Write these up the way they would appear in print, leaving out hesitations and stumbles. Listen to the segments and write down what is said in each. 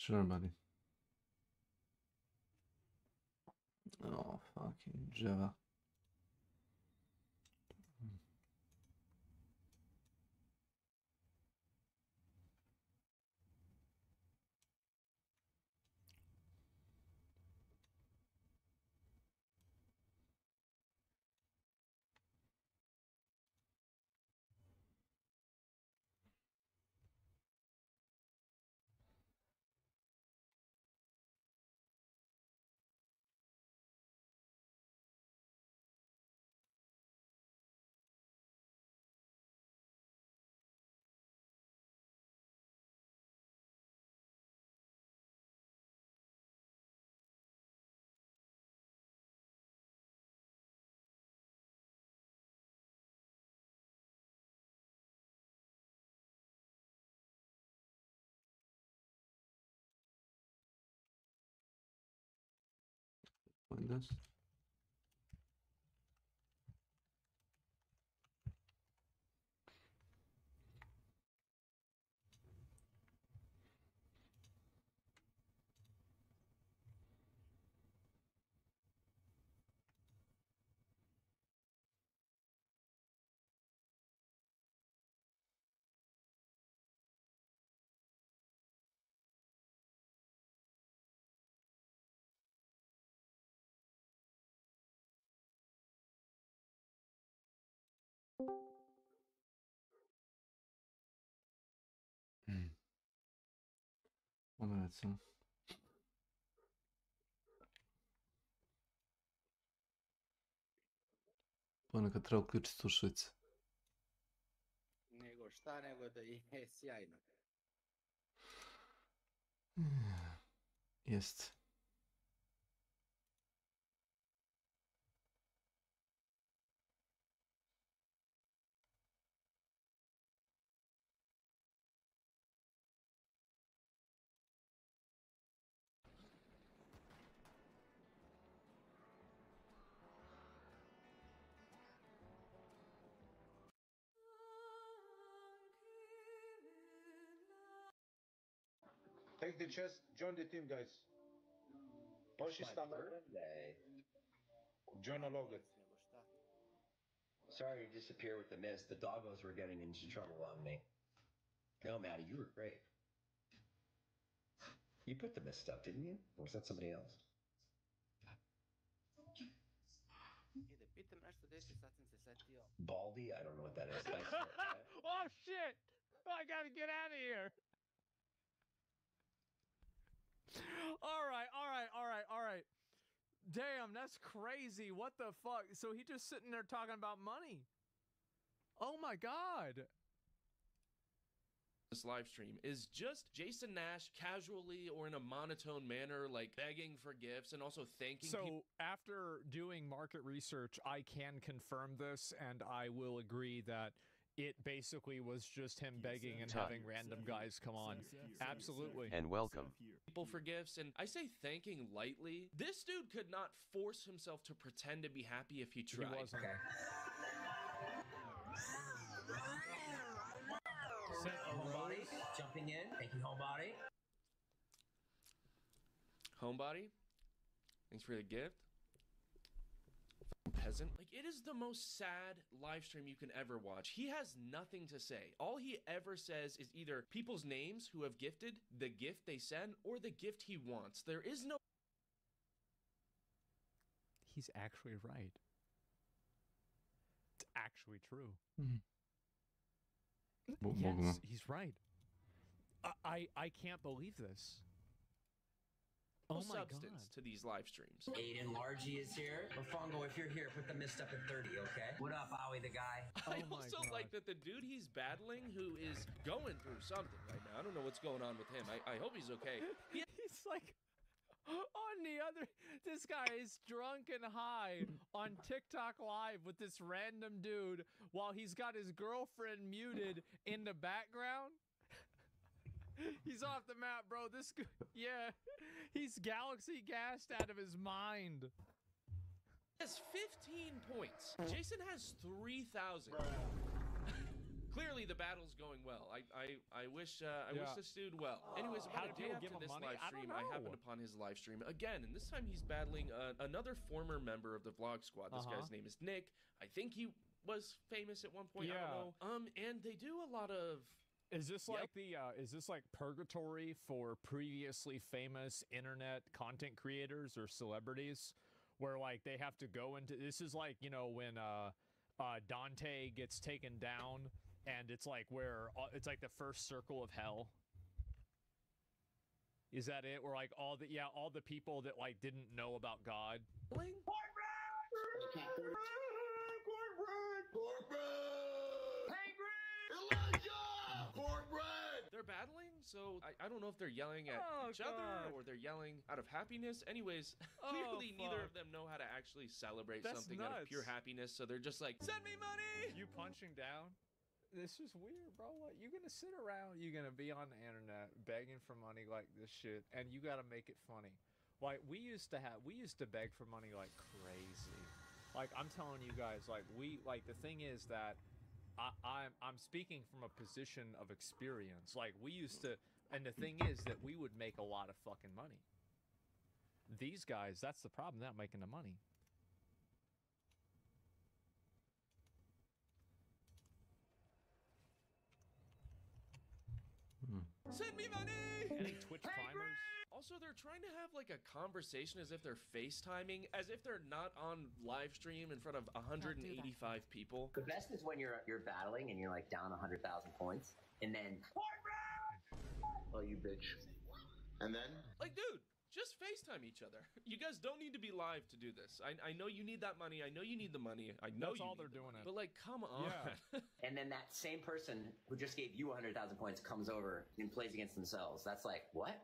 Sure, buddy. Oh, fucking Java. Like this. Pogledaj sam. Ponekad treba uključiti sušice. Nego šta, nego da je sjajno. Jest. Take the chest, join the team, guys. Poši tamo. Join a logger. Sorry to disappear with the mist. The doggos were getting into trouble on me. No, Maddie, you were great. You put the mist up, didn't you? Or was that somebody else? Ide, pitam nešto desi, sad sam se setio. Baldy? I don't know what that is. Oh, shit! I gotta get out of here! All right. Damn, that's crazy. What the fuck? So he just sitting there talking about money. Oh my god. This live stream is just Jason Nash casually or in a monotone manner, like begging for gifts and also thanking people. So after doing market research, I can confirm this, and I will agree that it basically was just him begging and having random guys come on. Absolutely. And welcome. People for gifts, and I say thanking lightly. This dude could not force himself to pretend to be happy if he tried. He wasn't. Okay. Set a Homebody, jumping in. Thank you, Homebody. Homebody, thanks for the gift. Peasant. Like, it is the most sad live stream you can ever watch. He has nothing to say. All he ever says is either people's names who have gifted, the gift they send, or the gift he wants. There is no... He's actually right. It's actually true. Yes, he's right. I can't believe this. Oh my substance God. to these live streams. Aiden Largy is here. Mofongo, if you're here, put the mist up at 30, okay? What up, Owie the guy? I Oh my also God. like that the dude he's battling, who is going through something right now. I don't know what's going on with him. I hope he's okay. He's like on the other. This guy is drunk and high on TikTok live with this random dude while he's got his girlfriend muted in the background. He's off the map, bro. Yeah, he's galaxy gassed out of his mind. He has 15 points. Jason has 3,000. Clearly, the battle's going well. I wish Yeah. this dude well. Anyways, How about a do day people after give him this money? live I don't stream, I happened know. upon his live stream again, and this time he's battling another former member of the Vlog Squad. This Uh-huh. guy's name is Nick. I think he was famous at one point. I Yeah. don't know. And they do a lot of. Is this Yep. like the is this like purgatory for previously famous internet content creators or celebrities, where like they have to go into this is like, you know, when Dante gets taken down and it's like where it's like the first circle of hell. Is that it? Where like all the people that like didn't know about God. They're battling, so I don't know if they're yelling at Oh, each other God. or they're yelling out of happiness. Anyways, Oh, clearly neither fuck. of them know how to actually celebrate That's something out of pure nuts. happiness, so they're just like, send me money! You punching down? This is weird, bro. Like, you gonna sit around, you're gonna be on the internet begging for money like this shit, and you gotta make it funny. Like, we used to beg for money like crazy. Like, I'm telling you guys, like, the thing is that I'm speaking from a position of experience. Like, we used to, and the thing is that we would make a lot of fucking money. These guys, that's the problem, they're not making the money. Send me money! Any Twitch primers? Also, they're trying to have like a conversation as if they're FaceTiming, as if they're not on live stream in front of 185 people. The best is when you're battling and you're like down 100,000 points, and then Oh, you bitch. And then? Like, dude, just FaceTime each other. You guys don't need to be live to do this. I know you need that money. I know you need the money. I know That's you all need they're the doing money. it. But like, come on. Yeah. and then that same person who just gave you 100,000 points comes over and plays against themselves. That's like, what?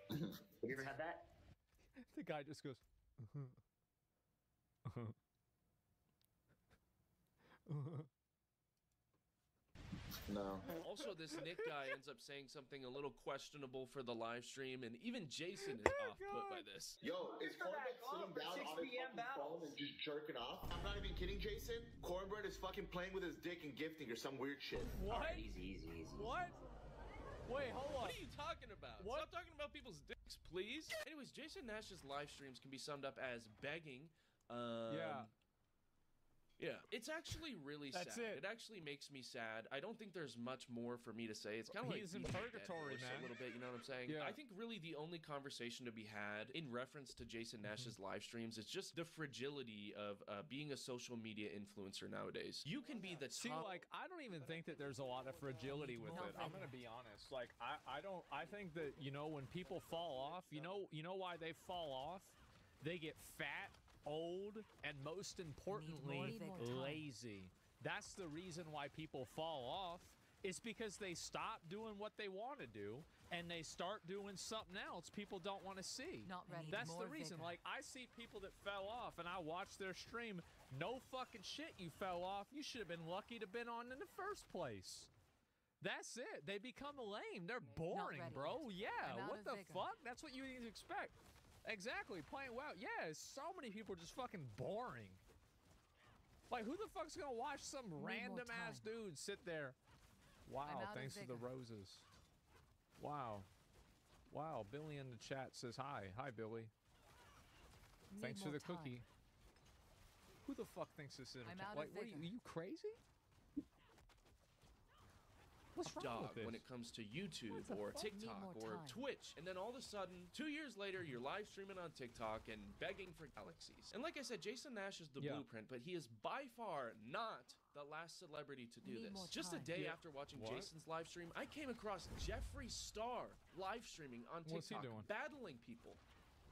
Have you ever had that? The guy just goes, No. Also, this Nick guy ends up saying something a little questionable for the live stream, and even Jason is off put by this. Yo, is Cornbread sitting down on his fucking phone and just jerking off? I'm not even kidding, Jason. Cornbread is fucking playing with his dick and gifting or some weird shit. what? All right, easy. What? Wait, hold on. What are you talking about? What? Stop talking about people's dicks, please. Anyways, Jason Nash's live streams can be summed up as begging. Yeah, it's actually really That's sad. it. It actually makes me sad. I don't think there's much more for me to say. It's kind of like He's in beating a dead purgatory, horse man. a little bit, you know what I'm saying? Yeah. I think really the only conversation to be had in reference to Jason Nash's live streams is just the fragility of being a social media influencer nowadays. You can be the See, top. like, I don't even think that there's a lot of fragility with it. I'm gonna be honest. Like, I think that, you know, when people fall off, you know why they fall off? They get fat, old, and most importantly, lazy. That's the reason why people fall off. It's because they stop doing what they want to do and they start doing something else people don't want to see. Not ready. That's More the reason. vigor. Like, I see people that fell off and I watch their stream. No fucking shit, you fell off. You should have been lucky to been on in the first place. That's it. They become lame. They're boring, ready bro. yet. Yeah. I'm out What of the vigor. fuck? That's what you expect. Exactly. Playing WoW. Yeah, so many people are just fucking boring. Like, who the fuck's gonna watch some more random ass time. dude sit there? Wow, out of thanks for the vigor. roses. Wow. Wow, Billy in the chat says hi. Hi, Billy. Need Thanks for more the cookie. Who the fuck thinks this is I'm entertaining? out of Like, what are vigor. you crazy? What's wrong Dog with this? when it comes to YouTube What the or fuck? Need TikTok more or time. Twitch, and then all of a sudden, 2 years later, you're live streaming on TikTok and begging for galaxies. And like I said, Jason Nash is the Yeah. blueprint, but he is by far not the last celebrity to do Need this. more Just a time. day Yeah. after watching What? Jason's live stream, I came across Jeffree Star live streaming on TikTok, What's he doing? battling people.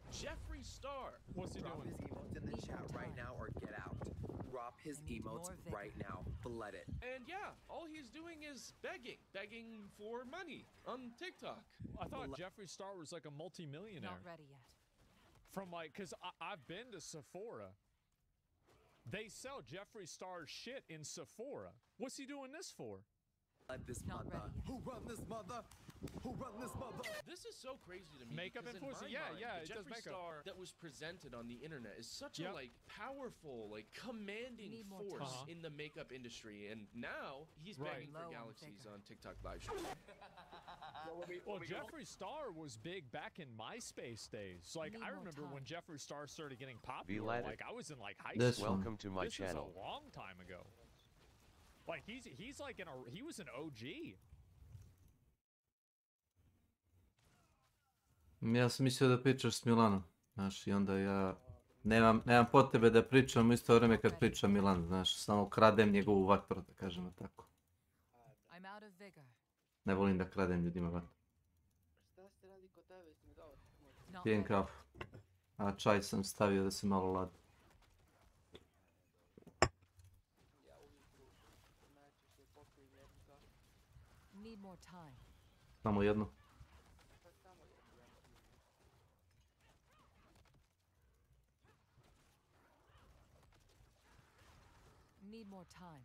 Jeffree Star. What's he Drop doing? his emotes in the Need chat more right time. now or get out. Drop his I need emotes more vigor. right now. Flood it. And yeah, all he's doing is begging for money on TikTok. I thought Jeffree Star was like a multimillionaire. Not ready yet. From like, cause I've been to Sephora. They sell Jeffree Star's shit in Sephora. What's he doing this for? Let this Not mother. ready yet. Who run this mother? This is so crazy to me. Makeup because in influencer? my Yeah, mind, yeah, the it does Jeffree makeup. Star that was presented on the internet is such a Yep. like powerful, like commanding Need more force time. in the makeup industry, and now he's Right. begging for Low on galaxies vigor. on TikTok live stream. Well, Jeffree Star was big back in MySpace days. Like, Need I more remember when time. Jeffree Star started getting popular. Vlad, Like, I was in like high This school. one. welcome to my This channel. is a long time ago. Like, he's like he was an OG. Ja sam mislio da pričaš s Milanom, znaš, i onda ja nemam potrebe da pričam u isto vrijeme kad priča Milan, znaš, samo kradem njegovu vatru, da kažemo tako. I'm out of vigor. Ne volim da kradem ljudima vatru. Šta se radi kod tebe, smigavac? Not Pijem ready. kafu, a čaj sam stavio da se malo ladi. Ja ujutru najčešće popijem jednu kafu. Need more time. Samo jednu. Pa samo jednu, ja pijem. Need more time.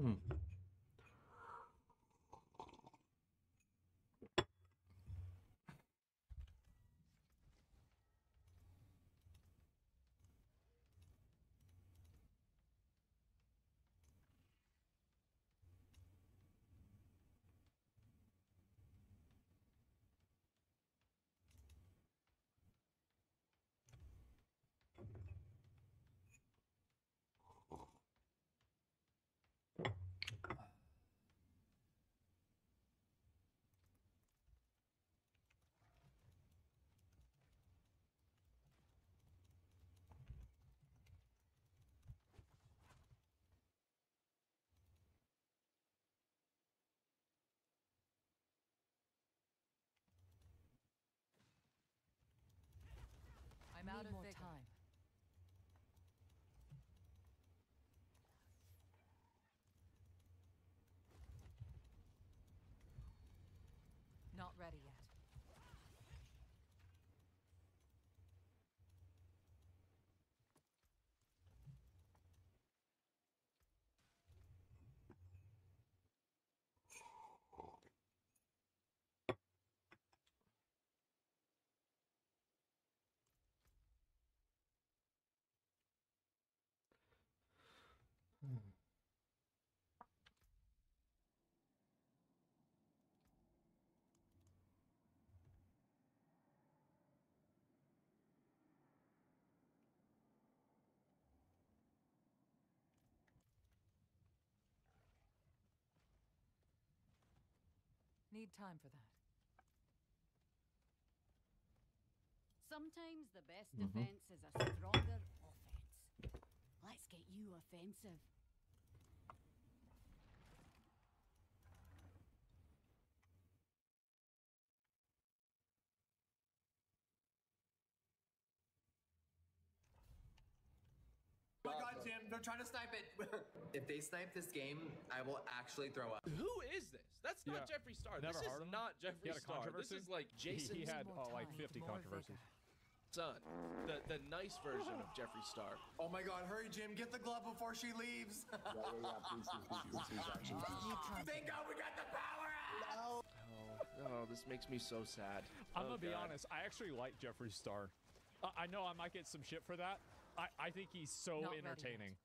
Hmm. I'm out of vigor. Time. Not ready yet. Need time for that. Sometimes the best Mhm. defense is a stronger offense. Let's get you offensive. Oh my god, Jim, they're trying to snipe it. If they snipe this game, I will actually throw up. Who is this? That's not Yeah. Jeffree Star. Never This heard is of him? not He Jeffree had a Star. This controversy? is like Jason's He had More like time, 50 more controversies. son. The nice version of Jeffree Star. Oh my god, hurry, Jim, get the glove before she leaves. Thank god we got the power out! Oh, this makes me so sad. I'm Oh, gonna be God. honest. I actually like Jeffree Star. I know I might get some shit for that. I think he's so Not ready yet. entertaining.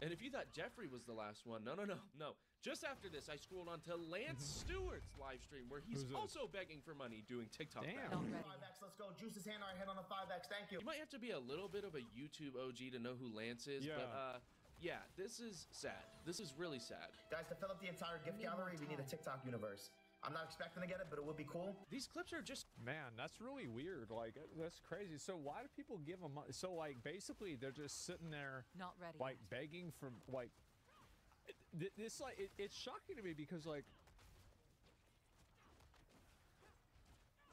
And if you thought Jeffree was the last one, no. Just after this, I scrolled on to Lance Stewart's live stream where he's Who's this? also begging for money doing TikTok. Damn. battles. Not ready yet. 5x, let's go. Juice his hand on our head on the 5x, thank you. You might have to be a little bit of a YouTube OG to know who Lance is, Yeah. but yeah, this is sad. This is really sad. Guys, to fill up the entire gift Need more gallery, we need a time. TikTok universe. I'm not expecting to get it, but it would be cool. These clips are just Man, that's really weird. Like, that's crazy. So why do people give them money? So, like, basically, they're just sitting there, Not ready. like, yet. begging for, like, this, like, it's shocking to me because, like,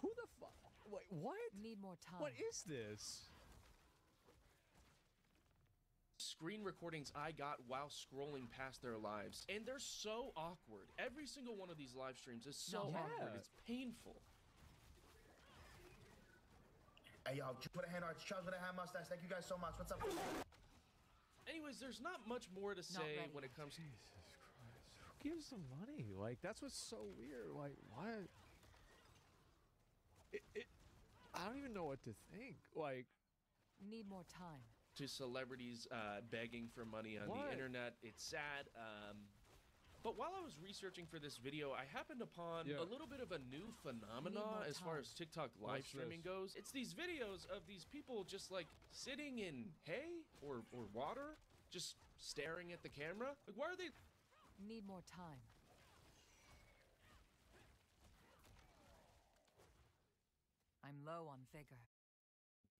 who the fuck? Wait, what? Need more time. What is this? screen recordings I got while scrolling past their lives, and they're so awkward. Every single one of these live streams is so awkward. It's painful. Hey, yo, put a hand on Chubbs with a hand mustache. Thank you guys so much. What's up? Anyways, there's not much more to say when it comes to... Jesus Christ. Who gives them money? Like, that's what's so weird. Like, what? I don't even know what to think. Like... Need more time. To celebrities begging for money on the internet. It's sad. But while I was researching for this video, I happened upon a little bit of a new phenomena as far as TikTok live streaming goes. It's these videos of these people just like sitting in hay or water, just staring at the camera. Like, why are they... Need more time. I'm low on vigor.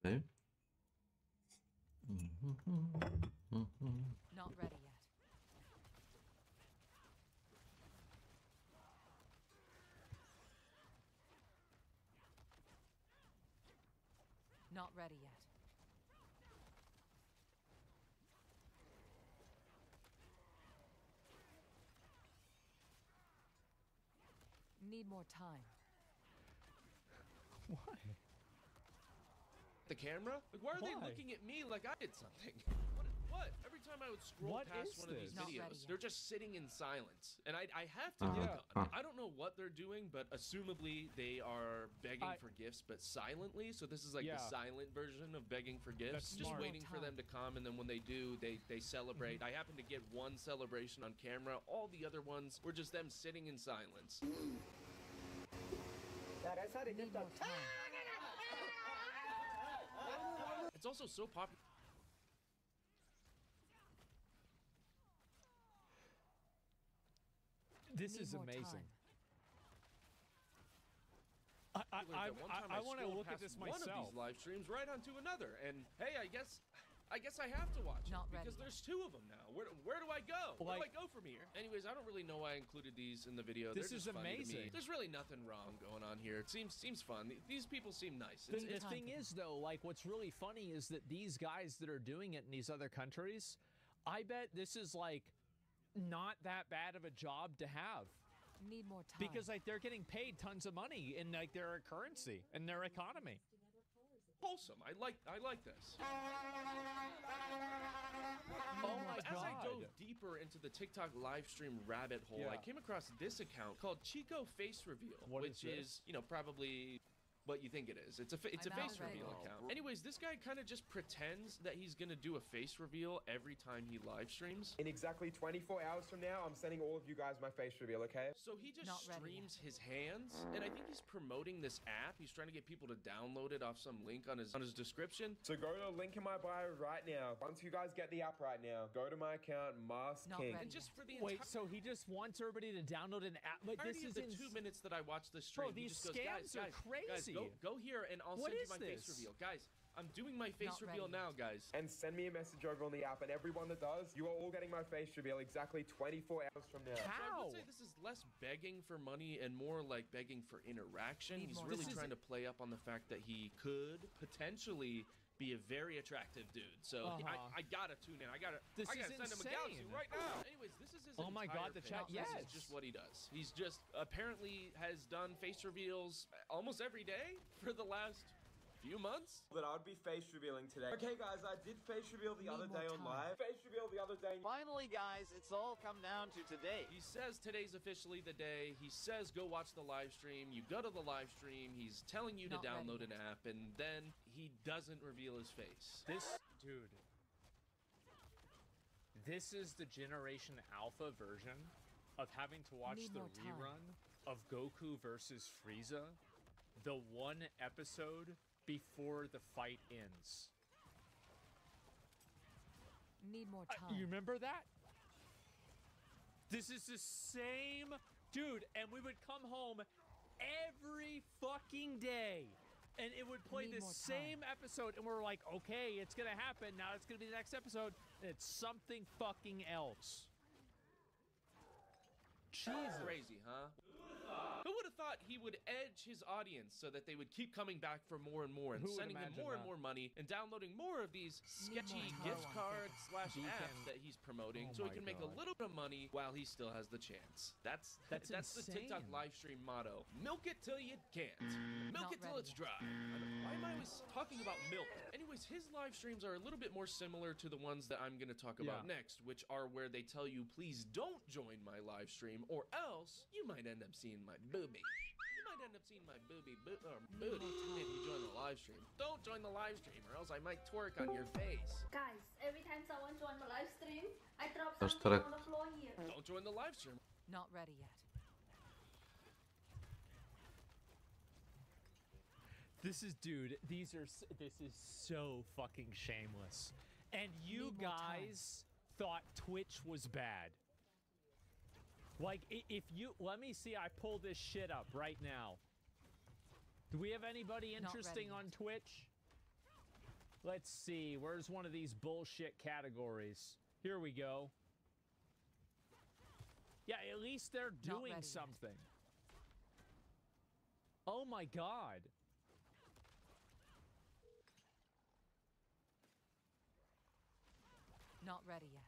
Okay. Not ready yet. Not ready yet. Need more time. Why? The camera? Like, why are they looking at me like I did something? What? Every time I would scroll past one of these videos, they're just sitting in silence. And I have to look on. I don't know what they're doing, but assumably they are begging for gifts, but silently. So this is like the silent version of begging for gifts. Just waiting for them to come, and then when they do, they celebrate. I happened to get one celebration on camera. All the other ones were just them sitting in silence. Need more time. It's also so popular. This is amazing. I want to look at this myself. One of these live streams right onto another, and hey, I guess I have to watch it because there's two of them now. Where do I go? Where do I go from here? Anyways, I don't really know why I included these in the video. This They're is just funny to amazing. me. There's really nothing wrong going on here. It seems fun. These people seem nice. The thing is, though, like, what's really funny is that these guys that are doing it in these other countries, I bet this is, like, not that bad of a job to have. Need more time. Because, like, they're getting paid tons of money in, like, their currency and their economy. Wholesome. I like this. Oh my As I God. dove deeper into the TikTok live stream rabbit hole, I came across this account called Chico Face Reveal, which is, you know, probably what you think it is. It's a face reveal account. Anyways, this guy kind of just pretends that he's gonna do a face reveal every time he live streams. In exactly 24 hours from now, I'm sending all of you guys my face reveal, okay? So he just streams his hands, and I think he's promoting this app. He's trying to get people to download it off some link on his description. So go to the link in my bio right now. Once you guys get the app right now, go to my account, Mask King. And just for the Wait, so he just wants everybody to download an app? But this is the 2 minutes that I watched the stream. Bro, these he just goes, scams are crazy. Guys, go here and I'll What send you is my face this? reveal. Guys, I'm doing my face reveal now, guys. And send me a message over on the app, and everyone that does, you are all getting my face reveal exactly 24 hours from now. So I would say this is less begging for money and more like begging for interaction. He's more really time. trying to play up on the fact that he could potentially be a very attractive dude. So I gotta tune in. I gotta send him a galaxy right now. Anyways, this is his Oh my God, the entire chat. page. This is just what he does. He's just apparently has done face reveals almost every day for the last few months. That I would be face revealing today. Okay, guys, I did face reveal the other day on live. Face reveal the other day. Finally, guys, it's all come down to today. He says today's officially the day. He says go watch the live stream. You go to the live stream. He's telling you to download an app, and then he doesn't reveal his face. Dude. This is the Generation Alpha version of having to watch Need the more time. rerun of Goku versus Frieza, the one episode before the fight ends. Need more time. You remember that? This is the same dude, and we would come home every fucking day, and it would play Need the more same episode, and we're like, okay, it's gonna happen. Now it's gonna be the next episode, and it's something fucking else. Jesus. Crazy, huh? Who would have thought he would edge his audience so that they would keep coming back for more and more and Who would sending him imagine more and that? more money and downloading more of these sketchy more gift time. cards slash He apps can- that he's promoting Oh so he my can make a God. little bit of money while he still has the chance. That's the TikTok insane. live stream motto. Milk it till you can't. Milk Not it till ready it's yet. dry. Why am I always talking about milk? Anyways, his live streams are a little bit more similar to the ones that I'm going to talk about Yeah. next, which are where they tell you, please don't join my live stream or else you might end up seeing my booby. You might end up seeing my booty if you join the live stream. Don't join the live stream or else I might twerk on your face. Guys, every time someone joins my live stream, I drop That's something correct. on the floor here. Don't join the live stream. Not ready yet. This is, dude, this is so fucking shameless. And you Need more time. guys thought Twitch was bad. Like, if you, let me see, I pull this shit up right now. Do we have anybody Not interesting ready on yet. Twitch? Let's see, where's one of these bullshit categories? Here we go. Yeah, at least they're Not doing ready yet. something. Oh my god. Not ready yet.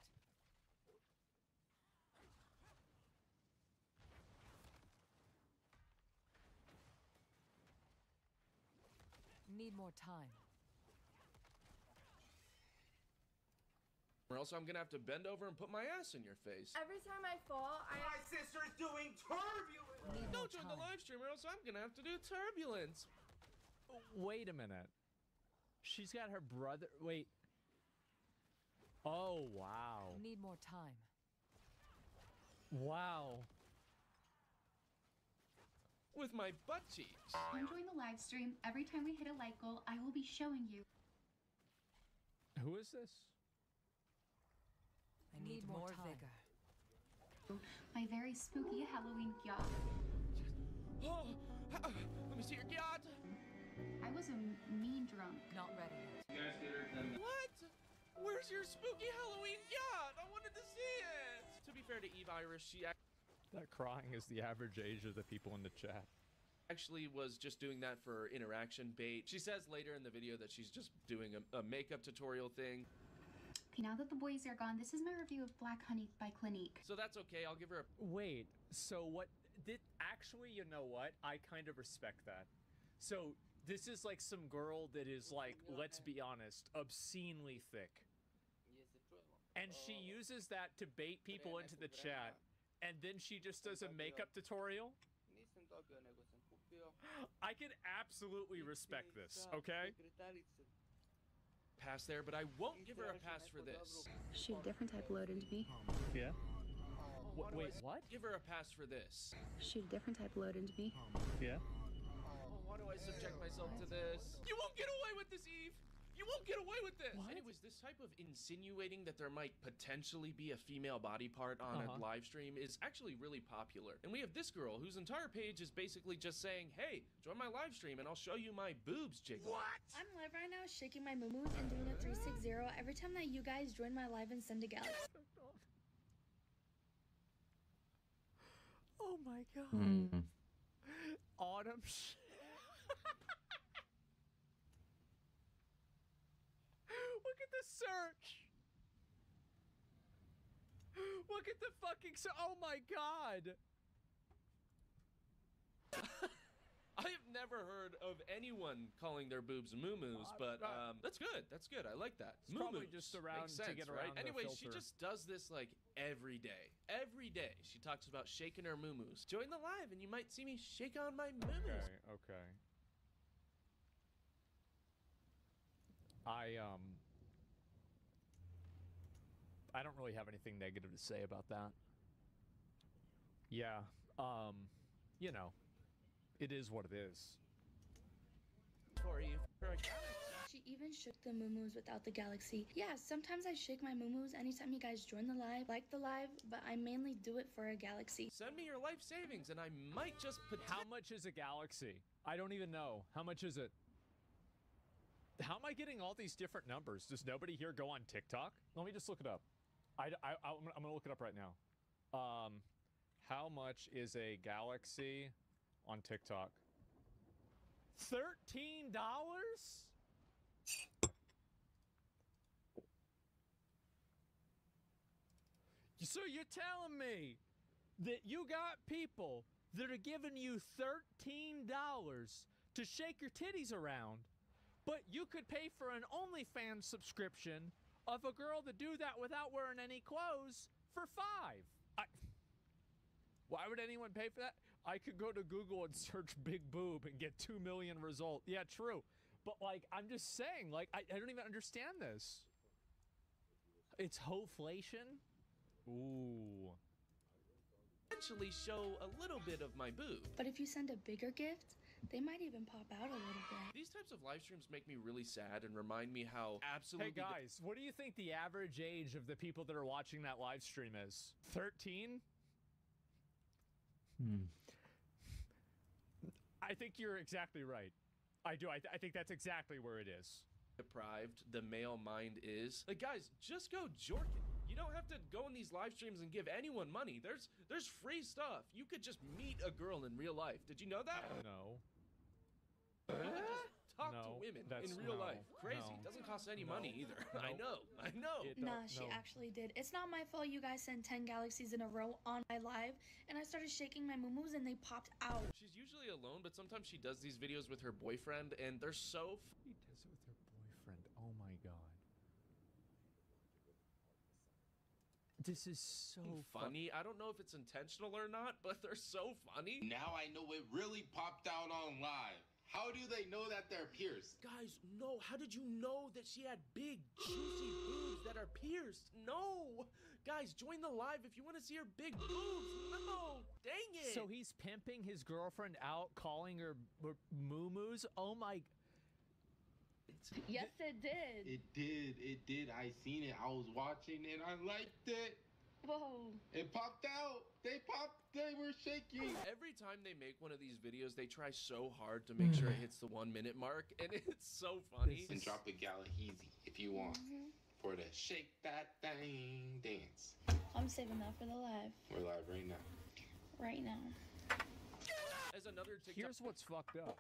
Need more time. Or else I'm gonna have to bend over and put my ass in your face. Every time I fall, My sister's doing turbulence. Need more Don't join the time. live stream or else I'm gonna have to do turbulence. Wait a minute. She's got her brother. Wait. Oh, wow. Need more time. Wow. With my butt cheeks. Enjoying the live stream. Every time we hit a like goal, I will be showing you. Who is this? I need more time. Oh, my very spooky Halloween yacht. Oh, let me see your yacht. I was a mean drunk. Not ready yet. What? Where's your spooky Halloween yacht? I wanted to see it. To be fair to Eve Irish, she That crying is the average age of the people in the chat. actually was just doing that for interaction bait. She says later in the video that she's just doing a makeup tutorial thing. Okay, now that the boys are gone, this is my review of Black Honey by Clinique. So that's okay. I'll give her a Wait, so what did actually, you know what? I kind of respect that. So this is like some girl that is like, let's be honest, obscenely thick. And she uses that to bait people into the chat. And then she just does a makeup tutorial. I can absolutely respect this, okay? pass there, but I won't give her a pass for this. Shoot a different type of load into me. Yeah? Wait, what? Give her a pass for this. Shoot a different type of load into me. Yeah? Oh, why do I subject myself to this? You won't get away with this, Eve! You won't get away with this! What? Anyways, this type of insinuating that there might potentially be a female body part on a live stream is actually really popular. And we have this girl whose entire page is basically just saying, hey, join my live stream and I'll show you my boobs jiggle. What? I'm live right now, shaking my moo and doing a 360 every time that you guys join my live and send a galaxy. Oh my god. Autumn Look at the search. Look at the fucking oh my god. I have never heard of anyone calling their boobs moo-moos, but that's good. That's good. I like that. It's probably Moo-moos. just around Makes to sense, get right? around the Anyway, she filter. just does this like every day. Every day she talks about shaking her moo-moos. Join the live and you might see me shake on my moo-moos. Okay. I don't really have anything negative to say about that. Yeah, you know, it is what it is. For you. She even shook the moo-moos without the galaxy. Yeah, sometimes I shake my moo-moos anytime you guys join the live, like the live, but I mainly do it for a galaxy. Send me your life savings and I might just put. How much is a galaxy? I don't even know. How much is it? How am I getting all these different numbers? Does nobody here go on TikTok? Let me just look it up. I'm gonna look it up right now. How much is a galaxy on TikTok? $13? So you're telling me that you got people that are giving you $13 to shake your titties around, but you could pay for an OnlyFans subscription of a girl to do that without wearing any clothes for $5? Why would anyone pay for that? I could go to Google and search big boob and get 2 million results. Yeah, true. But, like, I'm just saying, like, I don't even understand this. It's hoflation? Ooh. Eventually show a little bit of my boob. But if you send a bigger gift, they might even pop out a little bit. These types of live streams make me really sad and remind me how absolutely. Hey guys, what do you think the average age of the people that are watching that live stream is? 13? I think you're exactly right. I do. I think that's exactly where it is. Deprived the male mind is. Like, guys, just go jork it. You don't have to go in these live streams and give anyone money. There's free stuff. You could just meet a girl in real life. Did you know that? No. You could just talk to No, women that's- in real no, life. Crazy. no, Doesn't cost any no, money either. no. I know. Nah, she actually did. It's not my fault you guys sent 10 galaxies in a row on my live, and I started shaking my moo-moos and they popped out. She's usually alone, but sometimes she does these videos with her boyfriend, and they're so. She does it with her boyfriend. Oh my god. This is so funny. I don't know if it's intentional or not, but they're so funny. Now I know it really popped out on live. How do they know that they're pierced? Guys, no. How did you know that she had big, juicy boobs that are pierced? No. Guys, join the live if you want to see her big boobs. No. Dang it. So he's pimping his girlfriend out, calling her moo-moos? Oh my... Yes, it did. It did. I seen it. I was watching and I liked it. Whoa. It popped out. They were shaking. Every time they make one of these videos, they try so hard to make sure it hits the 1 minute mark, and it's so funny. And drop a galaxy if you want. For the shake that thing dance. I'm saving that for the live. We're live right now. Right now. As another TikTok. Here's what's fucked up.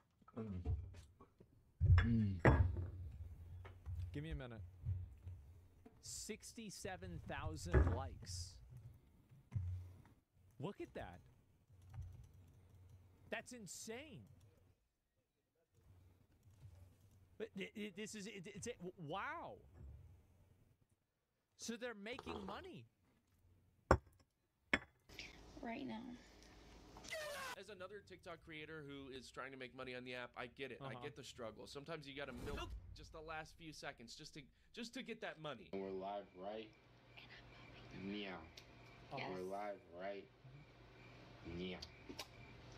Give me a minute. 67,000 likes. Look at that. That's insane. But this is wow. So they're making money. Right now. As another TikTok creator who is trying to make money on the app, I get it. I get the struggle. Sometimes you gotta milk just the last few seconds just to get that money. We're live, right? Meow. Yes. We're live, right? Meow.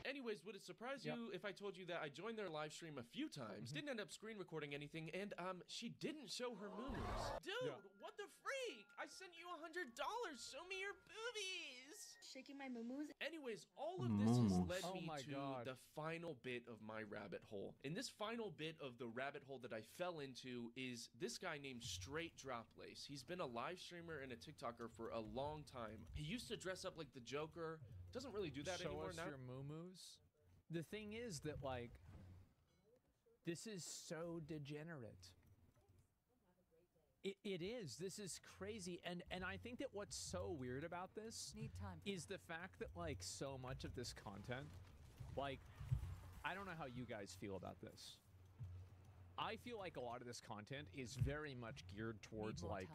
Anyways, would it surprise you if I told you that I joined their live stream a few times, didn't end up screen recording anything, and she didn't show her moo-moos? Dude, what the freak? I sent you $100. Show me your boobies. Shaking my moo-moos. Anyways, all of this has led Oh me my to God. the final bit of my rabbit hole. And this final bit of the rabbit hole that I fell into is this guy named Straight Drop Lace. He's been a live streamer and a TikToker for a long time. He used to dress up like the Joker. Doesn't really do that Show anymore us now. your moo-moos. The thing is that, like, this is so degenerate. It is. This is crazy. And I think that what's so weird about this is the fact that, like, so much of this content, like, I don't know how you guys feel about this. I feel like a lot of this content is very much geared towards, like,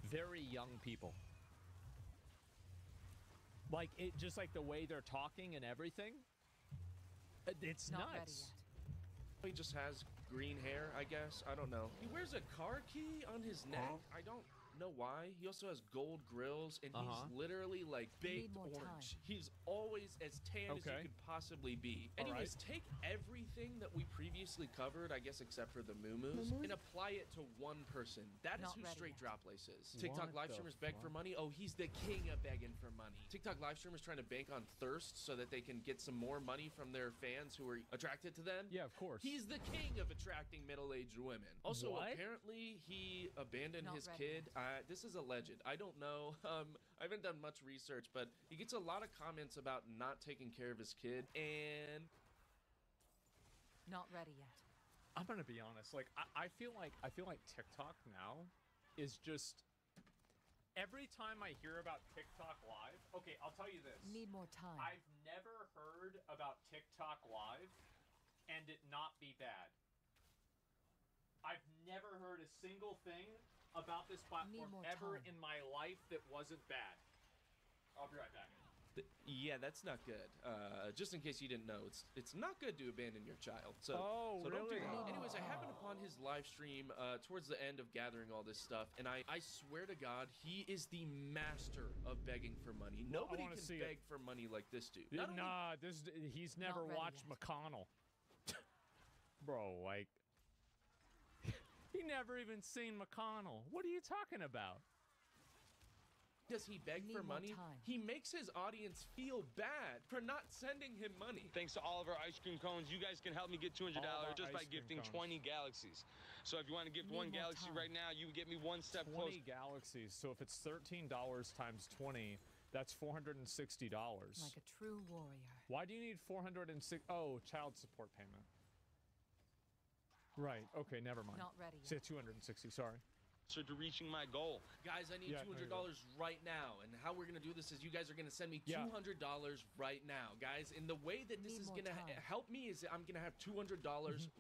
very young people. Like, it just like the way they're talking and everything. It's nuts. He just has green hair, I guess. I don't know. He wears a car key on his neck. I don't know why. He also has gold grills, and he's literally like baked orange. He's always as tan as you could possibly be. Anyways, take everything that we previously covered, I guess except for the moo-moos, and apply it to one person. That is who Straight Drop Lace is. TikTok live streamers beg for money. Oh, he's the king of begging for money. TikTok live streamers trying to bank on thirst so that they can get some more money from their fans who are attracted to them. Yeah, of course. He's the king of attracting middle-aged women. Also, apparently he abandoned his kid. This is alleged. I don't know. I haven't done much research, but he gets a lot of comments about not taking care of his kid and not ready yet. I'm gonna be honest. Like I feel like TikTok now is just every time I hear about TikTok Live. Okay, I'll tell you this. Need more time. I've never heard about TikTok Live and it not be bad. I've never heard a single thing about this platform ever in my life that wasn't bad. I'll be right back. Yeah, that's not good. Just in case you didn't know, it's not good to abandon your child. So, so don't do that. Anyways, I happened upon his live stream towards the end of gathering all this stuff, and I swear to God, he is the master of begging for money. Nobody can beg for money like this dude. He's never watched McConnell. Bro, like, he never even seen McConnell. What are you talking about? Does he beg for money? He makes his audience feel bad for not sending him money. Thanks to all of our ice cream cones, you guys can help me get $200 just by gifting 20 galaxies. So if you want to gift one galaxy right now, you get me one step closer. 20 galaxies. So if it's $13 times 20, that's $460. Like a true warrior. Why do you need 406? Oh, child support payment. Right. Okay, never mind. Not ready yet. Say 260, sorry. To reaching my goal. Guys, I need $200 right now. And how we're going to do this is you guys are going to send me $200 right now. Guys, and the way that this is going to help me is I'm going to have $200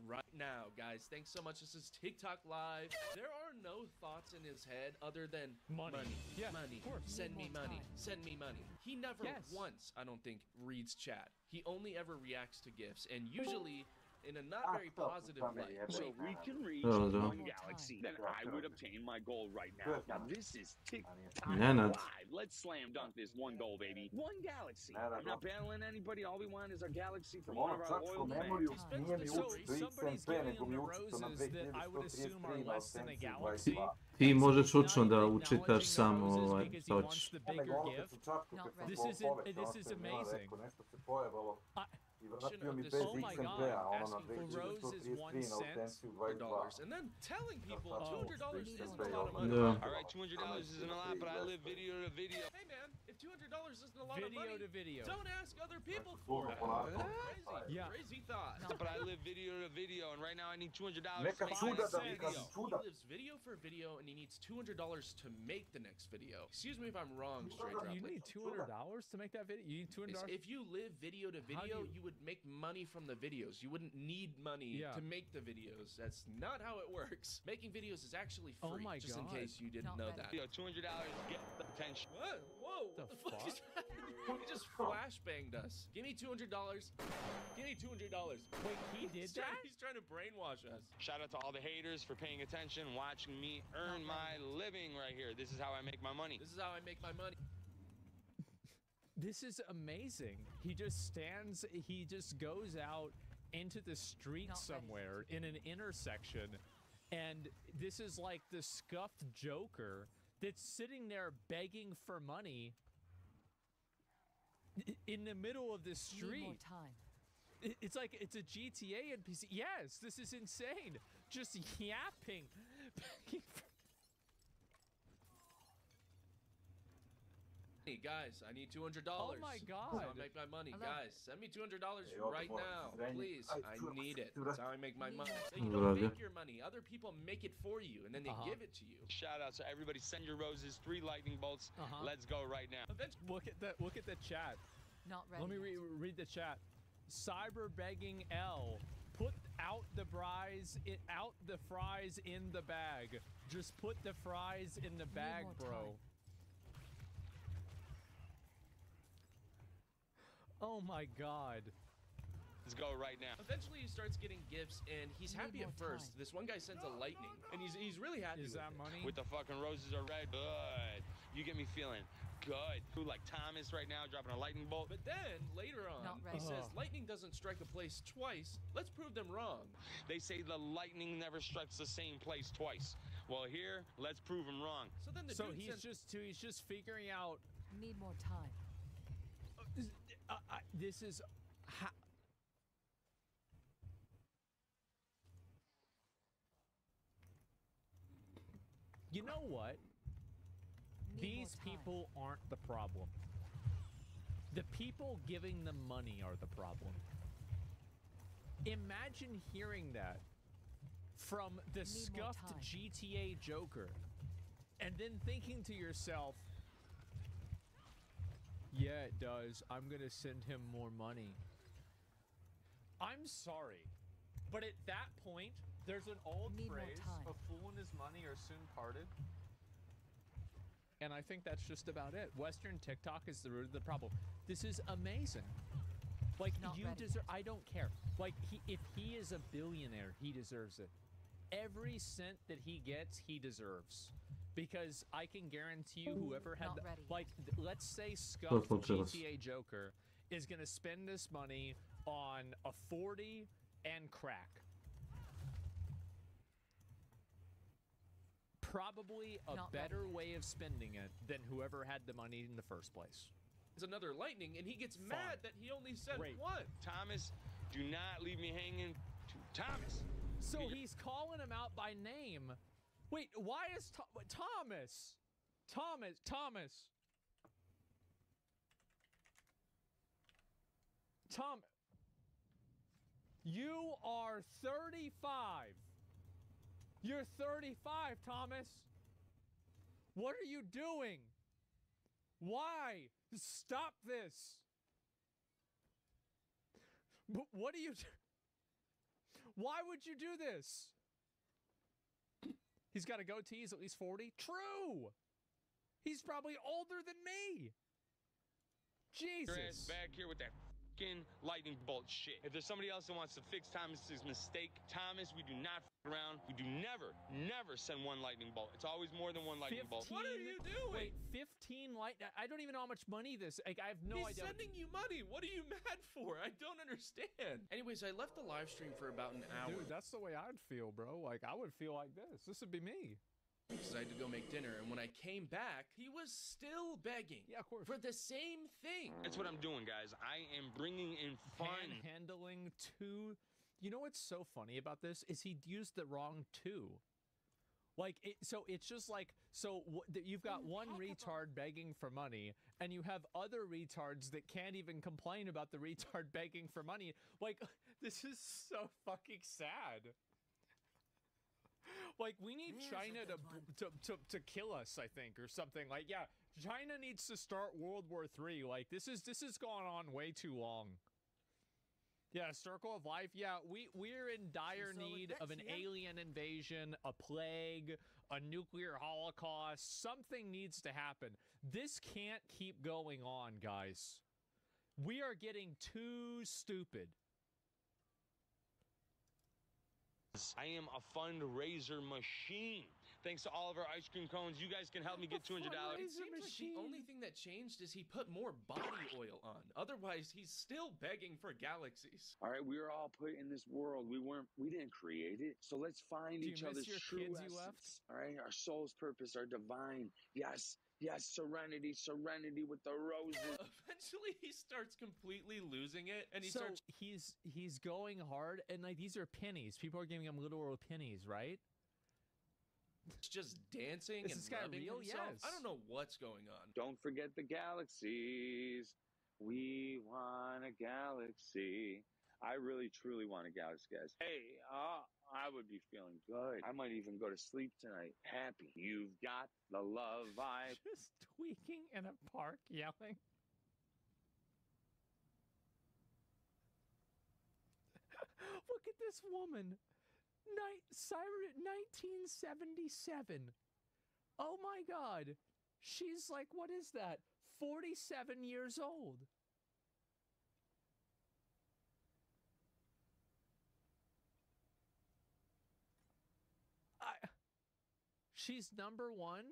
right now. Guys, thanks so much. This is TikTok Live. There are no thoughts in his head other than money. Yeah, money. Of course. Send me money. Send me money. He never once, I don't think, reads chat. He only ever reacts to gifts. And usually in a not very positive way. So we can reach one galaxy, then I would obtain my goal right now. Now this is TikTok Live. Let's slam dunk this one goal, baby. One galaxy. I'm not battling anybody. All we want is our galaxy from one of our loyal fans. So somebody's giving him the roses that I would assume are less than a galaxy. Ti možeš učiti da učitaš samo because he wants the bigger gift. This is amazing. Oh my God, asking for roses 1 cent for dollars, and then telling people $200 isn't a lot of money. All right, $200 isn't a lot, but I live video to video. Hey man, if $200 isn't a lot of money, video to video. Don't ask other people for it. Crazy thought. But I live video to video, and right now I need $200 to make the next video. He lives video for video, and he needs $200 to make the next video. Excuse me if I'm wrong, Straight Drop. You need $200 to make that video? You need $200? If you live video to video, you would make money from the videos. You wouldn't need money to make the videos. That's not how it works. Making videos is actually free, just in case you didn't know that. Yo, $200 get the potential. What? Whoa, what the fuck is happening? He just flashbanged us. Give me $200. Give me $200. Wait, he did that? He's trying to brainwash us. Shout out to all the haters for paying attention, watching me earn my living right here. This is how I make my money. This is how I make my money. This is amazing. He just stands, he just goes out into the street somewhere in an intersection, and this is like the scuffed Joker that's sitting there begging for money in the middle of the street. Need more time. It's like it's a GTA NPC. Yes, this is insane. Just yapping, begging for Hey guys, I need $200. Oh my God! That's how I make my money. Guys, send me $200 right now, please. I need it. That's how I make my money. So you don't make your money. Other people make it for you, and then they give it to you. Shout out to everybody. Send your roses. 3 lightning bolts. Let's go right now. Look at the chat. Not ready. Let me read the chat. Cyber begging L. Put out the fries in the bag. Just put the fries in the bag, bro. Oh my God. Let's go right now. Eventually, he starts getting gifts, and he's happy at first. This one guy sends a lightning, and he's really happy. Is that money? With the fucking roses are red. Good. You get me feeling good. Who like Thomas right now dropping a lightning bolt? But then later on, he says lightning doesn't strike a place twice. Let's prove them wrong. They say the lightning never strikes the same place twice. Well, here, let's prove them wrong. So then he's just figuring out. Need more time. This is. You know what? These people aren't the problem. The people giving them money are the problem. Imagine hearing that from the scuffed GTA Joker and then thinking to yourself, yeah, it does. I'm gonna send him more money. I'm sorry, but at that point, there's an old phrase, a fool and his money are soon parted. And I think that's just about it. Western TikTok is the root of the problem. This is amazing. Like, you deserve, I don't care. Like, if he is a billionaire, he deserves it. Every cent that he gets, he deserves. Because I can guarantee you whoever had, like, let's say scuffed GTA Joker is going to spend this money on a 40 and crack. Probably a better way of spending it than whoever had the money in the first place. It's another lightning, and he gets mad that he only said one. Thomas, do not leave me hanging. Thomas. So he's calling him out by name. Wait, why is Thomas? Tom, you are 35. You're 35, Thomas. What are you doing? Why? Stop this. What do you do? Why would you do this? He's got a goatee. He's at least 40. True. He's probably older than me. Jesus. Back here with that fucking lightning bolt shit. If there's somebody else that wants to fix Thomas's mistake, Thomas, we do not f around. We do never send one lightning bolt. It's always more than one lightning bolt. What are you doing? Wait, 15 I don't even know how much money this. Like, I have no idea. He's sending you money. What are you mad for? I don't understand. Anyways, I left the live stream for about an hour. Dude, that's the way I'd feel, bro. Like, I would feel like this. This would be me. Because I had to go make dinner, and when I came back, he was still begging. Yeah, of course. For the same thing. That's what I'm doing, guys. I am bringing in fun. Handling two. You know what's so funny about this is he used the wrong two. Like, so it's just like, so you've got one retard begging for money, and you have other retards that can't even complain about the retard begging for money. Like, this is so fucking sad. Like, we need China to kill us, I think, or something. Like, yeah, China needs to start World War III. Like, this has gone on way too long. Yeah, Circle of Life. Yeah, we're in dire need of an alien invasion, a plague, a nuclear holocaust. Something needs to happen. This can't keep going on, guys. We are getting too stupid. I am a fundraiser machine. Thanks to all of our ice cream cones, you guys can help me get $200. It seems like the only thing that changed is he put more body oil on. Otherwise, he's still begging for galaxies. All right, we were all put in this world. We didn't create it. So let's find each other's true essence. All right, our soul's purpose, our divine. Yes, serenity with the roses. Eventually, he starts completely losing it, and he's going hard, and like these are pennies. People are giving him literal pennies, right? It's just dancing and this guy rubbing real? himself. Yes. I don't know what's going on. Don't forget the galaxies. We want a galaxy. I really, truly want a galaxy, guys. Hey, I would be feeling good. I might even go to sleep tonight happy. You've got the love vibe. Just tweaking in a park, yelling. Look at this woman. 1977. Oh my God. She's like, what is that? 47 years old. She's number one?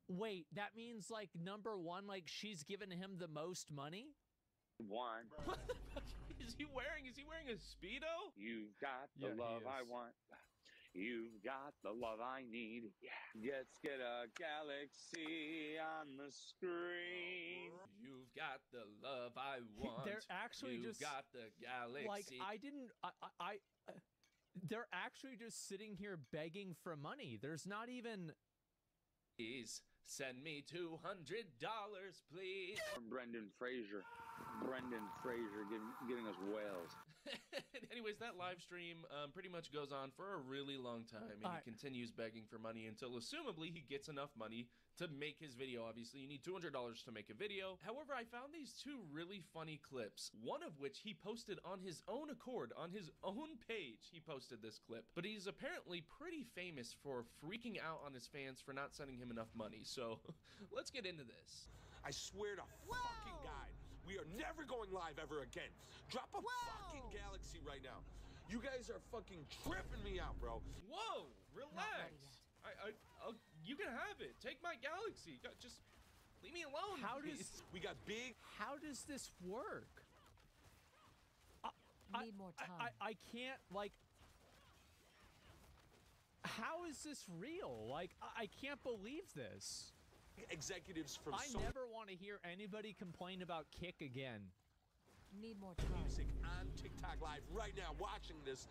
Wait, that means like number one, like she's given him the most money? One. What the fuck is he wearing? Is he wearing a Speedo? You've got the Yeah, he love I is. want. You've got the love I need. Yeah. Let's get a galaxy on the screen. You've got the love I want. They're actually You've just got the galaxy. like they're actually just sitting here begging for money. There's not even. Please send me $200, please. Brendan Fraser. Brendan Fraser giving us whales. Anyways, that live stream pretty much goes on for a really long time, and he continues begging for money until, assumably, he gets enough money to make his video. Obviously, you need $200 to make a video. However, I found these two really funny clips, one of which he posted on his own accord, on his own page. He posted this clip, but he's apparently pretty famous for freaking out on his fans for not sending him enough money. So let's get into this. I swear to fucking God, we are never going live ever again. Drop a fucking galaxy right now. You guys are fucking tripping me out, bro. Whoa, relax. You can have it. Take my galaxy. Just leave me alone. How please. does we got big? How does this work? Need more time. I can't like. How is this real? Like I can't believe this. Executives from I never want to hear anybody complain about Kick again. Need more time. Music on TikTok live right now, watching this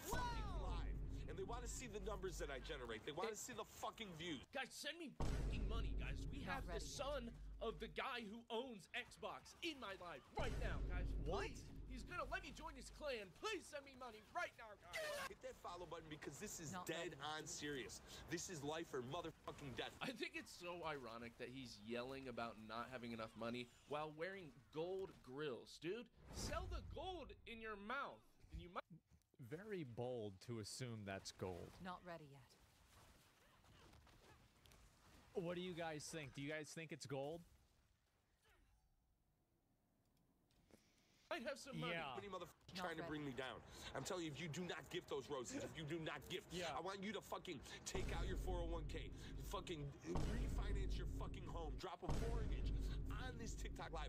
fucking live. And they want to see the numbers that I generate. They want to see the fucking views. Guys, send me fucking money, guys. We have the ready yet. son of the guy who owns Xbox in my live right now, guys. What? Please. He's gonna let me join his clan. Please send me money right now, guys. Hit that follow button because this is Not dead ready. on serious. This is life or motherfucking death. I think it's so ironic that he's yelling about not having enough money while wearing gold grills. Dude, sell the gold in your mouth. And you might. Very bold to assume that's gold. Not ready yet. What do you guys think? Do you guys think it's gold? Might have some money. Yeah. Many motherfuckers trying to bring me down. I'm telling you, if you do not gift those roses, if you do not gift, I want you to fucking take out your 401k, fucking refinance your fucking home, drop a mortgage on this TikTok live.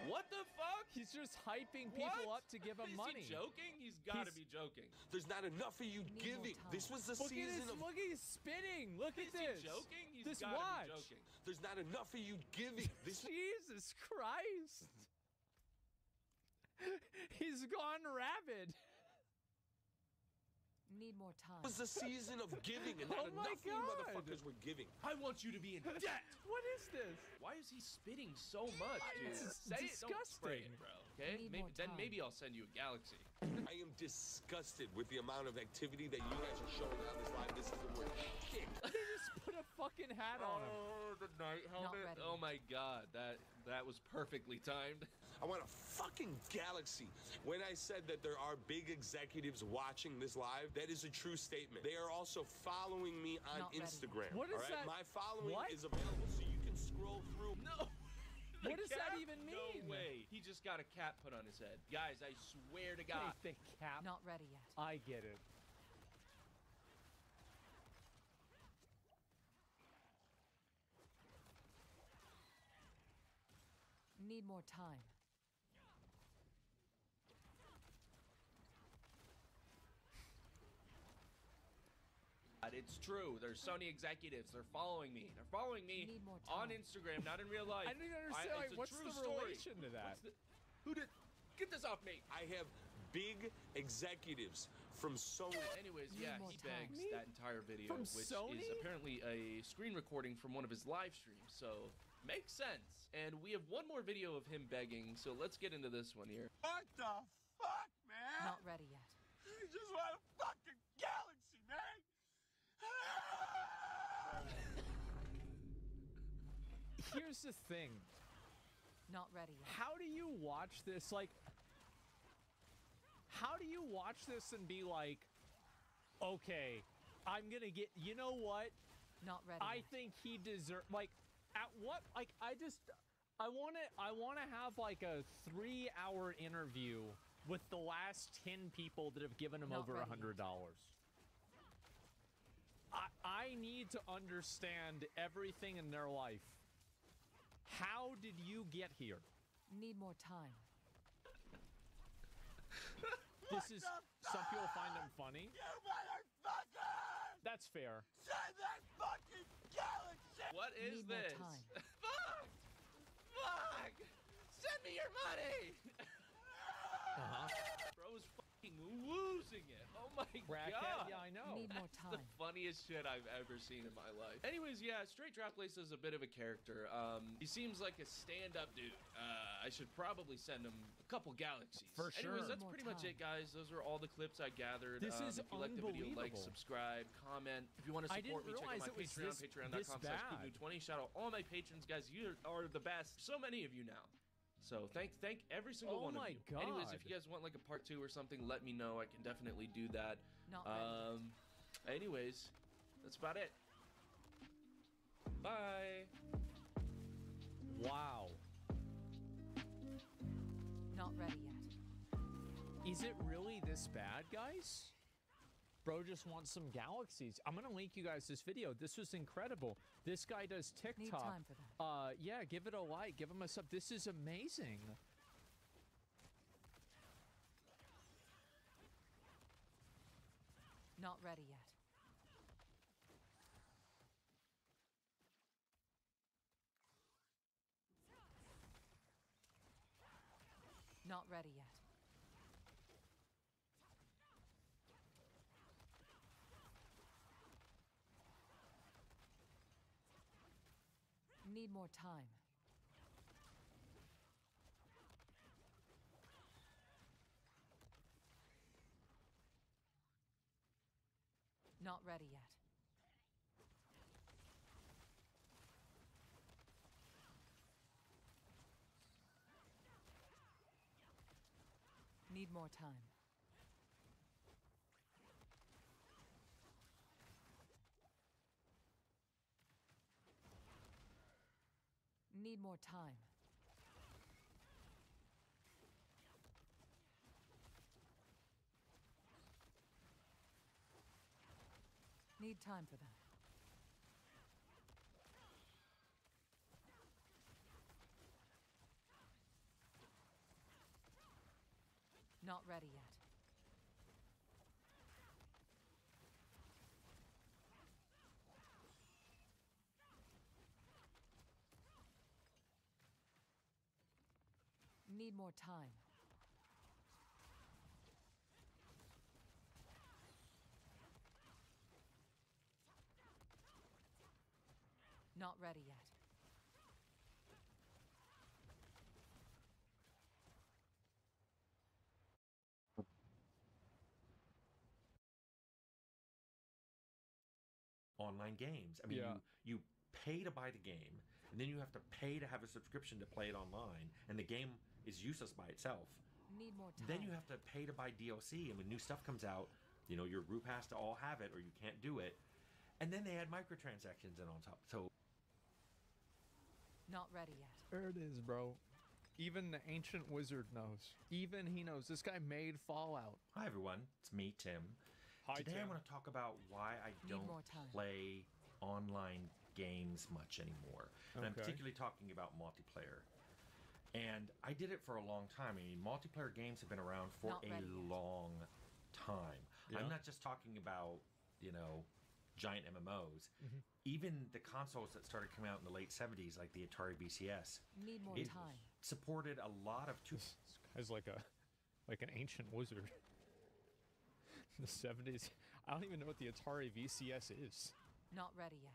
What the fuck? He's just hyping people up to give him money. Is he joking? He's got to be joking. There's not enough of you giving. This was the season of. Look at his spinning. Look at this. Is he joking? He's This gotta watch. be joking. There's not enough of you giving. This Jesus Christ. He's gone rabid. Need more time. was the season of giving, and not Oh my enough of you God. motherfuckers were giving. I want you to be in debt. What is this? Why is he spitting so much, dude? It's Say it, don't spray disgusting. it, bro. Okay? Need Maybe, more then time. maybe I'll send you a galaxy. I am disgusted with the amount of activity that you guys are showing on this live. This is the word shit. They just put a fucking hat on him. Oh, the night helmet. ready Oh yet. my god, that was perfectly timed. I want a fucking galaxy. When I said that there are big executives watching this live, that is a true statement. They are also following me on Not ready. Instagram. What is all right? that? My following What? is available so you can scroll through. No. The What does that cap? even No mean? way. He just got a cap put on his head. Guys, I swear to God. The cap. Not ready yet. I get it. Need more time. It's true. There's Sony executives. They're following me. They're following me Need more on time. Instagram, not in real life. I don't even understand. It's a What's true the story. relation to that? Who did? Get this off me. I have big executives from Sony. Anyways, Need yeah, more he time. begs that entire video, From which Sony? is apparently a screen recording from one of his live streams. So makes sense. And we have one more video of him begging. So let's get into this one here. What the fuck, man? Not ready yet. You just want a fucking galaxy, man. Here's the thing. Not ready yet. How do you watch this? Like, how do you watch this and be like, okay, I'm gonna get, you know what? Not ready I yet. think he deserves, like, at what, like, I wanna have like a 3-hour interview with the last 10 people that have given him Not over ready $100. need to understand everything in their life. How did you get here? Need more time. This is... Some people find them funny. You motherfucker! That's fair. Send that fucking galaxy! What is Need more this? time. Fuck! Fuck! Send me your money! Bro's fucking losing it. Oh my Racket? god. Yeah, I know. Need more That's the time. funniest shit I've ever seen in my life. Anyways, yeah, Straight Drop Lace is a bit of a character. He seems like a stand-up dude. I should probably send him a couple galaxies. For sure. Anyways, that's More pretty much time. it, guys. Those are all the clips I gathered. This is if you like the video, like, unbelievable. subscribe, comment. If you want to I support me, didn't check out my realize it was Patreon, this bad. patreon.com/Kubu20. Shout out all my patrons, guys. You are the best. So many of you now. So thank every single Oh one of my you. Anyways, if God. you guys want like a part 2 or something, let me know. I can definitely do that. Not ready. Anyways, that's about it. Bye. Wow. Not ready yet. Is it really this bad, guys? Bro just wants some galaxies. I'm gonna link you guys this video. This was incredible. This guy does TikTok. Need time for that. Yeah, give it a like, give him a sub. This is amazing. Not ready yet. Not ready yet. Need more time. Not ready yet. Need more time. Need more time. Need time for that. Not ready yet. Need more time. Not ready yet. Online games. I mean, Yeah. you pay to buy the game, and then you have to pay to have a subscription to play it online, and the game is useless by itself. Need more time. Then you have to pay to buy DLC, and when new stuff comes out, you know, your group has to all have it, or you can't do it. And then they add microtransactions in on top. So Not ready yet. There it is, bro. Even the ancient wizard knows. Even he knows. This guy made Fallout. hi everyone, it's me, Tim. Hi, Today Tim. I want to talk about why I Need don't more time. play online games much anymore. And I'm Okay. particularly talking about multiplayer. And I did it for a long time. I mean, multiplayer games have been around for Not a ready yet. long time. Yeah. I'm not just talking about, you know, giant MMOs. Mhm. Even the consoles that started coming out in the late 70s, like the Atari VCS, Need more it time. supported a lot of This guy's like an ancient wizard. In the 70s. I don't even know what the Atari VCS is. Not ready yet.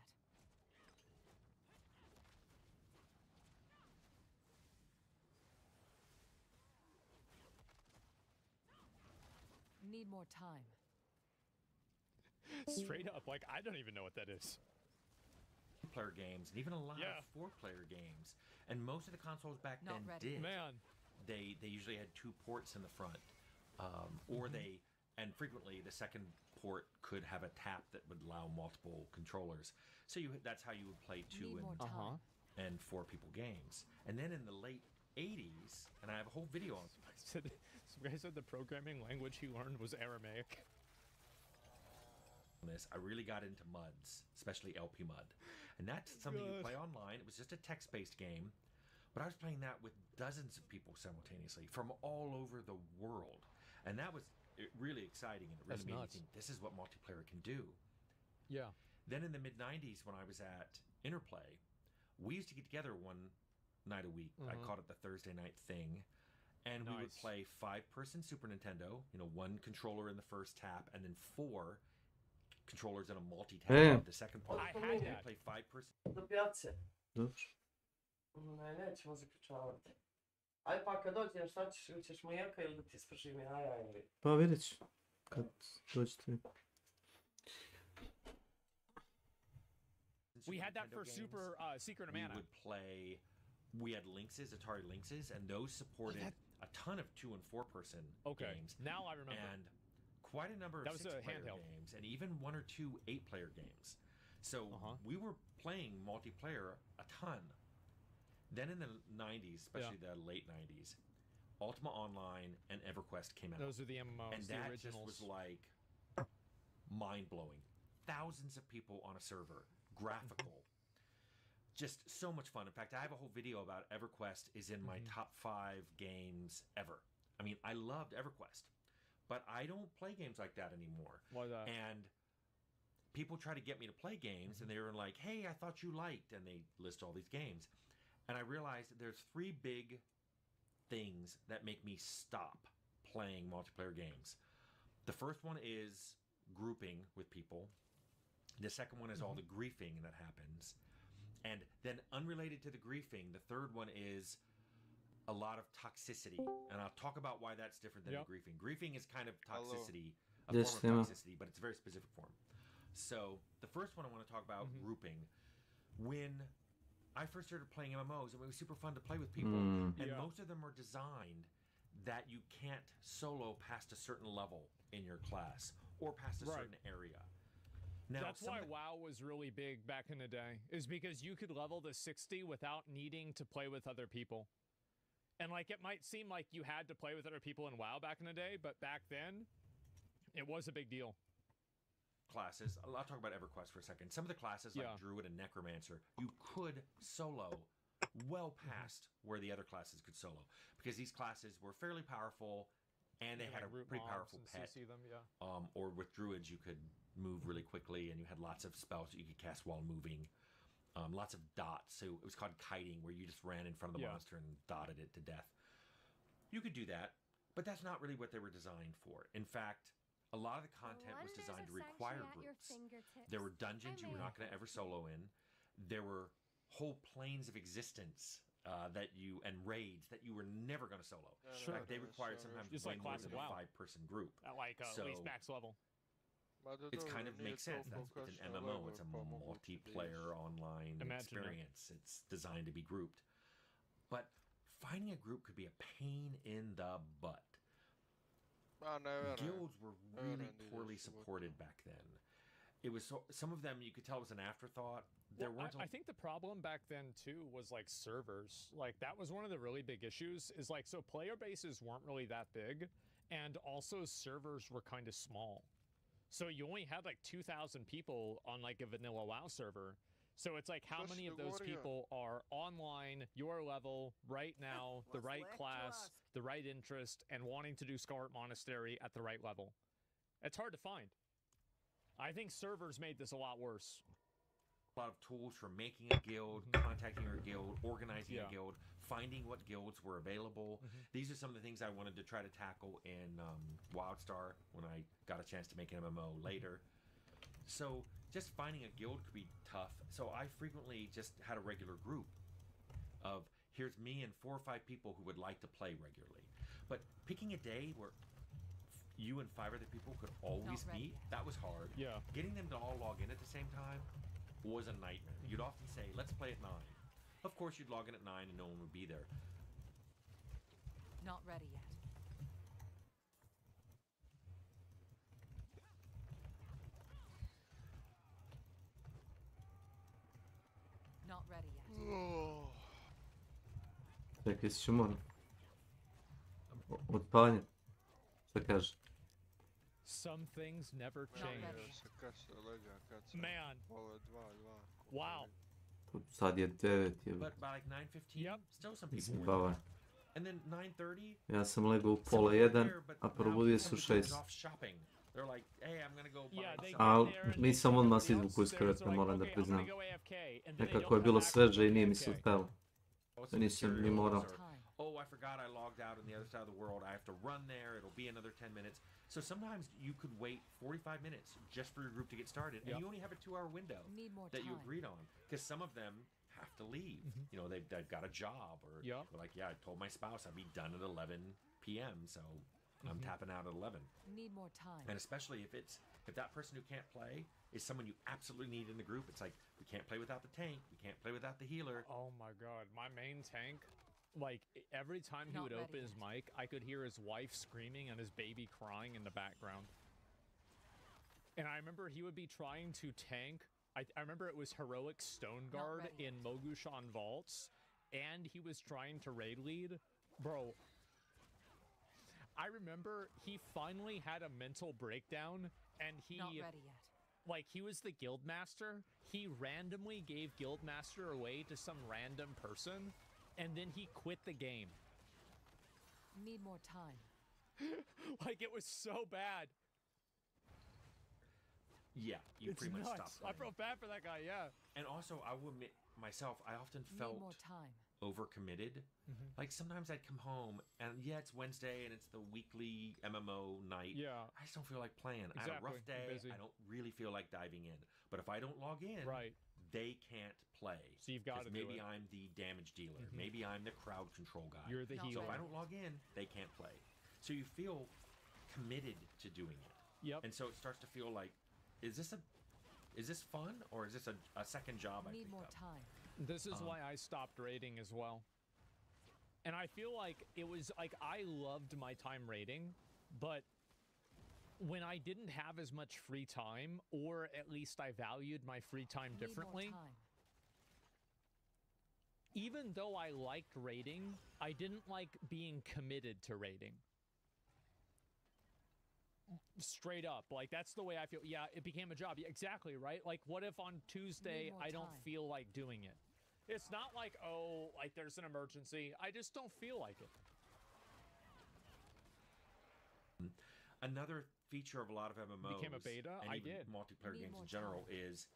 Need more time. Straight up, like I don't even know what that is. player games and even a lot Yeah. of 4-player games. And most of the consoles back Not then ready. did. Man. They usually had 2 ports in the front, or and frequently the second port could have a tap that would allow multiple controllers. So that's how you would play 2 Need more and time. and 4 people games. And then in the late 80s, and I have a whole video on Some guy said the programming language he learned was Aramaic. this, I really got into MUDs, especially LP MUD. And that's something you play online. It was just a text-based game, but I was playing that with dozens of people simultaneously from all over the world. And that was really exciting, and it really made me think, this is what multiplayer can do. Yeah. Then in the mid-90s, when I was at Interplay, we used to get together one night a week. I called it the Thursday night thing. And we would play 5-person Super Nintendo, you know, 1 controller in the first tap, and then 4 controllers in a multi-tap in the second part. I had We that. play 5-person. Do pijace. Dobro. Nećemo zaključavati. Aj pa kad dođem, šta ćeš, ćeš mlijeka ili da ti spržim jaja ili... Pa vidjet ću. Kad dođete vi. We had that for Super Secret of We Mana. would play. We had Lynxes, Atari Lynxes, and those supported a ton of 2- and 4-person games. Now I remember. And quite a number of 6-player games, and even 1 or 2 8-player games. So we were playing multiplayer a ton. Then in the 90s, especially the late 90s, Ultima Online and EverQuest came out. Those are the MMOs, and the that originals. just was like mind-blowing. Thousands of people on a server, graphical. Just so much fun. In fact, I have a whole video about EverQuest is in my top 5 games ever. I mean, I loved EverQuest, but I don't play games like that anymore. Why that? And people try to get me to play games, and they were like, hey, I thought you liked, and they list all these games. And I realized that there's 3 big things that make me stop playing multiplayer games. The first one is grouping with people. The second one is all the griefing that happens. And then unrelated to the griefing, the third one is a lot of toxicity. And I'll talk about why that's different than the griefing. Griefing is kind of toxicity, a form of toxicity, but it's a very specific form. So the first one I want to talk about, grouping. When I first started playing MMOs, it was super fun to play with people. And most of them are designed that you can't solo past a certain level in your class or past a certain area. Now, that's why WoW was really big back in the day, is because you could level to 60 without needing to play with other people. And like, it might seem like you had to play with other people in WoW back in the day, but back then, it was a big deal. Classes, I'll talk about EverQuest for a second. Some of the classes like Druid and Necromancer, you could solo well past where the other classes could solo, because these classes were fairly powerful and they had a pretty powerful pet. Them, or with Druids, you could move really quickly, and you had lots of spells that you could cast while moving. Lots of dots, so it was called kiting, where you just ran in front of the monster and dotted it to death. You could do that, but that's not really what they were designed for. In fact, a lot of the content was designed to require groups. There were dungeons you were not going to ever solo in. There were whole planes of existence and raids that you were never going to solo. In fact, they required sometimes just way like more than a WoW. 5-person group. At like at least max level. It's kind of makes sense. It's an MMO. It's a multiplayer online experience. It's designed to be grouped. But finding a group could be a pain in the butt. Guilds were really poorly supported back then. It was some of them you could tell was an afterthought. There weren't. I think the problem back then too was like servers. Like that was one of the really big issues. Is like, so player bases weren't really that big, and also servers were kind of small. So you only had like 2,000 people on like a vanilla WoW server. So it's like, how many of those people are online, your level, right now, the right class, the right interest, and wanting to do Scarlet Monastery at the right level? It's hard to find. I think servers made this a lot worse. A lot of tools for making a guild, contacting your guild, organizing a guild, finding what guilds were available. These are some of the things I wanted to try to tackle in WildStar when I got a chance to make an MMO later. So just finding a guild could be tough. So I frequently just had a regular group of, here's me and 4 or 5 people who would like to play regularly. But picking a day where you and 5 other people could always meet, that was hard. Getting them to all log in at the same time was a nightmare. You'd often say, let's play at 9. Of course, you'd log in at 9 and no one would be there. Not ready yet. Not ready yet. Čekaj, si moram. Odpalanje. Šta kaže? Some things never change. Man. Wow. Sad je 9, je. But by like 9:15, still some people Mislim, were bava. there. And then 9:30, Ja sam legao u some pola were 1, there, but a now probudio se u everybody is 6. off shopping. They're like, hey, I'm gonna go buy Yeah, they something. Al get there and nisam they odmah check se everything izvuku iz else, kreveta, they're like, moram da okay, I'm priznam. gonna go AFK, and then they Nekako don't je come bilo back sveže i until nije mi se AFK. uspelo. What's Da the nisam ni materials morao. or, oh, I forgot I logged out on the other side of the world. I have to run there. It'll be another 10 minutes. So sometimes you could wait 45 minutes just for your group to get started, and you only have a 2-hour window that you agreed on. Because some of them have to leave. You know, they've got a job, or they're like, yeah, I told my spouse I'd be done at 11 p.m., so I'm tapping out at 11. Need more time. And especially if that person who can't play is someone you absolutely need in the group, it's like, we can't play without the tank, we can't play without the healer. Oh my god, my main tank, like every time he Not would open ready his mic, I could hear his wife screaming and his baby crying in the background. And I remember he would be trying to tank. I remember it was Heroic Stone Guard in Mogushan Vaults, and he was trying to raid lead. Bro, I remember he finally had a mental breakdown, and he... Not ready yet. Like, he was the guildmaster. He randomly gave guildmaster away to some random person, and then he quit the game. Need more time. Like, it was so bad. Yeah, you It's pretty much nuts. stop I playing. felt bad for that guy, yeah. And also, I will admit myself, I often Need felt more time. overcommitted. Like sometimes I'd come home and yeah, it's Wednesday and it's the weekly MMO night. Yeah. I just don't feel like playing. I had a rough Exactly. day. Busy. I don't really feel like diving in. But if I don't log in, they can't play. So you've got to do maybe it. I'm the damage dealer. Maybe I'm the crowd control guy. You're the So if I healer. don't log in, they can't play. So you feel committed to doing it. Yep. And so it starts to feel like, is this fun, or is this a second job I Need picked more up? time. This is why I stopped raiding as well. And I feel like it was like I loved my time raiding, but when I didn't have as much free time, or at least I valued my free time Need more differently, time. even though I liked raiding, I didn't like being committed to raiding. Straight up, like that's the way I feel. Yeah, it became a job. Yeah, exactly, right? Like, what if on Tuesday Need more I don't time. feel like doing it? It's not like, oh, like there's an emergency. I just don't feel like it. Another feature of a lot of MMOs, Became a beta? and I even did. multiplayer Need games more in general, time. is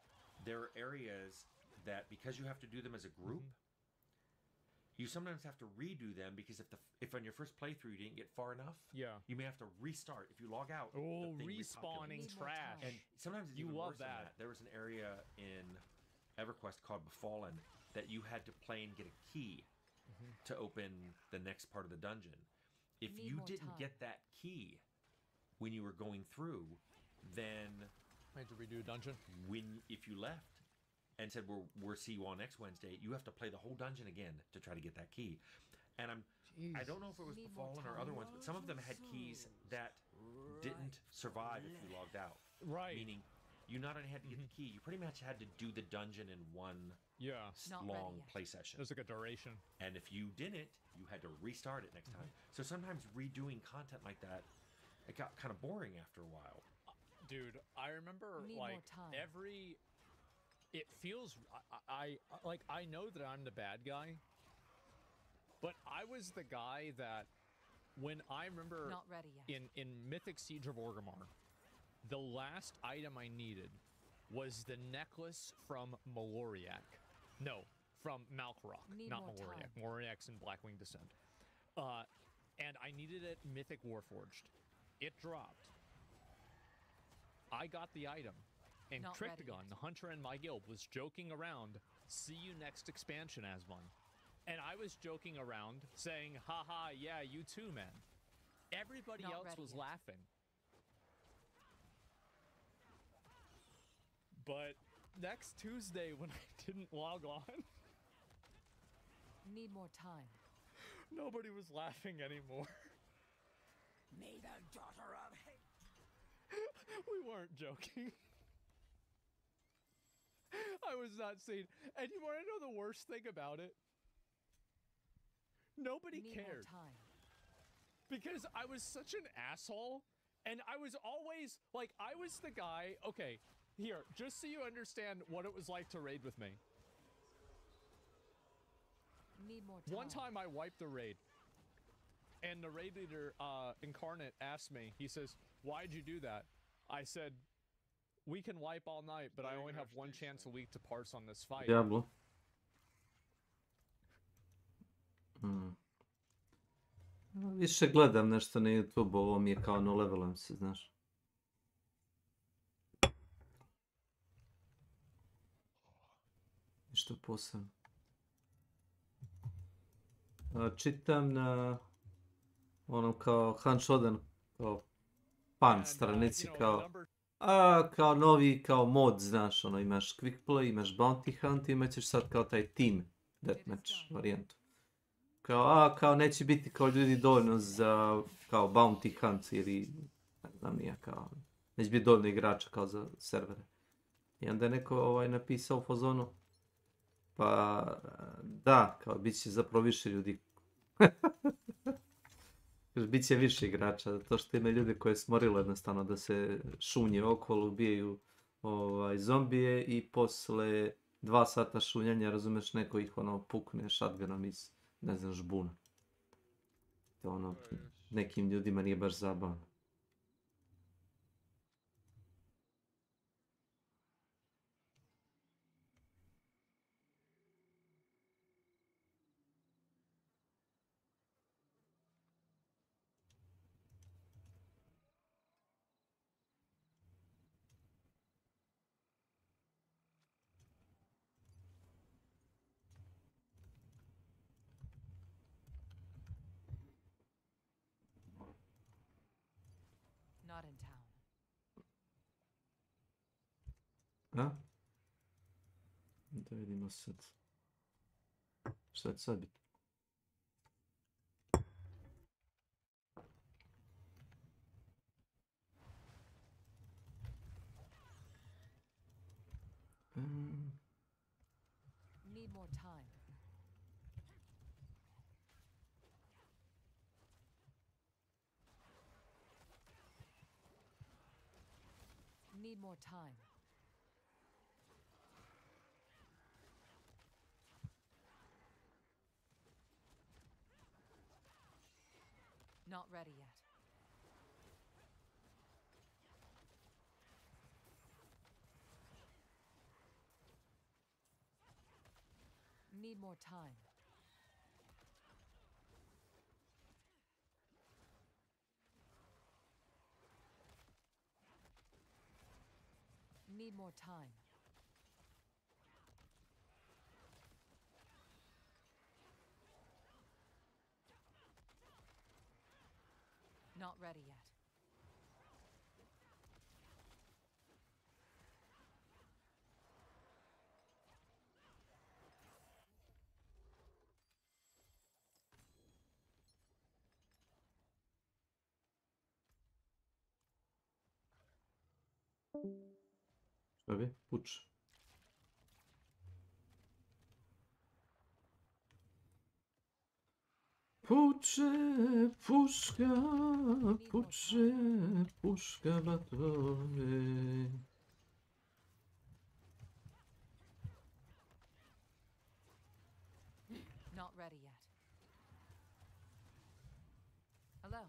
there are areas that because you have to do them as a group, you sometimes have to redo them because if on your first playthrough you didn't get far enough, you may have to restart. If you log out, Oh, the thing respawning repopulates. trash. And sometimes it's You even love worse than that. There was an area in EverQuest called Befallen that you had to play and get a key to open the next part of the dungeon. If Need you more didn't time. get that key when you were going through, then I had to redo a dungeon. if you left and said we'll see you all next Wednesday, you have to play the whole dungeon again to try to get that key. And I don't know if it was Need more Befallen or other ones, but some of them had keys that didn't survive if you logged out. Right. Meaning you not only had to get the key, you pretty much had to do the dungeon in one Not long ready yet. play session. There's like a duration. And if you didn't, you had to restart it next time. So sometimes redoing content like that, it got kind of boring after a while. Dude, I remember Need more like time. it feels I know that I'm the bad guy, but I was the guy that when I remember Not ready yet. in Mythic Siege of Orgrimmar, the last item I needed was the necklace from Maloriak. No, from Malkorok, Need not more Maloriak. time. Maloriak's in Blackwing Descent. And I needed it Mythic Warforged. It dropped. I got the item. And Not ready Trictagon, yet. the hunter in my guild, was joking around, see you next expansion, Asmon. And I was joking around, saying, haha, yeah, you too, man. Everybody Not else ready was yet. laughing. But next Tuesday, when I didn't log on, Need more time. nobody was laughing anymore. May the daughter of hate. We weren't joking. I was not seen. And you want to know the worst thing about it? Nobody Need more cared. time. Because I was such an asshole And I was always, like, I was the guy, okay, here, just so you understand what it was like to raid with me. Need more time. One time I wiped a raid, and the raid leader, Incarnate, asked me, he says, why'd you do that? I said, we can wipe all night, but I only have one chance a week to parse on this fight. Diablo. Više gledam nešto na YouTube, ovo mi je kao no levelam se, znaš. Ništa posebno. Čitam na onom kao Han Shodan, kao pan stranici, kao novi, kao mod, znaš, ono imaš quick play, imaš bounty hunt, imat ćeš sad kao taj team deathmatch varijantu. Kao neće biti kao ljudi dovoljno za kao bounty hunt ili ne znam nije kao, neće biti dovoljno igrača kao za servere. I onda je neko napisao u fazonu, pa da, kao bit će zapravo više ljudi. Bit će više igrača, zato što ima ljude koje je smorilo jednostavno da se šunje okolo, ubijaju zombije i posle 2 sata šunjanja, razumeš, neko ih pukne shotgunom iz, ne znam, žbuna. To nekim ljudima nije baš zabavno. Not in town. A? Da vidimo sad. Šta će sad biti? Need more time. Need more time. Not ready yet. Need more time. Need more time. Not ready yet. Šta bi? Puč. Puče puška, puče puška vatove. Not ready yet. Hello.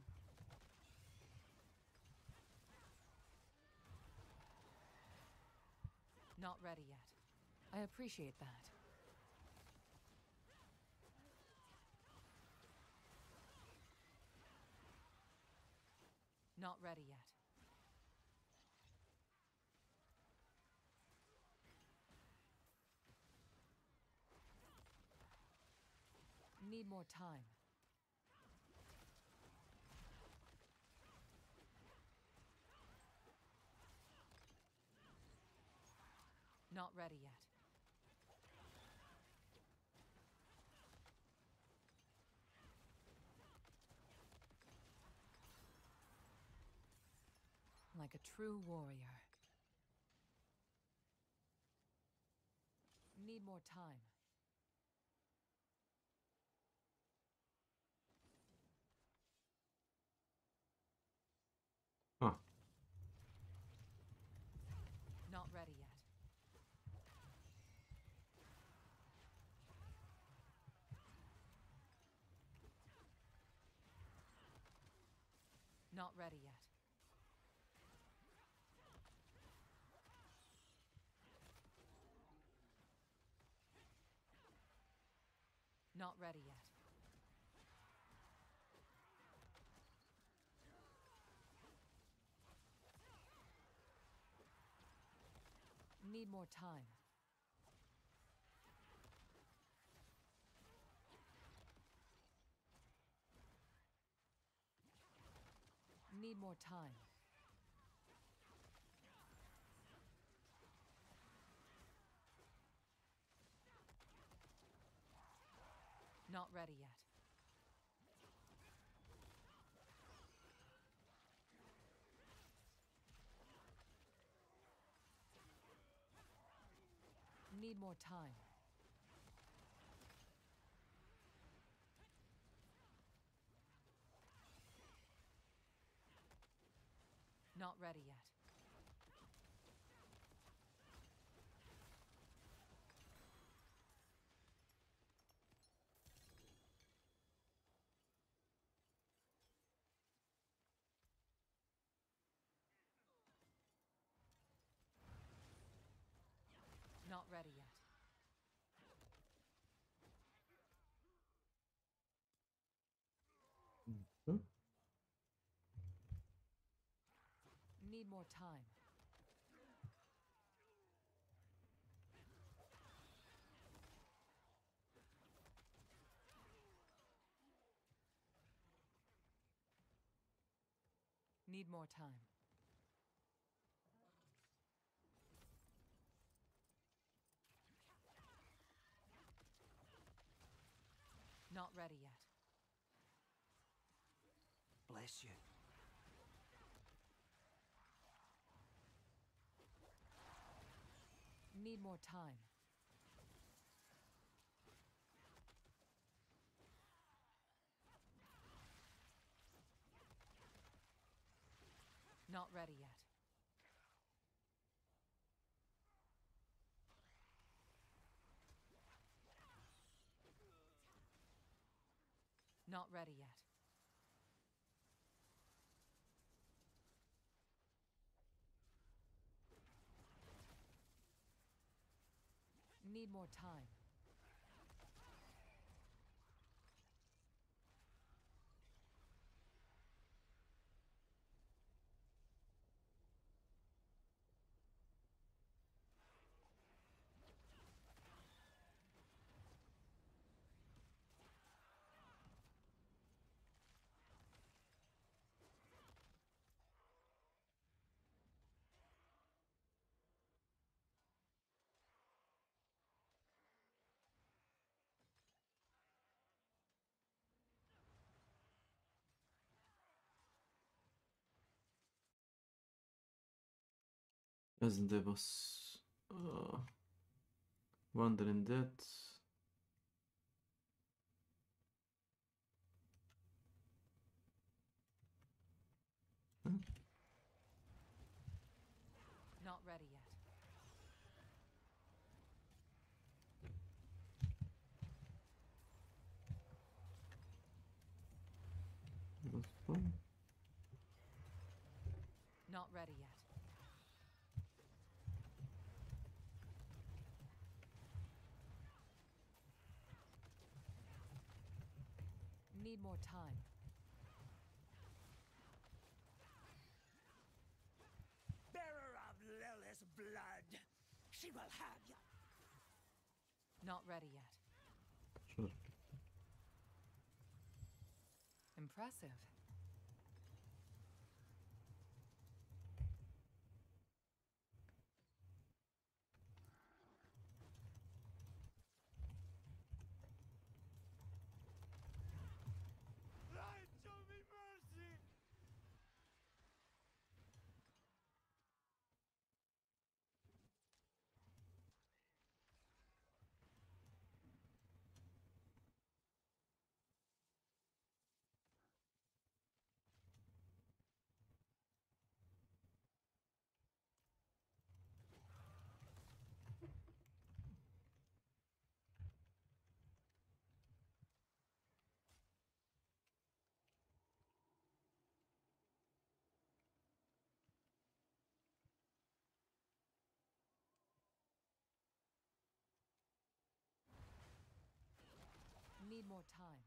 Not ready yet. I appreciate that. Not ready yet. Need more time. Not ready yet. Like a true warrior. Need more time. Not ready yet. Not ready yet. Need more time. Need more time. Not ready yet. Need more time. Not ready yet. Not ready yet. Need more time. Need more time. Not ready yet. Bless you. Need more time. Not ready yet. Not ready yet. Need more time. Isn't there was wondering that. Not ready yet. That's fine. Not ready yet. Need more time. Bearer of Lilith's blood, she will have you. Not ready yet. Sure. Impressive. Light, show me mercy! Need more time.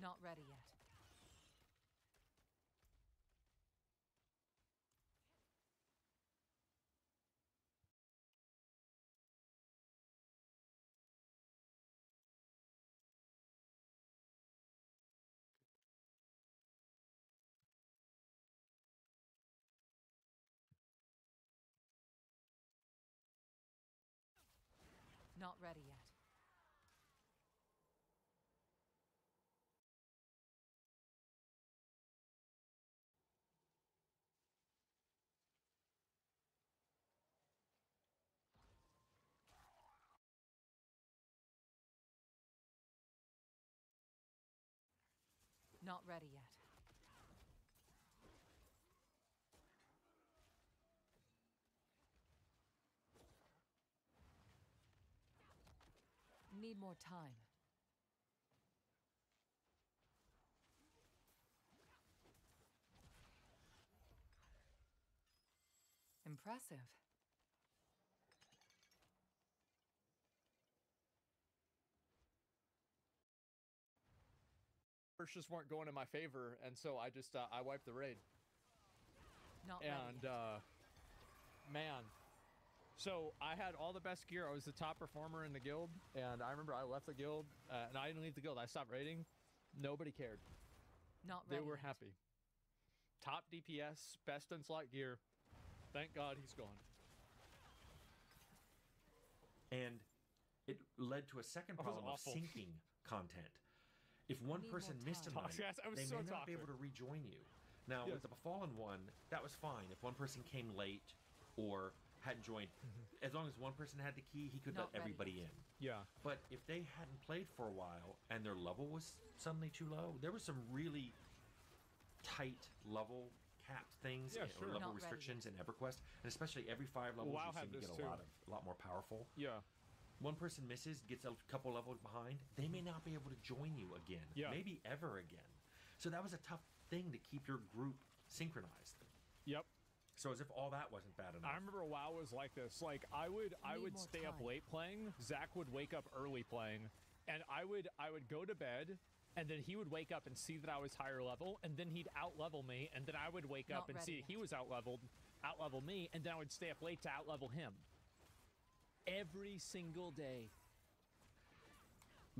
Not ready yet. Not ready yet. Not ready yet. Need more time. Impressive. Just weren't going in my favor, and so I just I wiped the raid. Not and man, so I had all the best gear. I was the top performer in the guild, and I remember I left the guild, and I didn't leave the guild. I stopped raiding. Nobody cared. Not they ready were yet. happy. Top DPS, best in slot gear. Thank God he's gone. And it led to a second That was problem of awful. syncing content. If one Need person more missed a time. night, Yes, I was they so may not be toxic. able to rejoin you. Now, Yes. with the Befallen one, that was fine. If one person came late or hadn't joined, as long as one person had the key, he could Not let ready everybody yet. in. Yeah. But if they hadn't played for a while and their level was suddenly too low, there was some really tight level capped things Yeah, or sure. level Not ready restrictions in EverQuest, and especially every 5 levels WoW you had seem to this get too. a lot more powerful. Yeah. One person misses, gets a couple levels behind, they may not be able to join you again, Yeah. maybe ever again. So that was a tough thing to keep your group synchronized. Yep. So as if all that wasn't bad enough. I remember WoW was like this. Like I would Need more stay up time. late playing. Zach would wake up early playing, and I would go to bed, and then he would wake up and see that I was higher level, and then he'd out level me, and then I would wake Not up and ready see yet. he was out level me, and then I would stay up late to out level him. Every single day.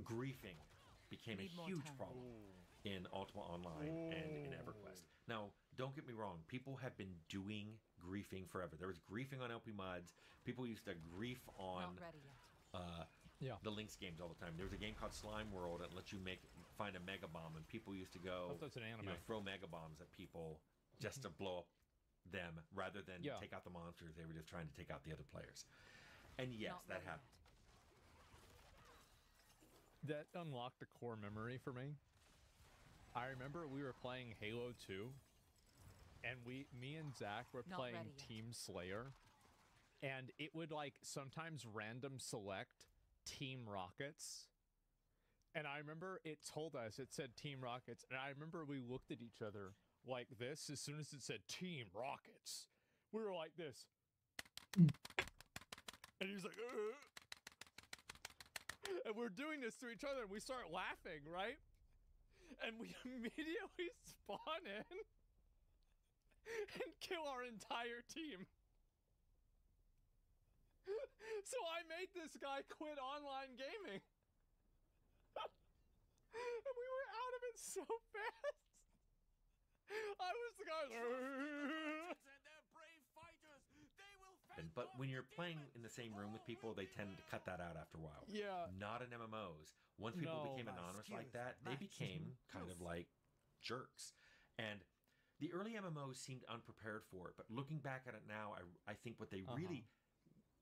Griefing became Need a more huge time. problem in Ultima Online and in EverQuest. Now, don't get me wrong, people have been doing griefing forever. There was griefing on LP Mods. People used to grief on Not ready yet. the Lynx games all the time. There was a game called Slime World that lets you find a mega bomb, and people used to go That's an anime. throw mega bombs at people just to blow up them rather than Yeah. take out the monsters. They were just trying to take out the other players. And yes, Not that ready happened. That unlocked a core memory for me. I remember we were playing Halo 2, and me and Zach were Not playing ready yet. Team Slayer, and it would like sometimes random select Team Rockets. And I remember it told us, it said Team Rockets, and I remember we looked at each other like this as soon as it said Team Rockets. We were like this. And he was like, "Ugh." And we're doing this to each other, and we start laughing, right? And we immediately spawn in and kill our entire team. So I made this guy quit online gaming. And we were out of it so fast. I was the guy. But when you're playing in the same room with people, they tend to cut that out after a while. Yeah. Not in MMOs. Once people No. became My anonymous like skills that, they match. became kind of like jerks. And the early MMOs seemed unprepared for it. But looking back at it now, I think what they really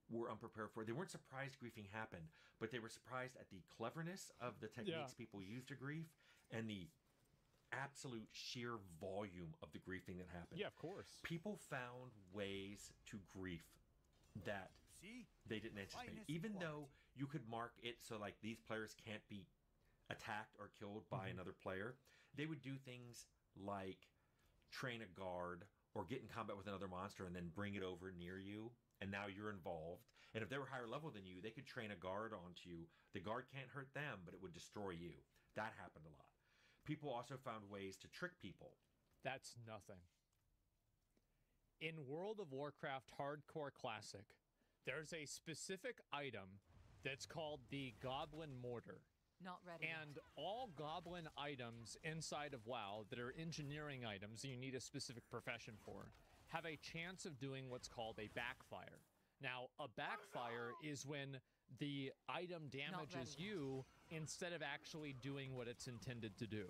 were unprepared for, they weren't surprised griefing happened, but they were surprised at the cleverness of the techniques people used to grief and the absolute sheer volume of the griefing that happened. Yeah, of course. People found ways to grief that they didn't anticipate. Even though you could mark it so like these players can't be attacked or killed by another player, they would do things like train a guard or get in combat with another monster and then bring it over near you, and now you're involved. And if they were higher level than you, they could train a guard onto you. The guard can't hurt them, but it would destroy you. That happened a lot. People also found ways to trick people. That's nothing. In World of Warcraft Hardcore Classic, there's a specific item that's called the Goblin Mortar. Not ready. And all goblin items inside of WoW that are engineering items you need a specific profession for have a chance of doing what's called a backfire. Now, a backfire is when the item damages you instead of actually doing what it's intended to do.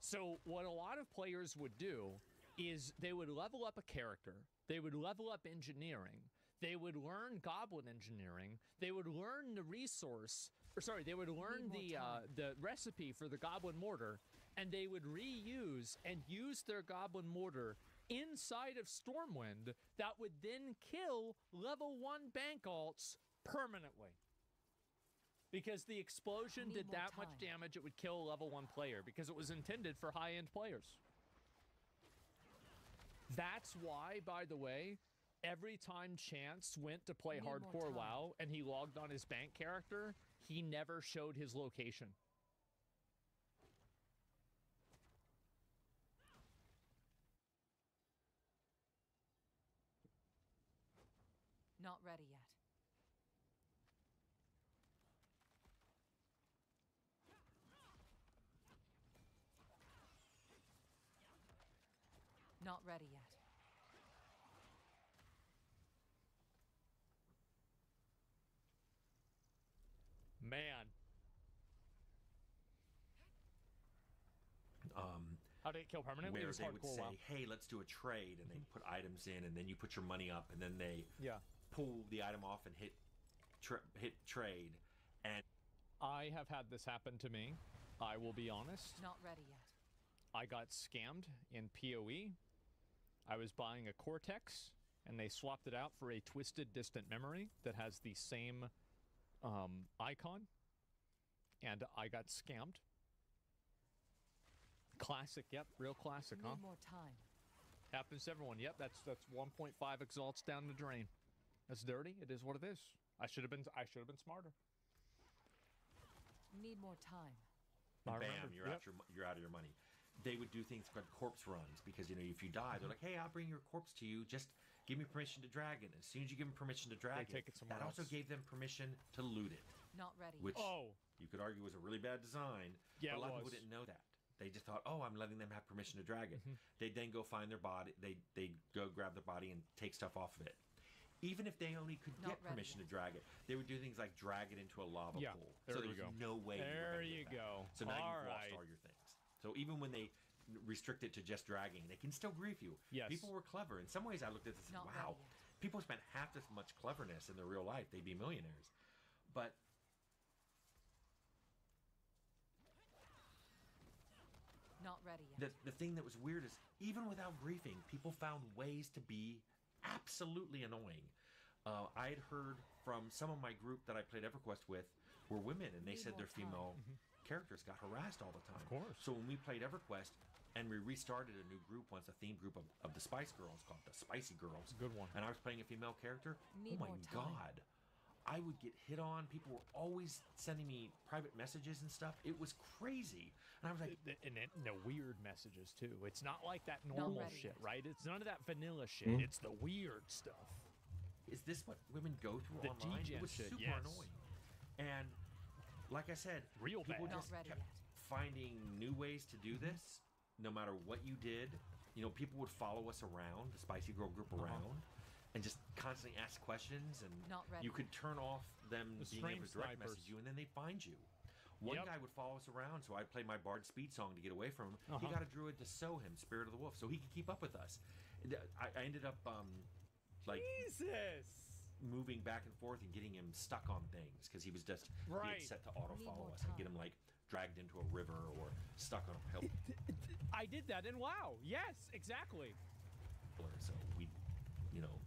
So what a lot of players would do is they would level up a character, they would level up engineering, they would learn goblin engineering, they would learn the resource, or sorry, they would learn the recipe for the goblin mortar, and they would reuse and use their goblin mortar inside of Stormwind that would then kill level 1 bank alts permanently. Because the explosion did that much damage, it would kill a level 1 player, because it was intended for high-end players. That's why, by the way, every time Chance went to play Hardcore WoW and he logged on his bank character, he never showed his location. Not ready yet. Not ready yet. Man. How did it kill permanently? Where It was they would hardcore say, WoW. hey, let's do a trade, and they put items in, and then you put your money up, and then they pull the item off and hit trade. And I have had this happen to me. I will be honest. Not ready yet. I got scammed in PoE. I was buying a Cortex, and they swapped it out for a Twisted Distant Memory that has the same icon, and I got scammed. Classic, yep, real classic, huh? Need more time. Happens to everyone. Yep, that's 1.5 exalts down the drain. That's dirty. It is what it is. I should have been smarter. Need more time. bam, you're out of your money. They would do things called corpse runs because, you know, if you die, they're like, hey, I'll bring your corpse to you. Just give me permission to drag it. As soon as you give them permission to drag take it somewhere that also else. gave them permission to loot it. Not ready. Which you could argue was a really bad design. Yeah, but a lot it of people was. didn't know that. They just thought, oh, I'm letting them have permission to drag it. They'd then go find their body. They'd go grab the body and take stuff off of it. Even if they only could get permission to drag it, they would do things like drag it into a lava pool. So there was no way There you you go. So now All you've right. lost all your things. So even when they restrict it to just dragging, they can still grief you. Yes. People were clever. In some ways, I looked at this and said, wow, people spent half as much cleverness in their real life. They'd be millionaires. But Not ready yet. the thing that was weird is even without griefing, people found ways to be absolutely annoying. I had heard from some of my group that I played EverQuest with were women, and they said their female characters got harassed all the time. Of course. So when we played EverQuest, and we restarted a new group once, a theme group of the Spice Girls called the Spicy Girls. Good one. And I was playing a female character. Need oh my more time. God. I would get hit on. People were always sending me private messages and stuff. It was crazy. And I was like... And the weird messages, too. It's not like that Not normal ready shit, yet. right? It's none of that vanilla shit. It's the weird stuff. Is this what women go through The online? degen It was shit, super yes. annoying. And like I said, Real people bad. just Not ready kept yet. finding new ways to do this, no matter what you did. You know, people would follow us around, the Spicy Girl group around, and just constantly ask questions. And Not ready. you could turn off them The being able to stream direct snipers. message you, and then they'd find you. One Yep. guy would follow us around, so I'd play my Bard speed song to get away from him. He got a druid to sew him, Spirit of the Wolf, so he could keep up with us. I ended up, like... Jesus! moving back and forth and getting him stuck on things because he was just he Right. had set to auto Need follow more us and get time. him like dragged into a river or stuck on a pillar. I did that in WoW. Yes, exactly. So we, you know,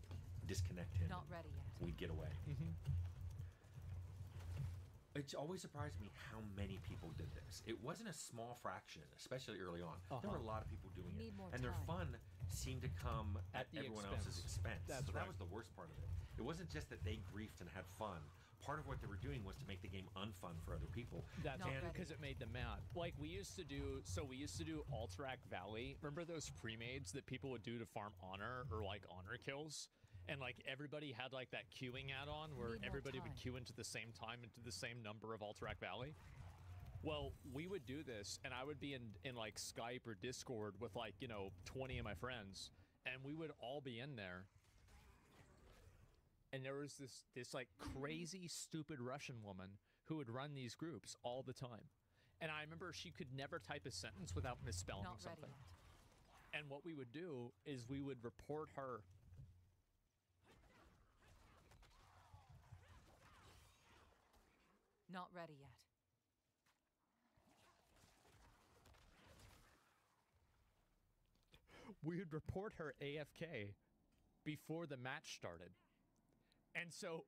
disconnect him. Not ready yet. We'd get away. It's always surprised me how many people did this. It wasn't a small fraction, especially early on. There were a lot of people doing it. And their fun seemed to come at everyone else's expense. That's so right. that was the worst part of it. It wasn't just that they griefed and had fun. Part of what they were doing was to make the game unfun for other people. That's because it made them mad. Like we used to do Alterac Valley. Remember those pre-mades that people would do to farm honor or like honor kills? And like everybody had like that queuing add-on where everybody would queue into the same time into the same number of Alterac Valley. Well, we would do this and I would be in like Skype or Discord with like, 20 of my friends and we would all be in there. And there was this like crazy stupid Russian woman who would run these groups all the time. And I remember she could never type a sentence without misspelling something. And what we would do is we would report her. Not ready yet. We would report her AFK before the match started. And so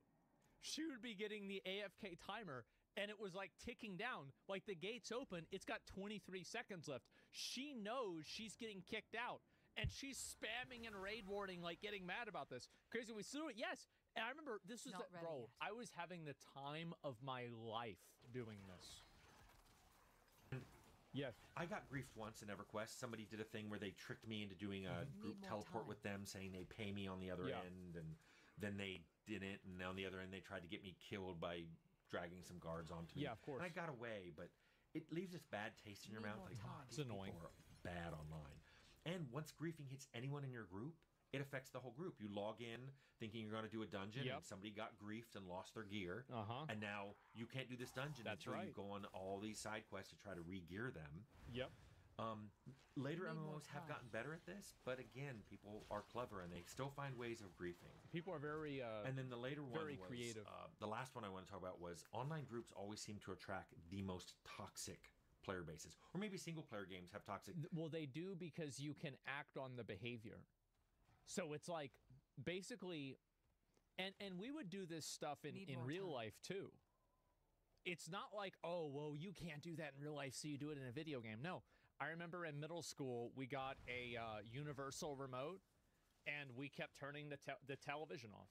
she would be getting the AFK timer and it was like ticking down. Like the gate's open, it's got 23 seconds left. She knows she's getting kicked out and she's spamming and raid warning, like getting mad about this. Crazy, we still do it, yes. And I remember this was, bro, I was having the time of my life doing this. Yes. I got griefed once in EverQuest. Somebody did a thing where they tricked me into doing a group teleport with them, saying they pay me on the other end, and then they didn't, and on the other end they tried to get me killed by dragging some guards onto me. Yeah, of course. And I got away, but it leaves this bad taste in your mouth. Like, it's annoying. People are bad online. And once griefing hits anyone in your group, it affects the whole group. You log in thinking you're going to do a dungeon, and somebody got griefed and lost their gear, and now you can't do this dungeon until you go on all these side quests to try to re-gear them. Later MMOs have gotten better at this, but again, people are clever and they still find ways of griefing. People are very and then the later one very was, creative. The last one I want to talk about was online groups always seem to attract the most toxic player bases, or maybe single player games have toxic. Well, they do because you can act on the behavior. So it's like basically, and we would do this stuff in real life too. It's not like, oh, well, you can't do that in real life, so you do it in a video game. No, I remember in middle school, we got a universal remote, and we kept turning the television off.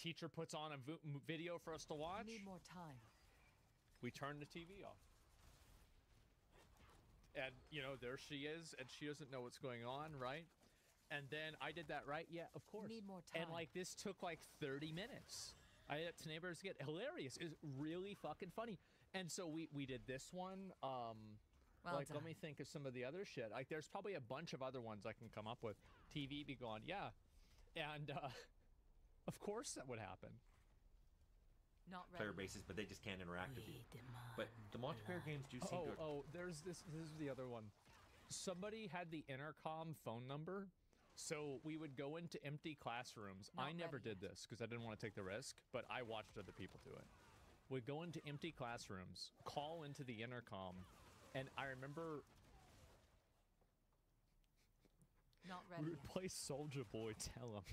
Teacher puts on a video for us to watch. Need more time. We turn the TV off. And, there she is, and she doesn't know what's going on, right? And then I did that, right? Yeah, of course. Need more time. And like this took like 30 minutes. I had to neighbors get hilarious. It was really fucking funny. And so we did this one. Let me think of some of the other shit. Like there's probably a bunch of other ones I can come up with. TV be gone, yeah. And of course that would happen. Not ready. Player bases, but they just can't interact with you. But the multiplayer games do seem to. There's this is the other one. Somebody had the intercom phone number. So we would go into empty classrooms. I never did this because I didn't want to take the risk, but I watched other people do it. We'd go into empty classrooms, call into the intercom, and I remember we would play Soulja Boy Tell 'em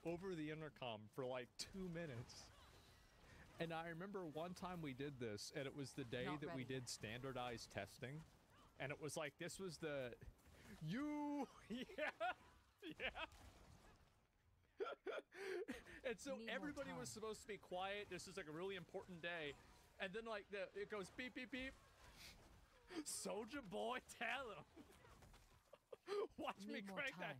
over the intercom for like 2 minutes. And I remember one time we did this, and it was the day that we did standardized testing, and it was like, this was the... And so everybody was supposed to be quiet. This is like a really important day. And then like it goes beep, beep, beep. Soulja Boy, tell him. Watch me crank that.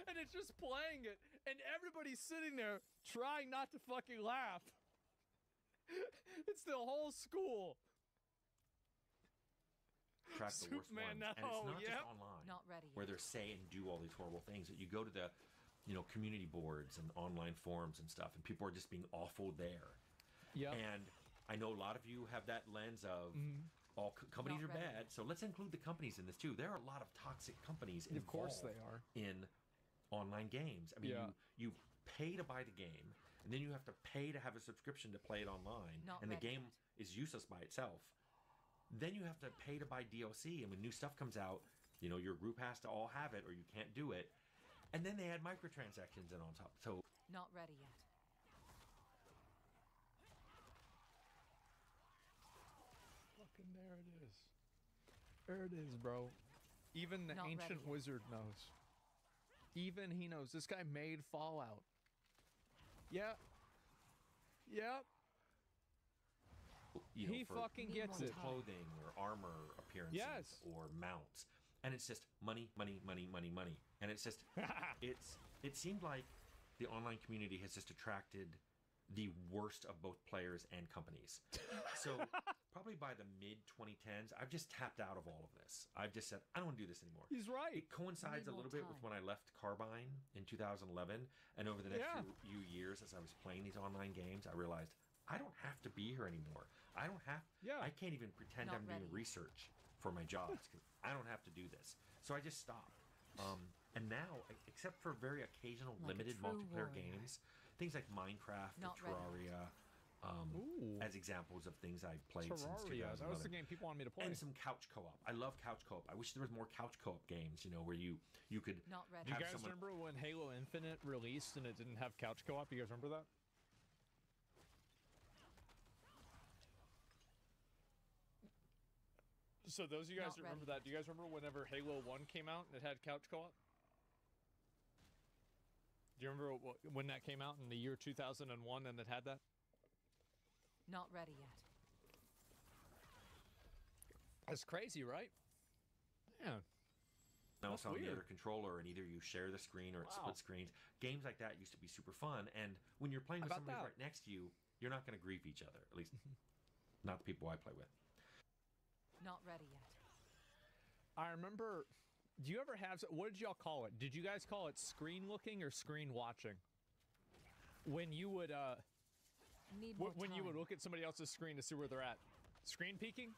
And it's just playing it. And everybody's sitting there trying not to fucking laugh. It's the whole school. Track the worst ones. And it's not just online, not ready where they're say and do all these horrible things. That you go to the, community boards and online forums and stuff, and people are just being awful there. Yeah. And I know a lot of you have that lens of all companies are bad, so let's include the companies in this too. There are a lot of toxic companies involved. Of course they are. In online games. I mean, you pay to buy the game, and then you have to pay to have a subscription to play it online, and the game is useless by itself. Then you have to pay to buy DLC, and when new stuff comes out, your group has to all have it, or you can't do it. And then they add microtransactions in on top. So Not ready yet. Fucking there it is. There it is, bro. Even the Not ancient ready yet. wizard knows. Even he knows. This guy made Fallout. Yep. Yep. you know, He for fucking gets it. clothing or armor appearances Yes. or mounts, and it's just money, money, money, money, money, and it's just it seemed like the online community has just attracted the worst of both players and companies. So probably by the mid 2010s, I've just tapped out of all of this. I've just said I don't want to do this anymore. He's right. It coincides a little bit with when I left Carbine in 2011, and over the next few years, as I was playing these online games, I realized I don't have to be here anymore. I don't have. I can't even pretend Not I'm doing research for my jobs because I don't have to do this. So I just stopped. And now, except for very occasional Like a limited true multiplayer warrior. games, things like Minecraft Not or ready. Terraria, as examples of things I've played since Terraria. 2011. That was the game people wanted me to play. And some couch co-op. I love couch co-op. I wish there was more couch co-op games, you know, where you could Not ready. Do you have guys someone... remember when Halo Infinite released and it didn't have couch co-op? You guys remember that? So those of you guys Not that remember ready. that, do you guys remember whenever Halo 1 came out and it had couch co-op? Do you remember when that came out in the year 2001 and it had that? Not ready yet. That's crazy, right? Yeah. mouse That's on the weird. other controller, and either you share the screen or it Wow. split screens. Games like that used to be super fun, and when you're playing with How about somebody that? right next to you, you're not going to grief each other. At least, not the people I play with. Not ready yet. I remember. Do you ever have? What did y'all call it? Did you guys call it screen looking or screen watching? When you would Need more when you would time. look at somebody else's screen to see where they're at. Screen peeking?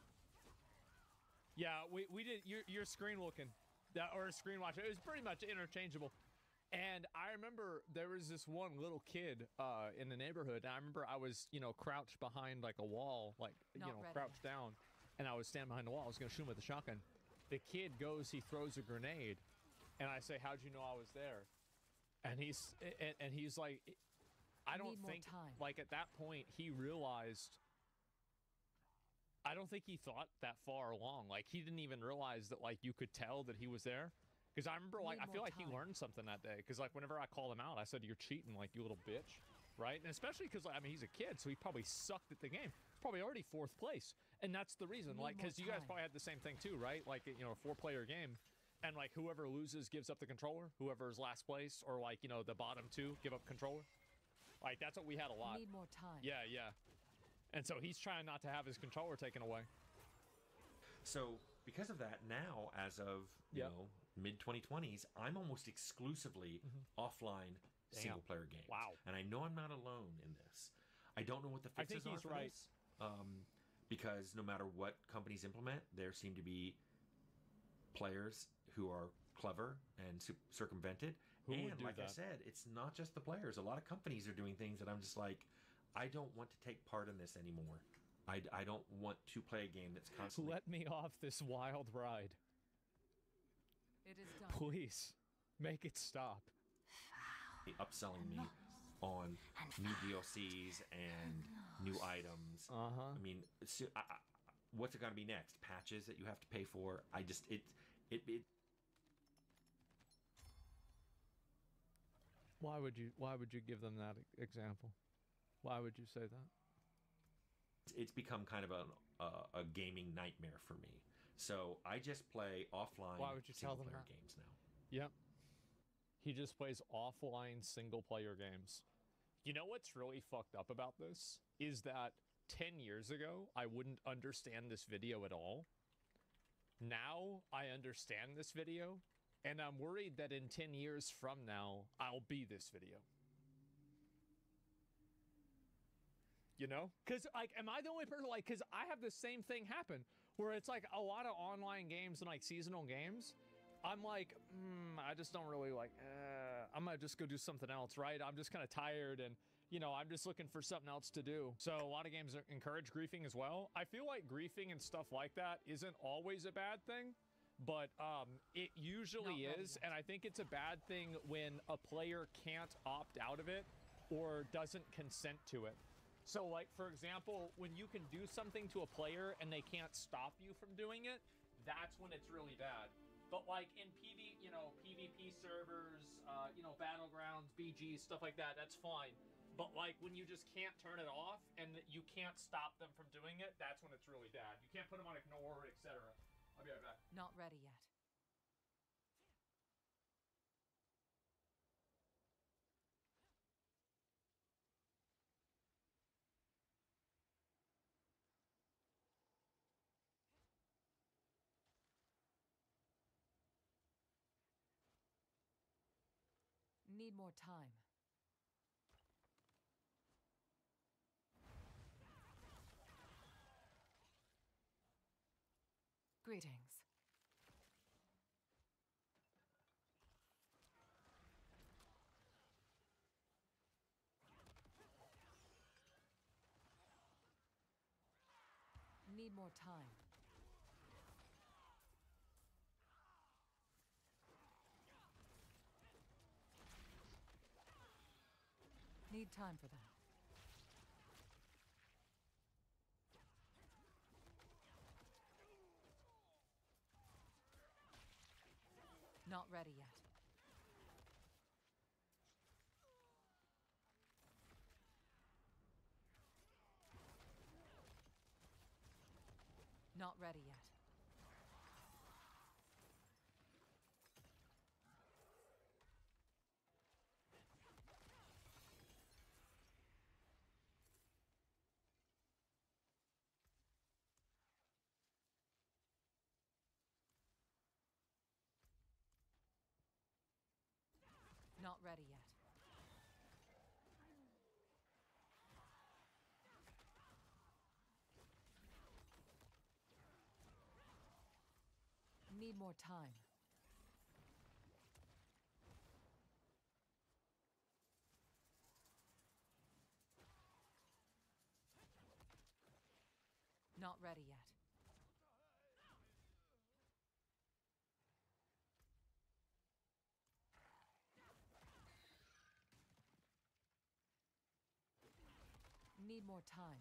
Yeah, we did. You're screen looking, that or screen watching. It was pretty much interchangeable. And I remember there was this one little kid in the neighborhood. And I remember I was crouched behind like a wall, like Not ready crouched down, and I was standing behind the wall. I was gonna shoot him with a shotgun. The kid goes, he throws a grenade, and I say, "How'd you know I was there?" And he's like, I don't Need more think time. like at that point he realized. I don't think he thought that far along. Like he didn't even realize that like you could tell that he was there. Because I remember like Need I feel more like he time. learned something that day. Because like whenever I called him out, I said, "You're cheating, like you little bitch," right? And especially because like, I mean he's a kid, so he probably sucked at the game. He's probably already 4th place, and that's the reason. Need Like more because you guys time. probably had the same thing too, right? Like a 4-player game. And like whoever loses gives up the controller. Whoever's last place or like the bottom 2 give up controller. Like that's what we had a lot. Need more time. Yeah, yeah. And so he's trying not to have his controller taken away. So because of that, now as of you Yep. know mid 2020s, I'm almost exclusively offline Damn. single player games. Wow. And I know I'm not alone in this. I don't know what the I think fixes are he's for right. this, because no matter what companies implement, there seem to be players who are clever and circumvented. Who and would do like I that? said, it's not just the players. A lot of companies are doing things that I'm just like, I don't want to take part in this anymore. I don't want to play a game that's constantly. Let me off this wild ride. It is done. Please, make it stop. upselling me on new DLCs and new items. I mean, what's it going to be next? Patches that you have to pay for? I just it. Why would you give them that example? Why would you say that? It's become kind of a gaming nightmare for me. So I just play offline. Why would you tell them single-player that? games now? Yep. He just plays offline single player games. You know what's really fucked up about this? Is that 10 years ago, I wouldn't understand this video at all. Now, I understand this video, and I'm worried that in 10 years from now, I'll be this video. You know? Because, like, am I the only person, like, because I have the same thing happen, where it's, like, a lot of online games and, like, seasonal games, I'm like, I just don't really, like, I'm going to just go do something else, right? I'm just kind of tired, and, I'm just looking for something else to do. So a lot of games encourage griefing as well. I feel like griefing and stuff like that isn't always a bad thing, but it usually Not ready is, and I think it's a bad thing when a player can't opt out of it or doesn't consent to it. So, like, for example, when you can do something to a player and they can't stop you from doing it, that's when it's really bad. But, like, in PvP servers, Battlegrounds, BG, stuff like that, that's fine. But, like, when you just can't turn it off and you can't stop them from doing it, that's when it's really bad. You can't put them on ignore, etc. I'll be right back. Not ready yet. Need more time. Greetings. Need more time. Need time for that. Not ready yet. Not ready yet. Not ready yet. Need more time. Not ready yet. Need more time.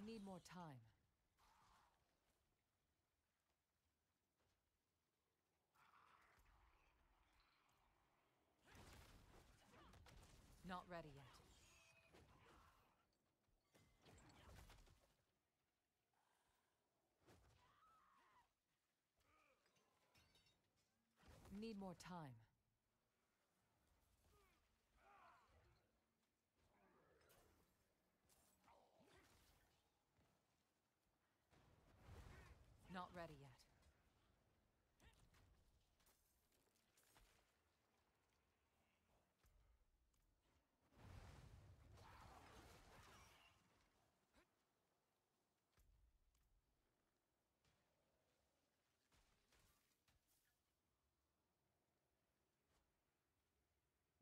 Need more time. Not ready yet. Need more time. Not ready yet.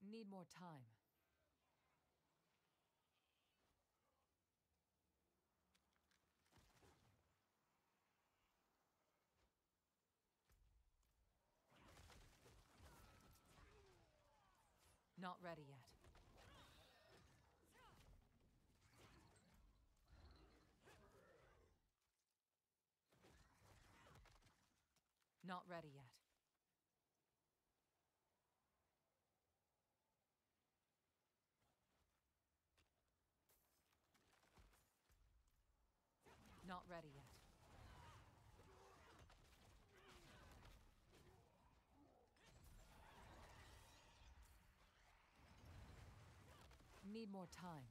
Need more time. Not ready yet. Not ready yet. Not ready yet. Need more time.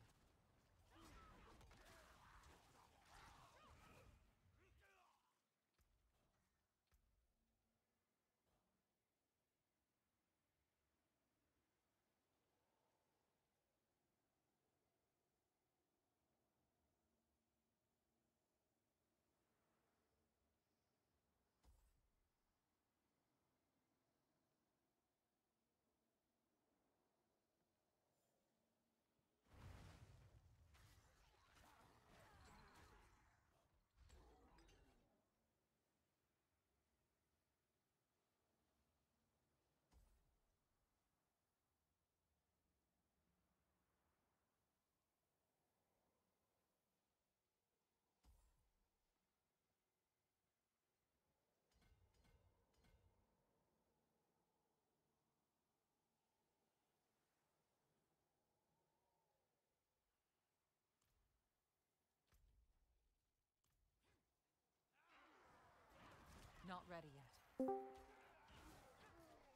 Not ready yet.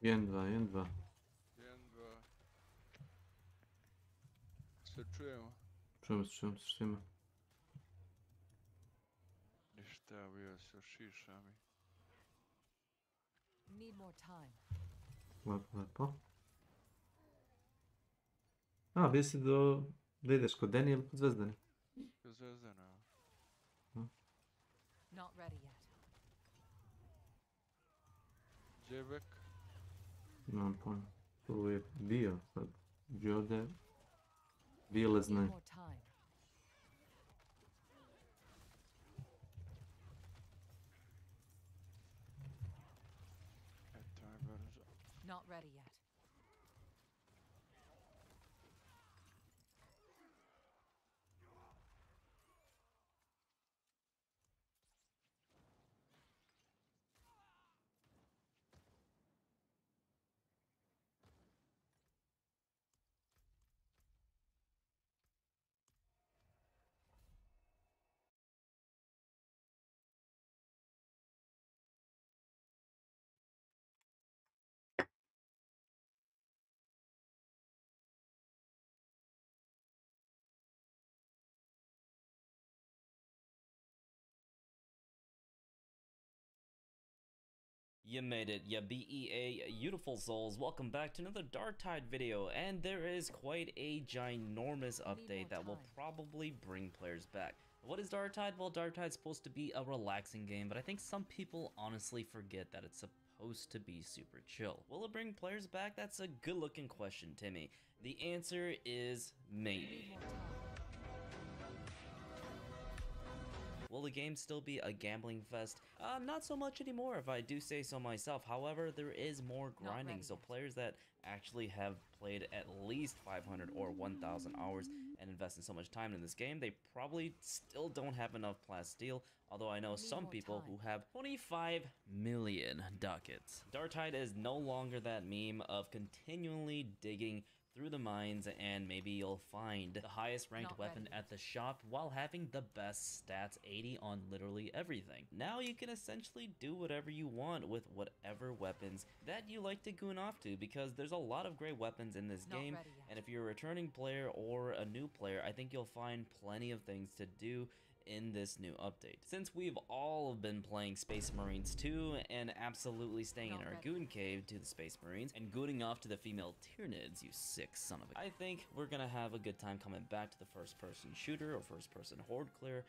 1-2, 1-2. 1-2. Se čujemo? Čujemo se svima. Ništa, bio se šišami. Need more time. Lepo. A, bio si da ideš kod Deni ili kod Zvezdane? Kod Zvezdana. Not ready yet. Džebek. Nemam pojma. Tu je bio sad. Džode. Bile Need znaju. more time. Eto je brzo. Not ready yet. You made it, ya BEA beautiful souls. Welcome back to another Darktide video, and there is quite a ginormous update that will probably bring players back. What is Darktide? Well, Darktide's supposed to be a relaxing game, but I think some people honestly forget that it's supposed to be super chill. Will it bring players back? That's a good looking question, Timmy. The answer is maybe. Will the game still be a gambling fest? Not so much anymore, if I do say so myself. However, there is more grinding, so players that actually have played at least 500 or 1,000 hours and invested so much time in this game, they probably still don't have enough plasteel, although I know some people who have 25 million ducats. Darktide is no longer that meme of continually digging through the mines, and maybe you'll find the highest ranked weapon at the shop while having the best stats, 80 on literally everything. Now you can essentially do whatever you want with whatever weapons that you like to goon off to, because there's a lot of great weapons in this game, and if you're a returning player or a new player, I think you'll find plenty of things to do in this new update. Since we've all been playing Space Marines 2 and absolutely staying in our goon cave to the Space Marines and gooning off to the female Tyranids, you sick son of a... I think we're gonna have a good time coming back to the first person shooter or first person horde clear,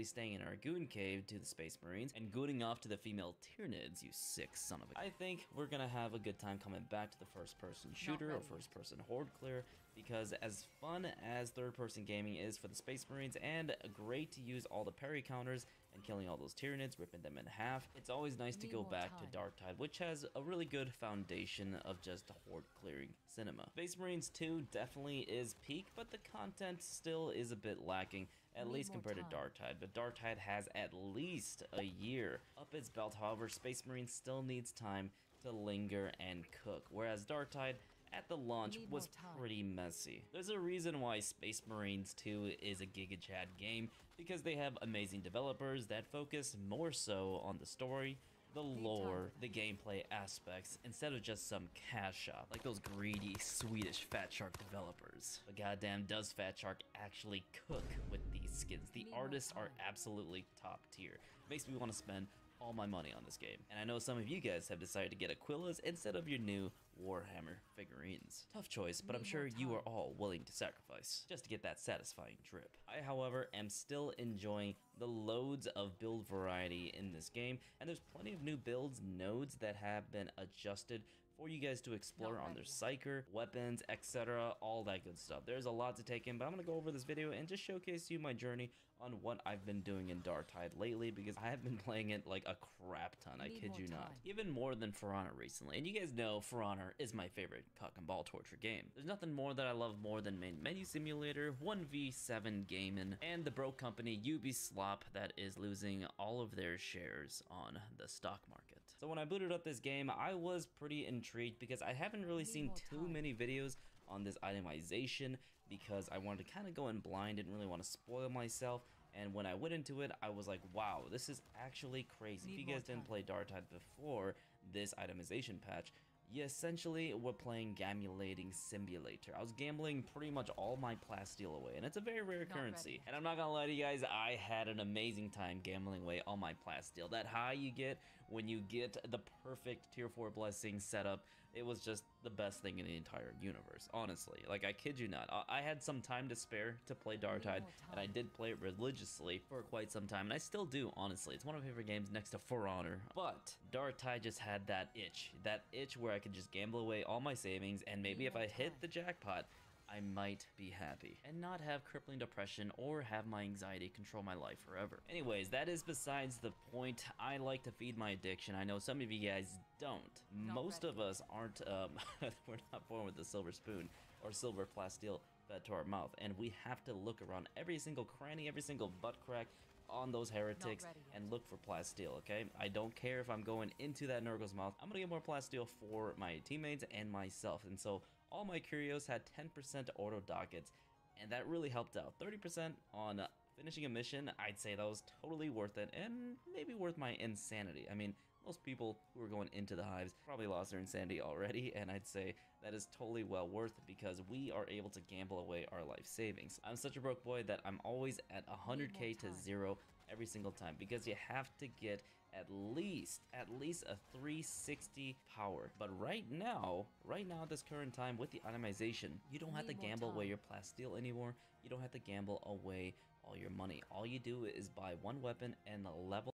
staying in our goon cave to the Space Marines and gooning off to the female Tyranids, you sick son of a... I think we're gonna have a good time coming back to the first person shooter or first person horde clear, because as fun as third person gaming is for the Space Marines and great to use all the parry counters and killing all those Tyranids, ripping them in half, it's always nice to go back to Darktide, which has a really good foundation of just horde clearing cinema. Space Marines 2 definitely is peak, but the content still is a bit lacking, at least compared to Darktide, but Darktide has at least a year up its belt. However, Space Marine still needs time to linger and cook, whereas Darktide at the launch was pretty messy. There's a reason why Space Marines 2 is a Giga Chad game, because they have amazing developers that focus more so on the story, the lore, the gameplay aspects, instead of just some cash shop like those greedy Swedish Fat Shark developers. But goddamn, does Fat Shark actually cook with these skins? The artists are absolutely top tier. Makes me want to spend all my money on this game. And I know some of you guys have decided to get Aquilas instead of your new Warhammer figurines. Tough choice, but I'm sure you are all willing to sacrifice just to get that satisfying drip. I, however, am still enjoying the loads of build variety in this game, and there's plenty of new builds, nodes that have been adjusted for you guys to explore on their psyker, weapons, etc., all that good stuff. There's a lot to take in, but I'm gonna go over this video and just showcase you my journey on what I've been doing in Darktide lately, because I have been playing it like a crap ton, I kid you not. Even more than For Honor recently, and you guys know For Honor is my favorite cock and ball torture game. There's nothing more that I love more than Main Menu Simulator, 1v7 gaming, and the broke company Ubislop that is losing all of their shares on the stock market. So when I booted up this game, I was pretty intrigued because I haven't really seen too many videos on this itemization, because I wanted to kind of go in blind, didn't really want to spoil myself, And when I went into it, I was like, wow, this is actually crazy. If you guys didn't play Dartide before this itemization patch, you essentially were playing Gamulating Simulator. I was gambling pretty much all my plasteel away, and it's a very rare currency. And I'm not gonna lie to you guys, I had an amazing time gambling away all my plasteel. That high you get when you get the perfect tier 4 blessing setup, it was just the best thing in the entire universe, honestly. Like, I kid you not. I had some time to spare to play Dartide, and I did play it religiously for quite some time, and I still do, honestly. It's one of my favorite games next to For Honor. But Dartide just had that itch where I could just gamble away all my savings, and maybe if I hit the jackpot, I might be happy and not have crippling depression or have my anxiety control my life forever. Anyways, that is besides the point. I like to feed my addiction. I know some of you guys don't. Most of us aren't, we're not born with a silver spoon or silver plasteel fed to our mouth, and we have to look around every single cranny, every single butt crack on those heretics and look for plasteel, okay? I don't care if I'm going into that Nurgle's mouth. I'm gonna get more plasteel for my teammates and myself, and so all my curios had 10% auto dockets, and that really helped out. 30% on finishing a mission, I'd say that was totally worth it, and maybe worth my insanity. I mean, most people who are going into the hives probably lost their insanity already, and I'd say that is totally well worth it because we are able to gamble away our life savings. I'm such a broke boy that I'm always at 100k to 0 every single time because you have to get at least a 360 power. But right now at this current time with the itemization, you don't have to gamble away your plasteel anymore. You don't have to gamble away all your money. All you do is buy one weapon and level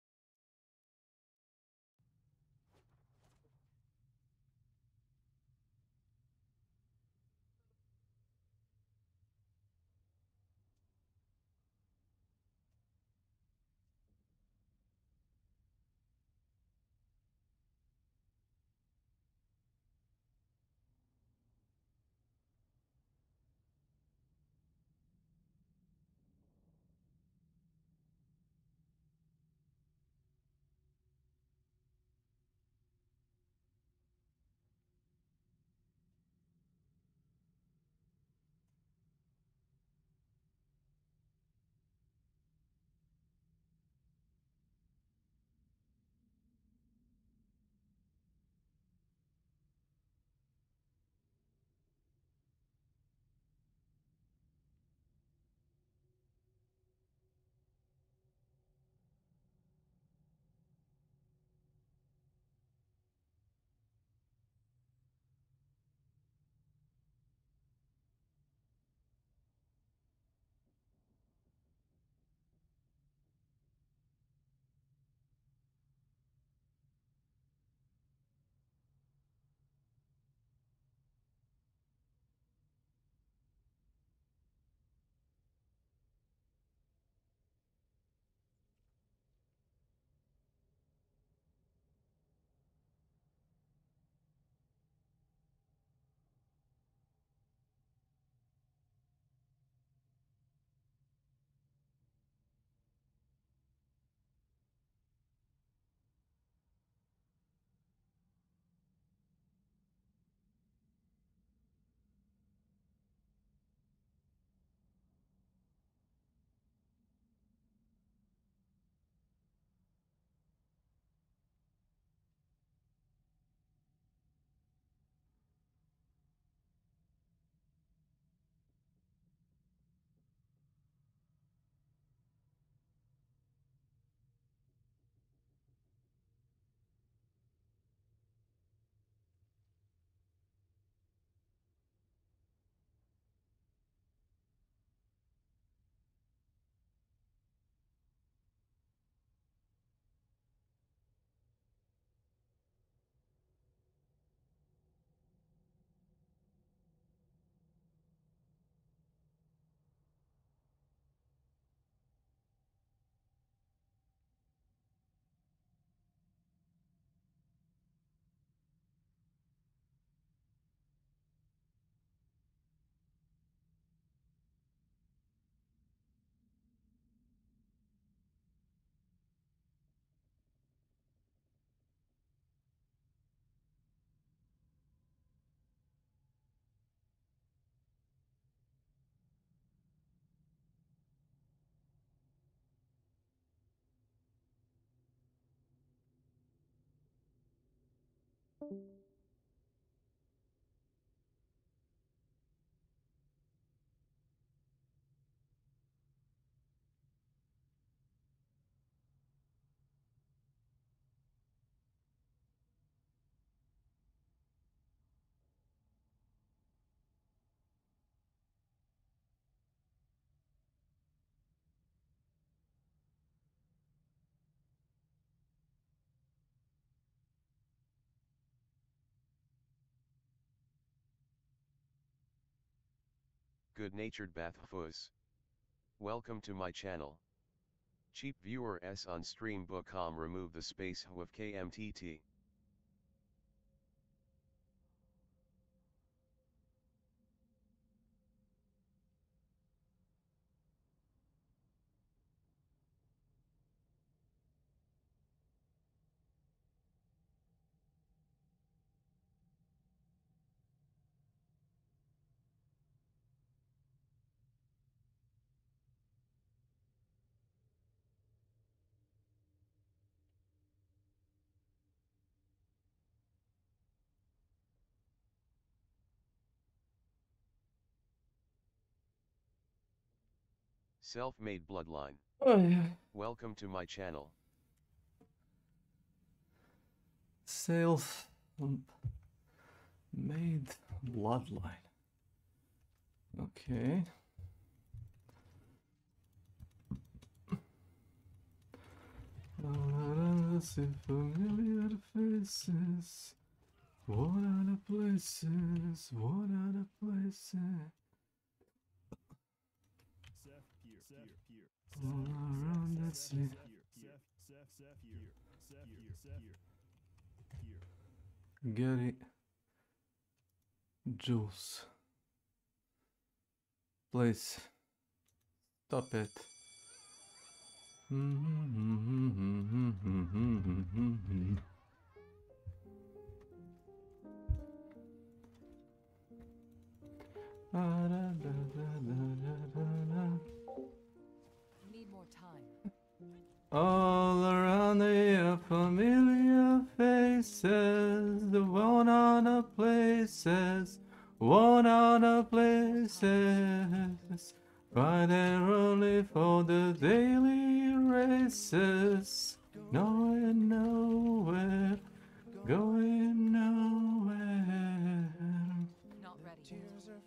Good-natured Bathfus. Welcome to my channel. Cheap viewer S on stream.com remove the space who of KMTT. Self-made bloodline. Oh yeah. Welcome to my channel. Self-made bloodline. Okay. I see familiar faces. What are the places? What are the places? All around the sea. Get it. Juice. Please. Stop it. Need more time. All around the familiar faces, the one on the places, one on the places, right there only for the daily races, going nowhere, going nowhere. Not ready yet.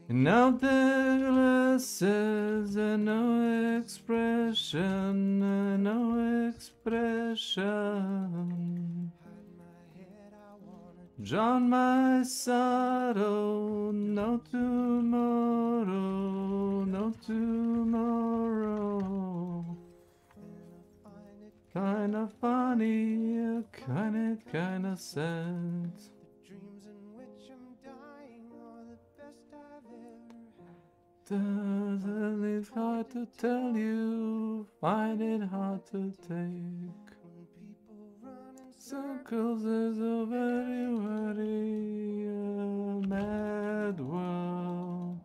Now the glasses and no expression, no expression. Drown my sorrow, no tomorrow, no tomorrow. Kinda funny, kinda sad. Doesn't it hard to tell you, find it hard to take. Circles is a very, very mad world.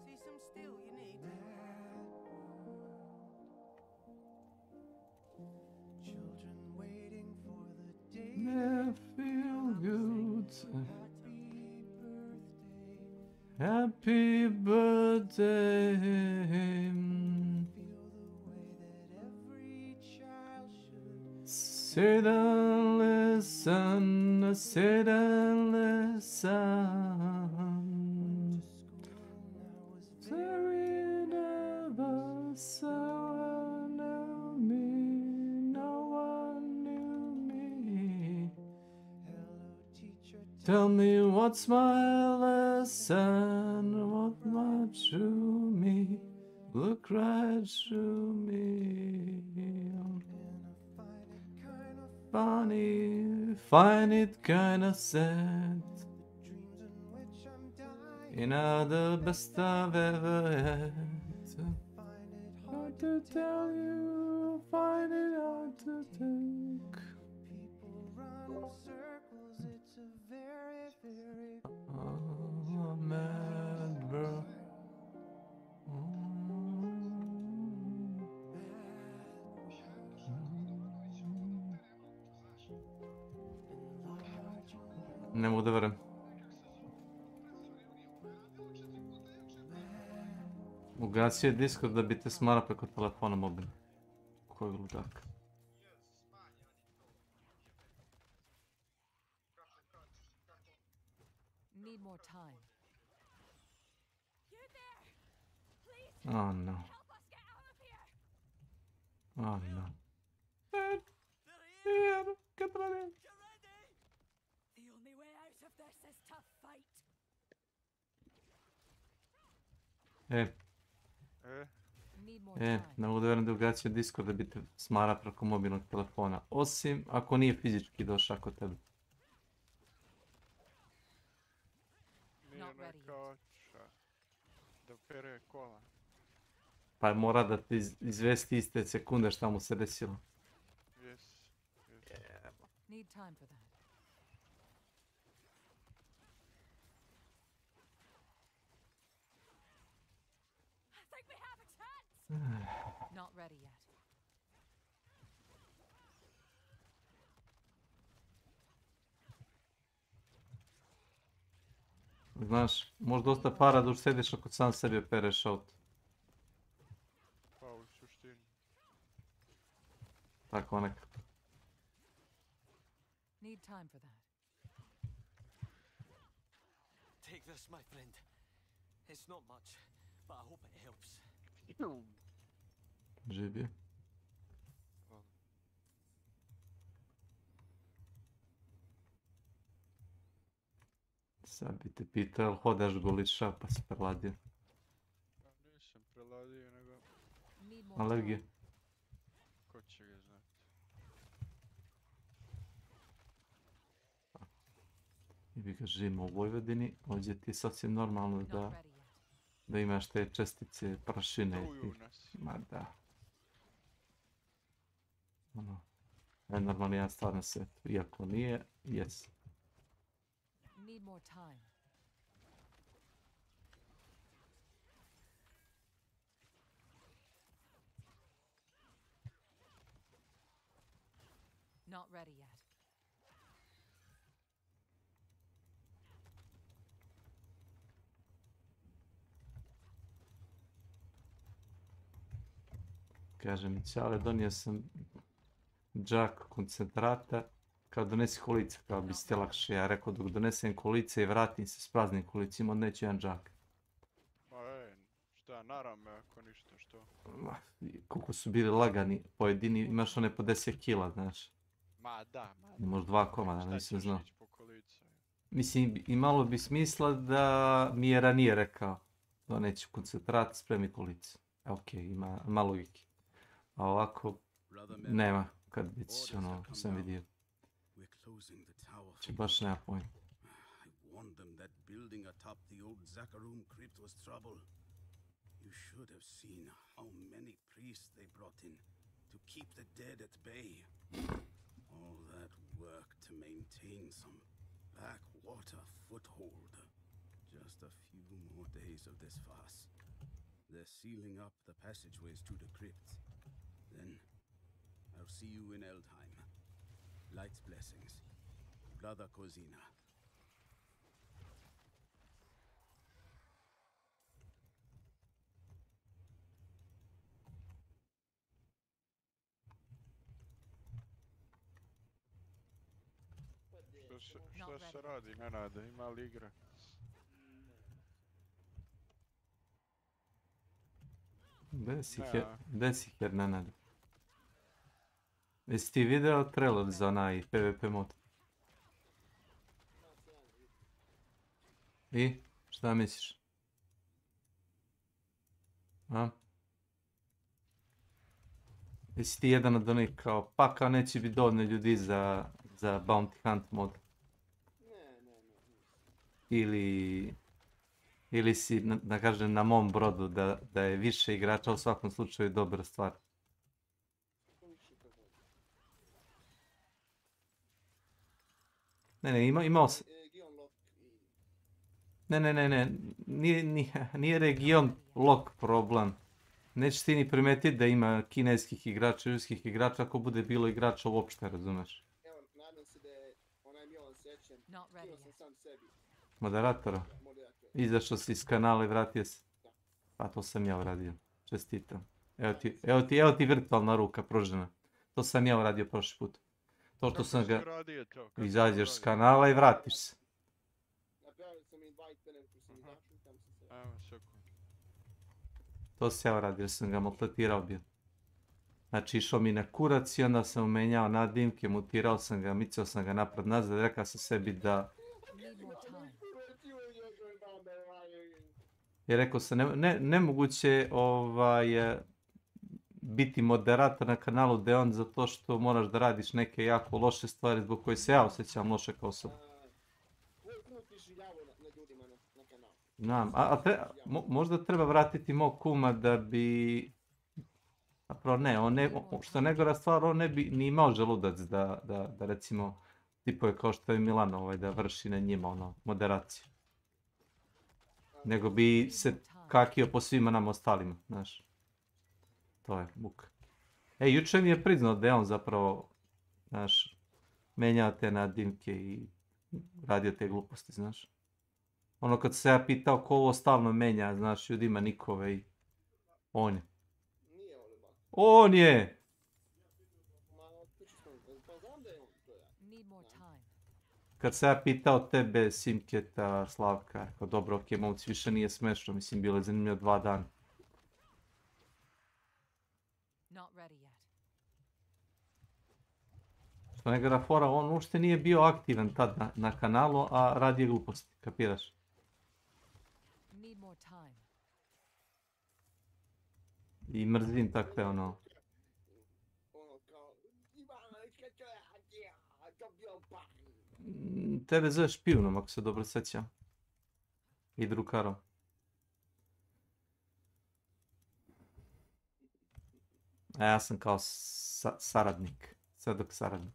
See some steel you need. Children waiting for the day. They feel good. Happy birthday. Sit and listen, sit and listen. Very nervous, so I knew me, no one knew me. Tell me what's my lesson, what might through me, look right through me. Funny, find it kinda sad. You're not the best I've ever had. Hard to tell you, find it hard to take. Oh, mad bro. Ne mogu da verujem. Ugasio je Discord da bi te smara preko telefona mobilnog. Koji ludak. Need more time. Oh no. Oh no. Get ready. The only way out of this is to fight. Ne mogu da verujem da ugasio Discord da bi te smara preko mobilnog telefona. Osim ako nije fizički došao kod tebe. Nije neka otiša da pere kola. Pa mora da ti izvesti iste sekunde šta mu se desilo. Yes. Need time for that. I think we have a chance. Not ready yet. Znaš, možda dosta para da uštediš ako sam sebi opereš auto. Pa u suštini. Tako nekako. Need time for that. Take this, my friend. It's not much, but I hope it helps. Živi. Sad bi te pitao, jel hodaš goliša pa si preladio? Nisam preladio, nego... Alergija. Ko će ga znati? I bi ga živimo u Vojvodini, ovdje ti je sasvim normalno da imaš te čestice prašine. Ma da. Ono, najnormalnija stvar na svijetu, iako nije, jes. Need more time. Not ready yet. Kaže mi Ćale, donio sam džak koncentrata, kao donesi kolice, kao bi ste lakše. Ja rekao dok donesem kolice i vratim se s praznim kolicima, neću jedan džak. Ma šta, narame ako ništa, što? Koliko su bili lagani, pojedini, imaš one po 10 kila, znaš. Ma da. Možda 2 komada, nisam znao. Šta ćeš ići po kolice? Mislim, imalo bi smisla da mi je ranije rekao, doneću koncentrat, spremi kolice. Ok, ima logike. A ovako, nema, kad vidiš ono, sam vidio. Če baš nema point. I warned them that building atop the old Zakharum crypt was trouble. You should have seen how many priests they brought in to keep the dead at bay. All that work to maintain some backwater foothold. Just a few more days of this farce. They're sealing up the passageways to the crypt. Then I'll see you in Eldheim. Light's blessings. Brother Kozina. Šta se radi, Nenade? Ima li igra? Desih Nenade. Jesi ti video trailer za onaj PvP mod? I? Šta misliš? A? Jesi ti jedan od onih kao, pa kao neće biti dovoljno ljudi za Bounty Hunt mod? Ili si, da kažem, na mom brodu da je više igrača u svakom slučaju dobra stvar? Ne, imao sam... Ne, nije region lock problem. Nećeš ti ni primetiti da ima kineskih igrača i ruskih igrača ako bude bilo igrača uopšte, razumeš? Evo, nadam se da je onaj Milan srećen. Skinuo sam sam sebi. Moderatora. Izašao si iz kanala i vratio se. Pa to sam ja uradio. Čestitam. Evo ti virtualna ruka pružena. To sam ja uradio prošli put. To što sam ga... Izađeš s kanala i vratiš se. Napravio sam invite pre nego što sam izašao i tamo sam se... Evo, sekund. To sam ja uradio, jer sam ga maltretirao bio. Znači išao mi na kurac i onda sam menjao nadimke, mutirao sam ga, micao sam ga napred nazad, rekao sam sebi da... I rekao sam, nemoguće biti moderator na kanalu Deon zato što moraš da radiš neke jako loše stvari zbog koje se ja osjećam loše kao osoba. Puno ti življavo na ljudima na kanalu. Znam, možda treba vratiti mog kuma da bi... Zapravo ne, što negora stvar, on ne bi ni imao želudac da recimo tipove kao što je Milano da vrši na njima moderaciju. Nego bi se kakio po svima nam ostalima, znaš. To je muka. Juče mi je priznao da je on zapravo, znaš, menjao te nadimke i radio te gluposti, znaš. Ono kad se ja pitao ko ovo stalno menja, znaš, ljudima nikove i on je. Nije on bak. On je! Pa znam da je on to ja. Kad se ja pitao tebe, Simketa, Slavka, rekao dobro, okej, momci, više nije smešno, mislim, bilo je zanimljivo 2 dana. Što negara fora, on uopšte nije bio aktivan tad na kanalu, a radi gluposti, kapiraš? I mrzim takve Ono kao, Ivana, iskače, dobio par. Tebe zove špijunom, ako se dobro sjećam. I drukarom. A ja sam kao saradnik. Svedok saradnik.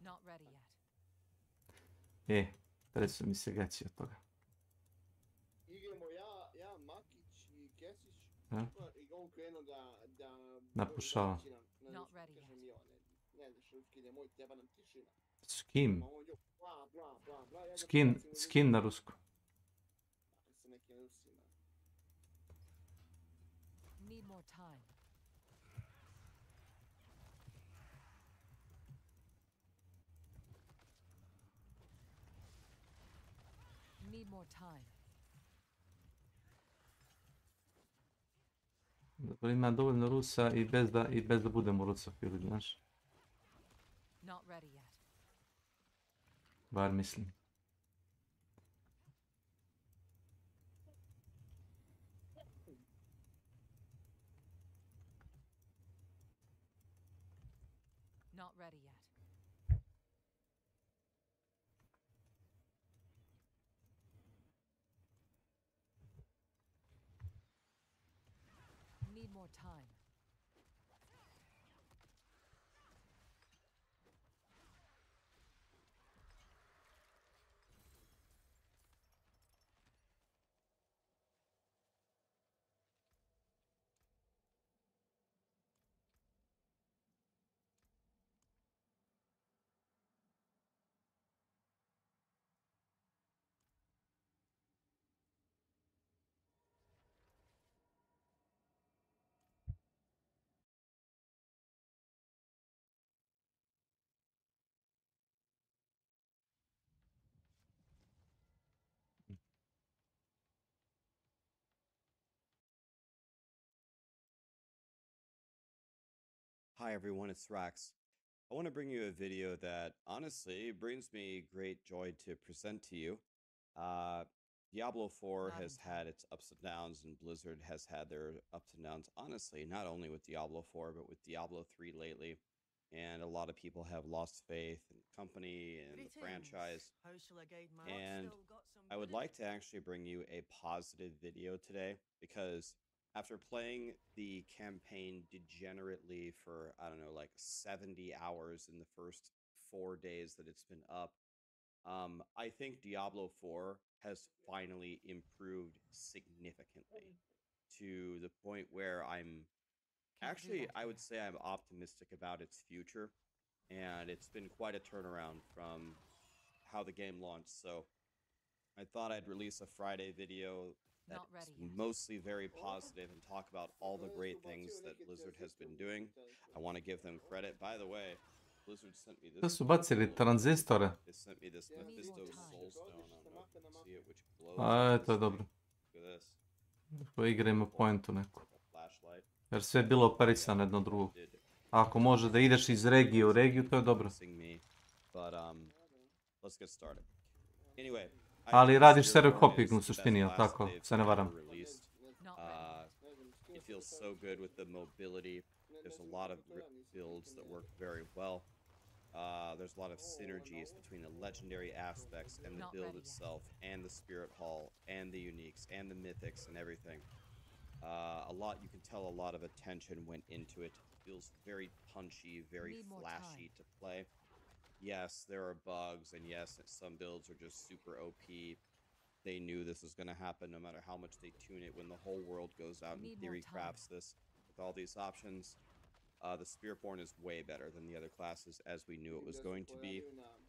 Tresu mi se gaći od toga. Igramo ja, Makić i Kesić. I on krenuo da... Napušava. Kažem ja, ne da šutski ide moj, treba nam tišina. S kim? S kim na rusku? Sa nekim Rusima. Need more time. Need more time. Dobro, ima dovoljno Rusa i bez da budemo rusofili, znaš? Not ready yet. Bar mislim. Not ready yet. Need more time. Hi everyone, it's Thrax. I want to bring you a video that honestly brings me great joy to present to you. Diablo 4 has had its ups and downs, and Blizzard has had their ups and downs, honestly, not only with Diablo 4, but with Diablo 3 lately. And a lot of people have lost faith in the company and the franchise. And I would like to actually bring you a positive video today, because after playing the campaign degenerately for, I don't know, like 70 hours in the first 4 days that it's been up, I think Diablo 4 has finally improved significantly to the point where I would say I'm optimistic about its future, and it's been quite a turnaround from how the game launched. So I thought I'd release a Friday video that's mostly very positive and talk about all the great things that Blizzard has been doing. I want to give them credit. By the way, Blizzard sent me To this. su bacili tranzistore. They sent me this Mephisto Soulstone. I don't know if you can see it, which glows. A, to je dobro. Look at this. Ko igramo pointu neku. Flashlight. Jer sve je bilo operisano jedno drugo. Ako može da ideš iz regije u regiju, to je dobro. But let's get started. Anyway, Ali radiš server hopping u suštini, jel tako? Se ne varam. It feels so good with the mobility. There's a lot of builds that work very well. There's a lot of synergies between the legendary aspects and the build itself, and the spirit hall, and the uniques, and the mythics, and everything. You can tell a lot of attention went into it. It feels very punchy, very flashy to play. Yes, there are bugs, and yes, some builds are just super OP. They knew this was going to happen no matter how much they tune it. When the whole world goes out and theory crafts this with all these options, the Spiritborn is way better than the other classes, as we knew it was going to be.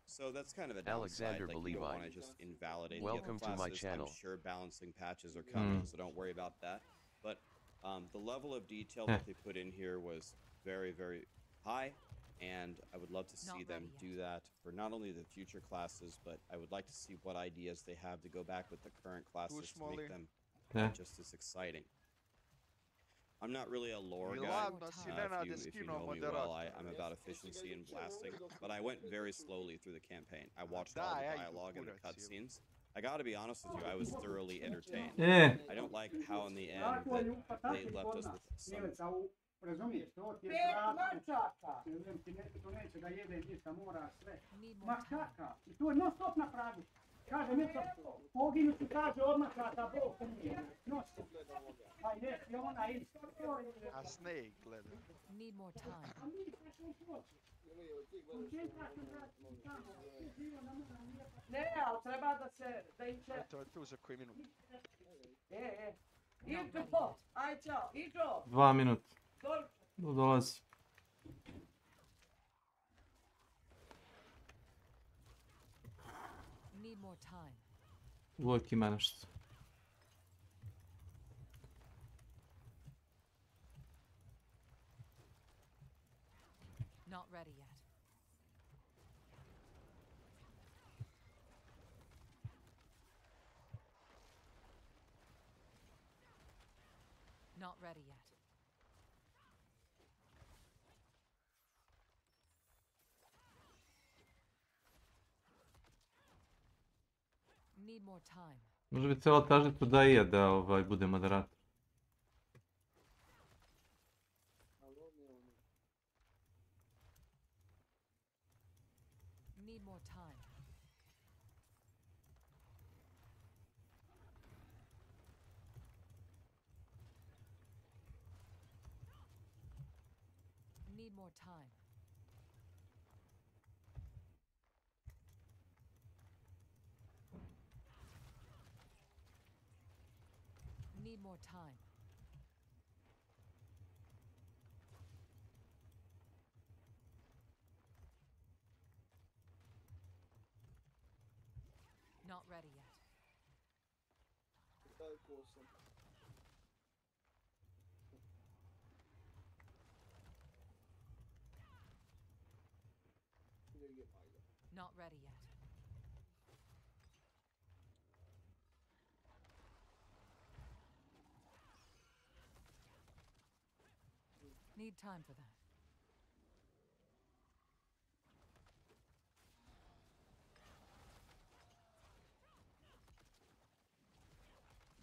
So that's kind of a downside. Like, you don't want to just invalidate the other classes. To my channel. I'm sure balancing patches are coming, so don't worry about that. But the level of detail that they put in here was very, very high. And I would love to see them do that for not only the future classes, but I would like to see what ideas they have to go back with the current classes to make them just as exciting. I'm not really a lore guy. If you know me well, I'm about efficiency and blasting. But I went very slowly through the campaign. I watched all the dialogue and the cutscenes. I gotta be honest with you, I was thoroughly entertained. I don't like how in the end that they left us with some... Razumiješ, to ti je mačaka. To neće da jede ništa, mora sve. Mačaka. I to je non stop na pragu. Kaže, nešto, poginju ti kaže odmačata, Bog umije. Noći. Pa i ne, i ona isto. A Snake gleda. Need more time. A mi kako hoće. Ne, ali treba da se, da im će... To je tu za koji minut. Iđo, aj čao, iđo. 2 minuta. Dolazi. Need more time. Uvijek ima nešto. Not ready yet. Not ready yet. Need more time. Može bi trebalo tražiti da i ja da bude moderator. Need more time. Need more time. Need more time. Not ready yet. Not ready yet. Need time for that.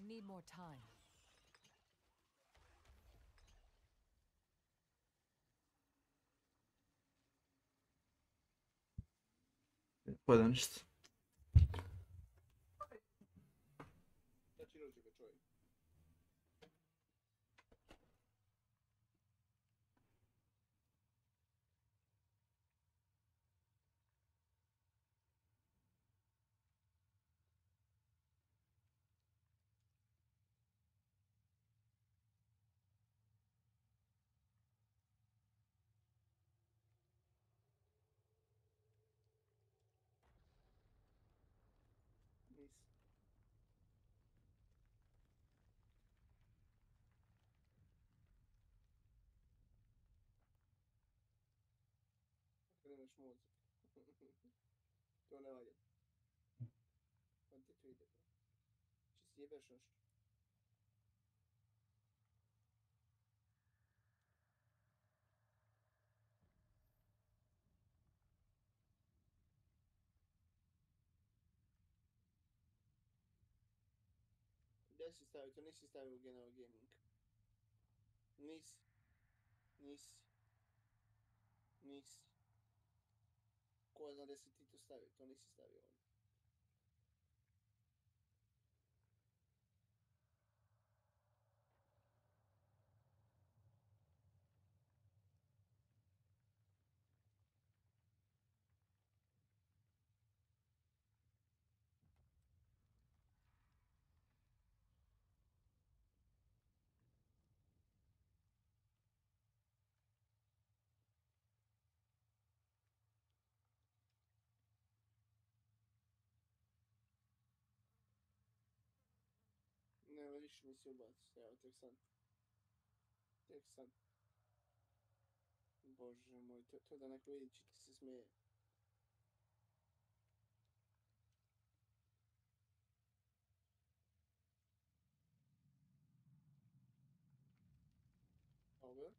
Need more time. Pojde ništa. staveš muziku. To ne valja. Pa ti to ide, bro? Če si jebeš nešto. Gdje si stavio? To nisi stavio u General Gaming. Nisi. Nisi. Nisi. Ko zna gdje si ti to stavio? To nisi stavio ovdje. Ne, više nisi ubacio. Evo, tek sad. Tek sad. Bože moj, to da neko vidi, ti se smije. Dobro.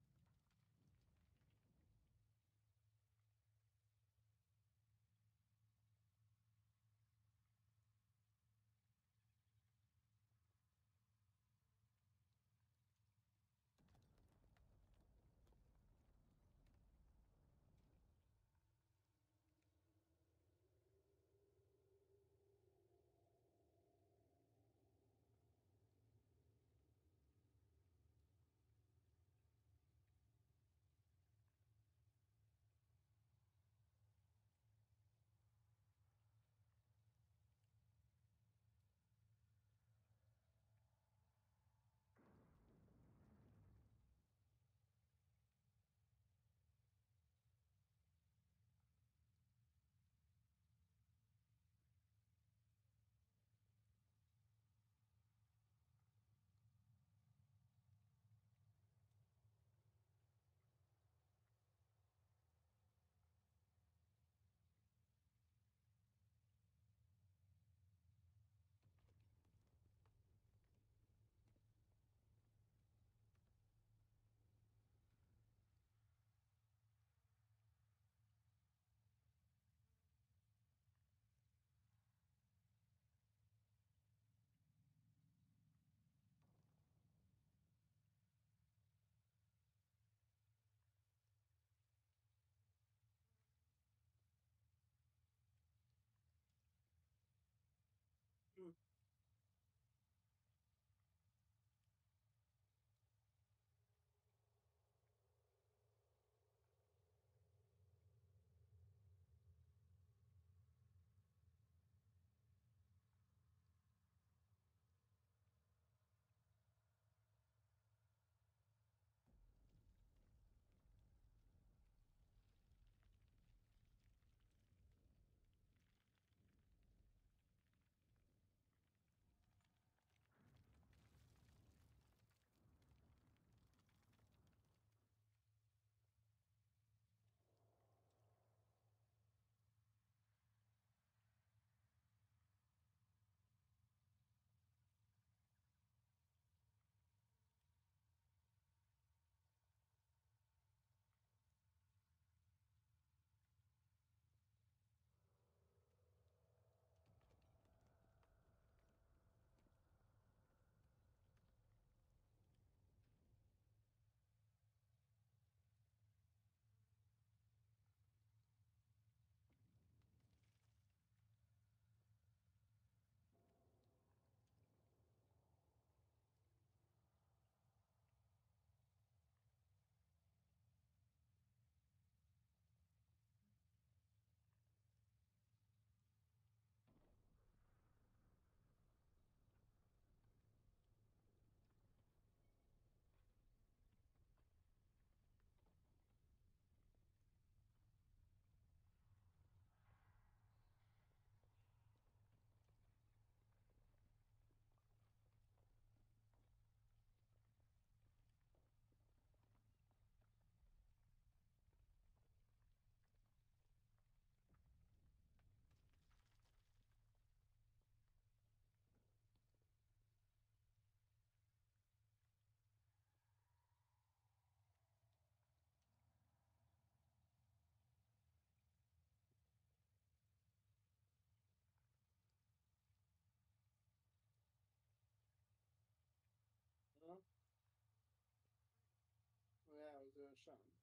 završavam.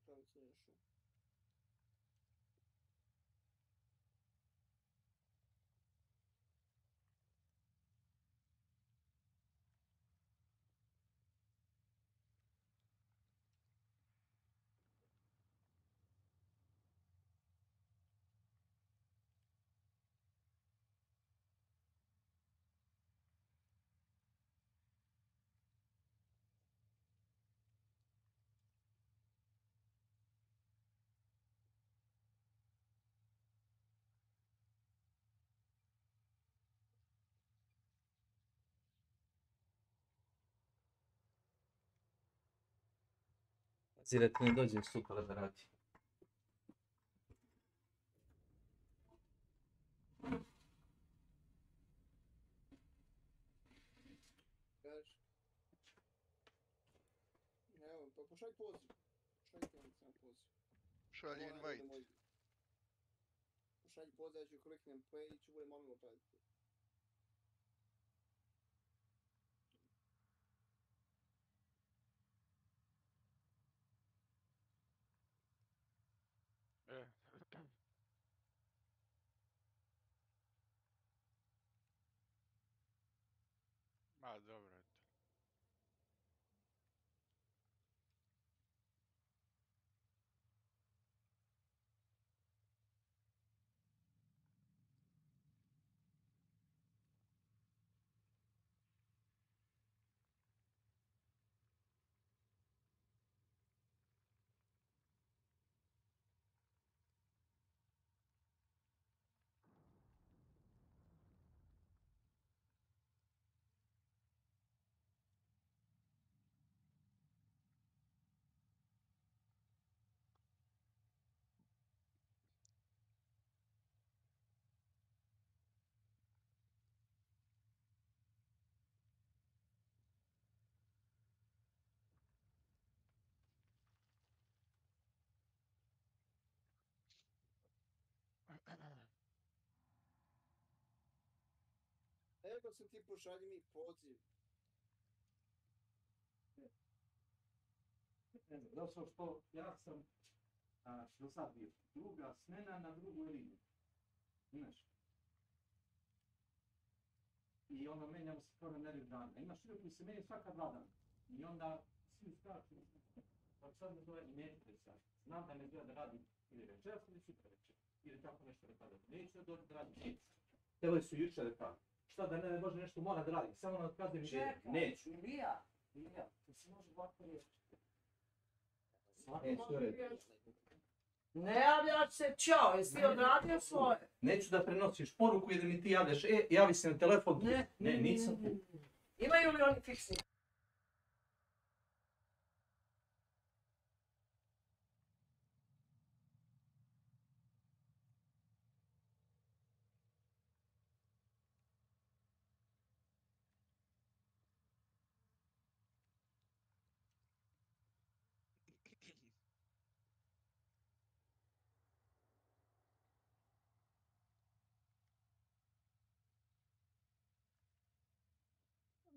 Pravo se rešao. Pazi da ti ne dođe sutra da radi. Kaži. Evo, pa pošalj poziv. Pošaljite nam sam poziv. Šalji invite. Pošalj poziv, ja ću kliknem play i ću budem momilo pratiti. Ma dobro, eto. Evo sam ti pošalji mi poziv. Zato što ja sam do sad bio druga smena na drugoj liniji. Znaš? I onda menjamo se kao na nedelju dana. Imaš ljudi koji se menjaju svaka 2 dana. I onda svi skaču. Pa sad me zove, neću sad. Znam da ne zove da radim ili večeras ili sutra večer. Ili tako nešto da kada. Neću da dođe da radim nic. Trebali su jučer da kažu. Šta da ne može nešto mora da radim. Samo da kazujem ideju. Neću. Ilija, to se može ovako riješiti. Ne javljaš se, čao, jesi ti odradio svoje? Neću da prenosiš poruku i da mi ti javljaš, javi se na telefon. Ne, nisam tu. Imaju li oni fiksni?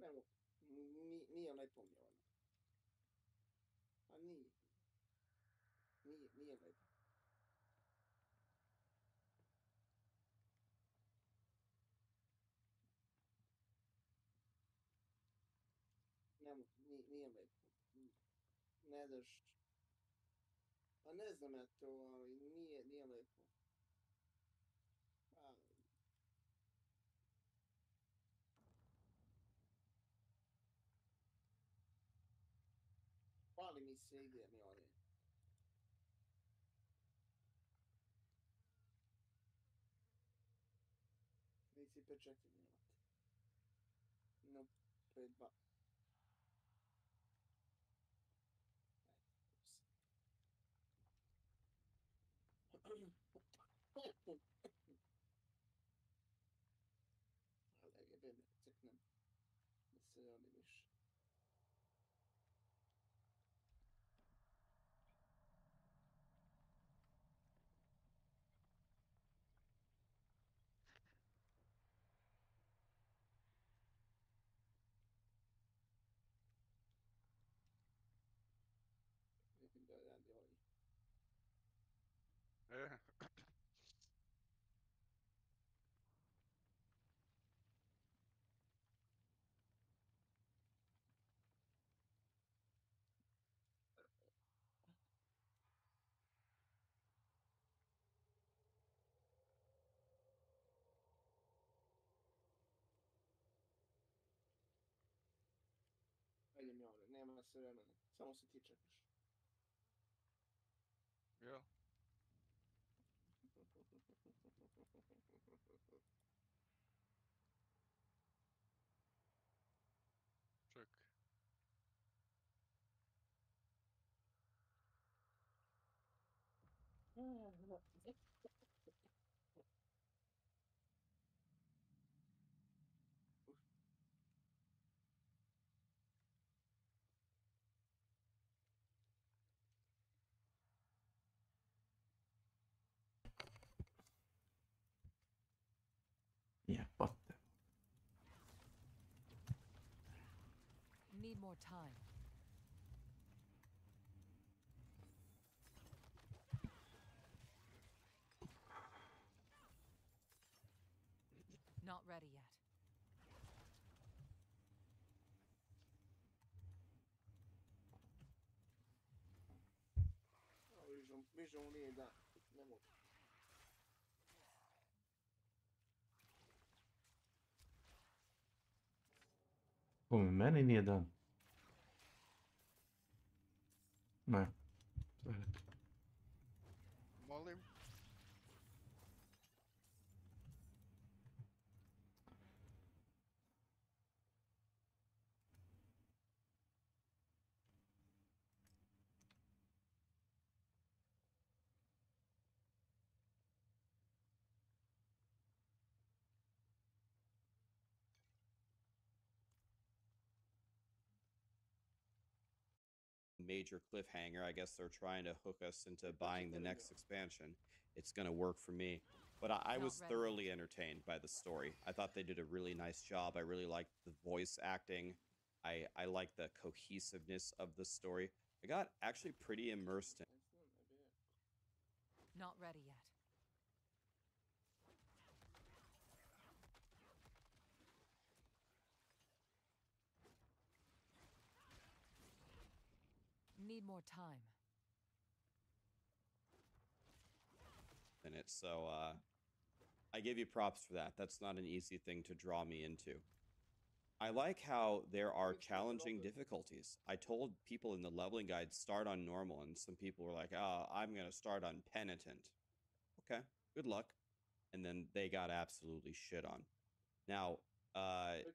Evo, nije najpomnio ono. A nije. Nije lepo. nije lepo. Ne daš... Pa ne znam ja to, ali nije lepo. Pa... Pali mi se igre, ne one. Nisi P4 nemate. No, P2. Ali je bebe, ceknem. Da se radi više. Vidim da radi ovaj. Ajde mi ovdje, nema se vremena. Samo se ti čekaš. Jel? Čekaj. Jebote. Need more time. Not ready yet. Vižom nije da, ne mogu. Kome, meni nije dan. Ne. Molim? Major cliffhanger. I guess they're trying to hook us into buying the next expansion. It's gonna work for me. But I was thoroughly entertained by the story. I thought they did a really nice job. I really liked the voice acting. I liked the cohesiveness of the story. I got actually pretty immersed in. Not ready yet. Need more time. In it, so I give you props for that. That's not an easy thing to draw me into. I like how there are challenging difficulties. I told people in the leveling guide start on normal, and some people were like, "Oh, I'm gonna start on penitent." Okay, good luck. And then they got absolutely shit on. Now,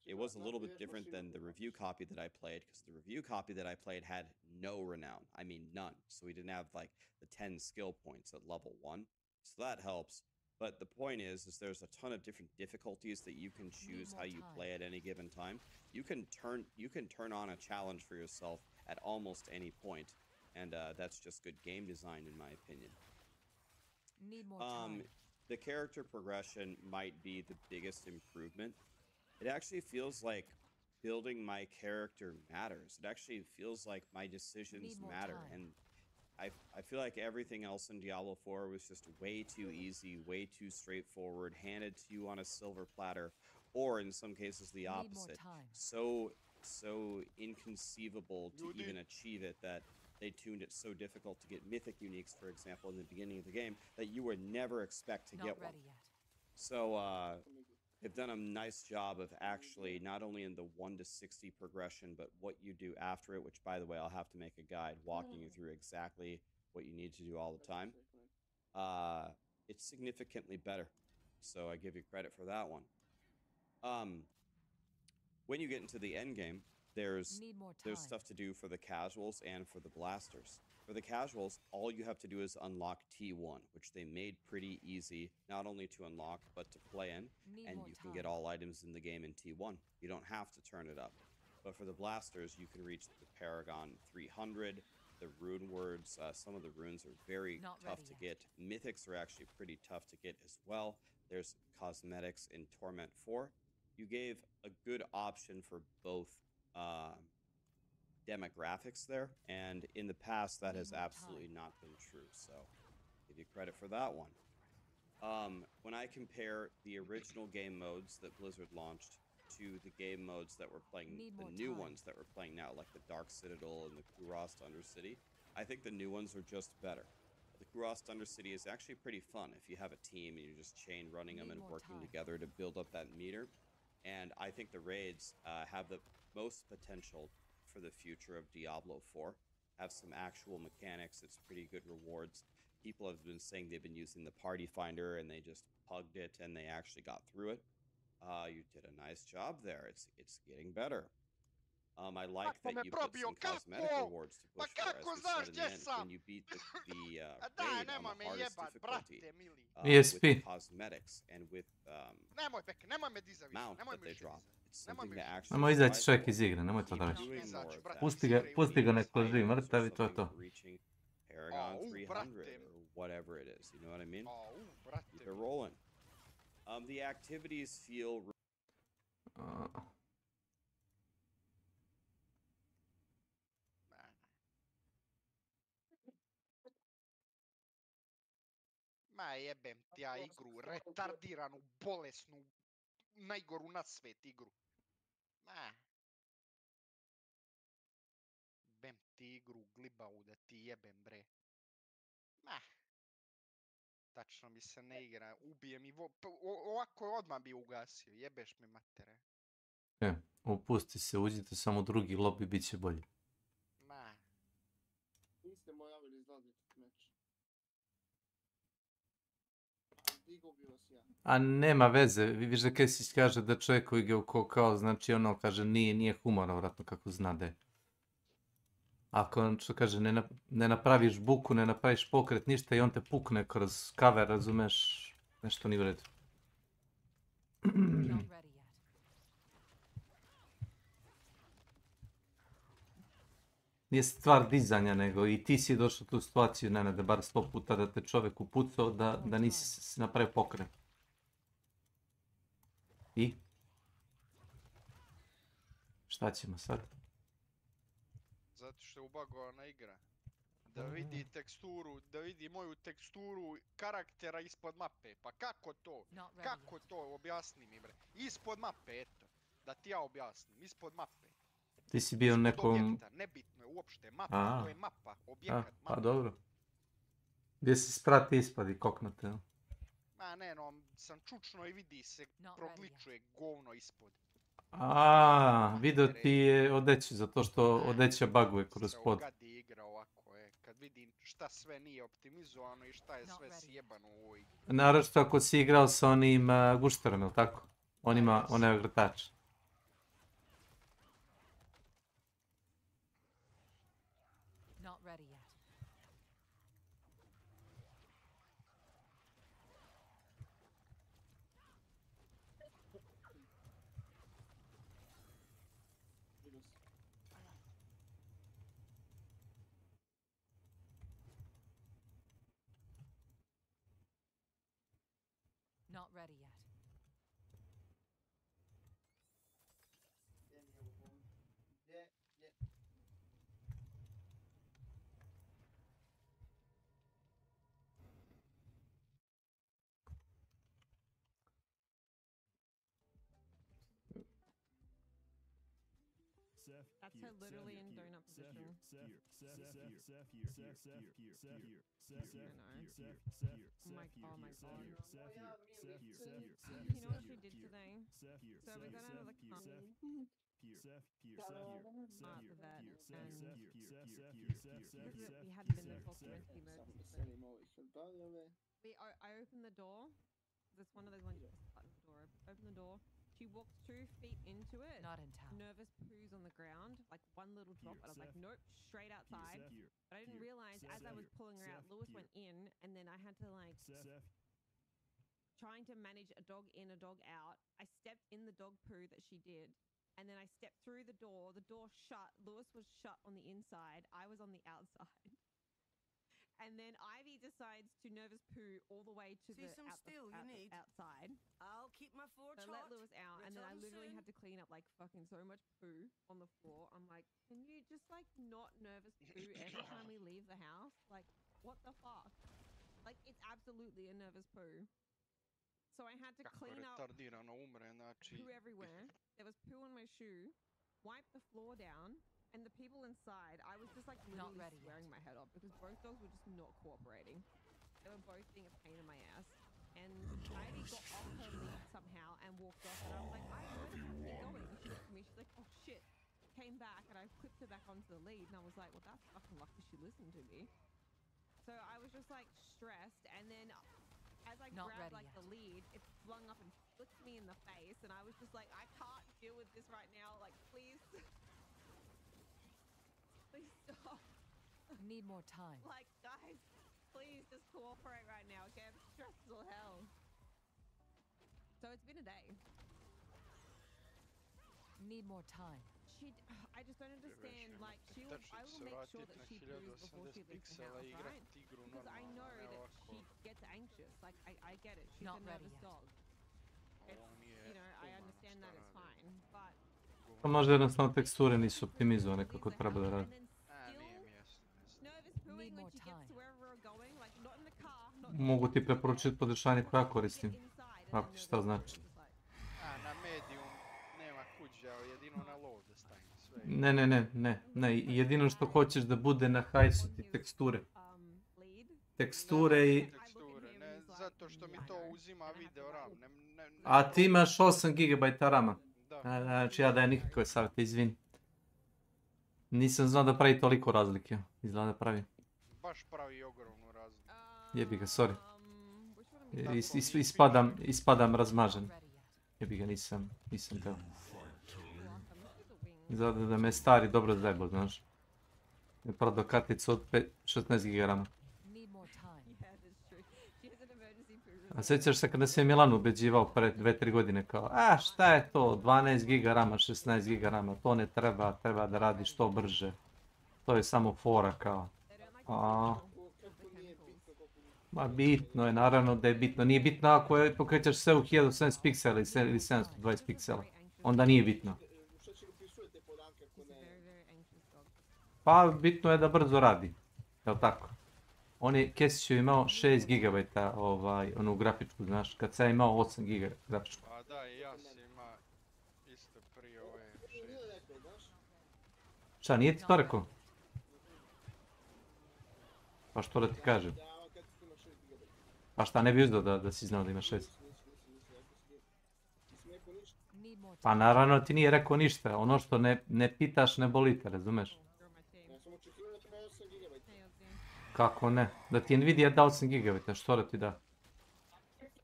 it was a little bit different than the review copy that I played, because the review copy that I played had no renown. I mean, none. So we didn't have like the 10 skill points at level 1. So that helps. But the point is there's a ton of different difficulties that you can choose how you play at any given time. You can turn on a challenge for yourself at almost any point, and that's just good game design in my opinion. Need more time. The character progression might be the biggest improvement. It actually feels like building my character matters. It actually feels like my decisions matter. And I feel like everything else in Diablo 4 was just way too easy, way too straightforward, handed to you on a silver platter, or in some cases the opposite. So it's so inconceivable to even achieve it that they tuned it so difficult to get mythic uniques, for example, in the beginning of the game, that you would never expect to get one. So they've done a nice job of actually not only in the 1 to 60 progression, but what you do after it, which, by the way, I'll have to make a guide walking you through exactly what you need to do all the time. It's significantly better. So I give you credit for that one. When you get into the end game, there's stuff to do for the casuals and for the blasters. For the casuals, all you have to do is unlock T1, which they made pretty easy, not only to unlock, but to play in, and you can get all items in the game in T1. You don't have to turn it up. But for the blasters, you can reach the Paragon 300, the rune words. Some of the runes are very tough to get. Mythics are actually pretty tough to get as well. There's cosmetics in Torment 4. You gave a good option for both demographics there, and in the past that has absolutely not been true, so give you credit for that one. When I compare the original game modes that Blizzard launched to the game modes that we're playing, the new ones that we're playing now, like the Dark Citadel and the Kurost Undercity, I think the new ones are just better. The Kurost Undercity is actually pretty fun if you have a team and you're just chain running them and working together to build up that meter. And I think the raids have the most potential for the future of Diablo 4. Have some actual mechanics. It's pretty good rewards. People have been saying they've been using the Party Finder and they just pugged it and they actually got through it. You did a nice job there. It's getting better. I like that you put some cosmetic rewards to push for, as we said in the end. When you beat the raid on the hardest difficulty with cosmetics and with mount that they drop, it's something to actually Nemoj izaći čovjek iz igre, nemoj to da reći. Pusti ga nek leži mrtav i to je to. Paragon 300 or whatever it is, you know what I mean? Keep it rolling. The activities feel Ma jebem ti ja igru, retardiranu, bolesnu, najgoru na svet igru. Ma. Bem ti igru glibau da ti jebem bre. Ma. Tačno mi se ne igra, ubije mi, ovako odmah bi ugasio, jebeš mi matere. Opusti se, uđite samo u drugi lobby, bit će bolje. Ma. Niste mojavili izlaziti meč. A nema veze, vidiš da Kesić kaže da čovjek koji ga kao, znači ono, kaže nije humorno, vratno kako zna da je. Ako on što kaže, ne napraviš buku, ne napraviš pokret, ništa i on te pukne kroz cover, razumeš, nešto nije u redu. Nije stvar dizanja, nego i ti si došao u tu situaciju, Nenade, bar 100 puta da te čovjek upucao, da nisi napravio pokret. I? Šta ćemo sad? Zato što je ubagovana igra. Da vidi teksturu, da vidi moju teksturu karaktera ispod mape. Pa kako to? Kako to? Objasni mi bre. Ispod mape, eto. Da ti ja objasnim. Ispod mape. Ti si bio nekom... Objekta, nebitno je uopšte. Mapa, to je mapa. Objekat, mapa. Pa dobro. Gdje si sprati ispod i koknate, no? Ma ne, no, sam čučno i vidi se progličuje govno ispod. Video ti je odeći, zato što odeća baguje kroz pod. Se ogadi igra ovako, kad vidim šta sve nije optimizovano i šta je sve sjebano u ovoj igri. Naravno ako si igrao sa onim gušterom, je li tako? Onaj vrtač. Not ready yet. That's her literally in donut position. I know. Oh my god. You know what she did today? So we got out of the car. After that, and because we hadn't been there for the I opened the door. There's one of those ones you just button the door. Open the door. She walks 2 feet into it. Not in town. Nervous poos on the ground, like one little drop. And I was like, nope, straight outside. But I didn't realize as I was pulling her out, Lewis went in, and then I had to like trying to manage a dog in, a dog out. I stepped in the dog poo that she did. And then I stepped through the door shut. Lewis was shut on the inside. I was on the outside. And then Ivy decides to nervous poo all the way to outside. I'll keep my forge So I let Lewis out, and then I literally had to clean up like fucking so much poo on the floor. I'm like, can you just like not nervous poo every time we leave the house? Like, what the fuck? Like, it's absolutely a nervous poo. So I had to clean up poo everywhere. There was poo on my shoe, wipe the floor down. And the people inside, I was just like literally swearing my head off because both dogs were just not cooperating. They were both being a pain in my ass. And Ivy got off her lead somehow and walked off. And I was like, Ivy, where the fuck are you going? And she looked at me, she's like, oh shit. Came back and I clipped her back onto the lead. And I was like, well, that's fucking lucky she listened to me. So I was just like stressed. And then as I grabbed like the lead, it flung up and flicked me in the face. And I was just like, I can't deal with this right now. Like, please. Please stop. Need more time. Like, guys, please just cooperate right now, okay? I'm stressed as hell. So it's been a day. Need more time. I just don't understand. Like, I will make sure that she proves before she leaves the house, right? Because I know that she gets anxious. Like, I get it. She's a nervous dog. It's, you know, I understand that it's fine, but... Pa možda jednostavno teksture nisu optimizovane kako treba da radi. Mogu ti preporučiti podešanje koje ja koristim. Ako ti šta znači. Na medium nema kuđa, jedino na low da stavim sve. Ne. Jedino što hoćeš da bude na high su ti teksture. Teksture i... Ne, zato što mi to uzima video RAM. A ti imaš 8 GB rama. Znači ja dajem nikakve savjete, izvini. Nisam znao da pravi toliko razlike. Izgleda da pravi. Baš pravi ogromnu razliku. Jebi ga, sorry. Ispadam razmažen. Jebi ga, nisam teo. Zato da me stari dobro zajebo, znaš. Je prodao karticu od 16 GB rama. A sjećaš se kada si je Milan ubeđivao pred 2-3 godine kao, šta je to, 12 GB rama, 16 GB rama, to ne treba da radi što brže. To je samo fora kao. Ma bitno je, naravno da je bitno. Nije bitno ako pokrećeš sve u 1080 piksela ili 720 piksela. Onda nije bitno. Pa bitno je da brzo radi. Jel' tako? On je Kesić imao 6 GB onu grafičku, znaš, kad sam imao 8 GB grafičku. Pa da, i ja sam ima isto prije ove 6. Šta, nije ti to rekao? Pa što da ti kažem? Pa šta, ne bi uzdao da si znao da ima 6? Pa naravno ti nije rekao ništa, ono što ne pitaš ne boli te, razumeš? Kako ne? Da ti Nvidia da 8 GB, što da ti da?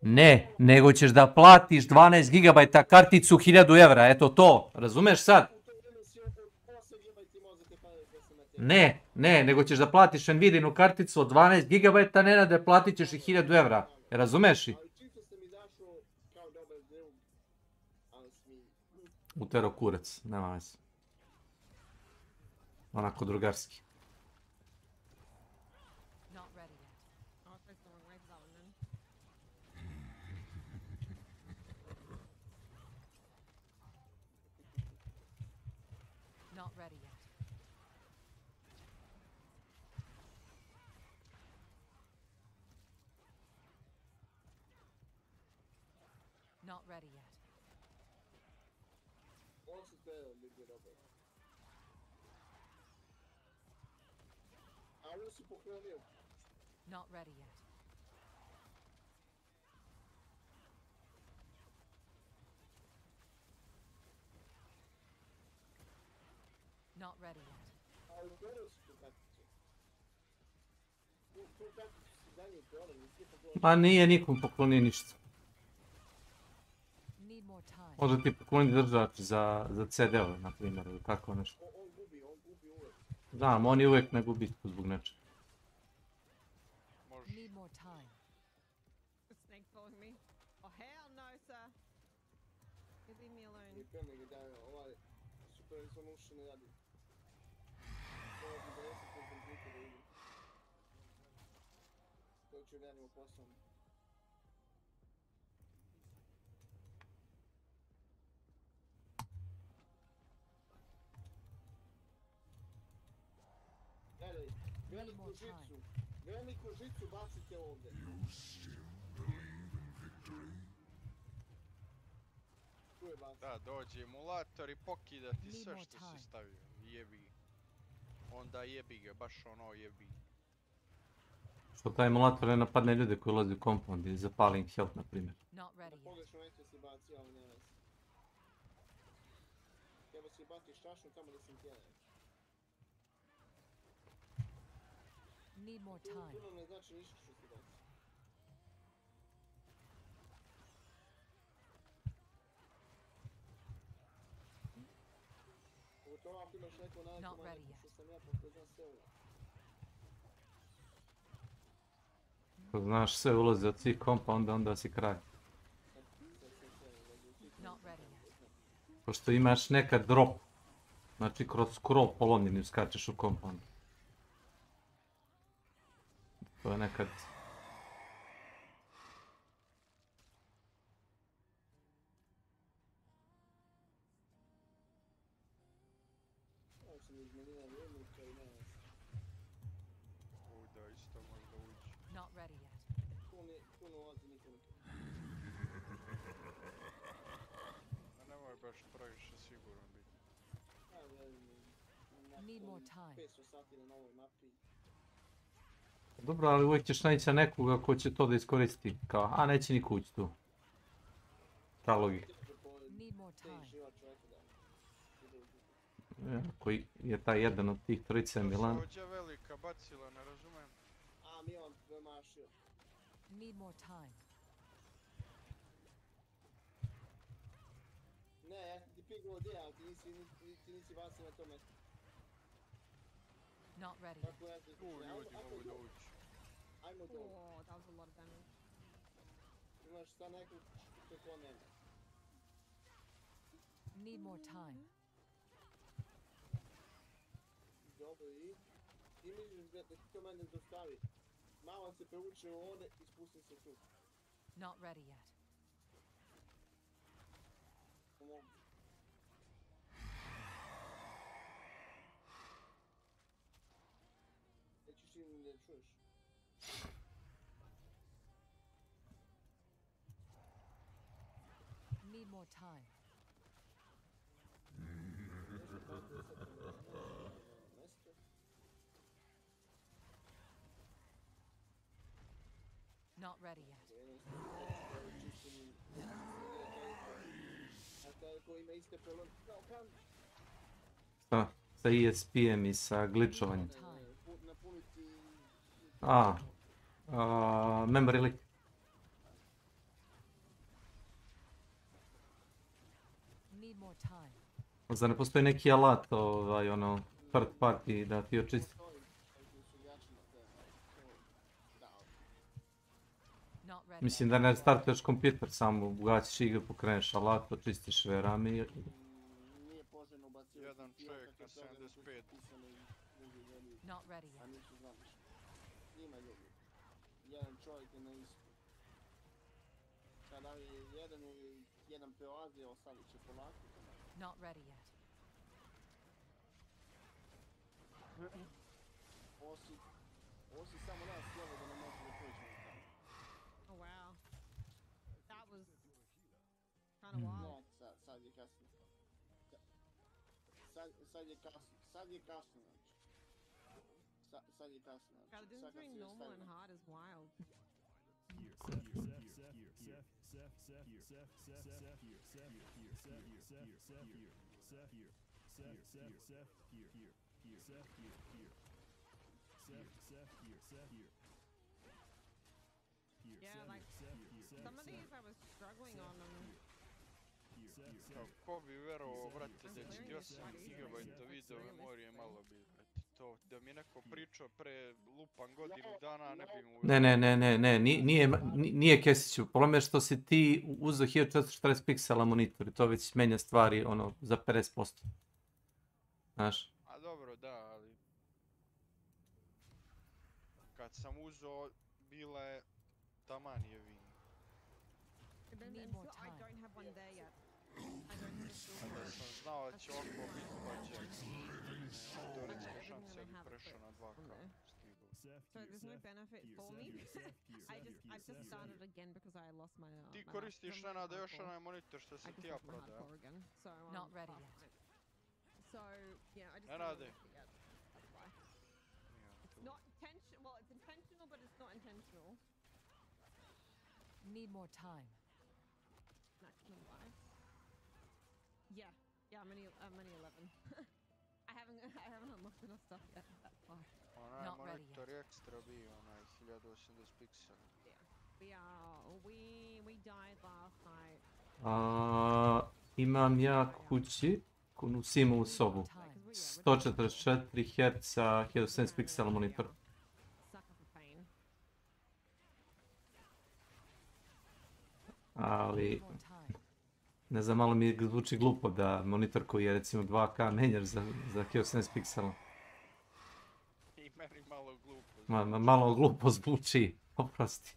Ne, nego ćeš da platiš 12 GB karticu 1000 evra, eto to, razumeš sad? Ne, nego ćeš da platiš Nvidiinu karticu od 12 GB, ne da platit ćeš i 1000 evra, razumeš i? Utero kurac, nema veze. Onako drugarski. Not ready yet. ovo si poklonio. Not ready yet. Not ready yet. Ali dobro si tu karticu. Tu karticu si za njih dobro, nisi poklonio. Ma nije nikom poklonio ništa. Need more time. Može ti pokloniti držač za CD-ove, na primjer, ili tako nešto. On gubi uvek. Znam, oni uvijek ne gubitku zbog nečega. Need more time. The snake following me. Oh hell no, sir. You leave me alone. Nije pio nego da ovaj Super Resolution ne radi. Ovo bi 90 po kompjuteru ili. To ću radimo posao. Gledaj, veliku žicu bacite ovdje. Tu je bacite. Da, dođe emulator i pokida ti sve što si stavio. Jebi. Onda jebi ga, baš ono jebi. Što taj emulator ne napadne ljude koji ulazi u compound i zapali im health, na primjer. Na pogrešno mjesto si bacio, ali ne vezi. Treba si baciti štašnu tamo da sam tijela. Need more time. Tu nam ne znači ništa što si bacio. Pogotovo ako imaš neko najkomandno što sam ja, pošto znam sve ulazi. Ako znaš sve ulazi od svih compounda, onda si kraj. Pošto imaš nekad drop, znači kroz scroll po Londini skačeš u compound. To je nekad... Ovo sam izmenila vrijeme kao i nas. Da, isto možda uđi. Not ready yet. Tu ne ulazi nikome. A nemoj baš previše siguran biti. Need more time. 500 sati na novoj mapi. Dobro, ali uvijek ćeš naći sa nekoga ko će to da iskoristi. Kao, a neće niko ući tu. Ta logika. Need more time. Koji je taj jedan od tih trojice Milan. To se ođe velika bacila, ne razumem. A, Milan premašio. Need more time. Ne, ja sam ti pigao gdje, ali ti nisi bacio na to mjesto. Not ready Tako yet. ja ti Tu ljudi mogu da uđu. Ajmo dole. Oh, that was a lot of damage. Imaš šta nekog što to nema. Need more time. Dobro, i ti misliš da ti to mene dostavi. Malo se preuče ovdje i spusti se tu. Not ready yet. Pomogu. Nećeš ti ne čuješ. Need more time. Not ready yet. Šta? Sa ESP-em i sa glitchovanjem. Memory leak. Need more time. Zar ne postoji neki alat, third party da ti očisti? Mislim da ne startuješ kompjuter, samo ugaciš igru, pokreneš alat, očistiš sve rame i... Nije poželjno ubacivati jedan čovjek na 75. Not ready yet. A nisu znaš. Ima ljudi. Jedan čovjek je na isku. Kada je jedan prelazi, ostali će polako. Not ready yet. Ovo si samo nas htjelo da ne može da prođemo tamo. Oh wow. That was kind of wild. Ne, sad je kasno. Sad je kasno, znači. Sad je kasno. God, the difference between normal and hard is wild. Yeah, like some of these I was struggling on them. Ko bi verovao, brate, da će 8 GB video memorije malo bi, brate, to da mi je neko pričao pre lupan godinu dana, ne bi mu Ne, nije Kesiću. Problem je što si ti uzeo 1440 piksela monitor i to već menja stvari ono za 50%. Znaš? A dobro, da, ali kad sam uzeo, bila je taman jevin. I don't have one there yet. Da sam znao da će ovako biti budget, teoretske šanse bi prešao na 2K stigu. So there's no benefit for me. I've just started again because I lost my. Ti koristiš Nenade još onaj monitor što sam ti ja prodao. Not ready yet. So yeah, I just. Nenade. That's why. It's not intentional. Well, it's intentional, but it's not intentional. Need more time. Maximum life. Yeah, I'm only 11. I haven't unlocked enough stuff yet. That's fine. Onaj monitor je ekstra bio, onaj 1080 piksela. Yeah, we died last night. Imam ja kući u Simovu sobu. 144 Hz, 1070 piksela monitor. Ali ne znam, malo mi zvuči glupo da monitor koji je recimo 2K menjaš za 1080 piksela. I meni malo glupo. Malo glupo zvuči, oprosti.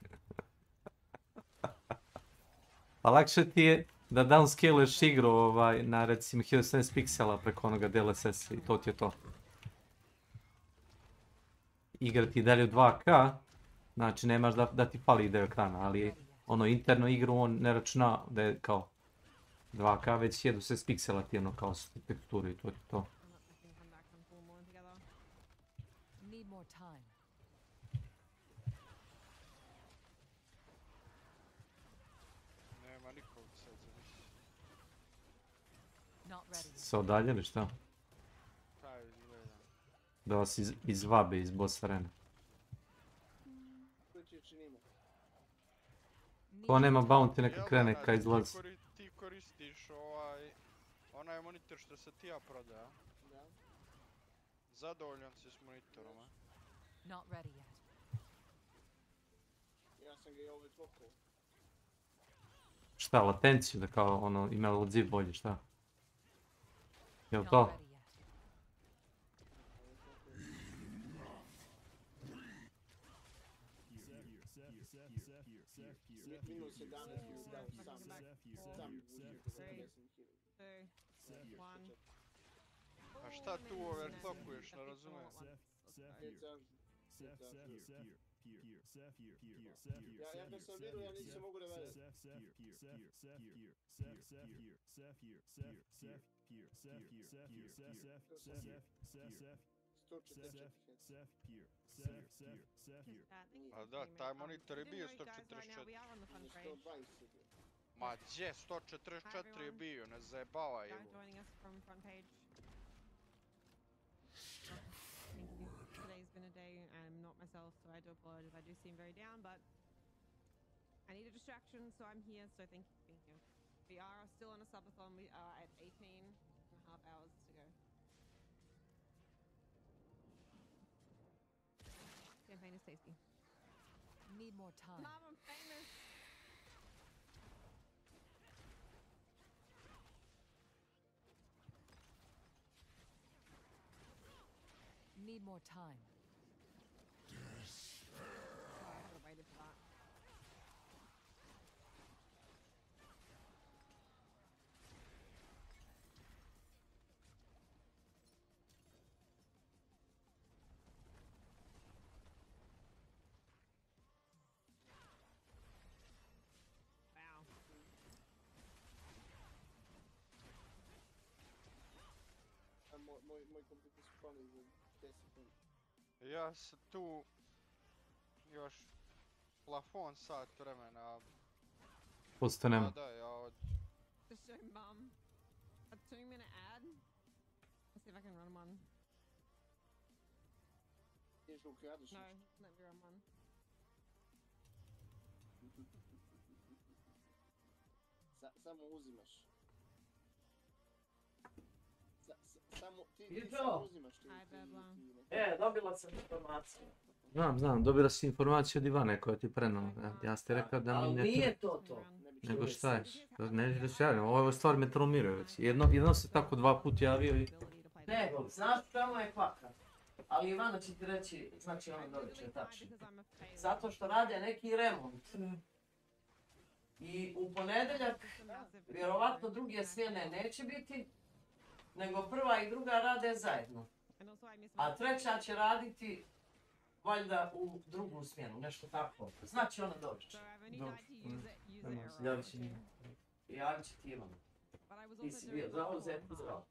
Pa lakše ti je da downscaluješ igru na recimo 1070 piksela preko onoga DLSS i to ti je to. Igra ti dalje u 2K, znači nemaš da ti pali ide ekrana, ali ono interno igru on ne računa da je kao 2K, već 1070 piksela ti ono kao s teksturu i to je to. Need more time. Nema nikog sad za više. Not ready. Sa dalje ili šta? Kaj izgleda? Da vas izvabe iz boss arene. Ko nema bounty neka krene ka izlazi. Ti koristiš onaj monitor što se ti ja prodao. Da. Zadovoljan si s monitorom, a? Not ready yet. Ja sam ga i ovaj tvokao. Šta, latenciju da kao ono ima odziv bolji, šta? Jel to? Minus 11 je dao sam A šta tu overclockuješ, ne razumijem? Ja kad sam vidio, ja nisam mogu da velim. 144 A da, taj monitor je bio 144. Ma gdje, 144 je bio, ne zajebavaj je. Today's been a day I'm not myself, so I do apologize. I do seem very down, but I need a distraction, so I'm here, so thank you for being here. We are still on a subathon. We are at 18.5 hours to go. Champagne is tasty. Need more time. Mom, I'm famous. Need more time. Oh, I would have waited for that. Moj kompjuter spali za 10 minuta. Ja sam tu još plafon sat vremena. Postanemo. Da, ja od... To show mum a 2-minute ad. Let's see if I can run one. Ideš u kradiš. No, let me run one. Samo uzimaš. Samo ti I samo to. uzimaš. Dobila sam informaciju. Znam, dobila si informaciju od Ivane koja ti prenala. Ja ste rekao da mi Ali ne... nije to. Nego šta je? Ne da se javljam, ovo stvar me traumiraju već. Jedno se tako 2 puta javio i... Nego, znaš čemu je kvaka? Ali Ivana će ti reći, znači ono dođe tačno. Zato što rade neki remont. I u ponedeljak, vjerovatno druge smjene neće biti, nego prva i druga rade zajedno. A treća će raditi valjda u drugu smjenu, nešto tako. Znači ona dođe. Javit će njima. Javit će ti Ivana. Ti si bio zauzet, zdravo.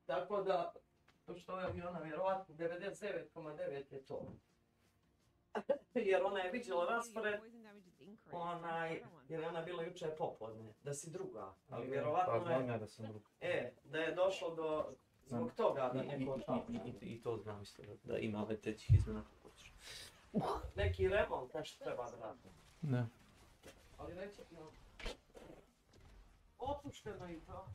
Tako da, to što je ona vjerovatno 99,9 je to. Jer ona je viđala raspored, jer je ona bila jučer popodne, da si druga, ali vjerovatno je, da je došlo do, zbog toga da neko šalša. I to znam isto, da ima većih izmjena. Neki remont, nešto treba da radi. Ne. Ali neće, opušteno i to.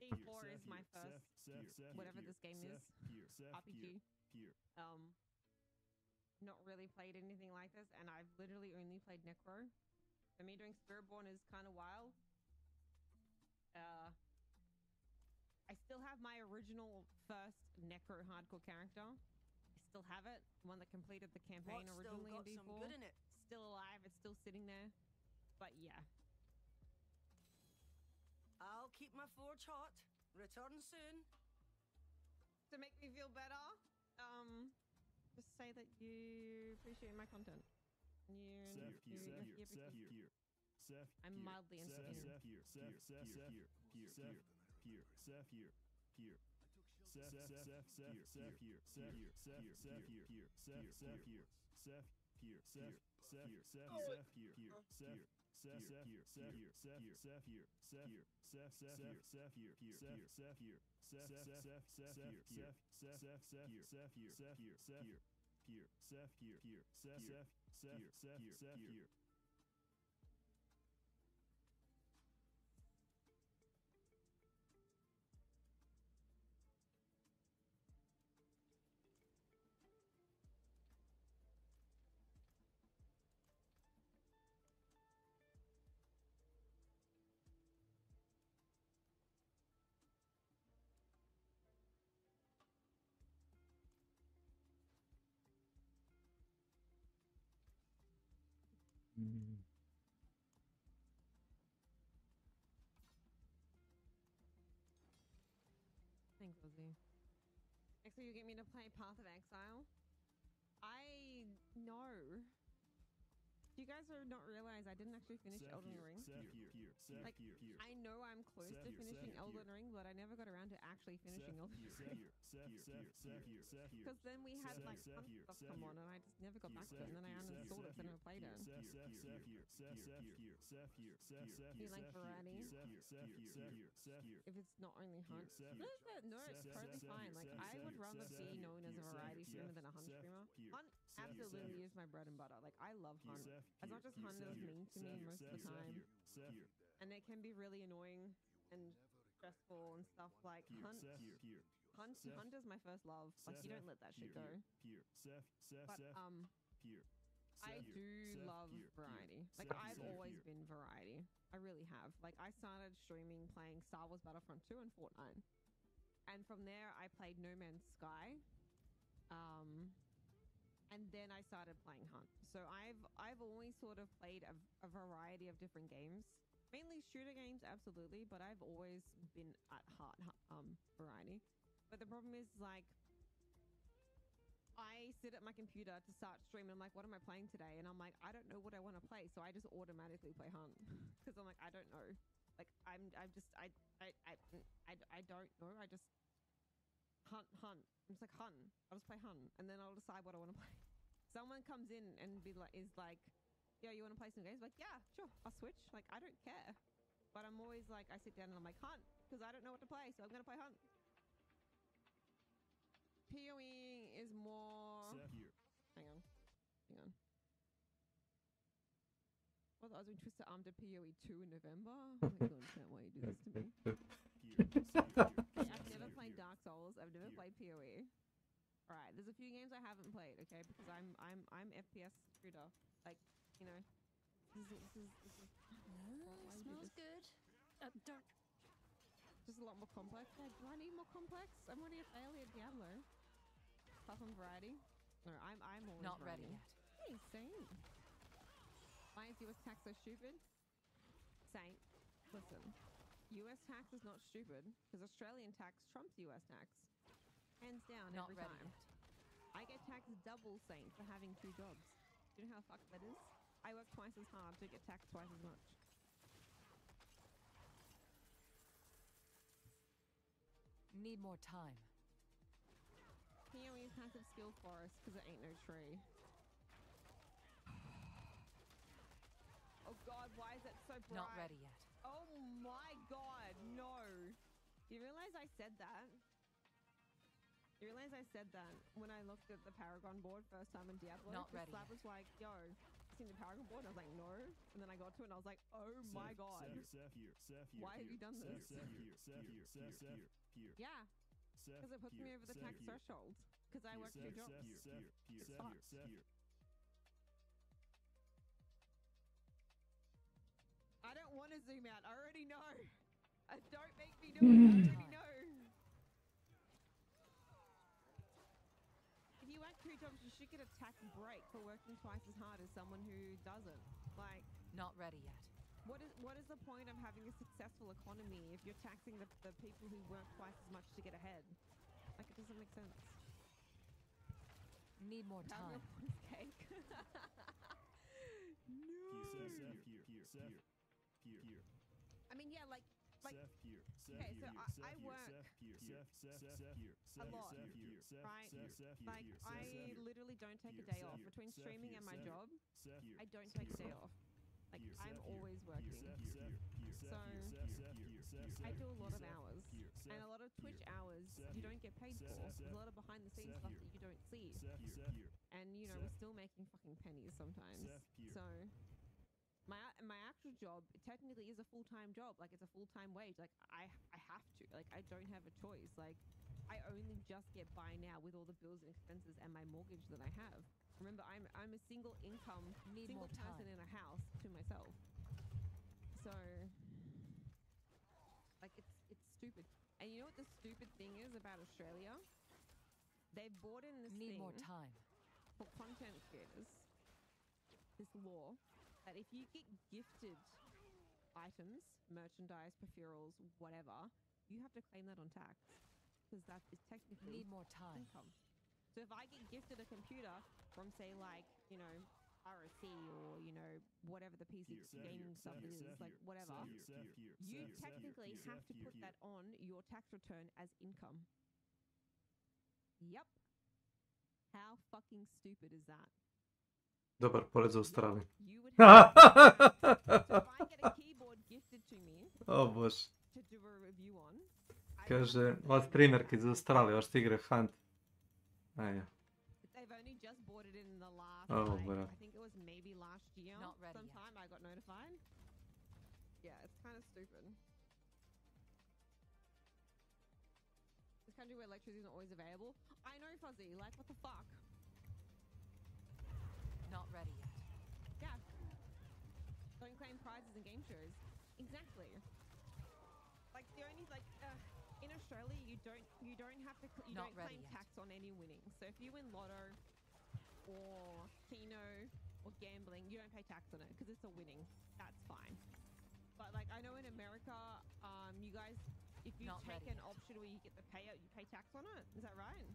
E4 is my first, whatever this game is, RPG. Not really played anything like this, and I've literally only played Necro. For me, doing Spiritborn is kind of wild. I still have my original first Necro hardcore character. I still have it, the one that completed the campaign originally in D4. Still alive, it's still sitting there. But yeah. I'll keep my forge hot. Return soon. To make me feel better, just say that you appreciate my content. I'm mildly insecure. Thanks, Ozzy. Next week you get me to play Path of Exile. I know. You guys are not realize I didn't actually finish Elden Ring. Like, I know I'm close to finishing Elden Ring, but I never got around to actually finishing Elden Ring. Because then we had like hunt stuff come on, and I just never got back to it, and then I uninstalled it, so I never played it. You like variety? If it's not only hunt. No, it's totally fine. Like, I would rather be known as a variety streamer than a hunt streamer. Hunt absolutely is my bread and butter. Like, I love hunt. As much as hunt is mean to me most of the time. And it can be really annoying and stressful and stuff. Like, hunt is my first love. Like, you don't let that shit go. But I do love variety. Like, I've always been variety. I really have. Like, I started streaming playing Star Wars Battlefront 2 and Fortnite. And from there, I played No Man's Sky. And then I started playing Hunt. So I've always sort of played a variety of different games. Mainly shooter games, absolutely, but I've always been at heart variety. But the problem is, like, I sit at my computer to start streaming. I'm like, what am I playing today? And I'm like, I don't know what I want to play, so I just automatically play Hunt because I'm like, I don't know. Like, I don't know. I just hunt. I'm just like Hunt. I'll just play Hunt, and then I'll decide what I want to play. Someone comes in and is like, yeah, you want to play some games? Like, yeah, sure, I'll switch. Like, I don't care. But I'm always like, I sit down and I'm like, Hunt, because I don't know what to play, so I'm going to play Hunt. PoE is more... Hang on. Well, I was doing Twisted Arm to PoE 2 in November. Oh my god, can't why you do this to me. I've never played Dark Souls. I've never played PoE. Alright, there's a few games I haven't played, okay? Because I'm FPS shooter. Like, you know, this is Smells good. Don't. Just a lot more complex. Yeah, do I need more complex? I'm already a failure at Diablo. Apart from variety. No, I'm always Not ready variety. yet. What are you saying? Why is US tax so stupid? Saint, listen. US tax is not stupid because Australian tax trumps US tax. Hands down, Not every ready time. yet. I get taxed double, Saint, for having 2 jobs. Do you know how fucked that is? I work twice as hard to get taxed twice as much. Need more time. PoE is passive skill forest because it ain't no tree. Oh god, why is that so bright? Not ready yet. Oh my god, no. You realize I said that? You realize I said that when I looked at the Paragon board first time in Diablo? Not ready Slab yet. was like, yo, seen the Paragon board? And I was like, no. And then I got to it and I was like, oh my god. Why have you done this? Yeah. Because it puts me over the tax threshold. Because I work 2 jobs. It sucks. I don't want to zoom out. I already know. Don't make me do it. I already know. If you work 2 jobs, you should get a tax break for working twice as hard as someone who doesn't. Like, Not ready yet. what is the point of having a successful economy if you're taxing the people who work twice as much to get ahead? Like, it doesn't make sense. Need more time. Cake. No. I mean, yeah, like. Okay, so I work a lot, right? Like, I literally don't take a day off. Between streaming and my job, I don't take a day off. Like, I'm always working. So, I do a lot of hours. And a lot of Twitch hours you don't get paid for. There's a lot of behind the scenes stuff that you don't see. And, you know, we're still making fucking pennies sometimes. So, my actual job technically is a full-time job. Like, it's a full-time wage. Like, I have to. Like, I don't have a choice. Like, I only just get by now with all the bills and expenses and my mortgage that I have. Remember, I'm a single income, single person in a house to myself. So, like, it's stupid. And you know what the stupid thing is about Australia? They've brought in this Need thing more time. for content creators, this law, that if you get gifted items, merchandise, peripherals, whatever, you have to claim that on tax because that is technically Need more time. income. So if I get gifted a computer from, say, like, you know, ROC or, you know, whatever the PC gaming stuff is, like, whatever, you technically have to put that on your tax return as income. Yep. How fucking stupid is that? Dobar porez za Australiju. You would have so if I get a keyboard gifted to me O bože. to do a review on, Kaže, ova streamerka iz Australije, još ti igra Hunt. Ajde. they've only just bought it in the last, Oh, like, bro. I think it was maybe last year. Not ready sometime I got notified. Yeah, it's kind of stupid. This country where electricity isn't always available. I know, Fuzzy. Like, what the fuck? Not ready yet. Yeah. Don't claim prizes in game shows. Exactly. Like the only in Australia you don't have to you Not don't claim ready yet. tax on any winnings. So if you win lotto or Keno or gambling, you don't pay tax on it because it's a winning. That's fine. But like I know in America, you guys, if you Not take ready an yet. option where you get the payout, you pay tax on it. Is that right?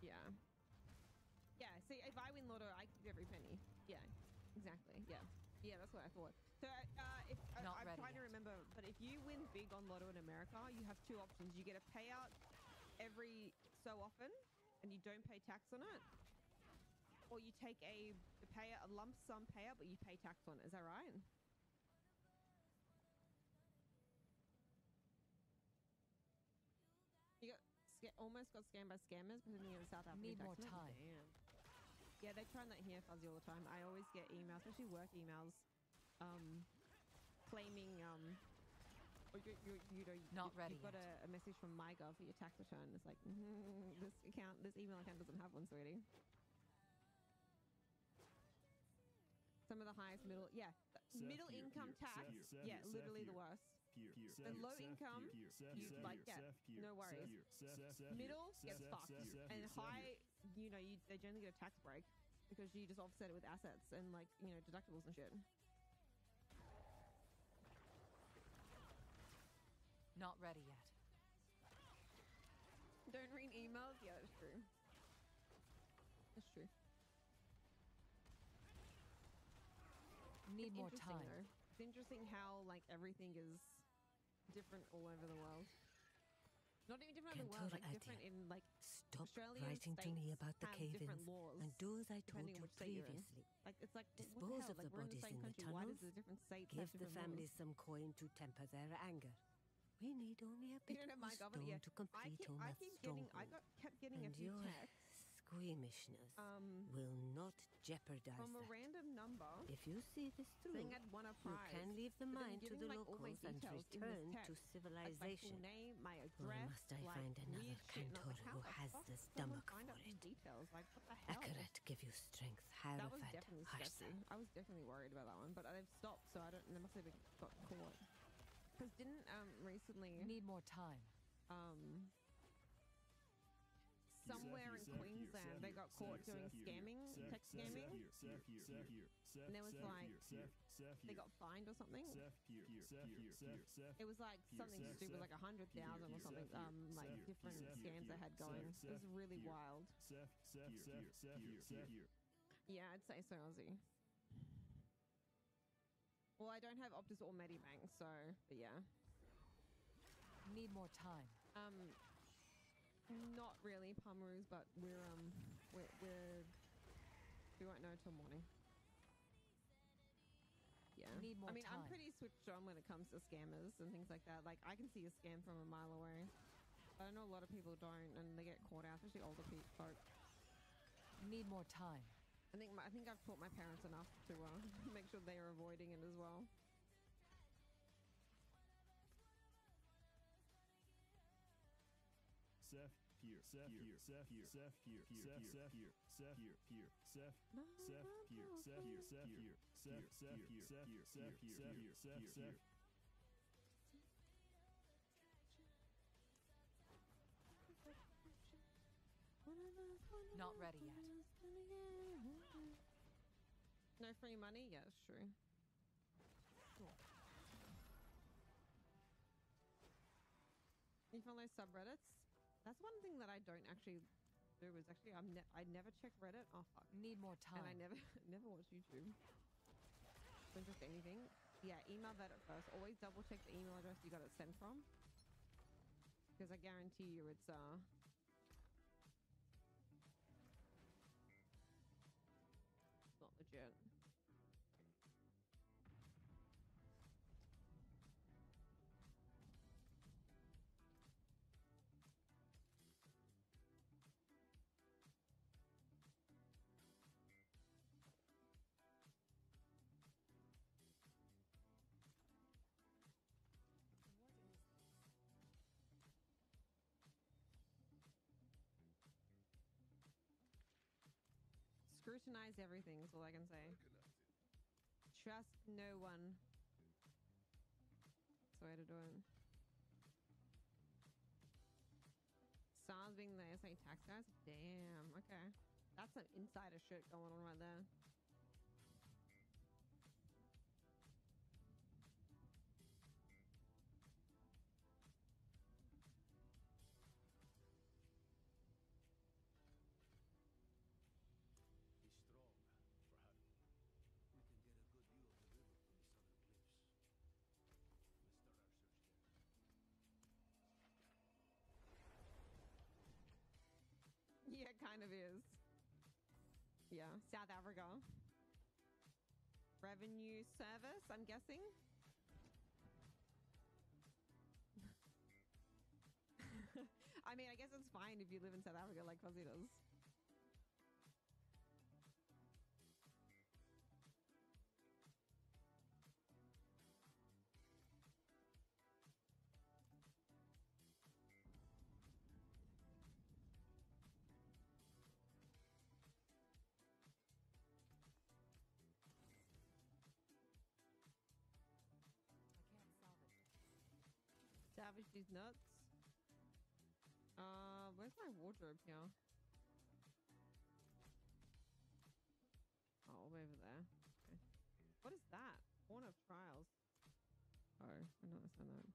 Yeah. Yeah. See, if I win lotto, I keep every penny. Yeah. Exactly. Yeah. Yeah, that's what I thought. So if Not I'm ready trying to yet. remember, but if you win big on lotto in America, you have two options. You get a payout every so often, and you don't pay tax on it, or you take a lump sum payout, but you pay tax on it. Is that right? You almost got scammed by scammers, pretending it was South African Need more tax. time. Damn. Yeah, they try that here, Fuzzy, all the time. I always get emails, especially work emails, claiming or Not ready you've got yet. a message from MyGov for your tax return. It's like this email account doesn't have one, sweetie. Some of the highest middle middle income tax. Yeah, literally the worst. The low income, you like no worries. Middle gets fucked, and high, they generally get a tax break because you just offset it with assets and like deductibles and shit. Not ready yet. Don't read emails. Yeah, that's true. That's true. Need more Interesting, time. though. It's interesting how like everything is different all over the world. Not even different over the world, like different in like Stop Australian writing to me states about the have cave-ins different laws and do as I told depending you on which state you're in. previously. Like it's like Dispose what of the the hell? Like, we're in bodies the same in the country. Why tunnels. does the different states Give have the different families laws? some coin to temper their anger. We need only a You bit don't have more my government. stone Yeah, to complete I Omath's keep getting. stronghold. Kept getting a And few your texts squeamishness will not jeopardize from a that. random number. If you see this through, saying I'd won a you prize, can leave the but then mine to giving, the like, all my locals and details in this return text, to like my civilization. full name, my Or address, must I like find another weird shit, and I was cantor like, how who the has fuck the does someone stomach find for out it? these details? Like, what the hell? Akarat give you strength, That was Hierophant, definitely Harsa. sketchy. I was definitely worried about that one, but they've stopped, so I don't. They must have got caught. Because didn't recently Need more time. somewhere in Queensland they got caught doing scamming, text scamming, and there was like they got fined or something. It was like something stupid, like 100,000 or something. Like different scams they had going. It was really wild. Yeah, I'd say so, Aussie. Well, I don't have Optus or Medibank, so but yeah. Need more time. Not really Pomeroos, but we won't know till morning. Yeah. Need more I mean, I'm time. pretty switched on when it comes to scammers and things like that. Like, I can see a scam from a mile away. But I know a lot of people don't, and they get caught out, especially older folk. Need more time. I think I've taught my parents enough to make sure they are avoiding it as well. Seth here, Seth here, Seth here, Seth here, Seth here, Seth here, Seth here, Seth here, Seth here, Seth here, Seth here, Seth here, Seth here, Seth here, Seth here. Not ready yet. No free money? Yeah, that's true. Cool. You follow subreddits? That's one thing that I don't actually do. Is actually I never check Reddit. Oh fuck. Need more time. And I never watch YouTube. Don't just anything. Yeah, email that at first. Always double check the email address you got it sent from. Because I guarantee you it's not legit. Scrutinize everything is all I can say. Trust no one. That's the way to do it. Stars being the SA tax guys? Damn, okay. That's some insider shit going on right there. He's strong, for having. We can get a good view of the river from the southern cliffs. Let's start our search there. Yeah, it kind of is. Yeah, South Africa. Revenue service, I'm guessing. I mean, I guess it's fine if you live in South Africa like Fuzzy does. Savage these nuts. Where's my wardrobe here? Oh, over there. Okay. What is that? Horn of Trials. Oh, I don't understand that.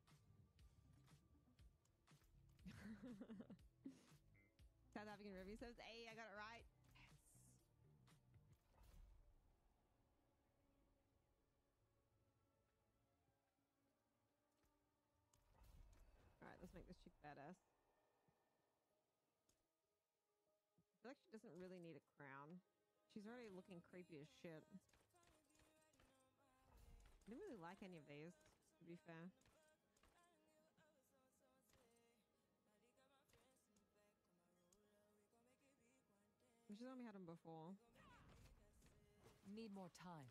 South African review says, hey, I got it right. Yes. Alright, let's make this chick badass. I feel like she doesn't really need a crown. She's already looking creepy as shit. I didn't really like any of these, to be fair. She's only had them before. Need more time.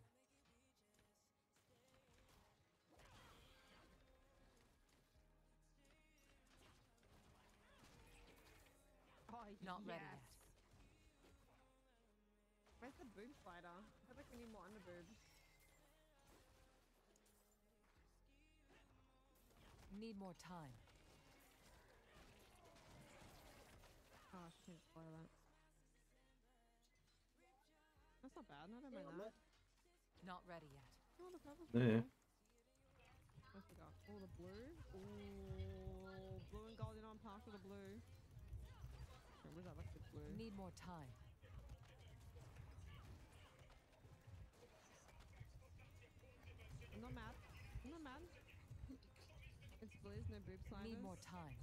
Oh, Not ready yes. yet. Where's the boob spider? I feel like we need more under boobs. Need more time. Oh, she didn't spoil that. That's not bad. I don't mind that. Not ready yet. Oh, the purple's Yeah. pretty cool. What we got? Oh, the blue. Oh, blue and golden on par for the blue. Oh, where's that liquid blue? Need more time. I'm not mad. I'm not mad. It's blue, no boob sliders. Need more time.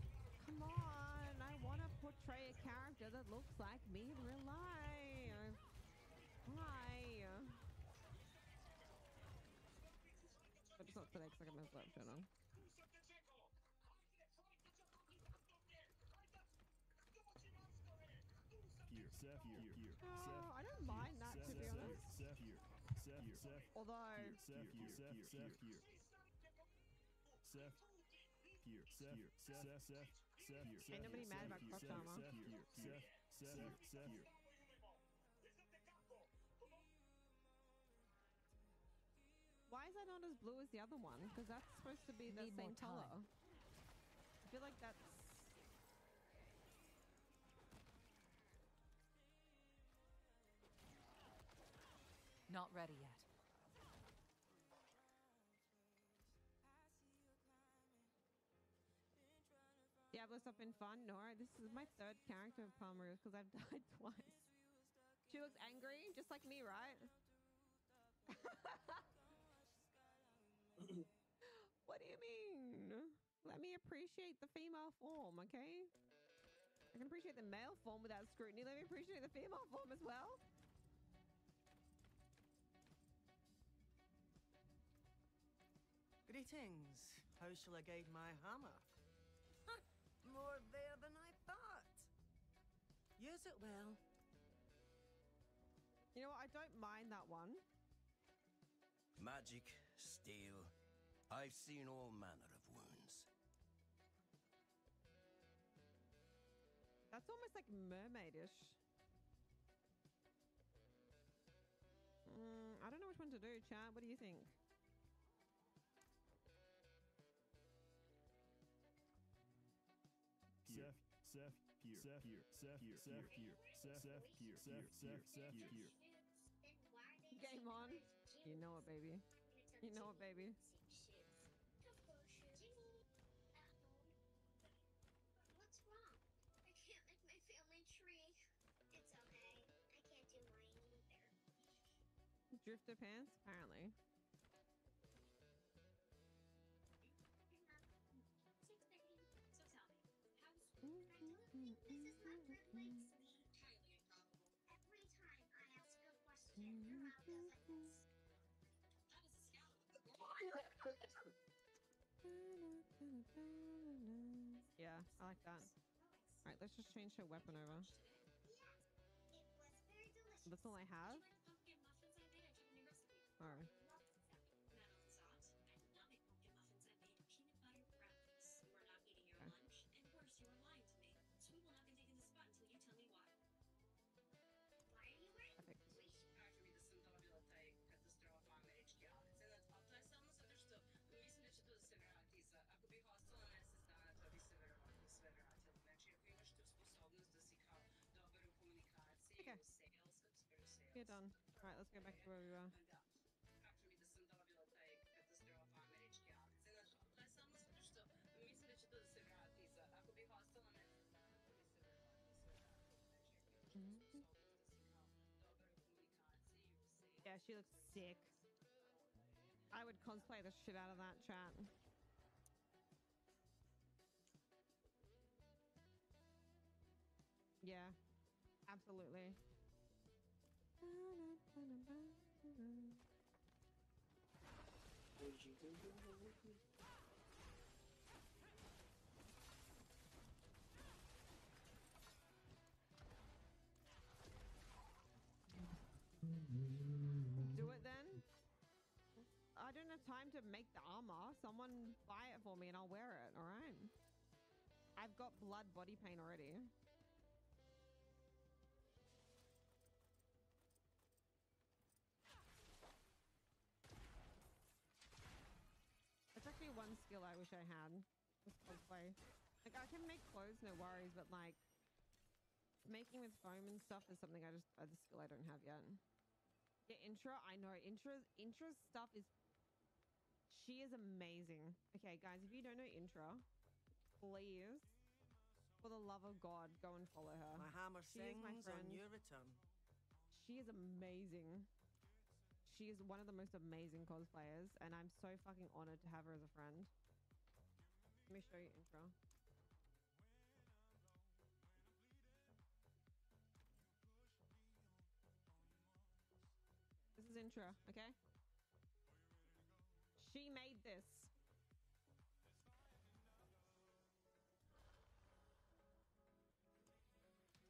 Come on, I want to portray a character that looks like me in real life. Why? But it's not today because I got my flip shirt on. Here, Seth, here, Oh, I don't mind that, to be honest. Seth, here, Seth. Although, Seth, here, Seth, here. Seth, here, ain't nobody mad about crotch armor. Seth, here. Why is that not as blue as the other one? Because that's supposed to be the Need more same color. time. I feel like that's... Not ready yet. Diablo stuff been fun? No, this is my third character of Palmer because I've died twice. She looks angry, just like me, right? What do you mean? Let me appreciate the female form, okay? I can appreciate the male form without scrutiny. Let me appreciate the female form as well. Greetings. How shall I guide my hammer? More there than I thought. Use it well. You know what? I don't mind that one. Magic, steel. I've seen all manner of wounds. That's almost like mermaidish. which one to do, chat. What do you think? Seth here. Game on. You know it, baby. You know it, baby. What's wrong? I can't make my family tree. It's okay. I can't do mine either. Drifter pants, apparently. So tell me, how's I don't think this is my privilege. Highly improbable. Every time I ask a question, your mouth goes like this. That is a scout. Yeah, I like that. Alright, let's just change her weapon over. That's all I have? Alright. You are lying to me, so we will not be taking the spot until you tell me why. Why are you wearing this? Кажу від СНВ та й катастрофа американця. Це надто само за те, що місце не читаю севератіса, а кубі хостела не знає, то ви севератіл. Значить, як ви можете способність досягати доброї комунікації, sales, expert You're done. Alright, let's go back to where we were. Кажу від СНВ та й катастрофа американця. Це надто само за те, що місце не читаю севератіса, а кубі хостела не знає, то ви севератіл. Yeah, she looks sick. I would cosplay the shit out of that, chat. Yeah, absolutely. Do it then. I don't have time to make the armor. Someone buy it for me and I'll wear it, alright? I've got blood body paint already. It's actually one skill I wish I had. Was cosplay. Like, I can make clothes, no worries, but like making with foam and stuff is something a skill I don't have yet. Yeah, Intra, I know. Intra's stuff is... She is amazing. Okay, guys, if you don't know Intra, please, for the love of God, go and follow her. My hammer She is my sings friend. on your return. She is amazing. She is one of the most amazing cosplayers, and I'm so fucking honored to have her as a friend. Let me show you Intra. This is Intra, okay? She made this.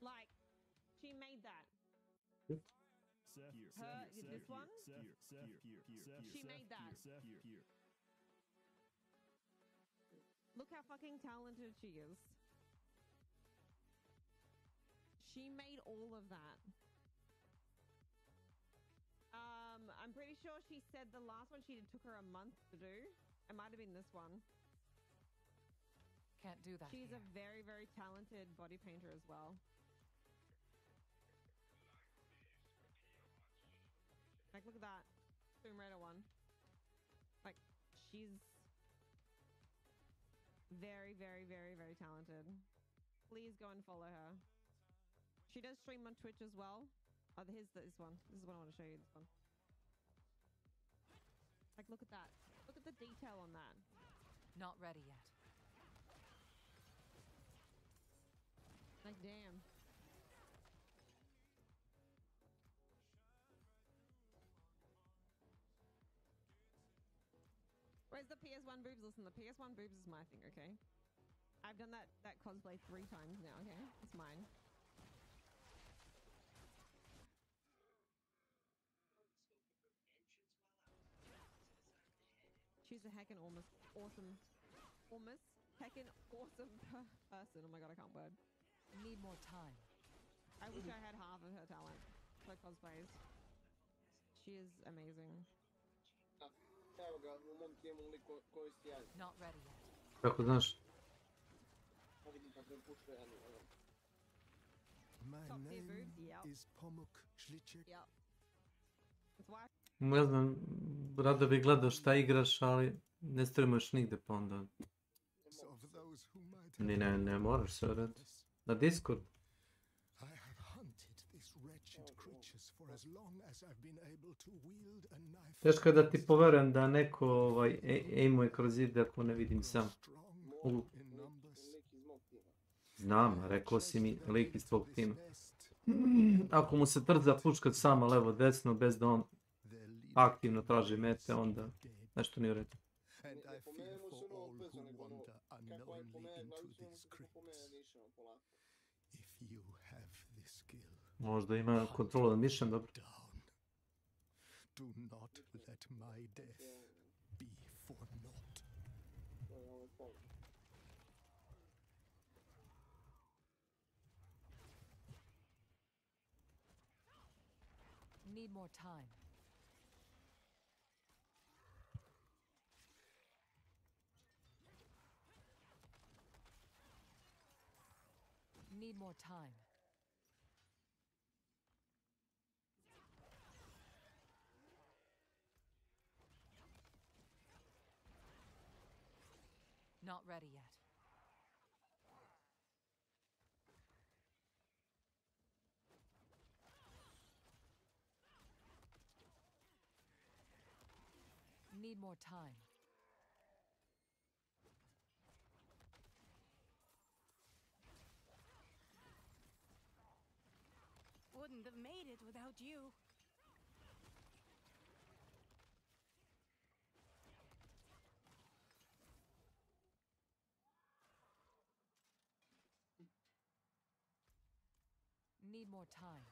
Like, she made that. This one? She made that. Look how fucking talented she is. She made all of that. I'm pretty sure she said the last one it took her a month to do. It might have been this one. Can't do that. She's a very, very talented body painter as well. Like, look at that. Tomb Raider one. Like, she's very, very, very, very talented. Please go and follow her. She does stream on Twitch as well. Oh, here's this one. This is what I want to show you. This one. Like, look at that. Look at the detail on that. Not ready yet. Like, damn. Where's the PS1 boobs? Listen, the PS1 boobs is my thing, okay? I've done that cosplay 3 times now, okay? It's mine. She's a heckin' almost awesome heckin' awesome person. Oh my god, I can't word. Need more time. I wish I had half of her talent for cosplays. She is amazing. Evo ga, u mom timu lik koji si ja. Not ready yet. Kako znaš? Pa vidim kako je pušao ja ono. My name is Pomuk Šliček. Ne znam, rado bih gledao šta igraš, ali ne streamuješ nigde pa onda... Ne moraš sve raditi. Na Discord. I have hunted these wretched creatures for as long as I've been able to wield a knife. Teško je da ti poverujem da neko aimuje kroz zid ako ne vidim sam. Znam, rekao si mi lik iz tvog tima. Ako mu se trza puškat sama levo desno bez da on aktivno traži mete, onda nešto nije u redu. Ne pomenemo se ono obvezno, nego ono, kako je pomenemo, glavicu ono kako pomenemo nišano polako. Možda ima kontrolu nad mišem, dobro. Do not let my death be for naught. Need more time. Need more time. Not ready yet. Need more time. Wouldn't have made it without you. Need more time.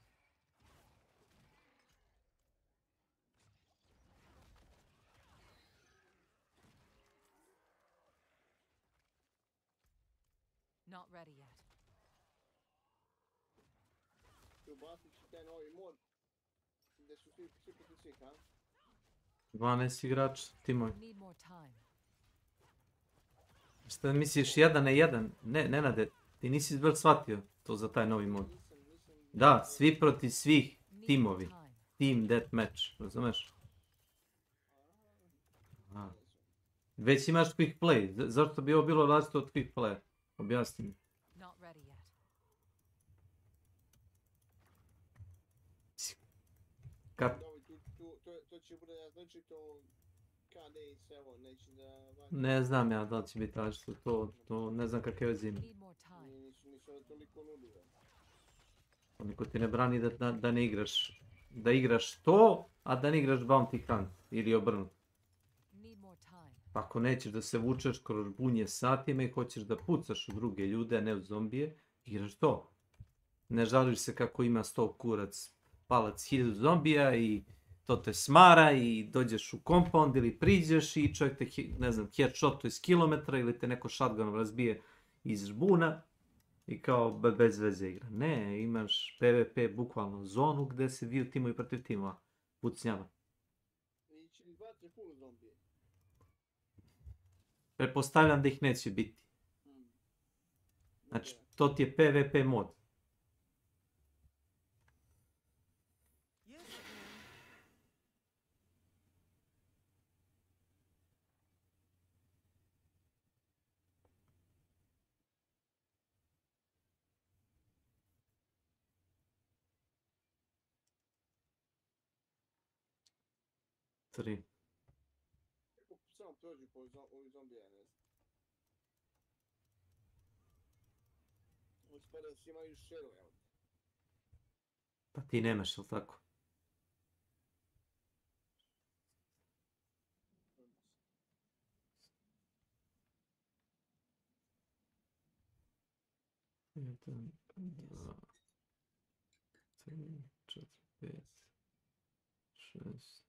Not ready yet. Ubacit ću taj novi mod, gdje su svi protiv svih, a? 12 igrača, timovi. Need more time. Šta misliš 1-1? Ne, Nenade, ti nisi baš shvatio to za taj novi mod. Da, svi protiv svih timovi. Team Deathmatch, razumeš? Već imaš quick play, zašto bi ovo bilo različito od quick play? Objasni mi. Not ready yet. To će bude različito KD i sve ovo, neće da... Ne znam ja da li će biti različito, to ne znam kakve veze ima. Nisu toliko nudile. Niko ti ne brani da ne igraš, da igraš to, a da ne igraš Bounty Hunt ili obrnuto. Pa ako nećeš da se vučeš kroz bunje satima i hoćeš da pucaš u druge ljude, a ne u zombije, igraš to. Ne žališ se kako ima 100 kurac, palac 1000 zombija i to te smara i dođeš u compound ili priđeš i čovjek te, ne znam, headshotuje iz kilometra ili te neko shotgunom razbije iz žbuna i kao bez veze igra. Ne, imaš PvP bukvalno zonu gdje se viju timovi protiv timova, pucnjava. I će li batre full zombije? Pretpostavljam da ih neće biti. Znači, to ti je PvP mod. Tri. Samo prođu po ovih zombija, ne znam. Ispada da svi imaju šero, evo. Pa ti nemaš, ili tako? Jedan, dva, tri, četiri, pet, šest.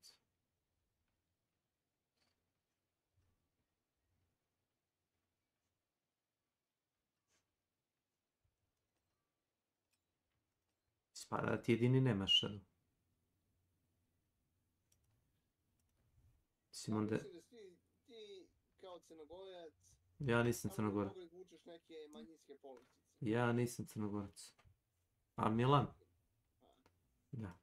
Spada da ti jedini nemaš šeru. Simon de... Mislim da ti kao Crnogorac Ja nisam samo bi Crnogorac. mogli vučeš neke manjinske povlastice. Ja nisam Crnogorac. A Milan? Da.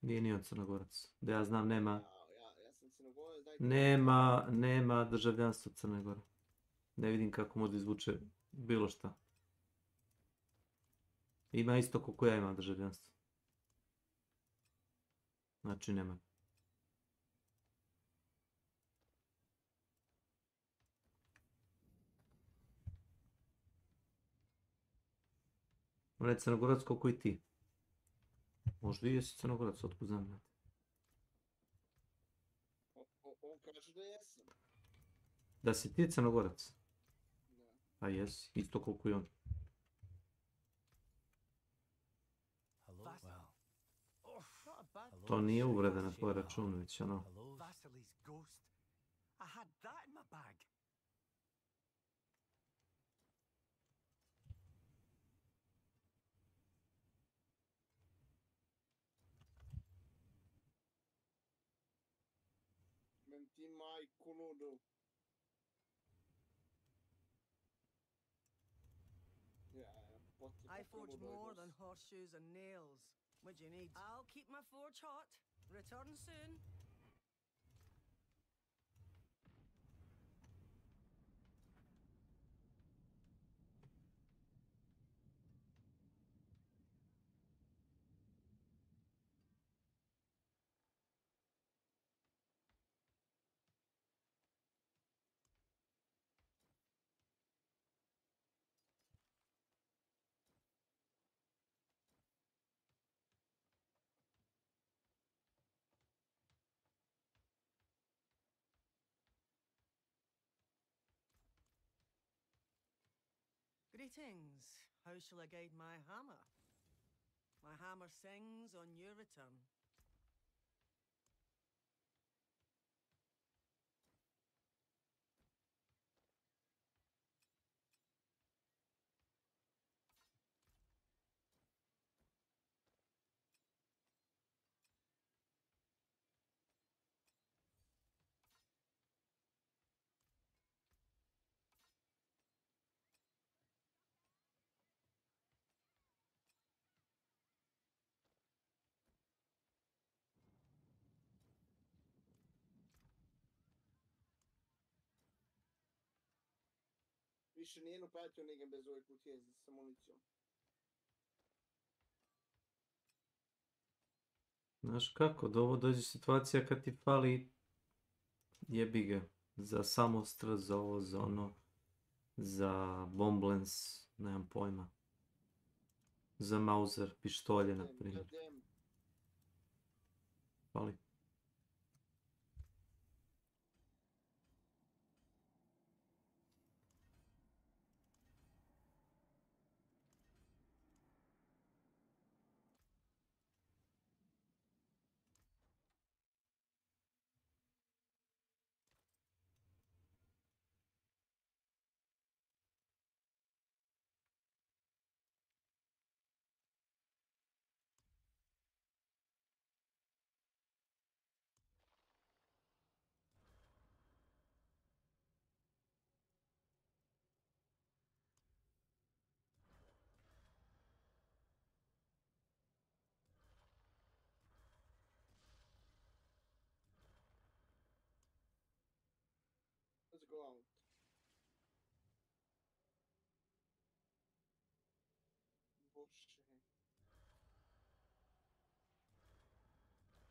Nije ni on Crnogorac. Da ja znam, nema... Ja sam Crnogorac, dajte mi... Nema državljanstva Crne Gore. Ne vidim kako može izvuče bilo šta. Ima isto koliko ja imam državljanstvo. Znači nema. On je Crnogorac koliko i ti. Možda i jesi Crnogorac, otkud znam. On kaže da jesam. Da si ti Crnogorac? Da. Pa jesi, isto koliko i on. To nije uvreda na tvoj račun, već ono... Vasily's ghost. I had that in my bag. Men ti majku nudu. I forge more than horseshoes and nails. What do you need? I'll keep my forge hot. Return soon. Greetings. How shall I guide my hammer? My hammer sings on your return. Više nijednu patio negam bez ove kutije sa municijom. Znaš kako, dođe situacija kad ti fali jebi ga. Za samostr, za ovo, za ono, za bomblens, nemam pojma. Za mauser, pištolje, na primjer. Fali. Let's go out. Bože.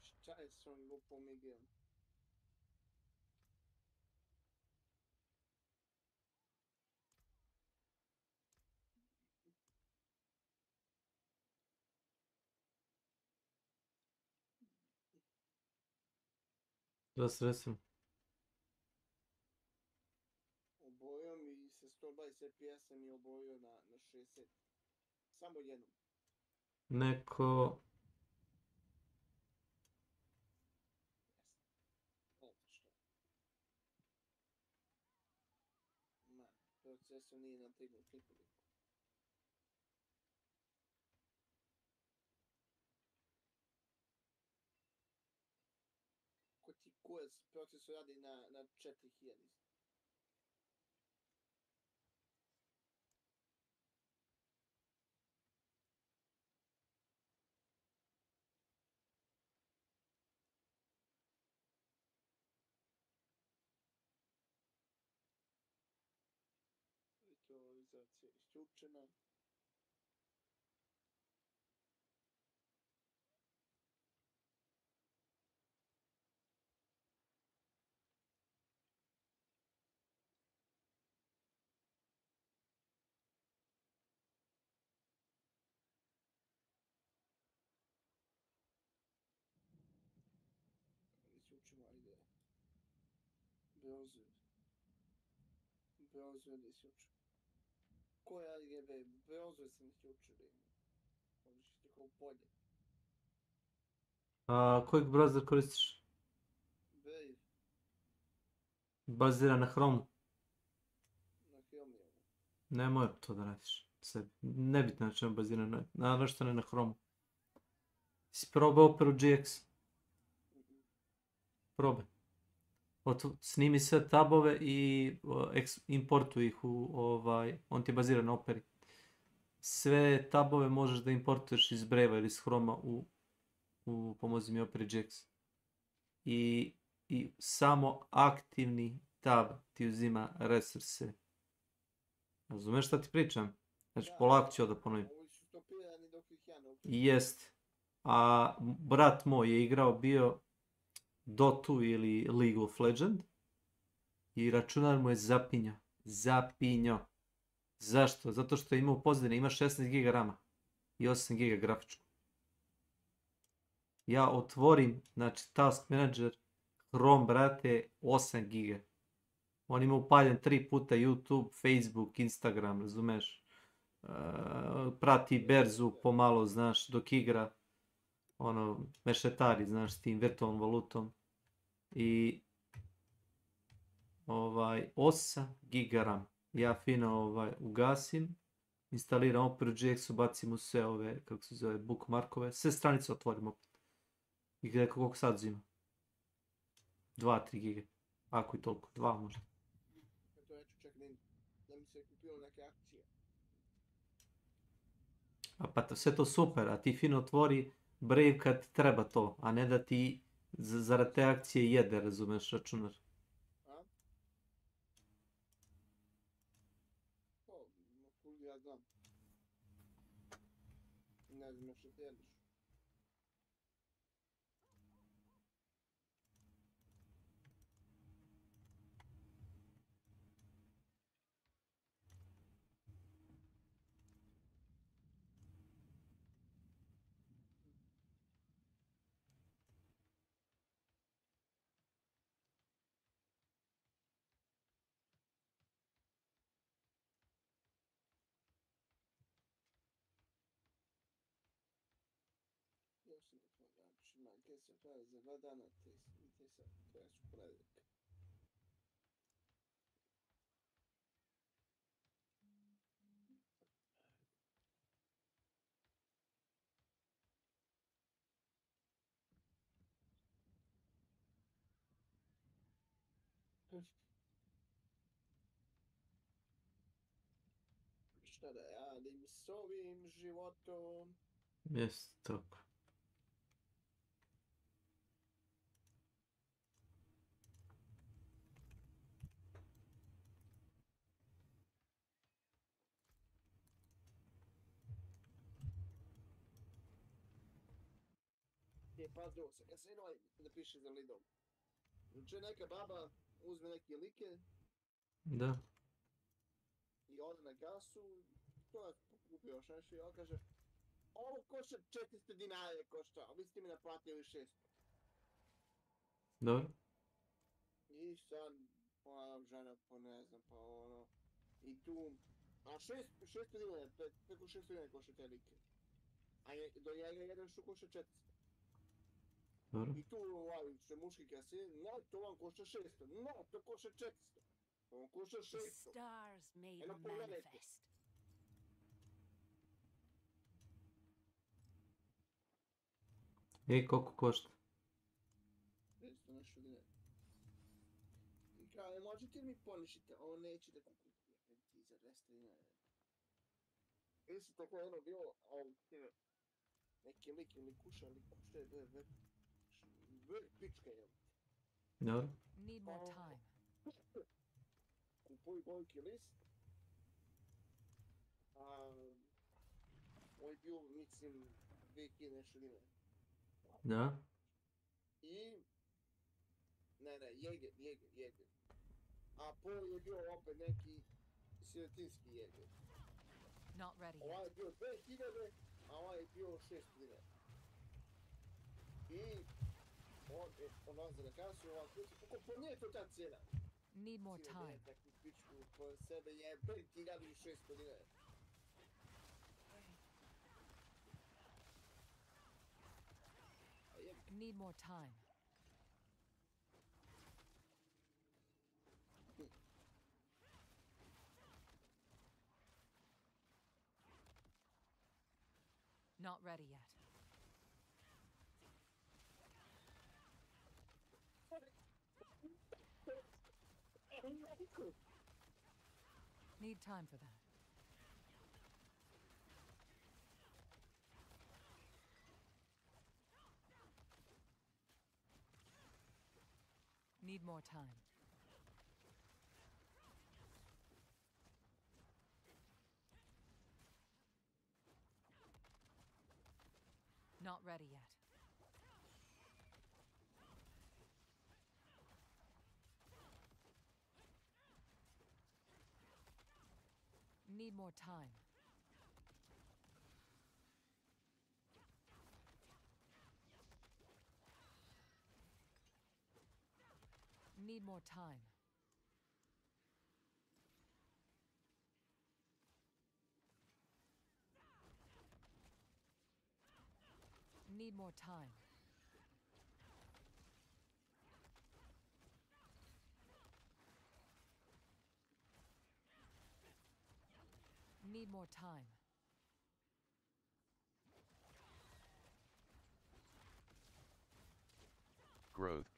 Šta je s ovom lupom igrom? Da sredstvim. Obojio mi se 120 FPS mi obojio na 60. Samo jednom. Neko... Ma, procesor nije nategnut nikoliko. Koji proces radi na 4000. Virtualizacija isključena. Isključimo, ajde. Browser. Browser da isključimo. Koji RGB? Browser sam isključio da imam. Možeš tako polje. Kojeg browser koristiš? Brave. Bazira na Chromu. Na Chromium. Nemoj to da radiš sebi. Nebitno na čemu bazira, naročito ne na Chromu. Si probao Operu GX? Probaj. Snimi sve tabove i importuj ih on ti je baziran na Operi. Sve tabove možeš da importuješ iz Brave ili iz Chroma pomozi mi Opera GX. I samo aktivni tab ti uzima resurse. Razumeš šta ti pričam? Znači, polako ću da ponovim. Ovi su stopirani dok ih ja ne uključim. Jest. A brat moj je igrao bio Dotu ili League of Legend i računar mu je zapinjao. Zapinjao. Zašto? Zato što je imao pozadine, ima 16 GB rama i 8 GB grafičku. Ja otvorim, znači Task Manager, Chrome, brate, 8 GB. On ima upaljen 3 puta YouTube, Facebook, Instagram, razumeš? Prati berzu pomalo, znaš, dok igra. Mešetari, znaš, s tim virtualnom valutom. I 8 GB RAM. Ja fino ugasim, instaliram Opera GX, ubacim u sve ove, kako se zove, bookmarkove. Sve stranice otvorim opet. I gdje koliko sad uzima? 2-3 GB. Ako i toliko, 2 možda. To neću čak da mi se kupilo neke akcije. Pa sve to super, a ti fino otvori Brave kad treba to, a ne da ti zarad te akcije jede, razumeš, računar. Ja znam. Ne znam što ti jediš. Manche se prese vadano a te sa ponedjeljka. Šta da radim s ovim životom? Jest tako. Pazi ovo se, kad se napiše za Lidom. Če neka baba uzme neki like. Da. I ode na gasu, to je kupio još nešto i on kaže ovo košta 400 dinara košta, a vi ste mi naplatili 600. Dobro. I sad, žena ne znam, i tu, a 600 dinara, preko 600 dinara košta te like. A do njega jedan što košta 400. Dobro. I tu što muški kasi, no, to vam košta 600, no, to košta 400. To vam košta 600. Eno pogledajte. Koliko košta? 500 nešto dinara. kupite ili mi poništite? On neće da kupite. Ti za 200 dinara. Isto tako jedno bilo, neki lik ili kuša, ali kuša je vrh pička je. Dobro. Need more time. Kupuj golki list. On je bio, mislim, 2000 nešto dinara. Da. I... Ne, Jäger. A pol je bio opet neki sirotinski Jäger. Not ready yet. Ovaj je bio 2000, a ovaj je bio 600 dinara. I... On odlazi na kasu, ova kuća, po nije to ta cijena. Need more time. Takvu pičku po sebe je 5600 dinara. Need more time. Not ready yet. Need time for that. Need more time. Not ready yet. Need more time. Need more time. Need more time. Need more time. Growth.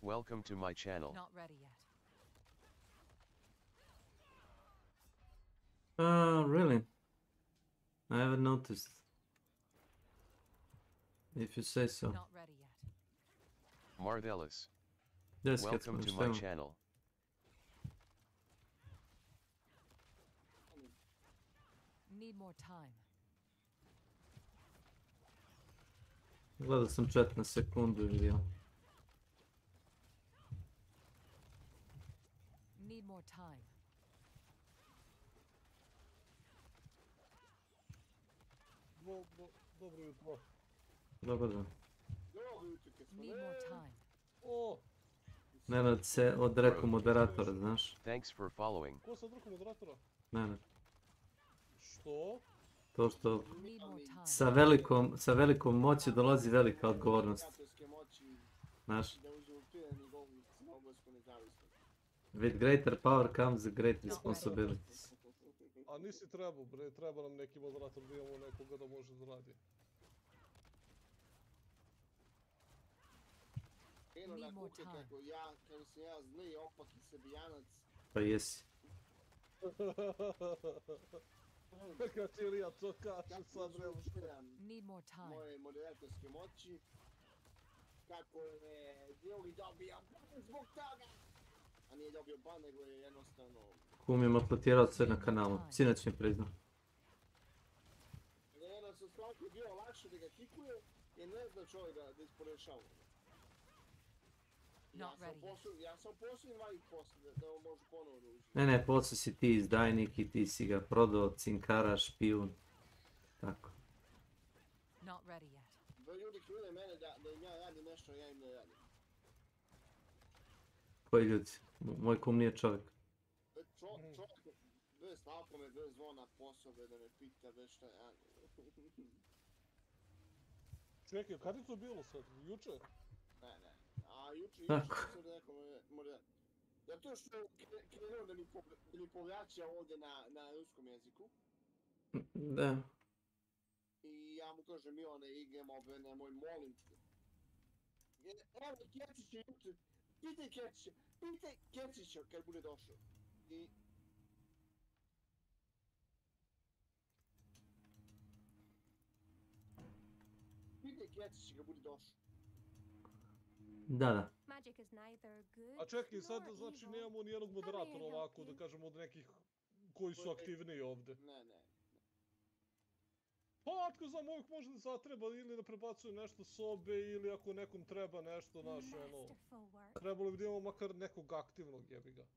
Welcome to my channel. Not ready yet. Really? I haven't noticed. If you say so. Not ready yet. Marvelous. Yes, welcome to my channel. Need more time. Gledao sam chat na sekundu i vidio. Need more time. Dobro jutro. Dobar dan. Need more time. Nenad se odrekao moderatora, znaš? Thanks for following. Ko se odrekao moderatora? Nenad. Što? To što Need more time. sa velikom moći dolazi velika odgovornost. Znaš? With greater power comes great responsibilities. A nisi trebao, bre, treba nam neki moderator da imamo nekoga da može da radi. Eno na kuke kako sam ja zli, opaki sebijanac. Pa jesi. Kad ti Rija to kaže sad realno. Need more time. Moje moderatorske moći. Kako je drugi dobio ban zbog toga. A nije dobio ban, nego je jednostavno... Kum je potjerao sve na kanalu. Sinoć mi priznao. Jedan sam stvarno bio lakše da ga kikuje, jer ne zna čovjek da isporešava. Ja sam posljednji mali posle, da on može ponovo da uživa. Ne, posle si ti izdajnik i ti si ga prodao, cinkara, špijun. Tako. Not ready yet. Da ljudi krune mene da im ja radim nešto, ja im ne radim. Koji ljudi? Moj kum nije čovjek. Čovjek bez stavkome, bez zvona posobe, da me pita, bez šta ja. Čekaj, kad je to bilo sad? Juče? Ne. A juče sam rekao možda... Zato što krenuo da mi povraća ovdje na ruskom jeziku. Da. I ja mu kažem, Milane, igramo, bre, nemoj, molim te. Evo, Kječić je juče Pitaj Kecića kad bude došao. I... Pitaj Kecića kad bude došao. Da. A čekaj, sad znači nemamo nijednog moderatora ovako, da kažemo od nekih koji su aktivniji ovdje. Ne. Pa, ako znam, uvijek može da zatreba ili da prebacuje nešto sobe ili ako nekom treba nešto, znaš, ono... Trebalo bi da imamo makar nekog aktivnog, jebi ga.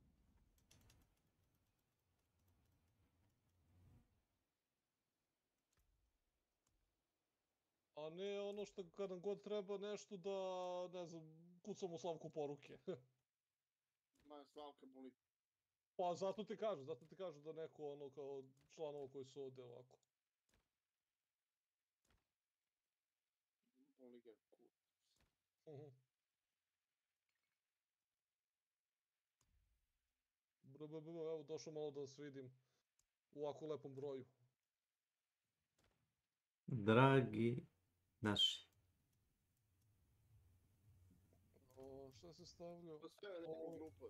A ne ono što kad nam god treba nešto da, ne znam, kucamo Slavku poruke. Ma, Slavka boli. Pa zato ti kažu da neko ono kao članova koji su ovdje ovako. Boli ga kurac. Evo došao malo da vas vidim u ovako lepom broju. Dragi naši. Šta se stavlja? To sve je neku grupu.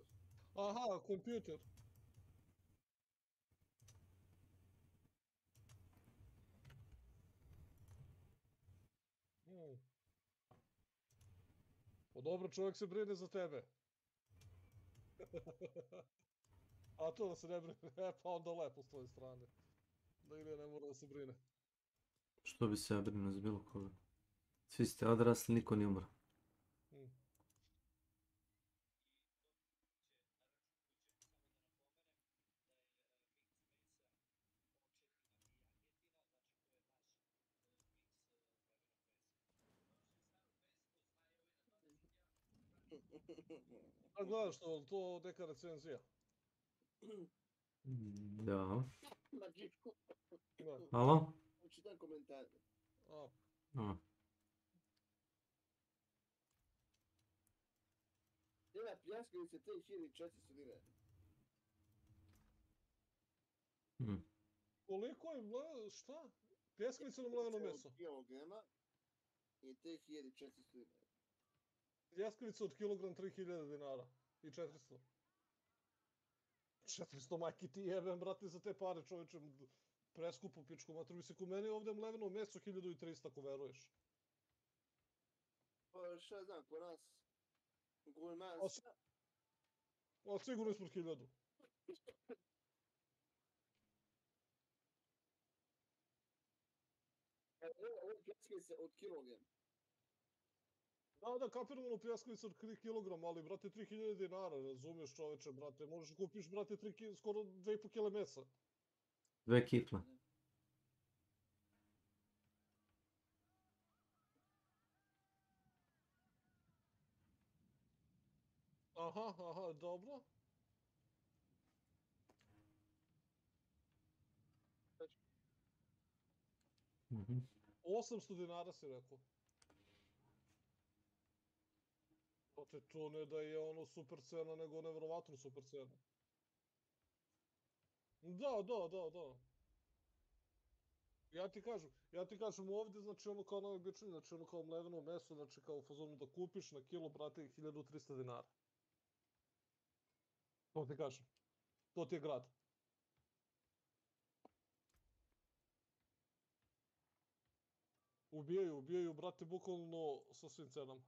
Aha, kompjuter. Pa dobro, čovjek se brine za tebe. A to da se ne brine, pa onda lepo s tvoje strane. Da ili ne mora da se brine. Što bi se ja brinuo za bilo koga? Svi ste odrasli, niko nije umro. A gledaš to neka recenzija? Da. Mađičko. Alo? Učitam komentare. Jedna pljaskalica 3400 dinara. Koliko je, šta? Pljeskavica na mleveno meso? Kilograma je 3400 dinara. Pljeskavica od kilogram 3000 dinara. I 400. 400 majki ti jebem, brate, za te pare, čovječe. Preskupo pičku matru. Mislim, ko meni ovdje mleveno meso 1300, ako veruješ. Pa šta znam, ko nas gurmanska. A sigurno ispod 1000. Ovo je pljeskavica od kilogram. Da, kapiram ono pljeskavica od kilograma, ali, brate, 3000 dinara, razumiješ, čoveče, brate. Možeš kupiš, brate, skoro 2,5 kile mesa. 2 kifle. Aha, dobro. 800 dinara si rekao. Brate, to ne da je ono super cena, nego nevjerovatno super cena. Da. Ja ti kažem ovdje, znači ono kao najobičnije, znači ono kao mleveno meso, znači kao u fazonu da kupiš na kilo, brate, 1300 dinara. To ti kažem. To ti je grad. Ubijaju, brate, bukvalno sa svim cenama.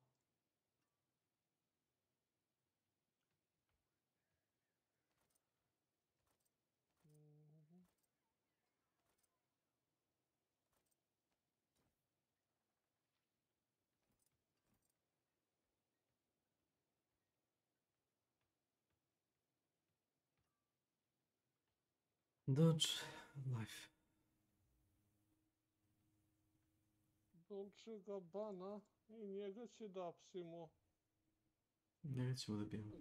Dodge Life. Dolce Gabbana i njega će da apsimo. Njega ćemo da bijemo.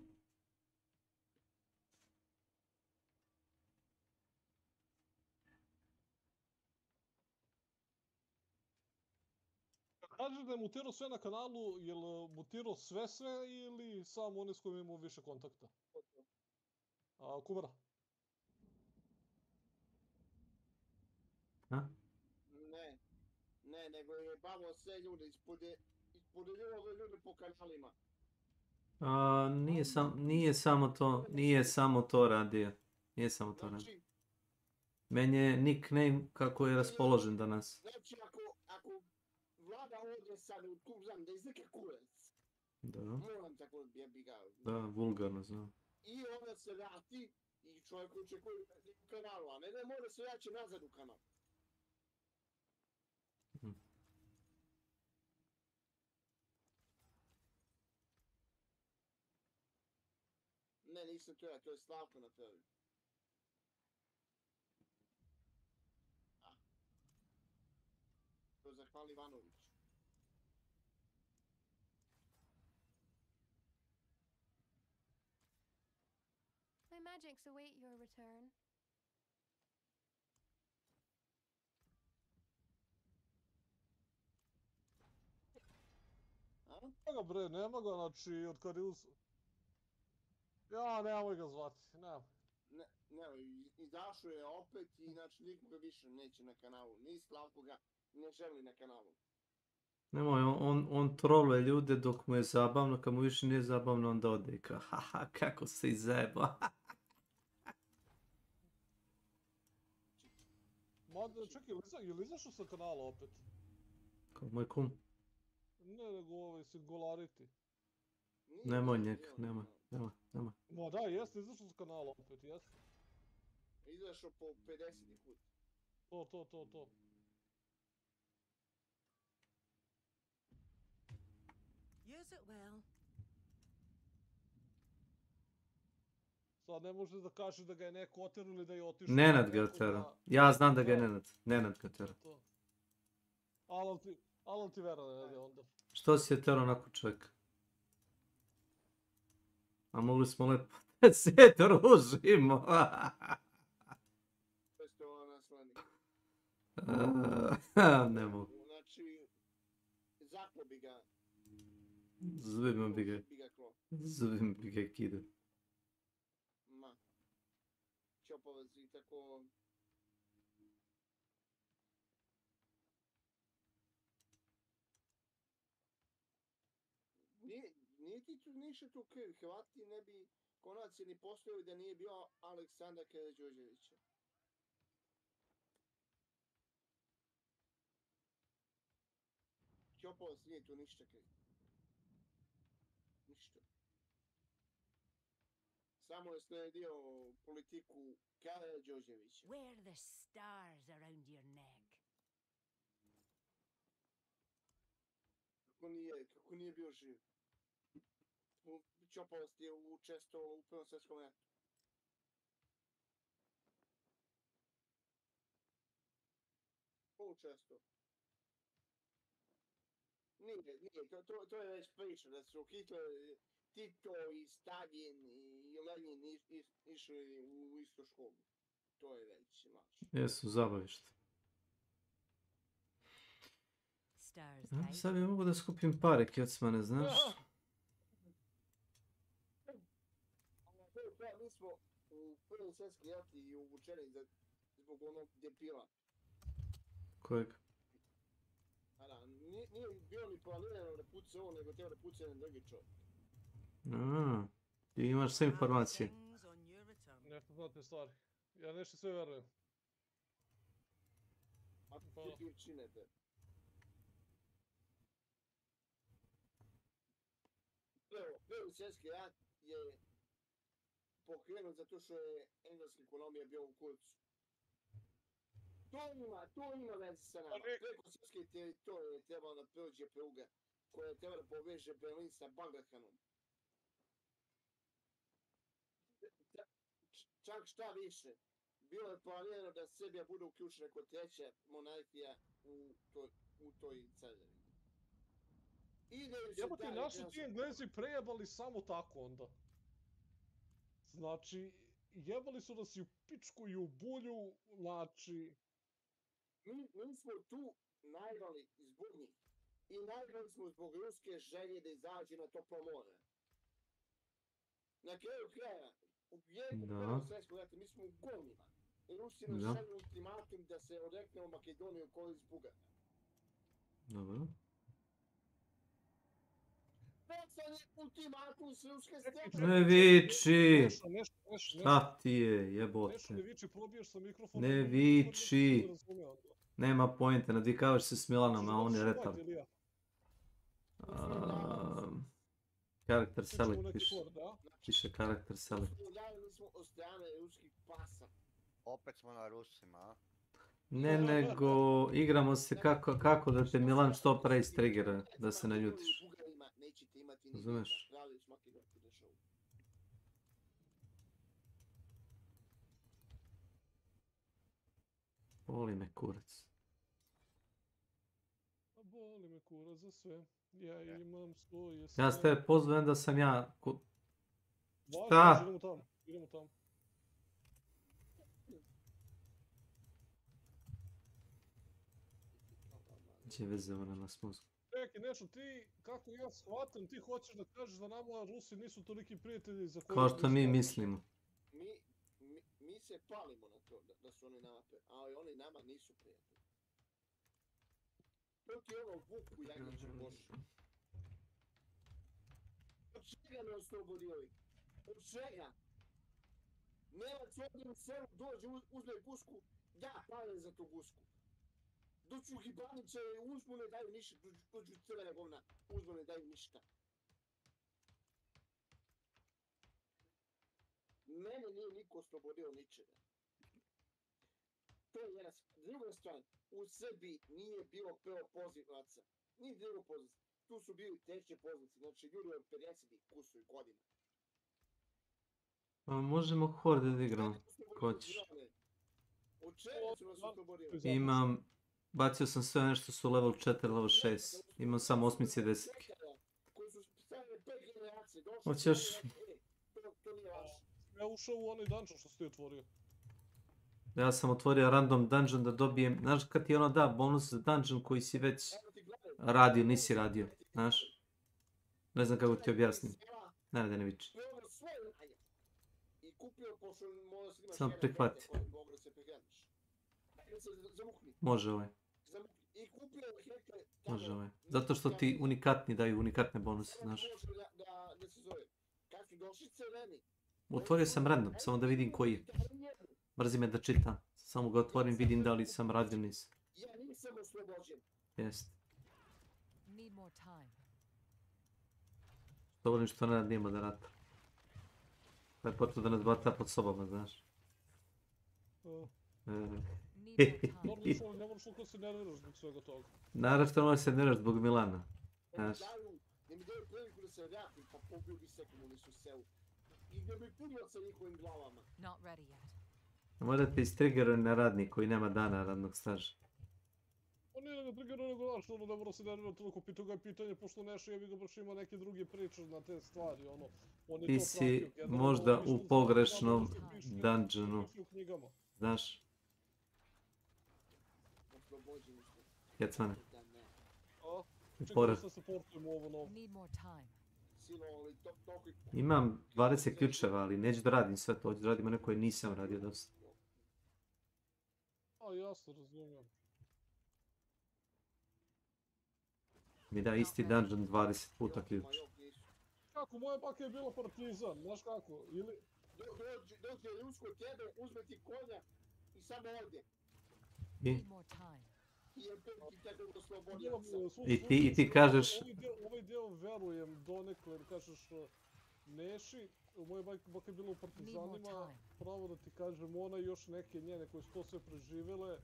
Kažeš da je mutirao sve na kanalu, je li mutirao sve ili samo one s kojima imamo više kontakta? Kumara? Ne, nego je bavio sve ljude, ispod ljude po kanalima. Nije samo to radio. Nije samo to radio. Znači, Meni je nickname kako je raspoložen danas. znači ako vlada ovdje sad u klub znam da izreke kurac, Da, moram tako jebi ga. da, vulgarno znam. I onda se vrati i čovjek očekuje u kanalu, a ne mora se vraći nazad u kanal. Ne, nisam to ja, to je Slavko napravio. To je zahvali Ivanović. My magics await your return. Nema ga bre, nema ga, znači, od kad je Ja, nemoj ga zvati, nemoj. Ne, izašao je opet i znači niko ga više neće na kanalu. Ni Slavko ga ne želi na kanalu. Nemoj, on troluje ljude dok mu je zabavno, kad mu više nije zabavno, onda ode i kao, haha, kako se izjeba. Čekaj, je li izašao sa kanala opet? Kao moj kum. Ne, nego ovaj Singularity. Nemoj njeg, nemoj. Ma da, jeste, izašao sa kanala opet, jeste. Izašao po 50. put. To. Use it well. Sad ne možeš da kažeš da ga je neko oterao ili da je otišao. Nenad ga otera. Ja znam da ga je Nenad ga otera. Alan ti vera ne onda. Što si je terao onako čovjeka? A mogli smo lepo da se družimo. To je što naslednik. Ne mogu. Znači, zaklo bi ga. Zubima bi ga kidao. Ma. Čopovac i tako... Nije ti tu ništa tu kriv, Hrvati ne bi konaci ni postojali da nije bio Aleksandra Karađorđevića. Čopovac nije tu ništa kriv. Ništa. Samo je sledio politiku Karađorđevića. Wear the stars around your neck. Kako nije bio živ. Čopovac je učestvovao u Prvom svjetskom ratu. Učestvovao. Nije, to je već priča, da su Tito i Stalin i Lenin išli u istu školu. To je već laž. Jesu, zabavište. Sad bi mogu da skupim pare, Kjocmane, znaš? Mi smo u Prvi svjetski rat i uvučeni zbog onog debila. Kojeg? Nije bilo ni planirano da puca ovo, nego teo da puca jedan drugi čovjek. Ti imaš sve informacije. Nešto znate stvari. Ja nešto sve verujem. A ti divčine te. Prvi svjetski rat je pokrenut zato što je engleska ekonomija bio u kurcu. To ima veze sa nama. Preko svjetske teritorije je trebalo da prođe pruga koja je trebala da poveže Berlin sa Bagdahanom. Čak šta više, bilo je planirano da Srbija bude uključena kod treća monarhija u toj carevini. Jebote, naši ti Englezi prejebali samo tako onda. Znači, jebali su nas i u pičku i u bulju, znači... Mi smo tu najvali zbog njih. I najvali smo zbog ruske želje da izađe na toplo more. Na kraju kraja, u jeku Prvog svjetskog rata, mi smo u gonima. I Rusi nam šalju ultimatum da se odreknemo Makedoniju u korist Bugara. Dobro. Već sam ultimatum sve uske Čekaj, stjene. Ne viči! Nešto. Šta ti je, Nešto jebote? ne viči, probiješ sa mikrofona. Ne imam viči! ne razumijam. Nema pojente, nadvikavaš se s Milanom, a on je Hoćeš retard. ili ja? Character Pričamo select neki piše. kod, da? Piše character select. Udaljeni smo od strane ruskih pasa. Opet smo na Rusima, a? Ne, nego igramo se kako da te Milan što pre istrigira, da se naljutiš. Bugarima nećete imati ni Razumeš? kralju s Makedonski dešavu. Boli me kurac. Boli me kurac za sve. Ja imam svoje... Ja s tebe pozvajem da sam ja... Važno, Šta? idemo tamo. Gdje veze ona nas mozgu? Čekaj, nešto, ti, kako ja shvatam, ti hoćeš da kažeš da nama Rusi nisu toliki prijatelji za koje... Kao što mi mislimo. Mi se palimo na to da su oni nama prijatelji, ali oni nama nisu prijatelji. To ti je ono Vuku Jagiću Bošu. Od čega me oslobodili? Od čega? Nemac ovdje u selu dođe, uzme gusku, ja palim za tu gusku. Doću Hibaniće, uzmu ne daju ništa, dođu crvene govna, uzmu ne daju ništa. Mene nije niko oslobodio ničega. To je jedna stvar. Druga stvar, u Srbiji nije bilo prvo pozivaca. Nije drugo pozivaca. Tu su bili treće pozivaci, znači ljudi od 50 kusur godina. Možemo horde da igramo, ko ćeš. Od čega su nas oslobodili? Imam, bacio sam sve nešto su level 4, level 6. Imam samo osmice i desetke. Koji su stavili 5 generacije, došli... Hoćeš? To nije vaše. Ja ušao u onaj dungeon što si ti otvorio. Ja sam otvorio random dungeon da dobijem, znaš kad ti ono da bonus za dungeon koji si već radio, nisi radio, znaš? Ne znam kako ti objasnim. Ne viči. Samo prihvati. Može ovaj. Može ovaj. Zato što ti unikatni daju unikatne bonuse, znaš? Otvorio sam random, samo da vidim koji je. Mrzi me da čitam. Samo ga otvorim, vidim da li sam radio nisam. Ja nisam oslobođen. Jest. To volim što ne radimo da rata. Pa je počeo da nas bata pod sobama, znaš. Ne moraš uko se nerviraš zbog svega toga. Naravno što ne se nerviraš zbog Milana. Znaš. Ne mi daju priliku da se vratim, pa pobiju bi se komunistu selu. I da bi punio sa njihovim glavama. Možda te istriggeruje na radnik koji nema dana radnog staža. Pa nije da ga triggeruje nego daš, ono ne mora se nervirati toliko, pitao ga je pitanje, pošto Neša jebi ga baš ima neke druge priče na te stvari, ono. Ti si možda u pogrešnom dungeonu. Znaš? Kecmane. Čekaj da se supportujemo ovo novo. Imam 20 ključeva, ali neću da radim sve to, hoću da radimo neko koje nisam radio dosta. A jasno, razumijem. Mi da isti dungeon 20 puta ključ. Kako, moja baka je bila partizan, znaš kako, ili... Dođe Rusko tebe, uzme ti konja i samo ovdje. I ti kažeš... Ovaj deo verujem donekle, kažeš Neši, moja baka je bila u partizanima, pravo da ti kažem, ona i još neke njene koje su to sve preživele,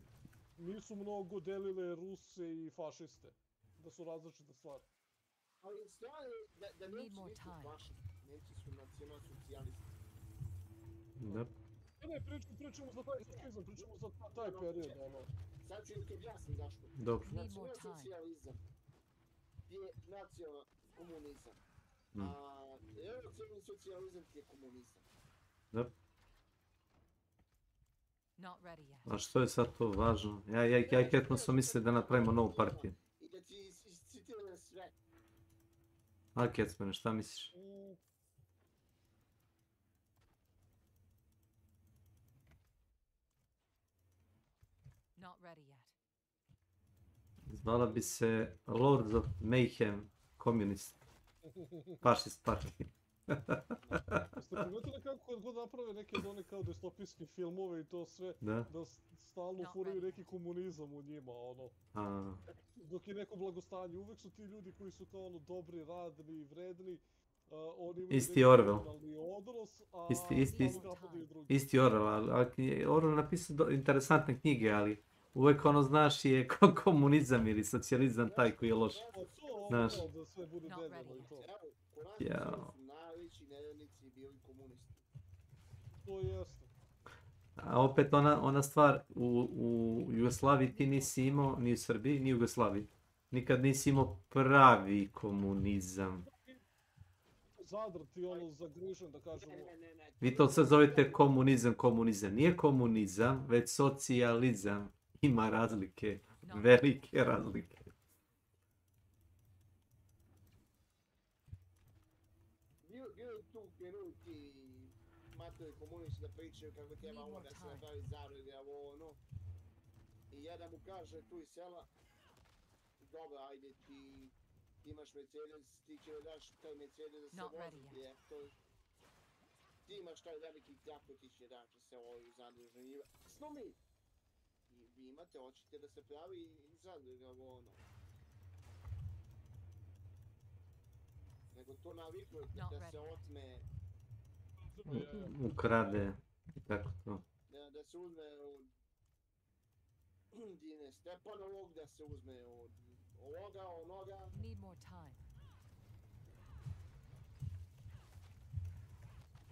nisu mnogo delile Ruse i fašiste, da su različite stvari. Ali stvar je da Nemci nisu fašisti, Nemci su nacionalsocijalisti. Da. Ne, pričamo za taj fašizam, pričamo za taj period, ono. Sad ću ti objasniti zašto. Dobro. Nacionalsocijalizam je nacionalni komunizam, a revolucionarni socijalizam ti je komunizam. Da. A što je sad to važno? Ja ketno sam mislio da napravimo novu partiju. I da ti iscitiram sve. A Kecmane, šta misliš? Zvala bi se Lords of Mayhem Communist. Fašist, fašist. Jeste primijetili kako kad god naprave neke od one kao distopijski filmove i to sve, Da. da stalno furaju neki komunizam u njima, ono. A, Dok je neko blagostanje, uvek su ti ljudi koji su kao ono dobri, radni, vredni, oni imaju Isti neki Orwell. kriminalni odnos, a Isti stalno napadaju drugi. Isti Orwell, ali Orwell napisao interesantne knjige, ali uvek ono, znaš, je komunizam ili socijalizam taj koji je loš. Znaš. Da sve bude dedeno i to. Evo, kod nas Jao. su najveći nevjernici bili komunisti. To jeste. A opet ona stvar, u Jugoslaviji ti nisi imao, ni u Srbiji, ni u Jugoslaviji. Nikad nisi imao pravi komunizam. Zadrti, ono, zagrižen, da kažemo. Vi to sad zovete komunizam. Nije komunizam, već socijalizam. Ima razlike, velike razlike. Bio je tu krenuti matori komunisti da pričaju kako treba ovo da se napravi zarode, ovo ono. I jedan mu kaže tu iz sela, dobro, ajde ti imaš Mercedes, ti će da daš taj Mercedes da se vozi, jer to... Ti imaš taj veliki traktor, ti će da će se ovo zadruženjiva. Smo mi! I vi imate, hoćete da se pravi zadruga, ovo ono. Nego to naviknujete da se otme... Ukrade i tako to. Da se uzme od Dine Stepanovog, da se uzme od ovoga, onoga. Need more time.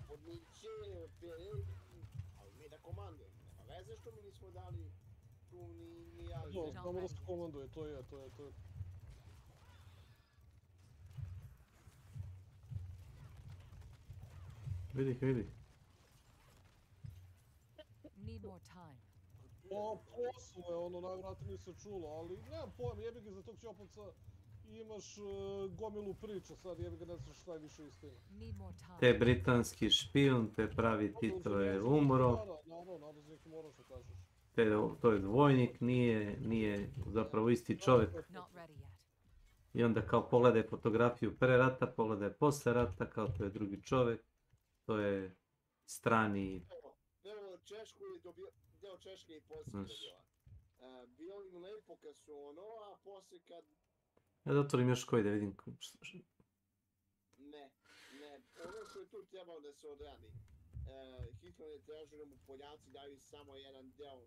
Od Miće, od Pere, ali mi da komandujemo. Nema veze što mi nismo dali tu ni ja. No, znamo da se komanduje, to je. Vidi. Need more time. O, posle, ono, najvratnije se čulo, ali nemam pojma, jebi ga za tog Ćopavca imaš gomilu priča, sad jebi ga ne znaš šta je više istina. Te britanski špijun, te pravi Tito je umro. Naravno, za neki moraš da kažeš. To je dvojnik, nije zapravo isti čovjek. I onda kao pogledaj fotografiju pre rata, pogledaj posle rata, kao to je drugi čovjek. To je strani... Evo, Češku je dobio, deo Češke i Poljske dobila. Bilo im lepo kad su ono, a poslije kad... Ja da otvorim još koji da vidim... Ne. Ono što je tu trebalo da se odradi. Hitno je tražio da mu Poljaci daju samo jedan deo.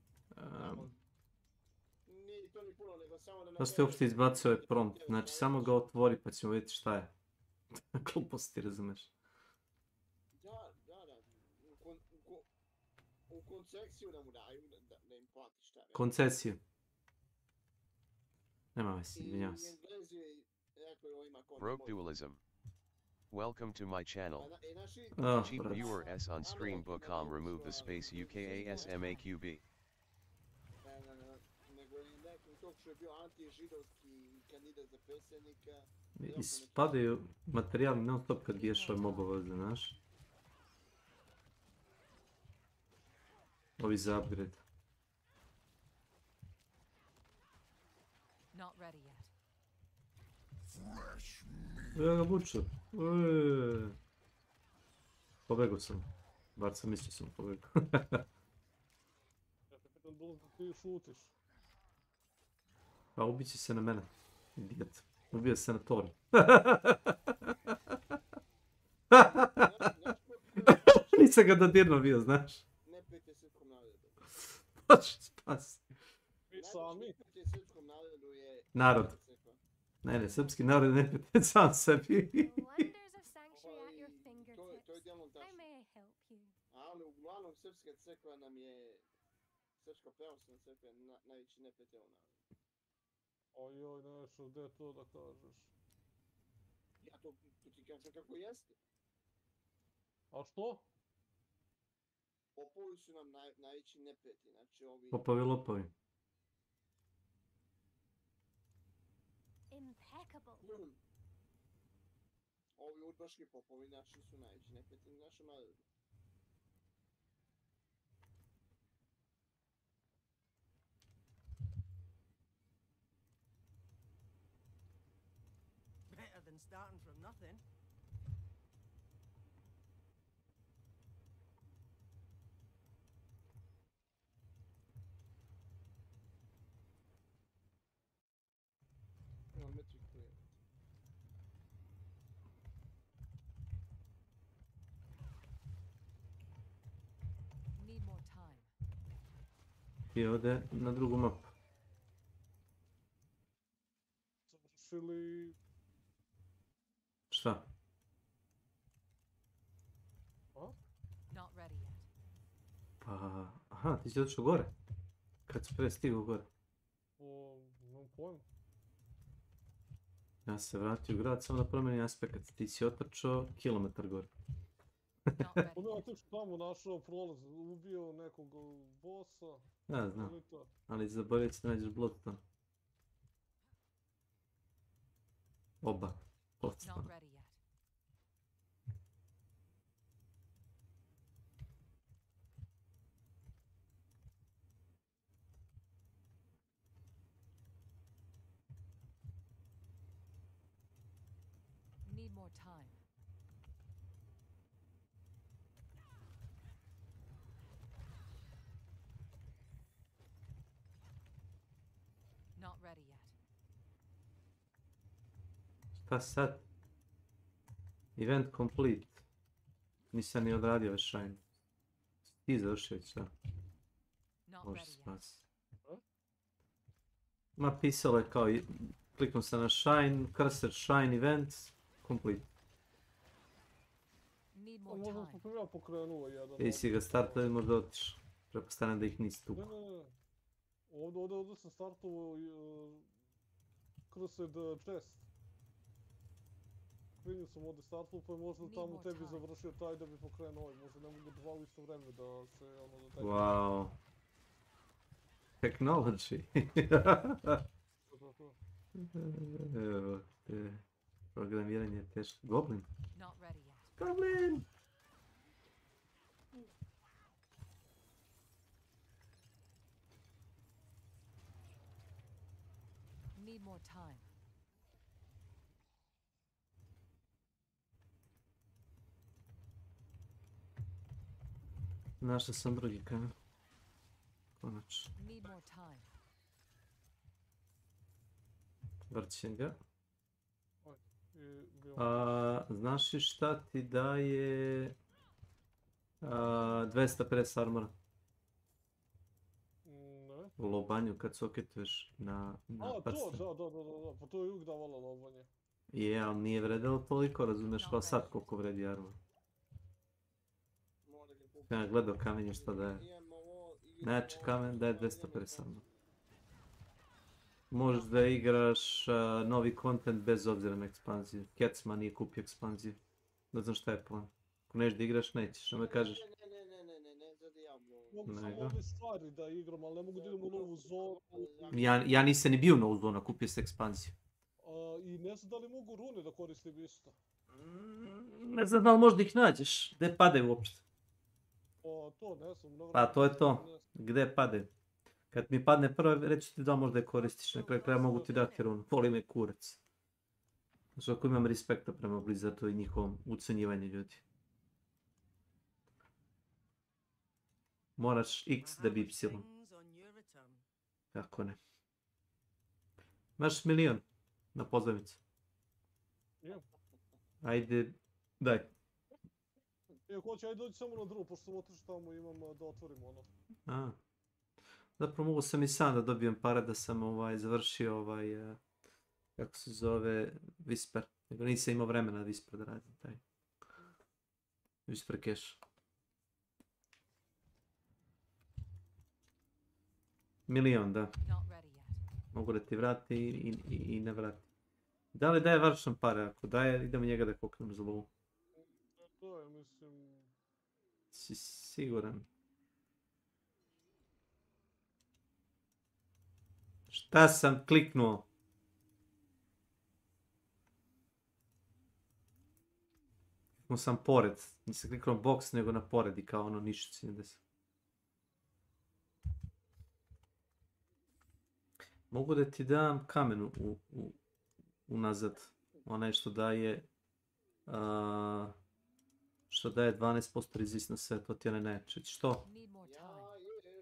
Nije to ni puno, nego samo da... Da ste uopšte izbacio ovaj prompt, znači samo ga otvori pa ćemo vidjeti šta je. Gluposti, razumeš? Da. U koncesiju da mu daju, da im plati šta. Koncesiju. Nema vesi, izvinjavam se. Broke dualism. Welcome to my channel. Cheap viewer S on stream.com remove the space UKASMAQB. Nego je nekom tog što je bio anti-židovski kandidat za predsjednika. Ispadaju materijali non stop kad biješ ove mobove, znaš. Ovi za upgrade. Not ready yet. Ja ga buču. Pobegao sam. Bar sam mislio sam pobegao. Ja te pitam da ti šutiš. Pa ubići se na mene. Idiot. Ubio se na Toru. Nisam ga dodirno bio, znaš. Ne prijete srpskom narodu. Bože, spasi. Mi sami. Najprijete srpskom narodu je... Narod. Ne, srpski narod ne prijete sam sebi. To je dijelom tačno. Ali uglavnom srpska crkva nam je... Srpska pravoslavna crkva je najveći neprijatelj narodu. Ojoj, nešto, gdje to da kažeš? Ja to ti kažem kako jeste. A što? Popovi su nam najveći neprijatelji, znači ovi... Popovi lopovi. Impeccable. Ovi udbaški popovi naši su najveći neprijatelji našem narodu. than starting from nothing. Geometric clear. Need more time. I ode na drugu mapu. Završili... Šta? A? Not ready yet. Pa, aha, ti si otišao gore. Kad si pre stigao gore. Nemam pojma. Ja se vratio u grad samo da promenim aspekt. Ti si otrčao kilometar gore. Onda ti što tamo našao prolaz, ubio nekog bossa. Ja znam, ali zaboravio si da nađeš Bloodstone. Oba Bloodstone. Need more time. Not ready yet. Šta sad? Event complete. Nisam ni odradio već shrine. Ti završio već sve. Može spas. Ma pisalo je kao, kliknuo sam na shrine, cursor shrine events, complete. Možda sam ja pokrenuo jedan. I si ga startao i možda otišao. Prepostavljam da ih nisi tukao. Ne. Ovdje sam startovao Cursed Chest. Vidio sam ovdje startao, pa je možda tamo tebi završio taj da bi pokrenuo ovaj. Možda ne mogu dva u isto vreme da se ono da taj... Wow. Technology. Evo te. Programiranje je teško. Goblin. Goblin! Need more time. Našao sam drugi kamen. Konačno. Need more time. Vrćem ga. Znaš li šta ti daje 250 armora? Ne. U lobanju kad soketuješ na prsten. Da, pa to je uvijek davalo lobanje. Je, ali nije vredilo toliko, razumiješ, pa sad koliko vredi armor. Ja gledao kamenje što daje. Najjači kamen daje 250 armora. Možeš da igraš novi content bez obzira na ekspanziju. Kecma nije kupio ekspanziju. Ne znam šta je plan. Ako neš da igraš, nećeš. Što me kažeš? Ne, za Diablo. Mogu samo ove stvari da igram, ali ne mogu da idem u novu zonu. Ja nisam ni bio u novu zonu, kupio se ekspanziju. I ne znam da li mogu rune da koristim isto. Ne znam da li možda ih nađeš. Gde padaju uopšte? To ne znam. Pa to je to. Gde padaju? Kad mi padne prvo, reći ti da možda je koristiš. Na kraju kraja mogu ti dati runu. Voli me kurac. Znači ako imam respekta prema Blizzardu i njihovom ucenjivanju ljudi. Moraš X da bi Y. Kako ne. Imaš 1.000.000 na pozajmicu. Ajde, daj. Hoće, ajde dođi samo na drugu, pošto sam otišao tamo i imam da otvorim ono. Zapravo mogu sam i sam da dobijem pare da sam završio kako se zove, Whisper. Nego nisam imao vremena da Whisper da radim taj. Whisper cache. 1.000.000, da. Mogu da ti vrati i ne vrati. Da li daje vršan pare? Ako daje, idemo njega da koknem za lovu. To je, mislim... Si siguran? Šta sam kliknuo? Kliknuo sam pored. Nisam kliknuo box, nego na pored i kao ono ništa 70. Mogu da ti dam kamen unazad. Onaj što daje... što daje 12% rezist na sve, to ti je onaj najjači. Što?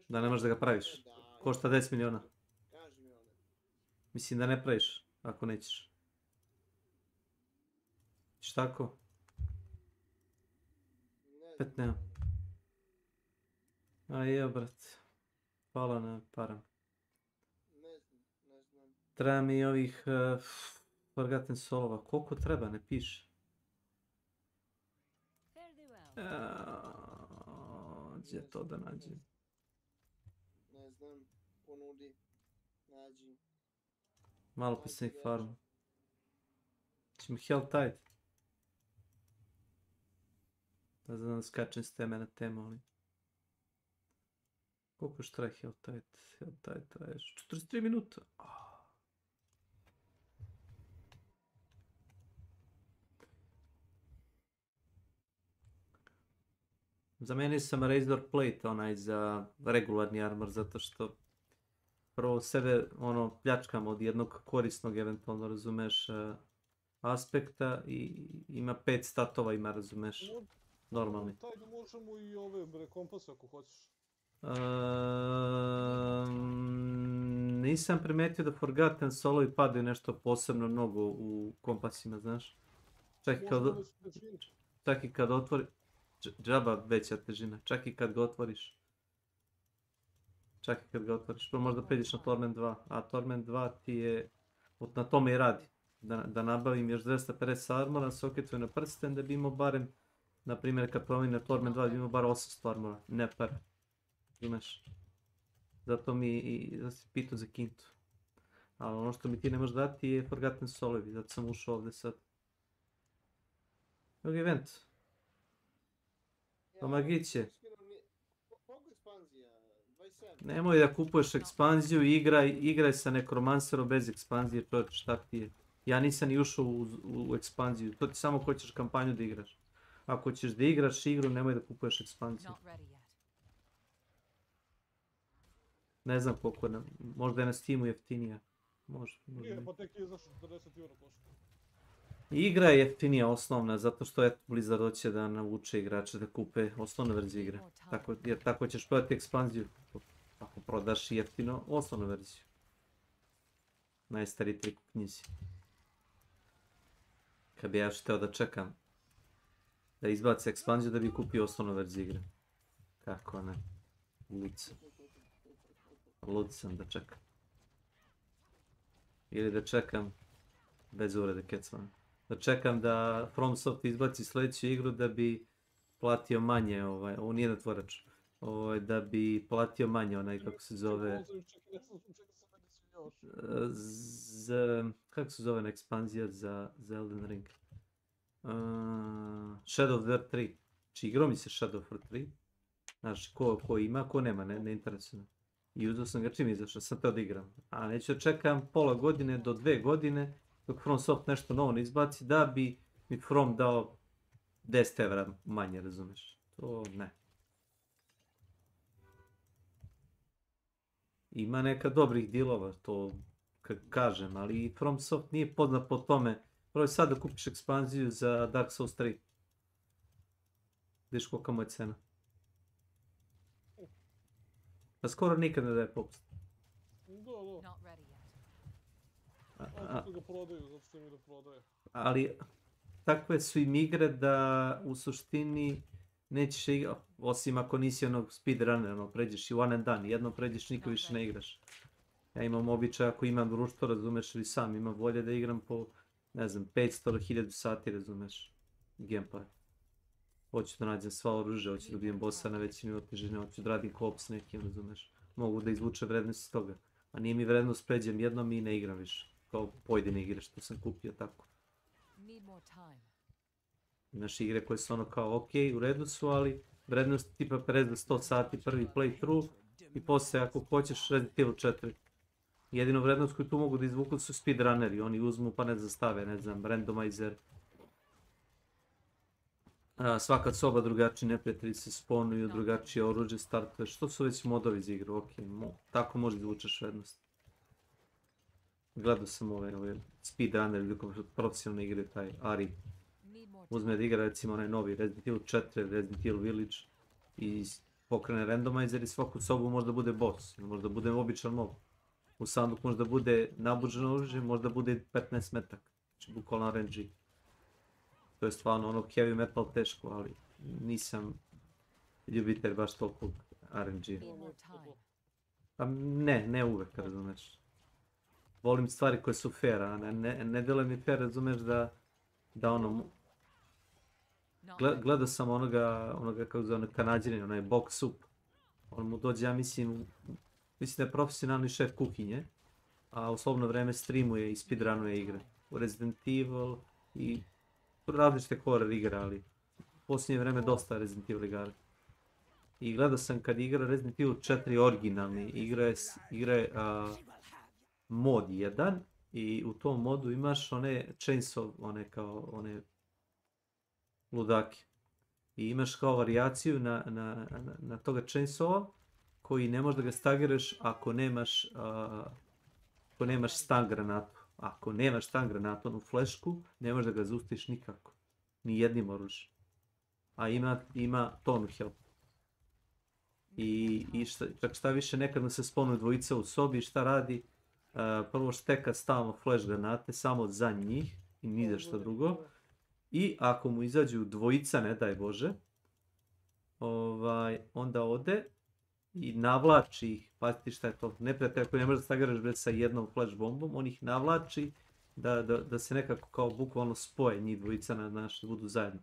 Da ne možeš da ga praviš. Košta 10 miliona. Mislim da ne praviš, ako nećeš. Šta tako? Pet nema. A je, brat. Hvala na param. Treba mi ovih Forgotten Soulova. Koliko treba, ne piše. Gdje to da nađem? Ne znam, ponudi, nađi. Malo pisani farm. Či mi Hell Tide. Da znam da skačem s teme na temu, ali... Koliko još traje Hell Tide? Hell Tide traje 43 minuta. Zamenio sam Razor Plate, onaj za regularni armor, zato što prvo sebe pljačkam od jednog korisnog, eventualno razumeš, aspekta i ima 5 statova, ima, razumeš, normalni. Taj da možemo i ove kompase ako hoćeš. Nisam primetio da Forgotten Soulovi padaju nešto posebno mnogo u kompasima, znaš. Čak i kad otvori... Džaba veća težina, čak i kad ga otvoriš. Prvo možda pređeš na Torment 2, a Torment 2 ti je, na tome i radi. Da nabavim još 250 armora, soketuje na prsten da bi imao barem, na primjer kad promijenim na Torment 2 da bi imao bar 800 armora, ne par. Znaš. Zato mi i pitu za kintu. Ali ono što mi ti ne možeš dati je Forgotten Soulovi, zato sam ušao ovdje sad. Evo ga event. Pa magiće. Nemoj da kupuješ ekspanziju i igraj sa nekromancerom bez ekspanzije, čovječ, šta ti je. Ja nisam ni ušao u ekspanziju, to ti samo hoćeš kampanju da igraš. Ako ćeš da igraš igru, nemoj da kupuješ ekspanziju. Ne znam koliko je, možda je na Steamu jeftinija. Može. Nije, pa tek je izašao 40 euro košta. Igra je jeftinija osnovna, zato što eto Blizzard hoće da navuče igrače da kupe osnovnu verziju igre. Jer tako ćeš prodati ekspanziju. Ako prodaš jeftino osnovnu verziju. Najstariji trik u knjizi. Kad bi ja još hteo da čekam da izbaci ekspanziju da bi kupio osnovnu verziju igre. Kako ne? Lud sam da čekam. Ili da čekam, bez uvrede kecmana, da čekam da FromSoft izbaci sljedeću igru da bi platio manje, ovo nije natvorač, da bi platio manje onaj, kako se zove, kako se zove na ekspanzija za Elden Ring? Shadow of the Earth 3. Znači igrao mi se Shadow of the Earth 3. Znači ko ima, ko nema, ne interesuje. I uzeo sam ga čim izašao, sam teo da igram. A neću da čekam pola godine do 2 godine dok FromSoft nešto novo ne izbaci da bi mi From dao 10 evra manje, razumeš? To ne. Ima neka dobrih dilova, to kažem, ali FromSoft nije poznat po tome. Prvo sad da kupiš ekspanziju za Dark Souls 3. Vidiš kolika mu je cena. Pa skoro nikad ne daje popust. Zato ga prodaju, zato što im da prodaje. Ali takve su im igre da u suštini nećeš igrati, osim ako nisi onog speedrunner, pređeš i one and done, jednom pređeš nikad više ne igraš. Ja imam običaj, ako imam društvo, razumeš, ili sam imam volje da igram po, ne znam, 500 ili 1000 sati, razumeš, gameplay. Hoću da nađem sva oružja, hoću da ubijem bossa na veći nivo težine, hoću da radim co-op s nekim, razumeš. Mogu da izvuče vrednost iz toga. A nije mi vrednost, pređem jednom i ne igram više. Kao pojedine igre što sam kupio tako. Imaš igre koje su ono kao ok, u redu su, ali vrednost tipa 50 do 100 sati prvi playthrough i poslije ako hoćeš Resident Evil 4. Jedino vrednost koju tu mogu da izvuku su speedrunneri, oni uzmu pa ne zastave, ne znam, randomizer. Svaka soba drugačiji neprijatelji se spawnuju, drugačije oruđe startuješ, što su već modovi za igru, ok, tako možeš da izvučeš vrednost. gledao sam ove speedrunner ili kako profesionalne igre, taj Ari. Uzme da igra recimo onaj novi Resident Evil 4, Resident Evil Village i pokrene randomizer i svaku sobu možda bude boss, možda bude običan mob. U sanduk možda bude nabuđeno oružje, možda bude 15 metaka. Znači bukvalno RNG. To je stvarno ono heavy metal teško, ali nisam ljubitelj baš tolikog RNG. Pa ne uvek, razumeš. Volim stvari koje su fair, a ne dele mi fair, razumeš, da ono... Gledao sam onoga kako zove Kanadjanin, onaj Bok Soup. On mu dođe, ja mislim da je profesionalni šef kuhinje, a u slobodno vreme streamuje i speedrunuje igre. U Resident Evil i različite horror igre, ali u posljednje vreme dosta Resident Evil igara. I gledao sam kad igra Resident Evil 4 originalni, igra je mod 1 i u tom modu imaš one chainsaw, one ludake. I imaš kao varijaciju na toga chainsawa koji ne možeš da ga stagiraš ako nemaš stun granatu. Ako nemaš stun granatu, onu flešku, ne možeš da ga zaustiš nikako. Ni jednim oružjem. A ima tonu health. I šta više, nekad mu se spomnu dvojica u sobi i šta radi? Prvo šteka stalno flash granate samo za njih i ni za što drugo. I ako mu izađu dvojica, ne daj Bože, onda ode i navlači ih, pazite šta je to, neprijatelj ako ne možeš da stagiraš sa jednom flash bombom, on ih navlači da se nekako kao bukvalno spoje njih dvojica da budu zajedno.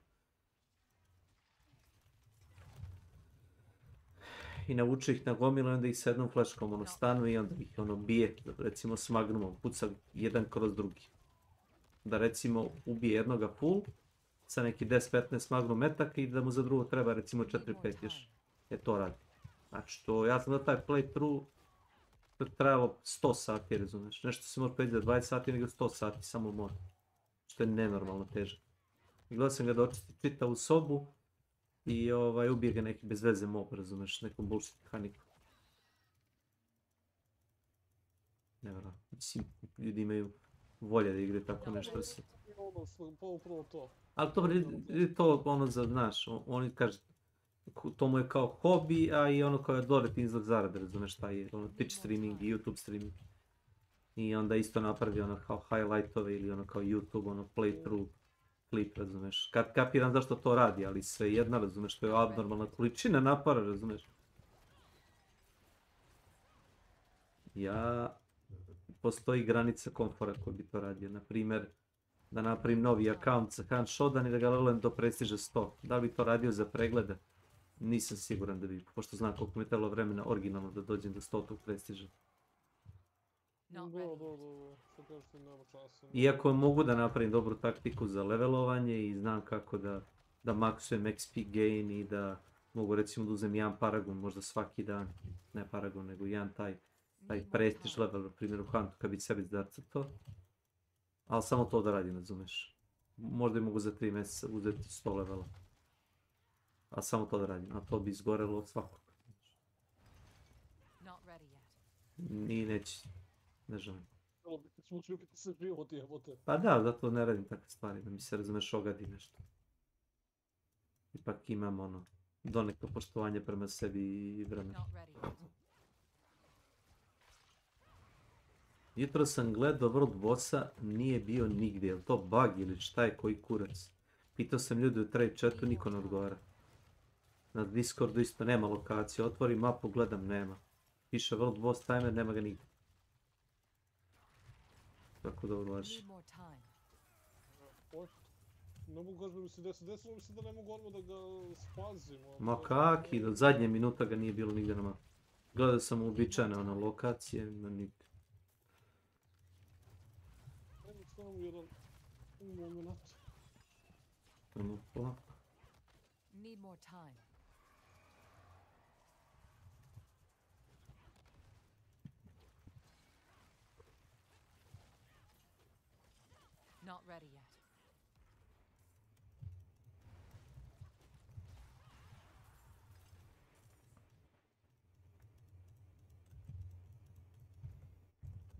I navuče ih na gomilu i onda ih s jednom fleškom stanu i onda ih bije, recimo s magnumom, puca jedan kroz drugi. Da recimo ubije jednoga full sa neki 10-15 magnum metaka i da mu za drugo treba recimo 4-5 još. To radi. Znači to, ja sam da taj playthrough trajalo 100 sati, razumiješ. Nešto se može preći za 20 sati, nego 100 sati samo mod. Što je nenormalno težak. I gledao sam ga da očisti čitavu sobu i ubije ga neki bez veze mob, razumiješ, nekom bullshit mehaniku. Nevjerojatno. Mislim, ljudi imaju volje da igre tako nešto. Ali to ono za, znaš, oni kaže, to mu je kao hobi, a i ono kao je dodatni izvor zarade, razumeš šta je, ono Twitch streaming i YouTube streaming. I onda isto napravi ono kao highlightove ili ono kao YouTube, ono playthrough klip, razumeš. Kapiram zašto to radi, ali sve jedna, razumeš, to je abnormalna količina napora, razumeš. Postoji granica komfora koji bi to radio, na primjer, da napravim novi account za Hunt Shodan i da ga levelujem do prestiža 100. Da li bi to radio za preglede? Nisam siguran da bi, pošto znam koliko mi je trebalo vremena originalno da dođem do 100. prestiža. Iako mogu da napravim dobru taktiku za levelovanje i znam kako da maksujem XP gain i da mogu recimo da uzem jedan paragon možda svaki dan, ne paragon nego jedan taj prestiž level, na primjer u Huntu kad bi sebi zacrtao. Ali samo to da radim, razumeš. Možda i mogu za 3 mjeseca uzeti 100 levela. A samo to da radim, a to bi izgorelo od svakog. Ni neće, ne želim. Pa da, zato ne radim takve stvari, da mi se, razumeš, ogadi nešto. Ipak imam ono, donekle poštovanje prema sebi i vremenu. Jutro sam gledao World Bossa, nije bio nigdje, je li to bug ili šta je, koji kurac? Pitao sam ljudi u trade chatu, niko ne odgovara. Na Discordu isto nema lokacije, otvorim mapu, gledam, nema. Piše World Boss timer, nema ga nigdje. Tako dobro važi. Ne mogu kaži da mi se desilo mi se da ne mogu odmah da ga spazim. Ma kaki, do zadnje minuta ga nije bilo nigdje na mapu. Gledao sam uobičajene lokacije, no nigdje. Samo jedan moment. Samo polako. Need more time. Not ready yet.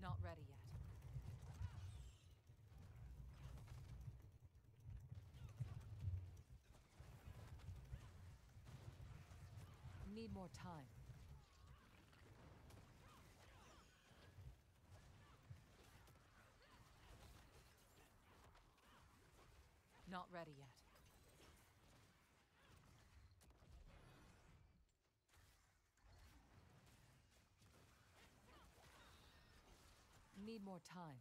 Not ready yet. Need more time. Not ready yet. Need more time.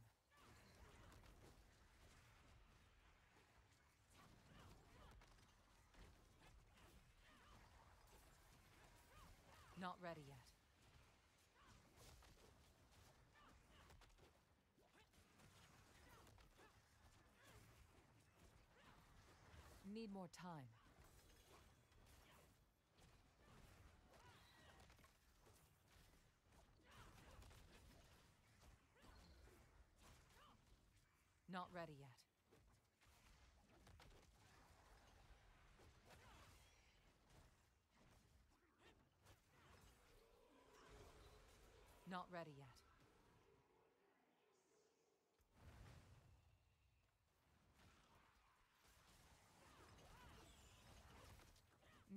Not ready yet. Need more time. Not ready yet. Not ready yet.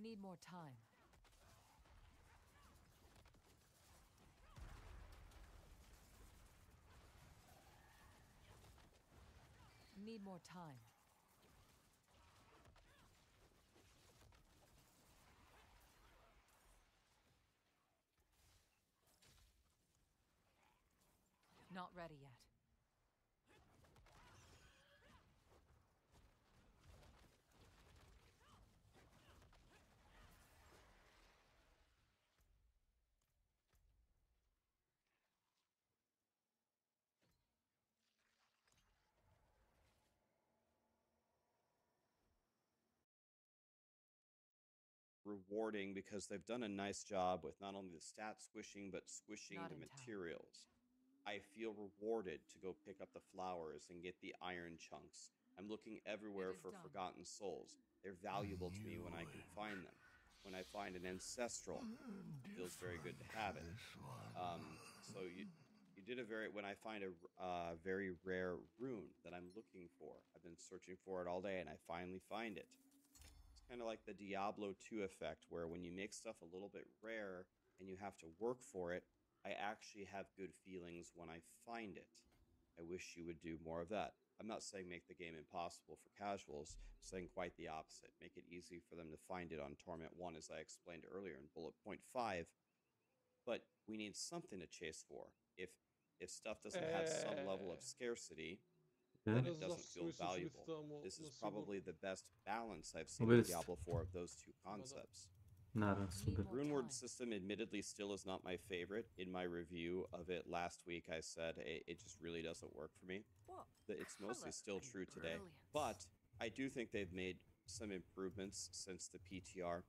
Need more time. Need more time. Not ready yet. Rewarding because they've done a nice job with not only the stat squishing, but squishing Not the in town. materials. I feel rewarded to go pick up the flowers and get the iron chunks. I'm looking everywhere for done. forgotten souls. They're valuable to me when I can find them. When I find an ancestral, it feels very good to have it. So you did a when I find a very rare rune that I'm looking for. I've been searching for it all day and I finally find it. It's kind of like the Diablo 2 effect, where when you make stuff a little bit rare and you have to work for it, I actually have good feelings when I find it. I wish you would do more of that. I'm not saying make the game impossible for casuals, saying quite the opposite. Make it easy for them to find it on Torment 1, as I explained earlier in bullet point 5. But we need something to chase for. If stuff doesn't have some level of scarcity, then it doesn't feel valuable. This is probably the best balance I've seen in Diablo 4 of those two concepts. Naravno sam The bio. Runeward system admittedly still is not my favorite. In my review of it last week, I said it just really doesn't work for me. It's mostly still true today. But I do think they've made some improvements since the PTR.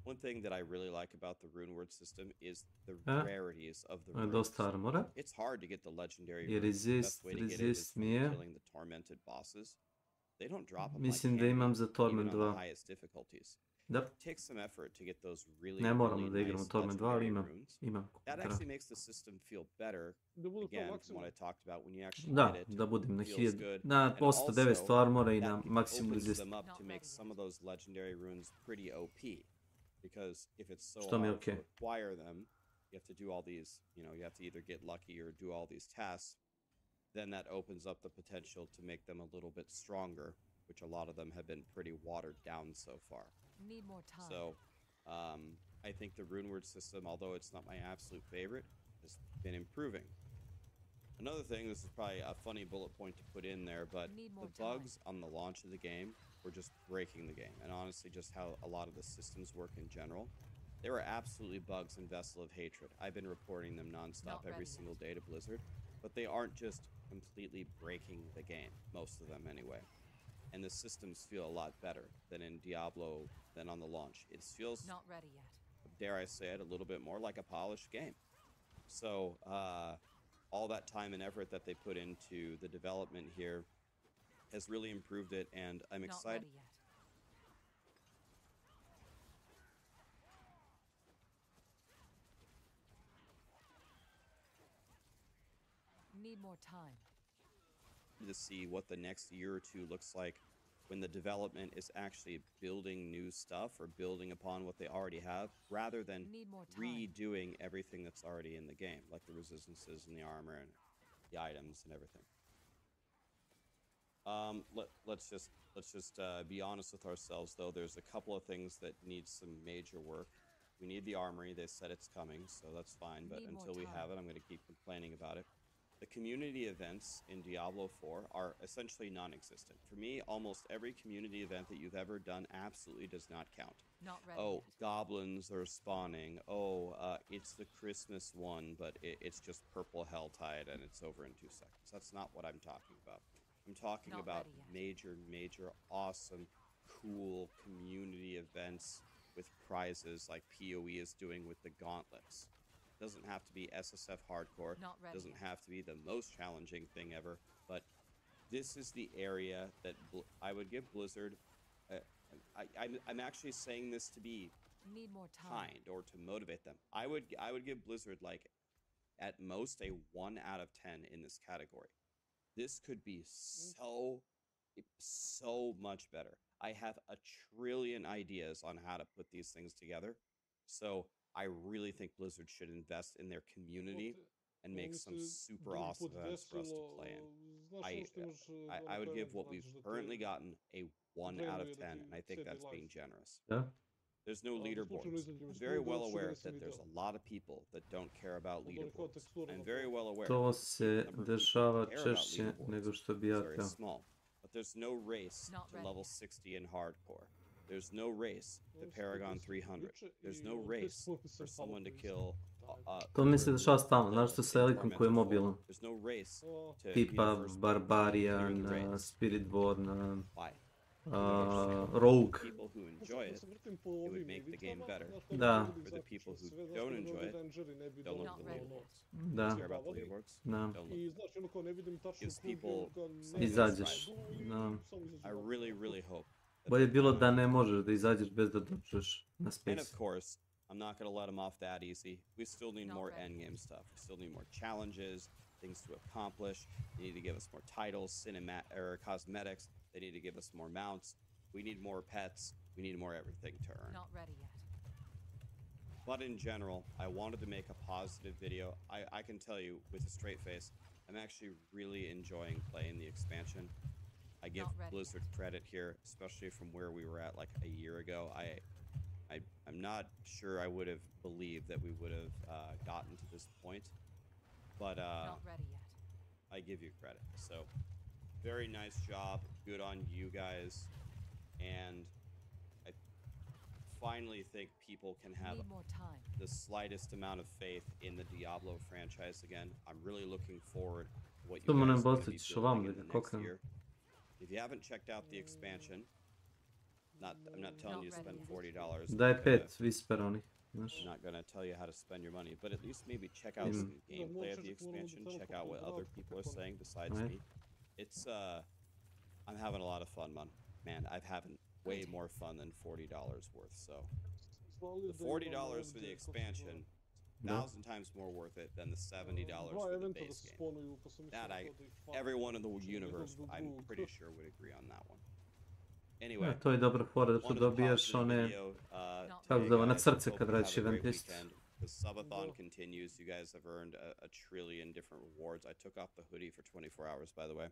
One thing that I really like about the Runeward system is the rarities of the runes. Dosta armora. It's hard to get the legendary I runes. The best resist, way to get it is resist from mi je. killing the tormented bosses. They don't drop them like Mislim da candy, imam za even Torment on the 2. highest difficulties. Da. It takes some effort to get those really, Ne moramo really da igramo nice Torment 2, ali legendary runes. imam That kontra. actually makes the system feel better. Again, from what I talked about, when you actually Da, get it, da budem na it feels 1000, good. na And 900 also, armora I na that maksimum opens resist. them up to make some of those legendary runes pretty OP. Because if it's so Što mi je hard to okej. acquire them, you have to do all these, you have to either get lucky or do all these tasks. Then that opens up the potential to make them a little bit stronger, which a lot of them have been pretty watered down so far. Need more time. So, I think the Runeward system, although it's not my absolute favorite, has been improving. Another thing, this is probably a funny bullet point to put in there, but the bugs on the launch of the game were just breaking the game. And honestly, just how a lot of the systems work in general. There were absolutely bugs in Vessel of Hatred. I've been reporting them nonstop every single day to Blizzard, but they aren't just completely breaking the game, most of them anyway. And the systems feel a lot better than in Diablo than on the launch. It feels, Not ready yet. dare I say it, a little bit more like a polished game. So all that time and effort that they put into the development here has really improved it, and I'm excited. Not ready yet. Need more time. To see what the next year or two looks like when the development is actually building new stuff or building upon what they already have, rather than redoing everything that's already in the game, like the resistances and the armor and the items and everything. Let's just be honest with ourselves, though. There's a couple of things that need some major work. We need the armory. They said it's coming, so that's fine. But until we have it, I'm going to keep complaining about it. The community events in Diablo 4 are essentially non-existent. For me, almost every community event that you've ever done absolutely does not count. Not ready Oh, yet. goblins are spawning. Oh, it's the Christmas one, but it's just purple Helltide and it's over in 2 seconds. That's not what I'm talking about. I'm talking Not about ready yet. major, awesome, cool community events with prizes like PoE is doing with the gauntlets. Doesn't have to be SSF hardcore. Not ready Doesn't yet. have to be the most challenging thing ever. But this is the area that I would give Blizzard. I'm actually saying this to be Need more time. kind or to motivate them. I would give Blizzard like at most a 1 out of 10 in this category. This could be so much better. I have a trillion ideas on how to put these things together. So I really think Blizzard should invest in their community and make some super awesome events for us to play in. I would give what we've currently gotten a 1 out of 10, and I think that's being generous. Yeah. There's no leaderboards. I'm very well aware that there's a lot of people that don't care about leaderboards. I'm very well aware To that se the number of people dešava who care about češće leaderboards nego što bi is ja very htio. small. But there's no race Not to ready level yet. 60 in hardcore. There's no race to Paragon 300. There's no race for someone to kill. To mi se dešava stalno, znaš što sa Elikom koji je Tormented mobilan. Four. There's no race to be the Tipa first one to Barbarian, clear the race. Spiritborn, Why? Rogue. People who enjoy it, it would make the game better. Da. For the people who don't enjoy it, don't look at the leaderboards. Da. Care about the leaderboards? Da. Don't I look. znaš, ono kao ne vidim tačno Gives people something to Izađeš. strive for. Da. I really hope. that Bolje they bilo plan da on ne doing možeš da izađeš bez da dođeš na And of space. course, I'm not going to let them off that easy. We still need Not more ready. endgame stuff. We still need more challenges, things to accomplish. They need to give us more titles, cosmetics. They need to give us more mounts. We need more pets. We need more everything to earn. Not ready yet. But in general, I wanted to make a positive video. I can tell you with a straight face, I'm actually really enjoying playing the expansion. I give Not ready Blizzard credit here, especially from where we were at like a year ago. I'm not sure I would have believed that we would have gotten to this point, but Not ready yet. I give you credit. So very nice job. Good on you guys. And I finally think people can have Need more time. the slightest amount of faith in the Diablo franchise again. I'm really looking forward to what you To moram guys are going to be postići ovam building da in ga the next koknem. year. If you haven't checked out the expansion, I'm not telling Not you to spend ready yet. $40. Daj but, 5 Whisper onih. Znaš. I'm not going to tell you how to spend your money, but at least maybe check out some gameplay of the expansion. Check out what other people are saying besides Right. me. It's I'm having a lot of fun, man. I'm having way more fun than $40 worth. So the $40 for the expansion, Da. 1,000 times more worth it than the $70 Dva for the eventa da base se game. sponuju, pa sam mislio That da ih fali. everyone in the Znači, ne universe, znam I'm drugog. pretty sure would agree on that one. Anyway, Ja, to je dobra fora da tu wanted to dobijaš pause the one, video, kako today, zove, na guys. srce Hope kad you radiš have a great event isto. weekend. The subathon continues. You guys have earned a trillion different rewards. I took off the hoodie for 24 hours, by the way.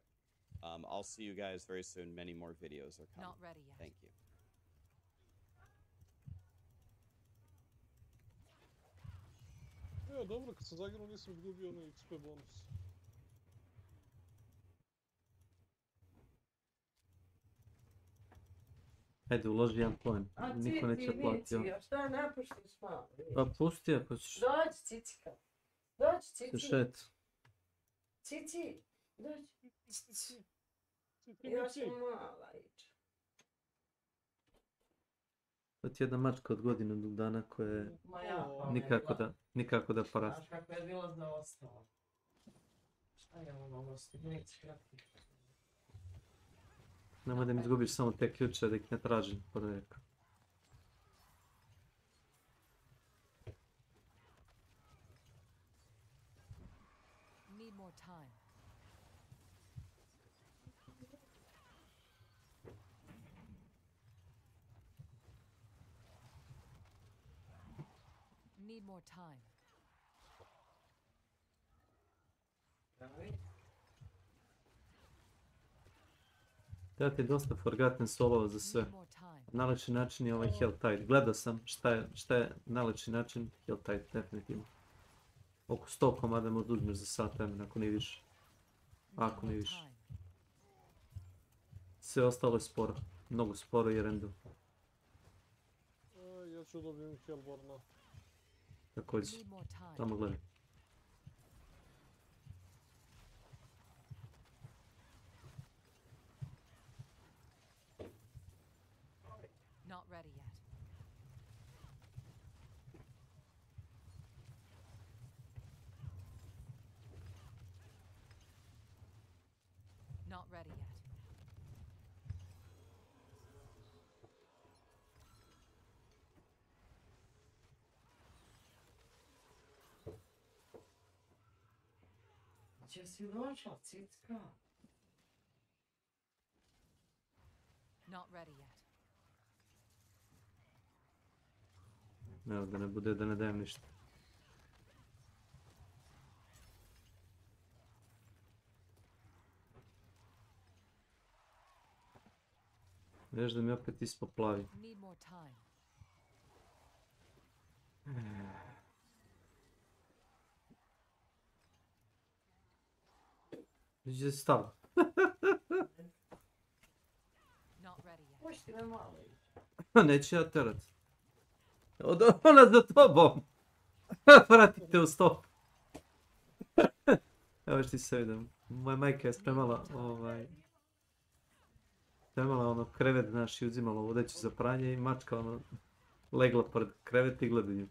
I'll see you guys very soon. Many more videos are coming. Not ready yet. Thank you. Dobro, kad sam zagrao nisam izgubio onaj XP bonus. Ajde, uloži jedan coin. A Niko neće Cici, platiti. Nici, a šta ne puštiš malo? Pa pusti ako ćeš Dođi, Cicika. Dođi, se Cici. šet. Cici, dođi. Cici, Još Cici. mala iđe. To ti je jedna mačka od godinu dana koja je Ma ja, pa nikako da porasti. Znaš kako je bilo zaostalo. Šta je ono, gostivnici kratki? Nemoj da mi izgubiš samo te ključe da ih ne tražim pod rekao. Need more time. Need more time. Da ti dosta Forgotten Soulova za sve. Najlepši način je ovaj Helltide. Gledao sam šta je najlepši način Helltide, definitivno. Oko 100 komada možda uzmeš za sat vremena, ako nije više. Ako nije više. Sve ostalo je sporo. Mnogo sporo i random. Ja ću dobijem Hellborna. Također. Tamo gledaj. Not ready yet. Not ready yet. Će si došla, cicka? Not ready yet. Evo da ne bude da ne dajem ništa. Veš da mi opet ispoplavi. Need more time. Gdje si stala? Not ready yet. Pušti me malo. Neću ja terat. Ona za tobom! Vratite u stop. Evo što ti se vidim. Moja majka je spremala spremala ono krevet, znaš, i uzimala vodeću za pranje i mačka ono legla pored kreveta i gleda nju.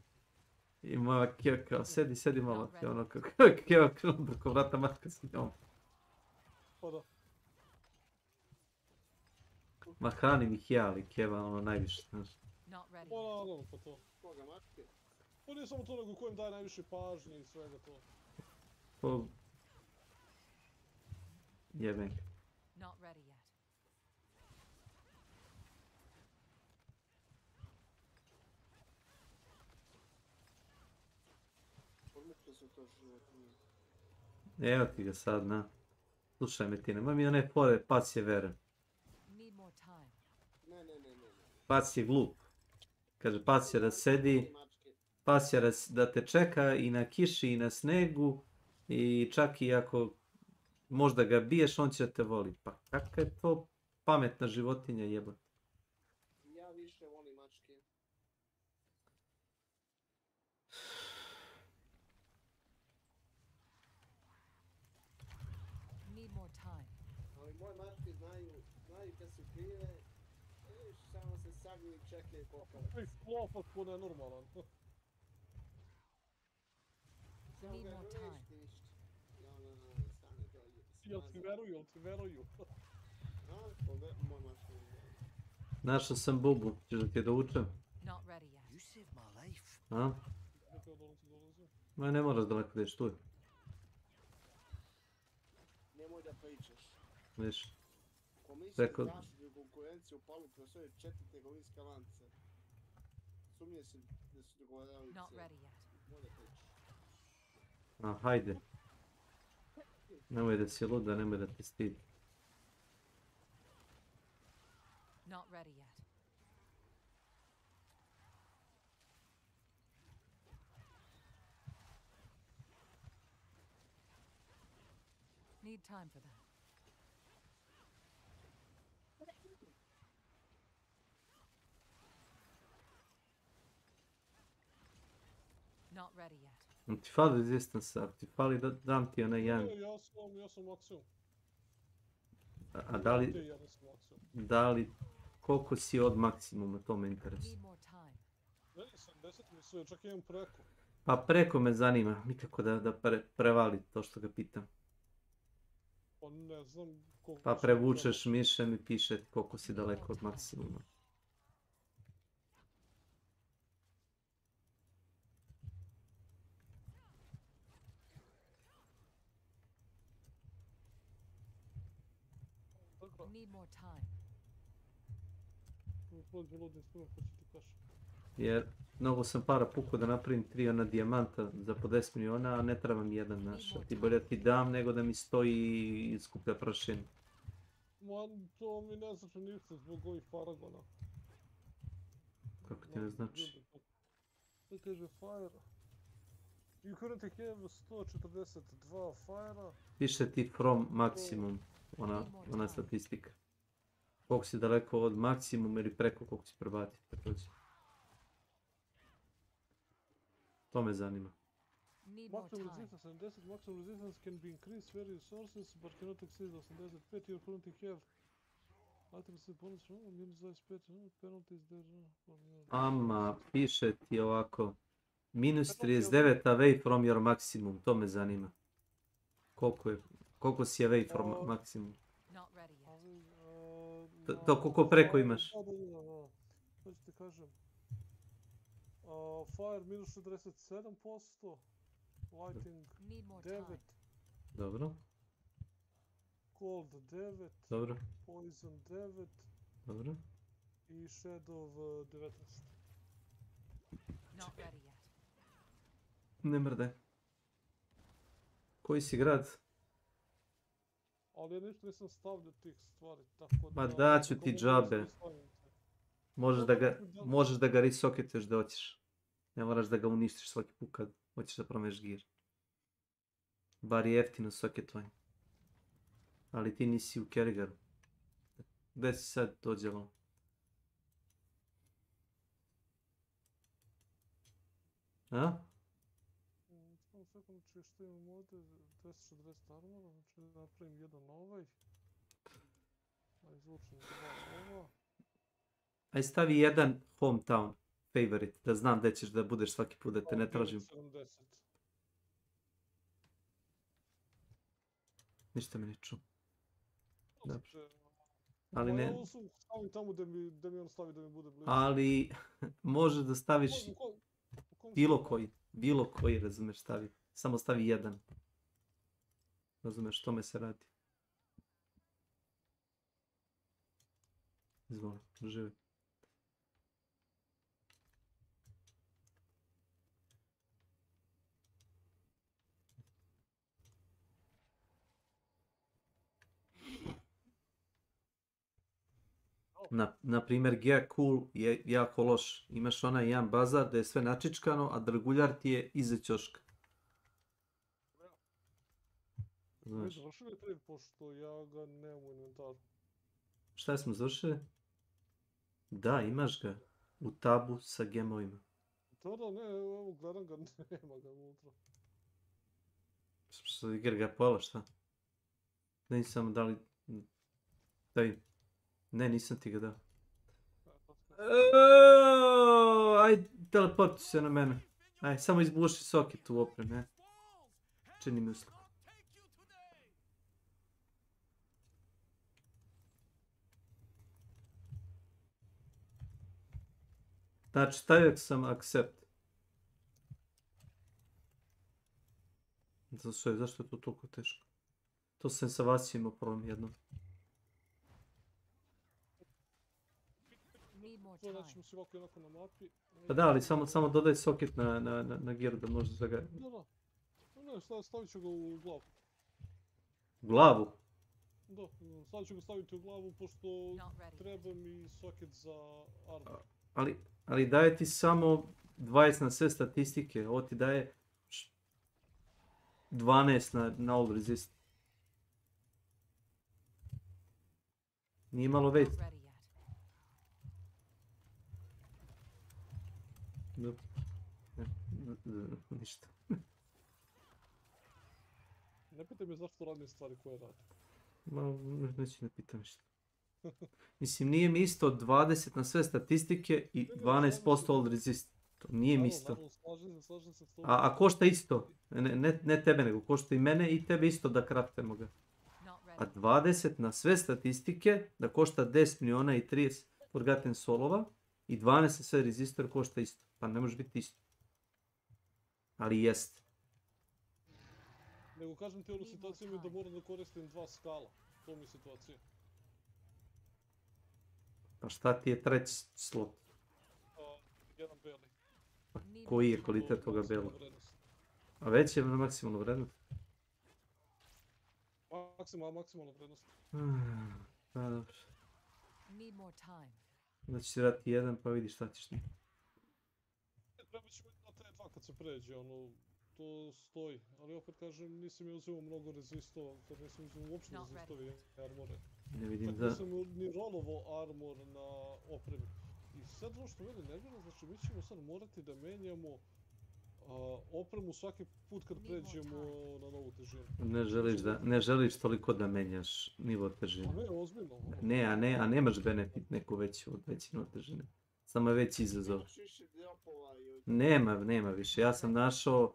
I moja Keva kao sedi malo. I ono kako Keva krenula preko vrata mačka s njom. Ma hranim ih ja, ali Keva ono najviše, znaš. Naravno, pa to. Koga, mačke? To nije samo to, nego kojem daje najviše pažnje i svega to. Po... Jebem. Not ready yet. Odmukle su to životinje. Evo ti ga sad, na. Slušaj me ti, nemoj mi one fore, pac je veren. Need more time. Ne. Pac je glup. Kaže, pac je da sedi, pac je da te čeka i na kiši i na snegu i čak i ako možda ga biješ, on će da te voli. Pa kakva je to pametna životinja jebote? Ja više volim mačke. Need more time. Ali moje mačke znaju kad su krive, samo se sagnu i čekaju kokale. Ej, sklopak ko nenormalan. Samo ga ne rešti ništa. Stane dolje. Jel ti veruju? Moj mačke ne veruju. Našao sam bubu, ćeš da ti je doučem? Not ready yet. You saved my life. A? Ma ne moraš daleko da ješ tu. Nemoj da pričaš. Viš. Komisija zaštite konkurenciju palu kroz ove 4 trgovinska lance. Sumnje se da su dogovaralice. Not ready yet. Nemoj da pričaš. A, hajde. Nemoj da si luda, nemoj da ti stidi. Not ready yet. Need time for that. Not ready yet. Ti fali resistance, ako ti fali da dam ti onaj jedan. Ja sam maksimum. A da li, koliko si od maksimuma, to me interesuje. Ne, 70 mislim, čak imam preko. Pa preko me zanima, nikako da prevali to što ga pitam. Pa ne znam koliko... Pa prevučeš mišem i piše koliko si daleko od maksimuma. Need more time. Prođe ludin spremno, ko će ti kaša. Jer mnogo sam para pukao da napravim 3 ona dijamanta za po 10 miliona, a ne treba mi jedan naš. Ti bolje da ti dam nego da mi stoji i skuplja prašinu. Man, to mi ne znači ništa zbog ovih paragona. Kako ti ne znači? To kaže fire. You currently have 142 fire. Piše ti from maksimum, ona statistika. Koliko si daleko od maksimum ili preko koliko si prebacio također. To me zanima. Maximum resistance 70, maximum resistance can be increased various sources, but cannot exceed 85. You currently have items bonus minus 25 penalties there. Ama, piše ti ovako. Minus 39 away from your maximum, to me zanima. Koliko si away from maximum? To koliko preko imaš? To ću ti kažem. Fire minus 47%, lighting 9, dobro. cold 9, Dobro. poison 9, Dobro. I shadow 19. Ne mrde. Koji si grad? Ali ja ništa nisam stavljao tih stvari, tako da... Ma daću ti džabe. Možeš da ga resoketuješ da hoćeš. Ne moraš da ga uništiš svaki put kad hoćeš da promeš gir. Bar je jeftino soketovanje. Ali ti nisi u Kerrigaru. Gde si sad dođelo? A? Samo sekund, znači što imam ovdje, 240 armora, znači da napravim jedan ovaj. A izvučem dva ova. Aj stavi jedan hometown favorite, da znam gdje ćeš da budeš svaki put, da te ne tražim. 70. Ništa me ne ču. Dobro. Ali ne... Ja stavim tamo da mi on stavi da mi bude blizu. Ali možeš da staviš bilo koji, razumeš, stavi. Samo stavi jedan. Razumeš, tome se radi. Izvoli, živi. Na primjer, Gear Cool je jako loš. Imaš onaj jedan bazar da je sve načičkano, a draguljar ti je iza ćoška. Mi završili trade, pošto ja ga nemam u inventaru. Šta smo završili? Da, imaš ga. U tabu sa gemovima. Da, ne, evo gledam ga, nema ga unutra. Što igra ga pola, šta? Ne nisam dali... Daj. Ne, nisam ti ga dao. Aj, teleporti se na mene. Aj, samo izbuši soket u oprem, ne? Čini mi uslugu. Znači, stavio sam accept. Zašto je to toliko teško? To sam sa vas imao problem jednom. To znači si ovako jednako na mapi. Pa da, ali samo dodaj soket na gear da možeš da ga... Da. Ne, stavit ću ga u glavu. U glavu? Da, sad ću ga staviti u glavu pošto treba mi soket za armor. Ali daje ti samo 20 na sve statistike, ovo ti daje 12 na all resist. Nije malo već. Dobro. Ništa. Ne pitaj me zašto radim stvari koje radim. Ma, neću ne pitam ništa. Mislim, nije mi isto 20 na sve statistike i 12% all resist. To nije mi isto. Slažem se s tobom. A košta isto. Ne tebe, nego košta i mene i tebe isto da kraftujemo ga. A 20 na sve statistike da košta 10 miliona i 30 Forgotten Soulova i 12 na sve rezistor košta isto. Pa ne može biti isto. Ali jest. Nego kažem ti, onu situaciju mi da moram da koristim dva skala. To mi je situacija. Pa šta ti je treći slot? Jedan beli. koji je kvalitet toga belog. A već je na maksimalnu vrednost? Maksimalna vrednost. Pa dobro. Onda ćeš ti dati jedan pa vidiš šta ćeš ti. Treba ćemo na T2 kad se pređe, ono, to stoji. Ali opet kažem, nisam je uzeo mnogo rezistova, kad nisam uzeo uopšte rezistove armore. Ne vidim da. Tako nisam ni rolovo armor na opremi. I sad ovo što mene nervira, znači mi ćemo sad morati da menjamo opremu svaki put kad pređemo na novu težinu. Ne želiš toliko da menjaš nivo težine. A ne, ozbiljno. A nemaš benefit neku veću od većinu težine. Samo je veći izazov. Nema više. Ja sam našao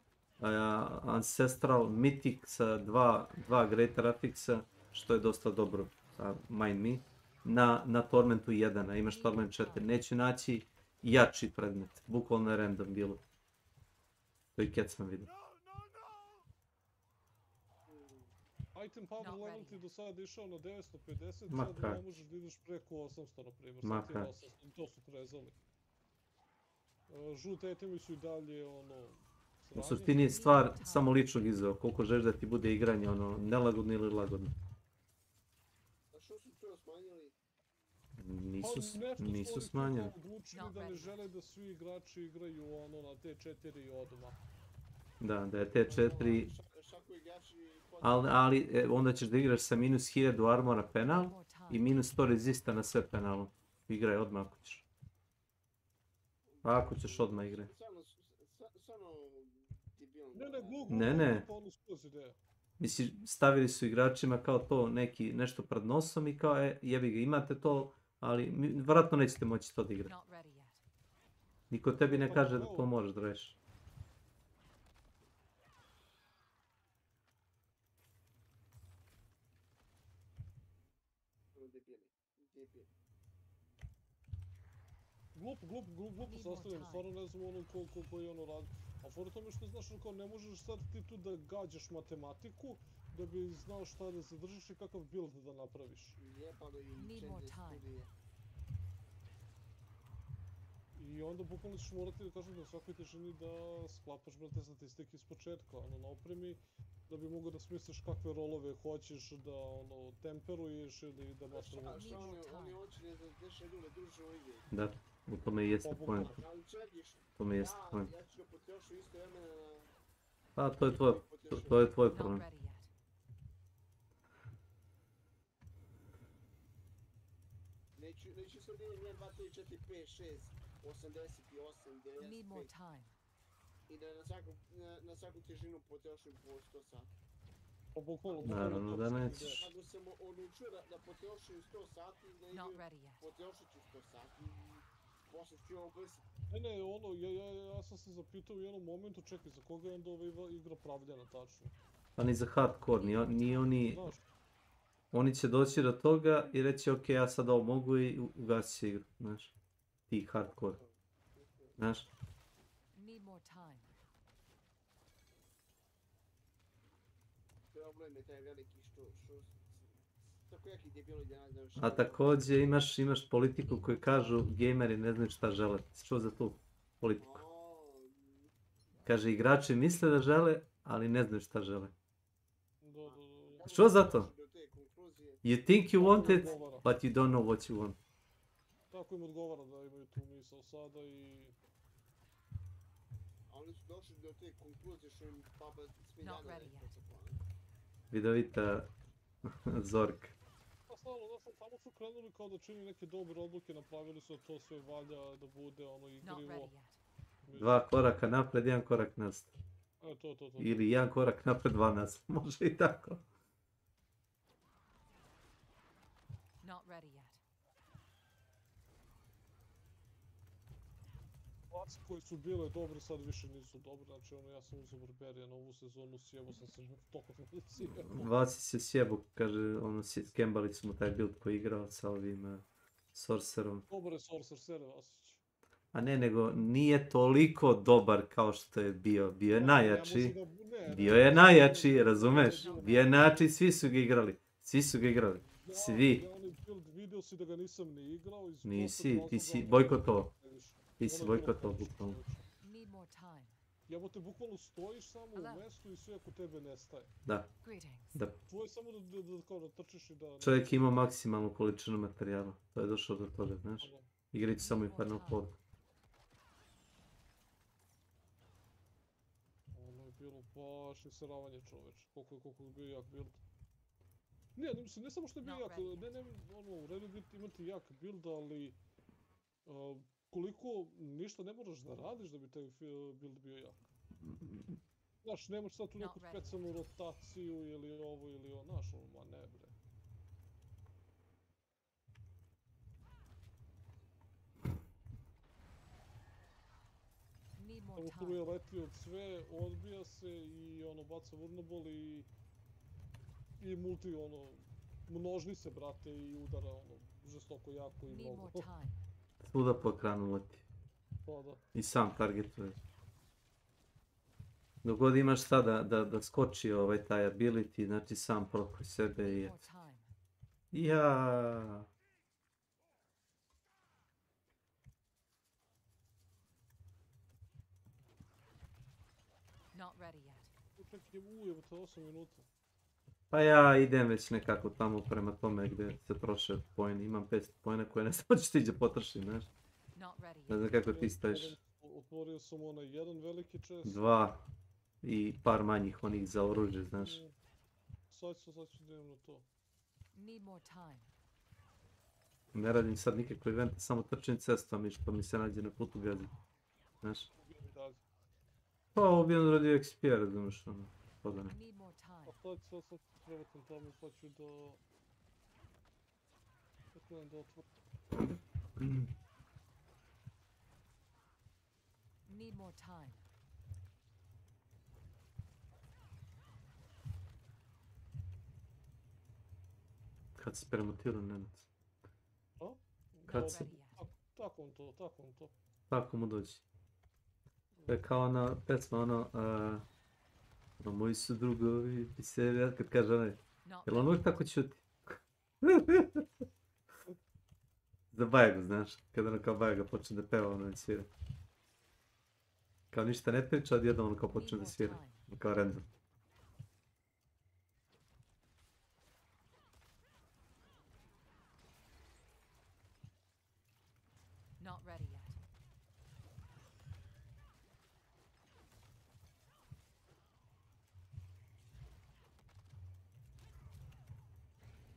Ancestral Mythic sa dva Greater Affixa, što je dosta dobro, mind me, na Tormentu 1, a imaš Torment 4. Neću naći jači predmet, bukvalno je random bilo. To i kad sam vidio. Item power level ti do sada išao na 950, sad ne možeš da ideš preko 800 na primjer, sad ti je 800, to su prezali. Žute itemi su i dalje ono... U suštini je stvar samo ličnog izazova, koliko želiš da ti bude igranje ono nelagodno ili lagodno. A što su to smanjili? Nisu smanjili. Odlučili da ne žele da svi igrači igraju ono na T4 odmah. Da je T4, ali onda ćeš da igraš sa minus 1000 armora penal i minus 100 rezista na sve penalom. Igraj odmah ako ćeš. Pa ako ćeš odmah igraj. Ne. Mislim, stavili su igračima kao to nešto pred nosom i kao jebi ga, imate to, ali vjerojatno nećete moći to da igrati. Niko tebi ne kaže da to možeš da rešiš. Glupo sastavljam, stvarno ne znam ono koji ono radi. A fora tome što znaš, kao ne možeš sad ti tu da gađaš matematiku, da bi znao šta da zadržiš i kakav build da napraviš. Jebalo i change studije. I onda bukvalno ćeš morati da kažem da u svakoj težini da sklapaš brate statistike iz početka, ono na opremi, da bi mogao da smisliš kakve rolove hoćeš, da ono temperuješ ili da baš promoviš. Šta oni hoće da deš jednu duže u igri? Da, u tome i jeste point. Ja ću ga potrošiti isto vremena na... Pa, to je tvoj problem. Neću sad imati 1, 2, 3, 4, 5, 6, 88, 95. I da na svaku težinu potrošim po 100 sati. Naravno da nećeš. Ako sam odlučio da potrošim 100 sati, potrošit ću 100 sati. Posle ću ovo brisati. Ne, ono, ja sam se zapitao u jednom momentu, čekaj, za koga je onda ova igra pravljena tačno? Pa ni za hardcore, ni oni... Oni će doći do toga i reći, ok, ja sad ovo mogu i ugasit će igru, znaš. Ti hardcore. Znaš? Problem je taj veliki što... Tako jaki debili da ne znaš... A također imaš politiku koju kažu gameri ne znaju šta žele. Si čuo za tu politiku? Kaže, igrači misle da žele, ali ne znaju šta žele. Čuo za to? You think you want it, but you don't know what you want. Tako im odgovara da imaju tu misao sada i... A oni su došli do te konkluzije što im baba smiljana rekao. Vidovita Zorka. Pa stvarno, tamo su krenuli kao da čini neke dobre odluke, napravili su da to sve valja, da bude ono igrivo. 2 koraka napred, 1 korak nazad. To. Ili 1 korak napred, 2 nazad. Može i tako. Klaci koji su bile dobre sad više nisu dobre, znači ono ja sam uzeo Barbarian ovu sezonu, sjebo sam se toliko sjebo. Vasi se sjebo, kaže, ono, skembali su mu taj build koji je igrao sa ovim Sorcerom. Dobar je Sorcer, Sere Vasić. A ne, nego nije toliko dobar kao što je bio. Bio je najjači. Bio je najjači, razumeš? Bio je najjači, svi su ga igrali. Svi. Vidio si da ga nisam ni igrao. Nisi, ti si bojkotovao. Ti si bojkotovao, bukvalno. Jebote, bukvalno stojiš samo u mestu i sve oko tebe nestaje. Da. Da. Tvoje samo da trčiš i da... Čovjek ima maksimalnu količinu materijala. To je došao do toga, znaš. Igrić samo Infernal Port. Ono je bilo baš iseravanje, čoveč. Koliko je bio jak build. Ne samo što je bio jak, u redu imati jak build, ali... Koliko ništa ne moraš da radiš da bi taj build bio jak. Znaš, nemaš sad tu neku specijalnu rotaciju ili ovo ili ono, znaš, ma ne bre. Samo tu je leti od sve, odbija se i ono baca vulnerable i multi ono, množni se brate i udara ono, žestoko jako i mnogo. Svuda po ekranu leti. Pa da. I sam targetuje. Dok god imaš sada da skoči taj ability, znači sam prokoj sebe i eto. Ja. Čekaj, ujebate 8 minuta. Pa ja idem već nekako tamo prema tome gdje se troše pojeni. Imam 500 pojena koje ne znam ću ti gdje potrošim, znaš. Ne znam kako ti stojiš. Otvorio sam onaj jedan veliki chest. 2 i par manjih onih za oružje, znaš. Sad ću da idem na to. Ne radim sad nikakve evente, samo trčim cestom i što mi se nađe na putu gazi. Znaš. Pa ubijem radio XP-a, razumiješ ono. Pa sad ću trebati tamo, sad ću da... Tako da otvorim. Need more time. Kad si premotiran, Nenad? A? Kad si... Tako on to. Tako mu dođi. To je kao ona pesma, ono, moji su drugovi, i se, kad kaže onaj, jel on uvijek tako čuti? Za Bajagu, znaš, kada ono kao Bajaga počne da peva, ono i svira. Kao ništa ne priča, odjednom ono kao počne da svira, kao random. Not ready yet.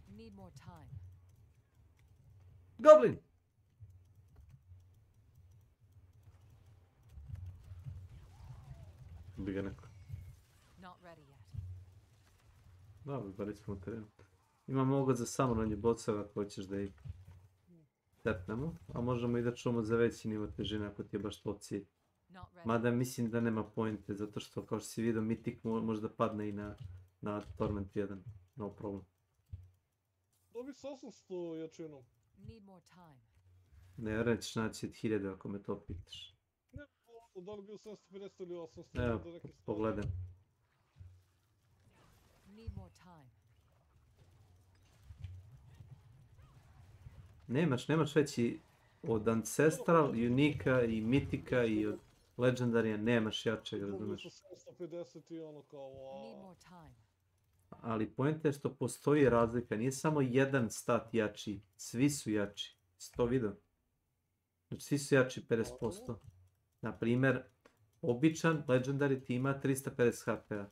Need more time. Goblin! Bi ga neko. Not ready yet. Dobro, bari smo u terenu. Imam ovog za samonanje boceva ako hoćeš da ih tepnemo, a možemo i da čuvamo za veći nivo težine ako ti je baš to cilj. Mada mislim da nema pointe, zato što kao što si vidio Mythic može da padne i na Torment 1, no problem. Dobi s 800 jačinom. Ne vjerujem ćeš naći 1000 ako me to pitaš. Ne, da li bio 750 ili 800? Evo, pogledam. Nemaš veći od Ancestral, Unika i Mythika i od Legendarija, nemaš jačeg, razumiješ? 750 i ono kao... Ali point je što postoji razlika, nije samo jedan stat jači, svi su jači. Si to vidio? Znači svi su jači 50%. Naprimjer, običan Legendary ti ima 350 HP-a.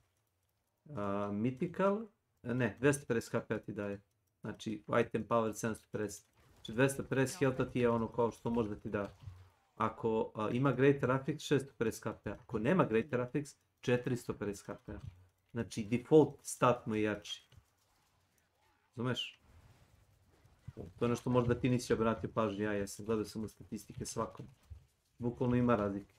Mythical, ne, 250 HP-a ti daje. Znači, item power 750. Znači 250 health-a ti je ono kao što može da ti da. Ako ima Greater Affix, 650 HP-a. Ako nema Greater Affix, 450 HP-a. Znači, default stat mu je jači. Razumeš? To je nešto možda ti nisi obratio pažnju, ja sam gledao samo statistike svakom. Bukvalno ima razlike.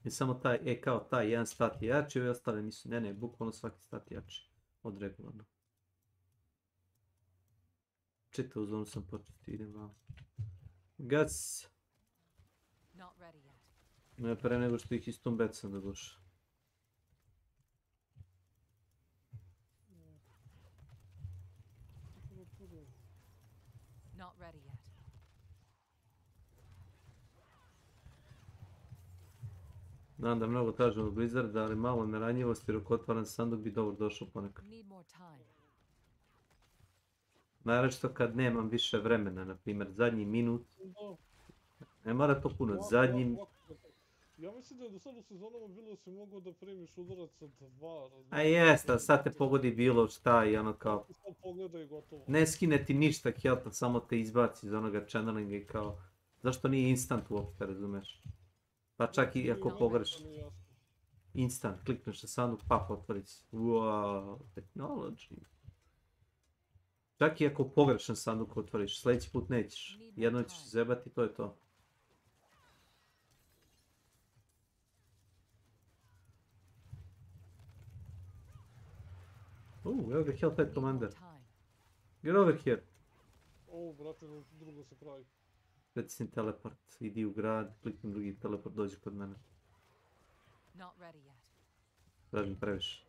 I samo taj, kao taj jedan stat je jači, ovi ostale nisu, ne, bukvalno svaki stat je jači od regularno. Čitavu zonu sam početi, idem vam. Gac! Ne, pre nego što ih istumbecam da došao. Not ready yet. Znam da mnogo tražim od Blizzarda, ali malo neranjivosti jer ako otvaram sanduk bi dobro došao ponekad. Need more time. Naravno kad nemam više vremena, na primjer zadnji minut. Da. Ne mora to puno, zadnji... Ja mislim da je do sad u sezonama bilo da si mogao da primiš udarac sa 2. A jest, a sad te pogodi bilo šta i ono kao... Sad pogledaj i gotovo. Ne skine ti ništa health, samo te izbaci iz onoga channelinga i kao... Zašto nije instant uopšte, razumeš? Pa čak i ako pogreš... Instant, klikneš na sanduk, pap otvori se. Wow, technology. Čak i ako pogrešan sanduk otvoriš, sljedeći put nećeš. Jedno ćeš se zebati, to je to. Evo ga Helltide Commander. Get over here. Brate, drugo se pravi. Pritisni teleport, idi u grad, klikni drugi teleport, dođi kod mene. Tražim previše.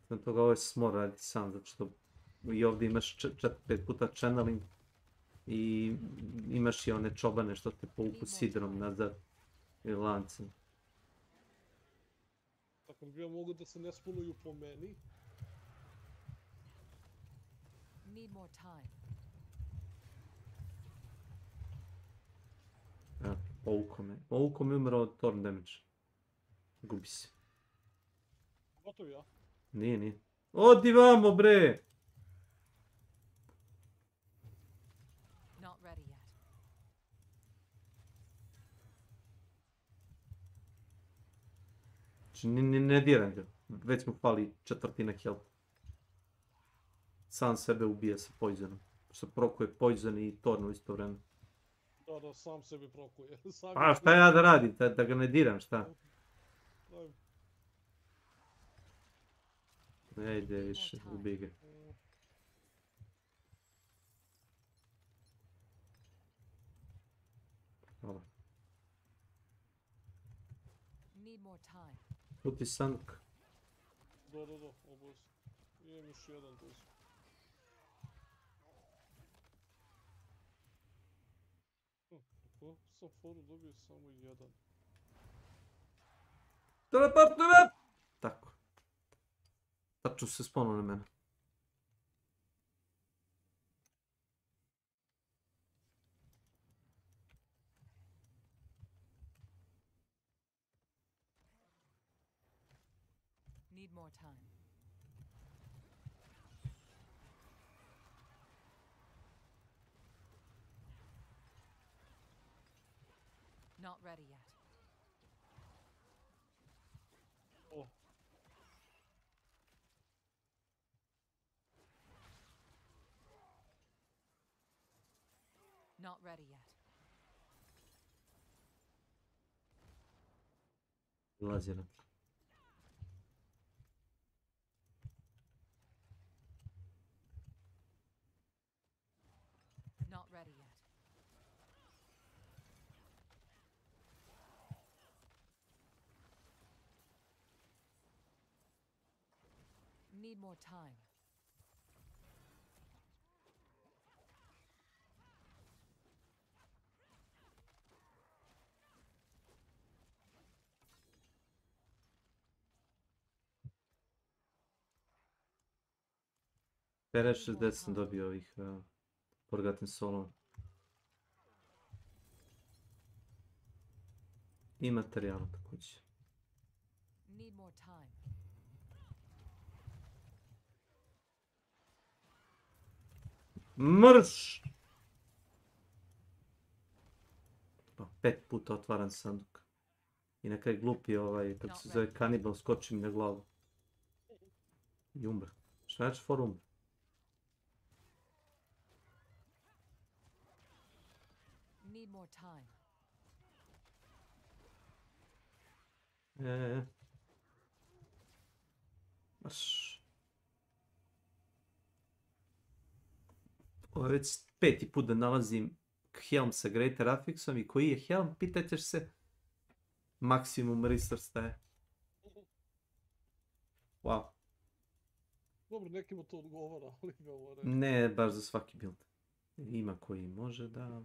Sam toga ovo je smor raditi sam, zato što i ovdje imaš 4-5 puta channeling i imaš i one čobane što te povuku sidrom nazad i lancem. Tako bi ja mogu da se ne spunuju po meni. Evo, povuko me umro od Thorn damage. Gubi se. Gotov ja. Nije. Odi vamo bre! Znači ne diram ga, već mu fali četvrtina health. Sam sebe ubija sa poisonom. Što prokuje poison i Thorn u isto vreme. Da, sam sebi prokuje. Pa šta ja da radim, da ga ne diram, šta? Ne ide više, ubij ga. Hvala. Puti sanduk. Da, oboz. Imam još jedan tu. Ako sam foru dobio samo jedan. Teleportuj me! Tako. Tačno se spomnu na mene. Need more time. Not ready yet. Oh. Not ready yet. Ulazi na. Not ready yet. Need more time. Pere 60 sam dobio ovih Forgotten Soul. I materijala također. Need more time. Mrš! Pa 5 puta otvaram sanduk. I na kraj glupi kako se zove kanibal, skoči mi na glavu. I umre. Šta znači for umre? Need more time. Marš. Ovo je već 5. put da nalazim helm sa Greater Affixom i koji je helm, pitajte se, maksimum resource daje. Wow. Dobro, nekima to odgovara, ali ga ovo reći. Ne baš za svaki build. Ima koji može da...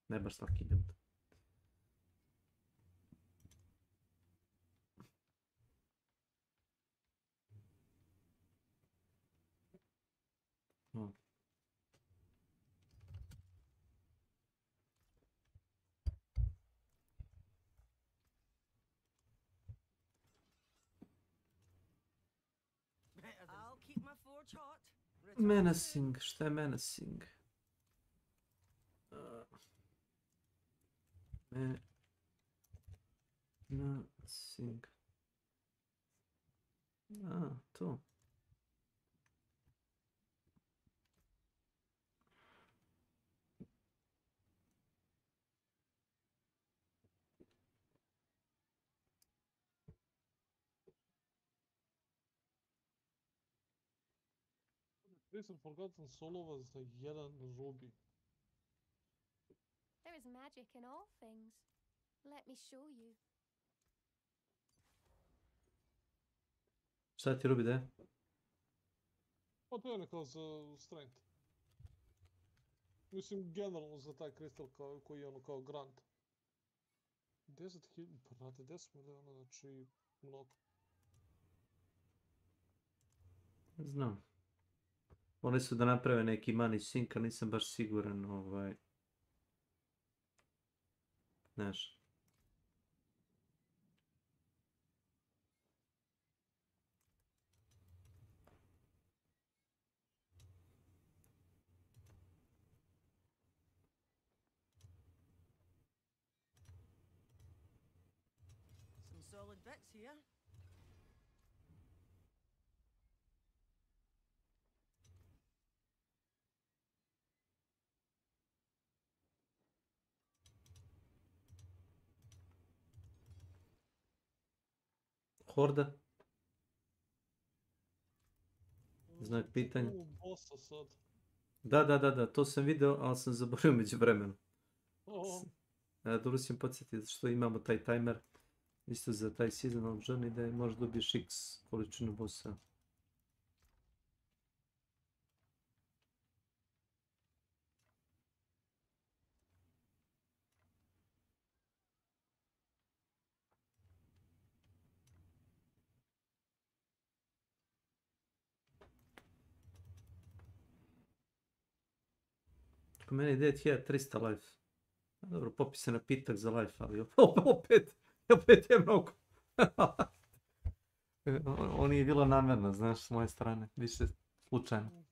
Ne baš svaki build. Oh. I'll keep my forge hot. Menacing, šta je menacing? Menacing. To. Nisam forgotten solova za jedan rubi. There is magic in all things. Let me show you. Šta ti Rubi daje? Pa to je nekao za strength. Mislim, generalno za taj kristal koji je ono kao grant. 10.000, brate, 10 miliona, znači mnogo. Znam. Oni su da naprave neki money sink, ali nisam baš siguran, znaš. Some solid bits here. Horda? Znak pitanja. Bossa sad. Da, to sam video, ali sam zaboravio među vremenom. Dobro si mi podsjetiti što imamo taj timer. Isto za taj seasonal journey da možeš dobiješ x količinu bossa. Po meni je 9300 life. Dobro, popis je napitak za life, ali opet je mnogo. On nije bilo namjerno, znaš, s moje strane. Više slučajno.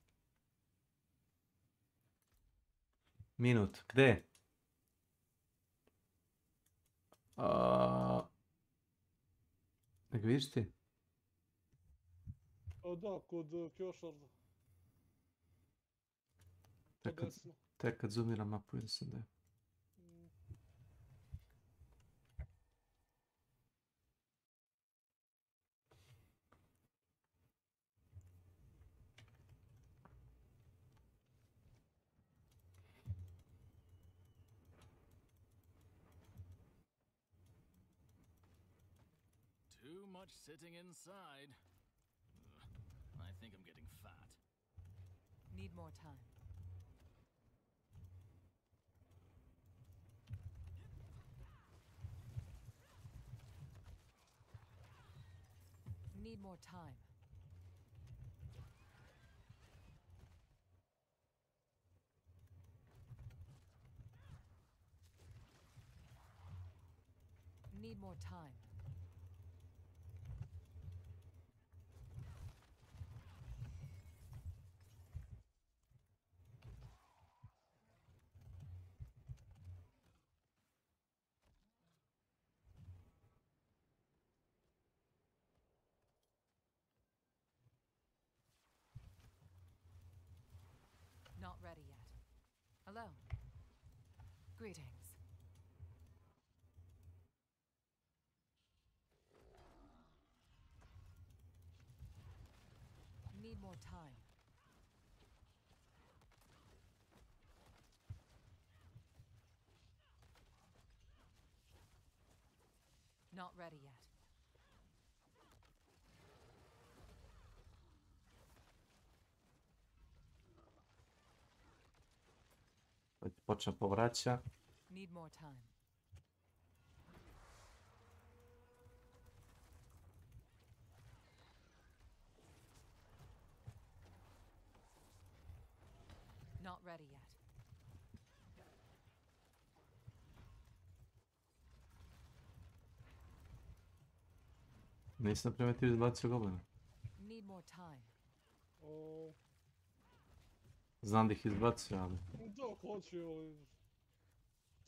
Minut, gde? Nek vidiš ti? Da, kod Kjošarda. Tek kad zoomiram mapu vidim sam da je. Too much sitting inside. I think I'm getting fat. Need more time. Need more time. Need more time. Not ready yet. Hello. Greetings. Need more time. Not ready yet. Počne povraća. Need more time. Not ready yet. Nisam primetio izbacio goblina. Need more time. Znam da ih izbacio, ali... Da, hoće, ali...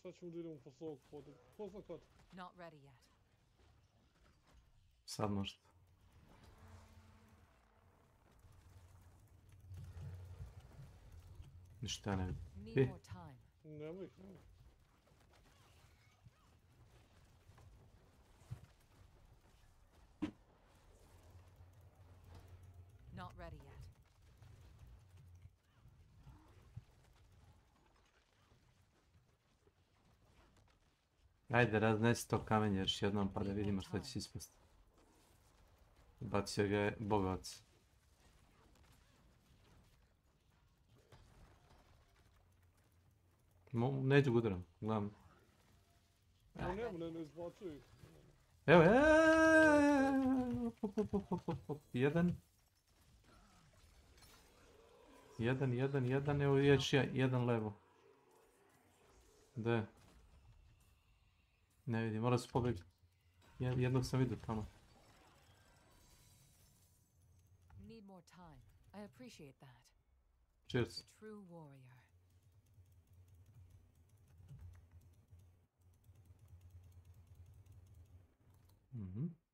Sad ćemo da idemo po svog područja. Ko zna kad? Not ready yet. Sad možda. Ništa ja ne vidim. Need more time. Nemoj ih, nemoj. Not ready yet. Ajde, raznesi to kamenje još jednom pa da vidimo što će ispasti. Bacio ga je bogovac. Neću ga udaram, gledam. Ne izbacuj ih. Evo, jedan. Jedan, evo još jedan levo. Gde? Ne vidim, mora se pobjegli. Jednog sam vidio tamo. Need more time. I appreciate that. Cheers. A true warrior.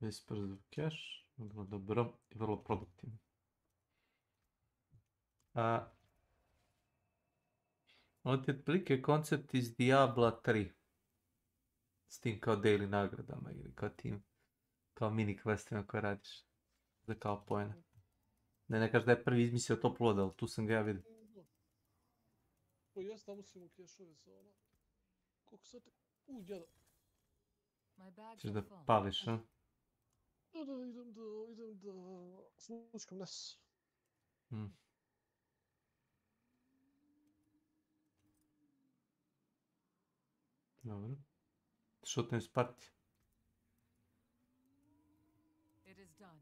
Whispers of Cash. Vrlo dobro i vrlo produktivno. Ovo ti je otprilike koncept iz Diabla 3. S tim kao daily nagradama ili kao tim, kao mini questima koje radiš. Za kao pojene. Ne kažeš da je prvi izmislio top load, ali tu sam ga ja vidio. Pa jes, tamo si mu kešove za ono. Koliko sad te... Jada. Češ da pališ, a? Da, idem da... Slučkam nes. Dobro. Šutno iz partije. It is done.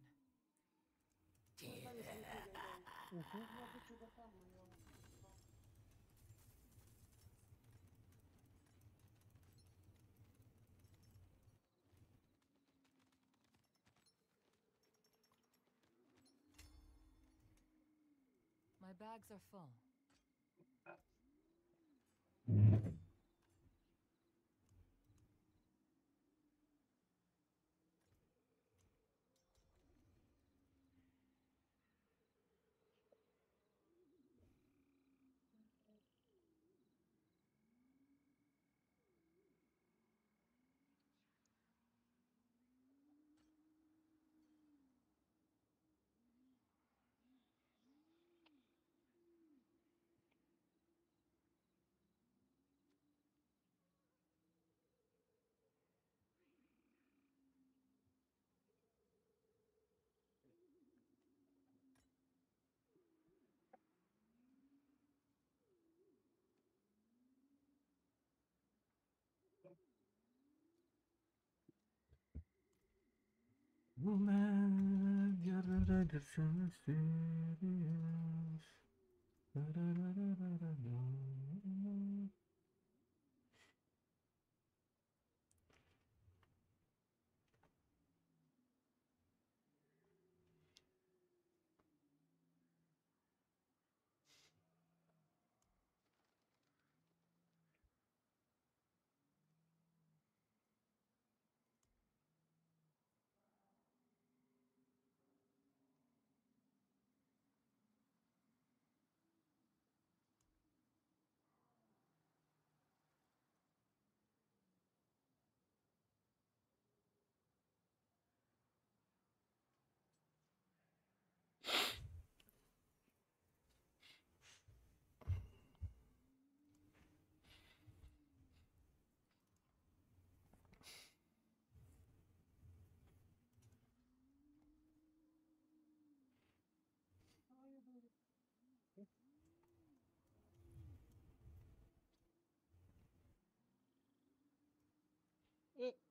My bags are full.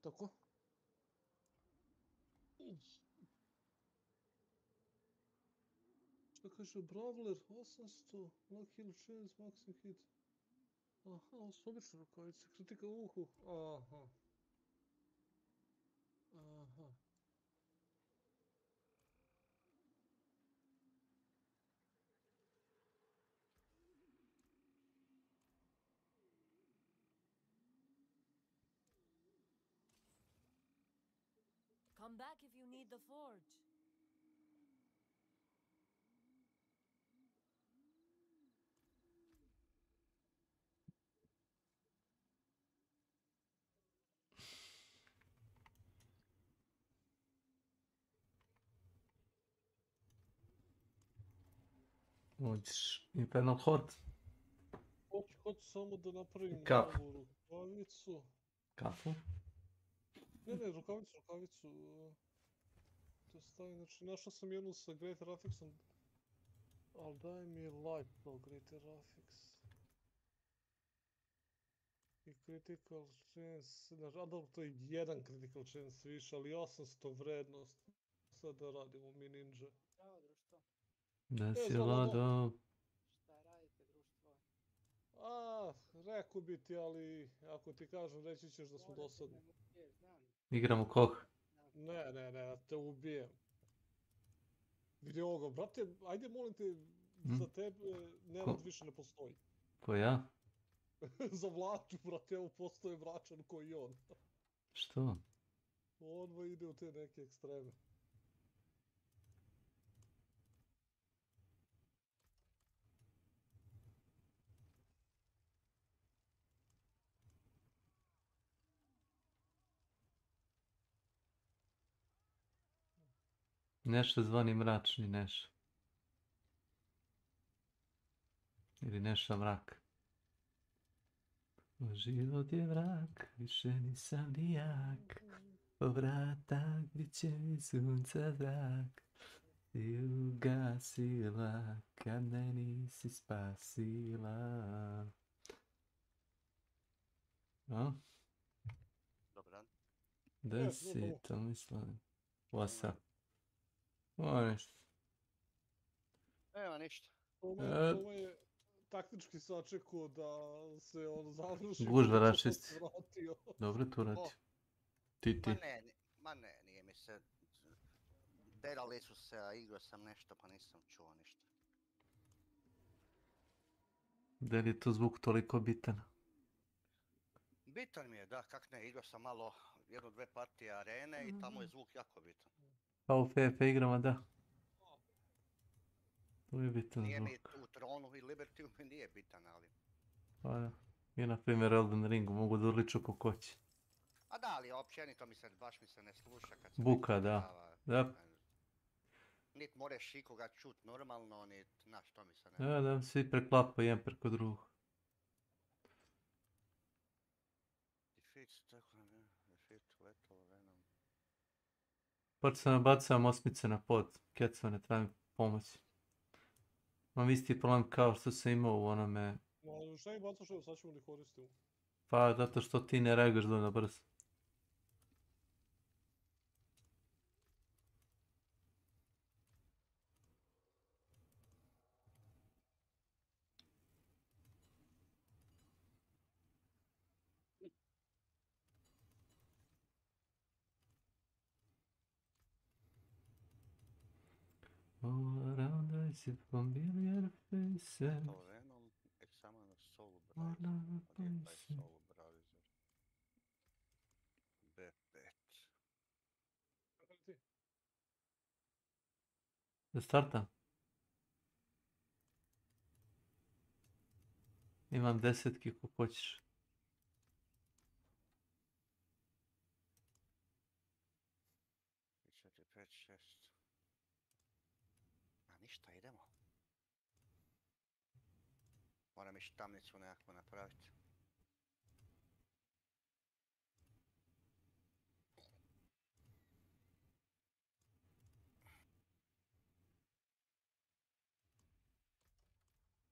Tako. Šta kaže Brawler? 800. Lock heal chance, maximum hit. Aha, ovo su obične rukavice. Kritika u uhu. Aha. Aha. Come back if you need the forge. Hoćeš Infernal Horde? Hoću samo da napravim Kap. novu rukavicu. Kafu? Ne, rukavicu. To stavim, znači našao sam jednu sa Greater Affixom. Ali daj mi light kao Greater Affix. I critical chance, znači, a dobro, to je jedan critical chance više, ali 800 vrednost. Sad da radimo mi ninja. Bravo, društvo. Da si znam, lado. Šta radite, društvo? Rekao bi ti, ali ako ti kažem, reći ćeš da smo dosadni. Igramo koh. Ne, da te ubijem. Vidi ovoga, brate, ajde molim te, za tebe nerad više ne postoji. Ko ja? Za Vlaču, brate, evo postoje Vračan koji on. Što? On ide u te neke ekstreme. Nešto zvani mračni Neš. Ili Neša mrak. Život je mrak, više nisam nijak. Povratak bit će mi sunca zrak. Ti ugasila, kad me nisi spasila. A? Dobar dan. Da si to mislim? What's up? O, nešto. Nema ništa. Ovo je taktički sačekao da se on završi. Gužva račisti. Dobro to radi. Ti. Ma ne, nije mi se... Derali su se, a igrao sam nešto pa nisam čuo ništa. Da li je to zvuk toliko bitan? Bitan mi je, da, kak ne, igrao sam malo 1-2 partije arene i tamo je zvuk jako bitan. Pa u FF igrama, da. To je bitan Nije zvuk. mi u Tronu i Libertyu mi nije bitan, ali... Pa da. I na primjer Elden Ringu mogu da urliču ko koći. A da, ali općenito baš mi se ne sluša kad se Buka, da. Nit moraš ikoga čut normalno, nit, znaš, to mi se ne... Da, svi preklapa jedan preko drugog. Počeo sam nabacam osmice na pod, kecova ne treba mi pomoći. Imam isti problem kao što sam imao u onome... Šta ih bacaš, evo sad ćemo li koristiti? Pa zato što ti ne reagaš dovoljno brzo. All around I see familiar faces. Venom, examine soul browser. Gdje je taj soul browser? B5. Da startam? Imam 10 kako hoćeš. I 4, 5, 6. A ništa, idemo. Moram još tamnicu nekako napraviti.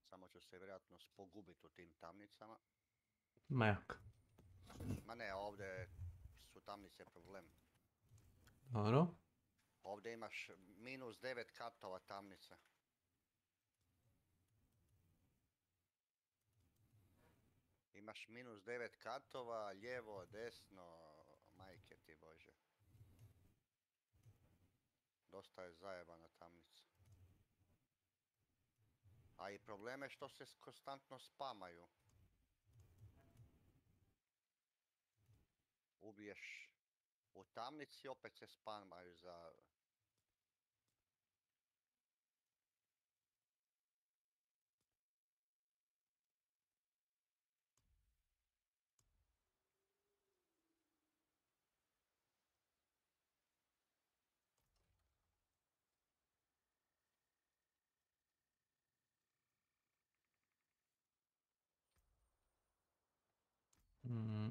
Samo ću se vjerojatno pogubiti u tim tamnicama. Majak. Ma ne, ovdje su tamnice problem. Dobro. Ovdje imaš minus 9 katova tamnice. Imaš minus 9 katova, lijevo, desno, majke ti bože. Dosta je zajebana tamnica. A i problem je što se konstantno spamaju. Ubiješ u tamnici, opet se spamaju za... Mm.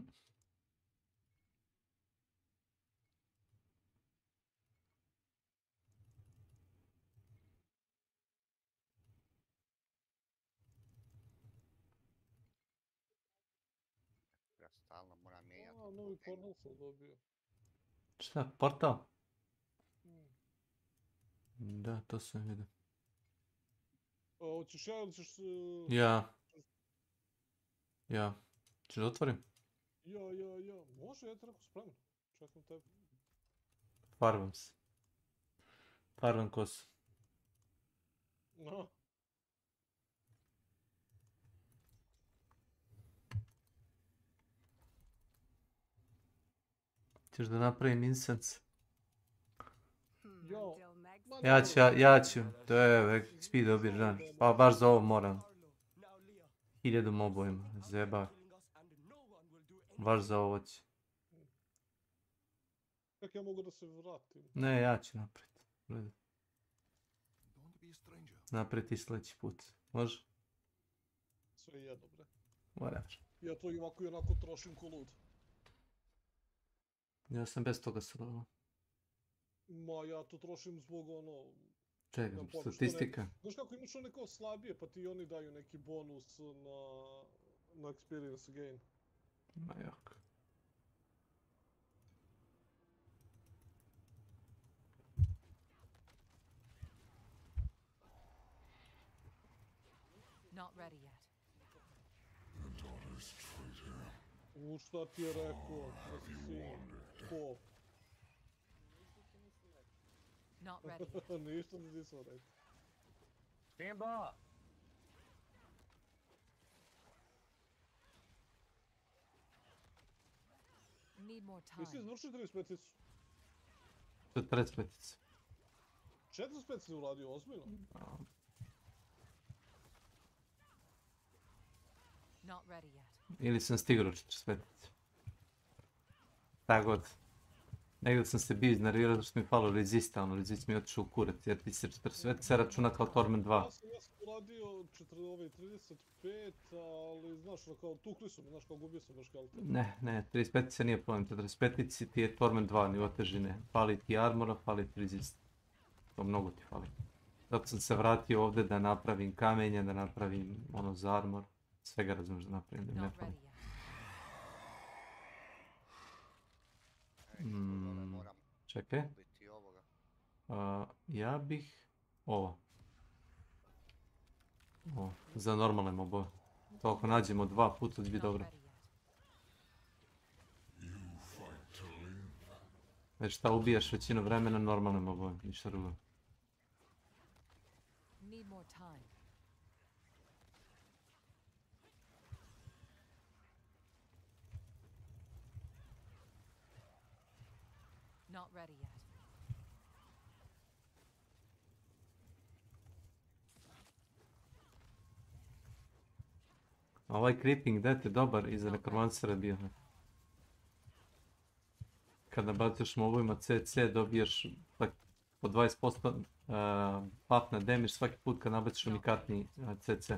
Ja stalno moram mijenjati. A, novi portal sam dobio. Šta, portal? Hmm. Da, to sam vidio. A, hoćeš ja ili ćeš... Ja. Ja. Češ da otvorim? Ja. Može, ja ti rekao spreman. Čekam tebe. Farvam se. Farvam kosu. No. Ćeš da napravim incense? Jo. Ja ću. To je XP dobiješ dan. Pa baš za ovo moram. 1000 mobovima. Zeba. Baš za ovo ću. Kako ja mogu da se vratim? Ne, ja ću napraviti. Napraviti sljedeći put. Može? Sve jedno, bre. Whatever. Ja to i onako trošim ko lud. Ja sam bez toga sudovao. Ma, ja to trošim zbog ono... Čekaj, statistika. Znaš kako imaš one kao slabije, pa ti oni daju neki bonus na experience gain. Ma jak. Not ready yet. Šta ti je rekao? Da si sin? Ko? Not ready yet. Ništa ti nisam rekao. Stand by! Need more time. Jesi izvršio 35-icu? 45-ica. 45 si uradio, ozbiljno? Not ready yet. Ili sam stigao 45-ica. Tak god. Negdje sam se bio iznervirao zato što mi je falo rezista, ono rezist mi je otišao u kurac, jer ti se 45-ica računa kao Torment 2. Ja sam uradio 35, ali znaš, kao tukli su mi, znaš, kao gubio sam još health. Ne, 35-ica nije problem, 45-ici ti je Torment 2 nivo težine. Fali ti armora, fali ti rezist. To mnogo ti fali. Zato sam se vratio ovdje da napravim kamenje, da napravim ono za armor. Svega razumiješ da napravim, da mi ne fali. Čekaj. Ja bih... Ovo. Za normalne mobove. To ako nađemo 2 puta bi dobro. Već šta ubijaš većinu vremena normalne mobove, ništa drugo. Need more time. Not ready yet. Ovaj creeping death je dobar i za nekromancera bio. Kad nabaciš mobovima CC dobiješ po 20% buff na damage svaki put kad nabaciš unikatni CC.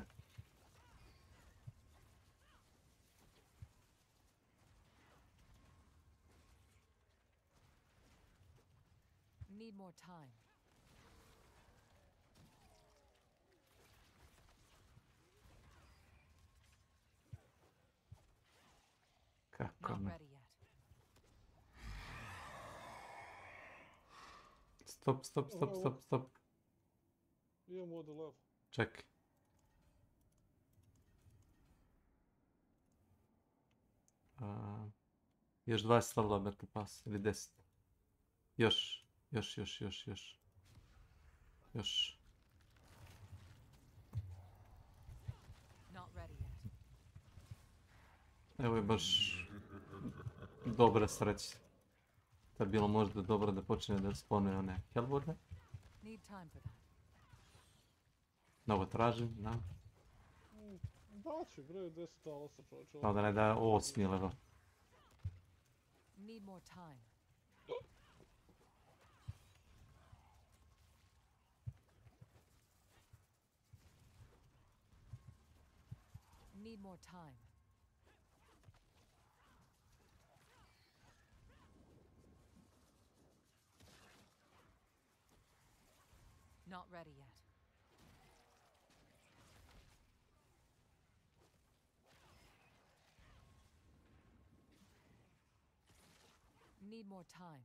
Need more time. Kako Not ne? ready yet. Stop. Imam ovdje levo. Čekaj. Još 20 stavila Battle Pass, ili 10. Još. Evo je baš dobra sreća. To je bilo možda dobro da počne da spone one Hellborne. Novo tražim, da. Daći bre, 10 talasa čovječe. Pa da ne da 8 level. Need more time. Need more time. Not ready yet. Need more time.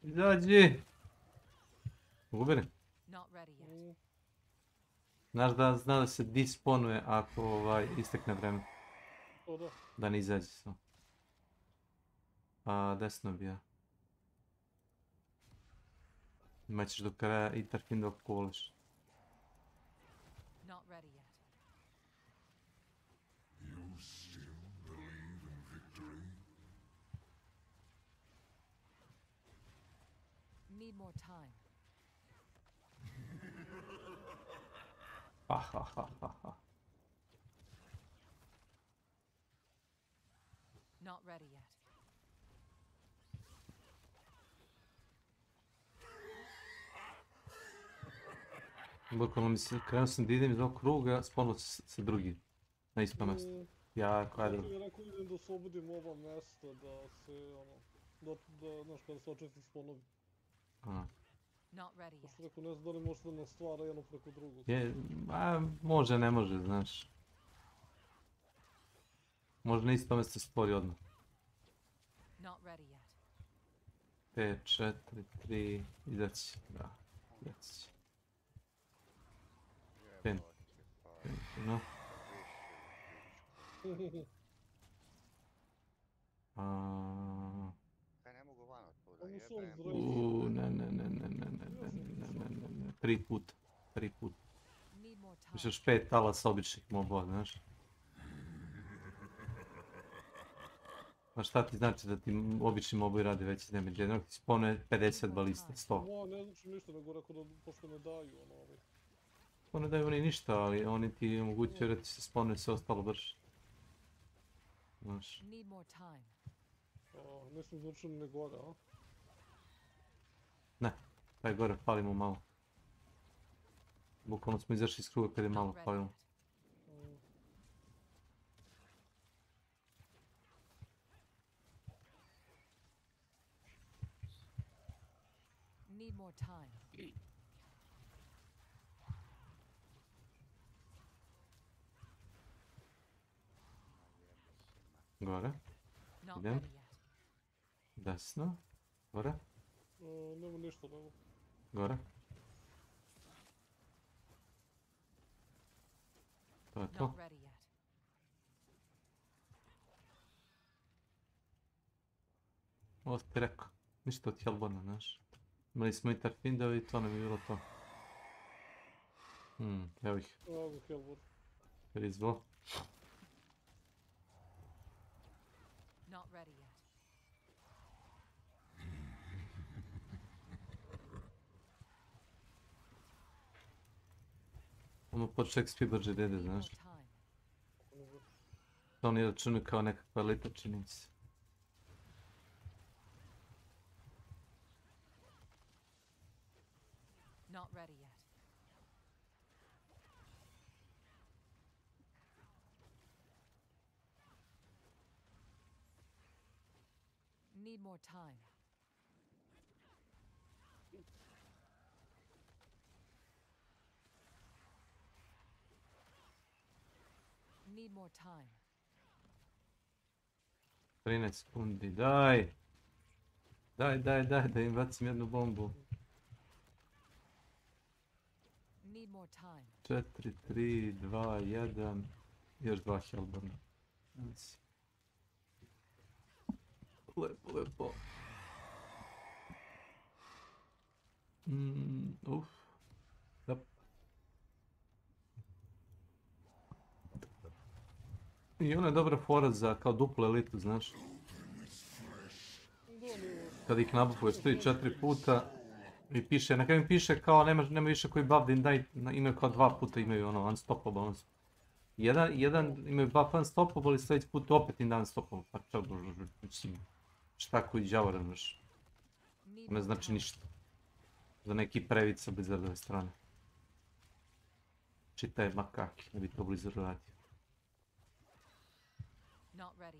Izađi! Guberi. Not ready yet. Znaš da zna da se disponuje ako istekne vreme. Da ne izađe samo. Desno bi ja. Imaćeš do kraja i tarkin dok koliš. Not ready yet. You still believe in victory? Need more time. Not ready yet. Bukvalno mi se, krenuo sam da idem iz ovog kruga, sponuo se drugi. Na isto mjesto. Jako, ajde. Ja rekao idem da oslobodim ova mjesta, da se, znaš, kada se očisti sponovi. Not ready yet. Rekao, ne znam da li može da nas stvara jedno preko drugog. Može, ne može, znaš. Može na isto mjesto stvori odmah. Not ready yet. 5, 4, 3, izaći. Da, izaći. 5. No. Kaj ne mogu van od tuda, Ne. 3 puta. Još 5 talasa običnih mobova, znaš. Pa šta ti znači da ti obični mobovi radi veći damage? Jednog ti spone 50 balista, 100. Ne znači ništa, nego rekao da pošto ne daju To ne daju oni ništa, ali oni ti omogućuju da ti se spone sve ostalo brže. Znaš. Nisam zvučio ni gore, a? Ne, taj gore palimo malo. Bukvalno smo izašli iz kruga kad je malo palimo. Need more time. Gore. Idem. Desno. Gore. Nema ništa, nema. Gore. To je to. Ovo ti rekao. Ništa od Hellborna, znaš. Imali smo i Tarfindovi i to nam je bilo to. Evo ih. Evo Hellborn. Prizvo. Not ready yet. Ono počne XP brže dede, znaš. To oni računaju kao nekakva elita, čini se. Not ready yet. Need more time. Need more time. 13 sekundi, daj! Daj, da im bacim jednu bombu. 4, 3, 2, 1, još 2 Hellborna. Lepo, lepo. Uf. Da. I ona je dobra fora za kao duplu elitu, znaš. Kad ih nabufuješ 3-4 puta i piše, na kraju mi piše kao nema više koji buff da im daj, imaju kao 2 puta imaju ono unstoppable. Jedan imaju buff unstoppable i sljedeći put opet im da unstoppable. Pa čak, šta koji džavor, znaš. Ne znači ništa. Za neki previd sa Blizzardove strane. Čitaj makaki, ne bi to Blizzard radio.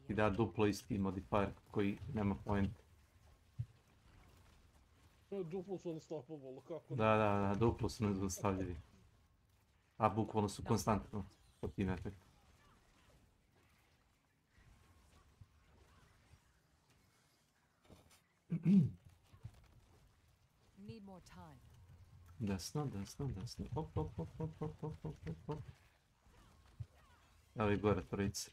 I da duplo isti modifier koji nema point. Duplo su unstoppable, kako? Da, duplo su nezaustavljivi. A bukvalno su konstantno po tim efektom. Desno. Hop. Evo i gore trojice.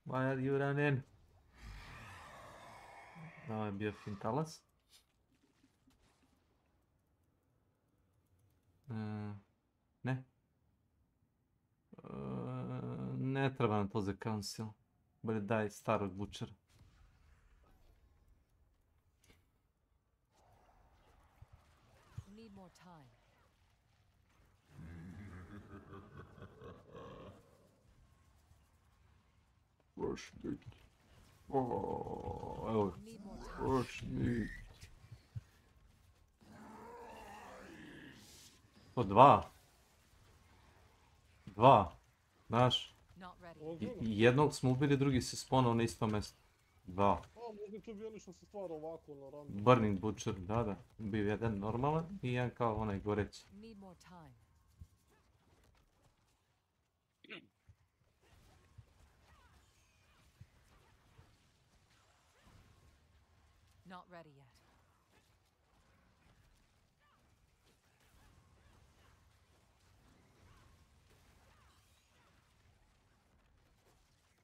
Why are you running? Ovo je bio fintalas. Ne. Ne treba nam to za council. Bolje daj starog bučara. Fresh meat. Evo, fresh meat. To 2. Znaš? Jednog smo ubili, drugi se sponao na isto mjesto. 2. A, možda je to bio što se stvara ovako na random. Burning Butcher, da. Bio jedan normalan i jedan kao onaj goreći. Not ready yet.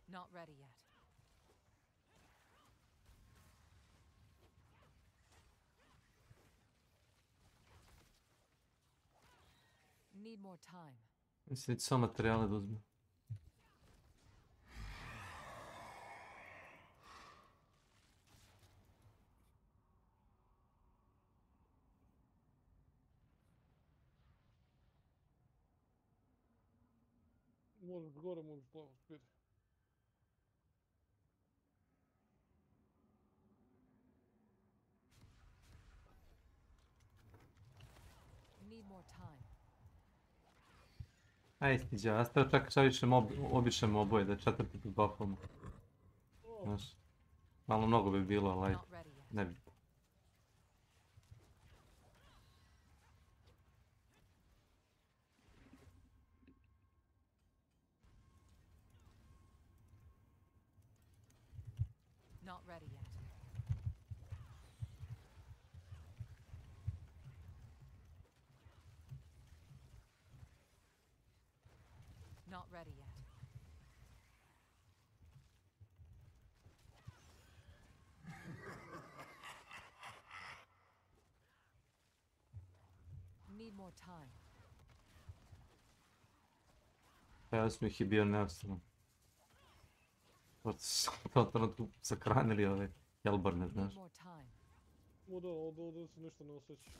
Not ready yet. Need more time. Mislim da će samo materijale da uzme. Možeš gore, možeš plavo spiri. Need more time. Aj stiđa, ja stao čak šta više obišemo oboje da četvrti put buffamo. Znaš, malo mnogo bi bilo, ali ne bi. Not ready yet. Not ready yet. Need more time. Ja sam ih i bio neostavno. Totalno tu sakranili ove Hellborne, znaš. O da, ovdje se ništa ne osjeća.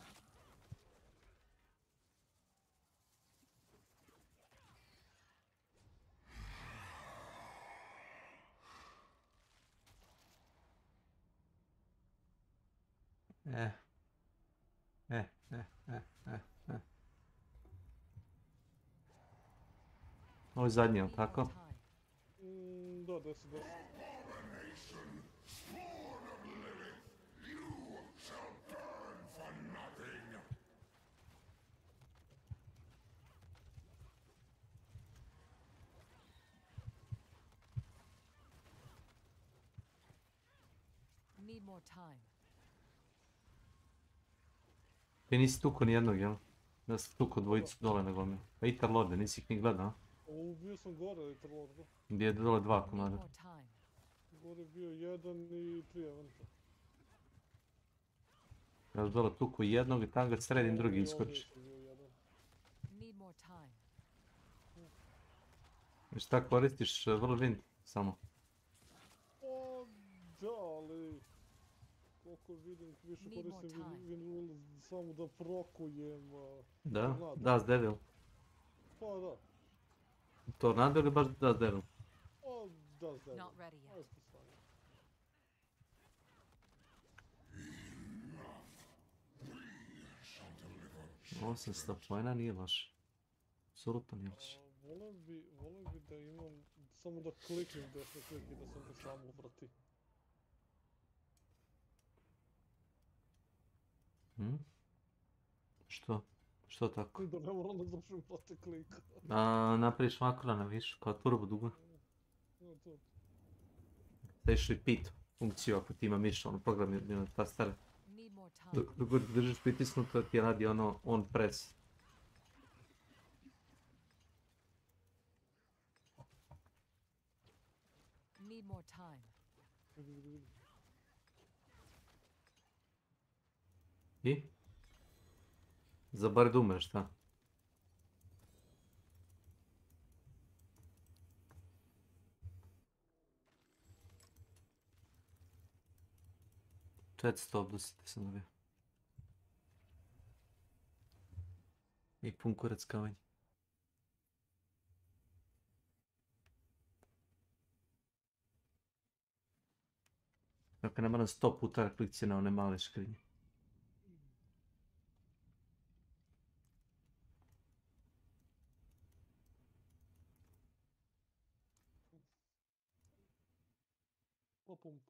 Ovo je zadnji, jel' tako? Da, 10. Need more time. Ti nisi tuko nijednog, jel? Ja sam tuko dvojicu dole nego mi. Pa Itar Lorde, nisi ih ni gledao, a? Ubio sam gore Lorda. Gdje je dole 2 komada. Gore je bio 1 i 3 eventa. Ja sam dole tuko jednog i tam ga sredim drugi iskoči. Need more time. I šta koristiš whirlwind samo? O, da, ali... Koliko vidim, više koristim Windwall samo da prokujem... Da, Das Devil. Pa da. Tornado ili baš Das Devil? O, Das Devil. Not ready yet. Isto stanje. Osam stopojna nije loš. Apsolutno nije loš. Volio bi da imam, samo da kliknem desno klik i da sam ga samo vrati. Što? Što tako? Da ne moram da završim vrati klika. Napraviš makrona, viš, kao turbo dugo. To. Staviš repeat funkciju ako ti ima miš, ono programirano tastare. Dok god držiš pritisnuto ti radi ono on press. Need more time. I? Za bar da umreš, šta? Stop dosite sam dobio. I pun kurac kavanje. Dakle, ne moram 100 puta klikci na one male škrinje. Popum.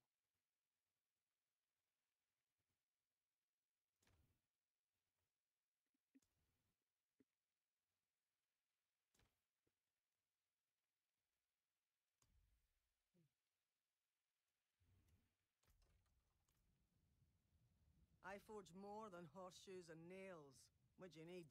I forge more than horseshoes and nails. What'd you need?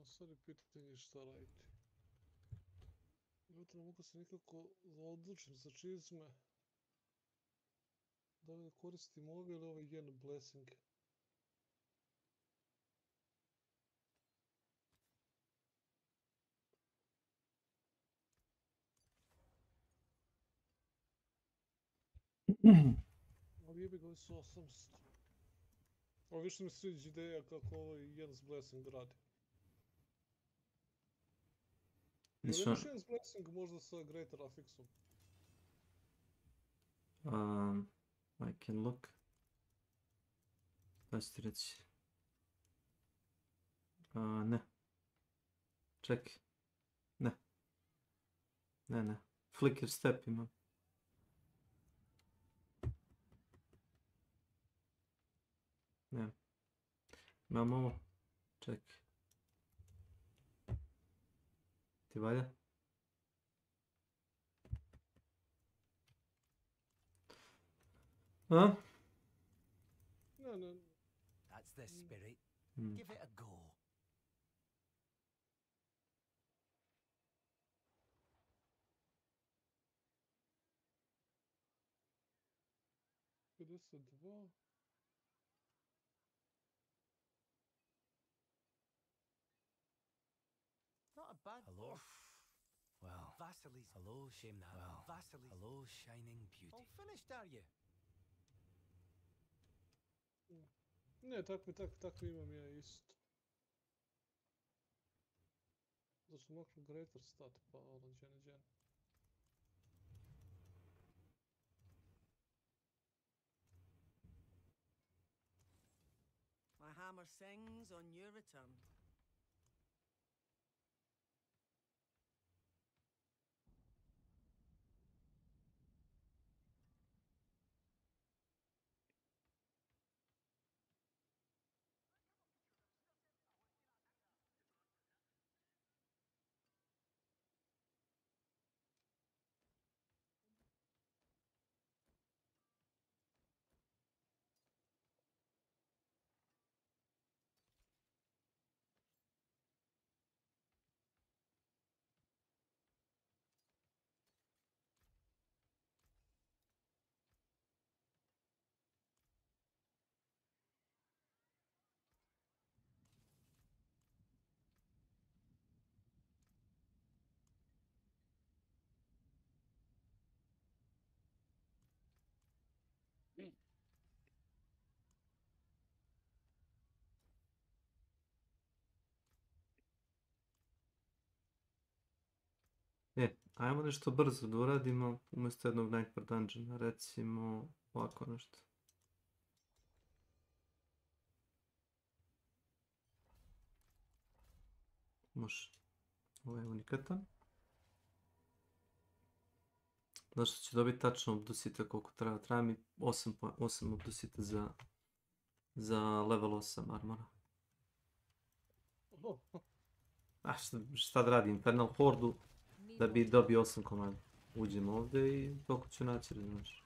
Sad je pitanje šta raditi. Jutro mogu se nikako odlučiti za čizme. Da li da koristim ove ili ovaj jen blessing. Ali jebi ga, su 800. Ovo više mi sviđa ideja kako ovaj Jens Blessing radi. Ili imaš Jens Blessing možda sa Greater Affixom? I can look. Šta ću ti reći? Ne. Čekaj. Ne. Ne. Flicker step imam. Ne. Imam ovo. Čekaj. Ti valja? A? Ne. That's the spirit. Give it a go. Not a bad... Hello? Well, Vasily's... Hello, shame that. Well, Vasily's... Hello, shining beauty. All finished, are you? Ne, tako imam ja isto. Da su makro Greater stat, pa ono, džene. My hammer sings on your return. Ajmo nešto brzo da uradimo, umjesto jednog Nightmare Dungeona, recimo ovako nešto. Može. Ovo je unikatan. Zašto će dobiti tačno obdusite koliko treba? Treba mi 8 obdusite za level 8 armora. A šta da radim? Infernal Hordu da bi dobio 8 komada. Uđem ovdje i toliko ću naći, znaš.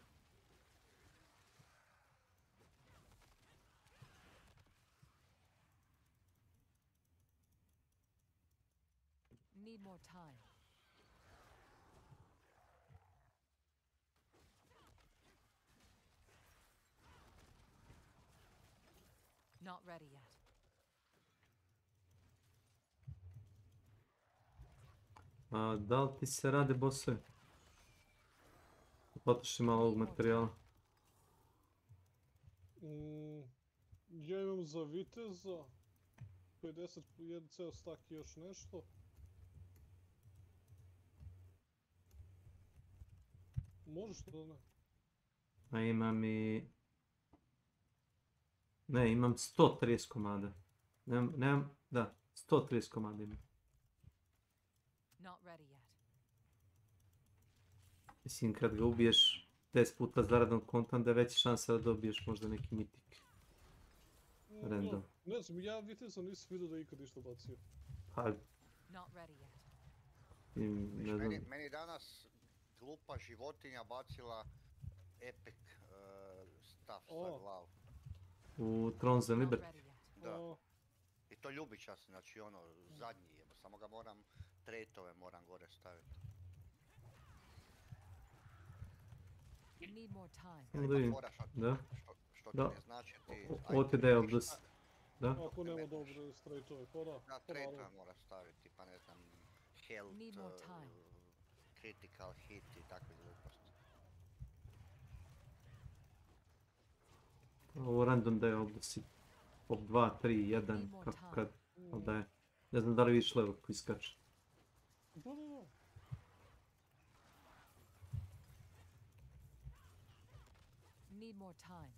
Need more time. Not ready yet. Da li ti se rade bosovi? Potroši malo ovog materijala. Ja imam za viteza 51 ceo stak i još nešto. Možeš to da ne? A imam i... Ne, imam 130 komada. Nemam, da, 130 komada imam. Not ready yet. Mislim, kad ga ubiješ 10 puta zaradom kontam, da je veća šansa da dobiješ možda neki mitik. Random. Ne znam, ja viteza nisam vidio da je ikad išta bacio. Pa... Not ready yet. Ne znam. Meni danas glupa životinja bacila epic staff za glavu. U Thrones and Liberty. Da. I to ljubičast, znači ono, zadnji je, samo ga moram, tretove moram gore staviti. Need more time. Da. Što ti ne znači ti... Ovo ti daje obdusite. Da? Ako nema dobre straightove, pa da. Da, tretove mora staviti, pa ne znam, health, critical hit i takve gluposti. Ovo random daje obdusite. Op 2, 3, 1, kako kad. Ali daje. Ne znam da li vidiš levo koji skače. Da. Need more time.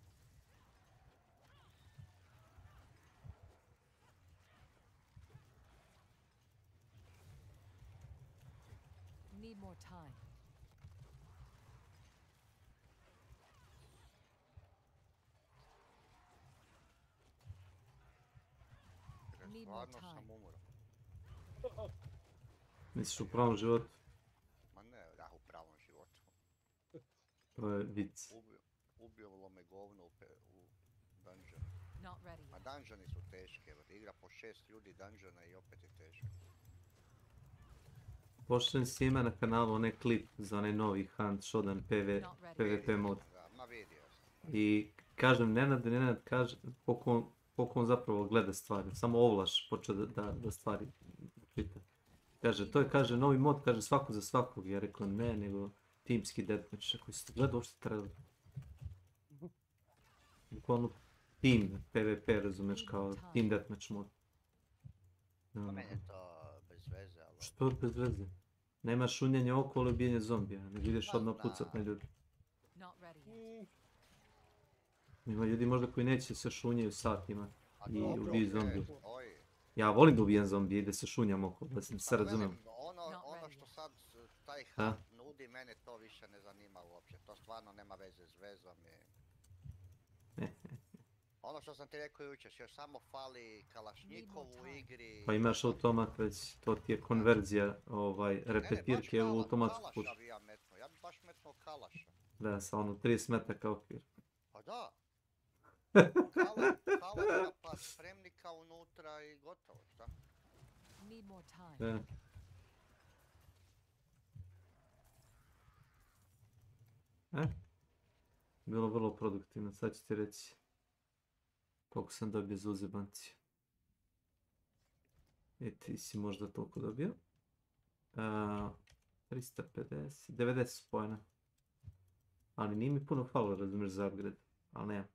Need more time. Need more Stvarno sam time. umro. Misliš u pravom životu? Ma ne, ja u pravom životu. To je vic. Ubilo me govno u dungeonu. Ma dungeoni su teški, igra po 6 ljudi dungeona i opet je teško. Pošaljem si ima na kanalu onaj klip za onaj novi Hunt Shodan PvP mod. Ma vidio sam. I kažem, Nenad kaže koliko on zapravo gleda stvari. Samo ovlaš počeo da stvari čita. Kaže, to je, kaže, novi mod, kaže, svako za svakog. Ja rekao, ne, nego timski deathmatch. Ako ste gledao uopšte treba. Bukvalno team PvP, razumeš, kao team deathmatch mod. Pa meni je to bez veze, ali... Što je bez veze? Nema šunjanja oko ili ubijanje zombija, ne ideš odmah pucat na ljudi. Ima ljudi možda koji neće se šunjaju satima i ubiju zombiju. Ja volim da ubijem zombije i da se šunjam oko, da se razumijem. Ono što sad taj hunt nudi, mene to više ne zanima uopće. To stvarno nema veze s vezom i... Ono što sam ti rekao jučer, još samo fali Kalašnjikov u igri... Pa imaš automat već, to ti je konverzija repetirke u automatsku pušku. Ja bi baš metnuo Kalaša. Da, sa ono 30 metaka okvir. Pa da. Kalaša pa spremnika unutra i gotovo, šta? Da. Bilo vrlo produktivno, sad ću ti reći koliko sam dobio za uzebanci. Ti si možda toliko dobio. 350, 90 pojena. Ali nije mi puno falo, razumiješ, za upgrade. Ali nema.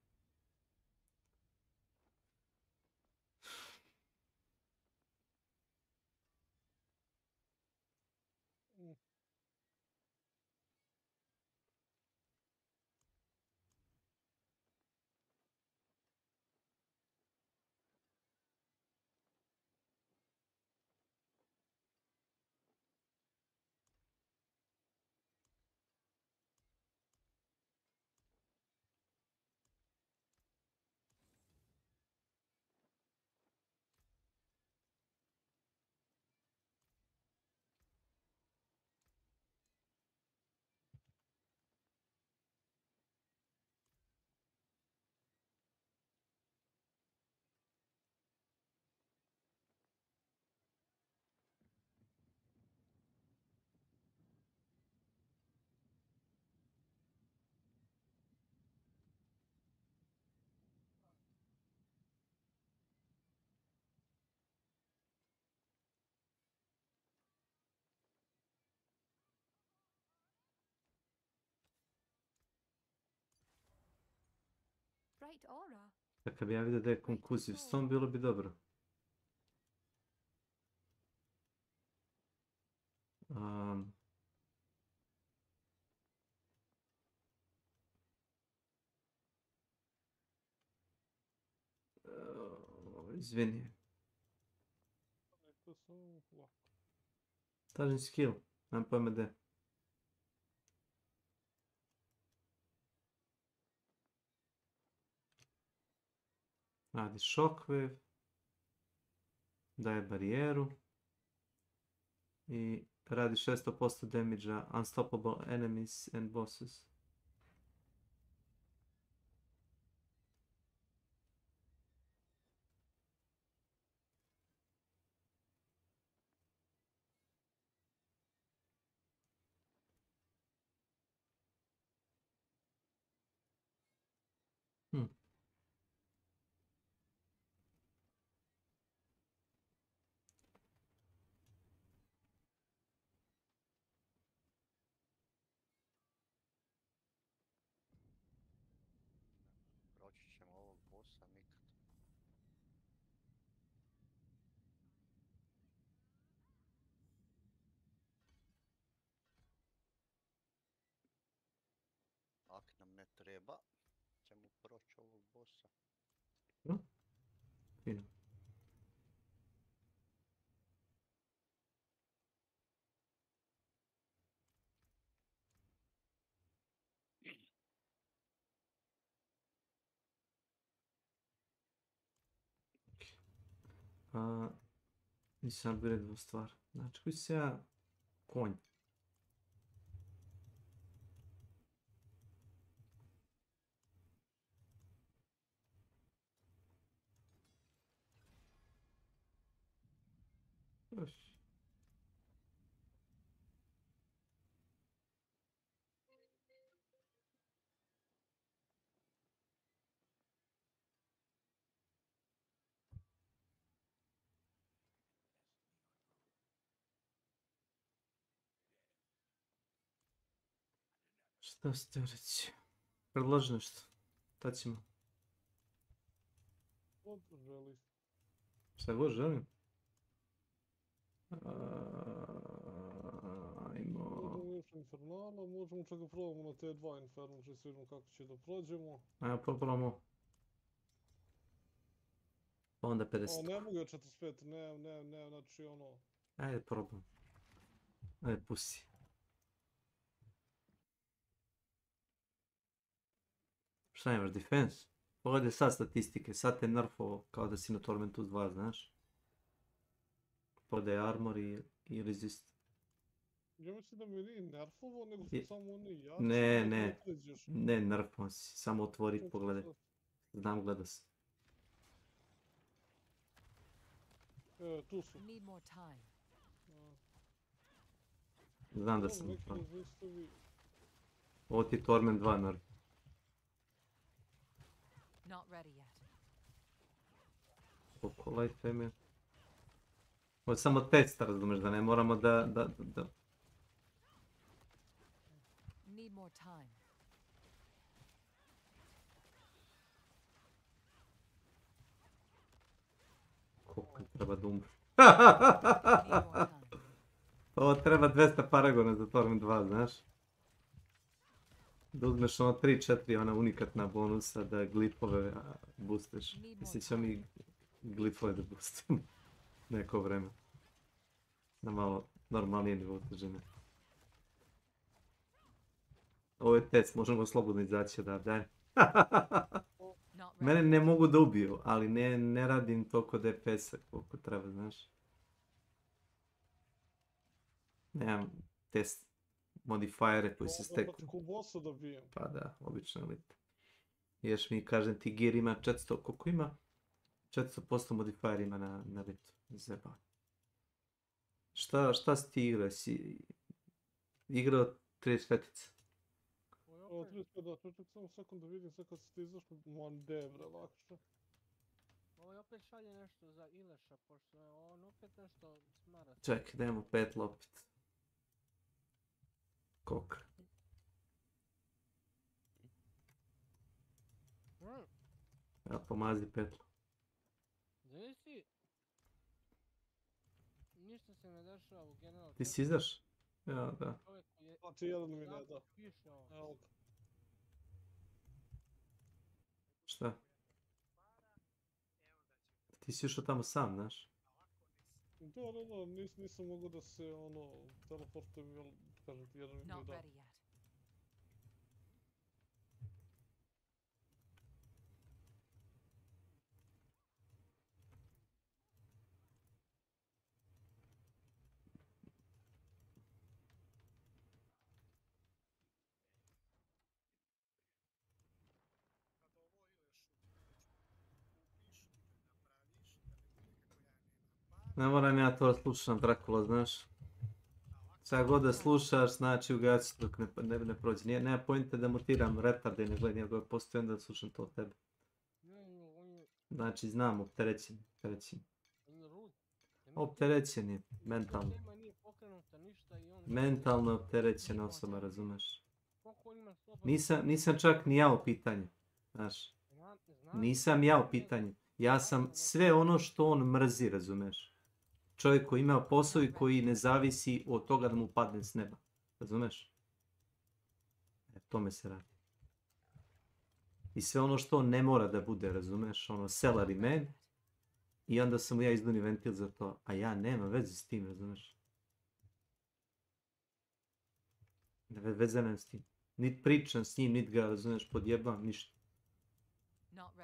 Right aura. Da kad bi ja vidio da je konkuziv stom, bilo bi dobro. Izvini. Tražim skill, nemam pojma gdje. Radi shockwave. Daje barijeru. I radi 600% damage-a unstoppable enemies and bosses. Proći ćemo ovog bossa nikad. Ak nam ne treba, ćemo proći ovog bossa. Fino. Nisam gledao stvar. Znači, koji se ja konj. Još. Šta ste reći? Predloži nešto. Šta ćemo? Šta god želim? Ajmo... Možemo još Infernala, možemo čak da probamo na te dva Inferno, če se vidimo kako će da prođemo. Ajmo probamo. Pa onda 50. Ne mogu ja 45, ne, znači ono... Ajde probam. Ajde pusi. Šta imaš, defense? Pogledaj sad statistike, sad te nerfo kao da si na Tormentu 2, znaš? Pogledaj armor i resist. Ja mislim da mi nije nerfovo, nego su samo oni jači. Ne nerfo si, samo otvori i pogledaj. Znam, gleda se. Tu su. Znam da sam upravo. Ovo ti je Torment 2 nerf. Koliko life ime? Ovo je samo testa, razumeš, da ne moramo da... Koliko treba da umre? Ovo treba 200 paragona za Torment 2, znaš? Da uzmeš ono 3-4 ona unikatna bonusa da glifove boosteš. Mislim ćemo mi glifove da boostujemo neko vreme. Na malo normalnije nivo težine. Ovo je test, možemo slobodno izaći odavde. Mene ne mogu da ubiju, ali ne radim toliko DPS-a koliko treba, znaš. Nemam test modifajere koji se steku. Pa da, obično elite. Još mi kažem ti gear ima 400, koliko ima? 400% modifijer ima na elitu. Zeba. Šta si ti igrao? Si igrao 35-ice? 35, da, čekaj samo sekund da vidim sad kad ste izašli. Man, devre, lakše. Ovo opet šalje nešto za Ileša, pošto je on opet nešto smara. Čekaj, dajmo 5 opet. Koliko? Ja pomazi petlu. Zavisi... Ništa se ne dešava u General. Ti si izaš? Ja, da. Znači, jedan mi ne da. Evo ga. Šta? Ti si išao tamo sam, znaš? Da, nisam mogu da se, teleportujem, jer, kažem ti, jedan mi ne da. Ne moram ja to slušam Drakula, znaš. Sada god da slušaš, znači ugaci dok ne prođe. Nema pojente da mutiram retarde i ne gledam njegove postoje, onda da slušam to od tebe. Znači znam, opterećen je, mentalno. Mentalno je opterećena osoba, razumeš? Nisam čak ni ja u pitanju, znaš. Nisam ja u pitanju. Ja sam sve ono što on mrzi, razumeš? Čovjek koji ima posao i koji ne zavisi od toga da mu padne s neba. Razumeš? Tome se radi. I sve ono što on ne mora da bude, razumeš? Ono, salary man. I onda sam mu ja izduni ventil za to. A ja nemam veze s tim, razumeš? Veze nemam s tim. Niti pričam s njim, niti ga, razumeš, podjebam, ništa.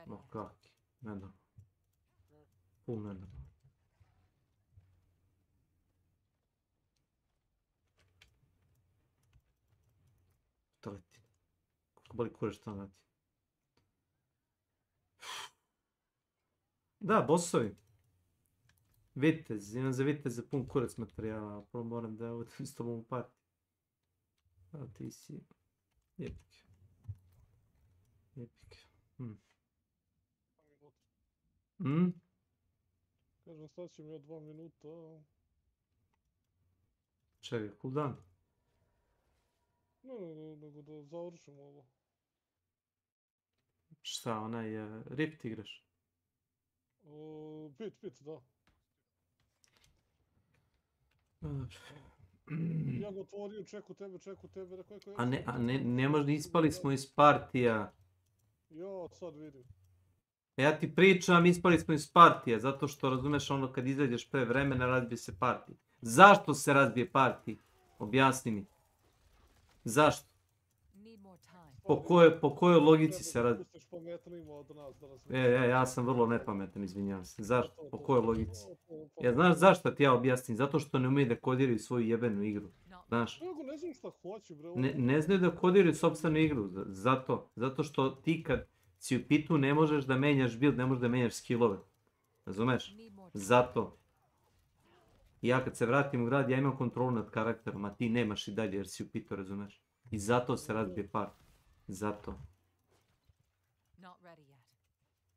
No, kaki. Ne da. Puno ne da. To leti. Koliko boli kurac što leti. Da, bosovi. Vitez, imam za viteze pun kurac materijala, prvo moram da uvijem s tobom u parti. A ti si... Jepik. Kažem, sad će mi od 2 minuta. Čekaj, cooldown? Ne, nego da završim ovo. Šta, onaj Rift igraš? Pit, da. Ja ga otvorio, čeku tebe, rekao je... A ne možda ispali smo iz partija. Jo, sad vidim. Ja ti pričam, ispali smo iz partija, zato što razumeš ono kad izađeš pre vremena razbije se partij. Zašto se razbije partij? Objasni mi. Zašto? Po kojoj logici se razbije? Ja sam vrlo nepametan, izvinjavam se. Zašto? Po kojoj logici? Ja znaš zašto ti ja objasnim? Zato što ne umije da kodiraju svoju jebenu igru. Znaš? Ne znam šta hoće, bre. Ne znaju da kodiraju sopstvenu igru. Zato što ti kad si u pitu ne možeš da menjaš build, ne možeš da menjaš skillove. Razumeš? Zato. Ja kad se vratim u grad, ja imam kontrolu nad karakterom, a ti nemaš i dalje jer si u pitu, razumeš? I zato se razbije part. Zato.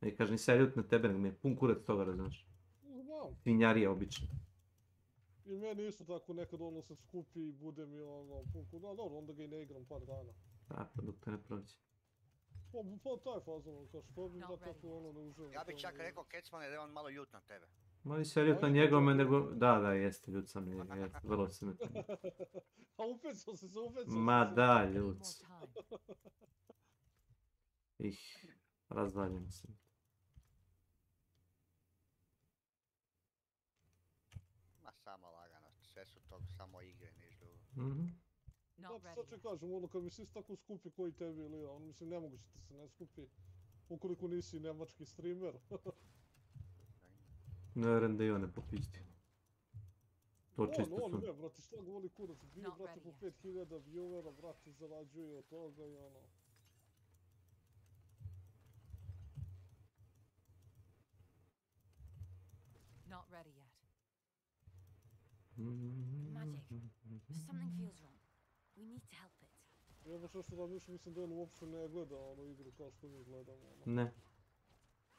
Ne kažem, nisam ja ljut na tebe, nego mi je pun kurac toga, razumeš? Svinjarija obično. I meni isto tako nekad ono se skupi i bude mi ono pun kurac. No dobro, onda ga i ne igram par dana. Da, pa dok te ne prođe. Pa taj fazon, kao što bi da tako ono ne uživam. Ja bi čak rekao Kecmane da je on malo ljut na tebe. Ma nisam ljut na njegove, nego... Da, jeste, ljut sam, vrlo sam ljut. A upecao se. Ma da, ljut. Razvaljeno sam. Ma samo lagano, sve su to samo igre, niš drugo. Sad ću kažem, ono kad mi svi tako skupi koji tebi ili ja, ono mislim nemoguće da se ne skupi ukoliko nisi nemački streamer. Ne vjerujem da i on ne popisti. To čisto su. Ne, brate, šta ga voli kurac, bije, brate, po 5000 viewera, brate, zarađuje od toga i ono. Not ready yet. Magic. Something feels wrong. We need to help it. Ja baš nešto razmišljam, mislim da on uopšte ne gleda ono igru kao što mi gledamo. Ne.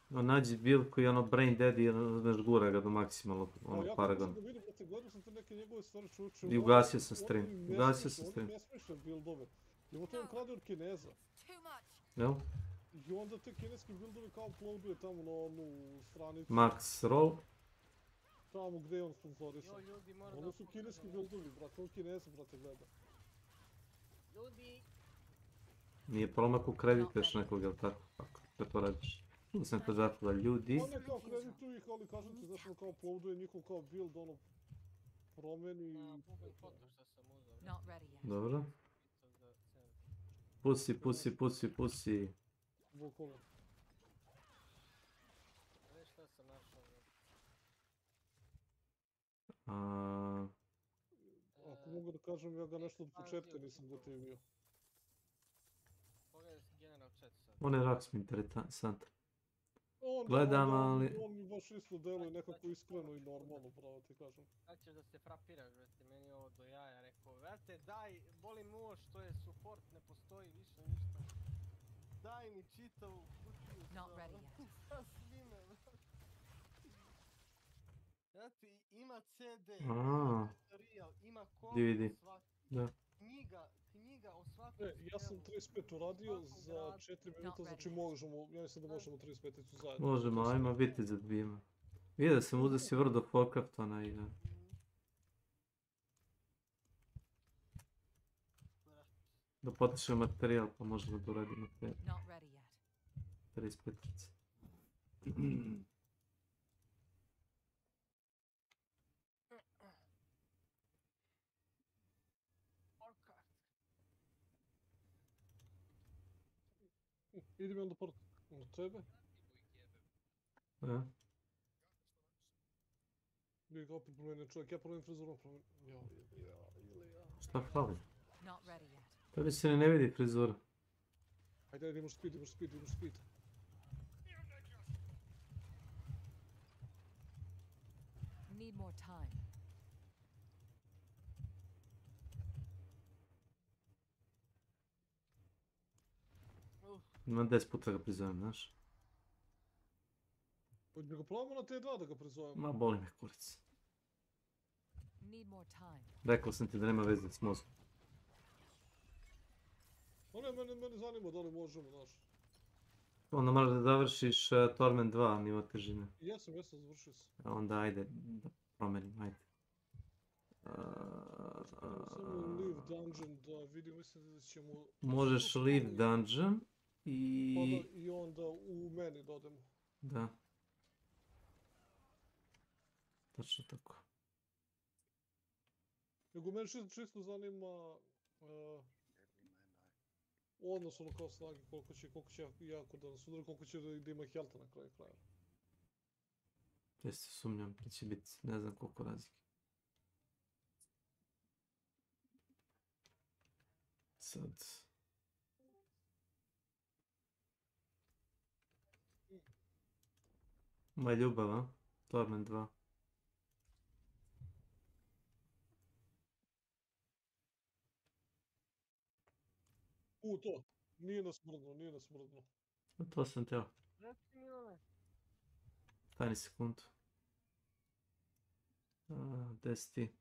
Nađi build koji je ono brain dead i znaš gura ga do maksimalnog paragona. Ja kad vidim, brate, gledao sam te neke njegove stvari čuče. I ugasio sam stream. Oni nesmišljam buildove. Evo to je on krade od Kineza. Jel? I onda te kineski buildovi kao uploaduje tamo na onu stranicu. Max roll. Tamo gdje je on sponsorisan. Jo, ljudi, moram da Ono su pokažem kineski nešto. buildovi, brate, on kinesi, brate, gleda. Ljudi! Nije promak u kredit još nekog, jel tako? Kako da to radiš? Čuo sam kod zatvora ljudi. On je kao kredituju ih, ali kažem ti da sam kao uploaduje njihov kao build, ono, promeni i... Foto što sam uzao. Dobro. Pusi. Bukvalno. Znaš šta sam našao? Ako mogu da kažem, ja ga nešto od početka nisam gotivio. Pogledaj General chat sad. On je raks mi interesantan. On mi baš isto deluje nekako iskreno i normalno, pravo ti kažem. Sad ćeš da se frapiraš, vrati, meni je ovo do jaja, rekao, vrate, daj, boli me ovo što je support, ne postoji više ništa. Daj mi čitavu kutiju sa svime, vrati. Vrati, ima CD, ima tutorial, ima komp svaki. Knjiga o svakoj skelu. Ja sam 35 uradio za 4 minuta, znači možemo, ja mislim da možemo 35-icu zajedno. Možemo, ajmo biti za dvijema. Vidio sam, uzeo si World of Warcraft, onaj... Da potišem materijal, pa možemo da uradimo te 35-ice. Idi mi onda pored tebe. Nije ga opet promenio čovjek, ja promenim frizurom, Šta fali? Tebi se ne vidi frizura. Ajde, imaš speed. Need more time. Imam 10 puta ga prizovem, znaš? Hoće bi ga probamo na T2 da ga prizovemo. Ma, boli me kurac. Rekao sam ti da nema veze s mozgom. O ne, mene zanima da li možemo, znaš. Onda moraš da završiš Torment 2, nivo težine. Jesam, završio sam. Onda ajde, da promenim, ajde. Samo leave dungeon da vidim, mislim da ćemo... Možeš leave dungeon i... Pa da, i onda u meni dodemo. Da. Točno tako. Nego meni čisto zanima... odnos ono kao snage, koliko će jako da nas udari, koliko će da ima healtha na kraju kraja. Često sumnjam da će biti ne znam koliko razlike. Sad... Moja ljubav, a? Torment 2. To. Nije nas mrdno. To sam teo. Stani sekundu. Des ti?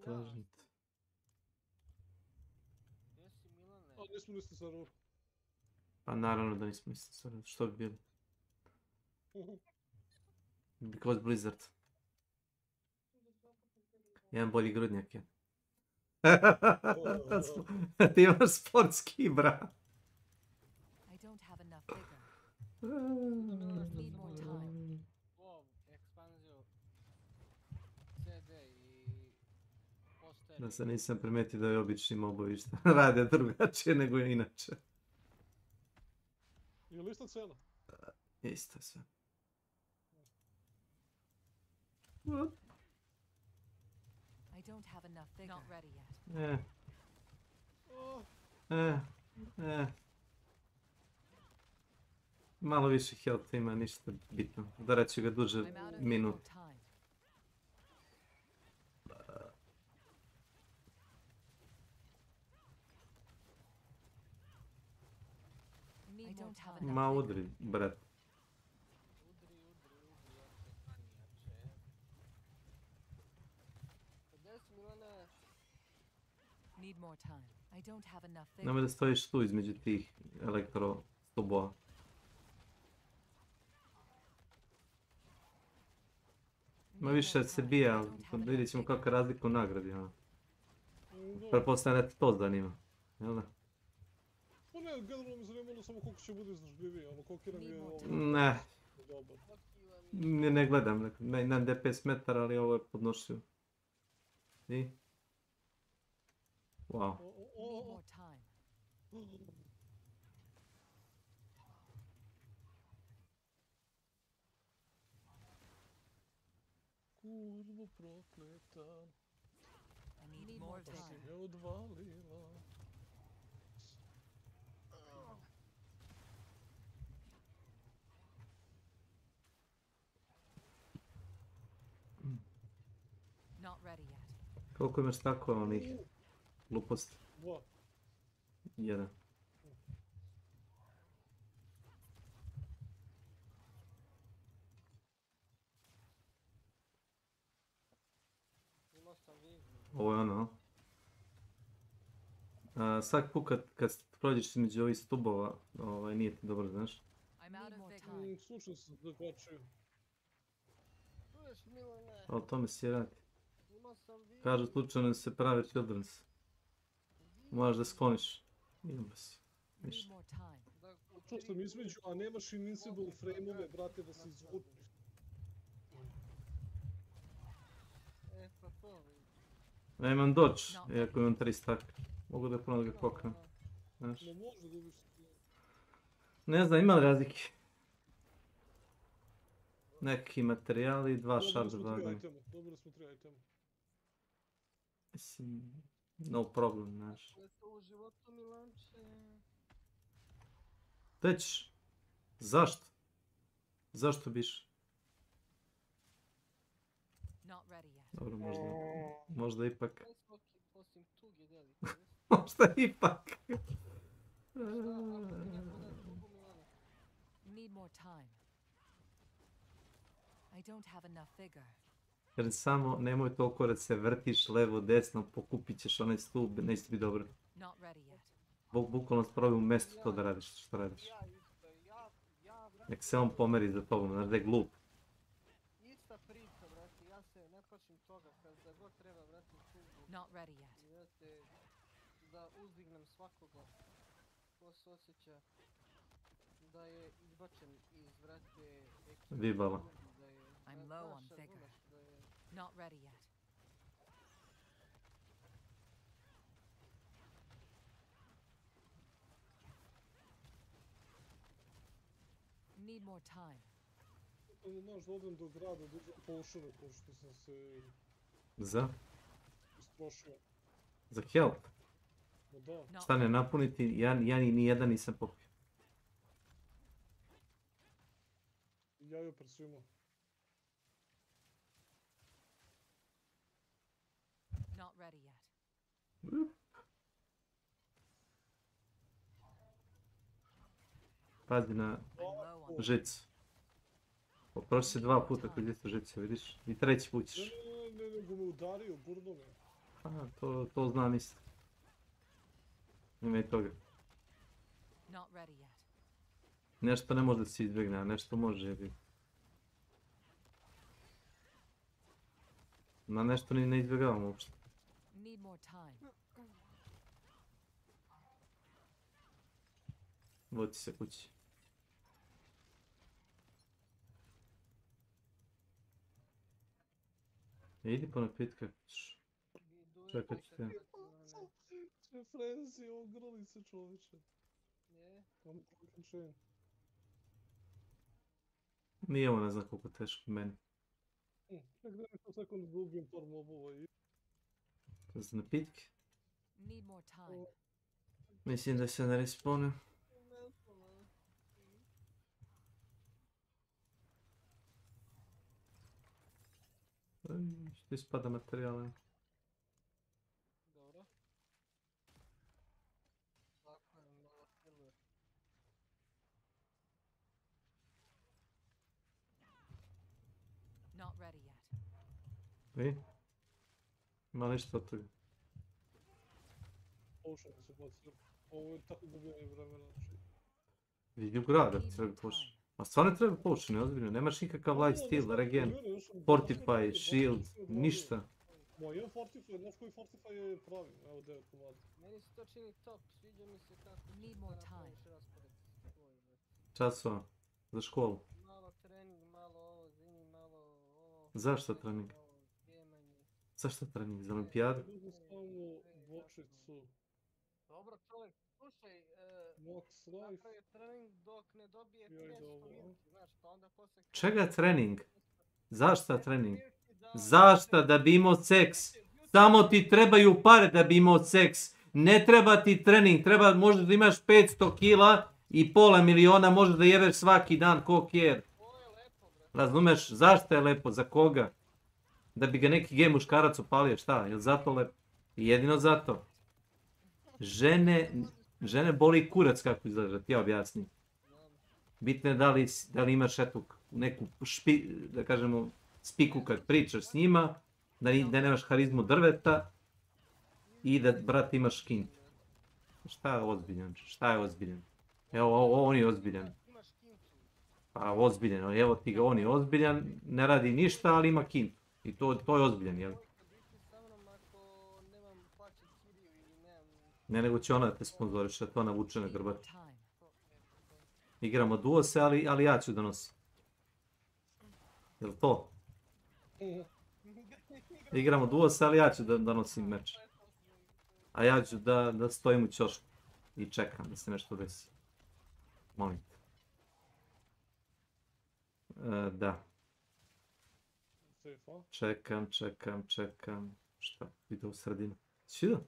Tražim te. Nismo ništa server. Pa naravno da nismo ništa server. Što bi bili? Because Blizzard. Jedan bolji grudnjak je. Ti imaš sportski, bra. Da se nisam primetio da je obični mobovi šta rade drugačije nego je inače. Je li ista cena? Isto sve. I don't have enough vigor. Not ready yet. Malo više health ima, ništa bitno. Udarat ću ga duže minut. Ma udri, brat. Need more time. I don't have enough figures. Nemoj da stojiš tu između tih elektro stubova. Ma više se bija, vidjet ćemo kakva razlika u nagradi. Pretpostavljam da te to zanima, jel da? Pa ne, generalno me zanimalo samo koliko će bude izdržljiviji, ono koliki nam je ovo... Ne. Ne gledam, ne DPS metara, ali ovo je podnošljivo. I? Wow. Kurvo prokleta. Pa si me odvalila. Koliko imaš tako onih gluposti? 2. 1. Ovo je ono. Svaki put kad prođeš između ovih stubova, nije ti dobro, znaš? Slučaj se drugačije. O tome si radi. Kažu slučajno se pravi children's. Moraš da skloniš. Idemo si. Ništa. To sam između, a nemaš invincible frame-ove, brate, da se izvučiš. Ja imam dodge, iako imam 3 staka. Mogu da puno da ga koknem. Znaš? Ne znam, ima li razlike? Neki materijali i 2 šarda zagoni. Dobili smo 3 itema. Mislim, no problem, znaš. Već, zašto? Zašto biš? Dobro, možda ipak. Možda ipak. Jer samo nemoj toliko da se vrtiš levo, desno, pokupit ćeš onaj stub, neće ti biti dobro. Bukvalno spravi u mjestu to da radiš što radiš. Nek se on pomeri za tobom, znaš da je glup. Ista priča, brate, ja se ne plašim toga, kada god treba, brate, tugu. Brate, da uzdignem svakoga ko se osjeća da je izbačen iz, brate, ekipa. Vibala. I'm low on vigor. Not ready yet. Need more time. Znaš da odem do grada, da uzem pošove, pošto sam se... Za? Istrošio. Za health? Da. Šta ne napuniti, ja ni jedan nisam popio. Ja joj presvimo. Not ready yet. Pazi na žicu. Poproši se 2 puta kod isto žice, vidiš? I 3. put ćeš. Ne, nego me udario, gurno me. Aha, to znam isto. Ima i toga. Nešto ne može da se izbjegne, a nešto može biti. Na nešto ni ne izbjegavam uopšte. Vodi se kući. Idi po napitka. Čekat ću te. Frenzy, ograli se čovječe. Nije ovo ne znam koliko teško meni. Čak da nekako sekund da ubijem par mobova i... To za napitke? Mislim da se ne respawne. Što ispada materijale? Dobro. Svako je malo silver. Not ready yet. Vi? Ima ništa od toga. potion se bacio. Ovo je tako gubljenje vremena, znači. Vidi u grada, treba potion. Ma stvarno treba potion, ozbiljno, nemaš nikakav life steal, regen, fortify, shield, ništa. Ma jedan fortify, znaš koji fortify je pravi, evo 9 komada. Meni se to čini top, sviđa mi se kako ti napraviš raspored svoj. Časova, za školu. Malo trening, malo ovo, zimi, malo ovo. Zašto trening? Zašto trening, za olimpijadu? Uzmi samo bočicu. Dobro čovjek, slušaj, napravi trening dok ne dobije 500 milki, znaš, pa onda ko se... Čega trening? Zašto trening? Zašto? Da bi imao seks. Samo ti trebaju pare da bi imao seks. Ne treba ti trening, treba možda da imaš 500 kila i pola miliona, možda da jebeš svaki dan ko kjer. Razumeš? Zašto je lepo? Za koga? Da bi ga neki gej muškarac opalio, šta? Je li zato lepo? Jedino zato. Žene boli kurac kako izgleda, ti ja objasnim. Bitno je da li imaš neku da kažemo spiku kad pričaš s njima, da nemaš harizmu drveta i da, brat, imaš kint. Šta je ozbiljan? Šta je ozbiljan? Evo, on je ozbiljan. Pa ozbiljan, evo ti ga, on je ozbiljan, ne radi ništa, ali ima kint. I to je ozbiljan, jel? Ne, nego će ona da te sponzoriš, da to navuče na grbati. Igramo duose, ali ja ću da nosim. Jel to? Igramo duose, ali ja ću da nosim meč. A ja ću da stojim u ćošku i čekam da se nešto desi. Molim te. Da. Čekam. Šta? Ide u sredinu. Si da?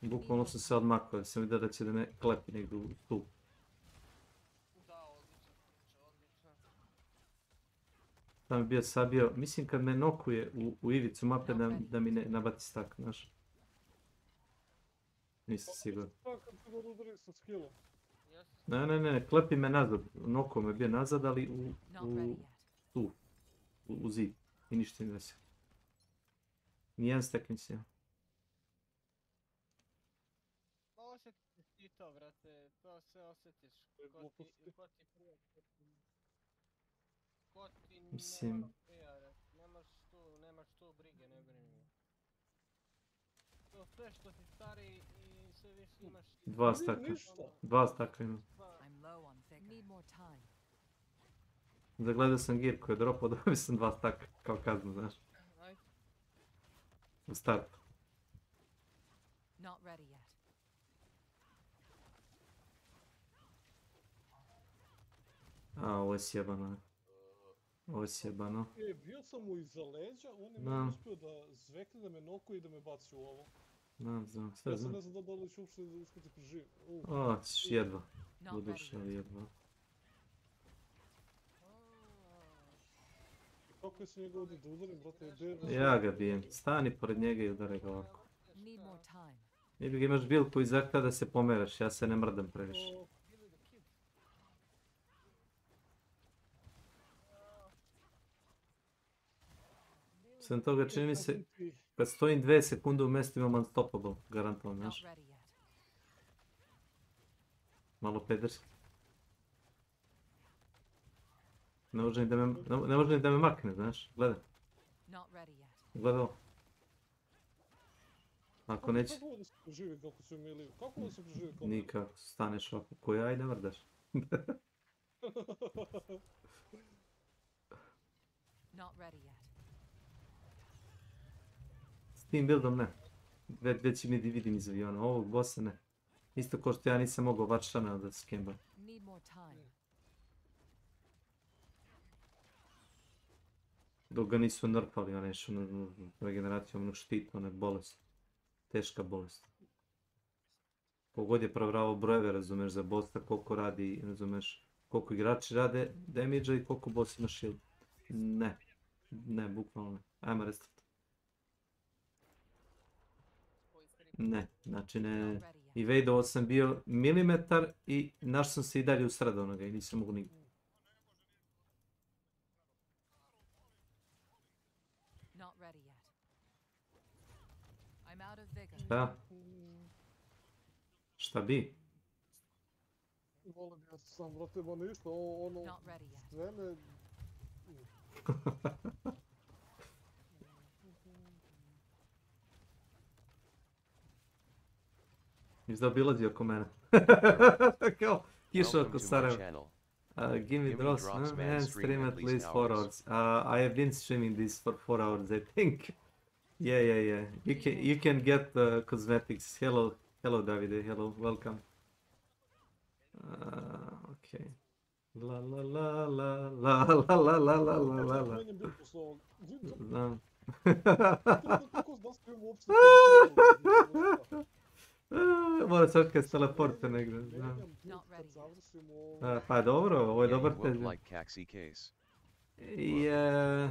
Bukvalno sam se odmakao, jer sam vidio da će da me klepi negdje u stup. Tam je bio sabio, mislim kad me nokuje u ivicu mape da mi ne nabaci stak, znaš. Nisam siguran. Ne, klepi me nazad, noko me bio nazad, ali u zid. I ništa ne desi. Nijedan stek nisi ja. Osjetiš ti to, brate, to sve osjetiš. Ko ti prija, ko ti nema prija, nemaš tu brige, ne brini. To sve što si stari i sve više imaš... Dva staka imam. Zagledao sam gir koji je dropao, dobio sam 2 staka kao kaznu, znaš. U startu. A, ovo je sjebano. Bio sam mu iza leđa, on je meni uspio da zvekne, da me nokuje i da me baci u ovo. Znam, sve znam. Ja sam ne znam da li ću uopšte uspjeti preživim. Jedva. Buduće, ali jedva. Kako je se njega ovdje da udarim, brate? Ja ga bijem. Stani pored njega i udari ga ovako. Imaš bilku i zahteva da se pomeraš, ja se ne mrdam previše. Sem toga čini mi se, kad stojim 2 sekunde u mjestu imam unstoppable, garantovan, znaš. Malo pederski. Ne može ni da me makne, znaš, gledaj. Gledaj ovo. Ako neće... Kako da se preživi kako se umiliju? Kako da se preživi kako? Nikako, staneš ovako ko ja i ne mrdaš. S tim buildom ne. Već mi vidim iz aviona, ovog bossa ne. Isto ko što ja nisam mogao Varšana da skembam. Dok ga nisu nerfali, on je išao na regeneraciju onog štita, ona je bolest. Teška bolest. Kogod je provravao brojeve, razumeš, za bossa, koliko radi, razumeš, koliko igrači rade damage-a i koliko boss ima shield. Ne, bukvalno ne. Ajmo restart. Ne, znači ne. Evade-ovo sam bio milimetar i našao sam se i dalje u sred onoga i nisam mogu nigdje. Šta? Šta bi? Volim ja sam, brate, ma ništa, ono, sve me... Izaobilazi oko mene. Kao kiša oko Sarajeva. Give me drops, man. Stream at least 4 hours. I have been streaming this for 4 hours, I think. Yeah. You can get cosmetics. Hello, Davide. Hello, welcome. Okay. La la la la la la la la la la la la. Znam. Mora sad kad se teleporte negdje. Pa dobro, ovo je dobar test. Yeah.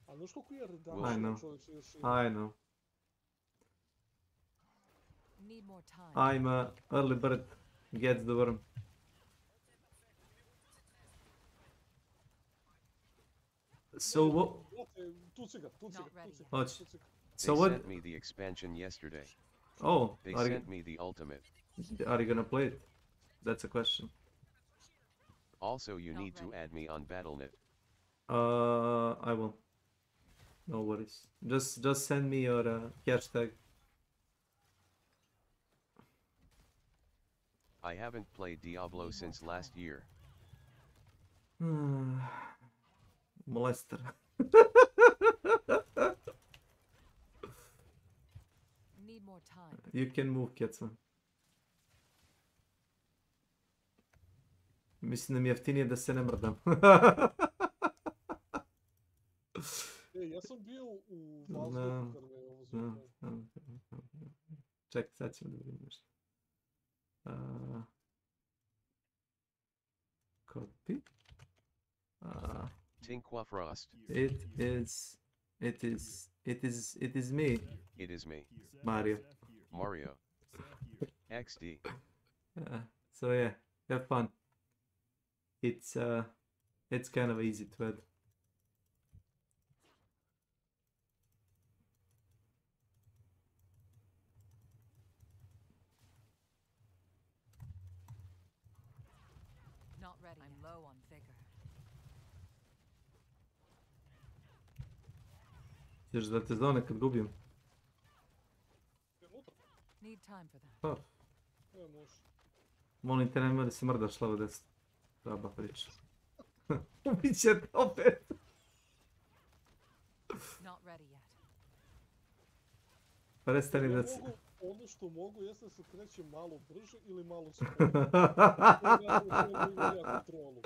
A znaš koliko je redakcija čovječe još ima? I know. I'm a early bird gets the worm. So what? So what? They sent me the expansion yesterday. Oh, they sent me the ultimate. Are you gonna play it? That's a question. Also, you need to add me on Battle.net. I will. No worries. Just send me your hashtag. I haven't played Diablo since last year. Molester. Need more time. You can move, Kecman. Mislim da mi je jeftinije da se ne mrdam. Ja sam bio u vazduhu kad me ovo zove. Čekaj, sad ćemo da vidim nešto. Copy. S.W.Frost. It is me. It is me. Mario. XD. So yeah, have fun. It's kind of easy to add. Not ready. I'm low on vigor. Ćeš da te zone kad gubim? Need time for that. Pa. Molim te, nemoj da se mrdaš lavo desno. Raba priča. Ubiće te opet. Not ready yet. Prestani da se... Ono što mogu jeste da se kreće malo brže ili malo sporije. Ja kontrolu.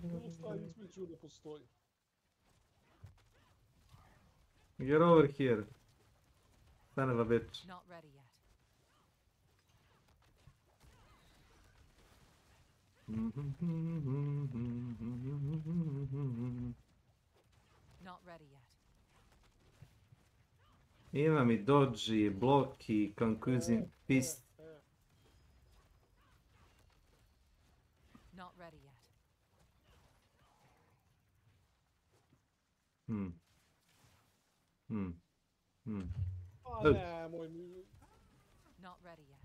Bilo šta između ne postoji. Get over here. Son of a bitch. Not ready yet. Not ready yet. Imam i dodge, i blok, i confusing fist. Not ready yet. Not ready yet.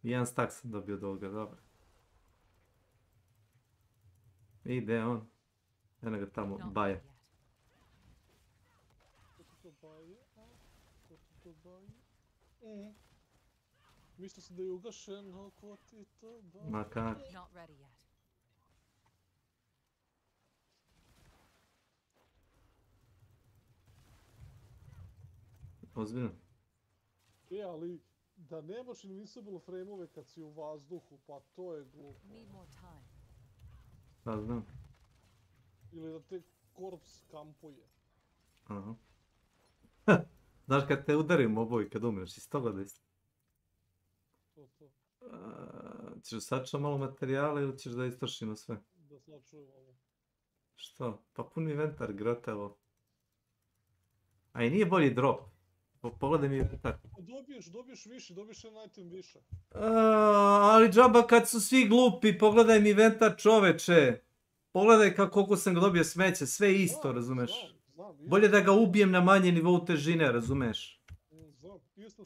Jedan stack sam dobio od ovoga, dobro. Ide on. Eno ga tamo, baje. Mislio sam da je ugašeno, ko ti to baje? Ma kak? Not ready yet. Ozbiljno? Ali da nemaš invincible frame-ove kad si u vazduhu, pa to je glupo. Need more time. Pa znam. Ili da te korps kampuje. Aha. Znaš kad te udarim oboj kad umreš, iz toga da isti. To. Ćeš sačuva malo materijala ili ćeš da istrošimo sve? Da sačuvamo. Što? Pa pun inventar, grotevo. A i nije bolji drop. Pogledaj mi inventar. Dobiješ više, dobiješ jedan item više. Ali džaba kad su svi glupi, pogledaj mi inventar čoveče. Pogledaj koliko sam ga dobio smeće, sve isto, razumeš? Bolje da ga ubijem na manje nivou težine, razumeš? Znam, ista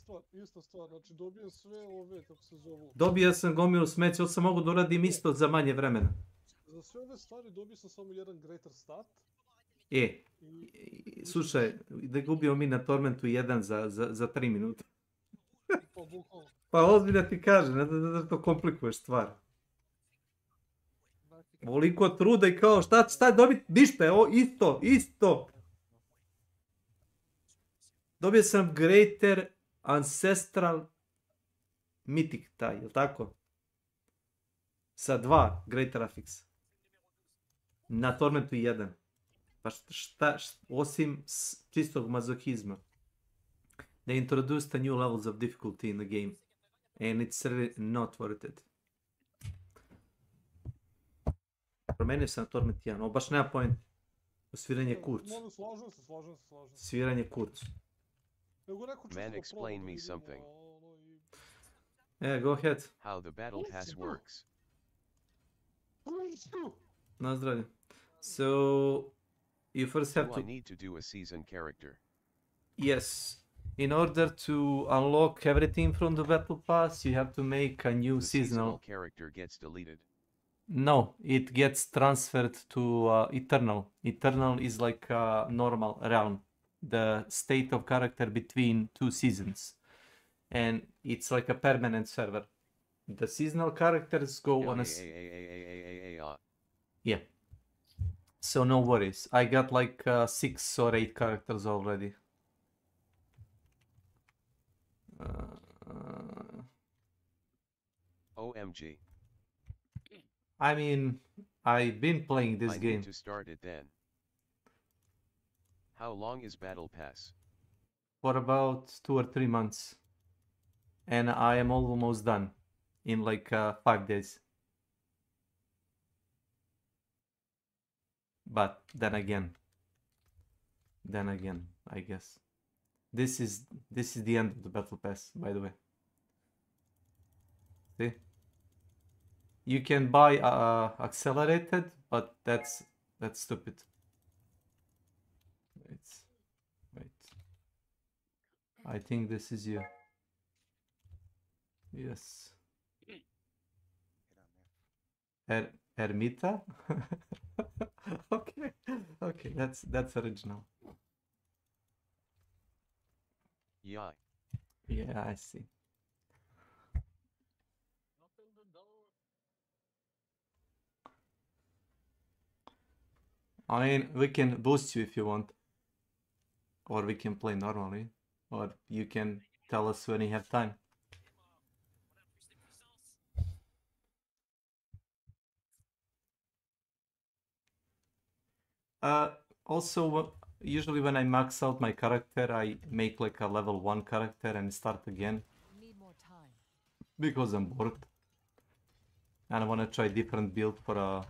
stvar, znači dobijem sve ove, kako se zovu. Dobio sam gomilu smeće, sad sam mogu da uradim isto za manje vremena. Za sve ove stvari dobio sam samo jedan greater stat. Slušaj, da ga ubijemo mi na Tormentu 1 za 3 minuta. Pa ozbiljno ti kažem, ne da to komplikuješ stvar. Ovoliko truda i kao šta dobiti, ništa je isto. Dobio sam Greater Ancestral Mythic taj, jel tako? Sa 2 Greater Affix. Na Tormentu 1. Pa šta, osim čistog mazohizma. They introduced a new levels of difficulty in the game. And it's really not worth it. Promenio sam na Torment 1, ovo baš nema point. Sviranje kurcu. Slažem se. Sviranje kurcu. Man, explain me something. Yeah, go ahead. How the battle pass works. Na zdravlje. So, you first have to... I need to do a season character. Yes. In order to unlock everything from the battle pass, you have to make a new seasonal character gets deleted. No, it gets transferred to Eternal. Eternal is like a normal realm, the state of character between 2 seasons, and it's like a permanent server. The seasonal characters go on a... Yeah. So no worries. I got like 6 or 8 characters already. OMG. I mean, I've been playing this game. I need to start it then. How long is Battle Pass? For about 2 or 3 months. And I am almost done in like 5 days. But then again, I guess. This is the end of the Battle Pass, by the way. See? You can buy accelerated, but that's stupid. Wait. I think this is you. Yes. Ermita? Okay, that's original. Yeah. Yeah, I see. I mean, we can boost you if you want. Or we can play normally. Or you can tell us when you have time. Also, usually when I max out my character, I make like a level 1 character and start again. Need more time. Because I'm bored. And I want to try different build for a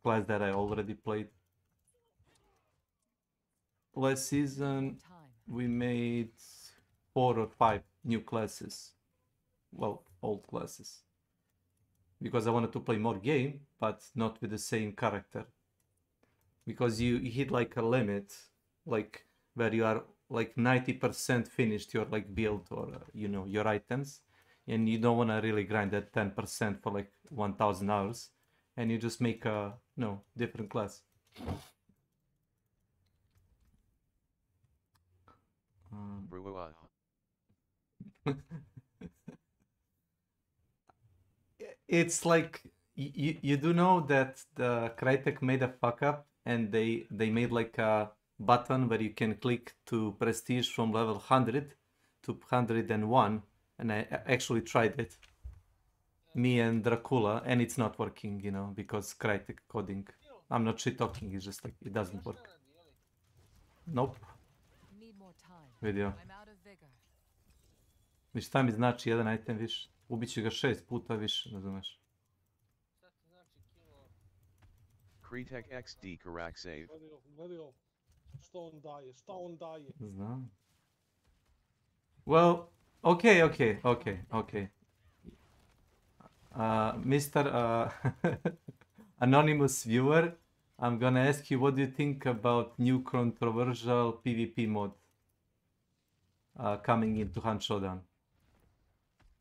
class that I already played. Last season, we made 4 or 5 new classes. Well, old classes. Because I wanted to play more game, but not with the same character. Because you hit like a limit, like where you are like 90% finished your like build or you know, your items, and you don't want to really grind that 10% for like 1000 hours, and you just make a different class. It's like you do know that the Crytek made a fuck up, and they made like a button where you can click to prestige from level 100 to 101, and I actually tried it, me and Dracula, and it's not working, you know, because Crytek coding. I'm not shit talking, it's just like it doesn't work. Nope. Vidio. Viš šta mi znači jedan item više? Ubit ću ga 6 puta više, razumeš? Crytek XD correct save. Gledaj, šta on daje? Znam. Well, okay. Mr. Anonymous viewer, I'm gonna ask you, what do you think about new controversial PvP mod coming into Hunt Showdown?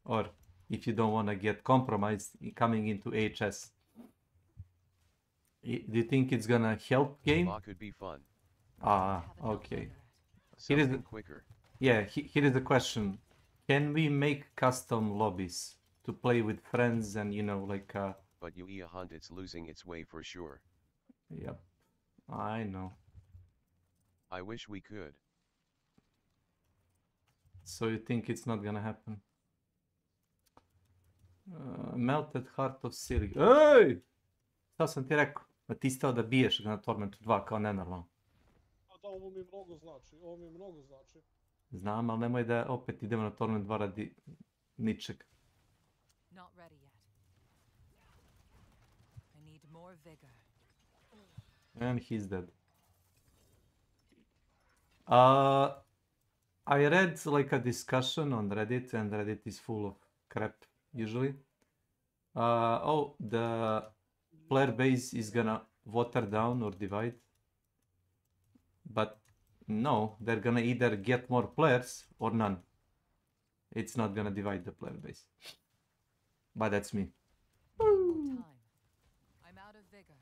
Or if you don't want to get compromised, coming into AHS. Do you think it's gonna help game? Law could be fun. Ah, okay. Something quicker. Yeah, here is the question. Can we make custom lobbies to play with friends and, you know, like... But UE Hunt, it's losing its way for sure. Yep, I know. I wish we could. So you think it's not gonna happen? Melted Heart of Silicon. Ej! Šta sam ti rekao? Da ti stao da biješ ga na Tormentu 2 kao nenormalno. Da, ovo mi mnogo znači, ovo mi mnogo znači. Znam, ali nemoj da opet idemo na Torment 2 radi ničeg. Not ready yet. I need more vigor. And he's dead. I read like a discussion on Reddit, and Reddit is full of crap usually. Oh, the player base is gonna water down or divide. But no, they're gonna either get more players or none. It's not gonna divide the player base. But that's me. Time. I'm out of vigor.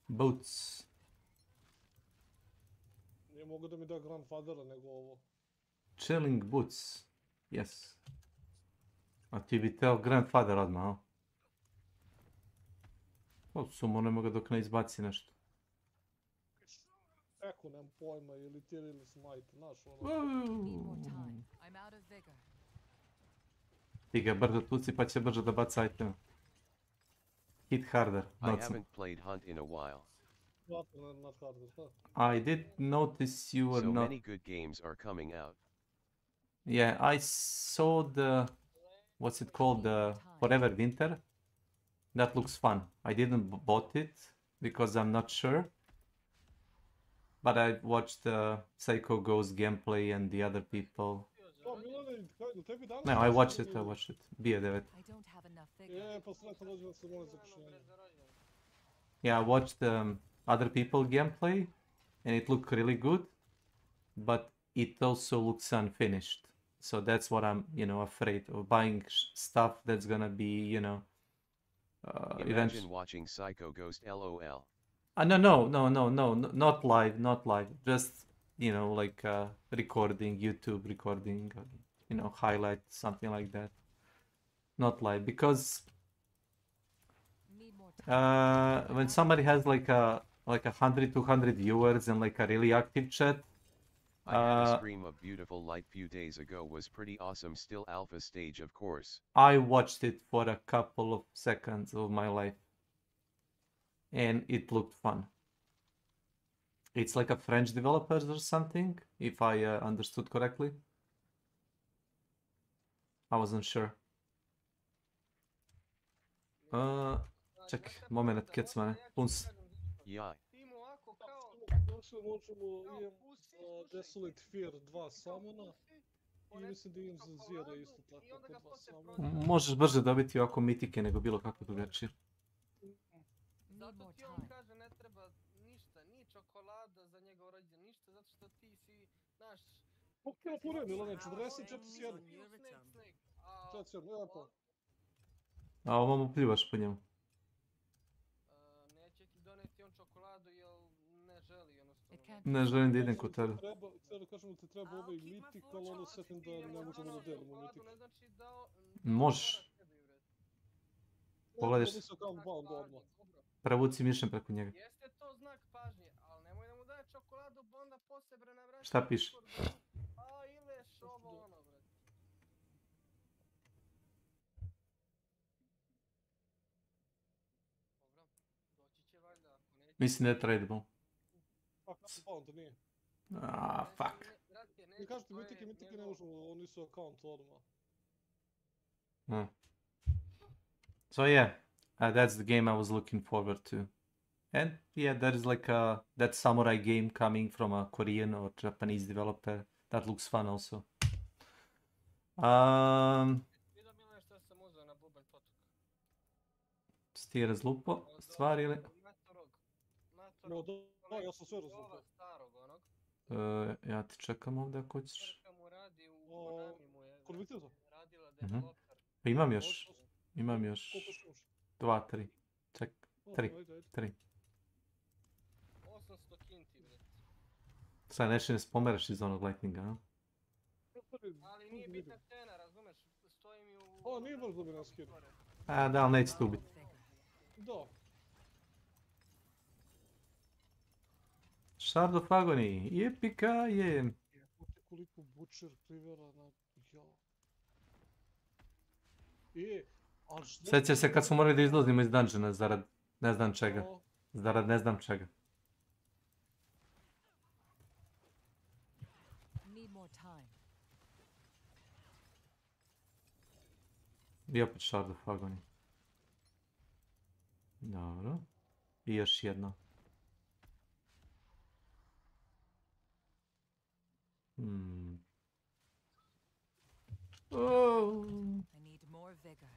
Boots. Nije mogu da mi da grandfathera nego ovo. Chilling boots. Yes. A ti bi teo grandfather odmah, a? O, sumo ne mogu dok ne izbaci nešto. Eko, nemam pojma, ili tir ili smite, znaš ono. I'm out of vigor. Ti ga brzo tuci pa će brzo da baca item. Hit harder. I haven't played Hunt in a while. Not harder, huh? I did notice you were so not... many good games are coming out. Yeah, I saw the... What's it called? The Forever Winter. That looks fun. I didn't bought it because I'm not sure. But I watched Psycho Ghost gameplay and the other people. No, I watched it. Bija 9. Yeah, I watched other people gameplay and it looked really good. But it also looks unfinished. So that's what I'm, you know, afraid of, buying stuff that's gonna be, you know, Imagine watching Psycho Ghost LOL. No, not live. Just, you know, like recording, YouTube recording, you know, highlight, something like that. Not live, because when somebody has like 100-200 viewers and like a really active chat, I had a stream of Beautiful Light few days ago, was pretty awesome, still alpha stage of course. I watched it for a couple of seconds of my life. And it looked fun. It's like a French developers or something, if I understood correctly. I wasn't sure. Ček, moment, kecmane, puns. Ja. Možemo imam Desolate Fear 2 samona i mislim da imam za Zira isto tako po 2 samona. Možeš brže dobiti ovako mitike nego bilo kako drugačije. Zato ti on kaže ne treba ništa, ni čokolada za njegov rođendan, ništa, zato što ti si, znaš... Ok, pored, Milane, 44-1. 4-1, pa. A ovamo plivaš po njemu. Neće ti doneti on čokoladu jer ne želi jednostavno. Ne želim da idem kod tebe. Treba kažemo ti treba ovaj mythical, ono setim da ne možemo da delimo mythical. Možeš. Pogledaš. Prevuci mišem preko njega. Jeste to znak pažnje, ali nemoj da mu daje čokoladu, pa onda posebno na vrati. Šta piše? A ileš ovo ono, bre. Dobro, doći će valjda, ako neće... Mislim da je tradable. Onda nije. Ah, fuck. I kažete, mitike ne možemo, oni su account odmah. So yeah, that's the game I was looking forward to. And yeah, there is like that samurai game coming from a Korean or Japanese developer. That looks fun also. ti razlupo stvari ili? No, da, ja sam sve razlupao. Starog onog. Ja ti čekam ovdje ako hoćeš. Čerka mu radi u Konami mu je radila developer. Pa imam još 2, 3. Ček, 3. 800 kinti, bre. Sad nešto ne spomeraš iz onog lightninga, a? Ali nije bitna cena, razumeš? Stoji mi u... Nije baš da bi nas skinu. A, da, ali neće tu biti. Da. Shard of Agony, jepika je. Koliko Butcher Rivera na... Sjeća se kad smo morali da izlazimo iz dungeona zarad ne znam čega. Zarad ne znam čega. I opet Shard of Agony. Dobro. I još jedno. Oh. I need more vigor.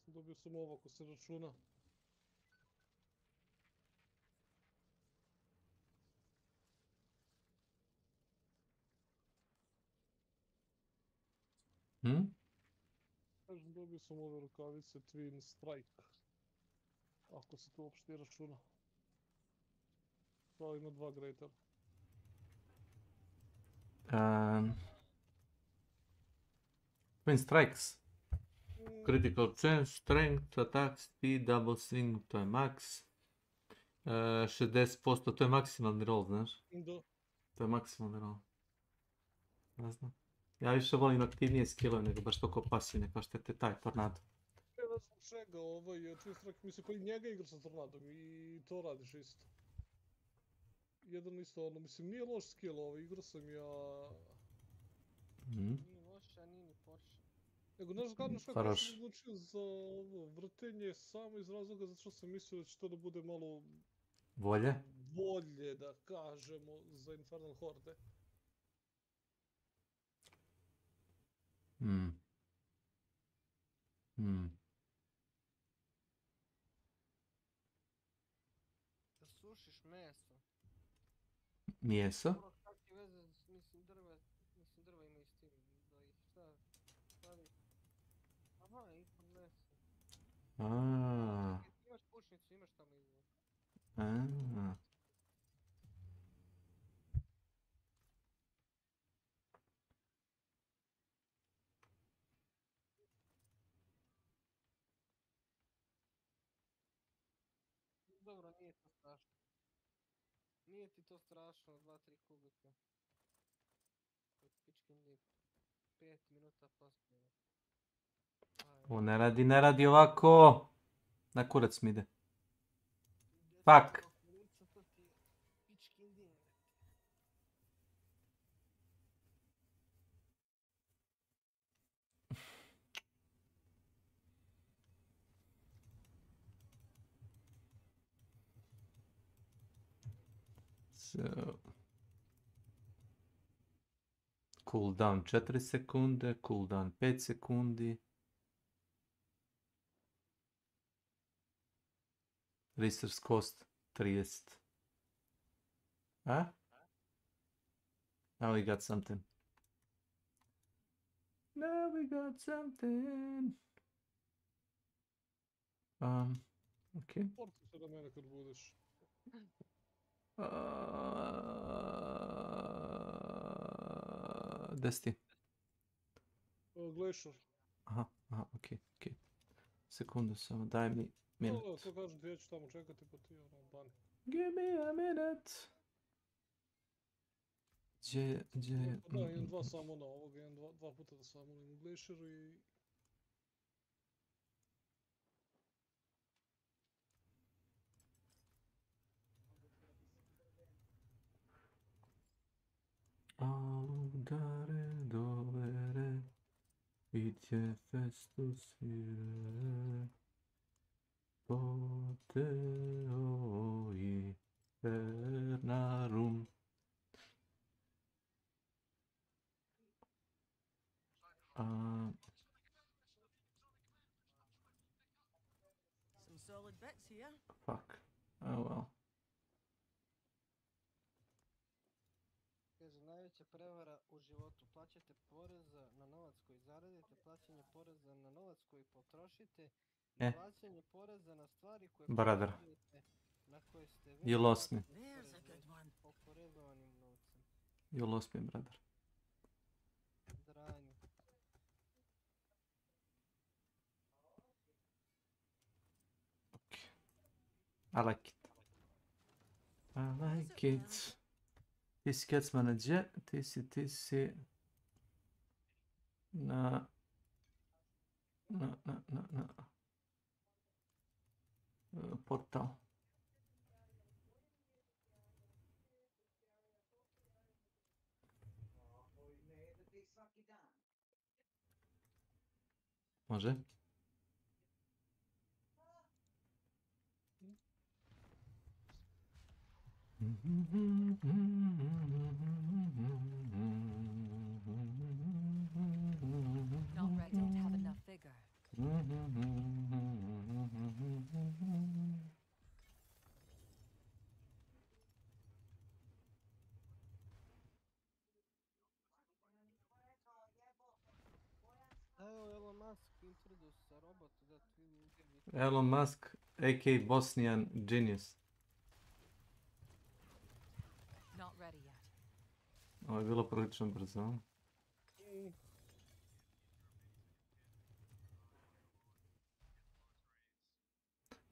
Dobio sam ovo ako se računa. Kažem, dobio sam ove rukavice Twin Strike. Ako se to uopšte računa. Kao ima 2 greater. Twin Strikes. Critical chance, strength, attack, speed, double swing, to je max. 60%, to je maksimalni roll, znaš? Da. To je maksimalni roll. Ne znam. Ja više volim aktivnije skillove nego baš toliko pasivne kao što je taj tornado. Ne znam čega, Twin Strike, mislim, pa i njega igra sa tornadom i to radiš isto. Jedan isto ono, mislim, nije loš skill igra sam ja... Nije loš, a nije ni Porsche. Nego, znaš kako sam odlučio za vrtenje samo iz razloga zato što sam mislio da će to da bude malo... Bolje? Bolje, da kažemo, za Infernal Horde. Da sušiš meso. Mjeso? Kakve veze, mislim drva ima i s tim, da ih šta, stavi. Aha, ispod meso. Imaš pušnicu, imaš tamo izvor. Dobro, nije to strašno. Nije ti to strašno, 2-3 kubika. Pičkin dip. 5 minuta poslije. O, ne radi ovako. Na kurac mi ide. Fuck. So. Cooldown 4 sekunde, cooldown 5 sekundi. Resource cost 30. A? Now we got something. Now we got something. Okay. Porti se da mene kad budeš. Gdje si ti? Glacier. Aha, okej. Sekundu samo, daj mi minut. To kažem ti, ja ću tamo čekati pa ti bani. Give me a minute. Gdje... Da, imam 2 samo na ovoga, imam 2 puta da samo u Glacieru i... Aludare dovere Vidje Festus vire, poteo infernarum. Some solid bits here. Fuck. Oh well. Kaže, najveća prevara u životu. Plaćate porez na novac koji zaradite, plaćanje poreza na novac koji potrošite i plaćanje poreza na stvari koje potrošujete, na koje ste već You lost me. oporezovanim novcem. You lost me, brother. Dranje. Okay. I like it. I like it. Ti si Kecmane gdje? Ti si na portal. Može? Not ready. Don't have enough vigor. Evo Elon Musk introduce a robot that will... Elon Musk, a.k.a. Bosnian genius. Not ready yet. Ovo je bilo prilično brzo.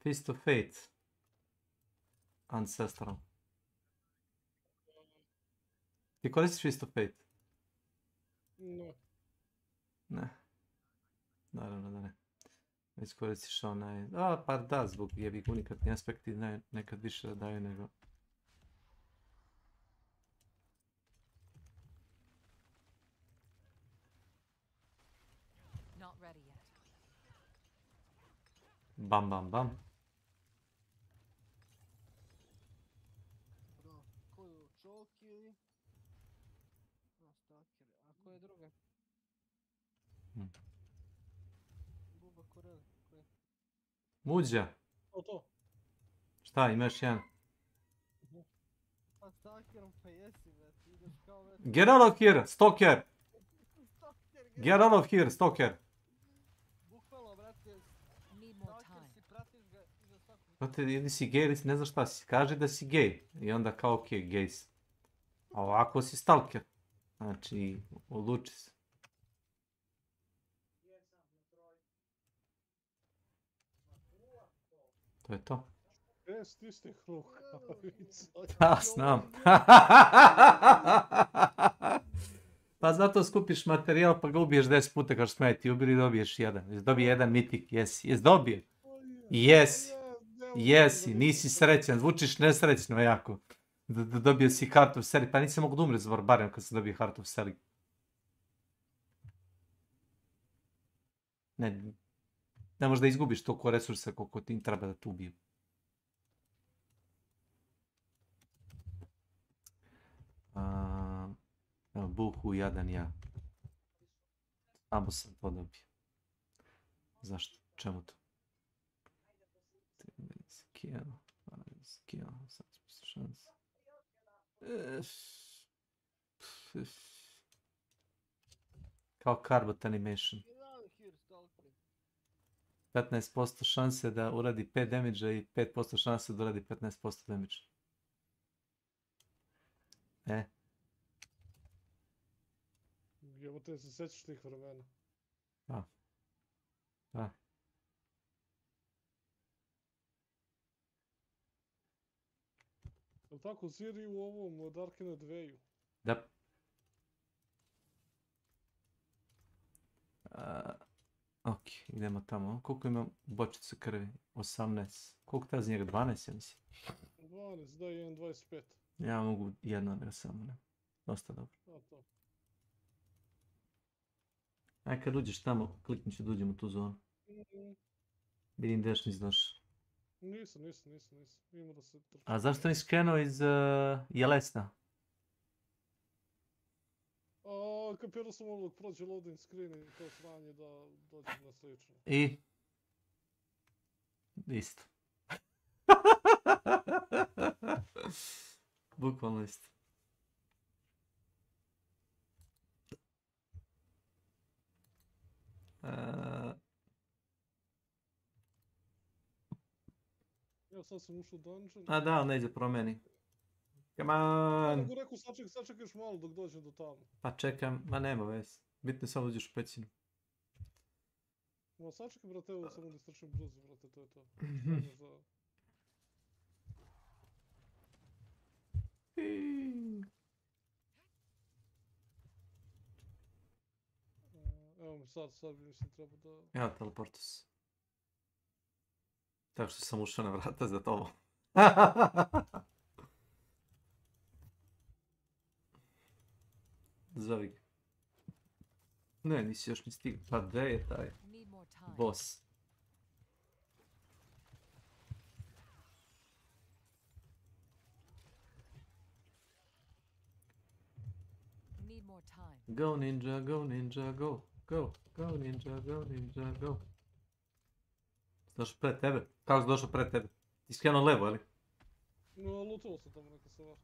Fist of Fate. Ancestral. Ti koristiš Fist of Fate? Ne. Ne. Naravno da ne. Već koristiš onaj... pa da, zbog jebih unikatni aspekti nekad više da daju nego... Not ready yet. Bam, bam, bam. Bro, koju čovk ili? No, stalker. A ko je druga? Buba Korel, ko je? Muđa. To. Šta, imaš jedan? Pa stalkerom pa jesi, bre, ti ideš kao već... Get out of here, stalker! Get out of here, stalker! Bukvalno, brate, stalker si, pratiš ga i za svaku... Brate, ili si gej ili ne znaš šta si. Kaži da si gej. I onda kao okej, gej si. A ovako si stalker. Znači, odluči se. To je to. Stistih rukavica. Da, znam. Pa zato skupiš materijal pa ga ubiješ 10 puta kao što smo ti ubili i dobiješ jedan. Jesi dobio jedan mitik, jesi. Jesi dobio? Jesi. Nisi srećan, zvučiš nesrećno jako. Dobio si Heart of Selling. Pa nisam mogu da umre za barem kad sam dobio Heart of Selling. Ne možeš da izgubiš toliko resursa koliko ti treba da te ubiju. Buhu, jadan ja. Samo sam to dobio. Zašto? Čemu to? Skill, sad šanse. Kao Carbot Animation. 15% šanse da uradi 5 damage-a i 5% šanse da uradi 15% damage. Evo te se sećaš tih vremena. Da. Je li tako Ziri u ovom Darkina 2-u? Da. Ok, idemo tamo. Koliko ima bočica krvi? 18. Koliko ta za njega? 12, ja mislim. 12, da, 1,25. Ja mogu jedno da samo, ne. Dosta dobro. A to. Aj kad uđeš tamo, kliknit ću da uđem u tu zonu. Vidim gdje još nisi došao. Nisam. Ima da se trči. A zašto nisi krenuo iz Jelesta? Kapirao sam ono dok prođe loading screen i to sranje da dođem na slično. I? Isto. Bukvalno isto. Ja sad sam ušao u dungeon. A da, ne ide promeni. Come on! Mogu rekao sačekaj još malo dok dođem do tamo. Pa čekam, ma nema veze. Bitno je samo uđeš u pećinu. Ma sačekaj brate, evo samo da istrčim brzo brate, to je to. Evo mi sad bi mislim treba da... Evo teleportus. Tako što sam ušao na vrata za tobom. Zovi ga. Ne, nisi još ni stigao. Pa gdje je taj boss? Go ninja, go ninja, go. Go, go ninja, go ninja, go. Došao pred tebe? Kako si došao pred tebe? Ti skrenuo levo, ali? No, lutalo sam tamo neka stvar.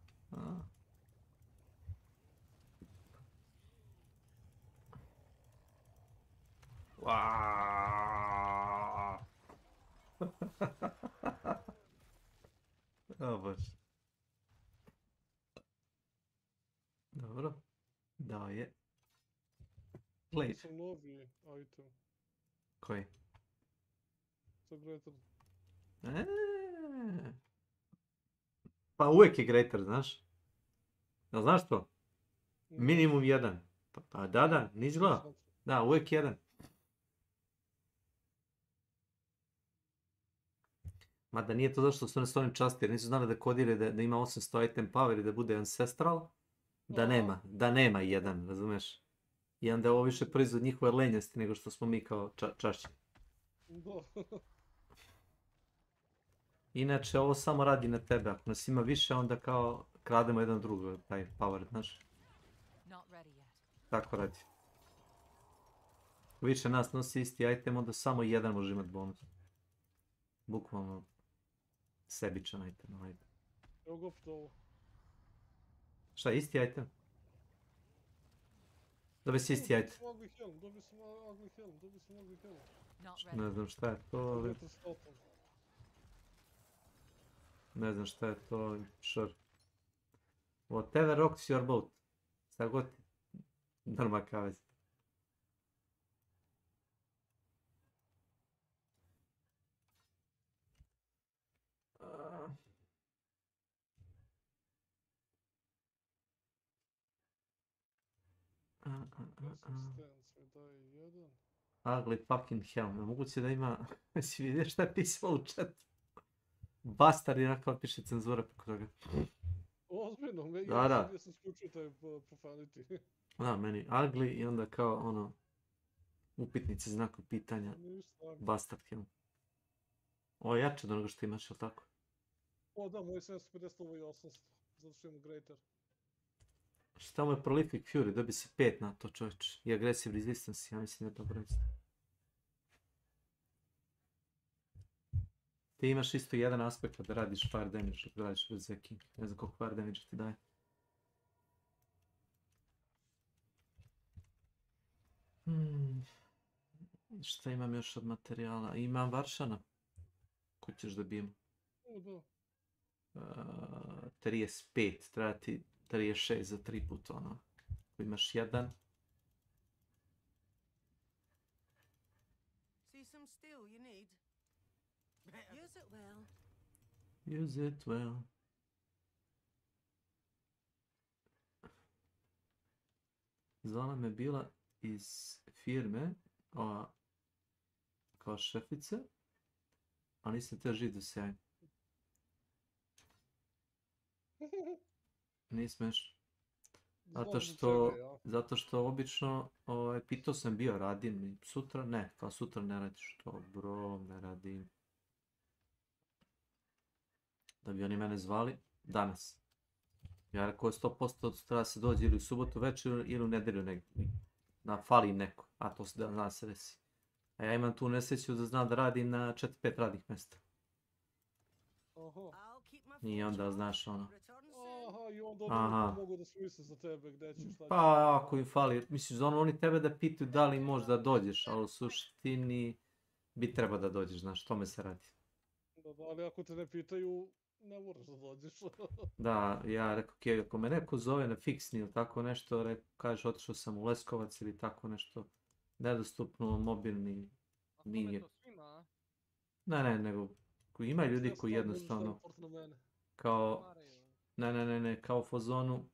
O bože. Dobro. Da je. Plate. Sam novi item. Koji? Za greater. Pa uvijek je greater, znaš? Jel znaš to? Minimum 1. Pa da, nisi gledao? Da, uvijek 1. Mada nije to zašto su one stvarno časti, jer nisu znali da kodire da ima 800 item power i da bude ancestral. Da nema 1, razumiješ? I onda je ovo više proizvod njihove lenjosti nego što smo mi kao čašći. Inače, ovo samo radi na tebe. Ako nas ima više, onda kao krademo jedan drugo, taj power, znaš? Tako radi. Ako više nas nosi isti item, onda samo jedan može imati bonus. Bukvalno sebičan item, ajde. Evo ga opet ovo. Šta, isti item? Dobij si isti item. Dobio sam ugly helm. Ne znam šta je to, ali... Ne znam šta je to, ali sure. Whatever rocks your boat. Šta god ti norma kavez. Ugly fucking hell. Moguće da ima... Si vidio šta je pisalo u chatu? Bastard je nakon piše cenzura preko toga. Ozbiljno, ja sam skučio taj profanity. Da, meni ugly i onda kao ono... upitnice, znaku pitanja. Bastard hell. Ovo je jače od onoga što imaš, jel tako? O da, moj 750, ovo je 800. Zato što imamo greater. Šta mu je prolific fury? Dobi se 5 na to, čovječ. I aggressive resistance, ja mislim da je dobro isto. Ti imaš isto jedan aspekt kada radiš fire damage, kada radiš bez zeki. Ne znam koliko fire damage ti daje. Šta imam još od materijala? Imam Varšana. Koji ćeš da bijem? 35, treba ti 36 za 3 puta ono. Ako imaš jedan. Use it well. Zvala me bila iz firme kao šefice, a nisam te živ do sjaj. Nije smiješno. Zato što obično, pitao sam bio, radim sutra, ne, kao sutra ne radiš to, bro, ne radim. Da bi oni mene zvali, danas. Ja rekao 100% treba se dođe ili u subotu večer ili u nedelju negdje. Fali neko, a to se da se desi. A ja imam tu nesreću da znam da radim na 4-5 radnih mjesta. I onda znaš ono. Aha, i onda oni mogu da smisle za tebe gdje ćeš, šta ćeš. Pa ako im fali, misliš oni tebe da pitaju da li možda dođeš, ali u suštini bi treba da dođeš, znaš, tome se radi. Da, ali ako te ne pitaju, ne moraš da dođeš. Da, ja rekao, ako me neko zove na fiksni ili tako nešto, kažeš otišao sam u Leskovac ili tako nešto, nedostupno, mobilni, nije. Ne, nego ima ljudi koji jednostavno, kao, ne, kao u fazonu,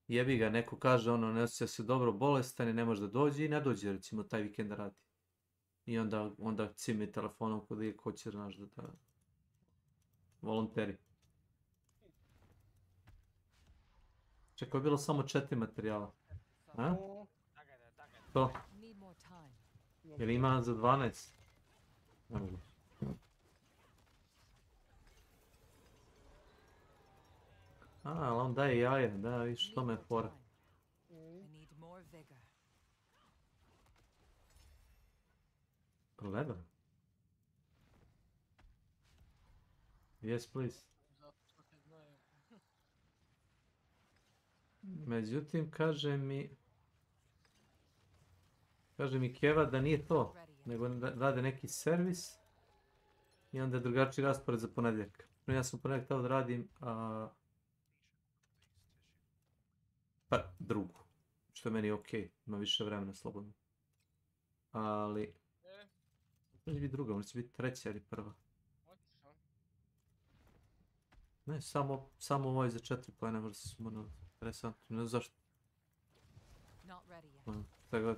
jebi ga, neko kaže ne osjeća se dobro, bolestan, ne može da dođe i ne dođe, recimo, taj vikend da radi. I onda cimi telefonom kod je ko će, znaš, da volonteri. Čekaj, je bilo samo 4 materijala. A? To? Jer ima za 12? Ne mogu. Ali on daje jaja, da, viš, to me je fora. Leather? Yes, please. Međutim, kaže mi Keva da nije to, nego rade neki servis i onda je drugačiji raspored za ponedjeljak. Ja sam ponedjeljak tamo da radim, pa drugu, što je meni okej, ima više vremena slobodno. Ali, neće biti druga, može biti treća ili prva. Ne, samo ovo je za 4 pojena vrsta su možda interesantno, ne znam zašto. Tako god.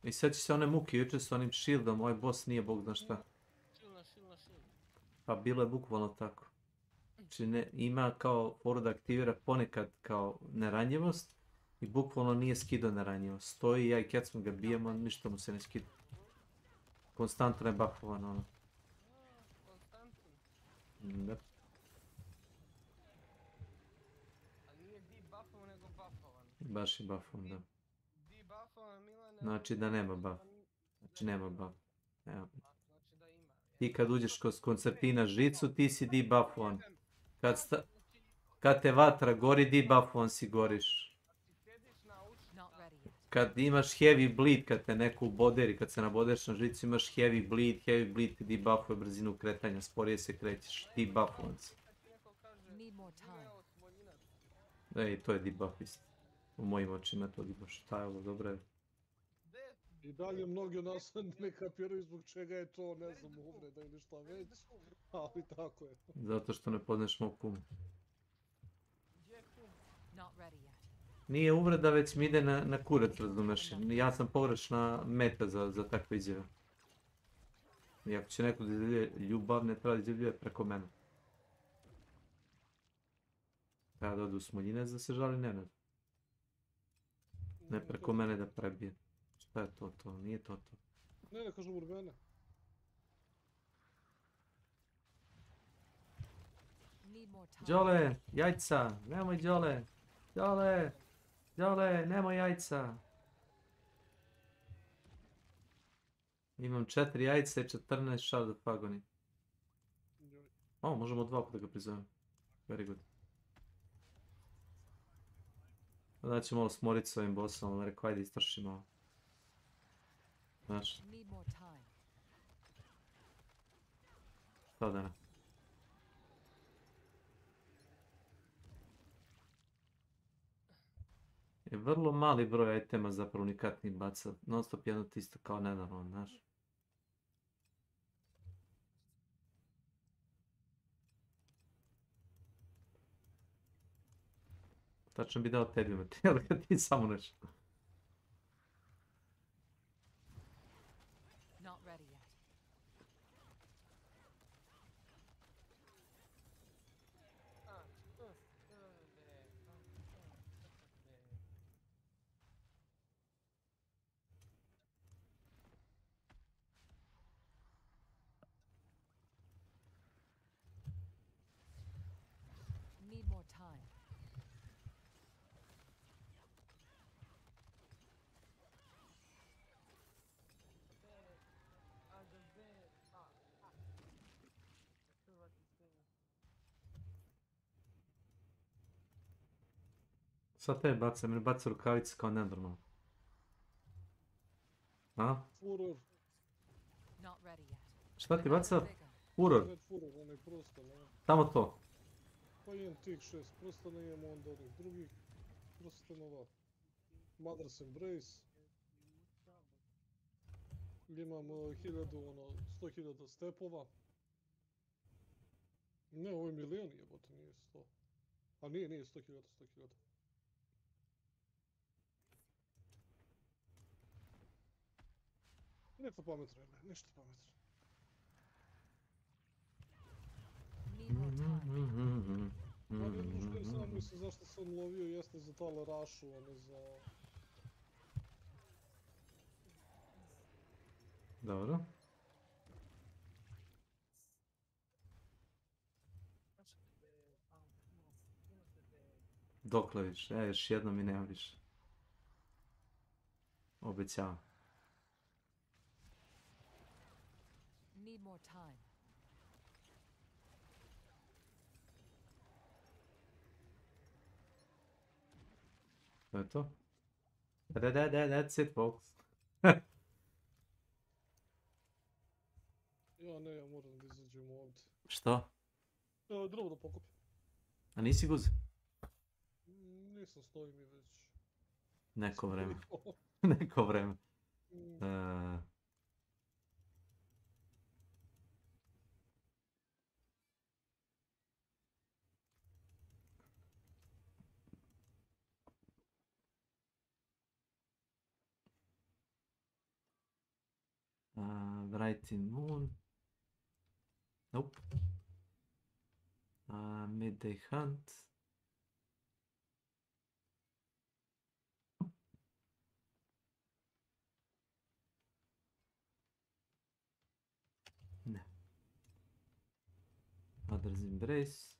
I sad će se one muke jučer s onim shieldom, ovaj boss nije bog zna šta. Pa bilo je bukvalno tako. Znači ima kao foru da aktivira ponekad kao neranjivost i bukvalno nije skidao neranjivost. Stoji ja i kad smo ga bijemo, ništa mu se ne skida. Konstantno je buffovan ono. Da. Baš je buffovan, da. Znači da nema buff. Znači nema buff. Evo. Ti kad uđeš kroz koncertina žicu, ti si debuffovan. Kad te vatra gori, debuffovan si goriš. Kad imaš heavy bleed, kad te neko uboderi, kad se nabodeš na žicu, imaš heavy bleed ti debuffuje brzinu kretanja, sporije se krećeš, debuffovan si. Ej, to je debuff isto. U mojim očima to debuff, šta je ovo, dobro je. I dalje mnogi od nas ne kapiraju zbog čega je to, ne znam, uvreda ili šta već, ali tako je. Zato što ne poznaš mog kuma. Nije uvreda, već mi ide na kurac, razumeš. Ja sam pogrešna meta za takve izjave. I ako će neko da izjavljuje ljubav, ne treba da izjavljuje preko mene. Treba da odu u Smoljinec da se žali Nenad. Ne preko mene da prebije. Šta je to? Nije to. Ne, kažem urbene. Đole, jajca, nemoj Đole. Đole, nemoj jajca. Imam 4 jajca i 14 shard of agony. Možemo 2 puta ga prizovem. Very good. Znači malo smoriti s ovim bossom, ali rekao ajde istrši malo. Znaš. Šta da ne? Je vrlo mali broj itema zapravo unikatnih baca. Non stop jedno te isto kao nenormalno, znaš. Tačno bi dao tebi materijal kad ti samo nešto. Sad te baca, meni baca rukavice kao nenormalno. A? Furor. Šta ti baca? Furor. Red furor, onaj prostan, ne? Tamo to. Pa imam tih 6 prostana, imam onda onih drugih prostanova. Mother's Embrace. Imam 100.000 stepova. Ne, ovo je milion jebote, nije 100. A nije 100.000, 100.000. Ništa pametno, ne, ništa pametno. Ali jedno što je sam mislim zašto sam lovio jeste za tale rašu, a ne za... Dobro. Dokle više? Još jednom i nema više. Obećavam. Need more time. To je to? That's it, folks. Ja ne, ja moram da izađem ovdje. Što? Evo, drvo da pokupim. A nisi guzi? Nisam, stoji mi već. Neko vreme. Neko vreme. Brighton Moon. Nope. Midday Hunt. Ne. Mother's Embrace.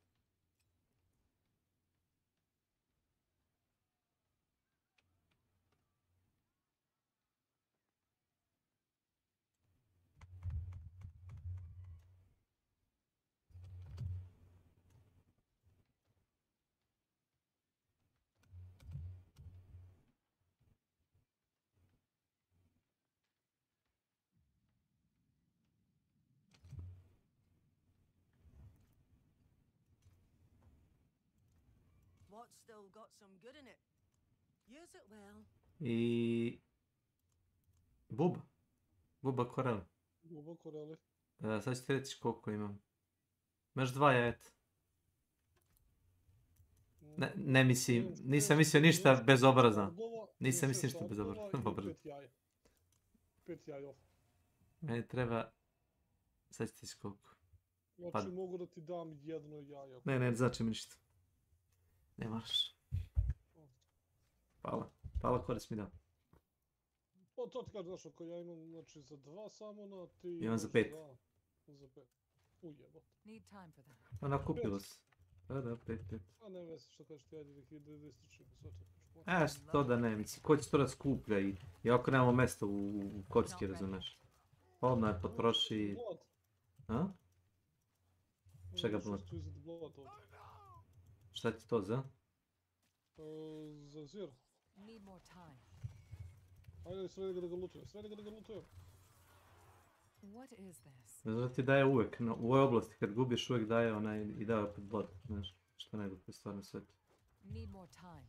What's still got some good in it? Use it well. I... Buba. Buba koreli. Buba koreli. Sad ću ti reći koliko imam. Imaš 2 jajeta. Ne mislim, nisam mislio ništa bezobrazno. Nisam mislio ništa bezobrazno. 5 jajova. Meni treba... Sad ću ti reći koliko. Znači mogu da ti dam jedno jajo. Ne, znači mi ništa. Ne moraš. Hvala, korist mi da. Pa to ti kažem, znaš, ako ja imam, znači, za 2 samona, ti... Imam za 5. Za 5. Ujebot. Pa nakupilo se. Da, 5. A ne vezi što kažeš ti, ajde da ističemo sve to. Što da ne, mislim, ko će to da skuplja i ako nemamo mesta u kocki, razumeš. Odmah je potroši... A? Čega blad? Šta ti to za? Za zir. Ajde, sve da ga lutujem. Zato ti daje uvijek, u ovoj oblasti kad gubiš uvijek daje onaj i daje opet blad, znaš, što ne je stvarno sveto. Need more time.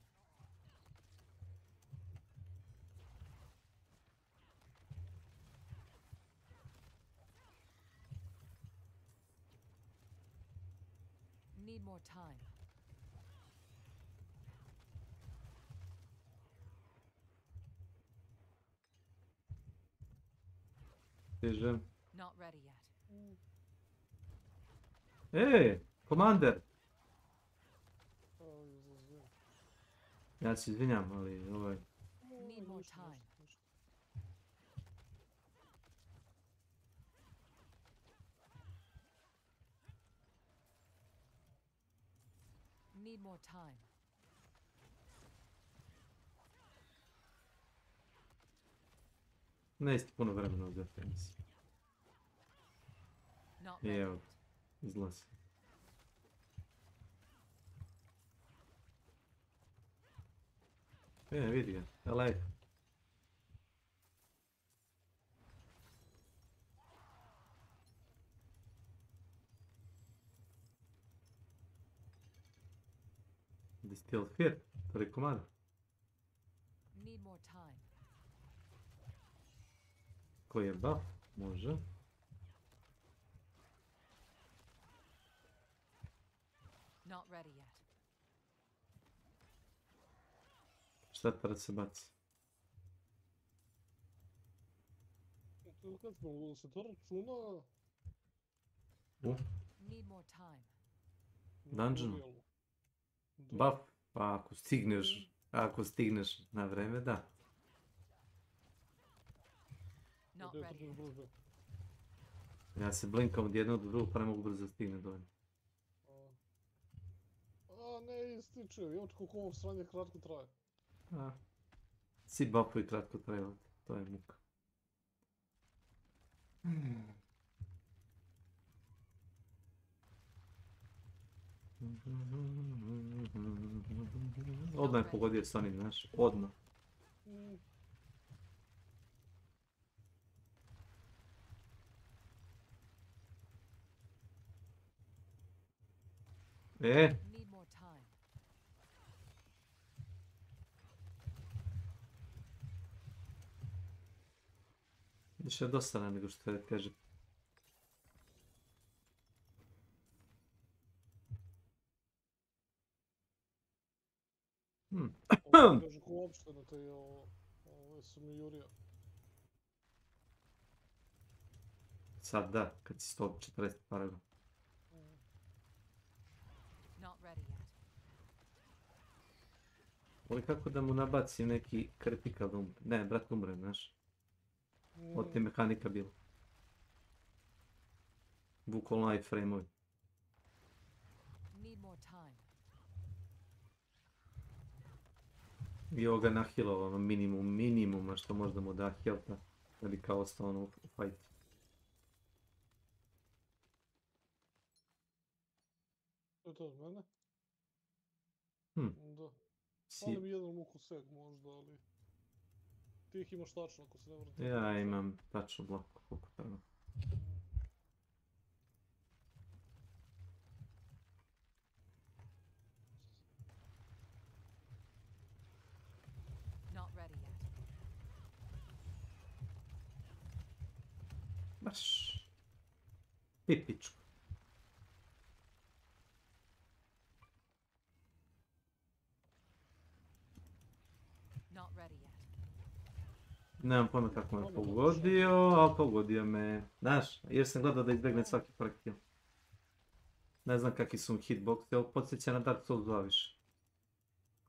Stižem. Not ready yet. Ej, komander! Ja se izvinjam, ali ovaj... Need more time. Need more time. Ne isti puno vremena uzeti, mislim. I evo, izlazi. Vidi ga, elej. Distilled Fear, prvi komad. Need more time. Koji je buff? Može. Not ready yet. Šta da se baci? Kad smo se to računa... Need more time. Dungeon. Buff? Pa ako stigneš na vreme, da. Not ready yet. Ja se blinkam od jednog do drugog, pa ne mogu brzo stigne dovoljno. A ne ističe, još koliko ovo sranje kratko traje. Svi buffovi kratko traju, to je muka. Odmah je pogodio s onim, znaš, odmah. Need more time. Više je dosta nego što je teže. Kaže ko uopšte na te su mi Jurija. Sad da, kad si 140 paragon. Not ready yet. Ovo kako da mu nabacim neki kritikal da umre. Ne, brat umre, znaš. Od te mehanika bilo. Bukvalno iframe-ovi. Need more time. I ovo ga nahilova, ono minimuma što možda mu da healtha, da bi kao ostao ono u fajtu. To je to od mene? Da. Fali mi jedan muku seg možda, ali... Ti ih imaš tačno ako se ne vrati. Ja imam tačno blaku koliko treba. Not ready yet. Baš... Pipičku. Not ready yet. Nemam pojma kako me pogodio, ali pogodio me. Znaš, jer sam gledao da izbjegne svaki projektil. Ne znam kakvi su hitboxi, ali podsjeća na Dark Souls 2 više.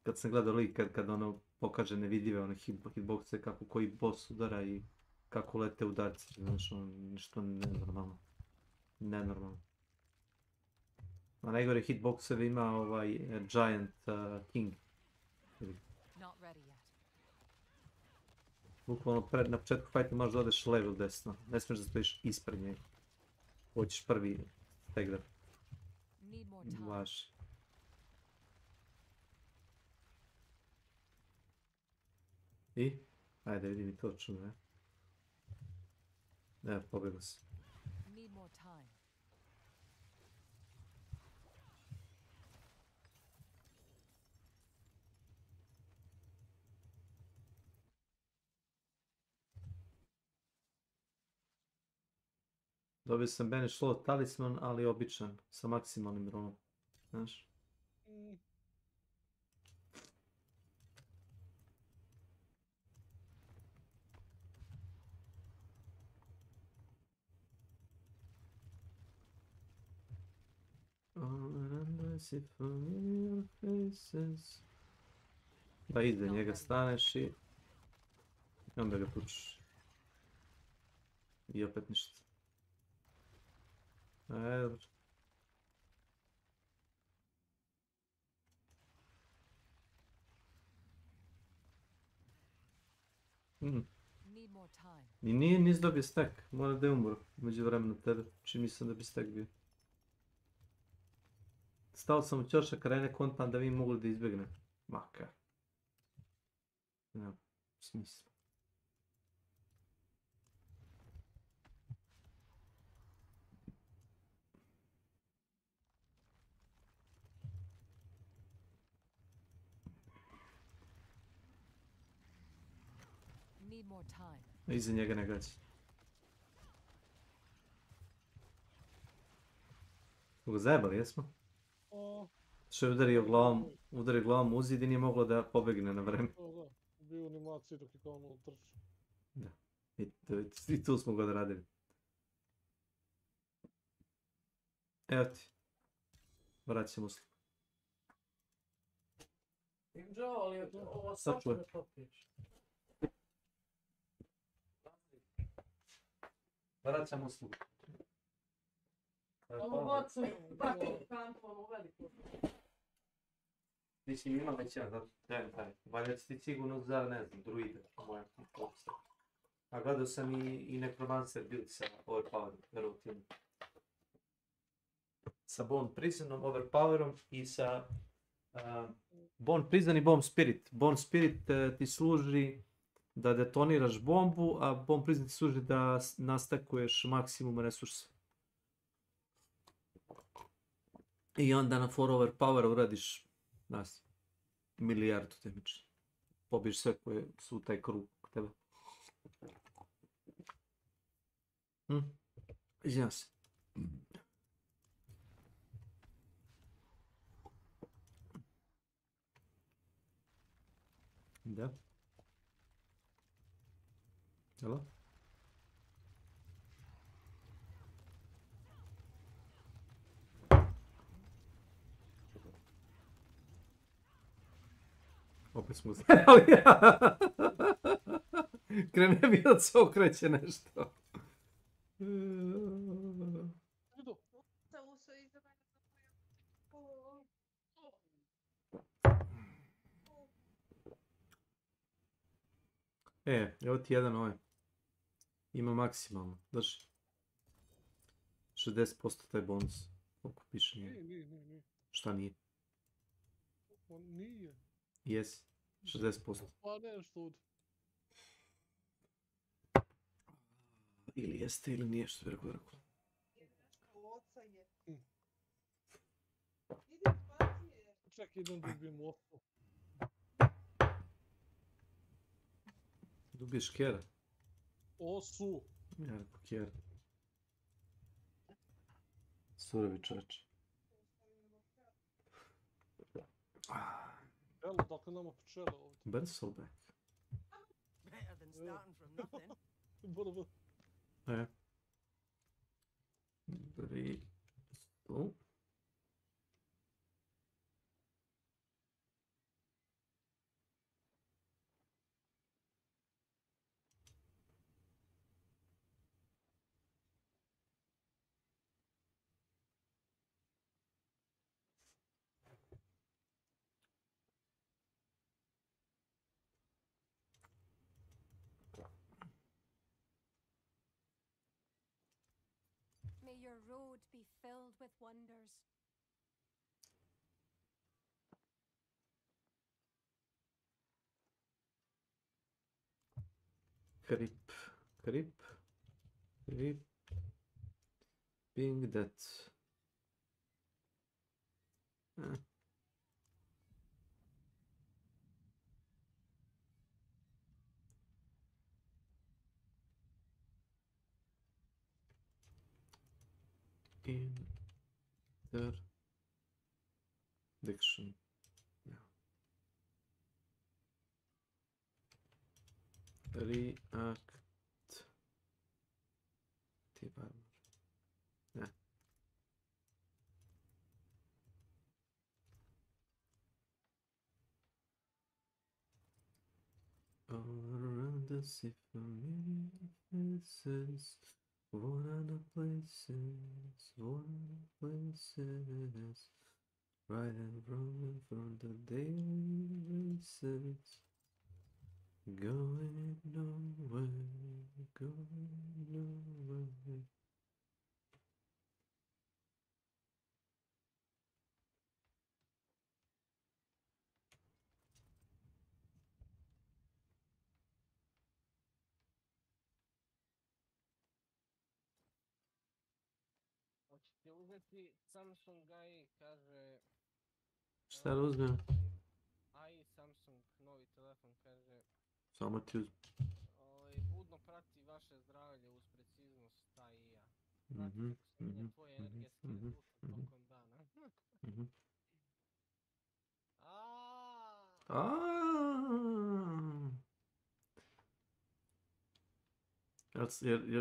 Kad sam gledao lik, kad ono pokaže nevidljive one hitboxe, kako koji boss udara i kako lete udarci, znaš, ono, nešto nenormalno. Nenormalno. A najgore hitboxeve ima ovaj Giant King. Not ready yet. Bukvalno na početku fajta možeš da odeš level desno, ne smiješ da stojiš ispred njega. Hoćeš prvi stegrat. Važi. I? Ajde vidi mi točno, ne? Ne, pobjegao si. Need more time. Dobio sam Banish Slot talisman, ali običan, sa maksimalnim runom. Znaš? Da iza njega staneš i onda ga tučeš. I opet ništa. Dobro. I nije nis dobio stack, mora da je umro među vremenu tebe, čim nisam da bi stack bio. Stao sam u ćošak arene kontan da vi mogli da izbjegne. Makar. nema smisla. Need more time. Iza njega ne gađa. Smo ga zajebali, jesmo? Što je udario glavom u zid i nije moglo da pobegne na vreme. Da, bio u animaciji dok je kao ono trči. Da, i tu smo ga odradili. Evo ti. Vraćamo sliku. Sad čuje. Vraćamo sliku. Ti si ima već jedan, zato taj. Valja si ti sigurno za, ne znam, druide. A gledao sam i Necromancer build sa overpowerom, verutim. Sa Bone Prisonom, overpowerom i sa Bone Prison i Bone Spirit. Bone Spirit ti služi da detoniraš bombu, a Bone Prison ti služi da nastakuješ maksimum resursa. I onda na 4 overpower uradiš milijardu damage. Pobiješ sve koje su u taj krug tebe. Izvijem se. Da. Jelo? Opet smo znali. Krene mi da se okreće nešto. Evo ti jedan ovaj. Ima maksimalno, drži. 60% taj bonus. Koliko piše nije. Nije. Šta nije? Nije. Jes, 60%. Pa nešto od... Ili jeste ili nije, što bi rekao. Čekaj, idem da ubijem osu. Dobiješ kjera. Osu. Ja rekao kjera. Surovi čovječe. Evo, dakle nama pčele ovdje. Benselback. Better than starting from nothing. Bravo. May your road be filled with wonders. Creep. Being that. Interdiction. React. All around us, if familiar faces. What are the places? What are the places? Right and wrong from the daily races. Going nowhere. će uzeti Samsung AI, kaže... Šta da uzmem? AI Samsung, novi telefon, kaže... Samo ti uzmem. Budno prati vaše zdravlje uz preciznost ta IA. Prati kako se mijenja tvoj energetski rezultat tokom dana.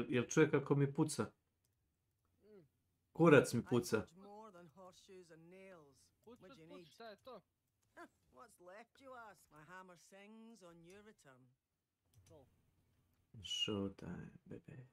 Jel čuje kako mi puca? Kurac mi puca. Puć, šta je to? What's left, you ask? My hammer sings on your return. Showtime, baby.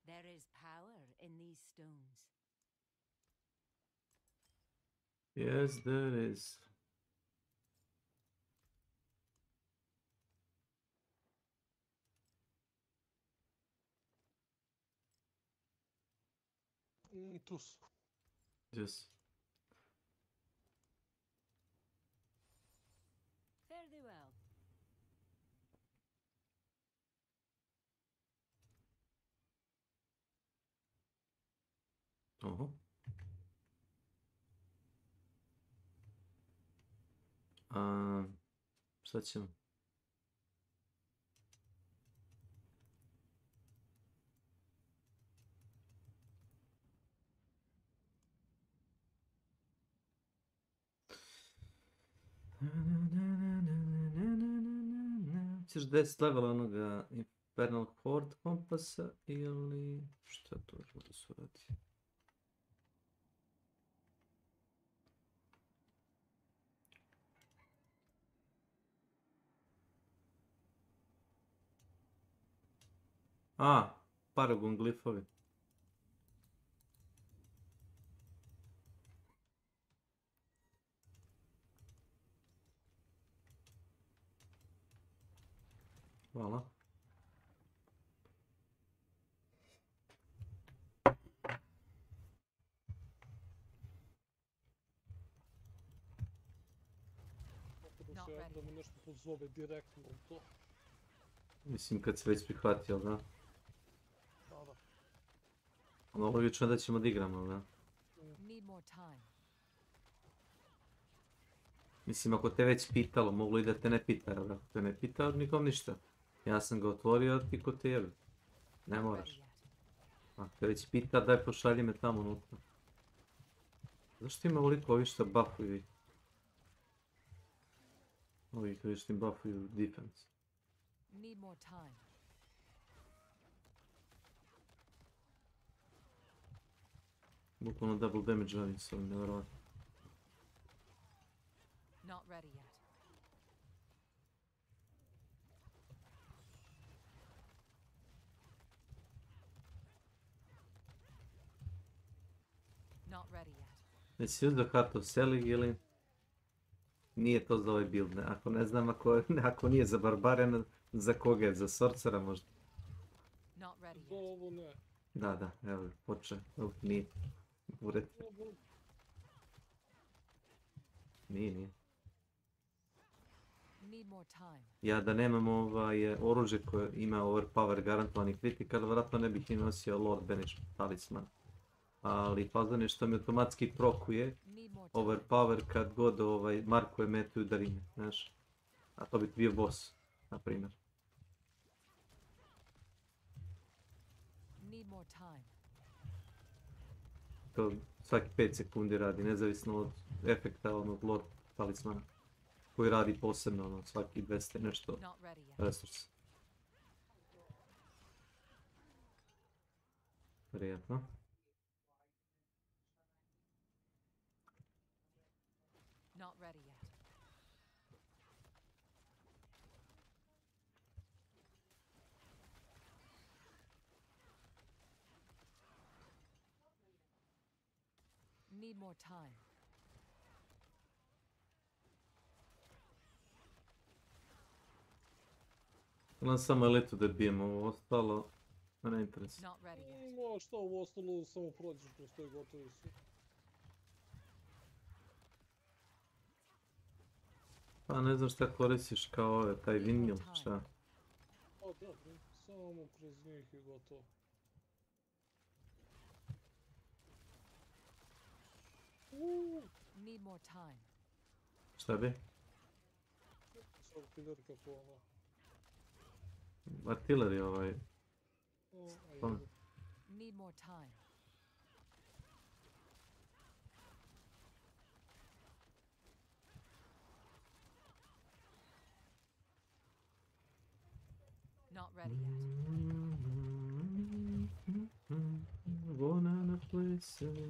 There is power in these stones. Yes, there is. Tu su. Yes. Fare thee well. Oho. Šta ćemo? Ćeš 10 levela onoga Infernal Horde kompasa ili šta to da se radi? Paragon glifovi. Hvala. Da me nešto pozove direktno u to. Mislim kad se već prihvatio, da? Da. Ono logično da ćemo da igramo, da? Mislim ako te već pitalo, moglo i da te ne pita, jel da? Ako te ne pita, nikom ništa. Ja sam ga otvorio, ti ko te jebe. Ne moraš. Ako te već pita, daj pošalji me tamo unutra. Zašto ima ovoliko ovi šta buffuju? Ovi koji što im buffuju defense. Bukvalno double damage radim s ovim, nevjerovatno. Not ready yet. Not ready yet. Jesi uzeo Heart of Selling ili... Nije to za ovaj build, ne? Ako ne znam, ako nije za Barbariana, za koga je? Za Sorcera možda? Not ready yet. Za ovo ne. Da, evo, poče. Nije. Ured. Nije. Ja da nemam oružje koje ima overpower garantovani kritikal, vjerojatno ne bih i nosio Lord Banish talisman. Ali fazon je što mi automatski prokuje overpower kad god markuje metu i udarine, znaš. A to bi bio boss, na primjer. Need more time. To svaki 5 sekundi radi, nezavisno od efekta onog lord talismana. Koji radi posebno, ono, svaki 200 nešto resursa. Prijetno. Not ready yet. Need more time. Gledam samo elitu da bijem, ovo ostalo me ne interesuje. Not ready yet. No, šta ovo ostalo, samo prođeš kroz to i gotovi su. Pa ne znam šta koristiš kao ove, taj windmill, šta? O da, samo kroz njih i gotovo. Need more time. Šta bi? Artiljerka po ono. Artilleri ovaj... Need more time. Not ready yet. Banana places.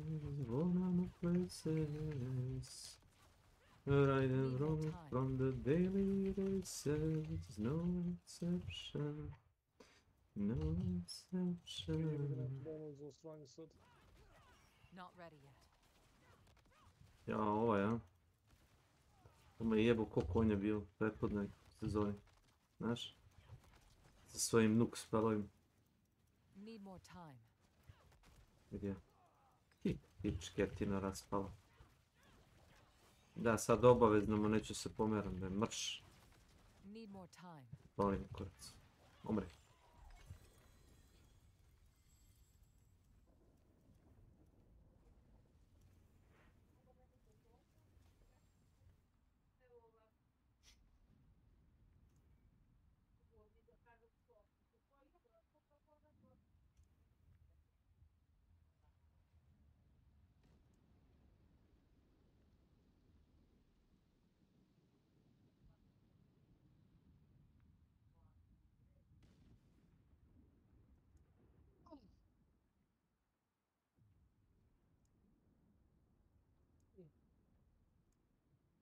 Right and wrong from the daily races, no exception. No exception. Not ready yet. Ja, ovo ja. To me jebo ko konja bio u prethodnoj sezoni. Znaš? Sa svojim nuk spelovima. Need more time. Gdje? I šketina raspala. Da, sad obavezno mu neću se pomeram da je mrš. Need more time. Volim kurac. Umri.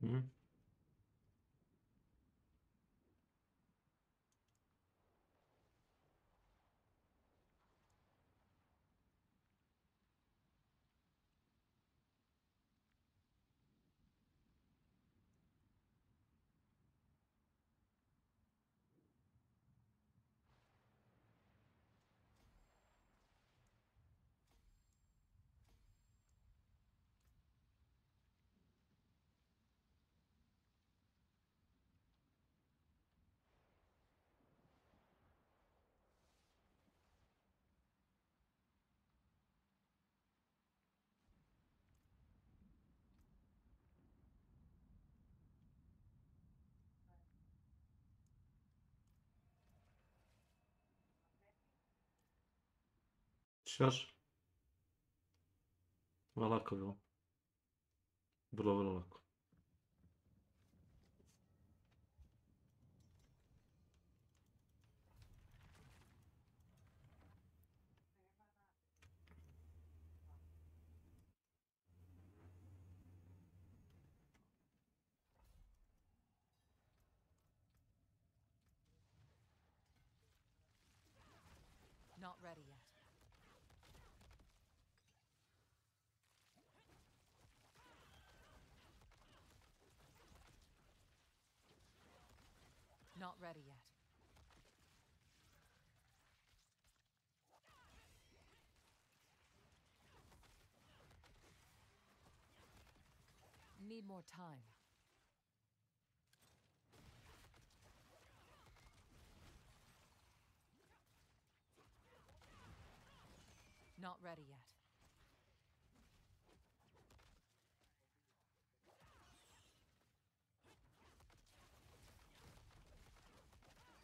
Mhm. Šaš? Lako bilo. Vrlo lako. Not ready yet. Not ready yet. Need more time. Not ready yet.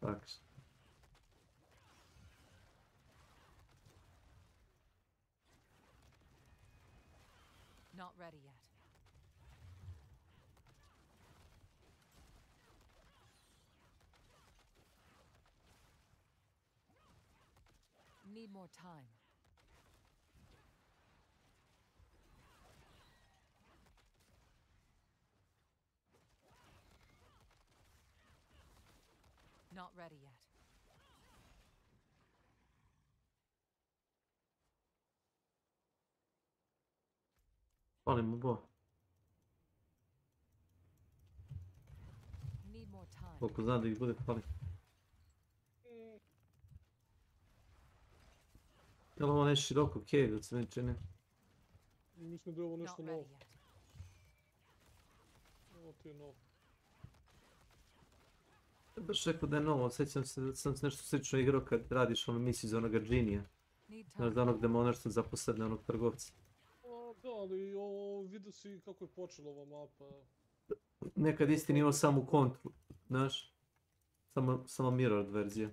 Faks. Not ready yet. Need more time. Not ready yet. Palim mu bo. Need more time. Koliko znam da ih bude palim. Jel ovo nešto široko cave, da se meni čini? Mislim da je ovo nešto novo. Ovo ti je novo. Baš rekao da je novo, sjećam se da sam nešto slično igrao kad radiš ono misiju za onoga Džinija. Znaš da onog demona što zaposedne onog trgovca. Da, ali ovo vidio si kako je počela ova mapa. Nekad istini imao samo kontru, znaš? Samo mirrored verzija.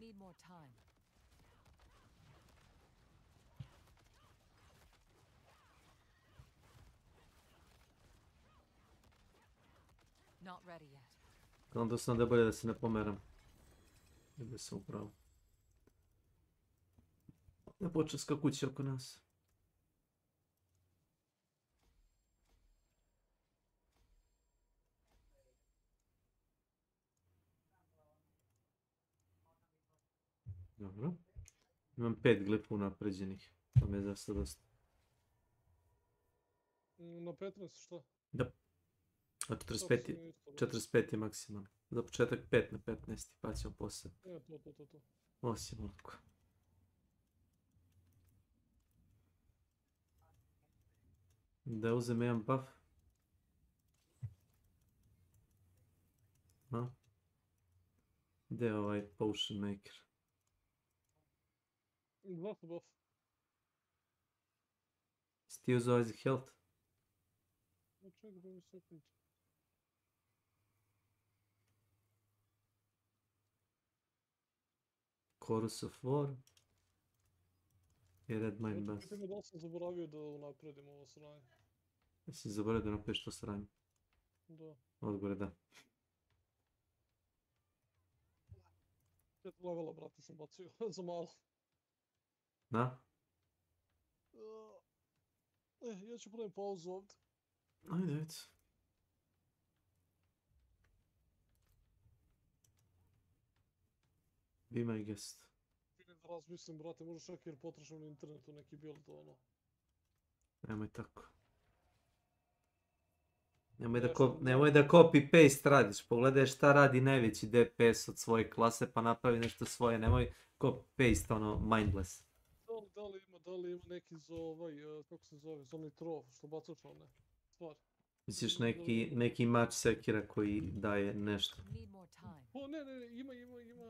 Not ready yet. Onda sam da je bolje da se ne pomeram. Ili sam upravo. Ne počeo skakući oko nas. Dobro. Imam 5 glipuna pređenih. To mi je zaista dosta. Na 15 šta? Da. A 45 je maksimalno. Za početak 5 na 15, pa ćemo poslije. To. Osim ovako. Da uzem jedan buff. Gdje je ovaj potion maker? Buff. Sti uzao ovaj za health? Čekaj, da mi sekund. Chorus of War. I Red Mine Bass. Čekaj, da li sam zaboravio da unapredim ovo sranje? Jesi zaboravio da napišeš to sranje? Da. Odgovor je da. 5 levela, brate, sam bacio za malo. Na? Ja ću pravim pauzu ovdje. Ajde, ajde. Be my guest. Razmislim, brate, možda čak jer potrašam na internetu neki build, ono. Nemoj tako. Nemoj da copy-paste radiš, pogledaj šta radi najveći DPS od svoje klase pa napravi nešto svoje, nemoj copy-paste, ono, mindless. Da li ima neki za ovaj, kako se zove, za onaj trov, što bacaš one stvari? Misliš neki mač sekira koji daje nešto? O, ne, ima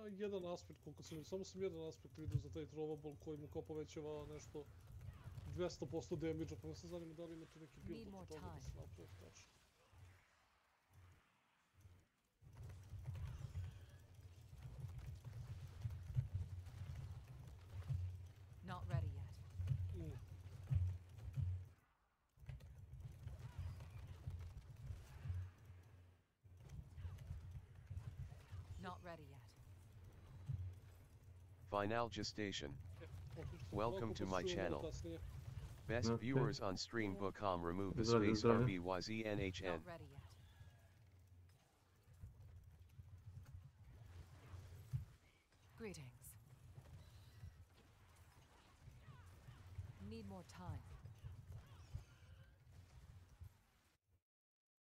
jedan aspekt, koliko sam, samo sam jedan aspekt vidio za taj trovable koji mu kao povećava nešto 200% damage-a, pa me se zanima da li ima tu neki build oko toga da se napravi tačno. Not ready yet. ready yet. Final gestation. Welcome to my channel. Best Okay. viewers on stream.com remove the Izvolite, space izvolite. RBYZNHN. Not ready yet. Greetings. Need more time.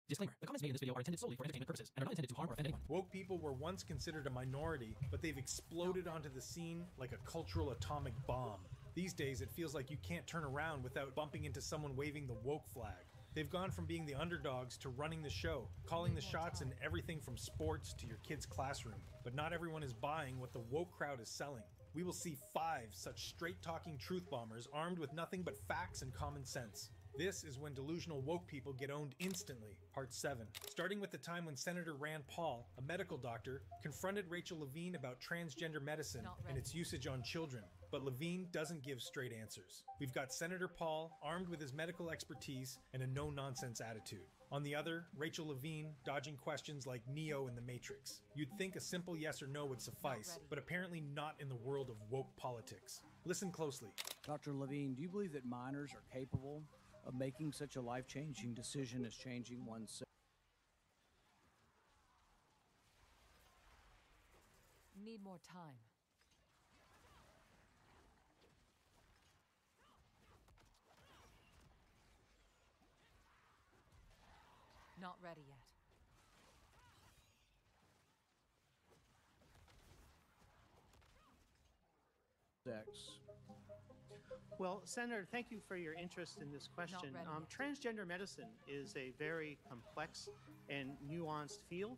Disclaimer, the comments made in this video are intended solely for entertainment purposes and are not intended to harm or offend anyone. Woke people were once considered a minority, but they've exploded onto the scene like a cultural atomic bomb. These days, it feels like you can't turn around without bumping into someone waving the woke flag. They've gone from being the underdogs to running the show, calling the shots in everything from sports to your kid's classroom. But not everyone is buying what the woke crowd is selling. We will see 5 such straight-talking truth bombers armed with nothing but facts and common sense. This is when delusional woke people get owned instantly. Part 7. Starting with the time when Senator Rand Paul, a medical doctor, confronted Rachel Levine about transgender medicine and its usage on children. But Levine doesn't give straight answers. We've got Senator Paul armed with his medical expertise and a no-nonsense attitude. On the other, Rachel Levine dodging questions like Neo in the Matrix. You'd think a simple yes or no would suffice, but apparently not in the world of woke politics. Listen closely. Dr. Levine, do you believe that minors are capable of making such a life-changing decision as changing oneself? Need more time. Not ready yet. Sex. Well, Senator, thank you for your interest in this question. Transgender medicine is a very complex and nuanced field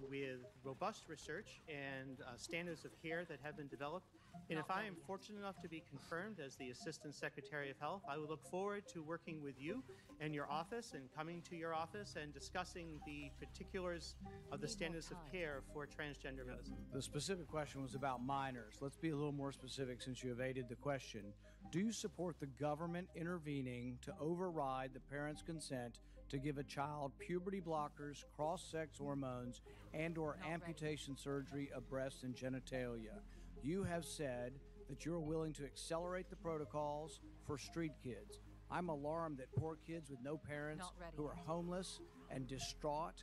with robust research and standards of care that have been developed. And if I am fortunate enough to be confirmed as the Assistant Secretary of Health, I would look forward to working with you and your office and coming to your office and discussing the particulars of the standards of care for transgender medicine. The specific question was about minors. Let's be a little more specific since you evaded the question. Do you support the government intervening to override the parent's consent to give a child puberty blockers, cross-sex hormones, and/or amputation surgery of breasts and genitalia? You have said that you're willing to accelerate the protocols for street kids. I'm alarmed that poor kids with no parents who are homeless and distraught,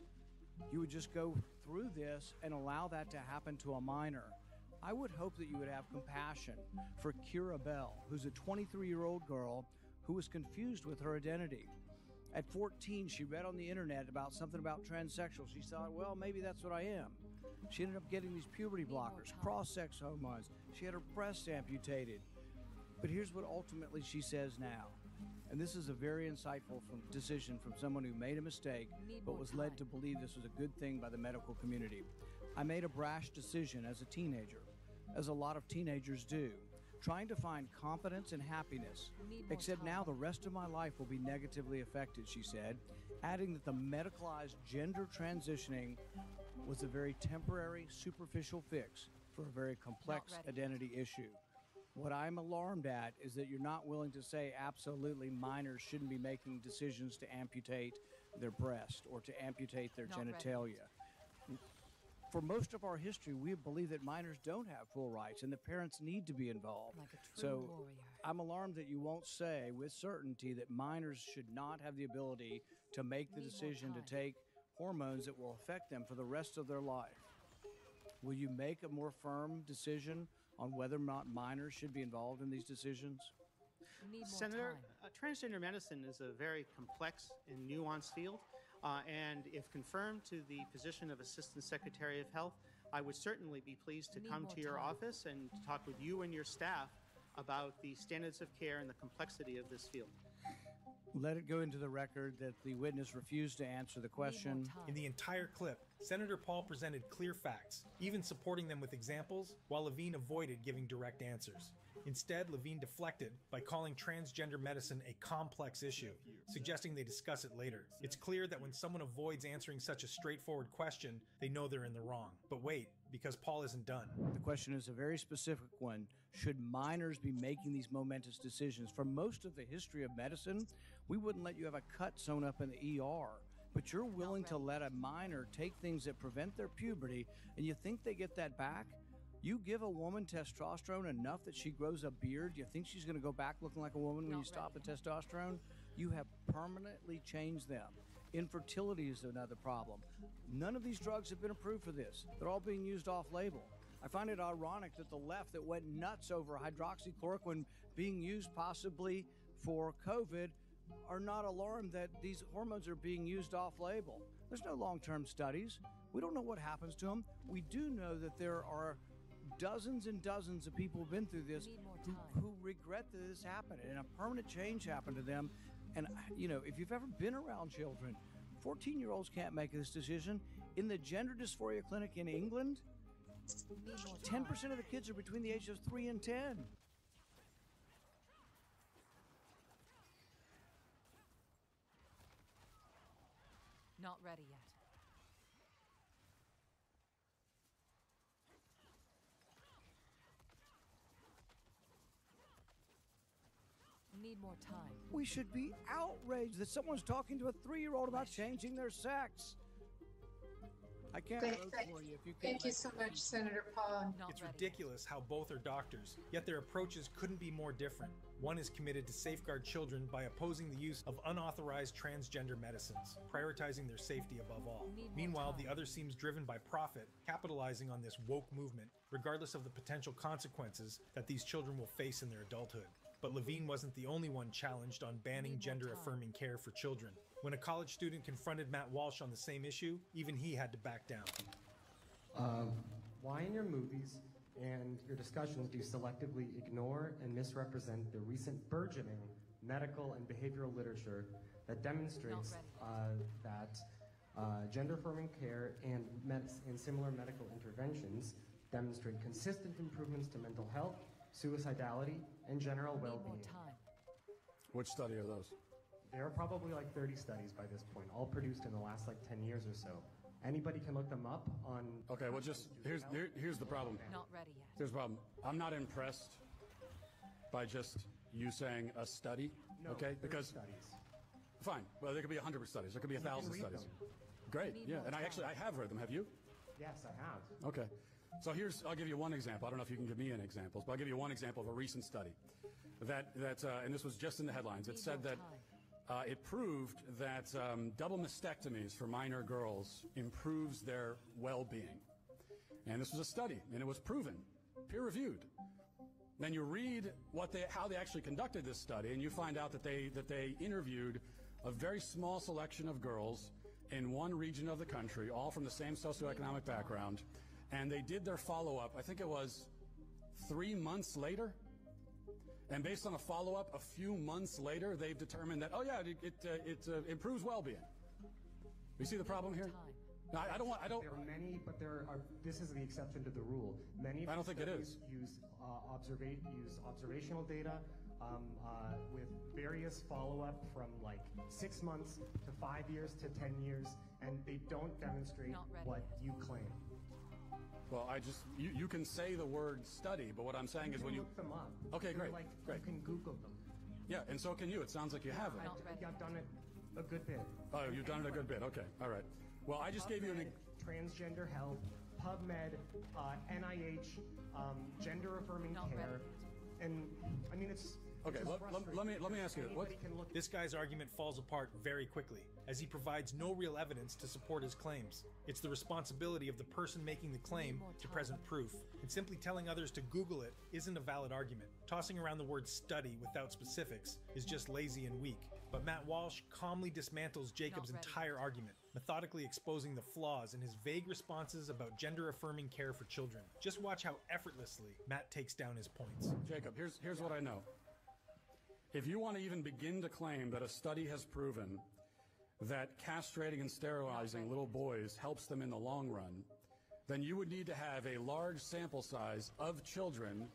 you would just go through this and allow that to happen to a minor. I would hope that you would have compassion for Kira Bell, who's a 23-year-old girl who was confused with her identity. At 14, she read on the internet about something about transsexual. She thought, well, maybe that's what I am. She ended up getting these puberty blockers, cross-sex hormones. She had her breasts amputated. But here's what ultimately she says now. And this is a very insightful decision from someone who made a mistake, but was led to believe this was a good thing by the medical community. I made a brash decision as a teenager, as a lot of teenagers do, trying to find confidence and happiness, except now the rest of my life will be negatively affected, she said, adding that the medicalized gender transitioning was a very temporary, superficial fix for a very complex identity issue. What I'm alarmed at is that you're not willing to say absolutely minors shouldn't be making decisions to amputate their breast or to amputate their genitalia. For most of our history, we believe that minors don't have full rights and the parents need to be involved. Like a true warrior. I'm alarmed that you won't say with certainty that minors should not have the ability to make the decision to take hormones that will affect them for the rest of their life. Will you make a more firm decision on whether or not minors should be involved in these decisions? Senator, transgender medicine is a very complex and nuanced field. And if confirmed to the position of Assistant Secretary of Health, I would certainly be pleased to come to your office and talk with you and your staff about the standards of care and the complexity of this field. Let it go into the record that the witness refused to answer the question. In the entire clip, Senator Paul presented clear facts, even supporting them with examples, while Levine avoided giving direct answers. Instead, Levine deflected by calling transgender medicine a complex issue, suggesting they discuss it later. It's clear that when someone avoids answering such a straightforward question, they know they're in the wrong. But wait, because Paul isn't done. The question is a very specific one. Should minors be making these momentous decisions? For most of the history of medicine, we wouldn't let you have a cut sewn up in the ER but you're willing to let a minor take things that prevent their puberty, and you think they get that back? You give a woman testosterone enough that she grows a beard, you think she's going to go back looking like a woman when you stop the testosterone? You have permanently changed them. Infertility is another problem. None of these drugs have been approved for this. They're all being used off-label. I find it ironic that the left that went nuts over hydroxychloroquine being used possibly for COVID are not alarmed that these hormones are being used off-label. There's no long-term studies. We don't know what happens to them. We do know that there are dozens and dozens of people who've been through this who regret that this happened and a permanent change happened to them. And, you know, if you've ever been around children, 14-year-olds can't make this decision. In the gender dysphoria clinic in England, 10% of the kids are between the ages of 3 and 10. Not ready yet. Need more time. We should be outraged that someone's talking to a 3-year-old about changing their sex. I can't vote for you if you can't. Thank you so much, Senator Paul. It's ridiculous how both are doctors, yet their approaches couldn't be more different. One is committed to safeguard children by opposing the use of unauthorized transgender medicines, prioritizing their safety above all. Meanwhile, the other seems driven by profit, capitalizing on this woke movement, regardless of the potential consequences that these children will face in their adulthood. But Levine wasn't the only one challenged on banning gender-affirming care for children. When a college student confronted Matt Walsh on the same issue, even he had to back down. Why in your movies and your discussions do you selectively ignore and misrepresent the recent burgeoning medical and behavioral literature that demonstrates that gender-affirming care and similar medical interventions demonstrate consistent improvements to mental health, suicidality, and general well-being? Which study are those? There are probably like 30 studies by this point, all produced in the last like 10 years or so. Anybody can look them up on... Okay, well just, here's the problem. Not ready yet. Here's the problem. I'm not impressed by just you saying a study, No, okay? Because, studies. fine, well there could be 100 studies, there could be 1,000 studies. Great, yeah, and I have read them, have you? Yes, I have. Okay, so I'll give you one example. I don't know if you can give me any examples, but I'll give you one example of a recent study and this was just in the headlines. It said that it proved that double mastectomies for minor girls improves their well-being. And this was a study, and it was proven, peer-reviewed. Then you read how they actually conducted this study, and you find out that they interviewed a very small selection of girls in one region of the country, all from the same socioeconomic background, and they did their follow-up, I think it was 3 months later. And based on a follow-up a few months later, they've determined that, oh yeah, it improves well-being. You see the problem here? No, I don't. There are many, but this is the exception to the rule. Many. I don't think it is. Use observational data with various follow-up from like 6 months to 5 years to 10 years, and they don't demonstrate what you claim. Well, you can say the word study, but what I'm saying is when you look them up. Okay, great, great. You can Google them. Yeah, and so can you. It sounds like you have it. I've done it a good bit. Oh, you've done it a good bit. Okay, all right. Well, I just gave you an transgender health, PubMed, NIH, gender-affirming care, and I mean it's. Okay, let me ask you. This guy's argument falls apart very quickly, as he provides no real evidence to support his claims. It's the responsibility of the person making the claim to present proof, and simply telling others to Google it isn't a valid argument. Tossing around the word study without specifics is just lazy and weak. But Matt Walsh calmly dismantles Jacob's entire argument, methodically exposing the flaws in his vague responses about gender-affirming care for children. Just watch how effortlessly Matt takes down his points. Jacob, here's what I know. If you want to even begin to claim that a study has proven that castrating and sterilizing little boys helps them in the long run, then you would need to have a large sample size of children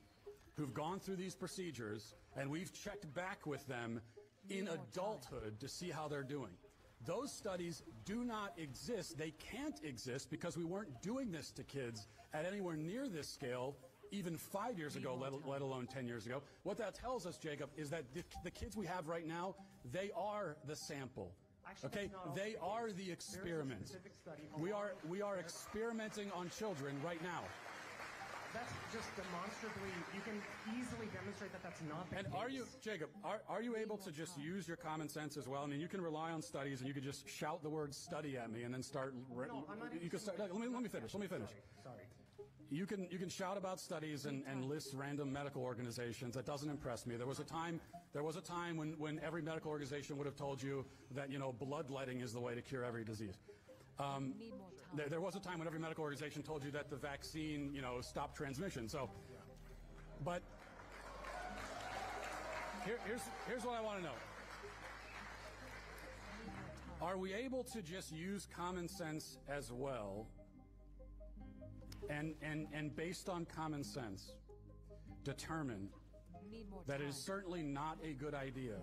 who've gone through these procedures, and we've checked back with them in adulthood to see how they're doing. Those studies do not exist. They can't exist because we weren't doing this to kids at anywhere near this scale even 5 years ago, let alone 10 years ago. What that tells us, Jacob, is that the kids we have right now, they are the sample. Okay, they are the experiment. We are experimenting on children right now. That's just demonstrably, you can easily demonstrate that that's not the case. And are you, Jacob, are you able to just use your common sense as well? I mean, you can rely on studies and you can just shout the word study at me and then start, No, I'm not you can start, let me finish. Sorry. You can shout about studies and list random medical organizations. That doesn't impress me. There was a time when every medical organization would have told you that, you know, bloodletting is the way to cure every disease. There was a time when every medical organization told you that the vaccine, you know, stopped transmission. So, but here's what I want to know. Are we able to just use common sense as well? And based on common sense, determine that it is certainly not a good idea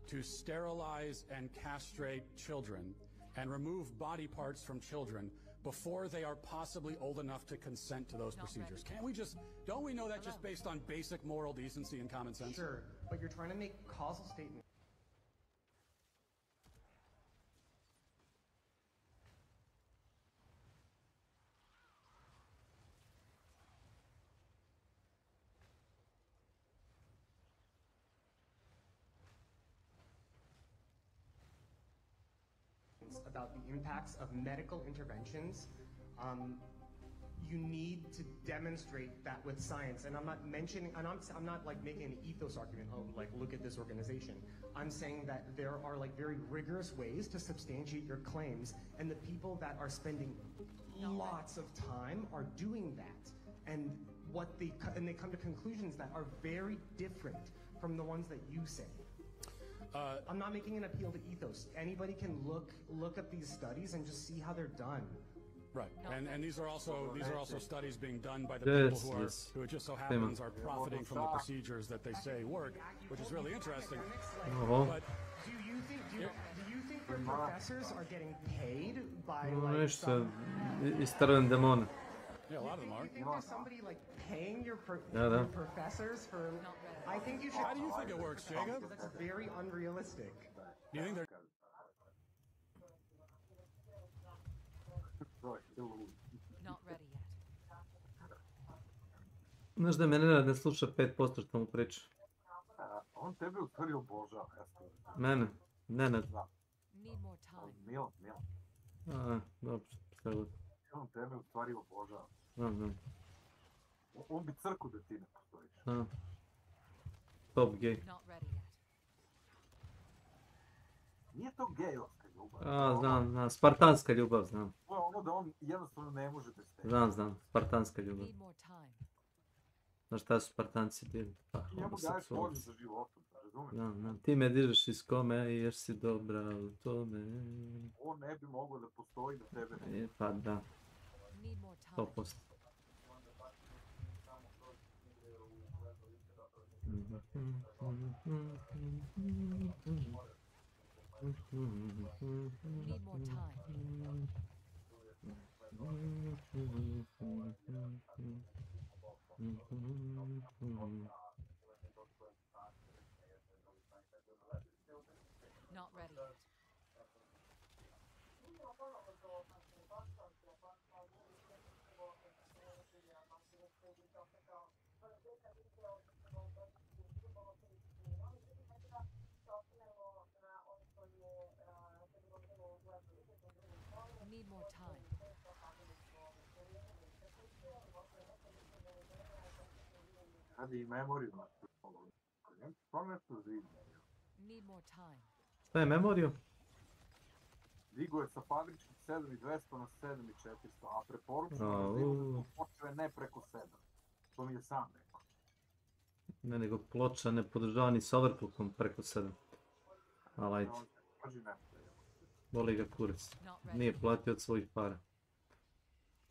to sterilize and castrate children and remove body parts from children before they are possibly old enough to consent to those procedures. Can't we just, don't we know that just based on basic moral decency and common sense? Sure, but you're trying to make causal statements. About the impacts of medical interventions, you need to demonstrate that with science. And I'm not mentioning, and I'm not like making an ethos argument, oh, like look at this organization. I'm saying that there are like very rigorous ways to substantiate your claims, and the people that are spending lots of time are doing that. And they come to conclusions that are very different from the ones that you say. I'm not making an appeal to ethos. Anybody can look at these studies and just see how they're done. Right, and these are also studies being done by the people who it just so happens are profiting from the procedures that they say work, which is really interesting. But do you think your professors are getting paid by Nešto, istražujem demone. Yeah, a lot of them are. Do you think there's somebody like paying your professors for? I think you should. How do you think it works, Jacob? That's very unrealistic. Do you think they're? Not ready yet. Znaš da mene ne sluša 5% što mu priča. On tebe u stvari obožava, Mene? Ne. Need more time. Milan. Dobro, sve god. On tebe u stvari obožava. Znam. On bi crku da ti ne postojiš. Top gej. Not ready yet. Nije to gejovska ljubav. Znam, spartanska ljubav, znam. To je ono da on jednostavno ne može bez tebe. Znam, spartanska ljubav. Znaš šta su Spartanci bili? Njemu daješ volju za životom, razumiješ? Znam, ti me dižeš iz kome jer si dobra u tome. On ne bi mogao da postoji da tebe ne. Pa da. 100%. Need more time. Not ready yet. Need more time. Hadi i memoriju na to nešto zidno. Need more time. Šta je memoriju? Digo je sa fabričkih 7200 na 7400, a preporučeno da počne ne preko 7. To mi je sam rekao. Ne, nego ploča ne podržava ni s overclockom preko 7. Ali ajde. Boli ga kurac. Nije platio od svojih para.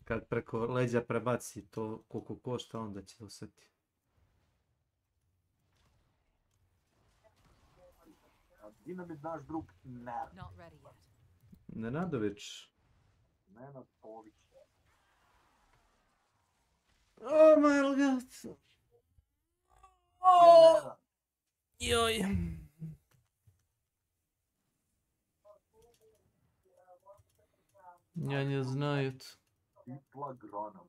Kad preko leđa prebaci to koliko košta, onda će osjeti. Di nam je naš drug Nenad? Nenadović. Nenad Pović. Oh my god. Joj. Njanje znают. Tipla gronom.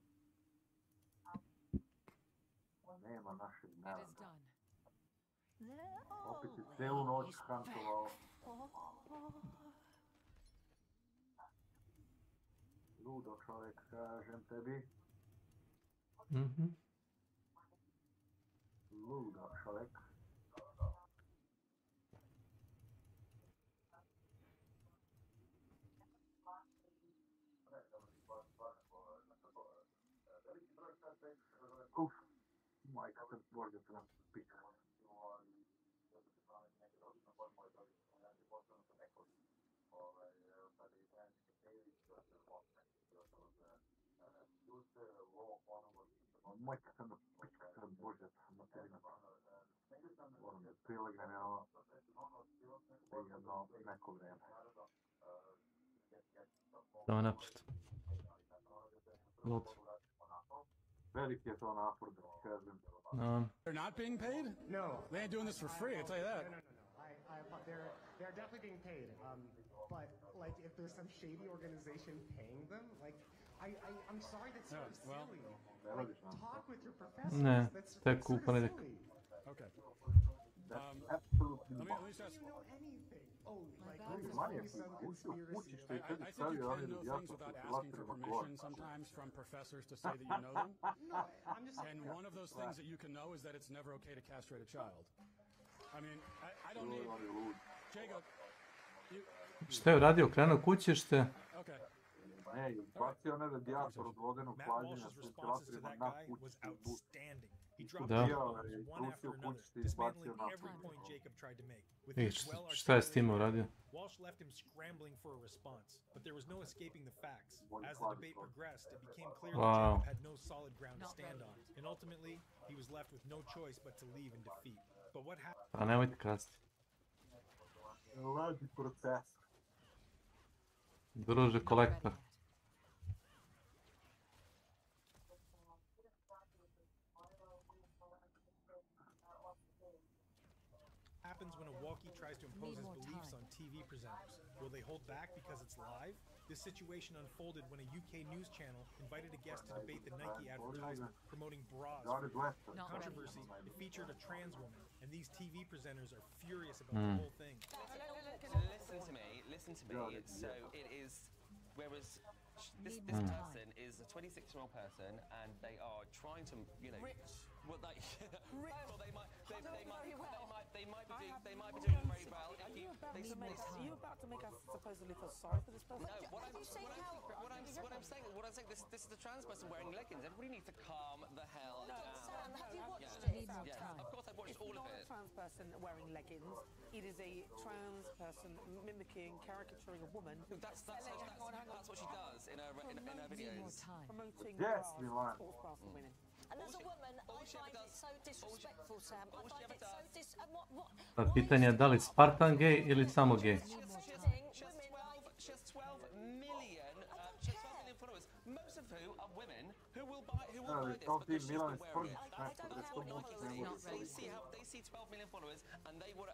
Nema našeg naroda. Opet je celu noć hantovao. Ludo čovjek, kažem tebi. Ludo čovjek. Uf, majka se možda se nam pika. Majka se nam pika, se nam možda materina. Moram da prilegnem jedno neko vreme. Samo naprijed. Lud. Veliki je to napor, da kažem. They're not being paid? No. They ain't doing this for free, I tell you that. No. They're definitely being paid. But like, if there's some shady organization paying them, like, I'm sorry, that's sort of silly. Like, talk with your professors. Ne, That's tek u sort of ponedjeljak. silly. Okay. Absolutely. Let me just ask. You know anything? Oh, like Money there's je always some conspiracy. I think you can know things without asking for permission sometimes from professors to say that you know them. No, I'm just. And one of those things that you can know is that it's never okay to castrate a child. I mean, I don't need... Jacob, you... Šta je uradio? Krenuo kući, šta? Okay. Ne, izbacio one radijator od vodenog hlađenja s ventilatorima na kući. He dropped bombs one after another, dismantling every point Jacob tried to make. With his Šta je s tim uradio? Walsh left him scrambling for a response, but there was no escaping the facts. As the debate progressed, it became clear that Jacob had no solid ground to stand on, and ultimately, he was left with no choice but to leave in defeat. But what happened? Pa nemojte krasti. Ladi proces. Druže kolektor. Happens when a walkie tries to impose his beliefs on TV presenters. Will they hold back because it's live? This situation unfolded when a UK news channel invited a guest to debate the Nike advertisement promoting bras. Controversy, it featured a trans woman, and these TV presenters are furious about the whole thing. Listen to me. So it is, whereas this person is a 26-year-old person, and they are trying to, you know, well, they might be doing very well. Are you about to make us supposedly feel sorry for this person? No, what I'm saying, this is the trans person wearing leggings. Everybody needs to calm the hell down. Sam, have you watched it? Yes, of course I've watched all of it. It's not a trans person wearing leggings. It is a trans person mimicking, caricaturing a woman. That's what she does in her videos. Promoting Yes, sports bras for women. And as a woman, I find it so disrespectful, Sam. I find it so Pitanje je da li Spartan gej ili samo gej? She has 12 million followers, most of who are women who will buy this because she's been wearing it. That's what Nike see. They see 12 million followers, and they want.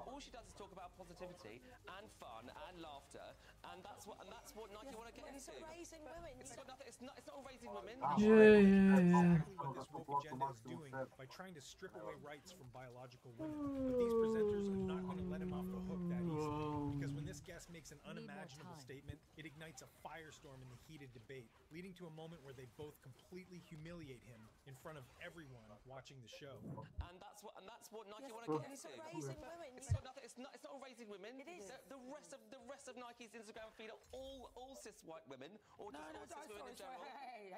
All she does is talk about positivity and fun and laughter, and that's what Nike want to get into. Raising women. It's not raising women. Yeah. What this woke agenda is doing by trying to strip away rights from biological women. But these presenters are not going to let him off the hook that easily. Because when this guest makes an unimaginable statement, it ignites a firestorm in the heated debate, leading to a moment where they both completely humiliate him in front of everyone watching the show. And that's what Nike want to get into. It's not raising women. It is. The rest of Nike's Instagram feed are all cis white women or just cis women in general.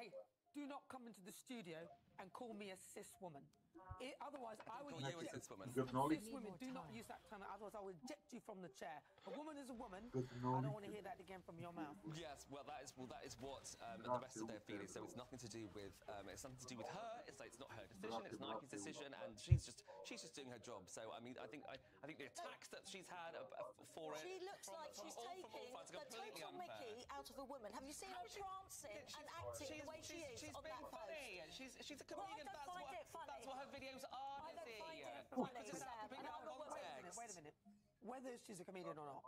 Hey. Do not come into the studio and call me a cis woman. Otherwise, I would call you a cis woman. Cis women, do not use that term. Otherwise, I will eject you from the chair. A woman is a woman. I don't want to hear that again from your mouth. Yes, well, that is what the rest of their feed is. So it's nothing to do with her. It's not her decision. It's Nike's decision, and she's just doing her job. So I mean, I think the attacks that she's had for it. She looks like she's taking the total Mickey out of a woman. Have you seen her prancing and acting the way she is on that post? She's a comedian. That's what her videos are. I don't find it funny, Sam. Wait a minute. Whether she's a comedian or not,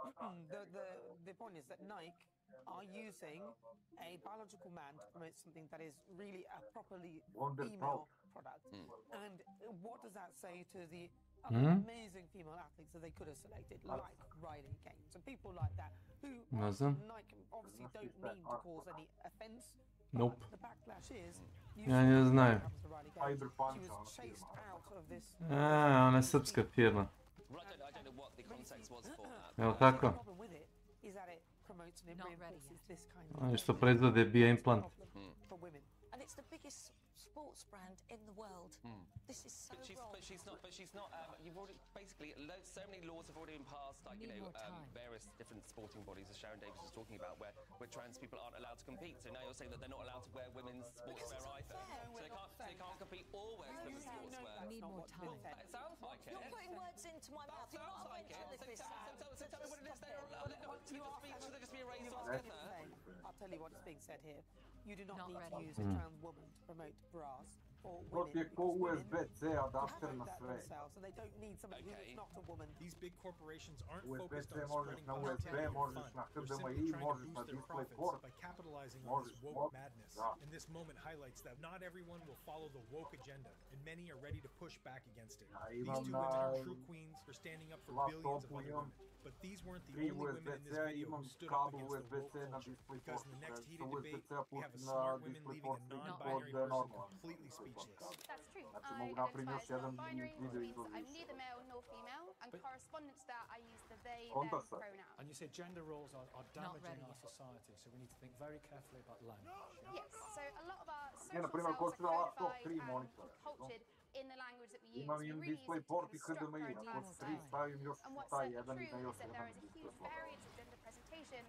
the point is that Nike are using a biological man to promote something that is really a properly Wonder female Pulp. product. And what does that say to the amazing female athletes that they could have selected, like Riley Kane? So people like that, who Ne znam. obviously don't mean to cause any offense. Nope. The backlash is, Ja ne znaju. she was chased out of this. Ona je srpska firma. I don't know what the context was for that. Jel tako? The problem with it is that it promotes and it reinforces this kind of Oni što proizvode bioimplant. for women. And it's the biggest sports brand in the world. This is so wrong. But she's not. You've already basically so many laws have already been passed, like various different sporting bodies, as Sharon Davis was talking about, where trans people aren't allowed to compete. So now you're saying that they're not allowed to wear women's sportswear either. So they can't compete or wear women's sportswear. Need more time. It sounds like it. You're putting words into my mouth. You're not a ventriloquist. So tell me what it is. Should they just be erased altogether? I'll tell you what is being said here. You do not need to use a trans woman to promote bras or To ti je women. ko USB-C adapter na sve. So they don't need somebody who's not a woman. These big corporations aren't focused USB-C on možeš spreading na USB, content and možeš fun. na They're HDMI, simply trying to možeš na boost their DisplayPort. profits by capitalizing on this woke madness. And this moment highlights that not everyone will follow the woke agenda, and many are ready to push back against it. These two women are true queens for standing up for billions of other women. But these weren't the only women in this video who stood up against the woke culture. Because in the next heated debate, we have a smart women leaving a non-binary person completely speechless. That's true. Znači I mogu identify napraviti još as jedan non-binary, which video means izvod I'm više. neither male nor female, and correspondent to that, I use the they, Onda them sad. pronoun. And you say gender roles are damaging ready our society, so we need to think very carefully about language. Yes, so a lot of our Ja, social na primjer, selves ko are si na laptop, codified 3 and monitora. cultured in the language that we use. Imam We im really use it to DisplayPort i construct our HDMI, entire ako 3 society. stavim još And what's taj certainly jedan i true na is još that jedan. there is a huge variance of gender presentation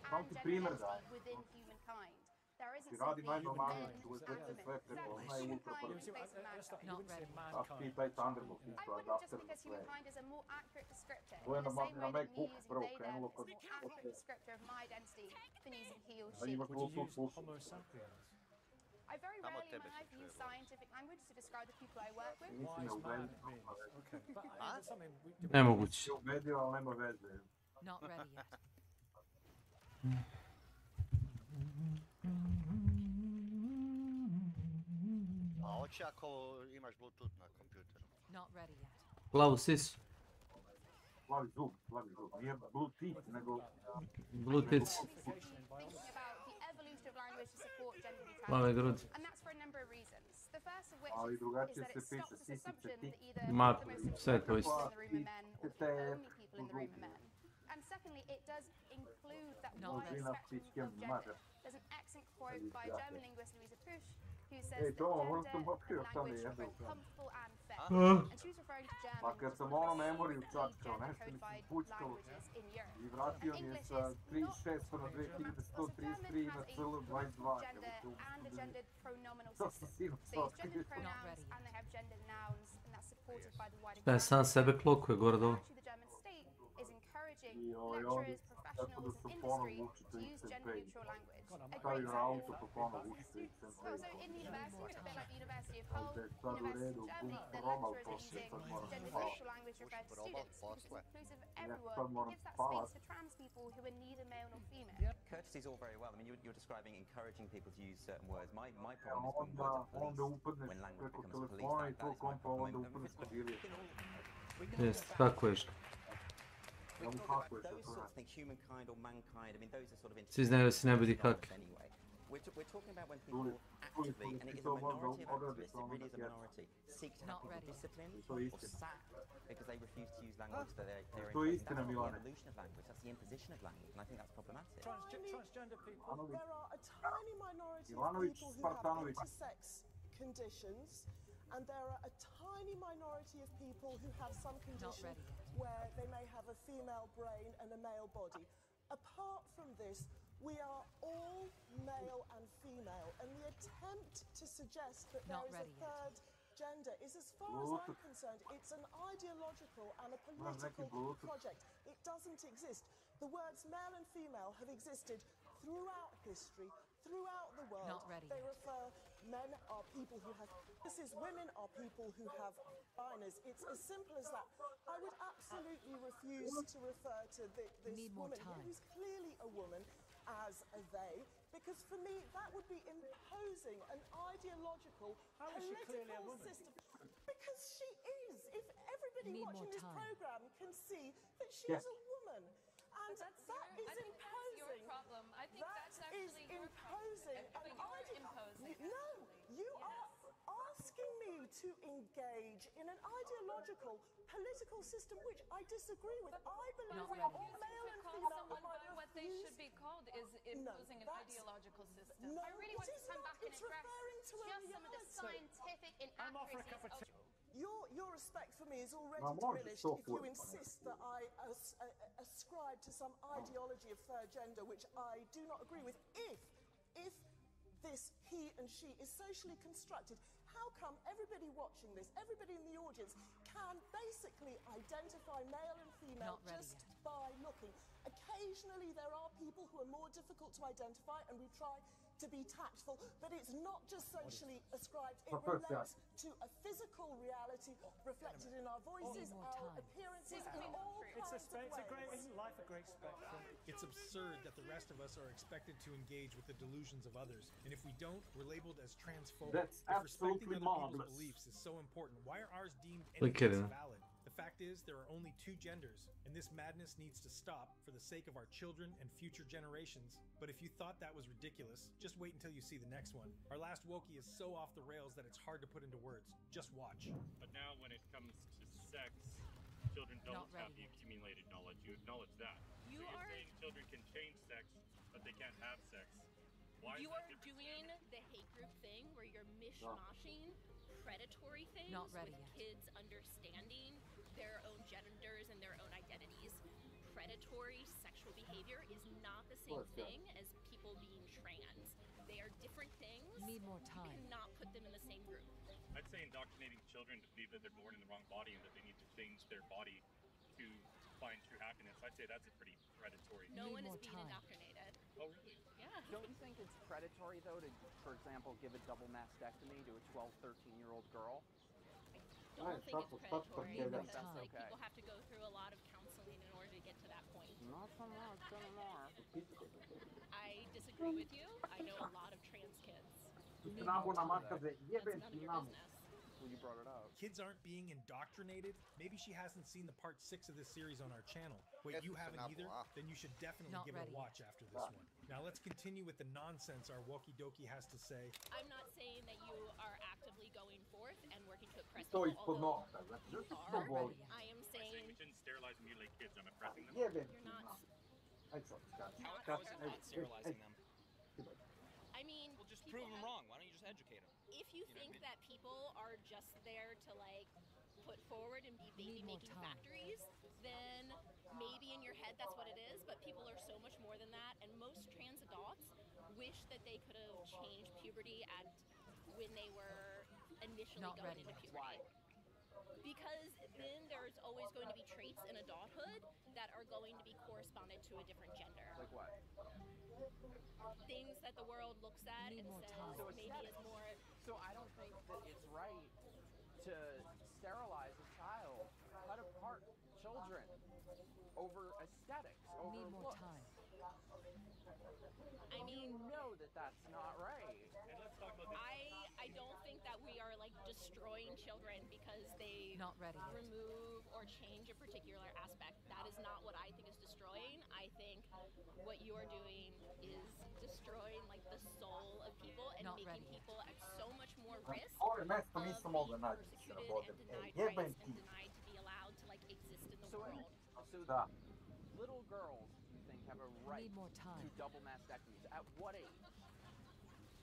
Samo and ti gender primjer identity dajem. within humankind. There isn't Ti radi simply men najnormalnije, and USB-C women. sve preko, ona je ultra Humankind brzo. is based on mankind. You wouldn't say Tako mankind. ti taj Thunderbolt I isto wouldn't, just adapter na because sve. humankind is a more accurate descriptor. To je In the same na way that me MacBooku using prvo they, them krenulo is a kad... more accurate descriptor of my identity than using he or A she. imaš Would you Bluetooth use slušalice. homo sapiens? I very Samo rarely in tebe my life se use čuje scientific language to describe the people I work with. Nisi me Wise man ubedio. means. Okay. But there's something Nemoguće. Nisi ubedio, ali nema veze. Not ready yet. A hoće ako imaš Bluetooth na kompjuteru? Not ready yet. Plavu sisu. Plavi zub. Nije Bluetooth, nego... Bluetooth. Thinking about the evolution of language to support gender Plave neutrality. grudi. And that's for a number of reasons. The first of which Ali is drugačije that se it piše, stops this sisice, assumption ti. that either Ma, the most sve je to important isto. people in the room are men or the only people in the room are men. And secondly, it does include that wide spectrum of gender. There's an excellent quote by German linguist Louisa Pusch who says that gender and language are both comfortable and fair. And she was referring to German, Pa kad sam ono memoriju čačkao, nešto mi se pučkalo i vratio mi je sa 3600 na 2133 na CL22. and a gendered pronominal To system. si sinu So use gendered pronouns and they have gendered nouns, and that's supported by the wider Da je sam sebe klokuje gore dole. Actually, the German state is encouraging Joj, lecturers, tako da professionals, sam and ponovo industry učio to use XMP. gender neutral language. A great Stavio na example. auto pa ponovo učio XMP. Well, so in the university, it's a bit like the University of Hull, Da je sad u University redu, of Germany, the probao lecturers are poslije, using sad moram gender spavati. neutral language to refer to students because it's inclusive of sad everyone. moram It gives that spavati. space for trans people who are neither male nor female. Courtesy is all very well. I mean, you're describing encouraging people to use certain words. My Ja, problem is when words are onda policed, upadneš when language preko becomes telefona i policed. tvoj That is my kompa, problem. onda And upadneš we kod Ilije. can Jest, tako je što. We can talk about those sorts of things, humankind or mankind. I mean, those are sort of Svi znaju da se ne budi hak. anyway. We're talking about when people actively, and it is a minority of activists, it really is a minority, seek to have people disciplined or sacked because they refuse to use language that they're To je imposing. istina, That's not the Milane. evolution of language, that's the imposition of language, and I think that's problematic. Transgender people. There are a tiny minority of Ivanović, people who Spartanović. have intersex conditions, and there are a tiny minority of people who have some condition where they may have a female brain and a male body. Apart from this, we are all male and female, and the attempt to suggest that there is a third gender is, as far as I'm concerned, it's an ideological and a political project. It doesn't exist. The words male and female have existed throughout history, throughout the world. Not ready They refer, men are people who have penises, women are people who have vaginas. It's as simple as that. I would absolutely refuse to refer to this woman who's clearly a woman as as a they, because for me that would be imposing an ideological political system. Because she is. If everybody watching this program can see that she is a woman. And that is imposing. Problem. I think that's actually your imposing problem. Imposing. No, you are asking me to engage in an ideological political system which I disagree with. I believe we are all male and female. What they should be called is imposing an ideological system. No, I really want to come back and address just some of the scientific inaccuracies. Your respect for me is already diminished if you insist that I ascribe to some ideology of third gender, which I do not agree with. If this he and she is socially constructed, how come everybody watching this, everybody in the audience, can basically identify male and female just by looking? Occasionally there are people who are more difficult to identify, and we try to be tactful, but it's not just socially ascribed. It relates to a physical reality reflected in our voices, our appearances, in all kinds of ways. Isn't life a great spectrum? It's absurd that the rest of us are expected to engage with the delusions of others, and if we don't, we're labeled as transphobic. That's if respecting absolutely other people's marvelous. beliefs is so important, why are ours deemed Look any at less him. valid? The fact is, there are only 2 genders, and this madness needs to stop for the sake of our children and future generations. But if you thought that was ridiculous, just wait until you see the next one. Our last Wokey is so off the rails that it's hard to put into words. Just watch. But now when it comes to sex, children don't have the accumulated knowledge. You acknowledge that. You so you're are saying children can change sex, but they can't have sex. Why you is are that different? doing the hate group thing where you're mishmashing predatory things with kids understanding their own genders and their own identities. Predatory sexual behavior is not the same thing as people being trans. They are different things. Need more time. You cannot put them in the same group. I'd say indoctrinating children to believe that they're born in the wrong body and that they need to change their body to find true happiness. I'd say that's a pretty predatory. No one is being indoctrinated. Oh, really? Yeah. Don't you think it's predatory, though, to, for example, give a double mastectomy to a 12, 13-year-old girl? I don't think it's predatory. Okay. That's like people have to go through a lot of counseling in order to get to that point. Not so much anymore. I disagree with you. I know a lot of trans kids. Well, you brought it up. Kids aren't being indoctrinated? Maybe she hasn't seen the part 6 of this series on our channel. Wait, you haven't either? Then you should definitely give it a watch after this one. Now let's continue with the nonsense our Wokie Dokie has to say. I'm not saying that you are actively going forth and working to oppress people, although you are. I am saying we shouldn't sterilize and mutilate kids. I'm oppressing them. you're not. How is it not sterilizing them? I mean, well, just prove them wrong. Why don't you just educate them? If you think that people are just there to like put forward and be baby making factories, then maybe in your head that's what it is, but people are so much more than that, and most trans adults wish that they could have changed puberty at when they were initially going into puberty. Because then there's always going to be traits in adulthood that are going to be corresponded to a different gender. Like what? Things that the world looks at and says maybe is more... So I don't think that it's right to sterilize a child, cut apart children over aesthetics, over looks. I mean, know that that's not right. And let's talk about this. I don't think that we are like destroying children because they remove or change a particular aspect. That is not what I think is destroying. I think what you're doing is destroying like the soul of people and making people at so much more risk of being persecuted and denied rights and denied to be allowed to like exist in the world. So little girls, you think, have a right to double mastectomies. At what age?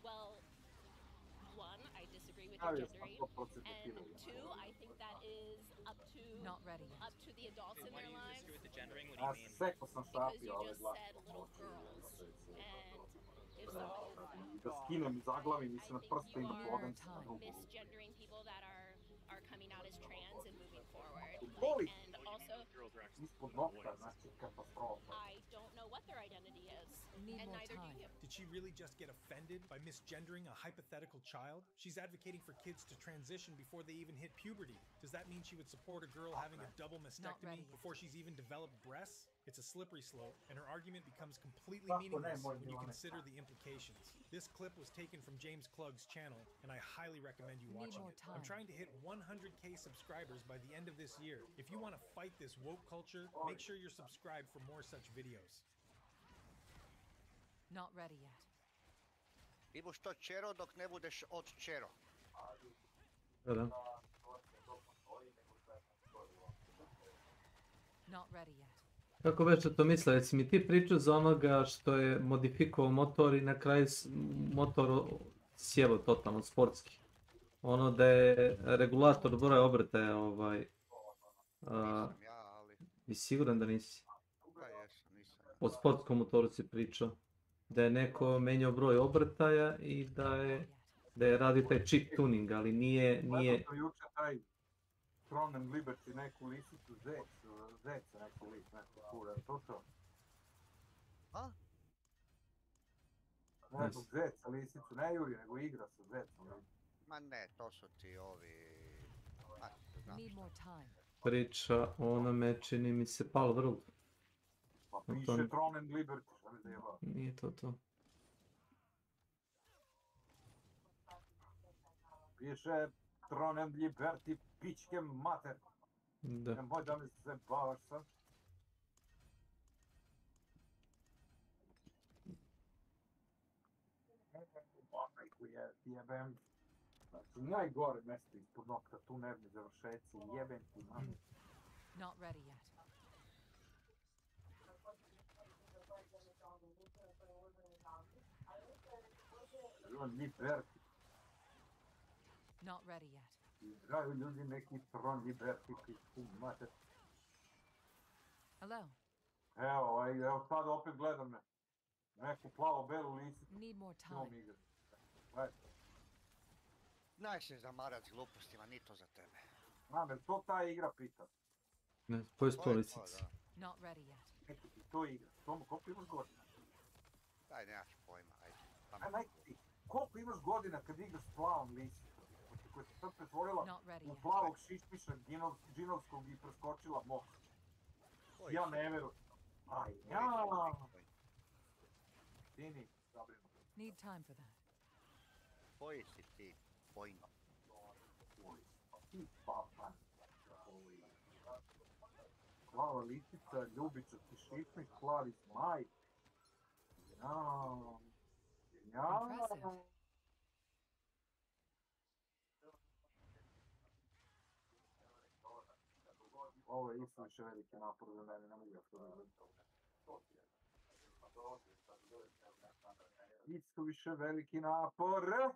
Well, 1, I disagree with your gendering, and 2, I think that is up to the adults in their lives. Why do you disagree with the gendering? What do you mean? Because you just said little girls, and if somebody is misgendering people that are coming out as trans and moving forward, and also I don't know what their identity is. and neither do you. Did she really just get offended by misgendering a hypothetical child? She's advocating for kids to transition before they even hit puberty. Does that mean she would support a girl having a double mastectomy before she's even developed breasts? It's a slippery slope, and her argument becomes completely meaningless when you consider the implications. This clip was taken from James Klug's channel, and I highly recommend you watching it. I'm trying to hit 100K subscribers by the end of this year. If you want to fight this woke culture, make sure you're subscribed for more such videos. Not ready yet. Ti buš to čero dok ne budeš odčero. Da. Not ready yet. Kako već to misle, jesi mi ti pričao za onoga što je modifikovao motor i na kraju motor sjelo totalno sportski. Ono da je regulator broja obrtaja i siguran da nisi. Da jesam, nisam. O sportskom motoru si pričao. Da je neko menjao broj obrtaja i da je radio taj chip tuning, ali nije... Gledao juče taj Tron and Liberty, neku lisicu zeca, neku lis, neku kura, to to? A? Nekog zeca, lisicu, ne juri, nego igra sa zecom. Ma ne, to su ti ovi... Priča o onome, čini mi se, Pal World. Pa piše Tron and Liberty, šta mi zajebao? Nije to. Piše Tron and Liberty, pičke mater. Da. Nemoj da mi se bavaš sam. Majku jebem. Znači, najgore mjesto ispod nokta, tu nervni završeci, jebem ti mami. Not ready yet. Liberty. Not ready yet. Igraju ljudi neki Tron Liberty, pičku mater. Hello. Evo sad opet gledam me. Neku plavo-belu lisicu. Need more time. Znaš se zamarat s glupostima, ni to za tebe. Znam, jer to ta igra pita. Ne, koje su to lisice? Not ready yet. Neki ti to igra. Tomo, koliko imaš godina? Daj, nemaš pojma, ajde. Koliko imaš godina kad igraš s plavom lisicom? Koja se sad pretvorila u plavog šišmiša džinovskog i preskočila most. Ja ne verujem. Aj, ja! Tini, zabrinu. Need time for that. Koji si ti? Pojma. Ti papan. Plava lisica, ljubiča ti šišmiš, plavi zmaj. Ovo je isto više veliki napor za mene, ne mogu ja to različiti. Isto više veliki napor!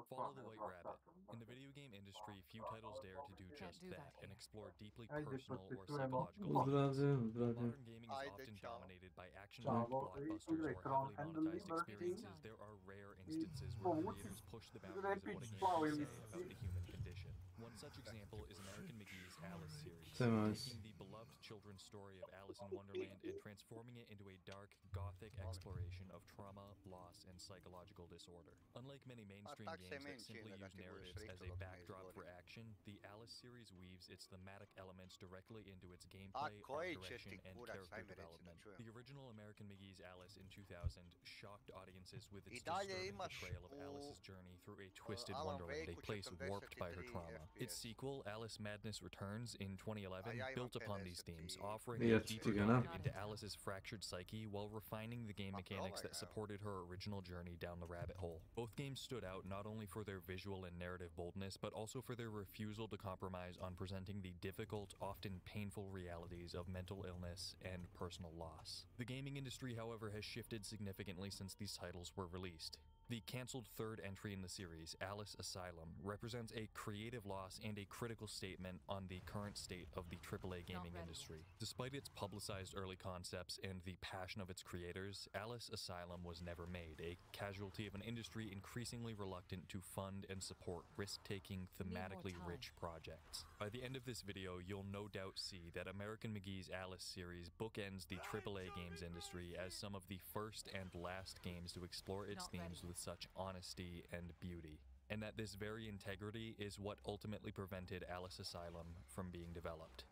Follow the White Rabbit. In the video game industry, few titles dare to do just that and explore deeply personal or psychological themes. While modern gaming is often dominated by action-packed blockbusters or heavily monetized experiences, there are rare instances where creators push the boundaries of what a game can say about the human condition. One such example is American McGee's Alice series, taking the beloved children's story of Alice in Wonderland and transforming it into a dark, gothic exploration of trauma, loss, and psychological disorder. Unlike many mainstream games that simply use narratives as a backdrop for action, the Alice series weaves its thematic elements directly into its gameplay, art direction, and character development. The original American McGee's Alice in 2000 shocked audiences with its disturbing portrayal of Alice's journey through a twisted wonderland, a place warped by her trauma. Its sequel, Alice Madness Returns, in 2011, built upon these themes, offering a deeper dive into Alice's fractured psyche while refining the game mechanics that supported her original journey down the rabbit hole. Both games stood out not only for their visual and narrative boldness, but also for their refusal to compromise on presenting the difficult, often painful realities of mental illness and personal loss. The gaming industry, however, has shifted significantly since these titles were released. The cancelled third entry in the series, Alice Asylum, represents a creative loss and a critical statement on the current state of the AAA gaming industry. Despite its publicized early concepts and the passion of its creators, Alice Asylum was never made, a casualty of an industry increasingly reluctant to fund and support risk-taking, thematically rich projects. By the end of this video, you'll no doubt see that American McGee's Alice series bookends the AAA games industry as some of the first and last games to explore its themes with such honesty and beauty, and that this very integrity is what ultimately prevented Alice Asylum from being developed.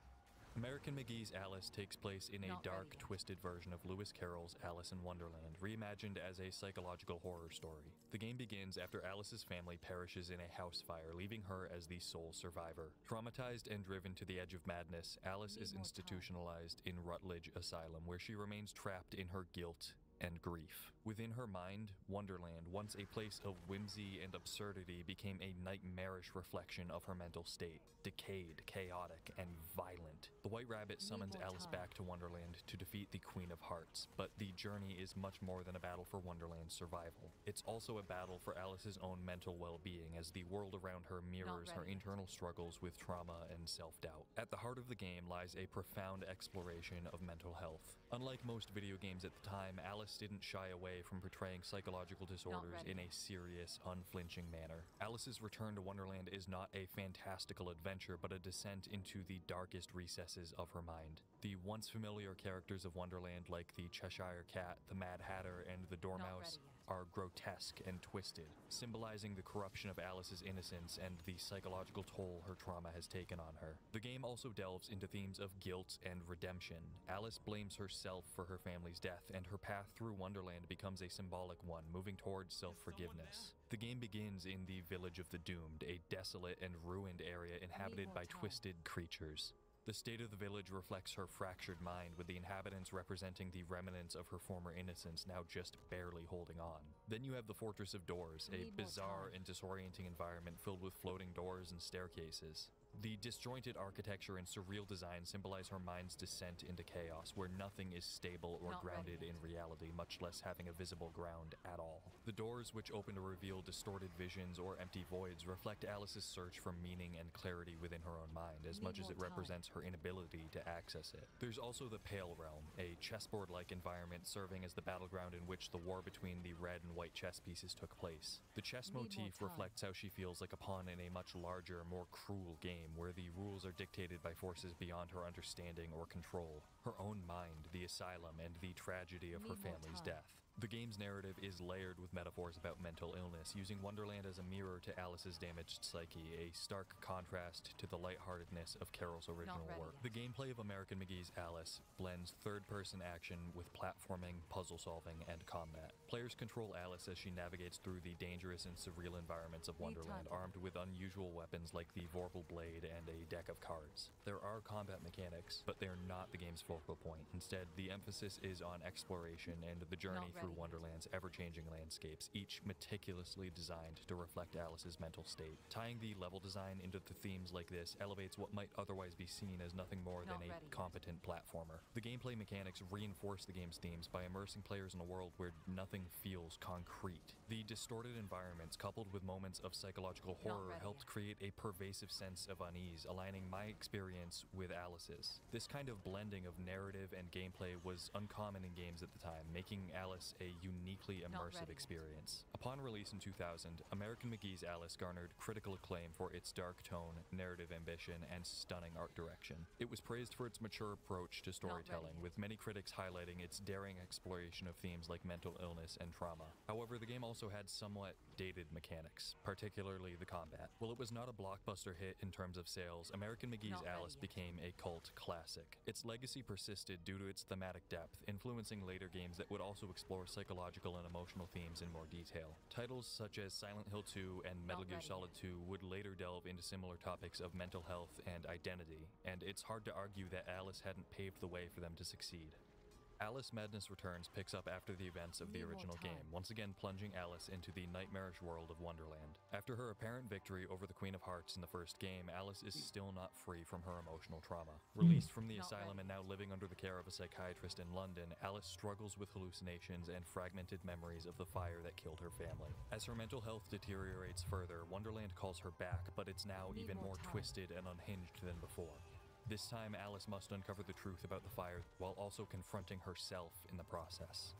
American McGee's Alice takes place in a dark, twisted version of Lewis Carroll's Alice in Wonderland, reimagined as a psychological horror story. The game begins after Alice's family perishes in a house fire, leaving her as the sole survivor. Traumatized and driven to the edge of madness, Alice is institutionalized in Rutledge Asylum, where she remains trapped in her guilt and grief. Within her mind, Wonderland, once a place of whimsy and absurdity, became a nightmarish reflection of her mental state, decayed, chaotic, and violent. The White Rabbit summons Alice back to Wonderland to defeat the Queen of Hearts, but the journey is much more than a battle for Wonderland's survival. It's also a battle for Alice's own mental well-being, as the world around her mirrors her internal struggles with trauma and self-doubt. At the heart of the game lies a profound exploration of mental health. Unlike most video games at the time, Alice didn't shy away from portraying psychological disorders in a serious, unflinching manner. Alice's return to Wonderland is not a fantastical adventure, but a descent into the darkest recesses of her mind. The once familiar characters of Wonderland, like the Cheshire Cat, the Mad Hatter, and the Dormouse, are grotesque and twisted, symbolizing the corruption of Alice's innocence and the psychological toll her trauma has taken on her. The game also delves into themes of guilt and redemption. Alice blames herself for her family's death, and her path through Wonderland becomes a symbolic one, moving towards self-forgiveness. The game begins in the Village of the Doomed, a desolate and ruined area inhabited by twisted creatures. The state of the village reflects her fractured mind, with the inhabitants representing the remnants of her former innocence, now just barely holding on. Then you have the Fortress of Doors, a bizarre and disorienting environment filled with floating doors and staircases. The disjointed architecture and surreal design symbolize her mind's descent into chaos, where nothing is stable or grounded in reality, much less having a visible ground at all. The doors, which open to reveal distorted visions or empty voids, reflect Alice's search for meaning and clarity within her own mind, as much as it represents her inability to access it. There's also the Pale Realm, a chessboard-like environment serving as the battleground in which the war between the red and white chess pieces took place. The chess motif reflects how she feels like a pawn in a much larger, more cruel game, where the rules are dictated by forces beyond her understanding or control. Her own mind, the asylum, and the tragedy of her family's death. The game's narrative is layered with metaphors about mental illness, using Wonderland as a mirror to Alice's damaged psyche, a stark contrast to the lightheartedness of Carroll's original work. The gameplay of American McGee's Alice blends third-person action with platforming, puzzle-solving, and combat. Players control Alice as she navigates through the dangerous and surreal environments of Wonderland, armed with unusual weapons like the Vorpal Blade and a deck of cards. There are combat mechanics, but they're not the game's focal point. Instead, the emphasis is on exploration and the journey through Wonderland's ever-changing landscapes, each meticulously designed to reflect Alice's mental state. Tying the level design into the themes like this elevates what might otherwise be seen as nothing more than a competent platformer. The gameplay mechanics reinforce the game's themes by immersing players in a world where nothing feels concrete. The distorted environments, coupled with moments of psychological horror, helped create a pervasive sense of unease, aligning my experience with Alice's. This kind of blending of narrative and gameplay was uncommon in games at the time, making Alice a uniquely immersive experience. Upon release in 2000, American McGee's Alice garnered critical acclaim for its dark tone, narrative ambition, and stunning art direction. It was praised for its mature approach to storytelling, with many critics highlighting its daring exploration of themes like mental illness and trauma. However, the game also had somewhat dated mechanics, particularly the combat. While it was not a blockbuster hit in terms of sales, American McGee's Alice became a cult classic. Its legacy persisted due to its thematic depth, influencing later games that would also explore psychological and emotional themes in more detail. Titles such as Silent Hill 2 and Metal Gear Solid 2 would later delve into similar topics of mental health and identity, and it's hard to argue that Alice hadn't paved the way for them to succeed. Alice Madness Returns picks up after the events of the original game, once again plunging Alice into the nightmarish world of Wonderland. After her apparent victory over the Queen of Hearts in the first game, Alice is still not free from her emotional trauma. Released from the asylum and now living under the care of a psychiatrist in London, Alice struggles with hallucinations and fragmented memories of the fire that killed her family. As her mental health deteriorates further, Wonderland calls her back, but it's now even more twisted and unhinged than before. This time, Alice must uncover the truth about the fire while also confronting herself in the process.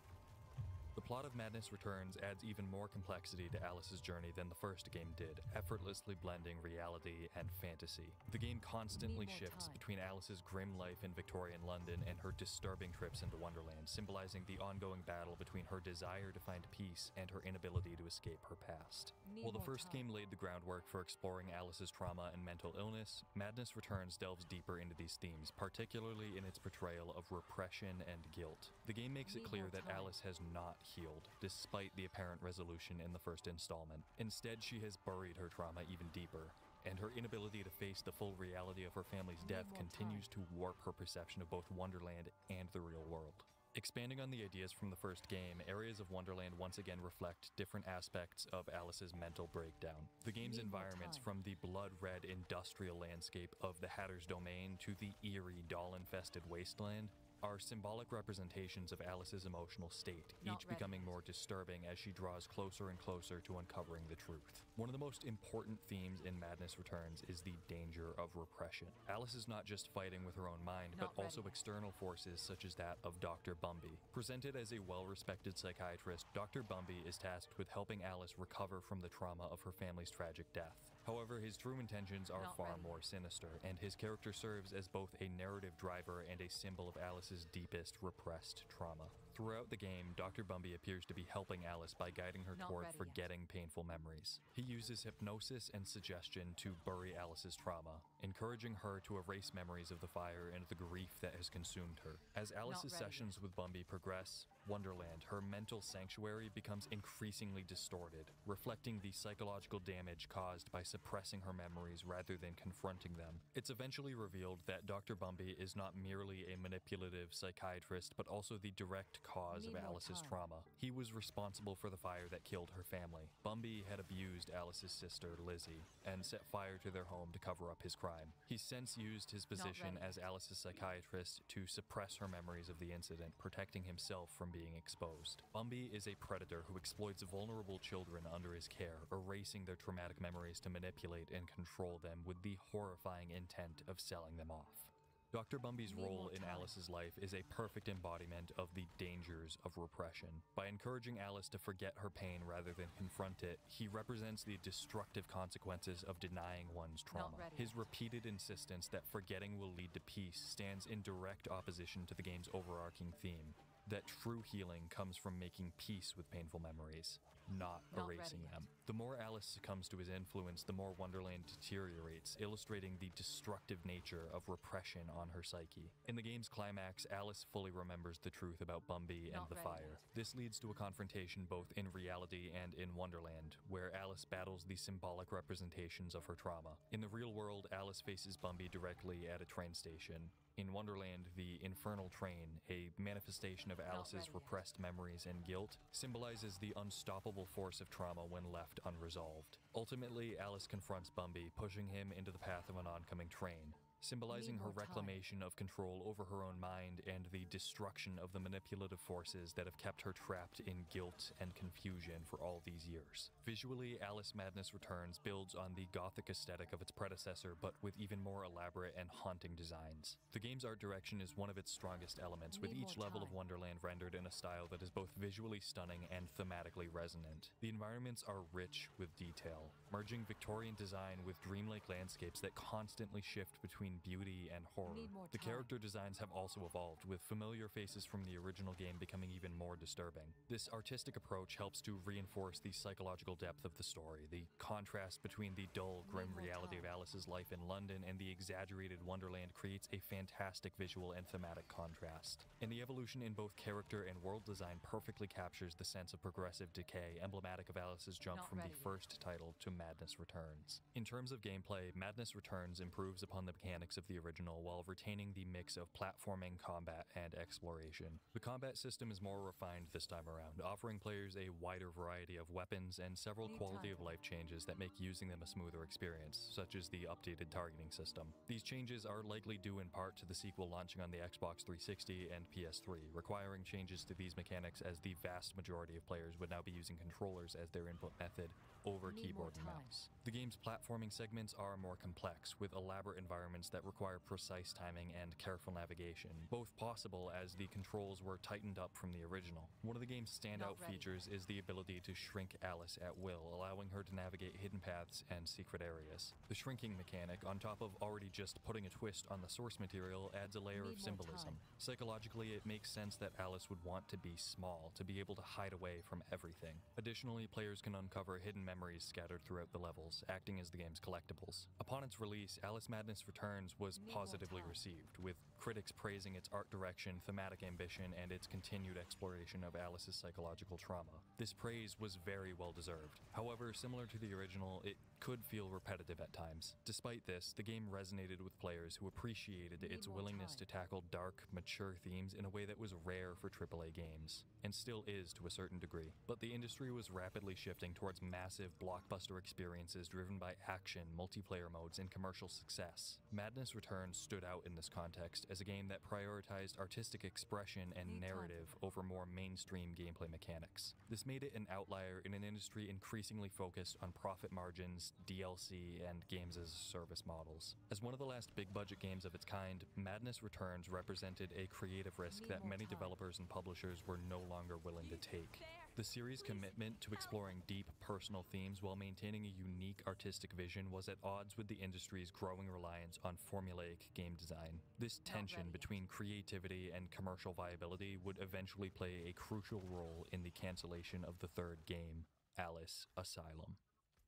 The plot of Madness Returns adds even more complexity to Alice's journey than the first game did, effortlessly blending reality and fantasy. The game constantly shifts between Alice's grim life in Victorian London and her disturbing trips into Wonderland, symbolizing the ongoing battle between her desire to find peace and her inability to escape her past. While the first game laid the groundwork for exploring Alice's trauma and mental illness, Madness Returns delves deeper into these themes, particularly in its portrayal of repression and guilt. The game makes it clear that Alice has not healed, despite the apparent resolution in the first installment. Instead, she has buried her trauma even deeper, and her inability to face the full reality of her family's death continues to warp her perception of both Wonderland and the real world. Expanding on the ideas from the first game, areas of Wonderland once again reflect different aspects of Alice's mental breakdown. The game's environments, from the blood-red industrial landscape of the Hatter's Domain to the eerie, doll-infested wasteland, are symbolic representations of Alice's emotional state, each becoming more disturbing as she draws closer and closer to uncovering the truth. One of the most important themes in Madness Returns is the danger of repression. Alice is not just fighting with her own mind, but also external forces such as that of Dr. Bumby. Presented as a well-respected psychiatrist, Dr. Bumby is tasked with helping Alice recover from the trauma of her family's tragic death. However, his true intentions are far more sinister, and his character serves as both a narrative driver and a symbol of Alice's deepest repressed trauma. Throughout the game, Dr. Bumby appears to be helping Alice by guiding her toward forgetting painful memories. He uses hypnosis and suggestion to bury Alice's trauma, encouraging her to erase memories of the fire and the grief that has consumed her. As Alice's sessions with Bumby progress, Wonderland, her mental sanctuary, becomes increasingly distorted, reflecting the psychological damage caused by suppressing her memories rather than confronting them. It's eventually revealed that Dr. Bumby is not merely a manipulative psychiatrist, but also the direct cause of Alice's trauma. He was responsible for the fire that killed her family. Bumby had abused Alice's sister, Lizzie, and set fire to their home to cover up his crime. He's since used his position as Alice's psychiatrist to suppress her memories of the incident, protecting himself from being exposed. Bumby is a predator who exploits vulnerable children under his care, erasing their traumatic memories to manipulate and control them with the horrifying intent of selling them off. Dr. Bumby's role in Alice's life is a perfect embodiment of the dangers of repression. By encouraging Alice to forget her pain rather than confront it, he represents the destructive consequences of denying one's trauma. His repeated insistence that forgetting will lead to peace stands in direct opposition to the game's overarching theme, that true healing comes from making peace with painful memories, not erasing them. The more Alice succumbs to his influence, the more Wonderland deteriorates, illustrating the destructive nature of repression on her psyche. In the game's climax, Alice fully remembers the truth about Bumby and the fire. This leads to a confrontation both in reality and in Wonderland, where Alice battles the symbolic representations of her trauma. In the real world, Alice faces Bumby directly at a train station. In Wonderland, the Infernal Train, a manifestation of Alice's repressed memories and guilt, symbolizes the unstoppable force of trauma when left unresolved. Ultimately, Alice confronts Bumby, pushing him into the path of an oncoming train, symbolizing her reclamation of control over her own mind and the destruction of the manipulative forces that have kept her trapped in guilt and confusion for all these years. Visually, Alice Madness Returns builds on the gothic aesthetic of its predecessor, but with even more elaborate and haunting designs. The game's art direction is one of its strongest elements, with each level of Wonderland rendered in a style that is both visually stunning and thematically resonant. The environments are rich with detail, merging Victorian design with dreamlike landscapes that constantly shift between beauty and horror. The character designs have also evolved, with familiar faces from the original game becoming even more disturbing. This artistic approach helps to reinforce the psychological depth of the story. The contrast between the dull, grim reality of Alice's life in London and the exaggerated Wonderland creates a fantastic visual and thematic contrast. And the evolution in both character and world design perfectly captures the sense of progressive decay, emblematic of Alice's jump from the first title to Madness Returns. In terms of gameplay, Madness Returns improves upon the mechanics mechanics of the original while retaining the mix of platforming, combat, and exploration. The combat system is more refined this time around, offering players a wider variety of weapons and several quality-of-life changes that make using them a smoother experience, such as the updated targeting system. These changes are likely due in part to the sequel launching on the Xbox 360 and PS3, requiring changes to these mechanics as the vast majority of players would now be using controllers as their input method over keyboard and mouse. The game's platforming segments are more complex, with elaborate environments that require precise timing and careful navigation, both possible as the controls were tightened up from the original. One of the game's standout features is the ability to shrink Alice at will, allowing her to navigate hidden paths and secret areas. The shrinking mechanic, on top of already just putting a twist on the source material, adds a layer of symbolism. Psychologically, it makes sense that Alice would want to be small, to be able to hide away from everything. Additionally, players can uncover hidden memories scattered throughout the levels, acting as the game's collectibles. Upon its release, Alice Madness Returns was positively received, with critics praising its art direction, thematic ambition, and its continued exploration of Alice's psychological trauma. This praise was very well deserved. However, similar to the original, it could feel repetitive at times. Despite this, the game resonated with players who appreciated its willingness to tackle dark, mature themes in a way that was rare for AAA games, and still is to a certain degree. But the industry was rapidly shifting towards massive blockbuster experiences driven by action, multiplayer modes, and commercial success. Madness Returns stood out in this context as a game that prioritized artistic expression and narrative over more mainstream gameplay mechanics. This made it an outlier in an industry increasingly focused on profit margins, DLC, and games as a service models. As one of the last big budget games of its kind, Madness Returns represented a creative risk that many developers and publishers were no longer willing to take. The series' commitment to exploring deep, personal themes while maintaining a unique artistic vision was at odds with the industry's growing reliance on formulaic game design. This tension between creativity and commercial viability would eventually play a crucial role in the cancellation of the third game, Alice Asylum.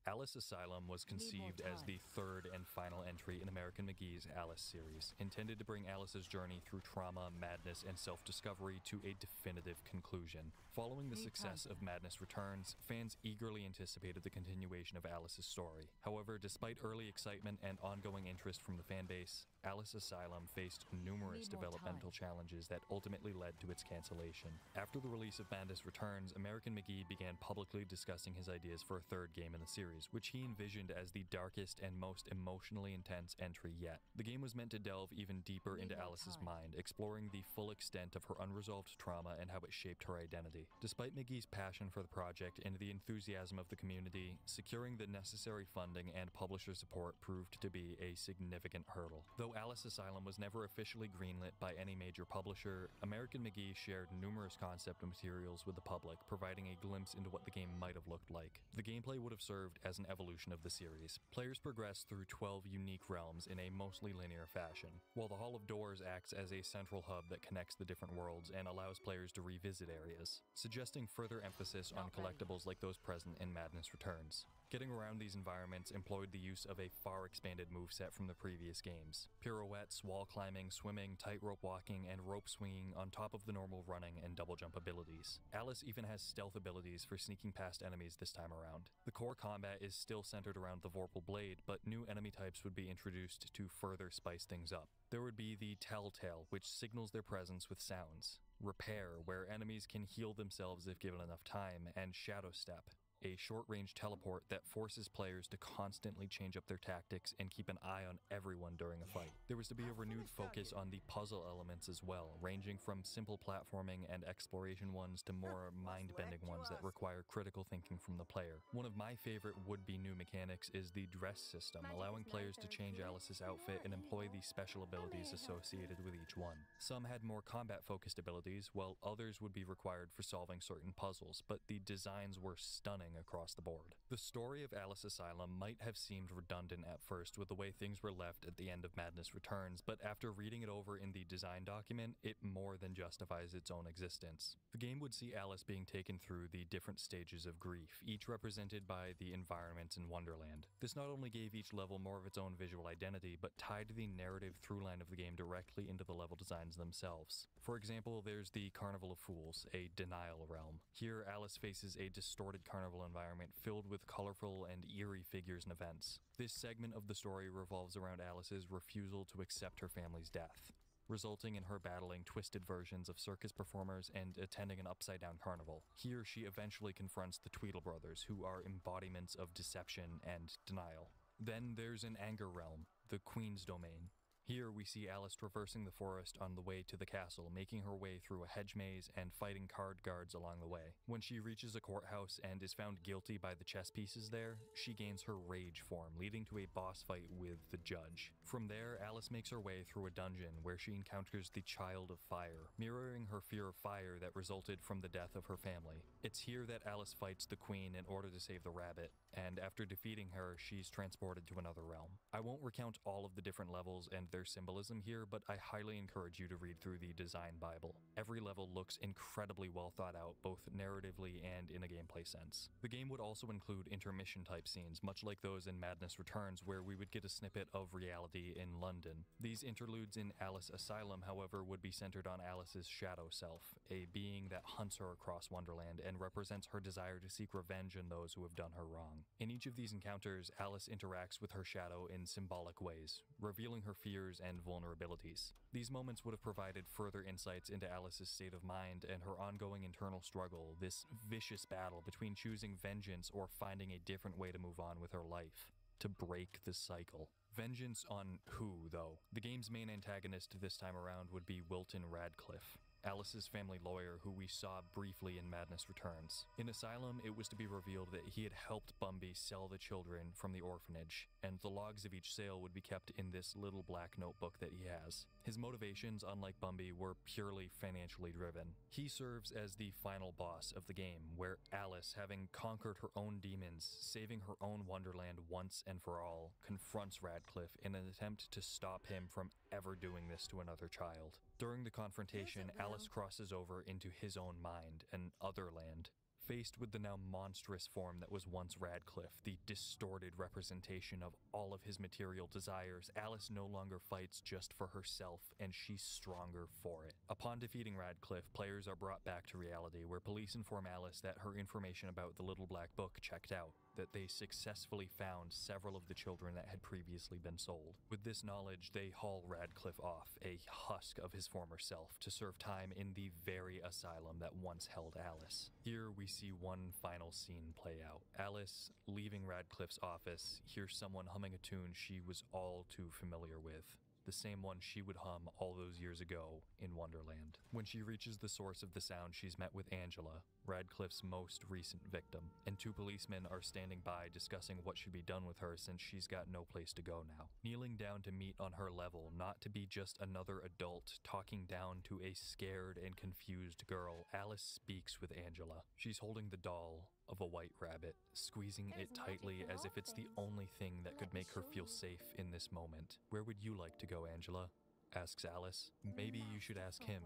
Alice Asylum was conceived as the third and final entry in American McGee's Alice series, intended to bring Alice's journey through trauma, madness, and self-discovery to a definitive conclusion. Following the success of Madness Returns, fans eagerly anticipated the continuation of Alice's story. However, despite early excitement and ongoing interest from the fanbase, Alice Asylum faced numerous developmental challenges that ultimately led to its cancellation. After the release of Madness Returns, American McGee began publicly discussing his ideas for a third game in the series, which he envisioned as the darkest and most emotionally intense entry yet. The game was meant to delve even deeper into Alice's mind, exploring the full extent of her unresolved trauma and how it shaped her identity. Despite McGee's passion for the project and the enthusiasm of the community, securing the necessary funding and publisher support proved to be a significant hurdle. Though Alice Asylum was never officially greenlit by any major publisher, American McGee shared numerous concept materials with the public, providing a glimpse into what the game might have looked like. The gameplay would have served as an evolution of the series. Players progress through 12 unique realms in a mostly linear fashion, while the Hall of Doors acts as a central hub that connects the different worlds and allows players to revisit areas, suggesting further emphasis on collectibles like those present in Madness Returns. Getting around these environments employed the use of a far expanded moveset from the previous games. Pirouettes, wall climbing, swimming, tightrope walking, and rope swinging on top of the normal running and double jump abilities. Alice even has stealth abilities for sneaking past enemies this time around. The core combat is still centered around the Vorpal Blade, but new enemy types would be introduced to further spice things up. There would be the Telltale, which signals their presence with sounds. Repair, where enemies can heal themselves if given enough time, and Shadow Step, a short-range teleport that forces players to constantly change up their tactics and keep an eye on everyone during a fight. There was to be a renewed focus on the puzzle elements as well, ranging from simple platforming and exploration ones to more mind-bending ones that require critical thinking from the player. One of my favorite would-be new mechanics is the dress system, allowing players to change Alice's outfit and employ the special abilities associated with each one. Some had more combat-focused abilities, while others would be required for solving certain puzzles, but the designs were stunning across the board. The story of Alice Asylum might have seemed redundant at first with the way things were left at the end of Madness Returns, but after reading it over in the design document, it more than justifies its own existence. The game would see Alice being taken through the different stages of grief, each represented by the environments in Wonderland. This not only gave each level more of its own visual identity, but tied the narrative through line of the game directly into the level designs themselves. For example, there's the Carnival of Fools, a denial realm. Here, Alice faces a distorted carnival battle environment filled with colorful and eerie figures and events. This segment of the story revolves around Alice's refusal to accept her family's death, resulting in her battling twisted versions of circus performers and attending an upside-down carnival. Here, she eventually confronts the Tweedle brothers, who are embodiments of deception and denial. Then there's an anger realm, the Queen's Domain. Here we see Alice traversing the forest on the way to the castle, making her way through a hedge maze and fighting card guards along the way. When she reaches a courthouse and is found guilty by the chess pieces there, she gains her rage form, leading to a boss fight with the judge. From there, Alice makes her way through a dungeon where she encounters the Child of Fire, mirroring her fear of fire that resulted from the death of her family. It's here that Alice fights the Queen in order to save the rabbit, and after defeating her, she's transported to another realm. I won't recount all of the different levels and their symbolism here, but I highly encourage you to read through the design Bible. Every level looks incredibly well thought out, both narratively and in a gameplay sense. The game would also include intermission type scenes, much like those in Madness Returns, where we would get a snippet of reality in London. These interludes in Alice Asylum, however, would be centered on Alice's shadow self, a being that hunts her across Wonderland and represents her desire to seek revenge on those who have done her wrong. In each of these encounters, Alice interacts with her shadow in symbolic ways, revealing her fears and vulnerabilities. These moments would have provided further insights into Alice's state of mind and her ongoing internal struggle, this vicious battle between choosing vengeance or finding a different way to move on with her life, to break the cycle. Vengeance on who, though? The game's main antagonist this time around would be Wilton Radcliffe, Alice's family lawyer, who we saw briefly in Madness Returns. In Asylum, it was to be revealed that he had helped Bumby sell the children from the orphanage, and the logs of each sale would be kept in this little black notebook that he has. His motivations, unlike Bumby, were purely financially driven. He serves as the final boss of the game, where Alice, having conquered her own demons, saving her own Wonderland once and for all, confronts Radcliffe in an attempt to stop him from ever doing this to another child. During the confrontation, Alice crosses over into his own mind, an other land. Faced with the now monstrous form that was once Radcliffe, the distorted representation of all of his material desires, Alice no longer fights just for herself, and she's stronger for it. Upon defeating Radcliffe, players are brought back to reality, where police inform Alice that her information about the Little Black Book checked out, that they successfully found several of the children that had previously been sold. With this knowledge, they haul Radcliffe off, a husk of his former self, to serve time in the very asylum that once held Alice. Here we see one final scene play out. Alice, leaving Radcliffe's office, hears someone humming a tune she was all too familiar with. The same one she would hum all those years ago in Wonderland. When she reaches the source of the sound, she's met with Angela, Radcliffe's most recent victim, and two policemen are standing by discussing what should be done with her since she's got no place to go now. Kneeling down to meet on her level, not to be just another adult talking down to a scared and confused girl, Alice speaks with Angela. She's holding the doll of a white rabbit, squeezing it tightly as if it's the only thing that could make her feel safe in this moment. "Where would you like to go, Angela?" asks Alice. "Maybe you should ask him.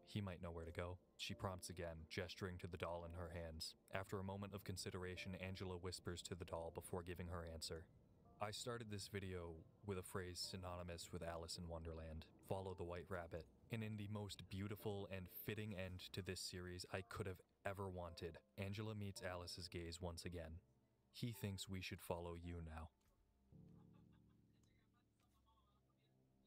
He might know where to go." She prompts again, gesturing to the doll in her hands. After a moment of consideration, Angela whispers to the doll before giving her answer. I started this video with a phrase synonymous with Alice in Wonderland: follow the white rabbit. And in the most beautiful and fitting end to this series I could have ever wanted, Angela meets Alice's gaze once again. He thinks we should follow you now.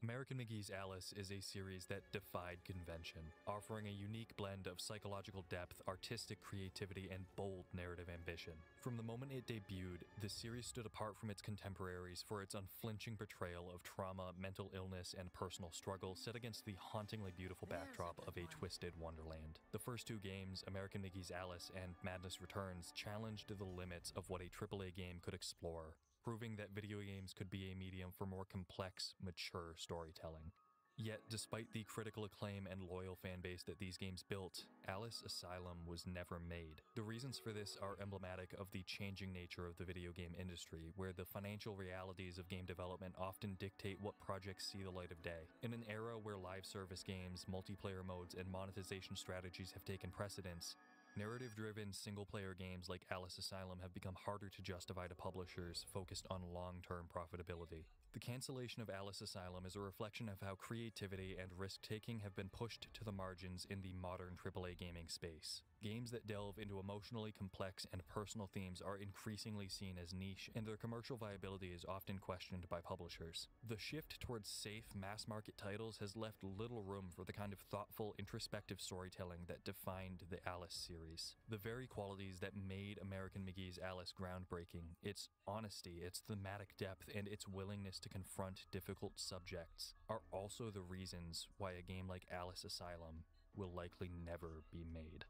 American McGee's Alice is a series that defied convention, offering a unique blend of psychological depth, artistic creativity, and bold narrative ambition. From the moment it debuted, the series stood apart from its contemporaries for its unflinching portrayal of trauma, mental illness, and personal struggle set against the hauntingly beautiful backdrop of a twisted Wonderland. The first two games, American McGee's Alice and Madness Returns, challenged the limits of what a AAA game could explore, proving that video games could be a medium for more complex, mature storytelling. Yet, despite the critical acclaim and loyal fanbase that these games built, Alice Asylum was never made. The reasons for this are emblematic of the changing nature of the video game industry, where the financial realities of game development often dictate what projects see the light of day. In an era where live service games, multiplayer modes, and monetization strategies have taken precedence, narrative-driven single-player games like Alice Asylum have become harder to justify to publishers focused on long-term profitability. The cancellation of Alice Asylum is a reflection of how creativity and risk-taking have been pushed to the margins in the modern AAA gaming space. Games that delve into emotionally complex and personal themes are increasingly seen as niche, and their commercial viability is often questioned by publishers. The shift towards safe, mass-market titles has left little room for the kind of thoughtful, introspective storytelling that defined the Alice series. The very qualities that made American McGee's Alice groundbreaking, its honesty, its thematic depth, and its willingness to confront difficult subjects, are also the reasons why a game like Alice Asylum will likely never be made.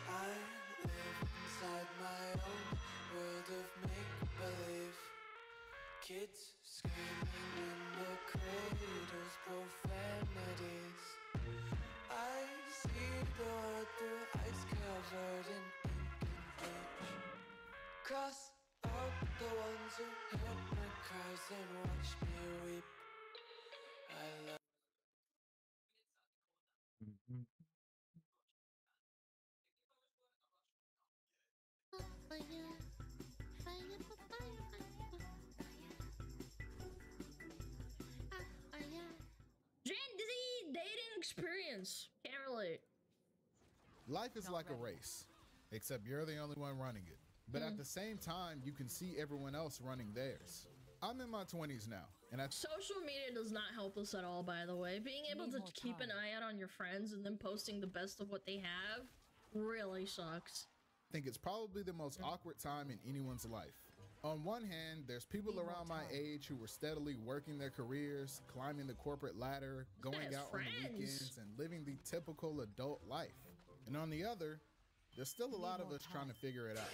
I live inside my own world of make-believe. Kids screaming in the cradles, profanities. I see the world through ice covered in ink and bleach. Cross out the ones who heard my cries and watched me weep. I love Gen Z dating experience. Can't relate. Life is like a race, except you're the only one running it. But at the same time, you can see everyone else running theirs. I'm in my 20s now, and social media does not help us at all, by the way. Being able to keep an eye out on your friends and then posting the best of what they have really sucks. think it's probably the most awkward time in anyone's life. On one hand, there's people around my age who were steadily working their careers, climbing the corporate ladder, going out on the weekends, and living the typical adult life. And on the other, there's still a lot of us trying to figure it out.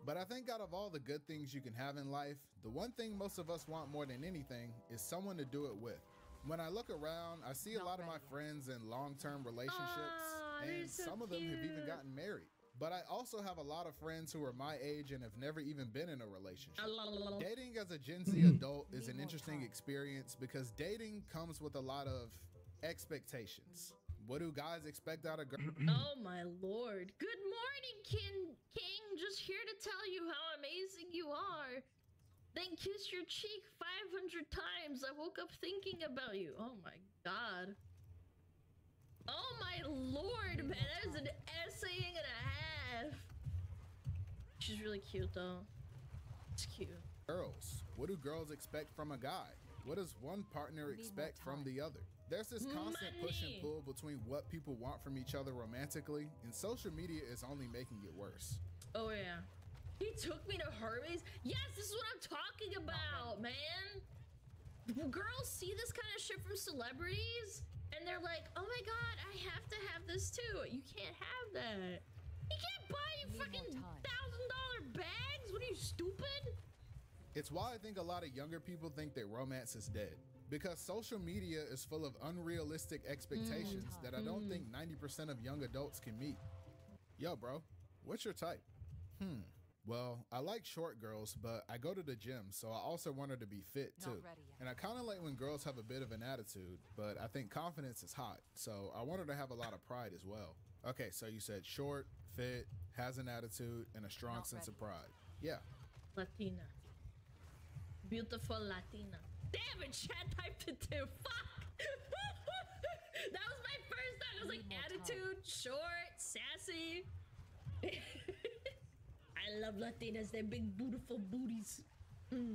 But I think out of all the good things you can have in life, the one thing most of us want more than anything is someone to do it with. When I look around, I see a lot of my friends in long-term relationships, and some of them have even gotten married. But I also have a lot of friends who are my age and have never even been in a relationship. Dating as a Gen Z adult is an interesting experience because dating comes with a lot of expectations. What do guys expect out of girls? Oh my lord. Good morning, King. Just here to tell you how amazing you are. Then kiss your cheek 500 times. I woke up thinking about you. Oh my god. Oh my lord, man. That is an essaying and a half. She's really cute, though. It's cute. Girls. What do girls expect from a guy? What does one partner expect from the other? There's this constant push and pull between what people want from each other romantically, and social media is only making it worse. Oh yeah. He took me to Hermes. Yes, this is what I'm talking about, man. Girls see this kind of shit from celebrities, and they're like, oh my god, I have to have this too. You can't have that. He can't buy you fucking $1,000 bags. What are you, stupid? It's why I think a lot of younger people think that romance is dead. Because social media is full of unrealistic expectations that I don't think 90% of young adults can meet. Yo, bro, what's your type? Well, I like short girls, but I go to the gym, so I also want her to be fit too. And I kind of like when girls have a bit of an attitude, but I think confidence is hot, so I want her to have a lot of pride as well. Okay, so you said short, fit, has an attitude, and a strong sense of pride. Yeah. Latina. Beautiful Latina. Damn it, chat typed it too. Fuck! That was my first thought. It was like attitude, short, sassy. I love Latinas. They're big, beautiful booties. Bro,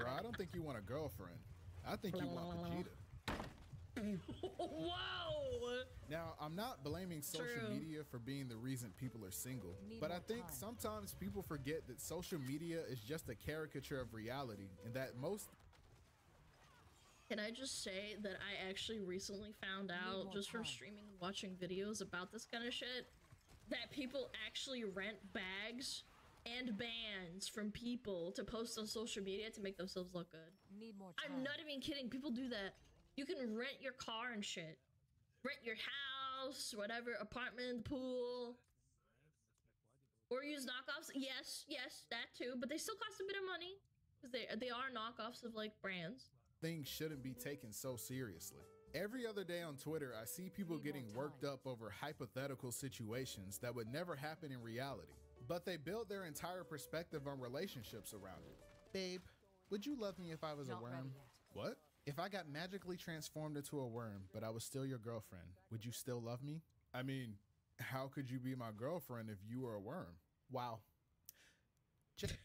I don't think you want a girlfriend. I think you want Vegeta. Whoa! Now, I'm not blaming social media for being the reason people are single, but I think sometimes people forget that social media is just a caricature of reality, and that most... Can I just say that I actually recently found out, just from streaming and watching videos about this kind of shit, that people actually rent bags and bands from people to post on social media to make themselves look good. Need more time. I'm not even kidding. People do that. You can rent your car and shit. Rent your house, whatever, apartment, pool. Or use knockoffs. Yes, that too. But they still cost a bit of money because they are knockoffs of like brands. Things shouldn't be taken so seriously. Every other day on Twitter, I see people getting worked up over hypothetical situations that would never happen in reality, but they build their entire perspective on relationships around it. Babe, would you love me if I was a worm? What? If I got magically transformed into a worm, but I was still your girlfriend, would you still love me? I mean, how could you be my girlfriend if you were a worm? Wow. Chad,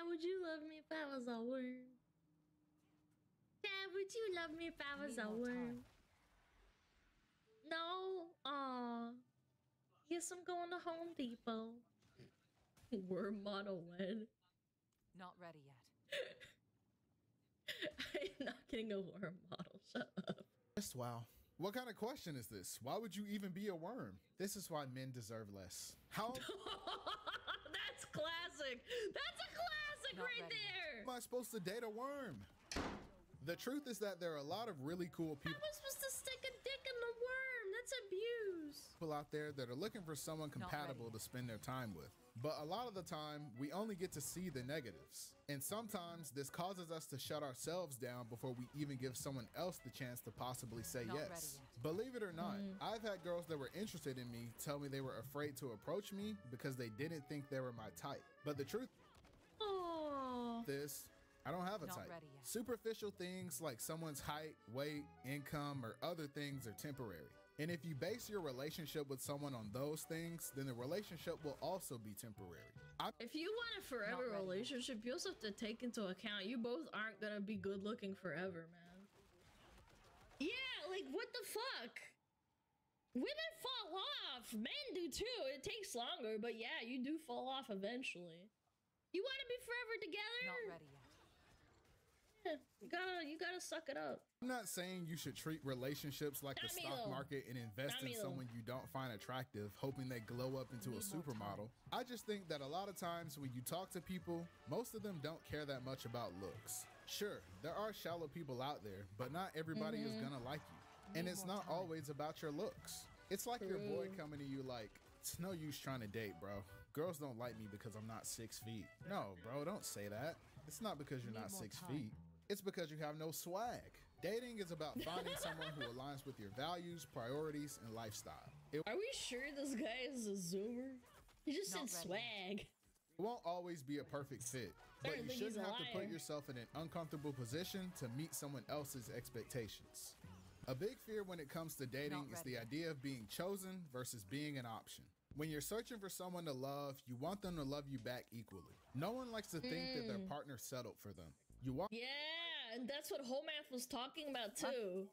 would you love me if I was a worm? Chad, would you love me if I was a worm? No? Aw. Yes, I'm going to Home Depot. Worm model when? Not ready yet. I'm not getting a worm model. Shut up. Just wow. What kind of question is this? Why would you even be a worm? This is why men deserve less. How That's classic. That's a classic right there. am I supposed to date a worm? The truth is that there are a lot of really cool people. How am I supposed to stick a dick in the worm? That's abuse. People out there that are looking for someone compatible to spend their time with. But a lot of the time, we only get to see the negatives. And sometimes this causes us to shut ourselves down before we even give someone else the chance to possibly say yes. Believe it or not, I've had girls that were interested in me tell me they were afraid to approach me because they didn't think they were my type. But the truth is, I don't have a type. Superficial things like someone's height, weight, income, or other things are temporary. And if you base your relationship with someone on those things, then the relationship will also be temporary. If you want a forever relationship, you also have to take into account you both aren't gonna be good looking forever, man. Yeah, like what the fuck? Women fall off. Men do too. It takes longer, but yeah, you do fall off eventually. You want to be forever together? Not ready yet. Yeah, you gotta suck it up. I'm not saying you should treat relationships like the stock market and invest in someone you don't find attractive, hoping they glow up into a supermodel. I just think that a lot of times when you talk to people, most of them don't care that much about looks. Sure, there are shallow people out there, but not everybody is gonna like you. And it's not always about your looks. It's like your boy coming to you like, it's no use trying to date, bro. Girls don't like me because I'm not 6 feet. No, bro, don't say that. It's not because you're not 6 feet. It's because you have no swag. Dating is about finding someone who aligns with your values, priorities, and lifestyle. Are we sure this guy is a zoomer? He just said swag. It won't always be a perfect fit, but you shouldn't have to put yourself in an uncomfortable position to meet someone else's expectations. A big fear when it comes to dating is the idea of being chosen versus being an option. When you're searching for someone to love, you want them to love you back equally. No one likes to think that their partner settled for them. Yeah, and that's what Homath was talking about too.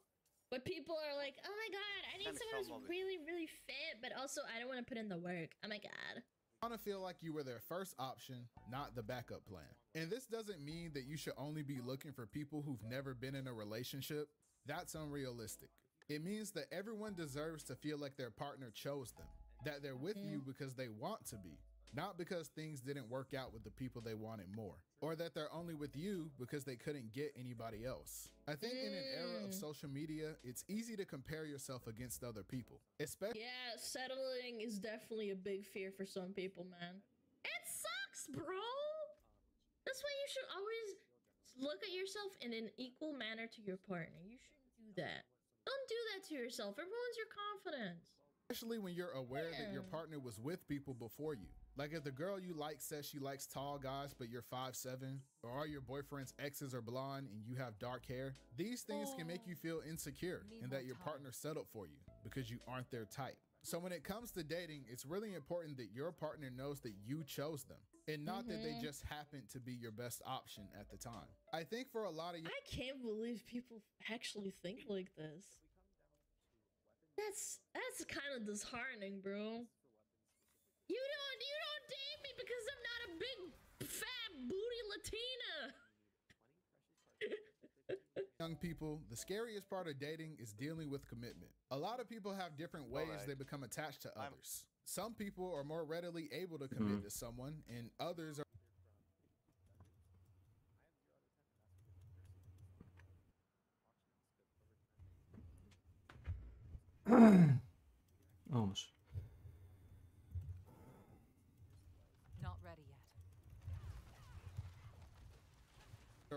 But people are like, oh my god, I need someone who's really, really fit, but also I don't want to put in the work. Oh my god. I want to feel like you were their first option, not the backup plan. And this doesn't mean that you should only be looking for people who've never been in a relationship. That's unrealistic. It means that everyone deserves to feel like their partner chose them, that they're with you because they want to be, not because things didn't work out with the people they wanted more, or that they're only with you because they couldn't get anybody else. I think in an era of social media, it's easy to compare yourself against other people, especially— Yeah, settling is definitely a big fear for some people, man. It sucks, bro! That's why you should always look at yourself in an equal manner to your partner. You shouldn't do that. Don't do that to yourself. It ruins your confidence. Especially when you're aware that your partner was with people before you. Like if the girl you like says she likes tall guys, but you're 5'7", or all your boyfriend's exes are blonde and you have dark hair, these things can make you feel insecure and that your partner settled for you because you aren't their type. So when it comes to dating, it's really important that your partner knows that you chose them and not that they just happen to be your best option at the time. I think for a lot of you— I can't believe people actually think like this. That's kind of disheartening, bro. You don't date me because I'm not a big fat booty Latina. Young people, the scariest part of dating is dealing with commitment. A lot of people have different ways they become attached to others. Some people are more readily able to commit to someone, and others are— Vamos.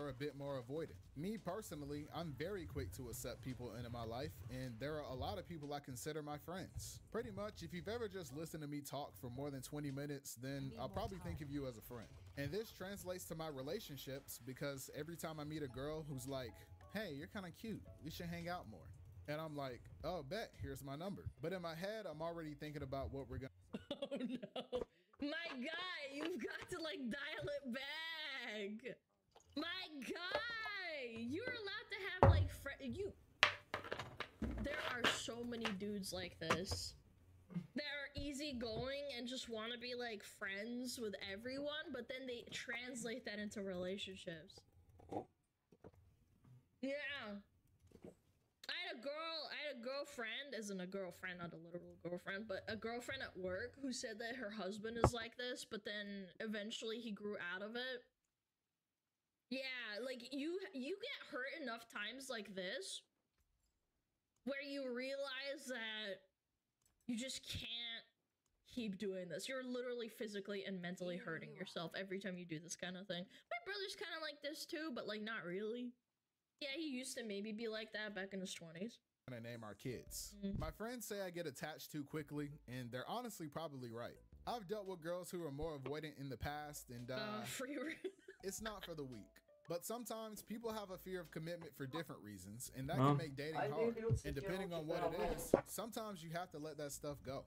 are a bit more avoidant. Me personally, I'm very quick to accept people into my life, and there are a lot of people I consider my friends. Pretty much, if you've ever just listened to me talk for more than 20 minutes, then I'll probably think of you as a friend. And this translates to my relationships because every time I meet a girl who's like, hey, you're kind of cute, we should hang out more. And I'm like, oh, bet, here's my number. But in my head, I'm already thinking about what we're gonna. Oh no. My guy, you've got to like dial it back. My guy, you're allowed to have like there are so many dudes like this that are easygoing and just want to be like friends with everyone, but then they translate that into relationships. Yeah. I had a girlfriend, isn't a girlfriend, not a literal girlfriend, but a girlfriend at work who said that her husband is like this, but then eventually he grew out of it. Yeah, like you get hurt enough times like this where you realize that you just can't keep doing this. You're literally physically and mentally hurting yourself every time you do this kind of thing. My brother's kind of like this too, but like not really. Yeah, he used to maybe be like that back in his 20s. Gonna name our kids. My friends say I get attached too quickly, and they're honestly probably right. I've dealt with girls who are more avoidant in the past, and it's not for the weak. But sometimes people have a fear of commitment for different reasons, and that can make dating hard. And depending on what it is, sometimes you have to let that stuff go.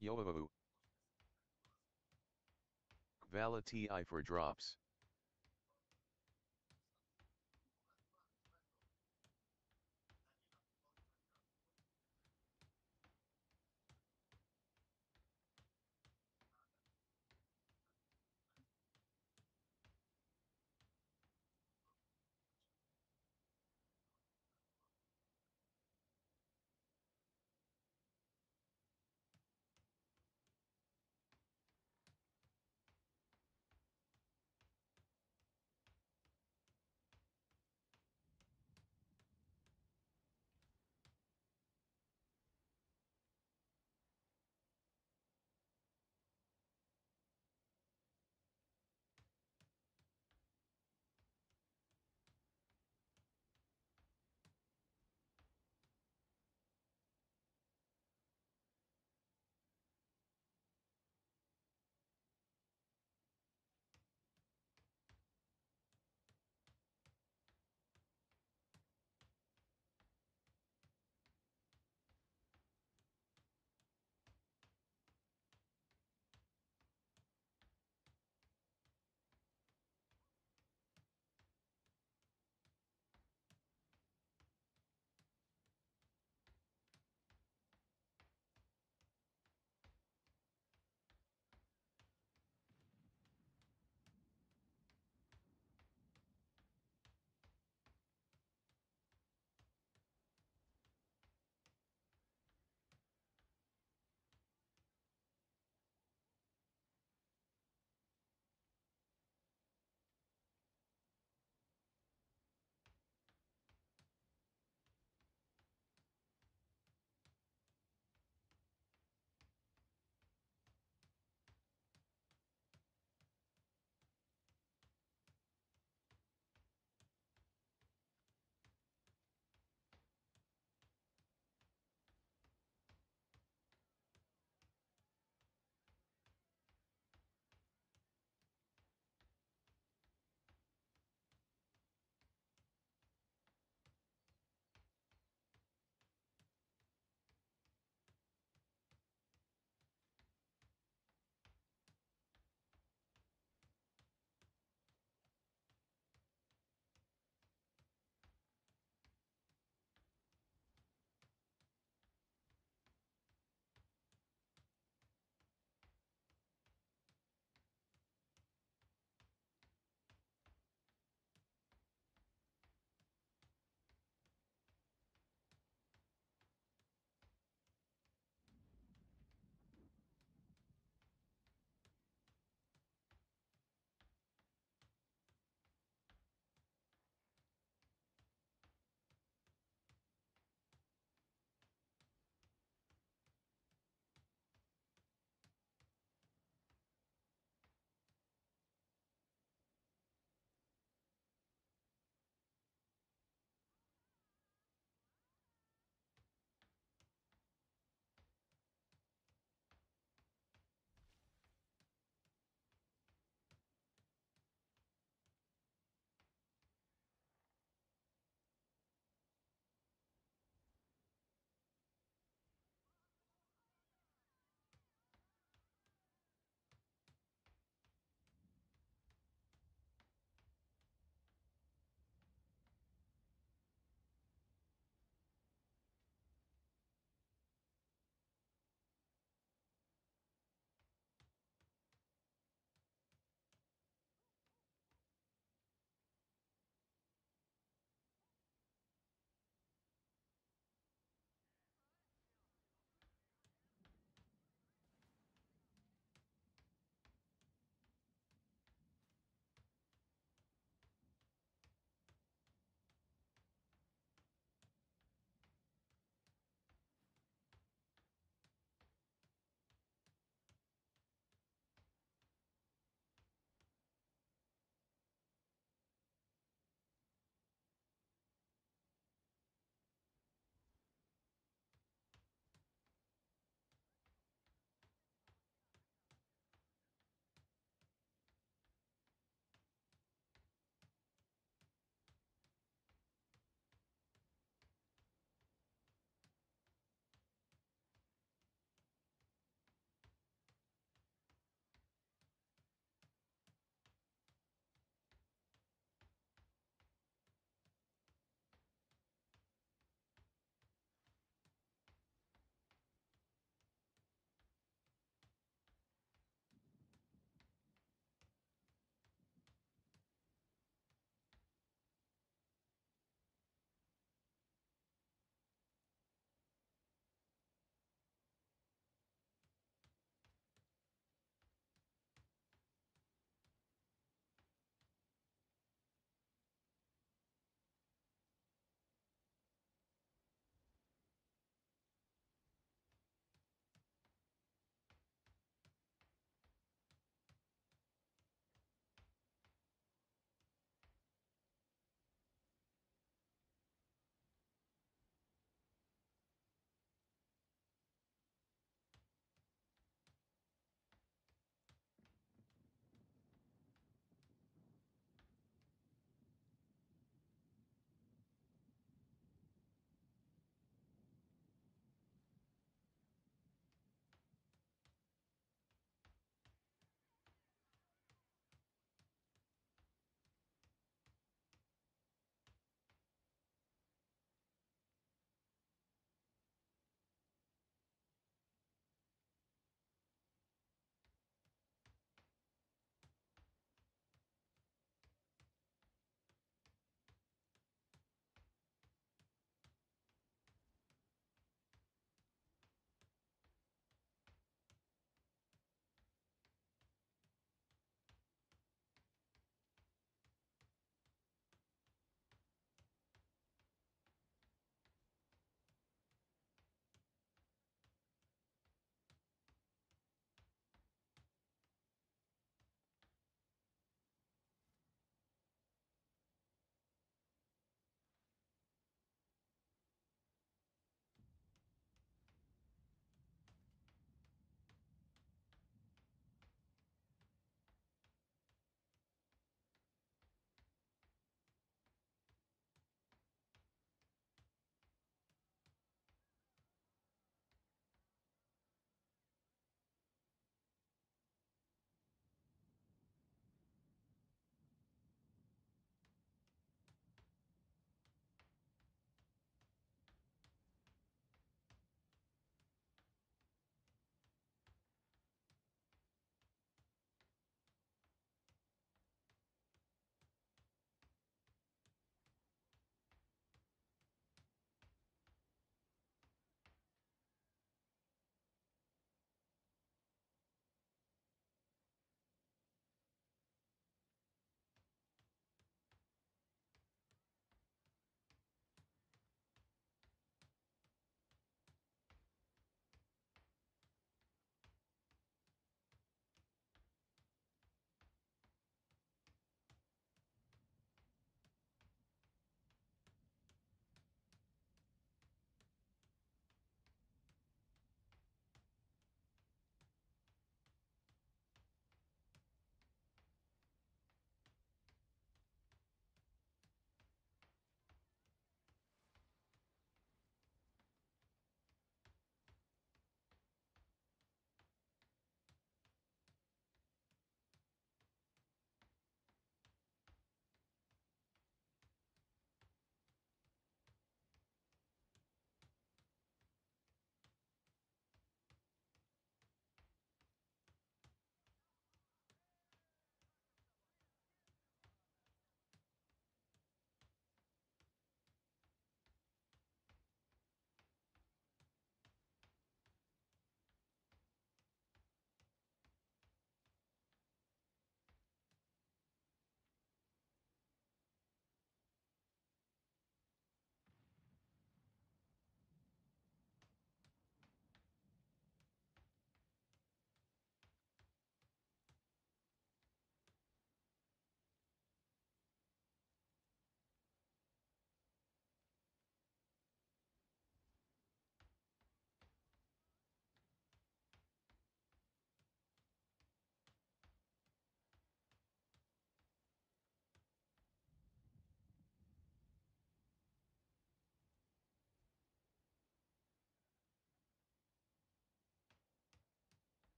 Yo. Vala TI for drops.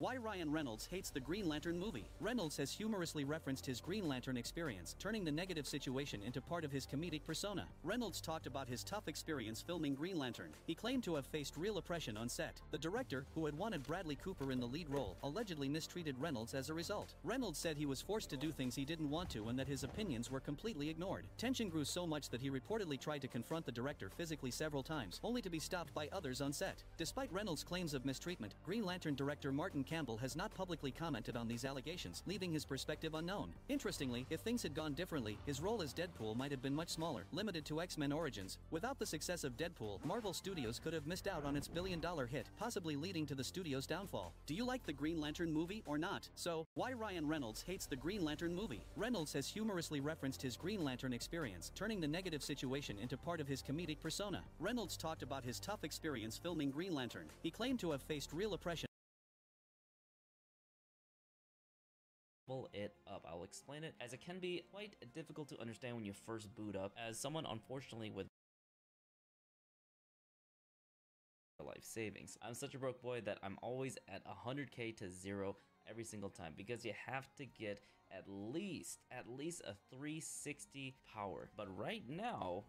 why Ryan Reynolds hates the Green Lantern movie. Reynolds has humorously referenced his Green Lantern experience, turning the negative situation into part of his comedic persona. Reynolds talked about his tough experience filming Green Lantern. He claimed to have faced real oppression on set. The director, who had wanted Bradley Cooper in the lead role, allegedly mistreated Reynolds as a result. Reynolds said he was forced to do things he didn't want to and that his opinions were completely ignored. Tension grew so much that he reportedly tried to confront the director physically several times, only to be stopped by others on set. Despite Reynolds' claims of mistreatment, Green Lantern director Martin Campbell has not publicly commented on these allegations, leaving his perspective unknown. Interestingly, if things had gone differently, his role as Deadpool might have been much smaller, limited to X-Men Origins. Without the success of Deadpool, Marvel Studios could have missed out on its billion-dollar hit, possibly leading to the studio's downfall. Do you like the Green Lantern movie or not? So, why Ryan Reynolds hates the Green Lantern movie? Reynolds has humorously referenced his Green Lantern experience, turning the negative situation into part of his comedic persona. Reynolds talked about his tough experience filming Green Lantern. He claimed to have faced real oppression. It up. I'll explain it, as it can be quite difficult to understand when you first boot up, as someone unfortunately with life savings. I'm such a broke boy that I'm always at 100k to 0 every single time, because you have to get at least a 360 power. But right now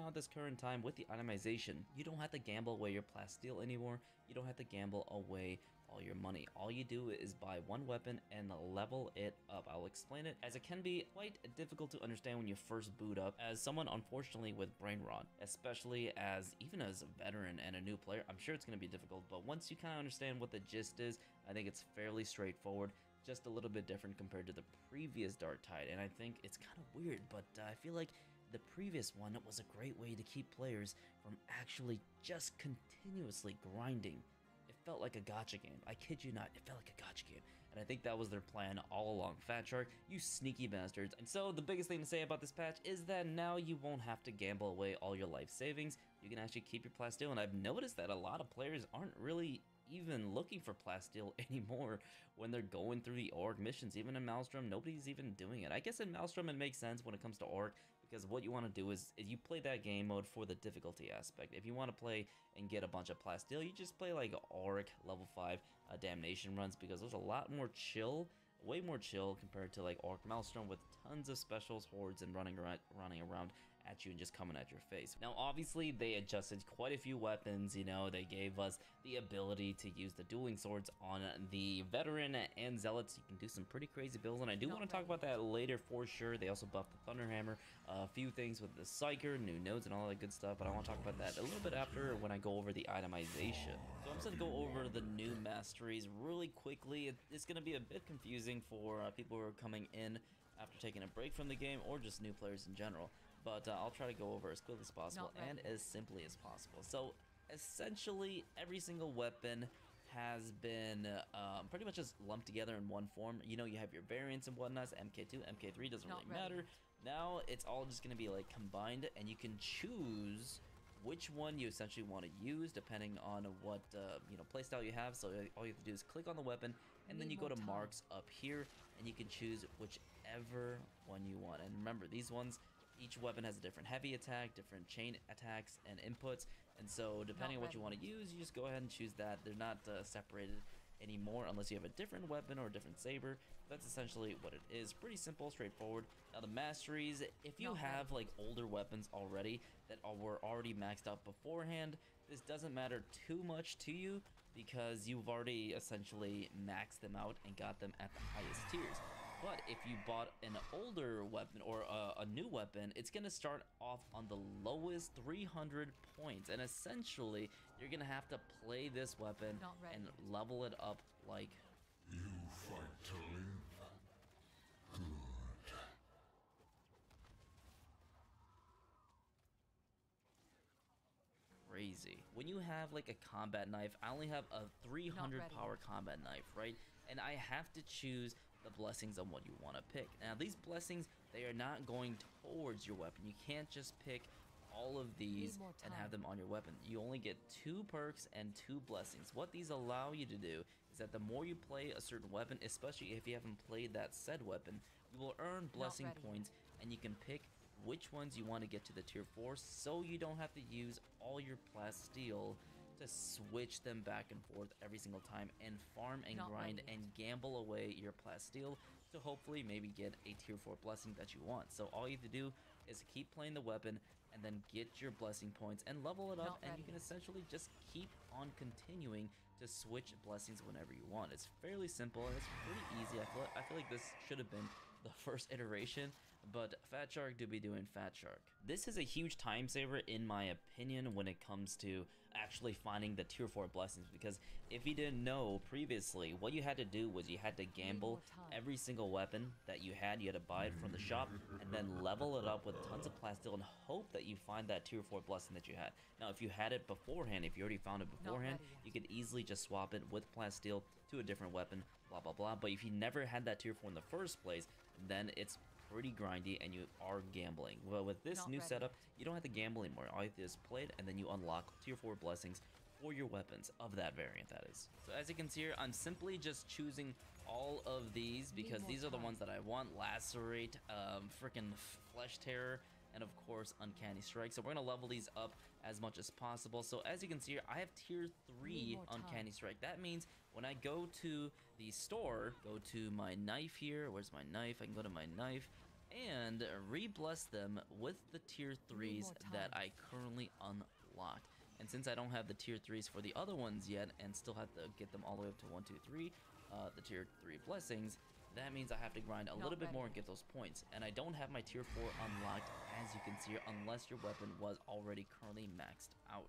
at this current time with the itemization, you don't have to gamble away your plasteel anymore. You don't have to gamble away all your money. All you do is buy one weapon and level it up. I'll explain it, as it can be quite difficult to understand when you first boot up, as someone unfortunately with brain rot, especially as even as a veteran and a new player. I'm sure it's going to be difficult, but once you kind of understand what the gist is, I think it's fairly straightforward, just a little bit different compared to the previous Dark Tide. And I think it's kind of weird, but I feel like the previous one was a great way to keep players from actually just continuously grinding. It felt like a gacha game. I kid you not, it felt like a gacha game. And I think that was their plan all along. Fat Shark, you sneaky bastards. And so the biggest thing to say about this patch is that now you won't have to gamble away all your life savings. You can actually keep your plasteel. And I've noticed that a lot of players aren't really even looking for plasteel anymore when they're going through the orc missions. Even in Maelstrom, nobody's even doing it. I guess in Maelstrom it makes sense when it comes to orc, because what you want to do is you play that game mode for the difficulty aspect. If you want to play and get a bunch of plasteel, you just play like Auric level 5 damnation runs, because there's a lot more chill, way more chill compared to like Orc Maelstrom with tons of specials, hordes, and running around at you and just coming at your face. Now obviously they adjusted quite a few weapons. You know, they gave us the ability to use the dueling swords on the veteran and zealots. You can do some pretty crazy builds, and I do want to talk about that later for sure. They also buffed the Thunderhammer, a few things with the Psyker, new nodes, and all that good stuff, but I want to talk about that a little bit after when I go over the itemization. So I'm just going to go over the new masteries really quickly. It's going to be a bit confusing for people who are coming in after taking a break from the game, or just new players in general. But I'll try to go over as quickly as possible and as simply as possible. So essentially every single weapon has been pretty much just lumped together in one form. You know, you have your variants and whatnot, MK2, MK3, doesn't really matter. Now it's all just going to be like combined, and you can choose which one you essentially want to use depending on what you know, playstyle you have. So all you have to do is click on the weapon, and then you go to marks up here, and you can choose whichever one you want. And remember, these ones, each weapon has a different heavy attack, different chain attacks and inputs, and so depending on what you want to use, you just go ahead and choose that. They're not separated anymore unless you have a different weapon or a different saber. That's essentially what it is. Pretty simple, straightforward. Now the masteries, if you have like older weapons already that were already maxed out beforehand, this doesn't matter too much to you, because you've already essentially maxed them out and got them at the highest tiers. But if you bought an older weapon or a new weapon, it's going to start off on the lowest 300 points. And essentially, you're going to have to play this weapon and level it up like... You fight to live. Good. Crazy. When you have like a combat knife, I only have a 300 power combat knife, right? And I have to choose the blessings on what you want to pick. Now these blessings, they are not going towards your weapon. You can't just pick all of these and have them on your weapon. You only get 2 perks and 2 blessings. What these allow you to do is that the more you play a certain weapon, especially if you haven't played that said weapon, you will earn blessing points, and you can pick which ones you want to get to the tier 4, so you don't have to use all your plasteel to switch them back and forth every single time and farm and grind and gamble away your plasteel to hopefully maybe get a tier 4 blessing that you want. So all you have to do is keep playing the weapon and then get your blessing points and level it up, and you can essentially just keep on continuing to switch blessings whenever you want. It's fairly simple and it's pretty easy. I feel like this should have been the first iteration, but Fat Shark do be doing Fat Shark. This is a huge time saver in my opinion when it comes to actually finding the tier 4 blessings, because if you didn't know previously, what you had to do was you had to gamble every single weapon that you had to buy it from the shop and then level it up with tons of plasteel and hope that you find that tier 4 blessing that you had. Now if you had it beforehand, if you already found it beforehand, you could easily just swap it with plasteel to a different weapon, blah blah blah. But if you never had that tier 4 in the first place, then it's pretty grindy and you are gambling. Well, with this new setup, you don't have to gamble anymore. All you have to do is play it, and then you unlock tier 4 blessings for your weapons of that variant, that is. So as you can see here, I'm simply just choosing all of these because these are the ones that I want. Lacerate, freaking Flesh Terror, and of course Uncanny Strike. So we're gonna level these up as much as possible. So as you can see here, I have tier 3 Uncanny Strike. That means when I go to the store, go to my knife here, where's my knife? I can go to my knife and re-bless them with the tier 3s that I currently unlocked. And since I don't have the tier 3s for the other ones yet and still have to get them all the way up to 1, 2, 3, the tier 3 blessings, that means I have to grind a little bit more and get those points. And I don't have my tier 4 unlocked, as you can see here, unless your weapon was already currently maxed out.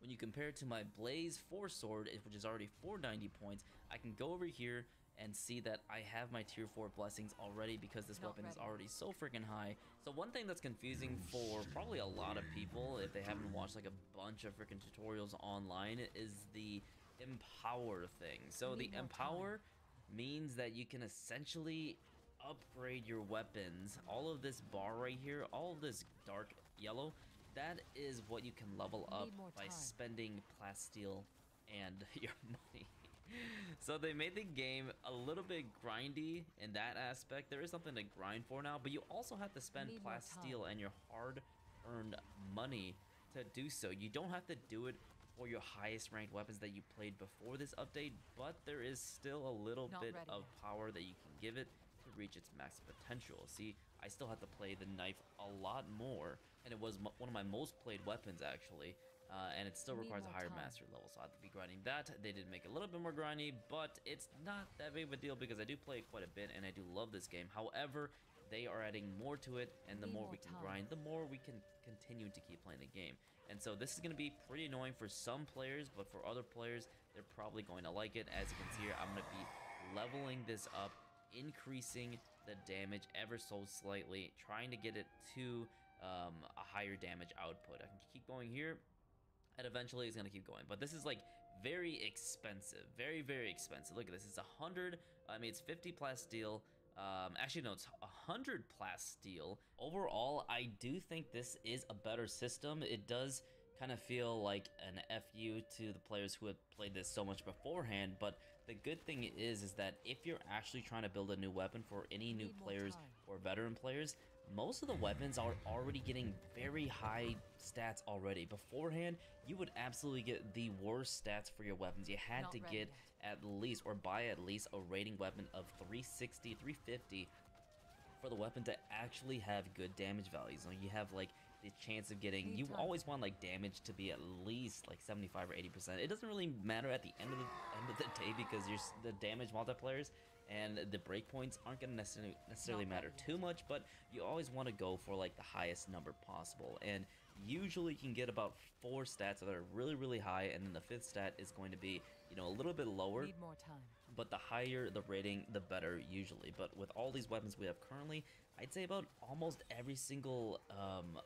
When you compare it to my Blaze 4 sword, which is already 490 points, I can go over here and see that I have my tier 4 blessings already because this weapon is already so freaking high. So one thing that's confusing for probably a lot of people, if they haven't watched like a bunch of freaking tutorials online, is the Empower thing. So the Empower means that you can essentially upgrade your weapons. All of this bar right here, all of this dark yellow, that is what you can level up by spending plasteel and your money. So they made the game a little bit grindy in that aspect. There is something to grind for now, but you also have to spend plasteel and your hard-earned money to do so. You don't have to do it for your highest ranked weapons that you played before this update, but there is still a little bit of power that you can give it to reach its max potential. See, I still have to play the knife a lot more, and it was one of my most played weapons actually. And it still requires a higher mastery level, so I have to be grinding that. They did make it a little bit more grindy, but it's not that big of a deal because I do play it quite a bit and I do love this game. However, they are adding more to it, and the more we can grind, the more we can continue to keep playing the game. And so this is going to be pretty annoying for some players, but for other players, they're probably going to like it. As you can see here, I'm going to be leveling this up, increasing the damage ever so slightly, trying to get it to a higher damage output. I can keep going here, and eventually it's gonna keep going. But this is like very expensive, very expensive. Look at this, it's 100, I mean it's 50 plasteel. Actually no, it's 100 plasteel. Overall, I do think this is a better system. It does kind of feel like an FU to the players who had played this so much beforehand, but the good thing is that if you're actually trying to build a new weapon for any new players or veteran players, most of the weapons are already getting very high stats already. Beforehand, you would absolutely get the worst stats for your weapons. You had to get at least, or buy at least, a rating weapon of 360, 350 for the weapon to actually have good damage values. So you have like the chance of getting, you always want like damage to be at least like 75 or 80%. It doesn't really matter at the end of the day because the damage multipliers and the breakpoints aren't going to necessarily matter too much, but you always want to go for like the highest number possible. And usually you can get about 4 stats that are really high, and then the 5th stat is going to be, you know, a little bit lower. Need more time. But the higher the rating, the better usually. But with all these weapons we have currently, I'd say about almost every single,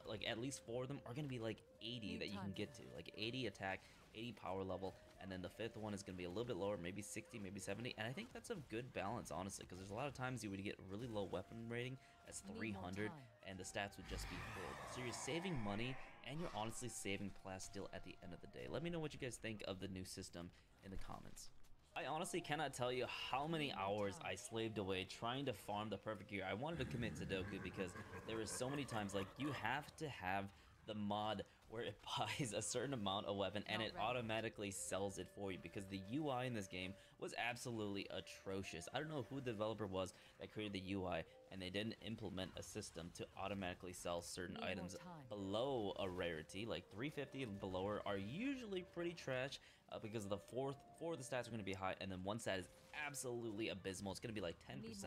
like at least 4 of them are going to be like 80 that you can get to. Like 80 attack, 80 power level, and then the 5th one is going to be a little bit lower, maybe 60, maybe 70. And I think that's a good balance, honestly, because there's a lot of times you would get really low weapon rating as 300, and the stats would just be horrible. So you're saving money, and you're honestly saving plasteel at the end of the day. Let me know what you guys think of the new system in the comments. I honestly cannot tell you how many hours I slaved away trying to farm the perfect gear. I wanted to commit Sudoku because there were so many times, like, you have to have the mod where it buys a certain amount of weapon and it automatically sells it for you, because the UI in this game was absolutely atrocious. I don't know who the developer was that created the UI, and they didn't implement a system to automatically sell certain items below a rarity. Like 350 and below are usually pretty trash, because the four of the stats are going to be high, and then one stat is absolutely abysmal. It's going to be like 10%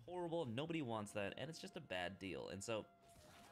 horrible. Nobody wants that, and it's just a bad deal. And so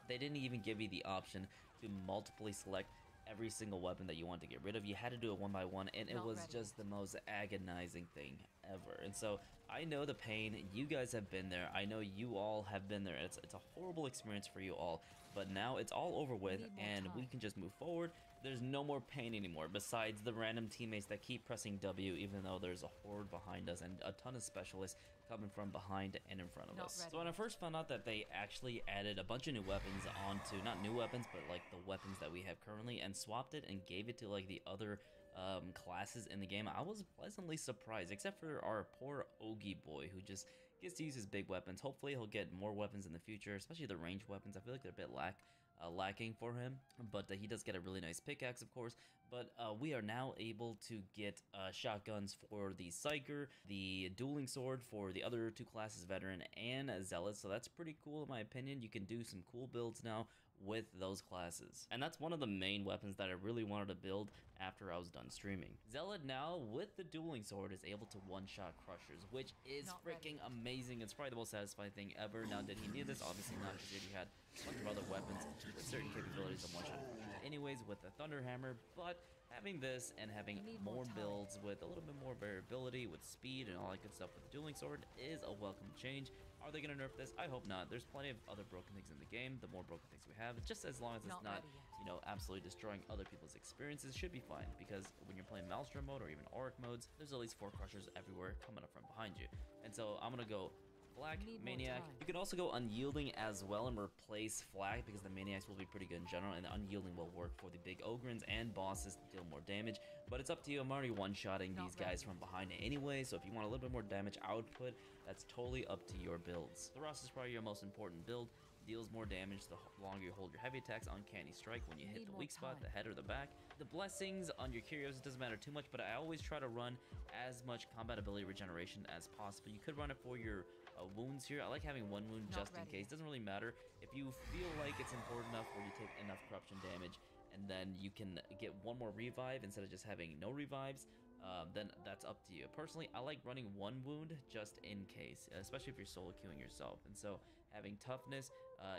they didn't even give you the option to multiply select every single weapon that you want to get rid of. You had to do it one by one, and it was just the most agonizing thing ever. And so I know the pain. You guys have been there. I know you all have been there. It's a horrible experience for you all, but now it's all over with, and we can just move forward. There's no more pain anymore, besides the random teammates that keep pressing W even though there's a horde behind us and a ton of specialists coming from behind and in front of us. So when I first found out that they actually added a bunch of new weapons onto, not new weapons, but like the weapons that we have currently, and swapped it and gave it to like the other classes in the game, I was pleasantly surprised, except for our poor Ogie boy who just gets to use his big weapons. Hopefully he'll get more weapons in the future, especially the ranged weapons. I feel like they're a bit lacking for him, but he does get a really nice pickaxe, of course. But we are now able to get shotguns for the Psyker, the dueling sword for the other two classes, Veteran and Zealot, so that's pretty cool in my opinion. You can do some cool builds now with those classes, and that's one of the main weapons that I really wanted to build after I was done streaming. Zealot now with the dueling sword is able to one-shot crushers, which is freaking amazing. It's probably the most satisfying thing ever. Now, did he need this? Obviously not, because he had a bunch of other weapons with certain capabilities of one-shot crushers anyways with the Thunder Hammer, but having this and having more builds with a little bit more variability with speed and all that good stuff with the dueling sword is a welcome change. Are they going to nerf this? I hope not. There's plenty of other broken things in the game. The more broken things we have, just as long as it's not, you know, absolutely destroying other people's experiences, should be fine. Because when you're playing Maelstrom mode or even Auric modes, there's at least 4 crushers everywhere coming up from behind you. And so I'm going to go Black, Maniac. You can also go Unyielding as well and replace Flag, because the Maniacs will be pretty good in general, and the Unyielding will work for the big Ogrins and bosses to deal more damage. But it's up to you. I'm already one-shotting these guys from behind anyway, so if you want a little bit more damage output, that's totally up to your builds. Thrust is probably your most important build. Deals more damage the longer you hold your heavy attacks. Uncanny Strike when you hit the weak spot, the head or the back. The blessings on your Curios, it doesn't matter too much, but I always try to run as much combat ability regeneration as possible. You could run it for your wounds here. I like having 1 wound just in case. Doesn't really matter. If you feel like it's important enough where you take enough corruption damage and then you can get 1 more revive instead of just having no revives, then that's up to you. Personally, I like running 1 wound just in case, especially if you're solo queuing yourself. And so having toughness,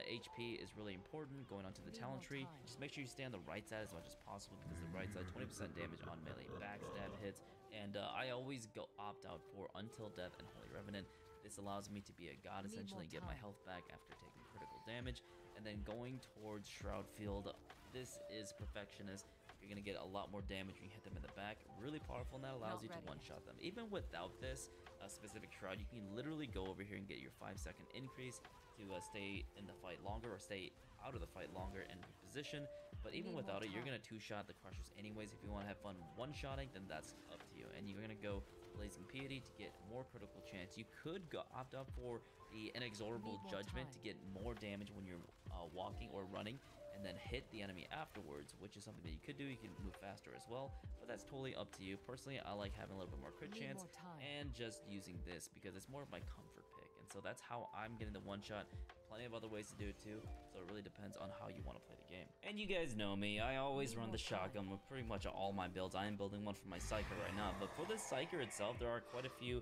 HP is really important. Going onto the talent tree, just make sure you stay on the right side as much as possible, because the right side 20% damage on melee backstab hits. And I always go opt out for Until Death and Holy Revenant. This allows me to be a god essentially and get my health back after taking critical damage. And then going towards Shroud Field, this is Perfectionist. You're going to get a lot more damage when you hit them in the back. Really powerful, and that allows you to one-shot them. Even without this specific Shroud, you can literally go over here and get your 5-second increase to stay in the fight longer, or stay out of the fight longer and reposition. But even without it, you're going to 2-shot the Crushers anyways. If you want to have fun one-shotting, then that's up to you. And you're going to go Blazing Piety to get more critical chance. You could go opt out for the Inexorable Judgment to get more damage when you're walking or running, and then hit the enemy afterwards, which is something that you could do. You can move faster as well, but that's totally up to you. Personally, I like having a little bit more crit chance and just using this because it's more of my comfort pick, and so that's how I'm getting the one-shot. Plenty of other ways to do it too, so it really depends on how you want to play the game. And you guys know me, I always run the shotgun with pretty much all my builds. I am building one for my Psyker right now, but for the Psyker itself, there are quite a few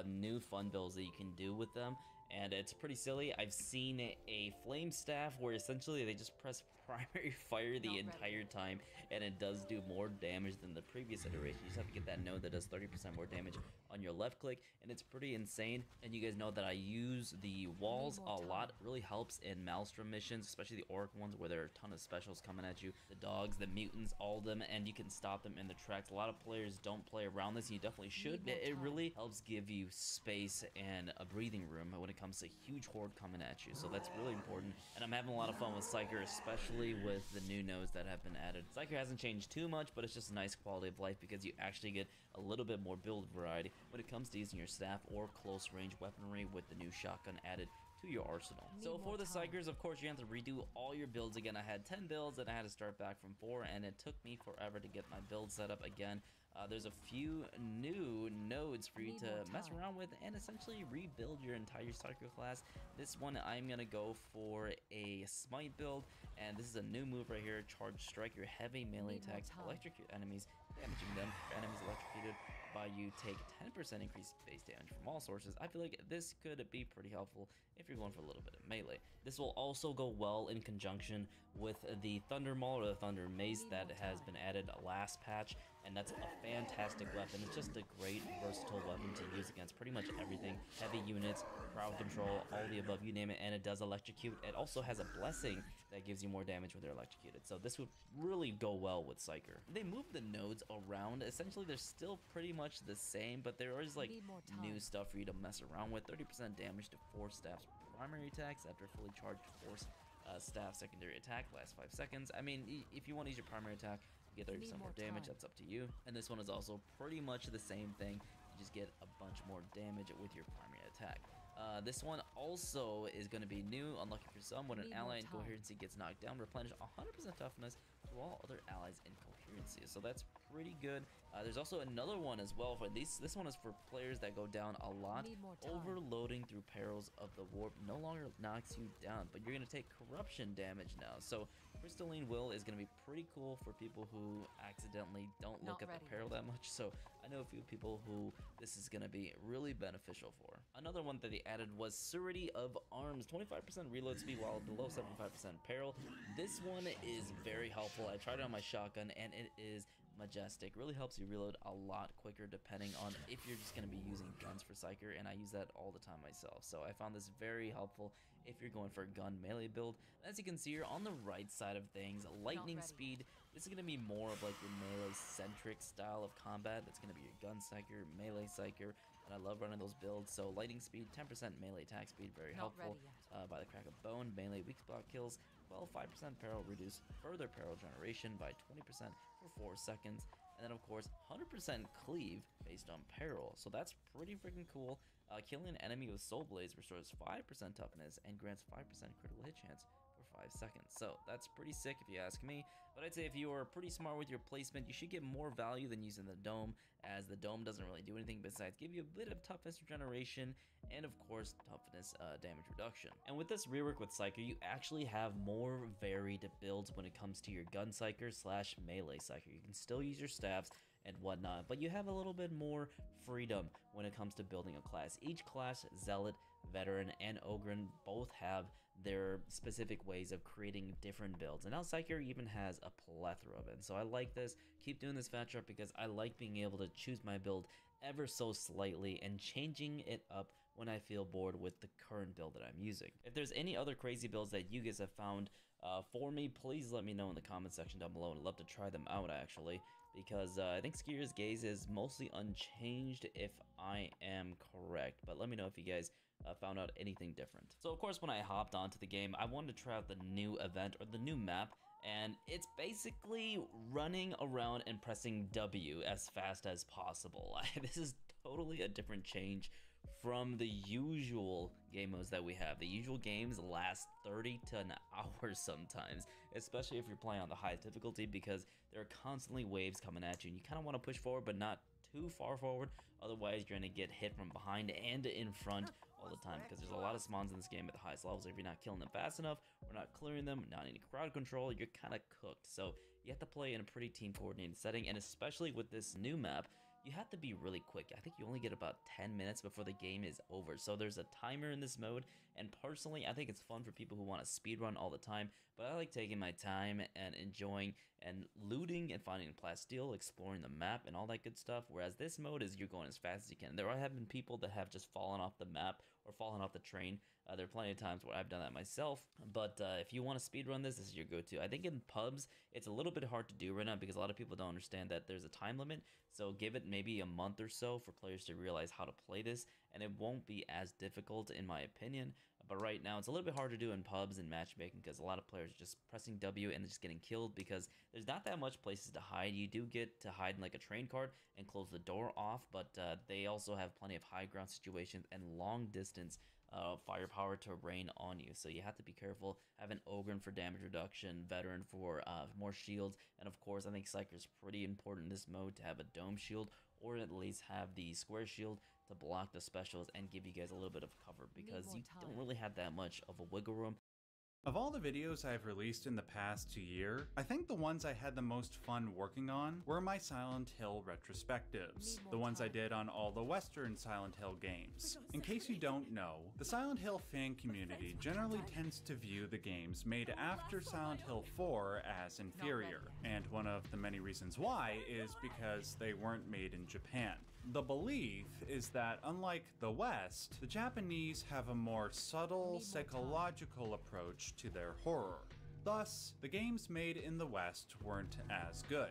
new fun builds that you can do with them, and it's pretty silly. I've seen a flame staff where essentially they just press primary fire the entire time, and it does do more damage than the previous iteration. You just have to get that node that does 30% more damage on your left click, and it's pretty insane. And you guys know that I use the walls a lot. It really helps in Maelstrom missions, especially the Auric ones where there are a ton of specials coming at you. The dogs, the mutants, all of them, and you can stop them in the tracks. A lot of players don't play around this, and you definitely should. It really helps give you space and a breathing room when it comes to huge horde coming at you, so that's really important. And I'm having a lot of fun with Psyker, especially with the new nodes that have been added. Psyker hasn't changed too much, but it's just a nice quality of life because you actually get a little bit more build variety when it comes to using your staff or close range weaponry with the new shotgun added to your arsenal. So for the Psychers, of course, you have to redo all your builds again. I had 10 builds and I had to start back from 4, and it took me forever to get my build set up again. There's a few new nodes for you to mess around with and essentially rebuild your entire Psycho class. This one, I'm gonna go for a Smite build, and this is a new move right here. Charge Strike. Your heavy melee attacks electrocute enemies, damaging them. Your enemies electrocuted by you take 10% increased base damage from all sources. I feel like this could be pretty helpful if you're going for a little bit of melee. This will also go well in conjunction with the Thunder Maul or the Thunder Mace that has been added last patch, and that's a fantastic weapon. It's just a great versatile weapon to use against pretty much everything. Heavy units, crowd control, all the above, you name it, and it does electrocute. It also has a blessing that gives you more damage when they're electrocuted, so this would really go well with Psyker. They moved the nodes around. Essentially, they're still pretty much the same, but there is like new stuff for you to mess around with. 30% damage to 4 staffs primary attacks after fully charged 4 staff secondary attack, lasts 5 seconds. I mean, if you want to use your primary attack, you get 30% more damage, that's up to you. And this one is also pretty much the same thing. You just get a bunch more damage with your primary attack. This one also is going to be new, unlucky for some. When an ally in coherency gets knocked down, replenish 100% toughness to all other allies in coherency. So that's pretty good. There's also another one as well for these. This one is for players that go down a lot. Overloading through perils of the warp no longer knocks you down, but you're going to take corruption damage now. So Crystalline Will is going to be pretty cool for people who accidentally don't look at the peril that much. So I know a few people who this is going to be really beneficial for. Another one that they added was Surety of Arms, 25% reload speed while below 75% peril. This one is very helpful. I tried it on my shotgun and it is majestic. Really helps you reload a lot quicker depending on if you're just going to be using guns for Psyker, and I use that all the time myself. So I found this very helpful if you're going for a gun melee build. As you can see here on the right side of things, lightning speed. This is going to be more of like your melee centric style of combat. That's going to be your gun Psyker, melee Psyker, and I love running those builds. So lightning speed, 10% melee attack speed, very helpful. By the crack of bone, melee weak spot kills. Well, 5% peril, reduce further peril generation by 20% for 4 seconds. And then, of course, 100% cleave based on peril. So that's pretty freaking cool. Killing an enemy with Soul Blaze restores 5% toughness and grants 5% critical hit chance for 5 seconds. So that's pretty sick if you ask me. But I'd say if you are pretty smart with your placement, you should get more value than using the dome, as the dome doesn't really do anything besides give you a bit of toughness regeneration and of course toughness damage reduction. And with this rework with Psyker, you actually have more varied builds when it comes to your gun Psyker slash melee Psyker. You can still use your staffs and whatnot, but you have a little bit more freedom when it comes to building a class. Each class, Zealot, Veteran, and Ogryn, both have their specific ways of creating different builds, and now Psyker even has a plethora of it. So I like this. Keep doing this Fat Drop because I like being able to choose my build ever so slightly and changing it up when I feel bored with the current build that I'm using. If there's any other crazy builds that you guys have found for me, please let me know in the comment section down below. I'd love to try them out actually, because I think Skier's Gaze is mostly unchanged if I am correct, but let me know if you guys found out anything different. So of course when I hopped onto the game, I wanted to try out the new event or the new map, and it's basically running around and pressing W as fast as possible. This is totally a different change from the usual game modes that we have. The usual games last 30 to an hour sometimes, especially if you're playing on the high difficulty, because there are constantly waves coming at you and you kind of want to push forward but not too far forward, otherwise you're going to get hit from behind and in front all the time, because there's a lot of spawns in this game at the highest levels. If you're not killing them fast enough or not clearing them, not any crowd control, you're kind of cooked. So you have to play in a pretty team coordinated setting, and especially with this new map, you have to be really quick. I think you only get about 10 minutes before the game is over. So there's a timer in this mode, and personally, I think it's fun for people who want to speedrun all the time, but I like taking my time and enjoying and looting and finding plasteel, exploring the map and all that good stuff, whereas this mode is you're going as fast as you can. There have been people that have just fallen off the map or fallen off the train. There are plenty of times where I've done that myself, but if you want to speedrun this, this is your go-to. I think in pubs, it's a little bit hard to do right now because a lot of people don't understand that there's a time limit, so give it maybe a month or so for players to realize how to play this, and it won't be as difficult in my opinion. But right now, it's a little bit hard to do in pubs and matchmaking because a lot of players are just pressing W and just getting killed because there's not that much places to hide. You do get to hide in like a train cart and close the door off, but they also have plenty of high ground situations and long distance firepower to rain on you. So you have to be careful. Have an Ogryn for damage reduction, Veteran for more shields, and of course I think Psyker's pretty important in this mode to have a dome shield, or at least have the square shield to block the specials and give you guys a little bit of cover, because you don't really have that much of a wiggle room. Of all the videos I've released in the past year, I think the ones I had the most fun working on were my Silent Hill retrospectives, the ones I did on all the Western Silent Hill games. In case you don't know, the Silent Hill fan community generally tends to view the games made after Silent Hill 4 as inferior, and one of the many reasons why is because they weren't made in Japan. The belief is that, unlike the West, the Japanese have a more subtle, psychological approach to their horror. Thus, the games made in the West weren't as good.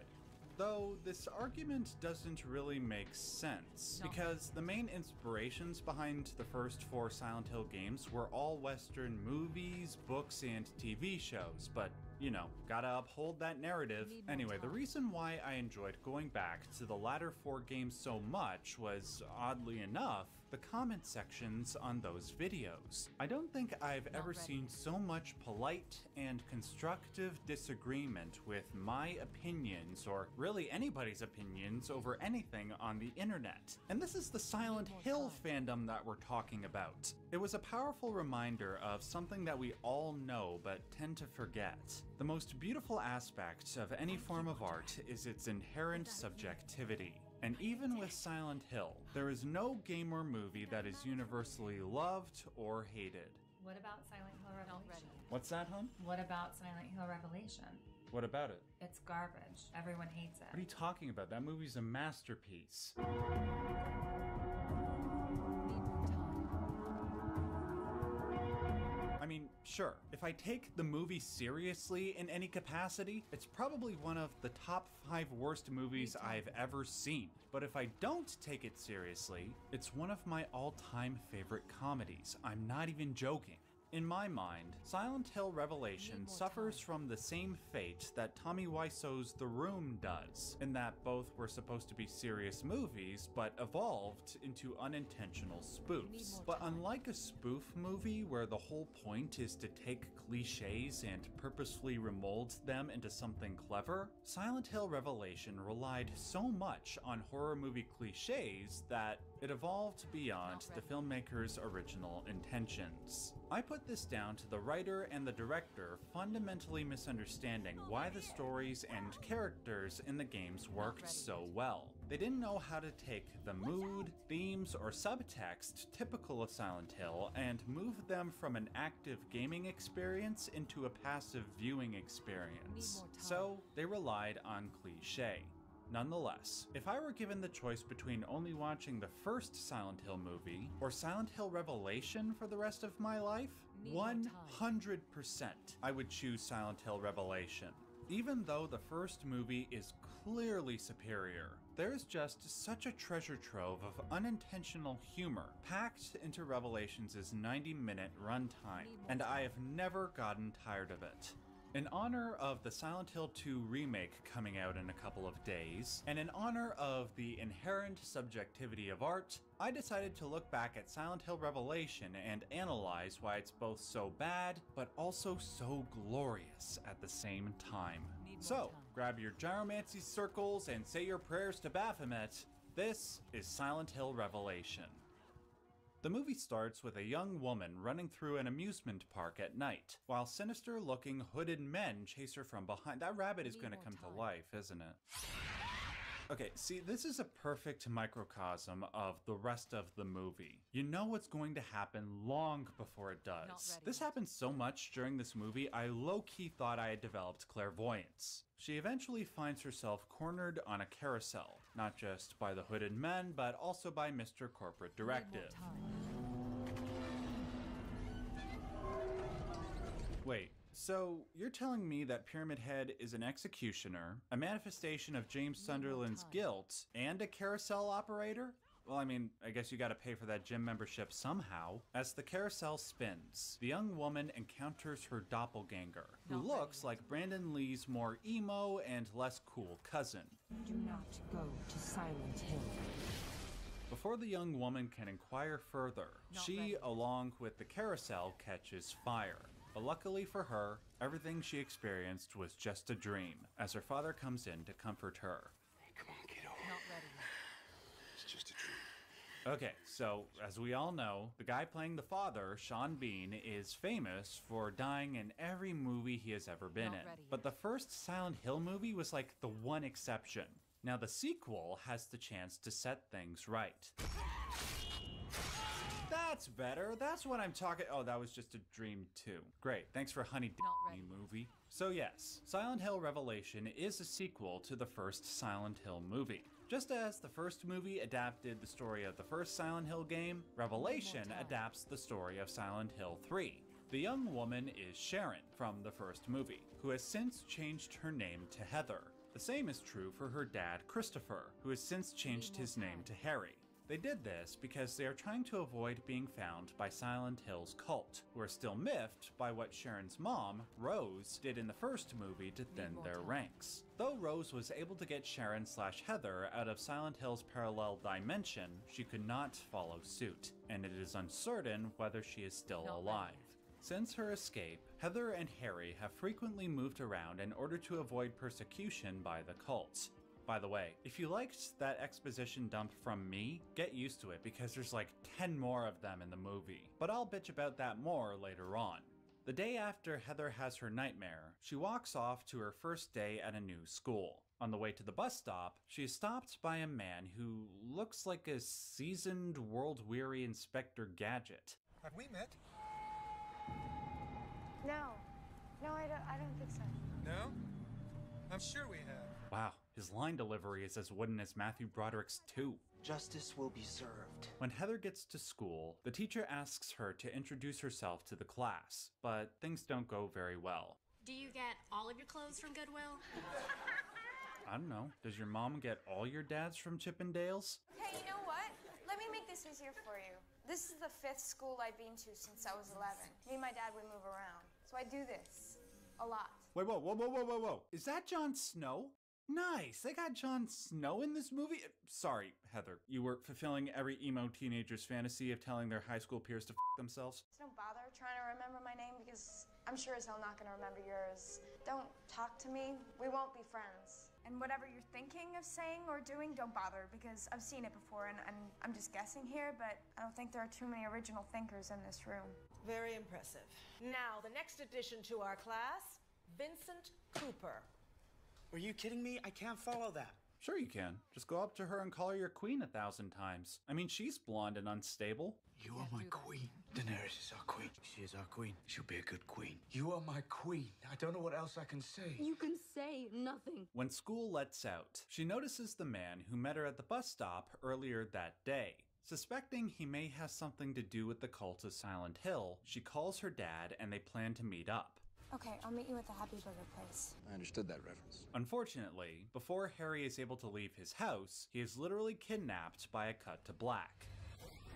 Though this argument doesn't really make sense, because the main inspirations behind the first 4 Silent Hill games were all Western movies, books, and TV shows, but you know, gotta uphold that narrative. Anyway, the reason why I enjoyed going back to the latter 4 games so much was, oddly enough, the comment sections on those videos. I don't think I've ever seen so much polite and constructive disagreement with my opinions, or really anybody's opinions, over anything on the internet. And this is the Silent Hill fandom that we're talking about. It was a powerful reminder of something that we all know but tend to forget. The most beautiful aspect of any form of art is its inherent subjectivity. And even with Silent Hill, there is no game or movie that is universally loved or hated. What about Silent Hill Revelation? What's that, hon? What about Silent Hill Revelation? What about it? It's garbage. Everyone hates it. What are you talking about? That movie's a masterpiece. I mean, sure, if I take the movie seriously in any capacity, it's probably one of the top 5 worst movies I've ever seen. But if I don't take it seriously, it's one of my all-time favorite comedies. I'm not even joking. In my mind, Silent Hill Revelation suffers from the same fate that Tommy Wiseau's The Room does, in that both were supposed to be serious movies, but evolved into unintentional spoofs. But unlike a spoof movie where the whole point is to take cliches and purposefully remold them into something clever, Silent Hill Revelation relied so much on horror movie cliches that it evolved beyond the filmmaker's original intentions. I put this down to the writer and the director fundamentally misunderstanding why the stories and characters in the games worked so well. They didn't know how to take the mood, themes, or subtext typical of Silent Hill and move them from an active gaming experience into a passive viewing experience. So they relied on cliché. Nonetheless, if I were given the choice between only watching the first Silent Hill movie or Silent Hill Revelation for the rest of my life, 100% I would choose Silent Hill Revelation. Even though the first movie is clearly superior, there is just such a treasure trove of unintentional humor packed into Revelation's 90-minute runtime, and I have never gotten tired of it. In honor of the Silent Hill 2 remake coming out in a couple of days, and in honor of the inherent subjectivity of art, I decided to look back at Silent Hill Revelation and analyze why it's both so bad, but also so glorious at the same time. So, grab your gyromancy circles and say your prayers to Baphomet. This is Silent Hill Revelation. The movie starts with a young woman running through an amusement park at night, while sinister-looking hooded men chase her from behind. That rabbit is going to come to life, isn't it? Okay, see, this is a perfect microcosm of the rest of the movie. You know what's going to happen long before it does. This happens so much during this movie, I low-key thought I had developed clairvoyance. She eventually finds herself cornered on a carousel, not just by the hooded men, but also by Mr. Corporate Directive. Wait, so you're telling me that Pyramid Head is an executioner, a manifestation of James Sunderland's guilt, and a carousel operator? Well, I mean, I guess you gotta pay for that gym membership somehow. As the carousel spins, the young woman encounters her doppelganger, who looks like Brandon Lee's more emo and less cool cousin. Do not go to Silent Hill. Before the young woman can inquire further, she, along with the carousel, catches fire. But luckily for her, everything she experienced was just a dream, as her father comes in to comfort her. Hey, come on, kiddo. Not ready. It's just a dream. Okay, so as we all know, the guy playing the father, Sean Bean, is famous for dying in every movie he has ever been in. But the first Silent Hill movie was like the one exception. Now the sequel has the chance to set things right. That's better. That's what I'm talking. Oh, that was just a dream too. Great. Thanks for Honey Disney movie. So yes, Silent Hill Revelation is a sequel to the first Silent Hill movie. Just as the first movie adapted the story of the first Silent Hill game, Revelation adapts the story of Silent Hill 3. The young woman is Sharon from the first movie, who has since changed her name to Heather. The same is true for her dad, Christopher, who has since changed his name to Harry. They did this because they are trying to avoid being found by Silent Hill's cult, who are still miffed by what Sharon's mom, Rose, did in the first movie to thin their ranks. Though Rose was able to get Sharon/Heather out of Silent Hill's parallel dimension, she could not follow suit, and it is uncertain whether she is still alive. Since her escape, Heather and Harry have frequently moved around in order to avoid persecution by the cult. By the way, if you liked that exposition dump from me, get used to it because there's like 10 more of them in the movie. But I'll bitch about that more later on. The day after Heather has her nightmare, she walks off to her first day at a new school. On the way to the bus stop, she is stopped by a man who looks like a seasoned, world-weary Inspector Gadget. Have we met? No. No, I don't think so. No? I'm sure we have. Wow, his line delivery is as wooden as Matthew Broderick's too. Justice will be served. When Heather gets to school, the teacher asks her to introduce herself to the class, but things don't go very well. Do you get all of your clothes from Goodwill? I don't know, does your mom get all your dads from Chippendales? Hey, you know what? Let me make this easier for you. This is the 5th school I've been to since I was 11. Me and my dad would move around, so I do this a lot. Wait, whoa. Is that Jon Snow? Nice, they got Jon Snow in this movie? Sorry, Heather, you were fulfilling every emo teenager's fantasy of telling their high school peers to f themselves? So don't bother trying to remember my name because I'm sure as hell not gonna remember yours. Don't talk to me, we won't be friends. And whatever you're thinking of saying or doing, don't bother because I've seen it before and I'm just guessing here, but I don't think there are too many original thinkers in this room. Very impressive. Now, the next addition to our class, Vincent Cooper. Are you kidding me? I can't follow that. Sure you can. Just go up to her and call her your queen 1,000 times. I mean, she's blonde and unstable. You are my queen. Daenerys is our queen. She is our queen. She'll be a good queen. You are my queen. I don't know what else I can say. You can say nothing. When school lets out, she notices the man who met her at the bus stop earlier that day. Suspecting he may have something to do with the cult of Silent Hill, she calls her dad and they plan to meet up. Okay, I'll meet you at the Happy Burger place. I understood that reference. Unfortunately, before Harry is able to leave his house, he is literally kidnapped by a cut to black.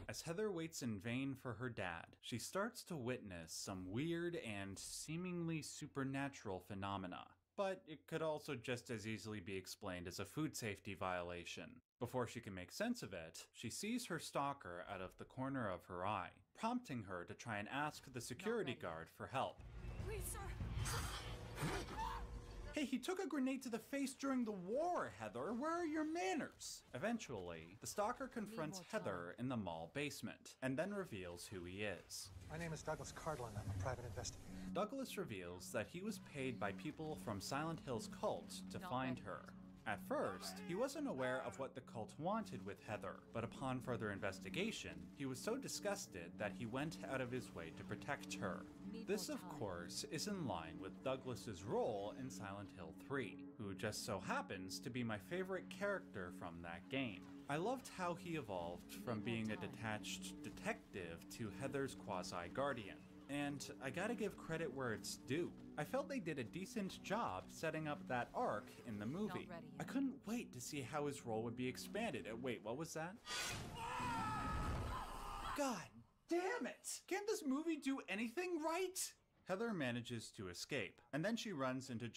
As Heather waits in vain for her dad, she starts to witness some weird and seemingly supernatural phenomena. But it could also just as easily be explained as a food safety violation. Before she can make sense of it, she sees her stalker out of the corner of her eye, prompting her to try and ask the security guard for help. Please, sir. Hey, he took a grenade to the face during the war, Heather. Where are your manners? Eventually, the stalker confronts Heather in the mall basement, and then reveals who he is. My name is Douglas Cardlin. I'm a private investigator. Douglas reveals that he was paid by people from Silent Hill's cult to find her. At first, he wasn't aware of what the cult wanted with Heather, but upon further investigation, he was so disgusted that he went out of his way to protect her. This, of course, is in line with Douglas's role in Silent Hill 3, who just so happens to be my favorite character from that game. I loved how he evolved from being a detached detective to Heather's quasi-guardian. And I gotta give credit where it's due. I felt they did a decent job setting up that arc in the movie. I couldn't wait to see how his role would be expanded. Wait, what was that? God damn it! Can't this movie do anything right? Heather manages to escape, and then she runs into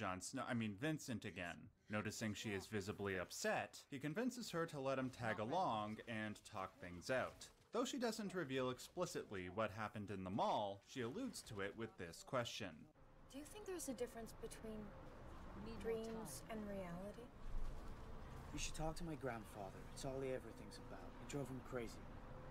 Vincent again. Noticing she is visibly upset, he convinces her to let him tag along and talk things out. Though she doesn't reveal explicitly what happened in the mall, she alludes to it with this question. Do you think there's a difference between dreams and reality? You should talk to my grandfather. It's all he ever thinks about. It drove him crazy.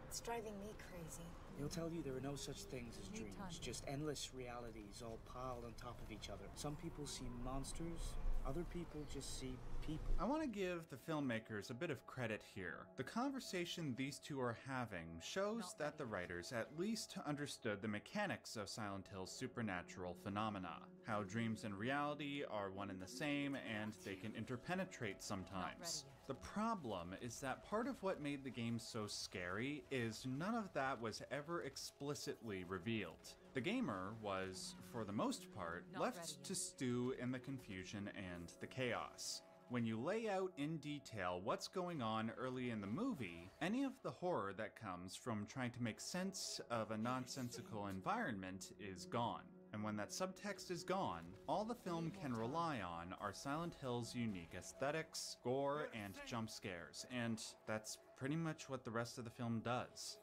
It's driving me crazy. He'll tell you there are no such things as dreams, just endless realities all piled on top of each other. Some people see monsters, other people just see people. I want to give the filmmakers a bit of credit here. The conversation these two are having shows that the writers at least understood the mechanics of Silent Hill's supernatural phenomena, how dreams and reality are one and the same, and they can interpenetrate sometimes. The problem is that part of what made the game so scary is none of that was ever explicitly revealed. The gamer was, for the most part, left to stew in the confusion and the chaos. When you lay out in detail what's going on early in the movie, any of the horror that comes from trying to make sense of a nonsensical environment is gone. And when that subtext is gone, all the film can rely on are Silent Hill's unique aesthetics, gore, and jump scares, and that's pretty much what the rest of the film does.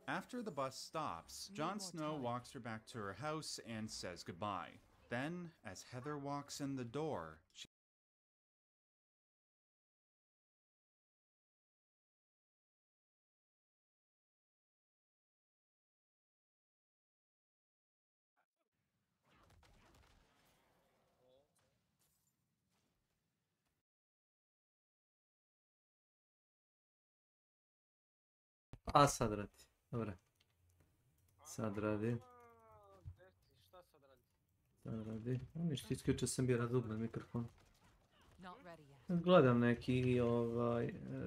After the bus stops, Jon Snow walks her back to her house and says goodbye. Then, as Heather walks in the door, she A sad radi, dobra. Sad radi. Sad radi. Ništa, isključio sam bio razubljen mikrofon. Gledam neki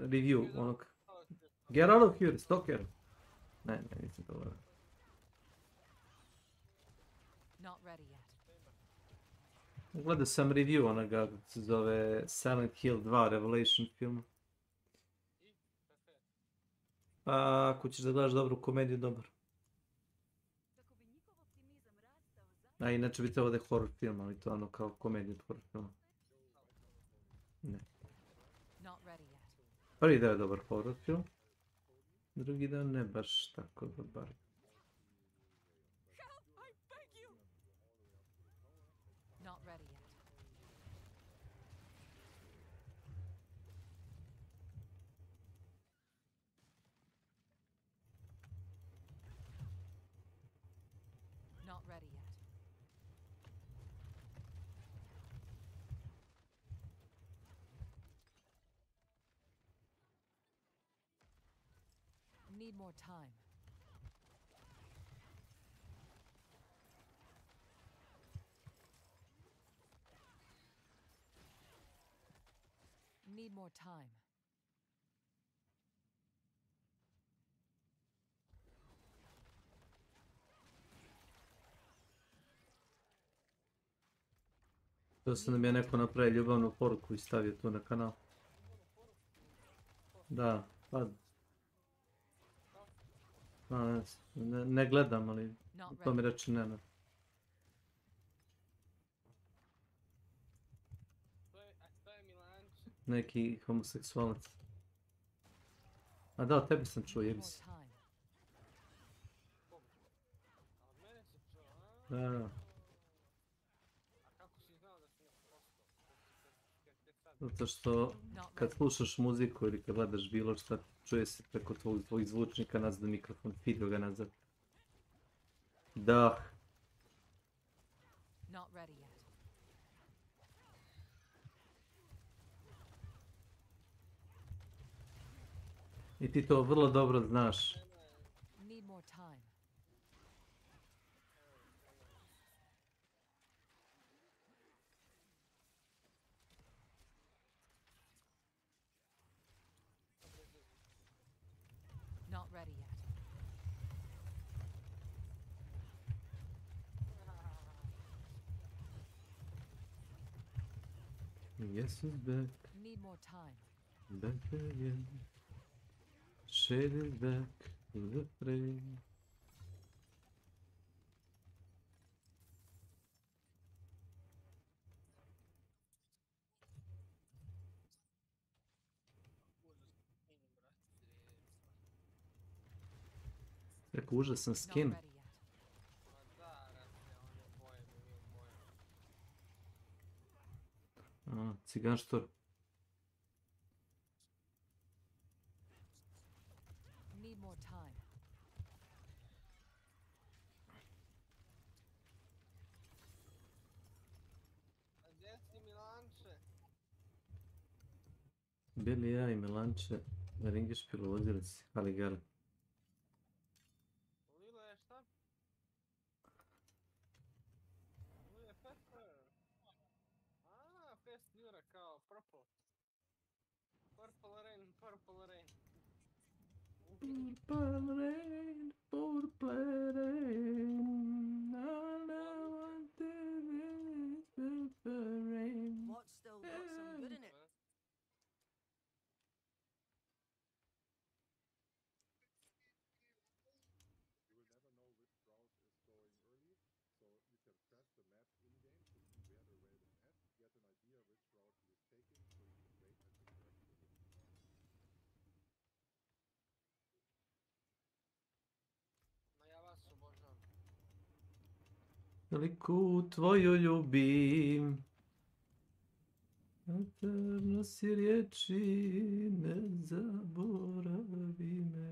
review onog. Get out of here, stalker. Ne, nisam to gledao. Gledao sam review onoga, se zove Silent Hill 2 Revelation film. Pa ako ćeš da gledaš dobru komediju, dobro. A inače bi trebalo da je horror film, ali to je ono kao komedija od horror filma. Ne. Prvi deo je dobar horror film. Drugi deo ne baš tako dobar. Need more time. Need more time. To se nam je neko napravio ljubavnu poruku i stavio tu na kanal. Da, pa... Ne gledam, ali to mi reče Nenad. Neki homoseksualac. A da, o tebi sam čuo, jebi se. Da. Zato što kad slušaš muziku ili kad gledaš bilo šta, čuje se preko tvojih zvučnika nazad mikrofon, feedback ga nazad. Da. I ti to vrlo dobro znaš. Yes, is back. Need more time. Back again. Shade is back to the frame. Rekao, užasan skin. A, cigan štor. Need more time. Bili ja i Milanče, ringiš pilozilici, ali gale. Lilo je šta? Lilo je pepper. A, 5 lira kao purple. Purple rain, purple rain. Purple rain, purple rain, all I want is purple rain. What's still got some good in it? Ma ja vas obožavam. Veliku tvoju ljubim, eterno si riječi, ne zaboravi me.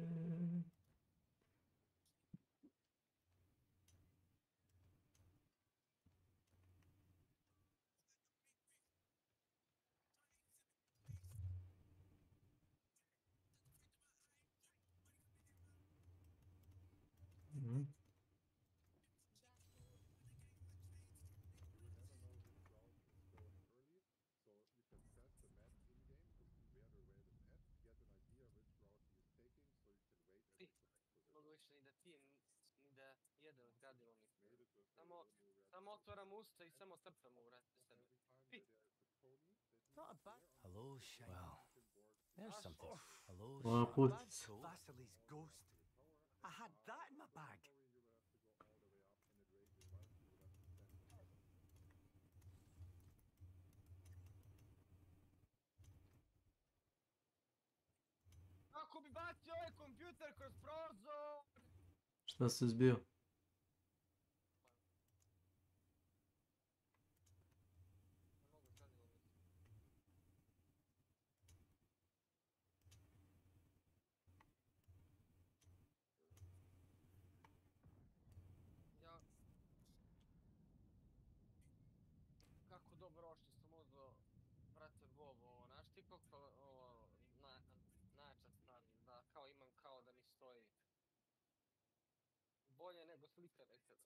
Mogu više ni da pijem, ni da jedem od gadilo mi. Samo otvaram usta i samo trpam u vrati sebi. Not a bad. Hello, Shane. Well, there's something. Hello, Ona Shane. putica. Vasily's ghost. I had that in my bag. Kako bi bacio ovaj kompjuter kroz prozor? Šta se zbio? Ja... Kako dobro što sam uzeo, brate, Vovo, znaš ti koliko ovo najjača stvar, da kao imam kao da mi stoji. Bolje nego slika nekada.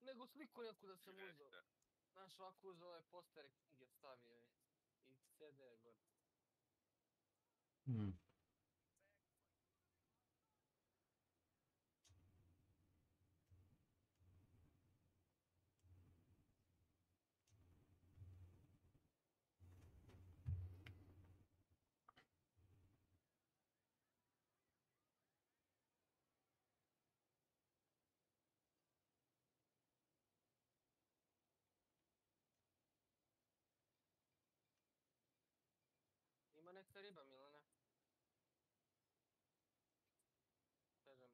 Nego sliku neku da sam uzeo. Znaš, ovako uzeo ove postere knjige stavio i CD gore. Ima neka riba, Milane. Kažem,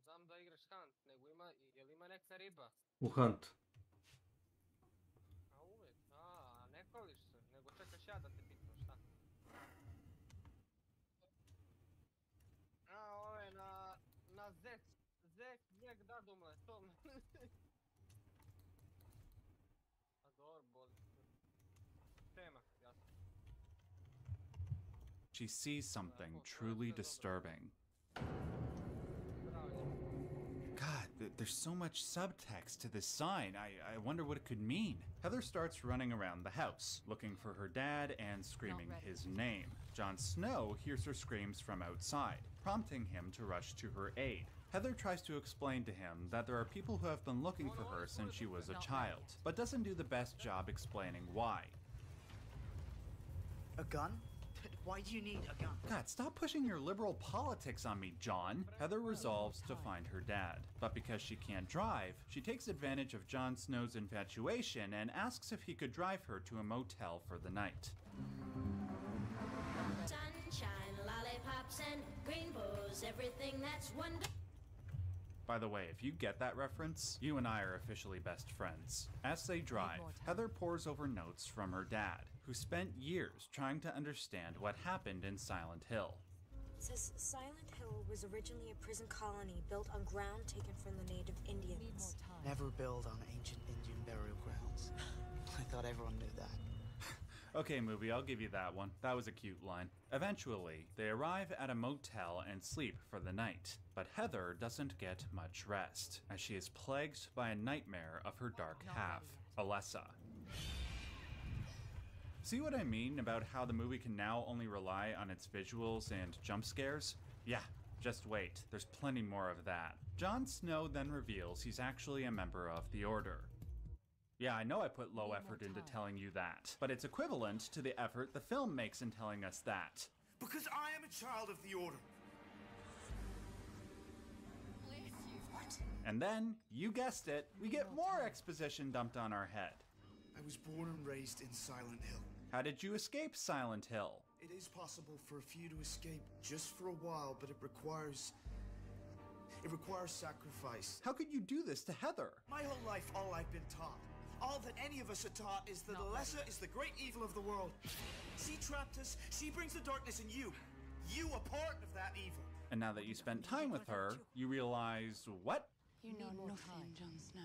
znam da igraš Hunt, nego jel ima neka riba? U Huntu. A uvijek, ne koliš se, nego čekaš ja da te pitam šta. Ove na Zek dadumle, to me. A dobro, boli. Tema, jasno. She sees something truly disturbing. God, there's so much subtext to this sign. I wonder what it could mean. Heather starts running around the house, looking for her dad and screaming his name. Jon Snow hears her screams from outside, prompting him to rush to her aid. Heather tries to explain to him that there are people who have been looking for her since she was a child, but doesn't do the best job explaining why. A gun? Why do you need a gun? God, stop pushing your liberal politics on me, Jon. Heather resolves to find her dad, but because she can't drive, she takes advantage of Jon Snow's infatuation and asks if he could drive her to a motel for the night. Sunshine, lollipops, and rainbows knows everything that's wonderful. By the way, if you get that reference, you and I are officially best friends. As they drive, Heather pores over notes from her dad, who spent years trying to understand what happened in Silent Hill. It says Silent Hill was originally a prison colony built on ground taken from the native Indians. Never build on ancient Indian burial grounds. I thought everyone knew that. Okay, movie, I'll give you that one. That was a cute line. Eventually, they arrive at a motel and sleep for the night. But Heather doesn't get much rest, as she is plagued by a nightmare of her dark half, Alessa. See what I mean about how the movie can now only rely on its visuals and jump scares? Yeah, just wait, there's plenty more of that. Jon Snow then reveals he's actually a member of the Order. Yeah, I know I put low effort into telling you that, but it's equivalent to the effort the film makes in telling us that. Because I am a child of the Order. What? And then, you guessed it, we get more exposition dumped on our head. I was born and raised in Silent Hill. How did you escape Silent Hill? It is possible for a few to escape just for a while, but it requires sacrifice. How could you do this to Heather? My whole life, all I've been taught, all that any of us are taught, is that Alessa is the great evil of the world. She trapped us, she brings the darkness, and you are part of that evil. And now that you spent time with her, you realize what? You know nothing, Jon Snow.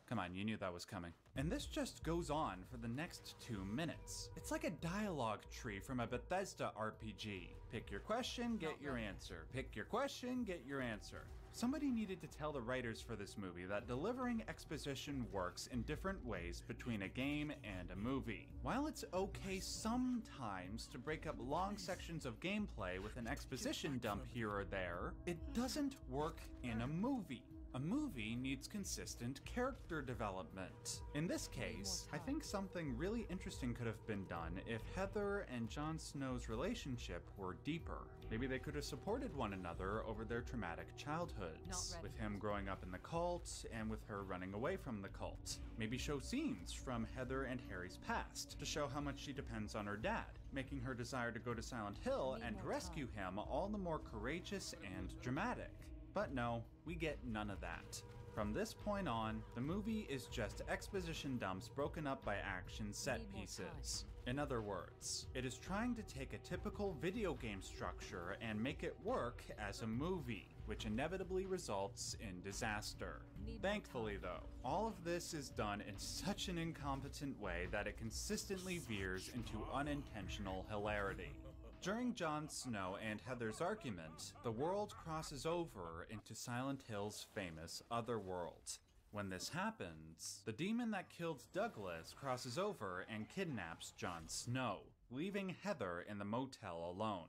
Come on, you knew that was coming. And this just goes on for the next 2 minutes. It's like a dialogue tree from a Bethesda RPG. Pick your question, get your answer. Pick your question, get your answer. Somebody needed to tell the writers for this movie that delivering exposition works in different ways between a game and a movie. While it's okay sometimes to break up long sections of gameplay with an exposition dump here or there, it doesn't work in a movie. A movie needs consistent character development. In this case, I think something really interesting could have been done if Heather and Jon Snow's relationship were deeper. Maybe they could have supported one another over their traumatic childhoods, with him growing up in the cult and with her running away from the cult. Maybe show scenes from Heather and Harry's past to show how much she depends on her dad, making her desire to go to Silent Hill and rescue him all the more courageous and dramatic. But no, we get none of that. From this point on, the movie is just exposition dumps broken up by action set pieces. In other words, it is trying to take a typical video game structure and make it work as a movie, which inevitably results in disaster. Thankfully though, all of this is done in such an incompetent way that it consistently veers into unintentional hilarity. During Jon Snow and Heather's argument, the world crosses over into Silent Hill's famous Otherworld. When this happens, the demon that killed Douglas crosses over and kidnaps Jon Snow, leaving Heather in the motel alone.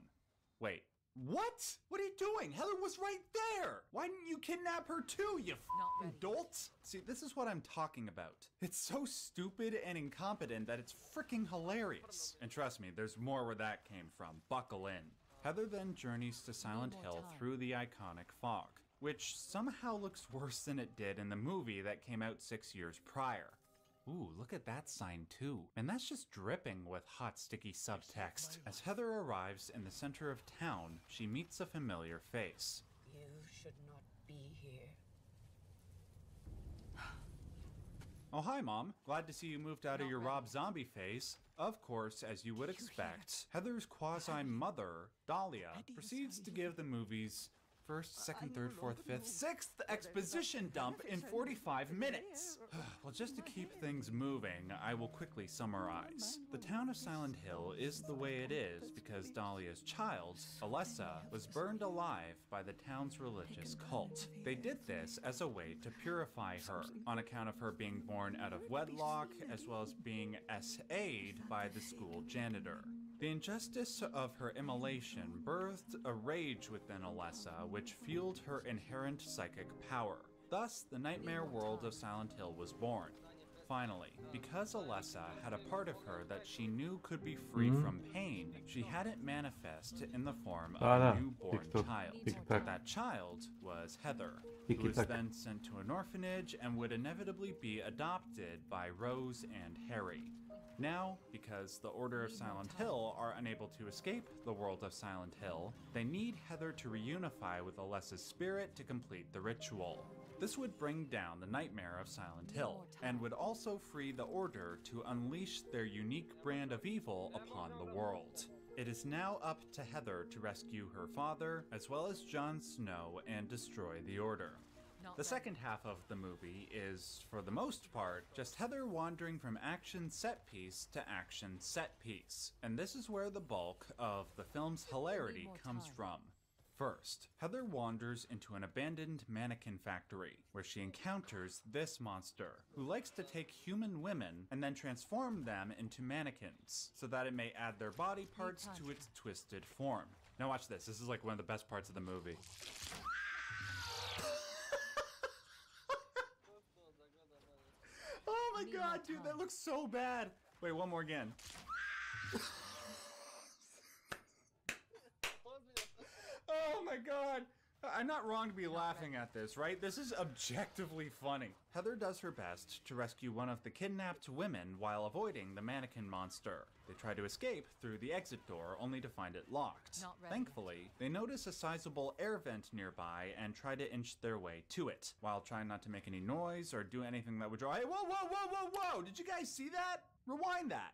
Wait, what? What are you doing? Heather was right there! Why didn't you kidnap her too, you f***ing dolt? See, this is what I'm talking about. It's so stupid and incompetent that it's freaking hilarious. And trust me, there's more where that came from. Buckle in. Heather then journeys to Silent Hill through the iconic fog, which somehow looks worse than it did in the movie that came out 6 years prior. Ooh, look at that sign too. And that's just dripping with hot, sticky subtext. As Heather arrives in the center of town, she meets a familiar face. You should not be here. Oh, hi, Mom. Glad to see you moved out of your Rob Zombie phase. Of course, as you would expect, Heather's quasi-mother, Dahlia, proceeds to give the movie's first, second, third, fourth, fifth, sixth exposition dump in 45 minutes. Well, just to keep things moving, I will quickly summarize. The town of Silent Hill is the way it is because Dahlia's child, Alessa, was burned alive by the town's religious cult. They did this as a way to purify her, on account of her being born out of wedlock, as well as being SA'd by the school janitor. The injustice of her immolation birthed a rage within Alessa, which fueled her inherent psychic power. Thus, the nightmare world of Silent Hill was born. Finally, because Alessa had a part of her that she knew could be free from pain, she had it manifest in the form of a newborn child. That child was Heather, who was then sent to an orphanage and would inevitably be adopted by Rose and Harry. Now, because the Order of Silent Hill are unable to escape the world of Silent Hill, they need Heather to reunify with Alessa's spirit to complete the ritual. This would bring down the nightmare of Silent Hill, and would also free the Order to unleash their unique brand of evil upon the world. It is now up to Heather to rescue her father, as well as Jon Snow, and destroy the Order. The second half of the movie is, for the most part, just Heather wandering from action set piece to action set piece. And this is where the bulk of the film's hilarity comes from. First, Heather wanders into an abandoned mannequin factory, where she encounters this monster, who likes to take human women and then transform them into mannequins, so that it may add their body parts to its twisted form. Now watch this, this is like one of the best parts of the movie. Oh my god, dude, that looks so bad. Wait, one more again. Oh my god. I'm not wrong to be laughing at this, right? This is objectively funny. Heather does her best to rescue one of the kidnapped women while avoiding the mannequin monster. They try to escape through the exit door, only to find it locked. Thankfully, they notice a sizable air vent nearby and try to inch their way to it, while trying not to make any noise or do anything that would draw. Hey, whoa, whoa, whoa, whoa, whoa! Did you guys see that? Rewind that.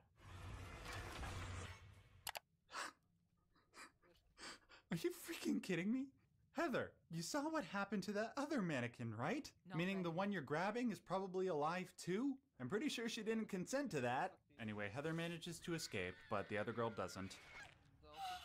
Are you freaking kidding me? Heather, you saw what happened to that other mannequin, right? Meaning the one you're grabbing is probably alive too? I'm pretty sure she didn't consent to that. Anyway, Heather manages to escape, but the other girl doesn't.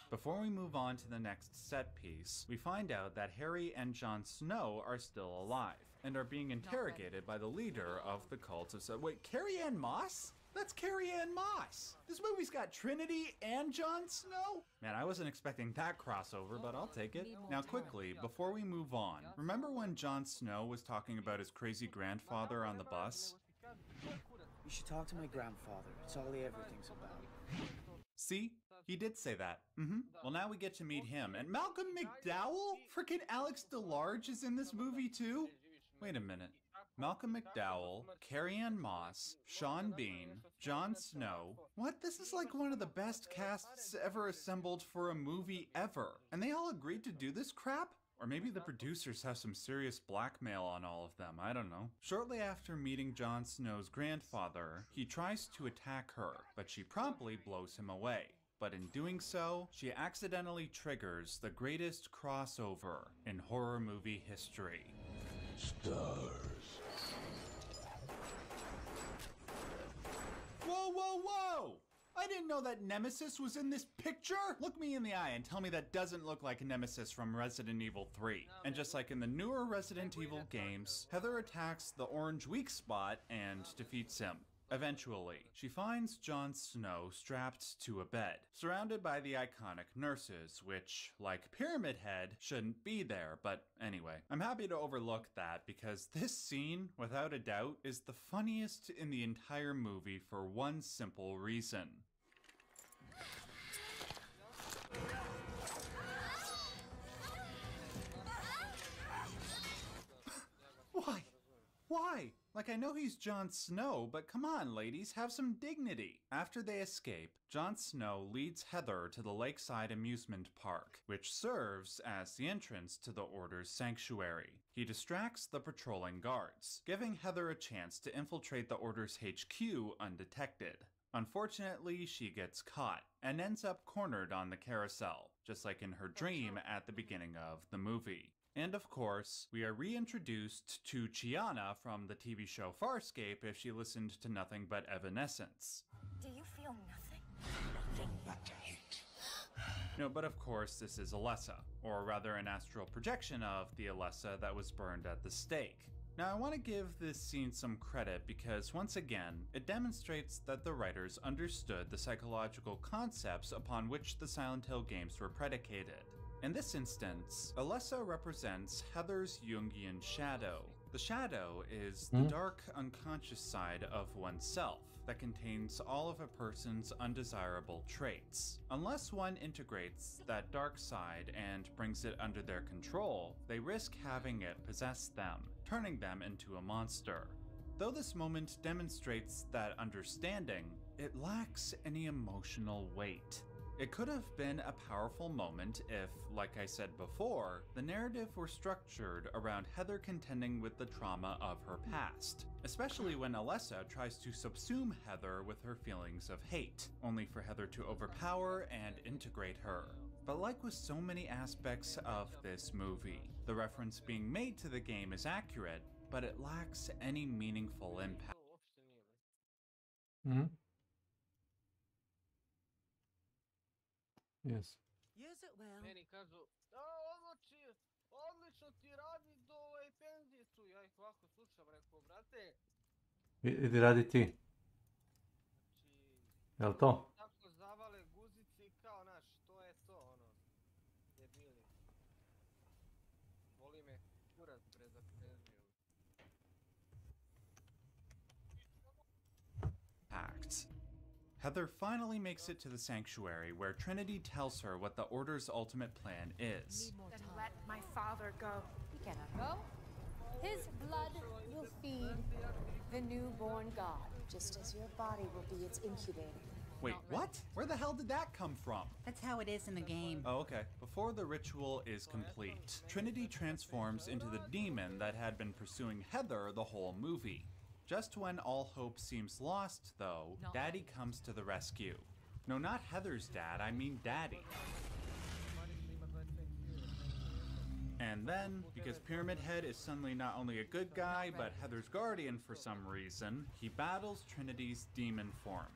Before we move on to the next set piece, we find out that Harry and Jon Snow are still alive, and are being interrogated by the leader of the cult of... Wait, Carrie-Anne Moss? That's Carrie-Anne Moss! This movie's got Trinity and Jon Snow? Man, I wasn't expecting that crossover, but I'll take it. Now quickly, before we move on, remember when Jon Snow was talking about his crazy grandfather on the bus? You should talk to my grandfather. It's all he ever thinks about. See? He did say that. Well, now we get to meet him. And Malcolm McDowell? Frickin' Alex DeLarge is in this movie too? Wait a minute. Malcolm McDowell, Carrie-Anne Moss, Sean Bean, Jon Snow. What? This is like one of the best casts ever assembled for a movie ever. And they all agreed to do this crap? Or maybe the producers have some serious blackmail on all of them, I don't know. Shortly after meeting Jon Snow's grandfather, he tries to attack her, but she promptly blows him away. But in doing so, she accidentally triggers the greatest crossover in horror movie history. Stars. Whoa, whoa, whoa! I didn't know that Nemesis was in this picture! Look me in the eye and tell me that doesn't look like Nemesis from Resident Evil 3. And just like in the newer Resident Evil games, Heather attacks the orange weak spot and defeats him. Eventually, she finds Jon Snow strapped to a bed, surrounded by the iconic nurses, which, like Pyramid Head, shouldn't be there, but anyway. I'm happy to overlook that because this scene, without a doubt, is the funniest in the entire movie for one simple reason. Why? Why? Like, I know he's Jon Snow, but come on, ladies, have some dignity. After they escape, Jon Snow leads Heather to the lakeside amusement park, which serves as the entrance to the Order's sanctuary. He distracts the patrolling guards, giving Heather a chance to infiltrate the Order's HQ undetected. Unfortunately, she gets caught and ends up cornered on the carousel, just like in her dream at the beginning of the movie. And of course, we are reintroduced to Chiana from the TV show Farscape if she listened to nothing but Evanescence. Do you feel nothing? Nothing but hate. No, but of course this is Alessa, or rather an astral projection of the Alessa that was burned at the stake. Now I want to give this scene some credit because once again, it demonstrates that the writers understood the psychological concepts upon which the Silent Hill games were predicated. In this instance, Alessa represents Heather's Jungian shadow, the The shadow is the dark, unconscious side of oneself that contains all of a person's undesirable traits. Unless one integrates that dark side and brings it under their control, they risk having it possess them, turning them into a monster. Though this moment demonstrates that understanding, it lacks any emotional weight. It could have been a powerful moment if, like I said before, the narrative were structured around Heather contending with the trauma of her past, especially when Alessa tries to subsume Heather with her feelings of hate, only for Heather to overpower and integrate her. But like with so many aspects of this movie, the reference being made to the game is accurate, but it lacks any meaningful impact. Yes. Use it well. Meni kažu, odlično ti radi do penzicu. Ja ih ovako slušam, rekao, brate. Idi radi ti. Jel to? Tako zavale guzice i kao, naš, to je to, ono, debili. Voli me kurac, bre, za penziju. Heather finally makes it to the sanctuary where Trinity tells her what the Order's ultimate plan is. Then let my father go. He cannot go. His blood will feed the newborn god, just as your body will be its incubator. Wait, what? Where the hell did that come from? That's how it is in the game. Oh, okay. Before the ritual is complete, Trinity transforms into the demon that had been pursuing Heather the whole movie. Just when all hope seems lost, though, Daddy comes to the rescue. No, not Heather's dad, I mean Daddy. And then, because Pyramid Head is suddenly not only a good guy, but Heather's guardian for some reason, he battles Trinity's demon form.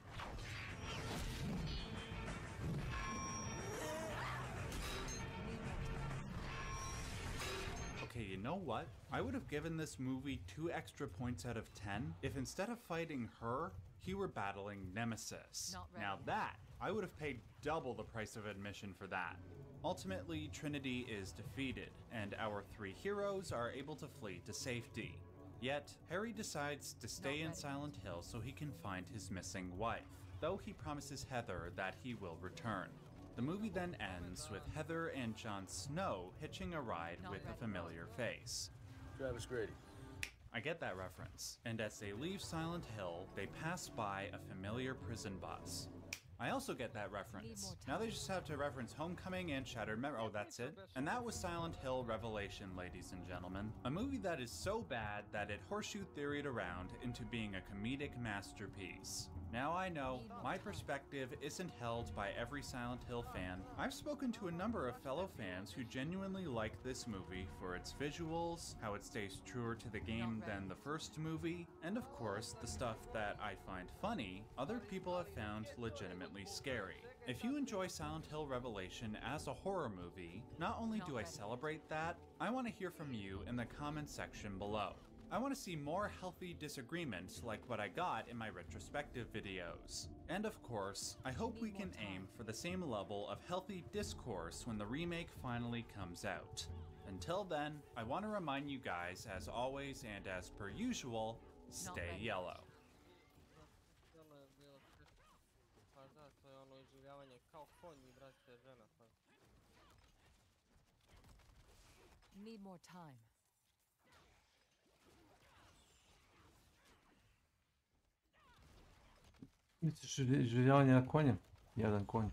Okay, you know what? I would have given this movie 2 extra points out of 10 if instead of fighting her, he were battling Nemesis. Now that, I would have paid double the price of admission for that. Ultimately, Trinity is defeated, and our 3 heroes are able to flee to safety. Yet, Harry decides to stay in Silent Hill so he can find his missing wife, though he promises Heather that he will return. The movie then ends with Heather and Jon Snow hitching a ride with a familiar face. Travis Grady. I get that reference. And as they leave Silent Hill, they pass by a familiar prison bus. I also get that reference. Now they just have to reference Homecoming and Shattered Memory. Oh, that's it? And that was Silent Hill Revelation, ladies and gentlemen. A movie that is so bad that it horseshoe theoried around into being a comedic masterpiece. Now I know, my perspective isn't held by every Silent Hill fan. I've spoken to a number of fellow fans who genuinely like this movie for its visuals, how it stays truer to the game than the first movie, and of course, the stuff that I find funny, other people have found legitimately scary. If you enjoy Silent Hill Revelation as a horror movie, not only do I celebrate that, I want to hear from you in the comments section below. I want to see more healthy disagreement like what I got in my retrospective videos. And of course, I hope we can aim for the same level of healthy discourse when the remake finally comes out. Until then, I want to remind you guys, as always and as per usual, stay yellow. Need more time. Misliš življavanje na konjem? Jedan konj.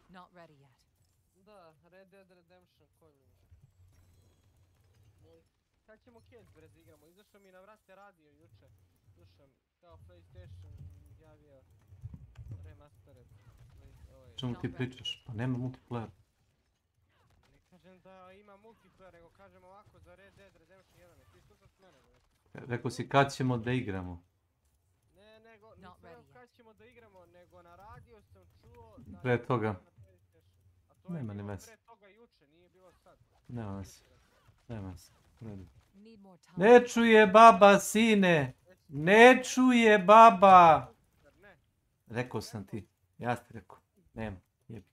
Not ready yet. Da, Red Dead Redemption konju. Kad ćemo Cage bre da igramo? Izašao mi na vrate radio juče. Slušam, kao PlayStation javio remastered. Čemu ti pričaš? Pa nema multiplayer. Ne kažem da ima multiplayer, nego kažem ovako za Red Dead Redemption 1. Ti slušaš mene, bre. Rekao si kad ćemo da igramo. Ne, nego, nisam rekao kad ćemo da igramo, nego na radio sam čuo da... Pre toga. A to je Nema ni bilo veze. pre toga juče, nije bilo sad. Nema veze. Nema veze. Ne čuje baba, sine! Ne čuje baba! Rekao sam ti. Ja ti rekao. Nema. Jebi.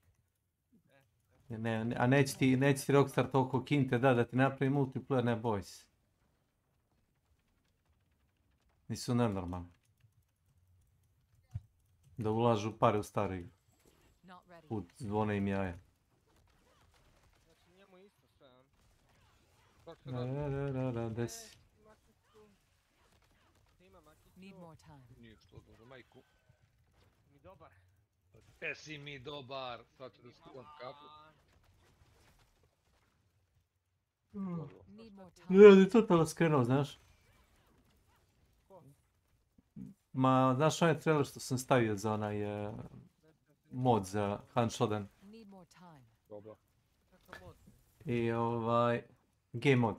Ne, a neće ti Rockstar toliko kinte da ti napravi multiplayer, ne boj se. Nisu nenormalni. Da ulažu pare u stare igre. U zvone im jaja. Znači njemu isto sve, a? Desi. Ima Makiću. Nije što dobro, majku. Mi dobar. Si mi dobar, sad ću da skuvam kapu. Je totalno skrenuo, znaš? Ma, znaš onaj trailer što sam stavio za onaj mod za Hanshoden? Dobro. I game mod.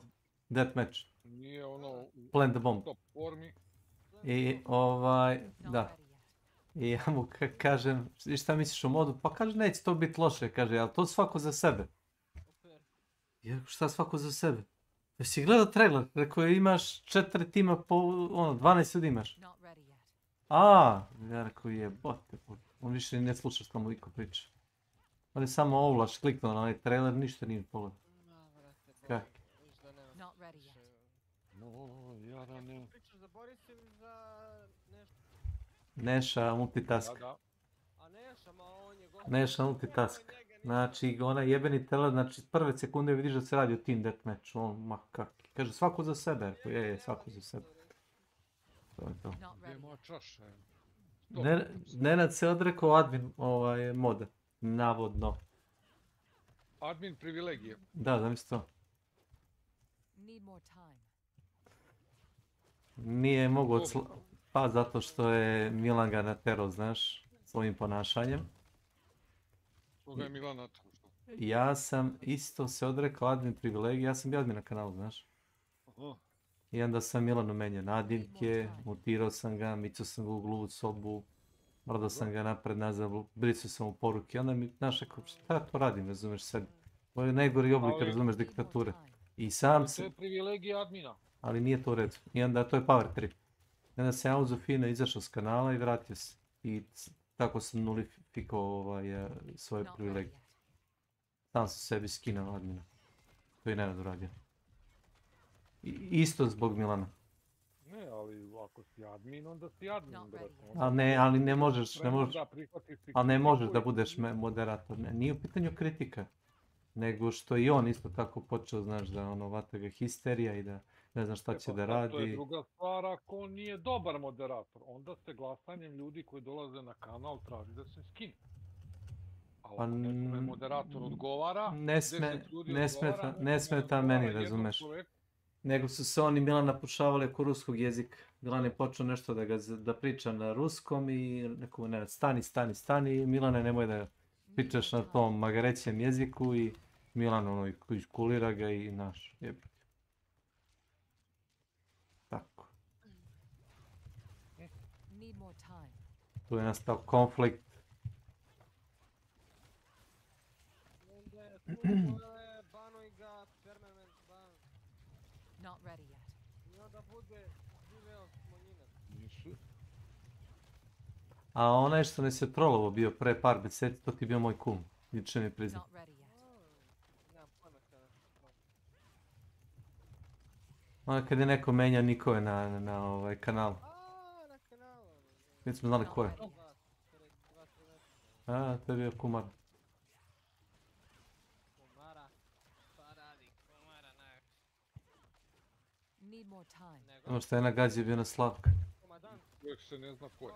Deathmatch. Nije ono Plant the bomb. top formi. I da. I ja mu kažem, i šta misliš o modu? Pa kaže, neće to biti loše, kaže, ali to svako za sebe. Ja, šta svako za sebe? Jesi gledao trailer? Rekao imaš 4 tima po, 12 ljudi imaš. Ja rekao jebote, on više ne sluša što mu iko priča. On je samo ovlaš kliknuo na onaj trailer, ništa nije pogledao. Kak? Za Boris ili za nešto? Neša multitask. A Neša, ma on je gotovo. Neša multitask. Znači, onaj jebeni trailer, znači prve sekunde vidiš da se radi o team deathmatch. On, ma kak. Kaže, svako za sebe. Rekao, svako za sebe. To je to. Gdje je moja čaša? Nenad se odrekao admin moda. Navodno. Admin privilegije. Da, zamisli to. Nije mogo pa zato što je Milan ga naterao, znaš, svojim ponašanjem. Koga je Milan naterao? Ja sam isto se odrekao admin privilegije, ja sam bio admin na kanalu, znaš. I onda sam Milanu menjao nadimke, mutirao sam ga, micao sam ga u gluvu sobu, mrdao sam ga napred nazad, brisao sam u poruke. Onda mi, znaš, šta ja to radim, razumeš sebi? Ovo je najgori oblik, razumeš, diktature. I sam to je privilegija admina. Ali nije to u redu. I onda to je power trip. I onda sam ja uzeo fino, izašao s kanala i vratio se. I tako sam nulifikao svoje privilegije. Sam sam sebi skinuo admina. To je Nenad uradio. Isto zbog Milana. Ne, ali ako si admin, onda si admin. Ali ne možeš, ali ne možeš da budeš moderator. Nije u pitanju kritika. Nego što i on isto tako počeo, znaš, da vata ga histerija i da ne znam šta će da radi. To je druga stvar ako on nije dobar moderator. Onda se glasanjem ljudi koji dolaze na kanal traži da se skine. Ali ako nekome moderator odgovara, 10 ljudi odgovara... Ne smeta meni, razumeš. Nego su se oni Milana napušavali oko ruskog jezika. Milan je počeo nešto da priča na ruskom i neko ne, stani, Milane nemoj da pričaš na tom magarećem jeziku i Milan iskulira ga i naš jebate. Tako. Tu je nastao konflikt. Banuj ga, permanent ban. I onda bude živeo smonjinac. A onaj što nas je trolovo bio pre par meseci, to ti je bio moj kum. Niče mi priznam. Onda kad je neko menjao Nikove na kanalu. Već smo znali ko je. To je bio Kumar. Ono što je nagazio bio na Slavka. Uvijek se ne zna ko je.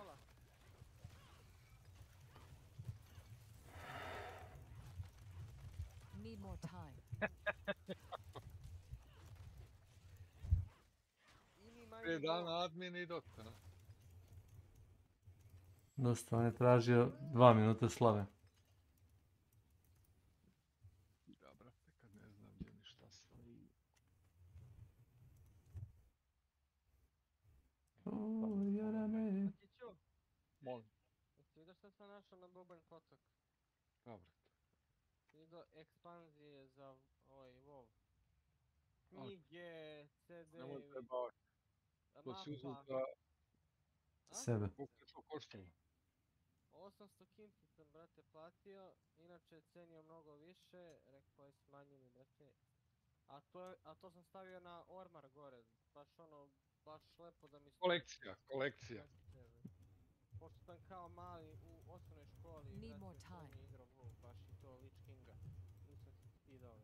Prije dana admin i dosta. Dosta, on je tražio 2 minuta slave. Da, brate, kad ne znam gdje ništa stoji. Jarane. Molim. Jesi vidio šta sam našao na Bubanj Kocak? Da, brate. Vidio ekspanzije za WoW. Knjige, CD... Nemoj trebao. To si uzeo za... Sebe. Koliko je to koštalo? 800 kinti sam, brate, platio. Inače, cenio mnogo više. Rekao je smanji mi, brate. A to sam stavio na ormar gore, baš ono, baš lepo da mi... Kolekcija. Pošto sam kao mali u osnovnoj školi, brate, to mi je igrao WoW, baš i to Lich Kinga. Nisam se stidao.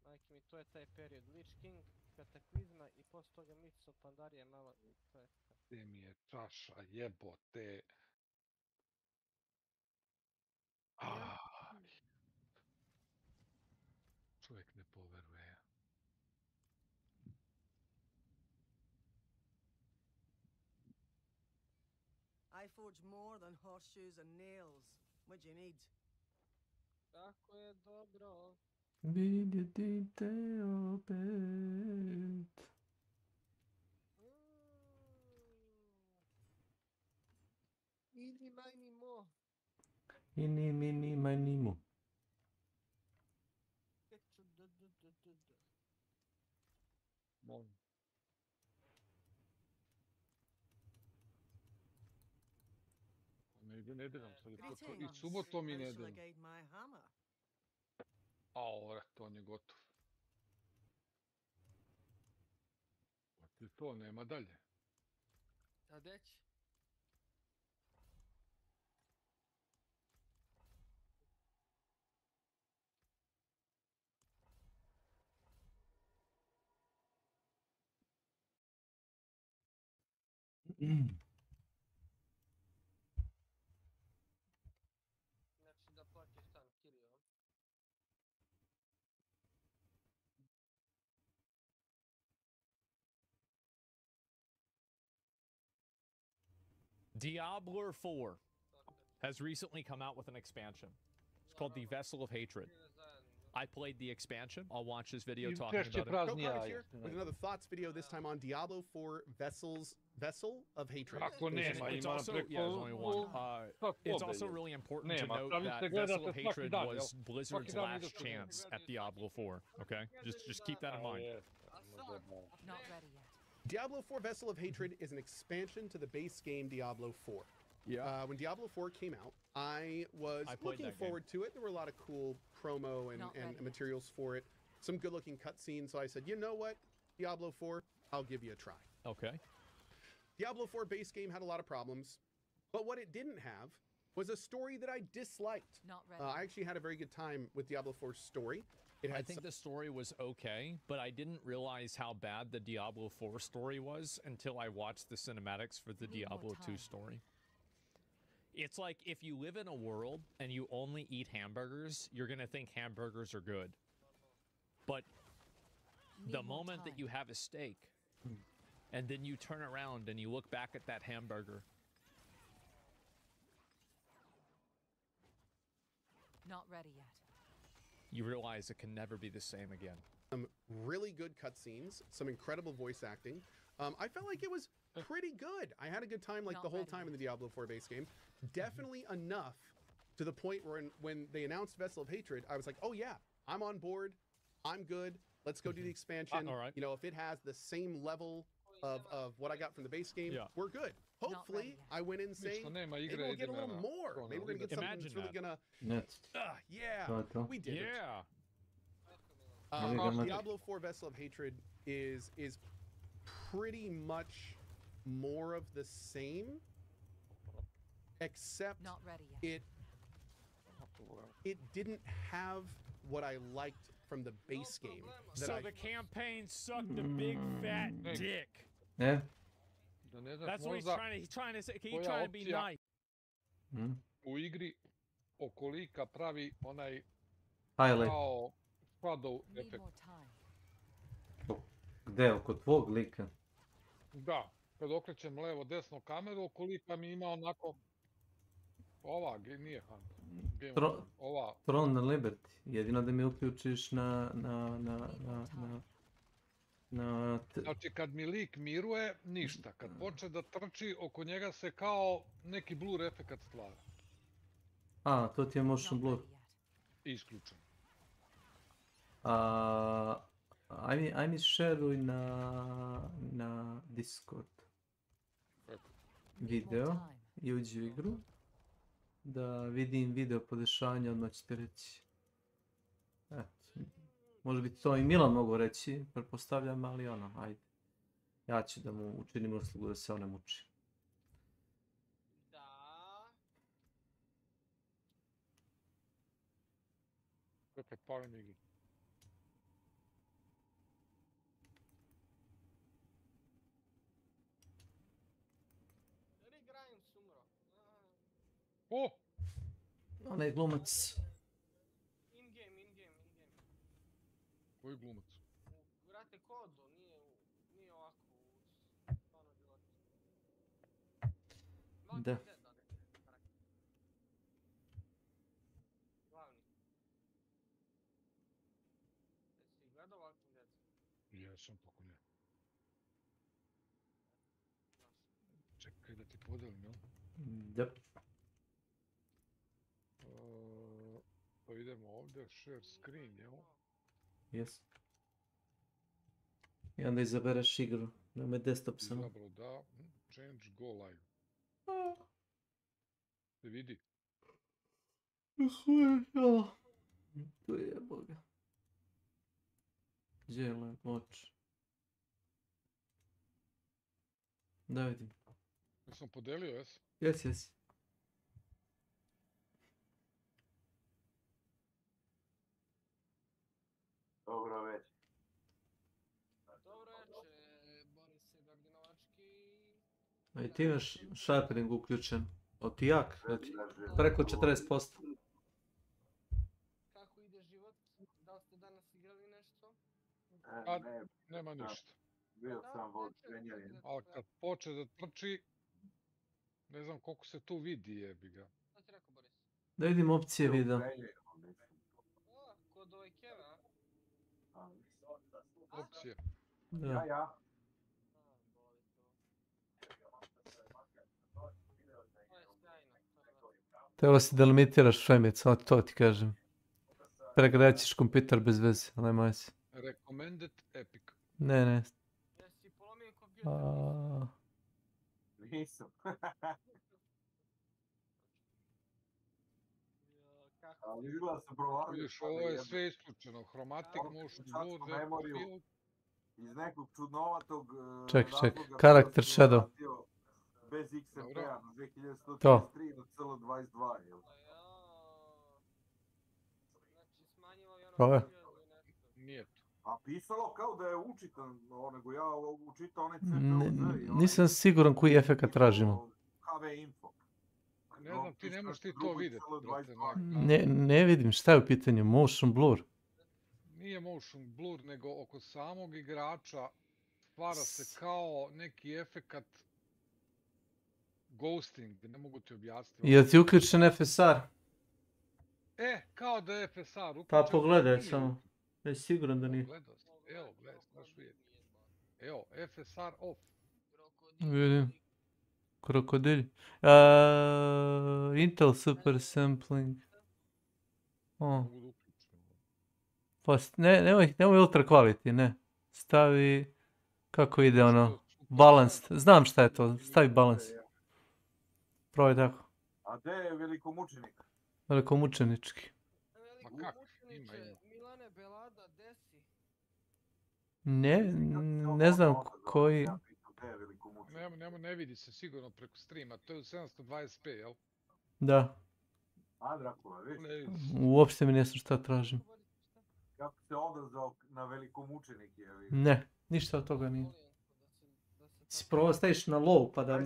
Majke mi, to je taj period. Lich King, Kataklizma i posto toga Myths of Pandaria malo... Gdje mi je čaša, jebote. Čovjek ne poveruje. I forge more than horseshoes and nails. What do you need? Tako je dobro. Vidjeti te opet. Ini majni mo. Ini mini manimu. Molim. Nedjeljom sad i subotom i nedjeljom. To on je gotov. To nema dalje. Sad već? Znači da plaćaš sam Kirio. Diablo 4 has recently come out with an expansion. It's called the Vessel of Hatred. I played the expansion. I'll watch this video talking about it. Comics here with another thoughts video, this time on Diablo 4 Vessel of Hatred. It's also, yeah, there's only one. It's also really important to note that Vessel of Hatred was Blizzard's last chance at Diablo 4. Okay, just keep that in mind. Not ready yet. Diablo 4 Vessel of Hatred is an expansion to the base game Diablo 4. Yeah. When Diablo 4 came out, I was looking forward to it. There were a lot of cool promo and materials for it. Some good-looking cutscenes. So I said, you know what? Diablo 4, I'll give you a try. Okay. Diablo 4 base game had a lot of problems, but what it didn't have was a story that I disliked. Not ready. I actually had a very good time with Diablo 4's story. I think the story was okay, but I didn't realize how bad the Diablo 4 story was until I watched the cinematics for the Diablo 2 story. It's like if you live in a world and you only eat hamburgers, you're going to think hamburgers are good. But the moment that you have a steak and then you turn around and you look back at that hamburger. Not ready yet. You realize it can never be the same again. Some really good cutscenes, some incredible voice acting. I felt like it was pretty good. I had a good time like the whole time in the Diablo 4 base game. Definitely enough to the point where when they announced Vessel of Hatred, I was like, oh yeah, I'm on board. I'm good. Let's go do the expansion. All right. You know, if it has the same level of what I got from the base game, we're good. Hopefully, I went in saying, maybe we'll get a little more. Maybe we're going to get something that's really going to... Yeah, we did it. Diablo 4 Vessel of Hatred is pretty much more of the same, except not ready yet. It didn't have what I liked from the base game. So the campaign sucked a big fat dick. Yeah. That's what he's trying to say. He's trying to be nice. U igri oko lika pravi onaj highlight. Kao shadow efekt. Gde, oko tvog lika? Da, kad okrećem levo desno kameru, oko lika mi ima onako ova, nije Hunt. Ova. Tron na Liberty. Jedino da mi uključiš na Znači kad mi lik miruje, ništa. Kad počne da trči, oko njega se kao neki blur efekt stvara. A, to ti je motion blur. Isključen. Aj mi šeruj na Discord video i uđi u igru da vidim video podešavanja, odmah ću ti reći. Može biti to i Milan mogu reći, pretpostavljam, ali ono, ajde. Ja ću da mu učinim uslugu da se on ne muči. Opet palim igru. O! Onaj glumac. In-game. Koji glumac? Vrate kodu, nije ovako u stvarno životu. Da. Glavni. Jesi gledao Walking Dead? Jesam, kako ne. Čekaj da ti podelim, jel? Da. Pa idemo ovdje, share screen, jel? Jes. I onda izabereš igru. Nemoj desktop samo. Izabrao da. Change, go live. Se vidi. Tu je boga. Gdje je moć? Da vidim. Jesam podelio, jes? Jes. Dobro večer. Dobro večer, Borise Gordinovački. A i ti imaš sharpening uključen. O ti jak, znači preko 40%. Kako ide život? Da li ste danas igrali nešto? Nema ništa. Bio sam vođenjen. Ali kad poče da trči, ne znam koliko se tu vidi, jebi ga. Šta ti rekao, Boris? Da vidim opcije videa. Kod ovaj Keva? Opcije. Da. Ja. Trebalo si da limitiraš frame, samo to ti kažem. Pregledat ćeš kompjuter bez veze, ali nemoj si. Recommended Epic. Ne. Jesi polomio kompjuter? Nisam. Ali izgleda sam provalio. Vidiš, ovo je sve isključeno. Chromatic, motion, blur, depth, iz nekog čudnovatog Čekaj, karakter shadow. Bez XMP-a na 2133 na celo 22, jel? Znači smanjilo i ono... Prove. Nije to. A pisalo kao da je učitan, nego ja učitao onaj CPU. Nisam siguran koji efekt tražimo. HV info. Ne znam, ti ne možeš ti to vidjeti. Ne vidim, šta je u pitanju? Motion blur? Nije motion blur, nego oko samog igrača stvara se kao neki efekat ghosting, ne mogu ti objasniti. Je ti uključen FSR? Kao da je FSR uključen. Pa pogledaj samo. Je siguran da nije. Evo, gledaj, znaš vidjeti. Evo, FSR off. Vidim. Krokodilj. Intel super sampling. Nemoj ultra quality, ne. Stavi... Kako ide ono? Balanced. Znam šta je to. Stavi balance. Probaj tako. A gdje je velikomučenik? Velikomučenički. Ma kako? Ima. Milane Belada, desi. Ne znam koji... Ne vidi se sigurno preko streama, to je u 720p, jel? Da. A, Drakula, vidiš? Uopšte mi ne znam šta tražim. Kako se odrazao na velikomučenike? Ne, ništa od toga nije. Si prvo staviš na low pa da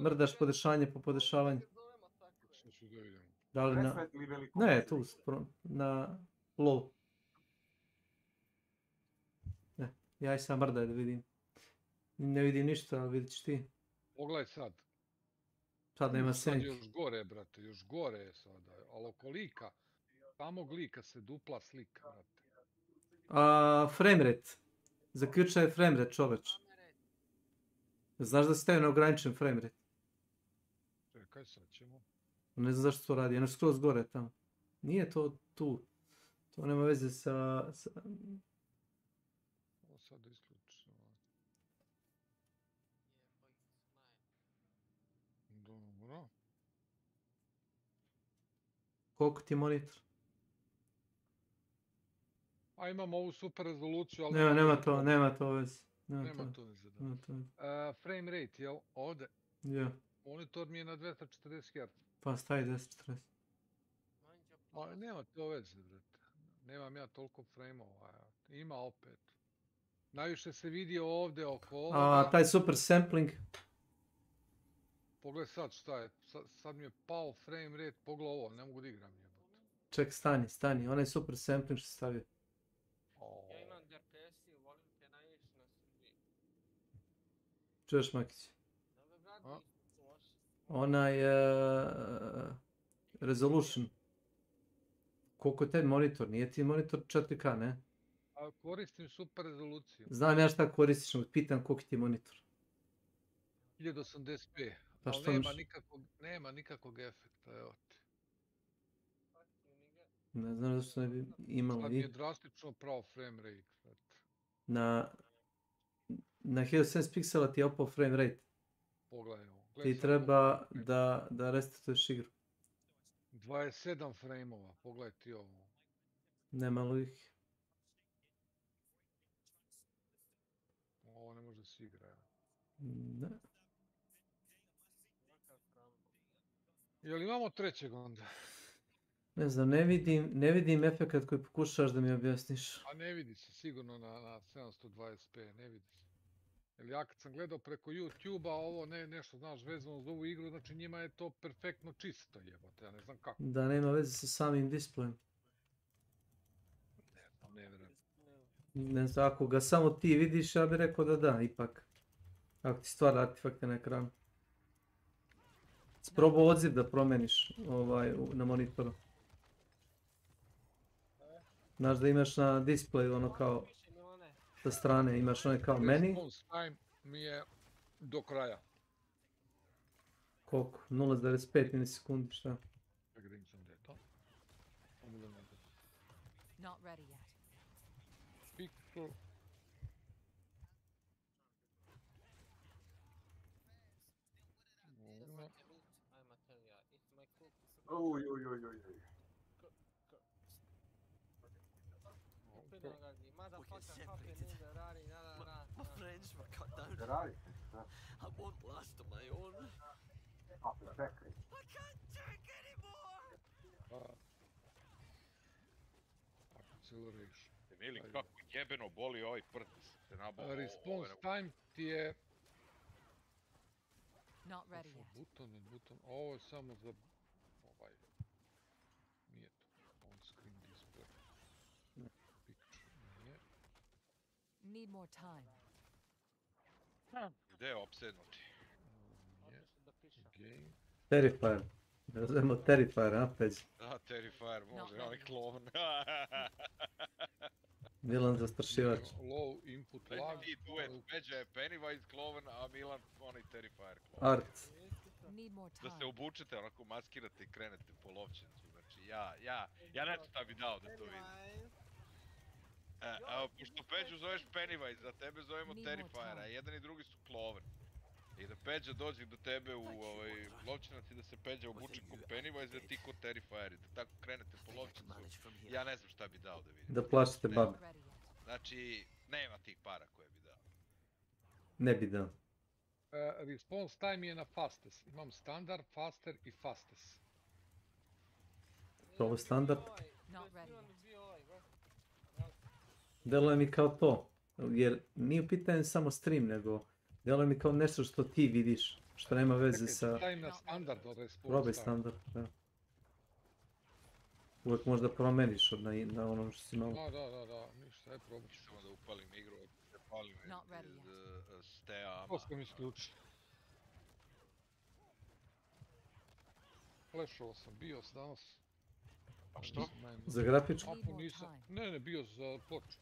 mrdaš podešanje po podešavanju. Da li na... Ne, tu, na low. Ne, ja i sam mrdaj da vidim. Ne vidim ništa, ali vidit ćeš ti. Pogledaj sad. Sad nema senke. Sad još gore, brate, još gore je sada. Ali oko lika, samog lika se dupla slika, brate. Frame rate. Zaključaj je frame rate, čoveč. Znaš da se stavio na ograničen frame rate? Čekaj, sad ćemo. Ne znam zašto to radi, jedno skroz gore tamo. Nije to tu. To nema veze sa... Ovo sad isključimo. Dobro. Koliko ti je monitor? A imamo ovu super rezoluciju, ali Nema to veze. Nema to veze, da. Frame rate, jel? Ovde. Ja. Monitor mi je na 240 Hz. Pa stavi 240. Ali nema to veze, brate. Nemam ja toliko frame-ova. Ima opet. Najviše se vidi ovde oko ovoga. A taj super sampling? Pogledaj sad šta je. Sad mi je pao frame rate. Pogledaj ovo, ne mogu da igram jebote. Ček, stani. Onaj super sampling što stavio. Ja imam DPS i volim te najviše na Srbiji. Čuješ, Makić? Onaj resolution. Koliko je taj monitor? Nije ti monitor 4K, ne? A koristim super rezoluciju. Znam ja šta koristiš, no pitam koliko ti je monitor. 1080p. Pa Ali nema nikakvog efekta, evo ti. Ne znam zašto ne bi imalo. Sad mi je drastično pravo frame rate. Na 1070 piksela ti je opao frame rate. Pogledaj ovo. Ti treba da restartuješ igru. 27 frame-ova, pogledaj ti ovo. Nema ih. Ovo ne može se igra. Ne. Jel imamo trećeg onda? Ne znam, ne vidim efekat koji pokušavaš da mi objasniš. A ne vidi se, sigurno na 720p, ne vidi se. Jer ja kad sam gledao preko YouTube-a ovo nešto, znaš, vezano za ovu igru, znači njima je to perfektno čisto, jebote, ja ne znam kako. Da, nema veze sa samim displejem. Ne vjerujem. Ne znam, ako ga samo ti vidiš, ja bih rekao da, ipak. Ako ti stvara artefakte na ekranu. Probao odziv da promeniš na monitoru. Znaš da imaš na displeju ono kao sa strane, imaš ono kao meni. Response time mi je do kraja. Koliko? 0,5 milisekundi, šta? Čekaj da im sam gdje je to. Not ready yet. Pixel. Oj. My friends were cut down. I won't last on my own. I can't drink anymore. Acceleration. Veli kako jebeno boli ovaj prst. Response time ti je... Not ready yet. Buton. Ovo je samo za... Nije to. On screen display. Picture. Nije. Need more time. Gde je opsednuti? Game. Terrifier. Da zovemo Terrifier, a Peđi? Da, Terrifier, može, ovaj klovn. Milan zastrašivač. Low input lag. Ti duet, Peđa je Pennywise klovn, a Milan onaj Terrifier klovn. Art. Da se obučete, onako maskirate i krenete po lovčencu. Znači, ja ne znam šta bi dao da to vidim. Evo, pošto Peđu zoveš Pennywise, za tebe zovemo Terrifiera, jedan i drugi su klovn. I da Peđa dođe do tebe u lovčinac i da se Peđa obuče ko Pennywise, da ti ko Terrifier, da tako krenete po lovčincu, ja ne znam šta bi dao da vidim. Da plašite babe. Znači, nema tih para koje bi dao. Ne bi dao. Response time je na fastest. Imam standard, faster i fastest. Ovo je standard. Deluje mi kao to. Jer nije u pitanju samo stream, nego deluje mi kao nešto što ti vidiš. Što nema veze sa... Čekaj, na standard od response time. Probaj standard, da. Uvijek možda promeniš na ono što si malo. Da, ništa, aj probaj. Samo da upalim igru, da palim iz Stea. To sam isključio. Flashao sam BIOS danas. A što? Za grafičku? Ne, BIOS za ploču.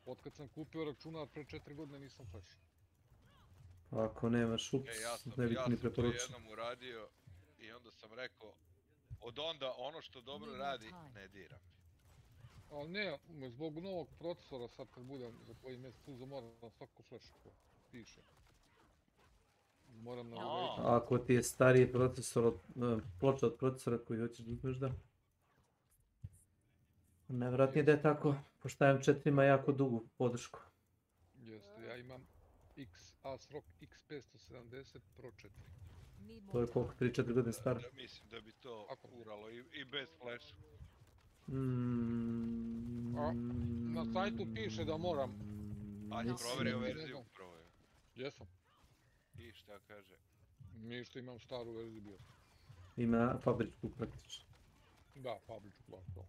Otkad sam kupio računar pre 4 godine nisam flashao. Ako nemaš ups, ne bih ni preporučio. Ja sam to jednom uradio i onda sam rekao, od onda ono što dobro radi, ne diram. Ali ne, zbog novog procesora sad kad budem za koji mjesec uzem moram na svaku flashu piše. Moram na ako ti je stariji procesor, ploča od procesora koji hoćeš da uzmeš, da. Nevjerojatno da je tako, pošto M4 ima jako dugu podršku. Jeste, ja imam ASRock X570 Pro 4. To je koliko, 3-4 godine staro? Mislim da bi to uralo i bez flasha. Na sajtu piše da moram. A ti proverio verziju prvo je? Jesam. I šta kaže? Ništa, imam staru verziju bio. Ima fabričku praktično. Da, fabričku to.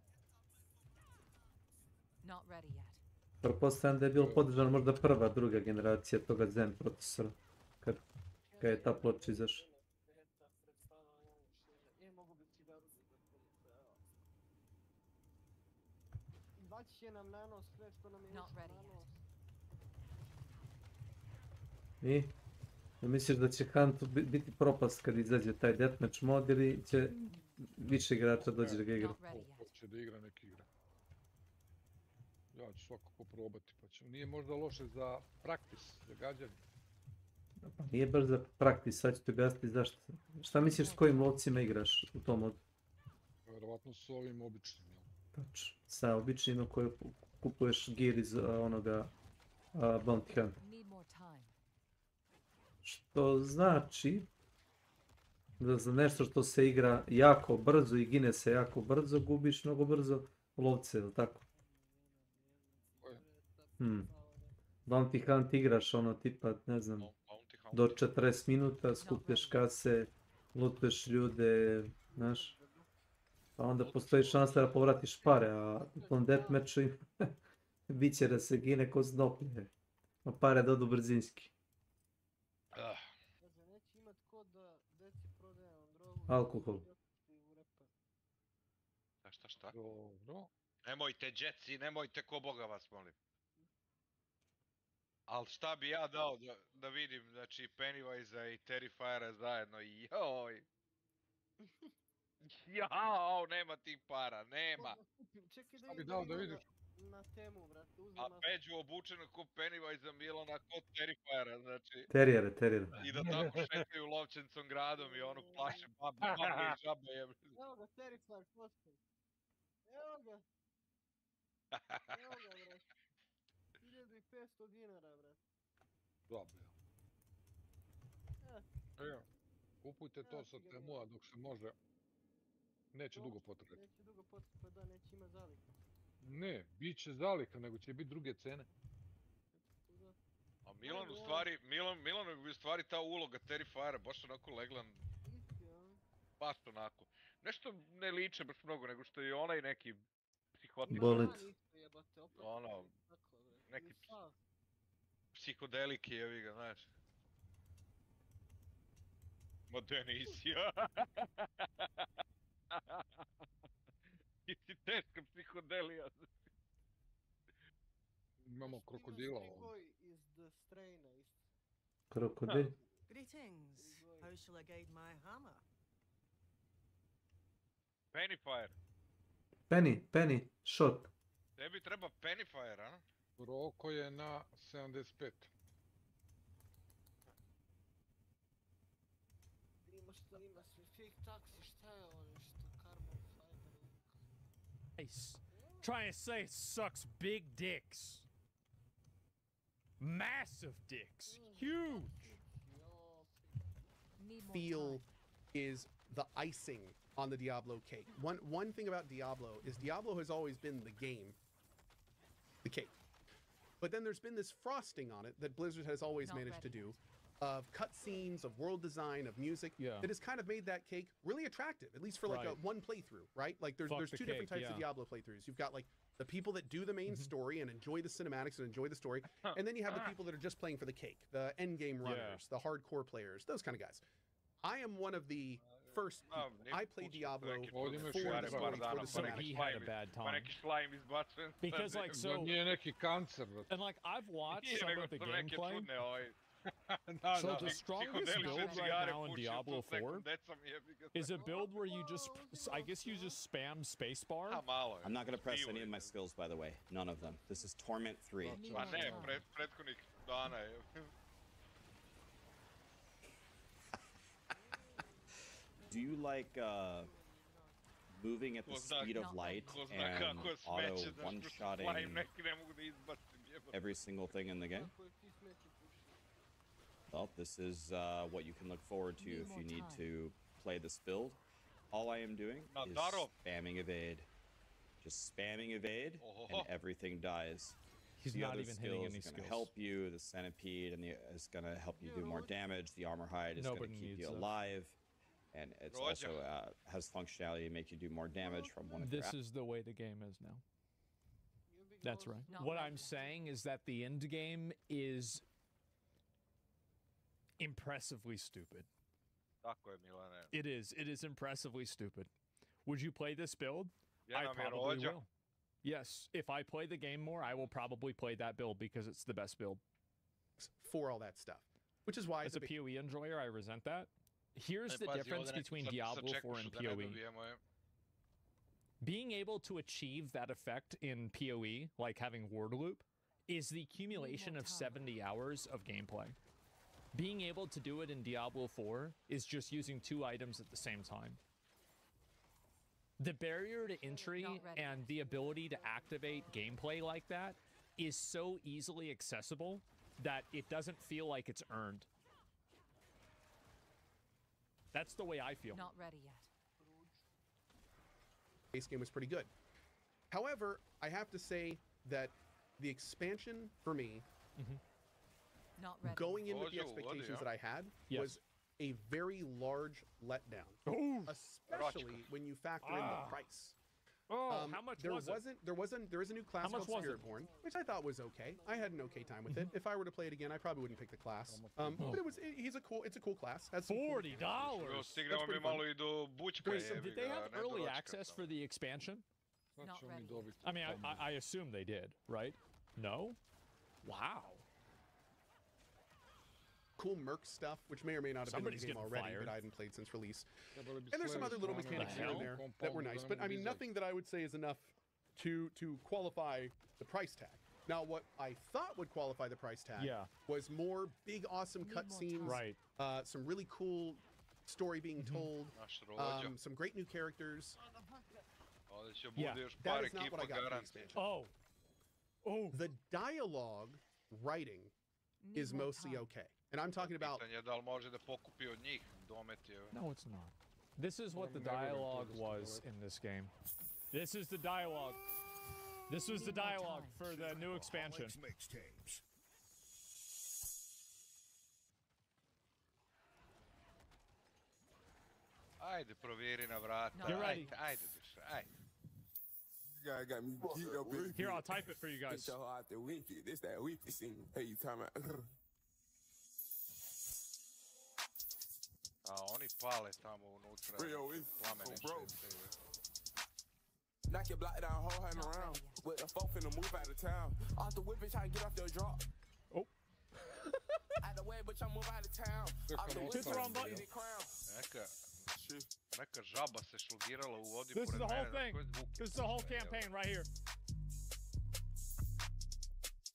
Not ready yet. Pretpostavljam da je bilo podržano možda prva, druga generacija toga Zen procesora. Kad je ta ploča izašla. Baći će nam na nos sve što nam je Not išlo ready na nos. I? Misliš da će Huntu biti propast kad izađe taj deathmatch mod ili će više igrača dođe da ga igra? Hoće da igra, nek igra. Ja ću svakako probati, pa ću. Nije možda loše za praktis, za gađanje. Pa nije baš za praktis, sad ću ti objasniti zašto. Šta misliš s kojim lovcima igraš u tom modu? Vjerovatno s ovim običnim, jel? Tačno, sa običnim koje kupuješ gear iz onoga Bounty Hunta. Što znači da za nešto što se igra jako brzo i gine se jako brzo, gubiš mnogo brzo lovce, ili tako? Bounty Hunt igraš ono tipa, ne znam, do 40 minuta, skupljaš kase, lutuješ ljude, znaš? Pa onda postoji šansa da povratiš pare, a u tom deathmatchu bit će da se gine ko znoplje, a pare dodu brzinski. Neće imat ko da deci prodaje drogu. Alkohol. Šta? Nemojte, džeci, nemojte, ko Boga vas molim. Al šta bi ja dao da vidim, znači, Pennywise i Terrifiera zajedno, joj! Jao, nema tih para, nema! Čekaj da vidim na temu, brate, uzmem... A Peđu obučen ko Pennywise, Milana ko Terrifiera, znači... Terijere. I da tako šetaju lovčencom gradom i ono plaše babe i žabe jebe. Evo ga, Terrifier, postoji. Evo ga, brate. 1500 dinara, brate. Dobro. Evo, kupujte to sa Temua dok se može. Neće dugo potrati. Pa da, neće ima zalika. Ne, bit će zalika, nego će biti druge cene. A Milan u stvari ta uloga Terrifiera baš onako legla... Baš onako. Nešto ne liče baš mnogo, nego što je onaj neki psihotik. Bolet. Ono, neki psihodelik jevi ga, znaš. Ma da nisi, ti si teška psihodelija. Imamo krokodila ovdje. Krokodil? Greetings. How shall I guide my hammer? Pennyfire. Penny, shot. Tebi treba Pennyfire, a? Roko je na 75. Ima sve fake taksi, šta je ovo nešto? Carbon fiber. Nice. Trying to say it sucks big dicks. Massive dicks. Huge. Feel is the icing on the Diablo cake. One thing about Diablo is Diablo has always been the game, the cake. But then there's been this frosting on it that Blizzard has always managed to do, of cutscenes, of world design, of music, that has kind of made that cake really attractive, at least for like one playthrough, right? Like there's two different types of Diablo playthroughs. You've got like the people that do the main story and enjoy the cinematics and enjoy the story, and then you have the people that are just playing for the cake, the end game runners, the hardcore players, those kind of guys. I am one of the first people. I play Diablo for the story, for the So cinematics. he had a bad time. Because like so, and like I've watched some of the gameplay. So the strongest build right now in Diablo 4 is a build where you just, I guess you just spam spacebar. I'm not going to press any of my skills, by the way. None of them. This is Torment 3. Do you like moving at the speed of light and auto one-shotting every single thing in the game. Well, this is what you can look forward to if you need to play this build. All I am doing is spamming evade. Just spamming evade, and everything dies. He's the not other even hitting any is going skills. to help you. The centipede is going to help you do more damage. The armor hide is going to keep you alive. And it's also has functionality to make you do more damage from one of your... This is the way the game is now. That's right. What I'm saying is that the end game is impressively stupid. It is. It is impressively stupid. Would you play this build? I probably will. Yes. If I play the game more, I will probably play that build because it's the best build. For all that stuff. Which is why... As a PoE enjoyer, I resent that. Here's the difference between Diablo 4 and PoE. Being able to achieve that effect in PoE, like having word loop, is the accumulation of 70 hours of gameplay. Being able to do it in Diablo 4 is just using 2 items at the same time. The barrier to entry and the ability to activate gameplay like that is so easily accessible that it doesn't feel like it's earned. That's the way I feel. Not ready yet. Base game was pretty good. However, I have to say that the expansion for me, not ready. Going in with the expectations that I had, was a very large letdown. Especially when you factor in the price. How much was it? There is a new class called Spiritborn, which I thought was okay. I had an okay time with it. If I were to play it again, I probably wouldn't pick the class. But it's a cool class. Has $40. Did they have early access for the expansion? Not ready. I mean, I assume they did, right? No? Wow. Cool merc stuff, which may or may not have been in the game already, but I hadn't played since release. And there's some other little mechanics here and there that were nice, but I mean, nothing that I would say is enough to qualify the price tag. Now, what I thought would qualify the price tag was more big, awesome cutscenes, some really cool story being told, some great new characters. That is not what I got from the expansion. The dialogue writing is mostly okay. And I'm talking about... No, it's not. This is what the dialogue was in this game. This is the dialogue. This was the dialogue for the new expansion. Ajde, provjeri na vrata. Get ready. Ajde, duša, ajde. Guy got me geeked up with. Here, I'll type it for you guys. This that weepy scene. Hey, you talking about? A oni pale tamo unutra. Plamene šete. Knock your block down, whole hand around. With a folk finna move out of town. Off the whip, bitch, I get off your drop. Oh. Out the way, bitch, I move out of town. Off the whip, Hit the wrong button. Neka žaba se šlugirala u vodi This is pored the whole mene. thing. This is the whole campaign right here.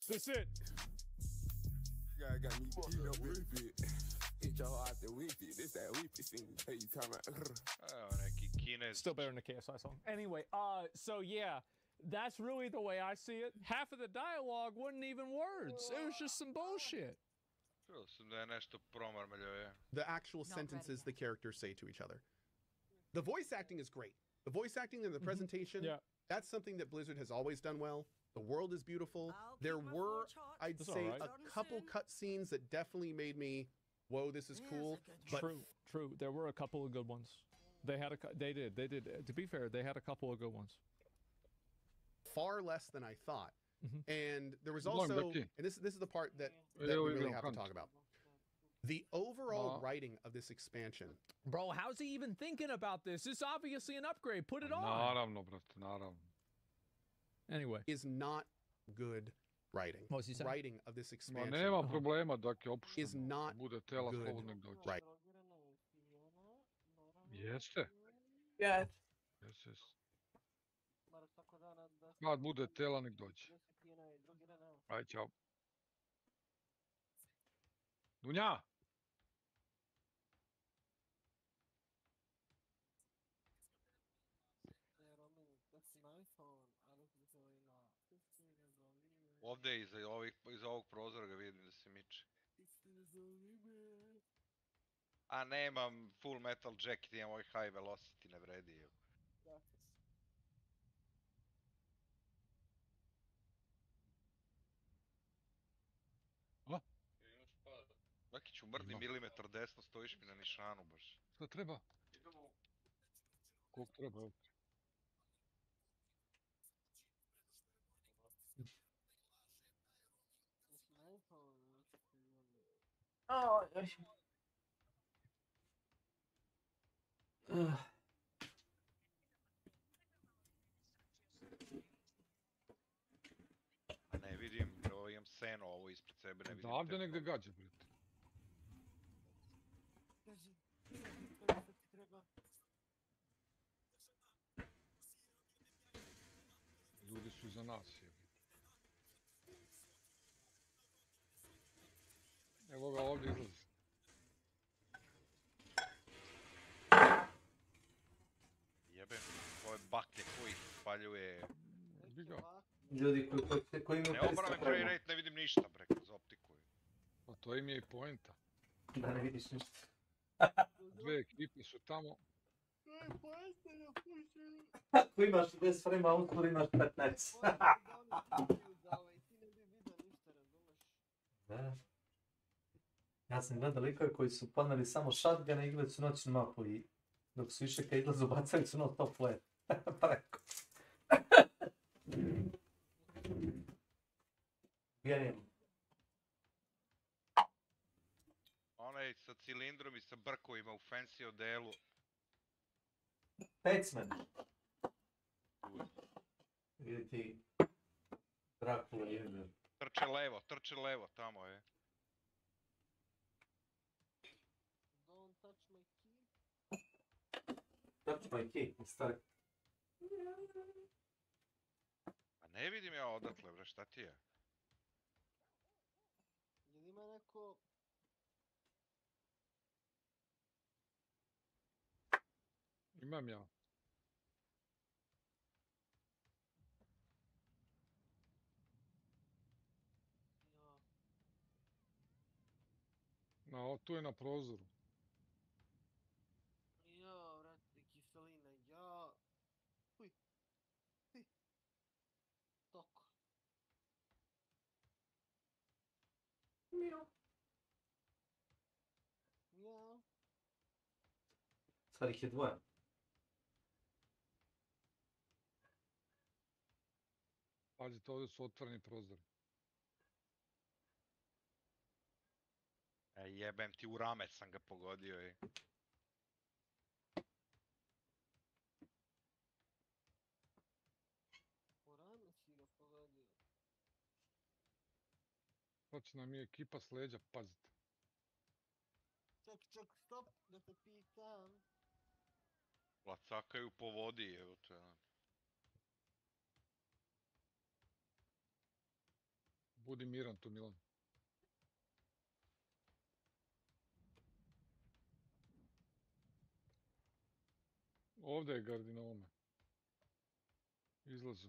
This it. Guy got me geeked up with it. Hit your heart the weepy. This that weepy scene. Hey, you talking about? Still better than the KSI song. Anyway, so yeah, that's really the way I see it. Half of the dialogue wasn't even words. It was just some bullshit. The actual sentences the characters say to each other. The voice acting is great. The voice acting and the presentation, that's something that Blizzard has always done well. The world is beautiful. There were, I'd say, a couple cutscenes that definitely made me, whoa, this is cool. But True. There were a couple of good ones. They did. To be fair, they had a couple of good ones. Far less than I thought. And there was also, and this is the part that we really have to talk about. The overall writing of this expansion. Bro, how's he even thinking about this? It's obviously an upgrade. Put it on. Naravno, brate, naravno. Anyway. Is not good writing. What's he saying? Writing of this expansion. Ma nema problema, dakle, is not bude tela good slobodno nek dođe. Right. Jeste? Yes. Jeste. Kad bude tela nek dođe. Aj, čao. Dunja! Ovdje iza ovog prozora ga vidim da se miče. A nemam full metal jacket, imam ovaj high velocity, ne vredi. Bakiću, mrdi milimetar desno, stojiš mi na nišanu baš. Šta treba? Koliko treba? Ne vidim, imam seno ovo ispred sebe, ne vidim. Davde negde gađa, brate. Ljudi su iza nas, je. Evo ga ovdje izlazi. Jebem, ove baklje koji spaljuje... Ljudi koji imaju... Ne obrame frame rate, ne vidim ništa, bre, kroz optiku. Pa to im je i poenta. Da ne vidiš ništa. Dve ekipe su tamo. Ako imaš 10 frame output, imaš 15. Da. Ja sam gledao likove koji su paneli samo shotgune i igrali su noćnu mapu i dok su više kad izlazu bacali su non top flare. Preko. Vjerujem. Onaj sa cilindrom i sa brkovima u fancy odelu. Pecman. Vidi ti Dracula jedan. Trče levo, tamo je. Touch my key, stari. A ne vidim ja odakle, bre, šta ti je? Jel ima neko... Imam ja. Tu je na prozoru. Ja, vrati, kiselina, ja... Uj. Uj. Toko. Mio. Ja. Sad ih je dvoje. Pazite, ovdje su otvoreni prozori. Jebem ti, u rame sam ga pogodio i... U rame si ga pogodio. Sad će nam je ekipa s leđa, pazite. Ček, stop, da te pitam. Placakaju po vodi, evo to je. Budi miran tu, Milan. Ovdje je gardi na ovome. Izlazu.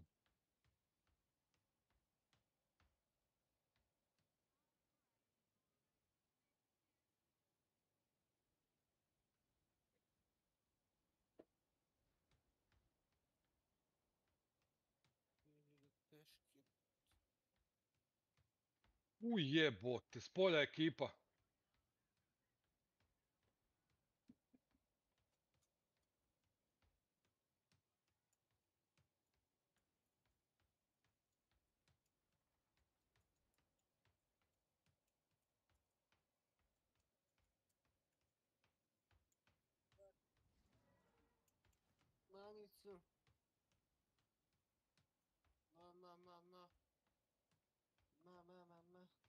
Jebote, s polja ekipa. Mamicu. Mama. Međi.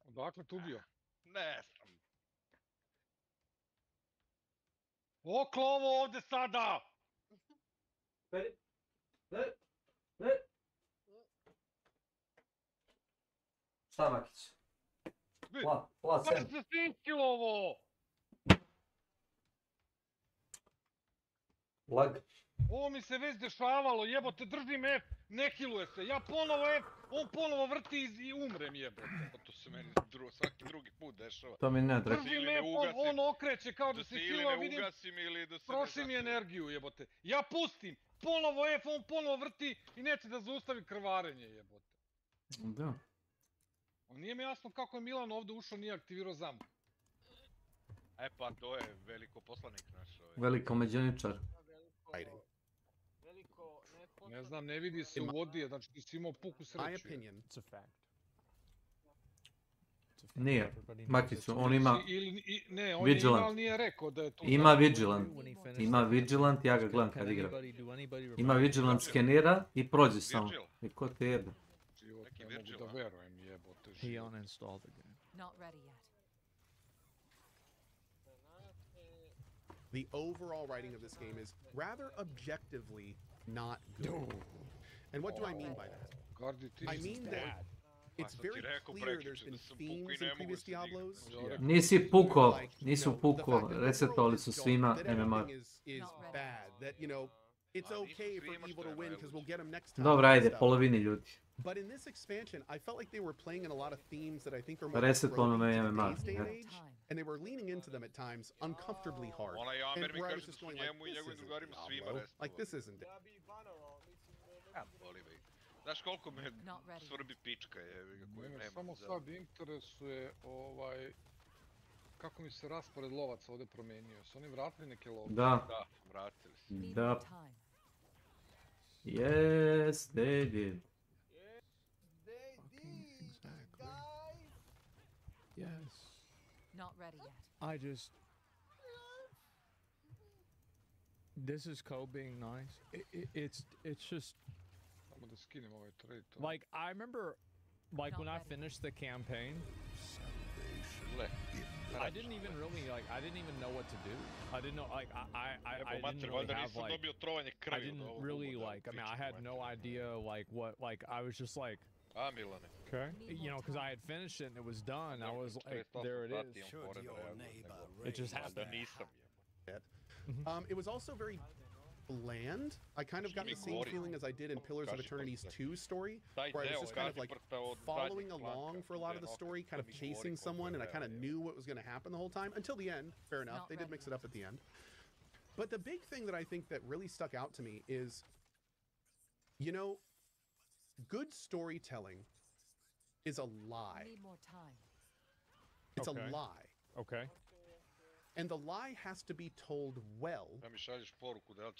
Odakle tu bio? Ne znam. Oklo ovo ovdje sada! Šta Makić? Plat Šta se svinčilo ovo? Lag. Ovo mi se već dešavalo, jebote, držim F, ne hiluje se, ja ponovo F, on ponovo vrti i umrem, jebote. To se meni svaki drugi put dešava. To mi ne treba. Držim F, on okreće kao da se hiluje, vidim, da se troši mi energiju, jebote. Ja pustim, ponovo F, on ponovo vrti i neće da zaustavi krvarenje, jebote. Da. Nije mi jasno kako je Milan ovdje ušao, nije aktivirao zamku. E pa to je veliko poslanik naš. Veliko međaničar. Ne znam, ne vidi se u vodi, znači ti si imao puku sreću. Nije. Makiću, on ima Ne, on je imao, ali nije rekao da je to... Ima Vigilant. Ima Vigilant, ja ga gledam kad igram. Ima Vigilant, skenira i prođe samo. I ko te jebe? Ne mogu da verujem, jebote. He uninstalled the game. Not ready yet. The overall writing of this game is rather objectively not good. And what do I mean by that? I mean that it's very clear there's been themes in previous Diablos. Nisu puko, resetovali su svima MMA. Is bad. That, you know, it's okay for evil to win because we'll get them next time. Dobro, ajde, polovini ljudi. But in this expansion, I felt like they were playing in a lot of themes that I think are more Resetovano appropriate to MMA. today's day and age, and they were leaning into them at times uncomfortably hard. And where I was just going like, this isn't Diablo. Like, this isn't it. Znaš koliko me svrbi pička je, koju nema. Samo sad interesuje kako mi se raspored lovaca ovdje promijenio. Su oni vratili neke lovce? Da. Da, vratili se. Da. Yes, they did. Yes. Not ready yet. I just... This is Ko being nice. It's just... Samo da skinem ovaj trade. Like, I remember, like, when I finished the campaign, I didn't even really, like, I didn't even know what to do. I didn't know, like, I didn't really have, like, I didn't really, like, I mean, I had no idea, like, what, like, I was just like, okay, you know, because I had finished it and it was done. I was like, there it is. It just happened. It was also very bland. I kind of got the same feeling as I did in Pillars of Eternity's 2 story, where I was just kind of like following along for a lot of the story, kind of chasing someone, and I kind of knew what was going to happen the whole time, until the end. Fair enough, they did mix it up at the end. But the big thing that I think that really stuck out to me is, you know, good storytelling is a lie. Need more time. It's a lie. Okay. And the lie has to be told well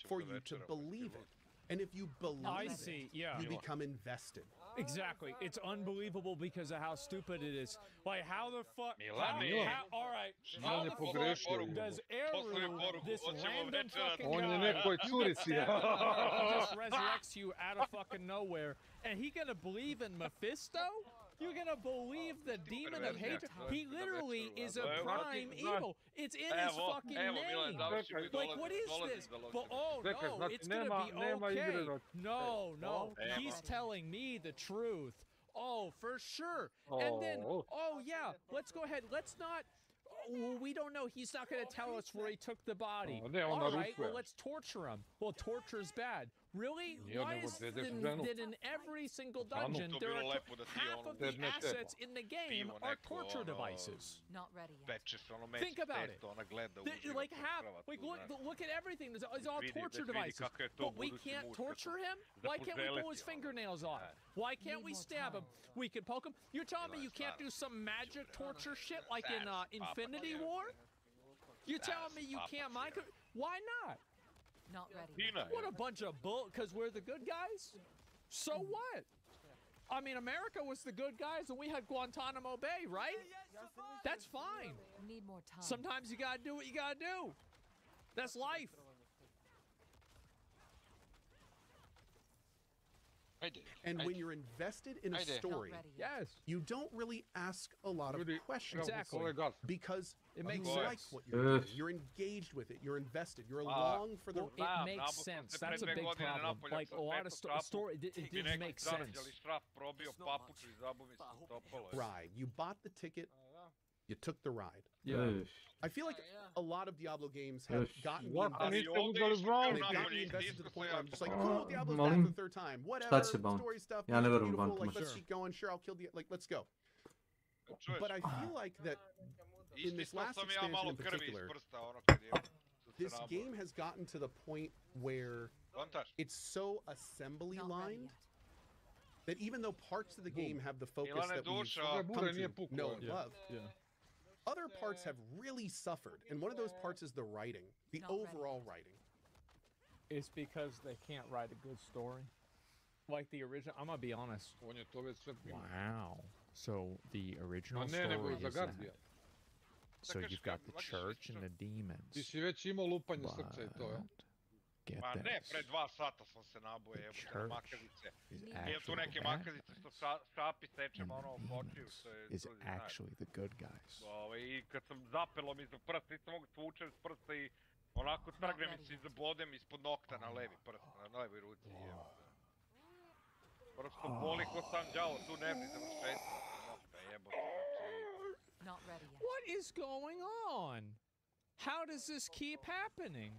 for you to believe it. And if you believe it, you become invested. Exactly. It's unbelievable because of how stupid it is. Like, how the fuck... all right. How the fuck does Eru, this random fucking guy, he just resurrects you out of fucking nowhere, and he gonna believe in Mephisto? You're gonna believe the demon of hatred? He literally is a prime evil. It's in his fucking name. Like, what is this? But oh no, it's gonna be okay. No, he's telling me the truth. Oh, for sure. And then, oh yeah, let's go ahead. Let's not. Well, we don't know. He's not going to tell us where he took the body. All right, well, let's torture him. Well, torture's bad. Really? Why is that in every single dungeon, there are half of the assets in the game are torture devices? Not ready yet. Think about it. Like half, like look at everything. It's all torture devices. But we can't torture him? Why can't we pull his fingernails off? Why can't we stab him? We can poke him. You're telling me you can't do some magic torture shit like in Infinity War? You're telling me you can't mind? Why not? Not ready. What a bunch of bull! Because we're the good guys. So what? I mean, America was the good guys, and we had Guantanamo Bay, right? That's fine. Need more time. Sometimes you gotta do what you gotta do. That's life. And when you're invested in a story, you don't really ask a lot of questions. Because it makes you sense. like what you're doing. You're engaged with it. You're invested. You're along for the... Well, it makes sense. That's a big problem. Like, a lot of story, it didn't make sense. Ride. You bought the ticket. You took the ride. Yeah. I feel like a lot of Diablo games have gotten me invested to the point where I'm just like, cool, Diablo's back for the third time. Whatever, story stuff, beautiful, like, let's keep going. Sure, I'll kill the... Like, let's go. But I feel like that in this last expansion in particular, this game has gotten to the point where it's so assembly lined that even though parts of the game have the focus that we've come to know and love, other parts have really suffered. And one of those parts is the writing, the overall writing. It's because they can't write a good story. Like the original, I'm gonna be honest. Wow. So the original story is that. So you've got the church and the demons. Ti si već imao lupanje srca I to, jel? Ma ne, pre 2 sata sam se naboje, evo makazice. Nije tu neke makazice što šapi sečem ono po očiju, što je... Is actually the good guys. I kad sam zapelo mi za prst, nisam mogu svučem s prsta I onako trgne mi se I zabodem ispod nokta na levi prst, na levoj ruci. Prosto boli ko sam đavo, tu nervni završetak. Nokta, jebote. What is going on? How does this keep happening?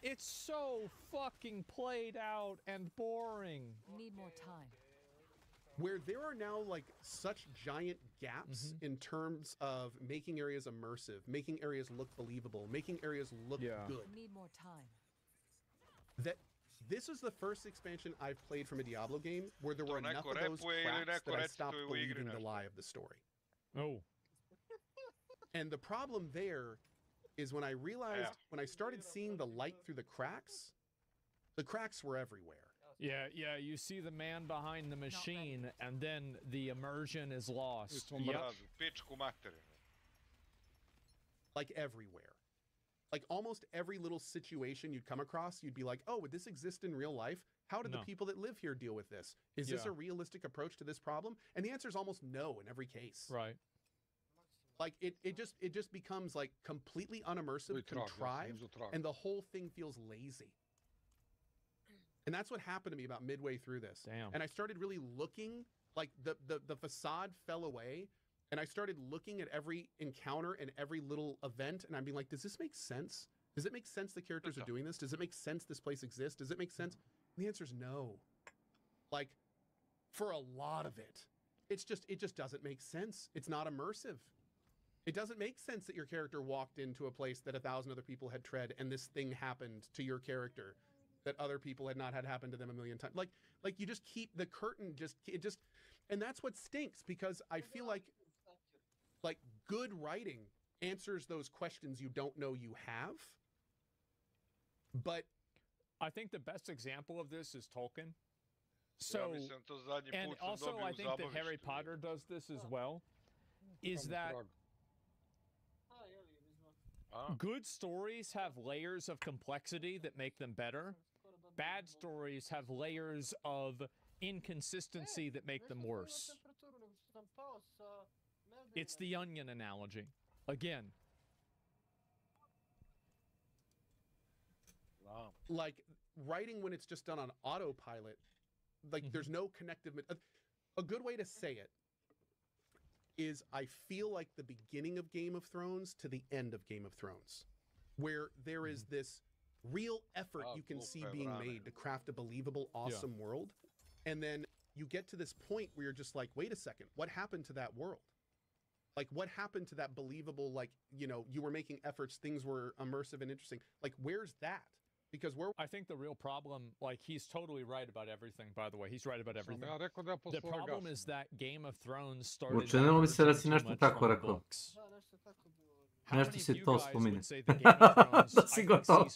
It's so fucking played out and boring. Need more time. Where there are now like such giant gaps in terms of making areas immersive, making areas look believable, making areas look good. Need more time. That this is the first expansion I've played from a Diablo game where there were enough of those cracks that I stopped believing the lie of the story. Oh. And the problem there is when I realized, when I started seeing the light through the cracks were everywhere. Yeah, you see the man behind the machine, and then the immersion is lost. Like everywhere. Like almost every little situation you'd come across, you'd be like, oh, would this exist in real life? How did the people that live here deal with this? Is this a realistic approach to this problem? And the answer is almost no in every case. Right. Like it just becomes like completely unimmersive, contrived, and the whole thing feels lazy. And that's what happened to me about midway through this. Damn. And I started really looking, like the facade fell away, and I started looking at every encounter and every little event, and I'm being like, does this make sense? Does it make sense the characters are doing this? Does it make sense this place exists? Does it make sense? And the answer is no. Like, for a lot of it, it just doesn't make sense. It's not immersive. It doesn't make sense that your character walked into a place that 1,000 other people had tread and this thing happened to your character that other people had not had happen to them a million times. Like you just keep the curtain and that's what stinks, because I feel like good writing answers those questions you don't know you have. But I think the best example of this is Tolkien. So, and also I think that Harry Potter does this as well, is that good stories have layers of complexity that make them better. Bad stories have layers of inconsistency that make them worse. It's the onion analogy. Again. Wow. Like writing when it's just done on autopilot, like there's no connective. A good way to say it is I feel like the beginning of Game of Thrones to the end of Game of Thrones, where there is this real effort you can see being made to craft a believable, awesome world. And then you get to this point where you're just like, wait a second, what happened to that world? Like, what happened to that believable, like, you know, you were making efforts, things were immersive and interesting. Like, where's that? Because I think the real problem, like, he's totally right about everything, by the way. He's right about everything. The problem is that Game of Thrones started... Učinilo mi se da si nešto tako rekao. Nešto si to spominje. Da si gotov.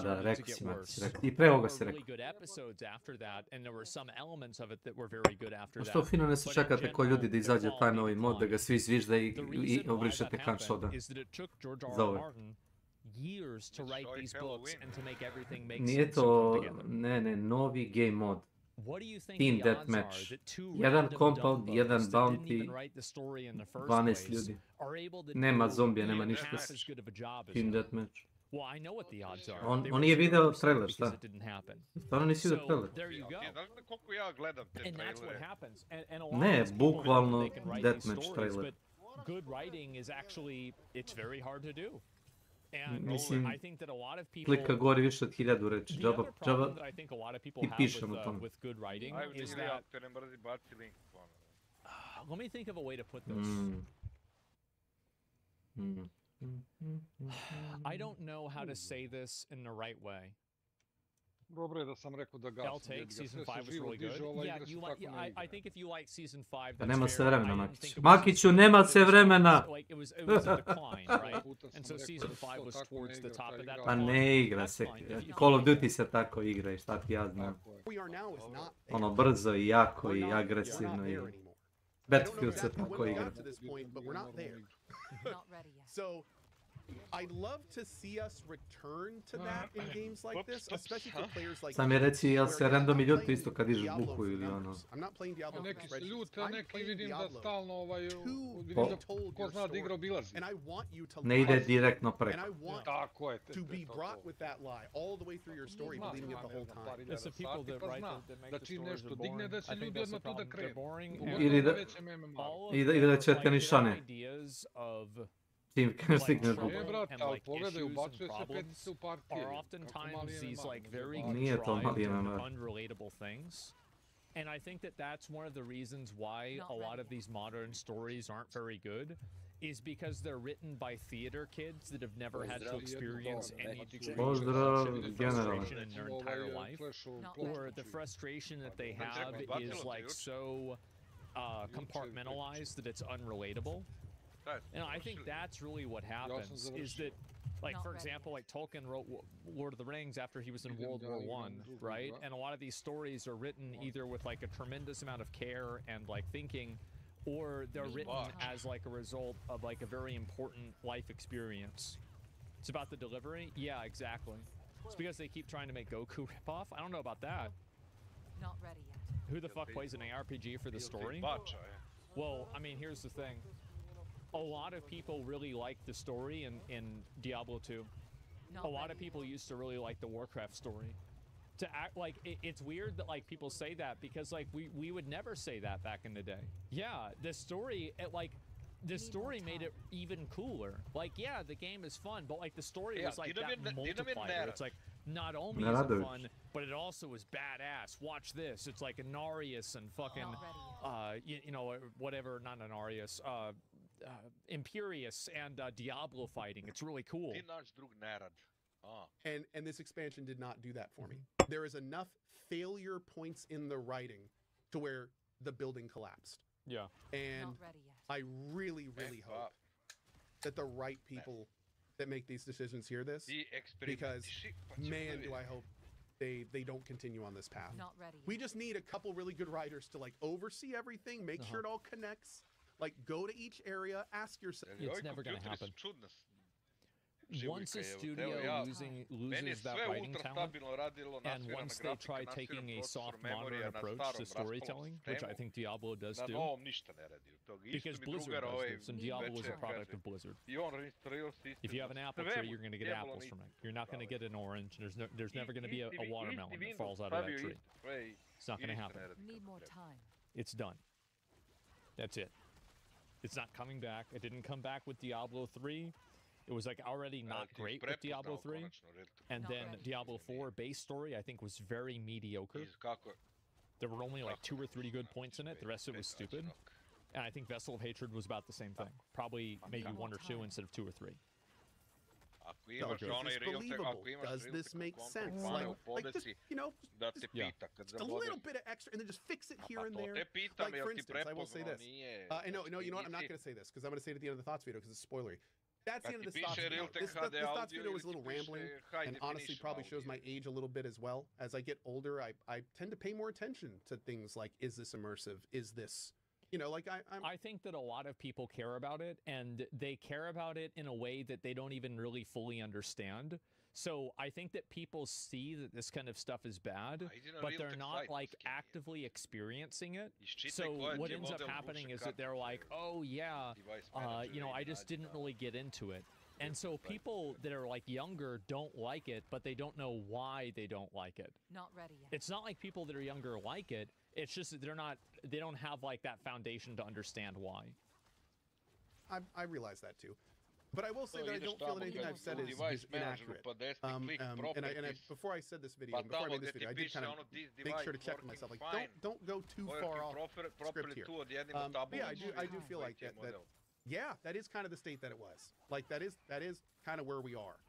Da, rekao si Mati, si rekao. I pre ovoga si rekao. Što fino ne se čekate ko ljudi da izađe taj novi mod, da ga svi zvižda i obrišete Handshoda. Za ove. years to write these books and to make everything make Nije sense and come to, together. ne, novi game mod. What do you think Team the odds are Deathmatch. that two Jedan random compound, dumbos jedan that didn't bounty, even write the story in the first 12 place ljudi. are able to Nema do zombija, nema even ništa. half as good of a job as Team them? Deathmatch. Well, I know what the odds are. On They nije were video 0% trailer, because šta? it didn't happen. Stvarno nisi vidio So, trailer? there you go. Znaš li koliko ja gledam te And that's what trailere? happens. And a lot of Ne, these people know bukvalno that they can write these Deathmatch stories, trailer. but good writing is actually, it's very hard to do. And Mislim, I think that a lot of people... klika gori više od 1000 reči. The Džaba, other problem džaba that I think a lot of people ti have pišem o with, tome. with good writing Ajde, is igri, that... ako te ne mrzi, baci link. Let me think of a way to put this. I don't know how to say this in the right way. Dobro je da sam rekao da gasim. I'll take season 5 was really good. Yeah, I think if you like season 5, Pa that's nema se fair. vremena, I didn't Makić. think it was Makiću, as nema good se as vremena! like, it was a decline, right? And so season 5 was towards the top of that Pa decline. ne igra That's se. fine. If you Call of like Duty se tako igra i šta ti ja znam. We are now is not Ono brzo i jako i agresivno i... Battlefield se tako igra. to this point, but we're not there. So, I'd love to see us return to that in games like this, especially for players like Sam je reci, jel se randomi ljuti isto kad dižeš buku ili ono? I'm not playing Diablo for Neki se spreadsheets. ljute, I'm neki playing vidim da Diablo stalno vidim to da told ko your zna da igra story. obilazi. And I want you to Ne ide lie. direktno And preko. I want Tako je. to be brought with that lie all the way through your story, believing it the whole time. It's the people that write that make da the čim stories nešto are digne boring. da će I think ljudi that's the odmah tu da problem. They're krenu. boring. Ili da... And Ili da će te nišane. Ideas of Čim kad stigne buku. and like issues and problems are oftentimes these like very Nije to mali contrived and MMR. unrelatable things. And I think that that's one of the reasons why a lot of these modern stories aren't very good, is because they're written by theater kids that have never had to experience any degree of frustration in their entire life, or the frustration that they have is like so compartmentalized that it's unrelatable. And I think that's really what happens, is that, like, for example, like Tolkien wrote Lord of the Rings after he was in World War I, right? And a lot of these stories are written either with like a tremendous amount of care and like thinking, or they're written as like a result of like a very important life experience. It's about the delivery? Yeah, exactly. It's because they keep trying to make Goku ripoff? I don't know about that. Not ready yet. Who the fuck plays an ARPG for the story? Well, I mean, here's the thing. A lot of people really like the story in Diablo 2. A lot of people used to really like the Warcraft story. To act like it's weird that like people say that, because like we would never say that back in the day. Yeah, the story the story made it even cooler. Like, yeah, the game is fun, but like the story was like that multiplier. It's like not only is it fun, but it also is badass. Watch this. It's like Anarius and fucking you know, whatever, not Anarius, Imperius and Diablo fighting. It's really cool. And this expansion did not do that for me. There is enough failure points in the writing to where the building collapsed. Yeah. And I really, really hope that the right people that make these decisions hear this, because man, do I hope they don't continue on this path. Not ready yet. We just need a couple really good writers to like oversee everything, make sure it all connects. Like, go to each area, ask yourself. It's never going to happen. Once a studio loses that writing talent, and once they try taking a soft, modern approach to storytelling, which I think Diablo does do, because Blizzard does this, and Diablo is a product of Blizzard. If you have an apple tree, you're going to get apples from it. You're not going to get an orange. There's never going to be a watermelon that falls out of that tree. It's not going to happen. Need more time. It's done. That's it. It's not coming back. It didn't come back with Diablo 3. It was like already not great with Diablo 3. And then Diablo 4 base story, I think, was very mediocre. There were only like 2 or 3 good points in it. The rest of it was stupid. And I think Vessel of Hatred was about the same thing. Probably maybe 1 or 2 instead of 2 or 3. Is this believable? Does this make sense? Like just, you know, just a little bit of extra, and then just fix it here and there. Like, for instance, I will say this. And no, you know what? I'm not going to say this, because I'm going to say it at the end of the Thoughts video, because it's spoilery. That's the end of this Thoughts video. This Thoughts video was a little rambling, and honestly probably shows my age a little bit as well. As I get older, I tend to pay more attention to things like, is this immersive? Is this You know, like I think that a lot of people care about it, and they care about it in a way that they don't even really fully understand. So I think that people see that this kind of stuff is bad, but they're not like actively experiencing it. So what ends up happening is that they're like, oh yeah, you know, I just didn't really get into it. And so people that are like younger don't like it, but they don't know why they don't like it. Not ready yet. It's not like people that are younger like it. It's just that they don't have like that foundation to understand why. I realize that too. But I will say that I don't feel that anything I've said is inaccurate. Before I said this video, before I made this video, I did kind of make sure to check with myself, like, don't go too far off script here. Yeah, I do feel like that. Yeah, that is kind of the state that it was. Like that is kind of where we are.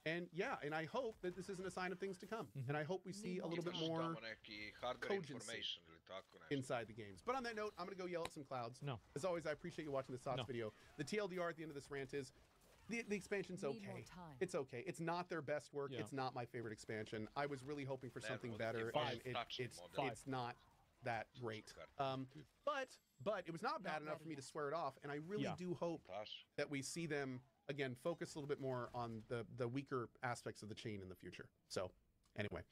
And yeah, and I hope that this isn't a sign of things to come. And I hope we see a little bit more cogency inside the games. But on that note, I'm going to go yell at some clouds. No. As always, I appreciate you watching this Thoughts video. The TLDR at the end of this rant is, the expansion's okay. It's okay. It's not their best work. Yeah. It's not my favorite expansion. I was really hoping for something better, and it's not that great. But it was not bad enough for me to swear it off, and I really do hope that we see them again focus a little bit more on the weaker aspects of the chain in the future. So anyway,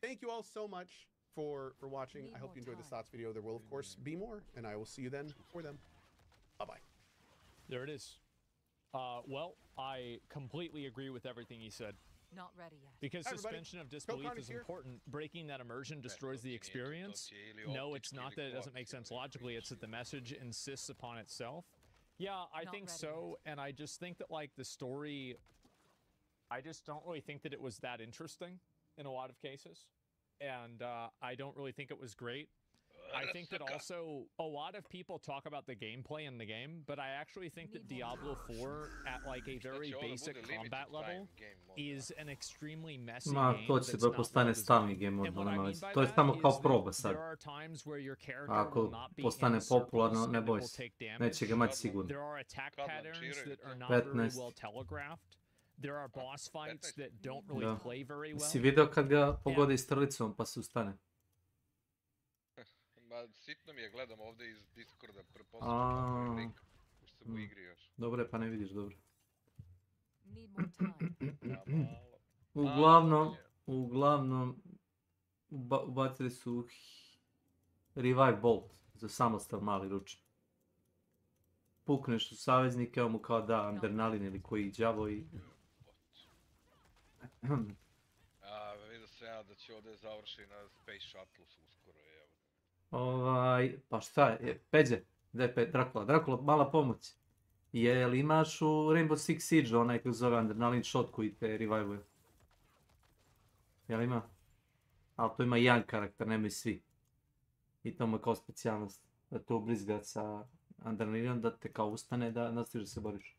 thank you all so much for watching. I hope you enjoyed this Thoughts video. There will of course be more, and I will see you then for them. Bye-bye. There it is. Well, I completely agree with everything he said. Not ready yet. Because suspension of disbelief is important. Breaking that immersion destroys the experience. No, it's not that it doesn't make sense logically. It's that the message insists upon itself. Yeah, I think so. And I just think that, like, the story, I just don't really think that it was that interesting in a lot of cases. And I don't really think it was great. I think that also a lot of people talk about the gameplay in the game, but I actually think that Diablo 4 at like a very basic combat level is an extremely messy game. To će da postane stalni game mode, nema veze. To je samo kao proba sad. Ako postane popularno, ne boj se. Neće ga imati sigurno. 15. There are boss fights that don't really play very well. Si video kad ga pogodi strelicom pa se ustane? Ma, sitno mi je, gledam ovdje iz Discorda, prepoznam kako je link, pošto sam u igri još. Dobre, pa ne vidiš dobro. Uglavnom, ubacili su Revive Bolt za samostal mali ručni. Pukneš u saveznike, on mu kao da adrenalin ili koji đavo i... Vidio sam ja da će ovdje završi na Space Shuttle uskoro, evo. Pa šta je, Peđe, gdje je Drakula, mala pomoć. Jel imaš u Rainbow Six Siege onaj koji zove Adrenaline Shot koji te revive-uje? Jel ima? Ali to ima jedan karakter, nemoj svi. I to mu je kao specijalnost. Da to ubrizga sa adrenalinom, da te kao ustane, da nastaviš da se boriš.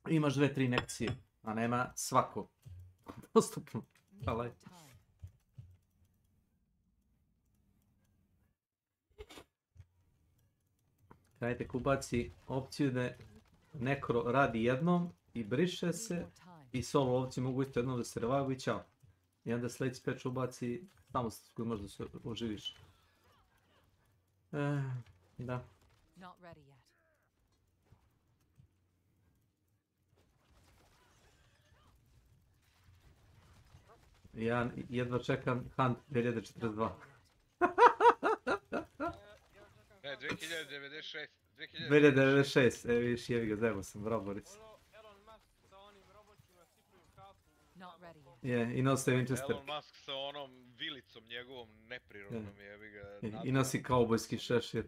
Imaš 2-3 injekcije, a nema svako. Dostupno. Hvala. Kajte kubaci opciju da nekro radi jednom i briše se i solo ovci mogu isto jednom da se revive i ćao. I onda sljedeći peč ubaci tamo koju možda se oživiš. Da. Ja jedva čekam Hunt 2042. Ne, 2096. 2096, vidiš, jevi ga, zajebo sam, Roboric. Je, i nosi Winchester. Elon Musk sa onom vilicom njegovom neprirodnom, jevi ga. I nosi kaubojski šešir.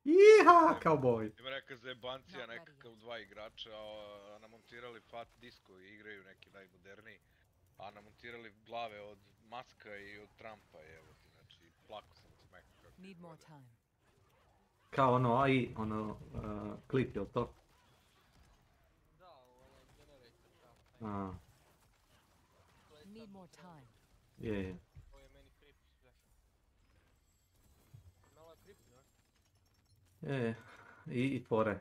Iha, kauboj. Ima neka zebancija, nekakav dva igrača, a namontirali fat disco i igraju neki najmoderniji. A namontirali glave od Muska i od Trumpa, evo ti, znači, plako sam od smeha kako je gleda. Kao ono AI, klip, jel to? Da, onaj generator tako. Je. Ovo je meni creepy sve. Malo je creepy, znaš? I fore.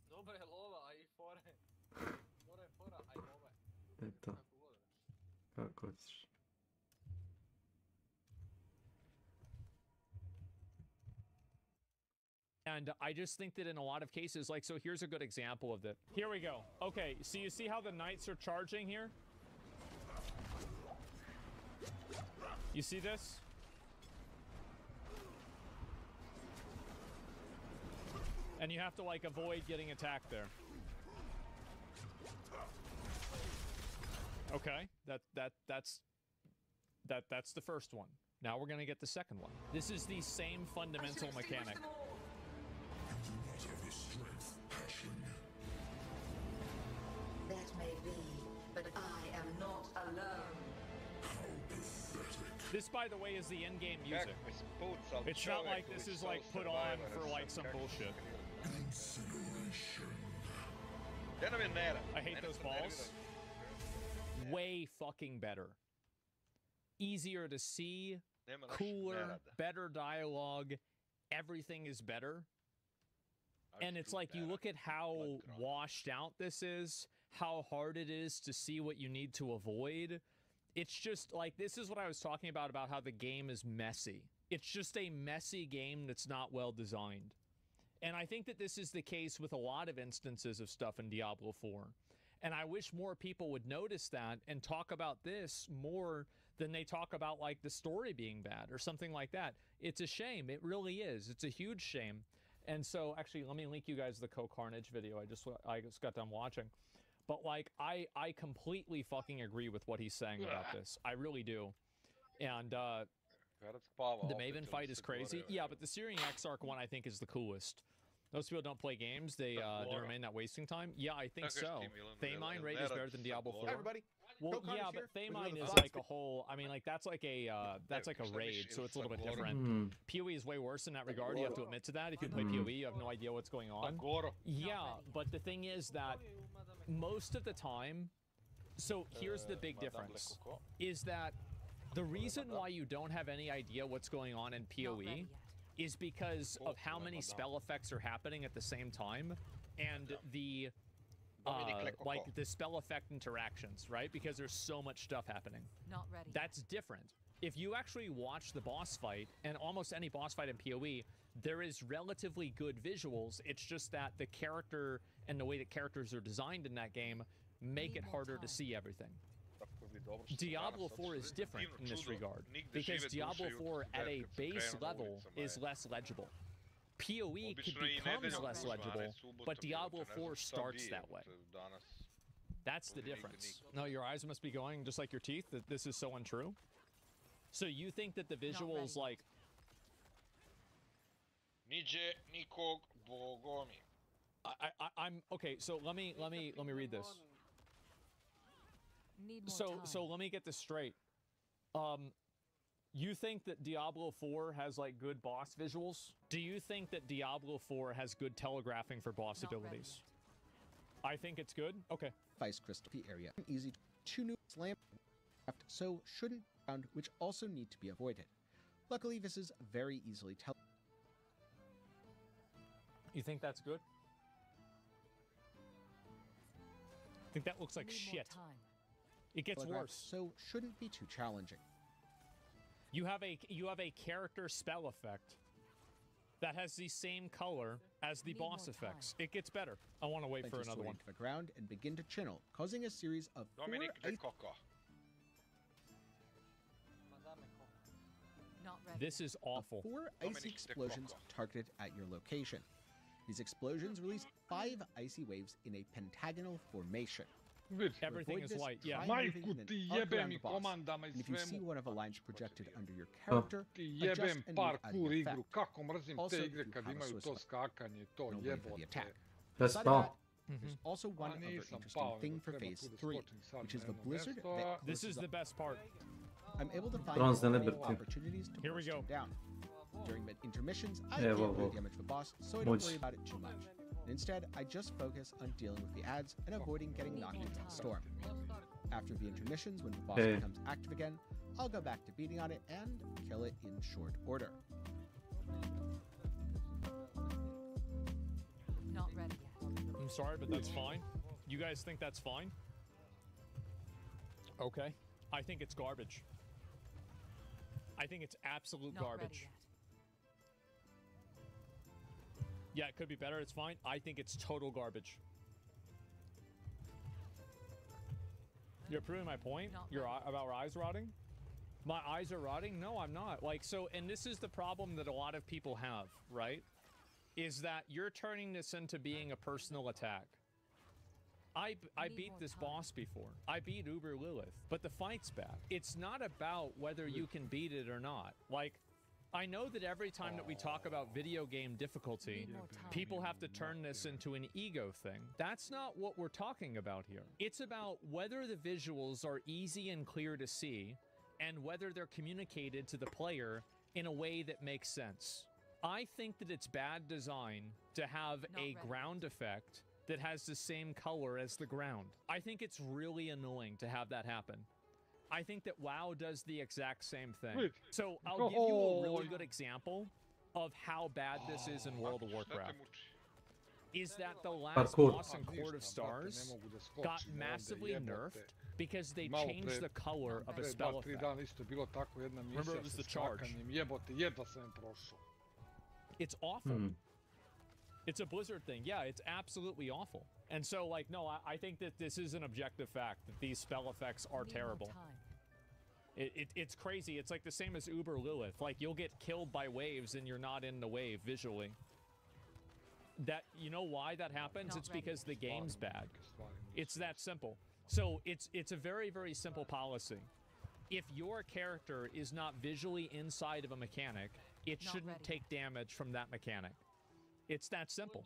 Dobra je lova, a i fore. Dobra je fora, a i lova. Eto. Kako Kako ćeš? And I just think that in a lot of cases, like, so here's a good example of that. Here we go. Okay, so you see how the knights are charging here? You see this? And you have to, like, avoid getting attacked there. Okay, that's the first one. Now we're gonna get the second one. This is the same fundamental mechanic. That may be, but I am not alone. This, by the way, is the in-game music. It's not like this is like put on for like some bullshit. I hate those balls. Way fucking better. Easier to see, cooler, better dialogue, everything is better. And it's like you look at how washed out this is, how hard it is to see what you need to avoid. It's just like, this is what I was talking about how the game is messy. It's just a messy game that's not well designed. And I think that this is the case with a lot of instances of stuff in Diablo 4. And I wish more people would notice that and talk about this more than they talk about like the story being bad or something like that. It's a shame. It really is. It's a huge shame. And so actually, let me link you guys the Co-Carnage video I just got done watching. But like, I completely fucking agree with what he's saying about this. I really do. And the Maven fight is crazy. Yeah, but the Syrian Exarch one I think is the coolest. Those people don't play games, they remain that wasting time. Yeah, I think so. Thaymine raid is better than Diablo 4. Hi, everybody. Well, yeah, but Thaymine is like a whole. I mean, like that's like a raid, so it's a little bit different. PoE is way worse in that regard. You have to admit to that. If you play PoE, you have no idea what's going on. Yeah, but the thing is that most of the time. So here's the big difference: is that the reason why you don't have any idea what's going on in PoE is because of how many spell effects are happening at the same time, and the like the spell effect interactions, right? Because there's so much stuff happening. Not ready. That's different. If you actually watch the boss fight, and almost any boss fight in PoE, there is relatively good visuals. It's just that the character and the way that characters are designed in that game make it harder to see everything. Diablo 4 is different in this regard, because Diablo 4 at a base level is less legible. PoE becomes less legible, but Diablo 4 starts that way. That's the difference. No, your eyes must be going just like your teeth, that this is so untrue. So you think that the visuals like... I'm okay, so let me read this. So let me get this straight. You think that Diablo 4 has like good boss visuals? Do you think that Diablo 4 has good telegraphing for boss abilities? I think it's good. Okay. Vice Crystal area. Easy to new slam, so shouldn't found, which also need to be avoided. Luckily, this is very easily tell. You think that's good? I think that looks like shit. It gets worse. So shouldn't be too challenging. You have a character spell effect that has the same color as the boss effects. It gets better. I want to wait for another one. To the ground and begin to channel, causing a series of This is awful. 4 icy explosions targeted at your location. These explosions release 5 icy waves in a pentagonal formation. Everything is white, yeah. Majku ti jebem i komandama i If you see svemu. one of the lines projected under your character, Ti jebem parkour igru. Kako mrzim te igre kad imaju to skakanje, to jebote. That's all. There's also one other interesting thing for Phase 3, which is the blizzard that This is the best part. I'm able to find Bronze and multiple Liberty. opportunities to Here we burst go. him down. During mid intermissions, I Yeah, can't well, really damage the boss, so I don't Much. worry about it too much. Instead, I just focus on dealing with the ads and avoiding getting knocked into the storm. After the intermissions, when the boss Okay. becomes active again, I'll go back to beating on it and kill it in short order. Not ready yet. I'm sorry, but that's fine. You guys think that's fine? Okay. I think it's garbage. I think it's absolute garbage. Yeah, it could be better. It's fine. I think it's total garbage. You're proving my point? You're about eyes rotting? My eyes are rotting? No, I'm not. Like, so, and this is the problem that a lot of people have, right? Is that you're turning this into being a personal attack. I beat this boss before. I beat Uber Lilith, but the fight's bad. It's not about whether you can beat it or not. Like, I know that every time that we talk about video game difficulty, people have to turn this into an ego thing. That's not what we're talking about here. It's about whether the visuals are easy and clear to see, and whether they're communicated to the player in a way that makes sense. I think that it's bad design to have a ground effect that has the same color as the ground. I think it's really annoying to have that happen. I think that WoW does the exact same thing. So I'll give you a really good example of how bad this is in World of Warcraft. Is that the last boss in Court of Stars got massively nerfed because they changed the color of a spell effect. Remember, it was the charge. It's awful. It's a Blizzard thing. Yeah, it's absolutely awful. And so, like, no, I think that this is an objective fact, that these spell effects are terrible. It's crazy. It's like the same as Uber Lilith. Like, you'll get killed by waves and you're not in the wave visually. That, you know why that happens? It's because the game's bad. It's that simple. So it's a very, very simple policy. If your character is not visually inside of a mechanic, it shouldn't take damage from that mechanic. It's that simple.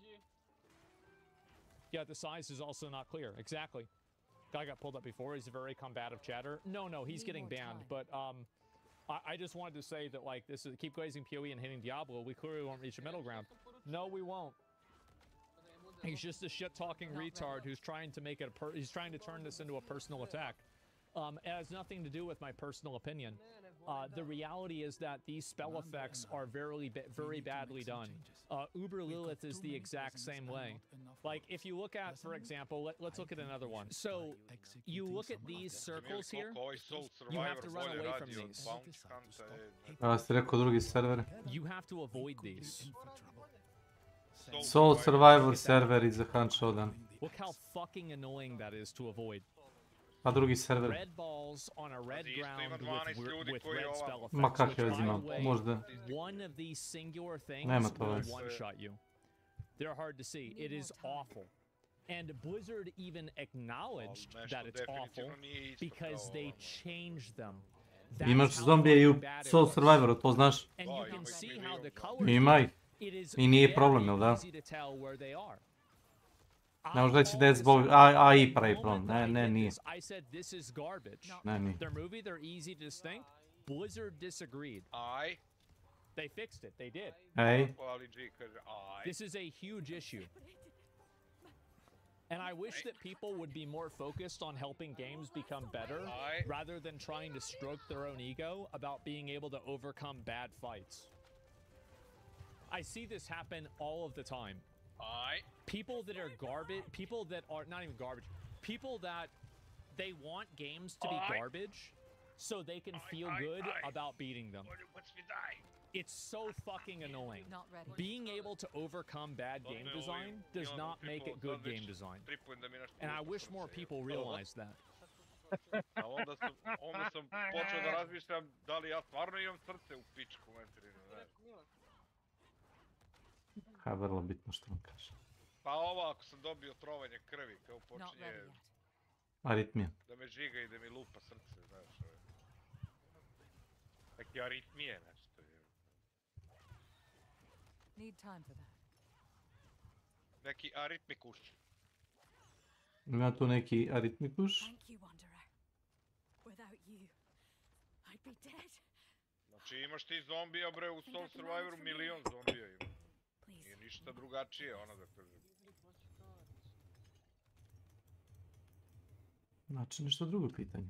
Yeah, the size is also not clear. Exactly. Guy got pulled up before. He's a very combative chatter. No, he's getting banned. But I just wanted to say that, like, this is keep glazing PoE and hitting Diablo. We clearly won't reach a middle ground. No, we won't. He's just a shit-talking retard who's trying to make it he's trying to turn this into a personal attack. It has nothing to do with my personal opinion. The reality is that these spell effects are very badly done. Uber Lilith is the exact same way. Like, if you look at, for example, let's look at another one. So, you look at these circles here, you have to run away from these. You have to avoid these. Soul Survivor server is a hunt showdown. Look how fucking annoying that is to avoid. A drugi server. Red balls on a red ground with red spell effects. Ma kak ja znam, možda. One of these singular things will one-shot you. They're hard to see. It is awful. And Blizzard even acknowledged that it's awful because they changed them. Imaš zombije i u Soul Survivoru, to znaš? Ima ih. I nije problem, jel da? Ne možeš reći da je zbog AI pravi problem. Ne, nije. Ne, nije. They fixed it. They did. Hey. This is a huge issue. And I wish that people would be more focused on helping games become better rather than trying to stroke their own ego about being able to overcome bad fights. I see this happen all of the time. People that are garbage, people that are not even garbage, people that they want games to be garbage so they can feel good about beating them. It's so fucking annoying. Being able to overcome bad game design does not make it good game design. And I wish more people realize that. Onda sam počeo da razmišljam da li ja stvarno imam srce u pičku materinu, znaš. Ha, vrlo bitno što vam kaže. Pa ovo ako sam dobio trovanje krvi, kao počinje... Aritmija. Da me žiga i da mi lupa srce, znaš. Neki aritmije, znaš. Need time for that. Neki aritmikuš. Ima tu neki aritmikuš. Thank you, Wanderer. Without you, I'd be dead. Znači imaš ti zombija bre u Soul Survivoru, milion zombija ima. Nije ništa drugačije, ono da kažem. Znači nešto drugo pitanje.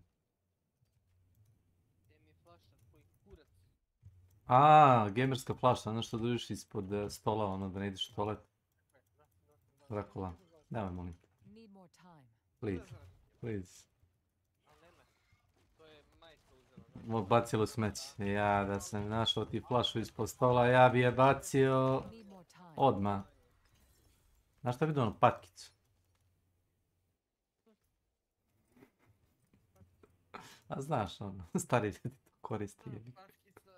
Gamerska flaša, ono što dođeš ispod stola, ono da ne ideš u toalet. Dracula, nemoj molim. Please. Bacilo smeće. Ja da sam našao ti flašu ispod stola, ja bi je bacio odmah. Znaš šta vidio ono patkicu? A znaš ono, stari ljudi to koristi. Patkica...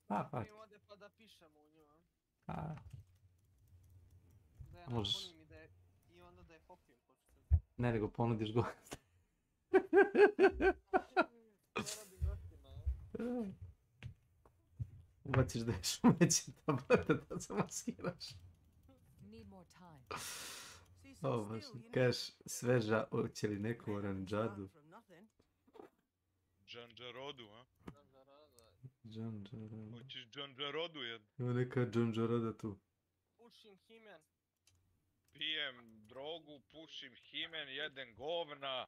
Pa. Mi ode pa da pišemo u nju, a? A. Da ja Možeš. napunim i onda da je popijem početi. Ne, nego ponudiš gost. Zaradim gostima, a? Ubaciš da je šumeće tablete da zamaskiraš. Baš, kažeš sveža, hoće li neku oranđadu? Džanđarodu, a? Džanđarodu. Hoćeš džanđarodu jednu? Evo neka džanđarada tu. Pušim himen. Pijem drogu, pušim himen, jedem govna.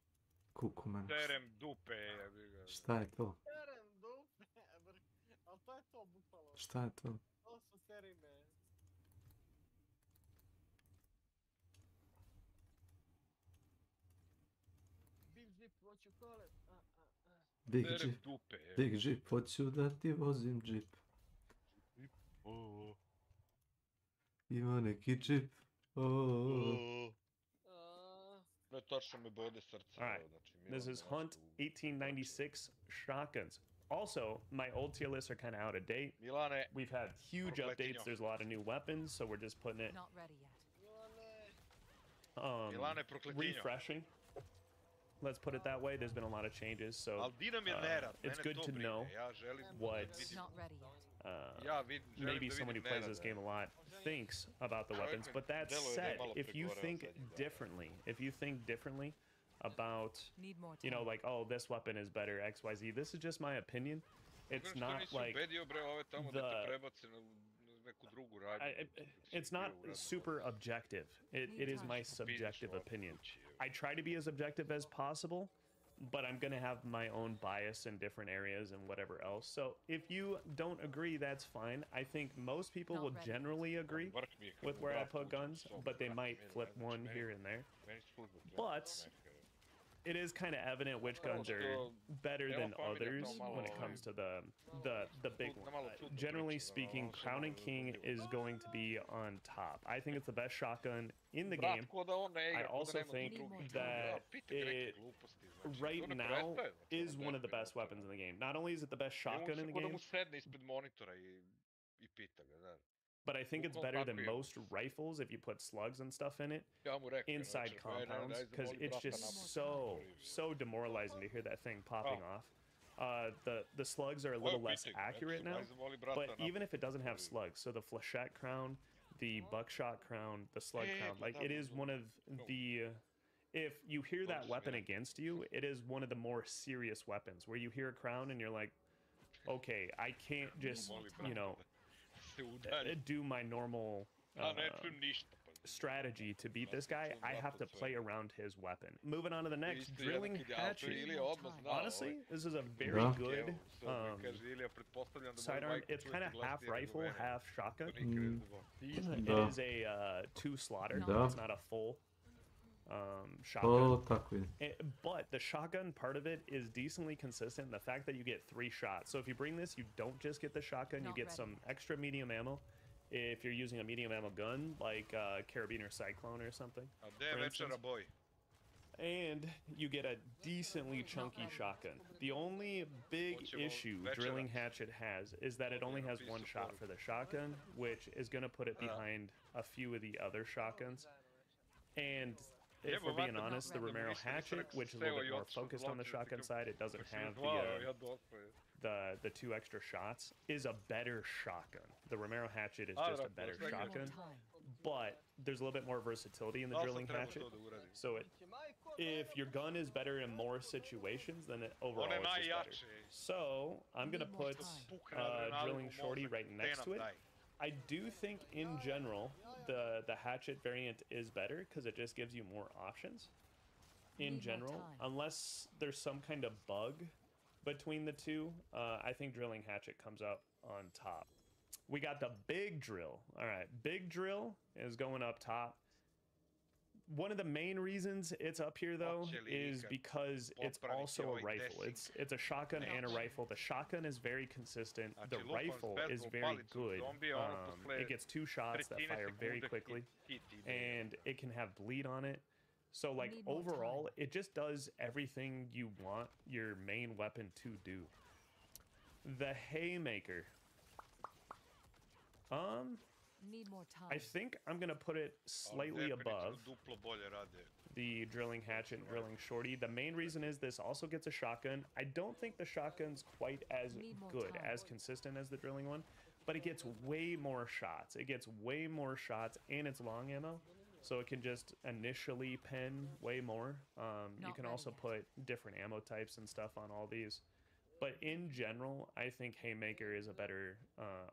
Kukumen. Terem dupe, jebi ga. Šta je to? Terem dupe, ali to je to bukvalo. Šta je to? To su terime. Big Jeep, what you call it? Big Jeep, Big Jeep, hoću da ti vozim Jeep. Ima neki Jeep. Ne, točno me bode srce. Alright, this is Hunt 1896 shotguns. Also, my old tier lists are kind of out of date. Milane, we've had huge updates. There's a lot of new weapons, so we're just putting it. Not ready yet. Milane, prokletinjo. Refreshing. Let's put it that way. There's been a lot of changes, so it's good to know what maybe someone who plays this game a lot thinks about the weapons. But that said, if you think differently about, you know, like, oh, this weapon is better, XYZ, this is just my opinion. It's not like it's not super objective. It is my subjective opinion. I try to be as objective as possible, but I'm going to have my own bias in different areas and whatever else. So if you don't agree, that's fine. I think most people will generally agree with where I put guns, but they might flip one here and there. But it is kind of evident which guns are better than others when it comes to the big one. Generally speaking, Crown and King is going to be on top. I think it's the best shotgun in the game. I also think that it right now is one of the best weapons in the game. Not only is it the best shotgun in the game, but I think it's better than most rifles if you put slugs and stuff in it inside compounds, because it's just so demoralizing to hear that thing popping off. The slugs are a little less accurate now, but even if it doesn't have slugs, so the flechette crown, the buckshot crown, the slug crown, like it is one of the... If you hear that weapon against you, it is one of the more serious weapons, where you hear a crown and you're like, okay, I can't just, you know, do my normal strategy to beat this guy. I have to play around his weapon. Moving on to the next, drilling hatchet. Honestly, this is a very good sidearm. It's kind of half rifle, half shotgun. It is a 2 slaughter. It's not a full shotgun. But the shotgun part of it is decently consistent. The fact that you get 3 shots. So if you bring this, you don't just get the shotgun, you get some extra medium ammo. If you're using a medium ammo gun, like Carabiner Cyclone or something. For instance. And you get a decently chunky shotgun. The only big issue Drilling Hatchet has is that it only has 1 shot for the shotgun, which is going to put it behind a few of the other shotguns. And if we're being honest, the Romero Hatchet, which is a little bit more focused on the shotgun side, it doesn't have the 2 extra shots, is a better shotgun. The Romero Hatchet is just a better shotgun, but there's a little bit more versatility in the Drilling Hatchet. So if your gun is better in more situations, then overall it's just better. So I'm going to put Drilling Shorty right next to it. I do think, in general, the hatchet variant is better because it just gives you more options. In general, unless there's some kind of bug between the two, I think Drilling Hatchet comes out on top. We got the Big Drill. All right, Big Drill is going up top. One of the main reasons it's up here though is because it's also a rifle. It's a shotgun and a rifle. The shotgun is very consistent. The rifle is very good. It gets 2 shots that fire very quickly, and it can have bleed on it. So like overall, it just does everything you want your main weapon to do. The haymaker. Need more time. I think I'm gonna put it slightly above the drilling hatchet and drilling shorty. The main reason is this also gets a shotgun. I don't think the shotgun's quite as good, as consistent as the drilling one, but it gets way more shots. It gets way more shots, and it's long ammo, so it can just initially pen way more. You can also put different ammo types and stuff on all these. But in general, I think Haymaker is a better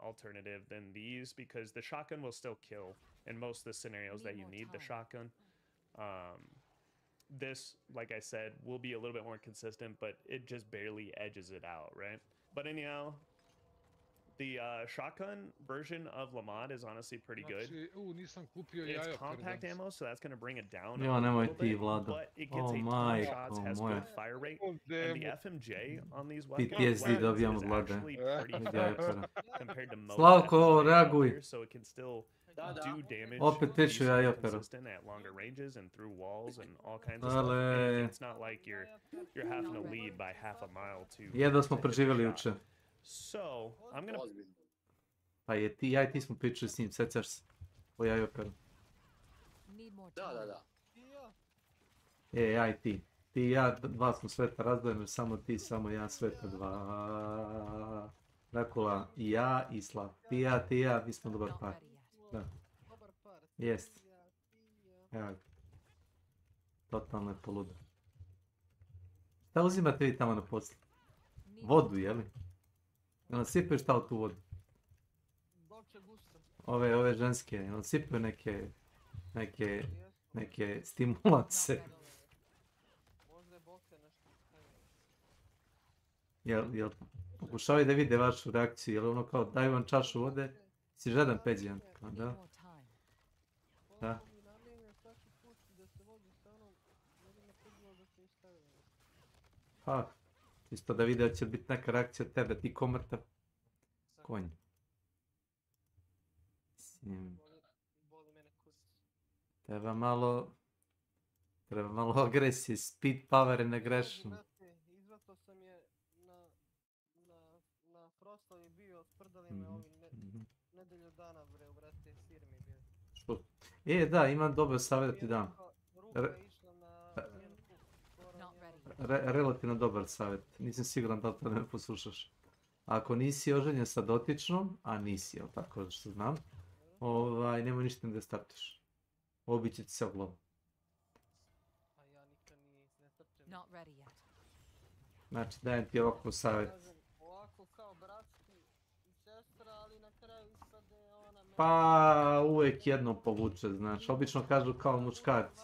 alternative than these because the shotgun will still kill in most of the scenarios that you need the shotgun. This, like I said, will be a little bit more consistent, but it just barely edges it out, right? But anyhow, the shotgun version of Lamad is honestly pretty good. It's compact ammo, so that's going to bring it down a little bit, but it gets a ton of shots, has good fire rate, and the FMJ on these weapons is actually pretty fast compared to most Slavko, reaguj. so it can still do damage consistent at longer ranges and through walls and all kinds of stuff. It's not like you're having to lead by half a mile to Jedva smo preživjeli juče. So, I'm gonna... Pa ja i ti smo pričali s njim, sjećaš se? O jajoperu. Da. Ja i ti. Ti i ja, 2 smo sveta razdvojeni, samo ti, samo ja, sveta 2. Rakula, i ja i Slav. Ti i ja, mi smo dobar par. Da. Jest. Evo. Totalno je poludo. Šta uzimate vi tamo na poslu? Vodu, jeli? Jel sipaju šta u tu vodu? Ove ženske, jel sipaju neke stimulanse? Jel pokušavaju da vide vašu reakciju, jel ono kao daju vam čašu vode, si žedan peđijan, da? Da. Pa, isto da vide da će biti neka reakcija od tebe, ti ko mrtav konj. Treba malo agresije, speed power je negrešno. Izvato sam je na proslavi bio, sprdali me ovi nedelju dana bre, u brate firmi bio. Što? Da, imam dobar savjet da ti dam. Relativno dobar savjet, nisam siguran da li to ne poslušaš. Ako nisi oženjen sa dotičnom, a nisi, jel tako što znam, nemoj ništa da startiš. Obiće ti se u glavu. A ja nikad ne startim. Znači, dajem ti ovako savjet. Ovako kao bratski i sestra, ali na kraju ispade ona... Pa, uvijek jedno povuče, znaš, obično kažu kao muškarci.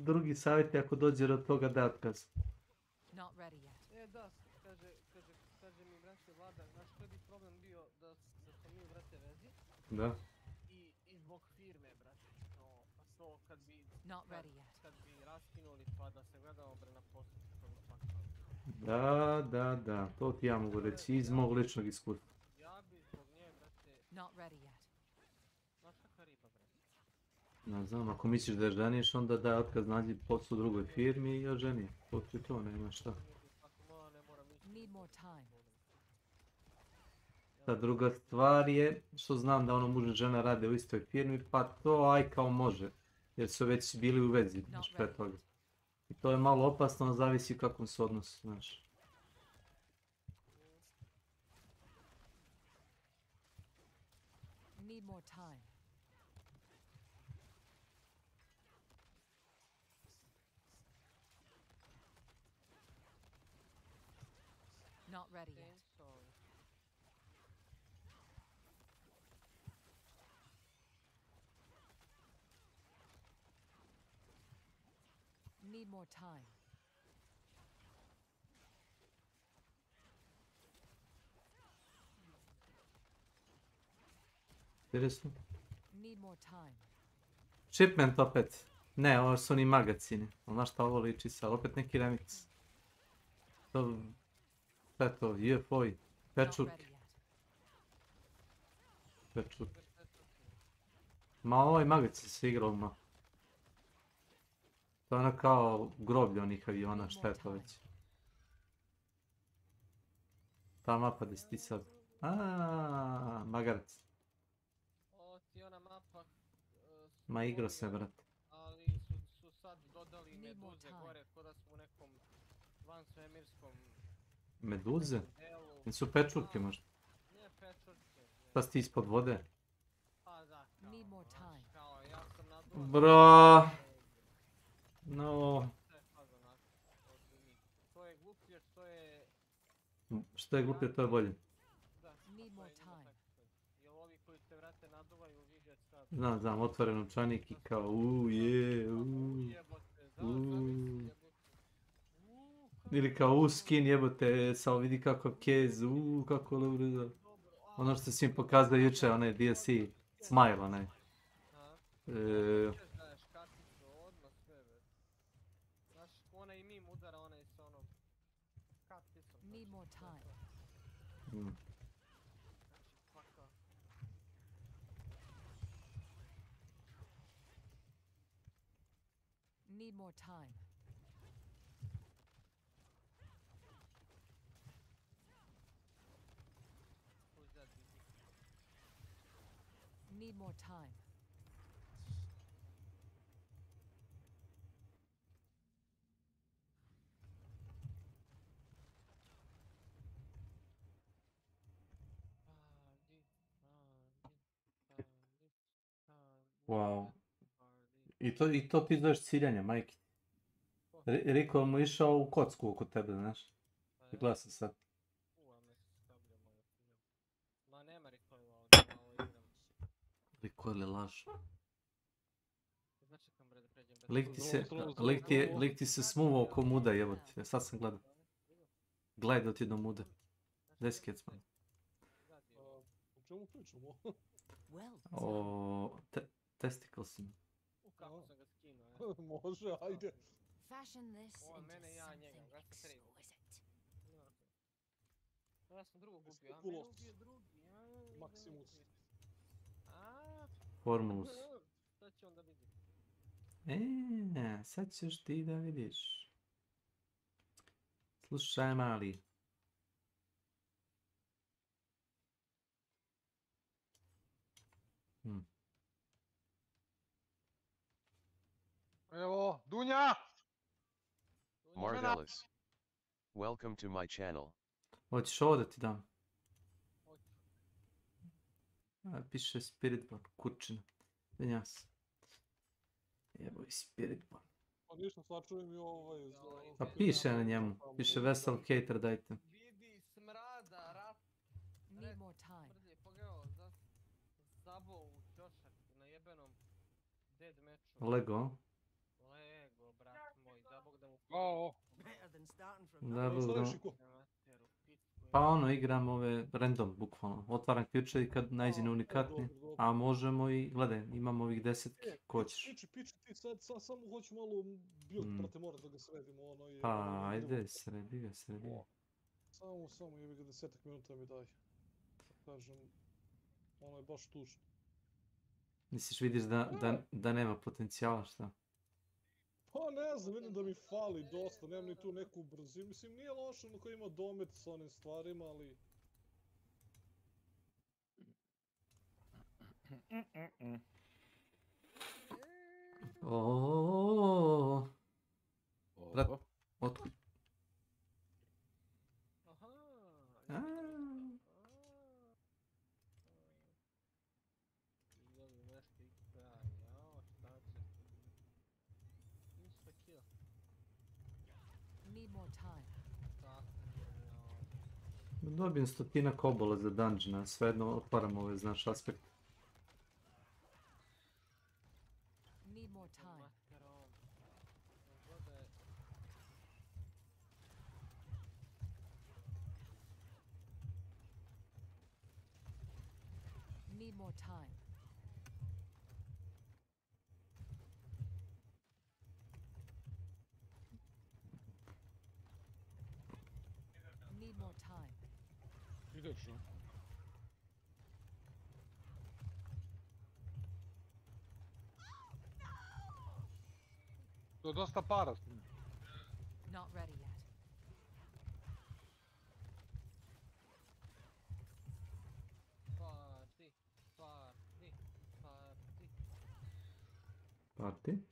Drugi savjet je ako dođe do toga da otkaz. Da, kaže mi brate Vlada, znaš koji bi problem bio da smo mi brate vezi? Da. I zbog firme brate, pa to kad bi raskinuli pa da se gledamo bre na poslu, to bi pakao. Da, to ti ja mogu reći iz mog ličnog iskustva. Ja bi zbog nje brate... Znaš kakva riba brate? Ne znam, ako misliš da je ženiš, onda daj otkaz, nađi posao u drugoj firmi i oženi. To ti to, nema šta. Ta druga stvar je što znam da ono muž i žena rade u istoj firmi, pa to aj kao može. Jer su već bili u vezi, znaš, pre toga. I to je malo opasno, zavisi kakvom se odnosu, znaš. Not ready yet. Need more time. Seriously? Need more time. Shipment opet. Ne, ovo su oni magazini. Znaš šta ovo liči sad? Opet neki remix. To... Šta je to? UFO-i? Pečurke. Pečurke. Ma ovaj magazin se igrao ma. To je ono kao groblje onih aviona, šta je to već? Ta mapa gdje si ti sad. Aaaa, magarac. Ovo ti ona mapa... Ma igrao se, brate. Ali su sad dodali meduze gore, ko da smo u nekom vansvemirskom... Meduze? Nisu pečurke možda? Nije pečurke. Šta si ti ispod vode? Pa da, kao ja sam naduvan... Bro. No. To je gluplje, što je... Što je gluplje, to je bolje. Da, jer ovi koji te vrate naduvaju vide sad... Znam, otvoren novčanik i kao ili kao skin jebote, samo vidi kakav kez, kako dobro da... Ono što si im pokazao juče, onaj DLC, Smile, onaj. Znaš, onaj mim udara, onaj sa onom... Katicom. Need more time. Need more time. Need more time. Wow. I to ti zoveš ciljanje, majke. Riko mu išao u kocku oko tebe, znaš. Gledao sam sad. Ma nema Rikoila ovdje, malo igram. Rikoil je laž. Začekam bre da pređem. Lik ti se smuvao oko muda, jebote. Sad sam gledao. Gledao ti do muda. Gdje si Kecman? O čemu pričamo? O testiclesima. Kako sam ga skinuo, Može, ajde. Fashion this Ovo into mene ja njega, something ga se treba. exquisite. Ja sam drugog ubio, a mene ubio drugi. Maximus. Formulus. Šta će onda vidjeti? Sad ćeš ti da vidiš. Slušaj, mali. Evo, Dunja! Marvelous. Welcome to my channel. Hoćeš ovo da ti dam? Piše Spirit Bomb, kurčina. Vinja se. Evo i Spirit Bomb. Pa ništa, sačujem i ovaj... Pa piše na njemu. Piše Vessel Cater, dajte. Vidi smrada, rat... Need more time. Pogledao, zabao u ćošak na jebenom dead matchu. Lego. Lego, brat moj, da bog da mu... Da bog da... Pa ono, igram ove random, bukvalno. Otvaram ključe i kad nađe unikatni. A možemo i, gledaj, imam ovih 10, ko ćeš. Piči, ti sad samo hoću malo build, brate, moram da ga sredimo, ono je... Pa, ajde, sredi ga. Samo jebi ga 10 minuta mi daj. Kažem, ono je baš tužno. Misliš, vidiš da nema potencijala, šta? Pa ne znam, vidim da mi fali dosta, nemam ni tu neku brzinu. Mislim, nije loše ono koji ima domet s onim stvarima, ali... Oooo. Brat, otkud? Need more time. Dobijem 100 kobola za dungeona, svejedno otvaram ove, znaš, aspekt. Need more time. Need more time. Ideš, no? To je dosta para s njim. Not ready yet. Parti?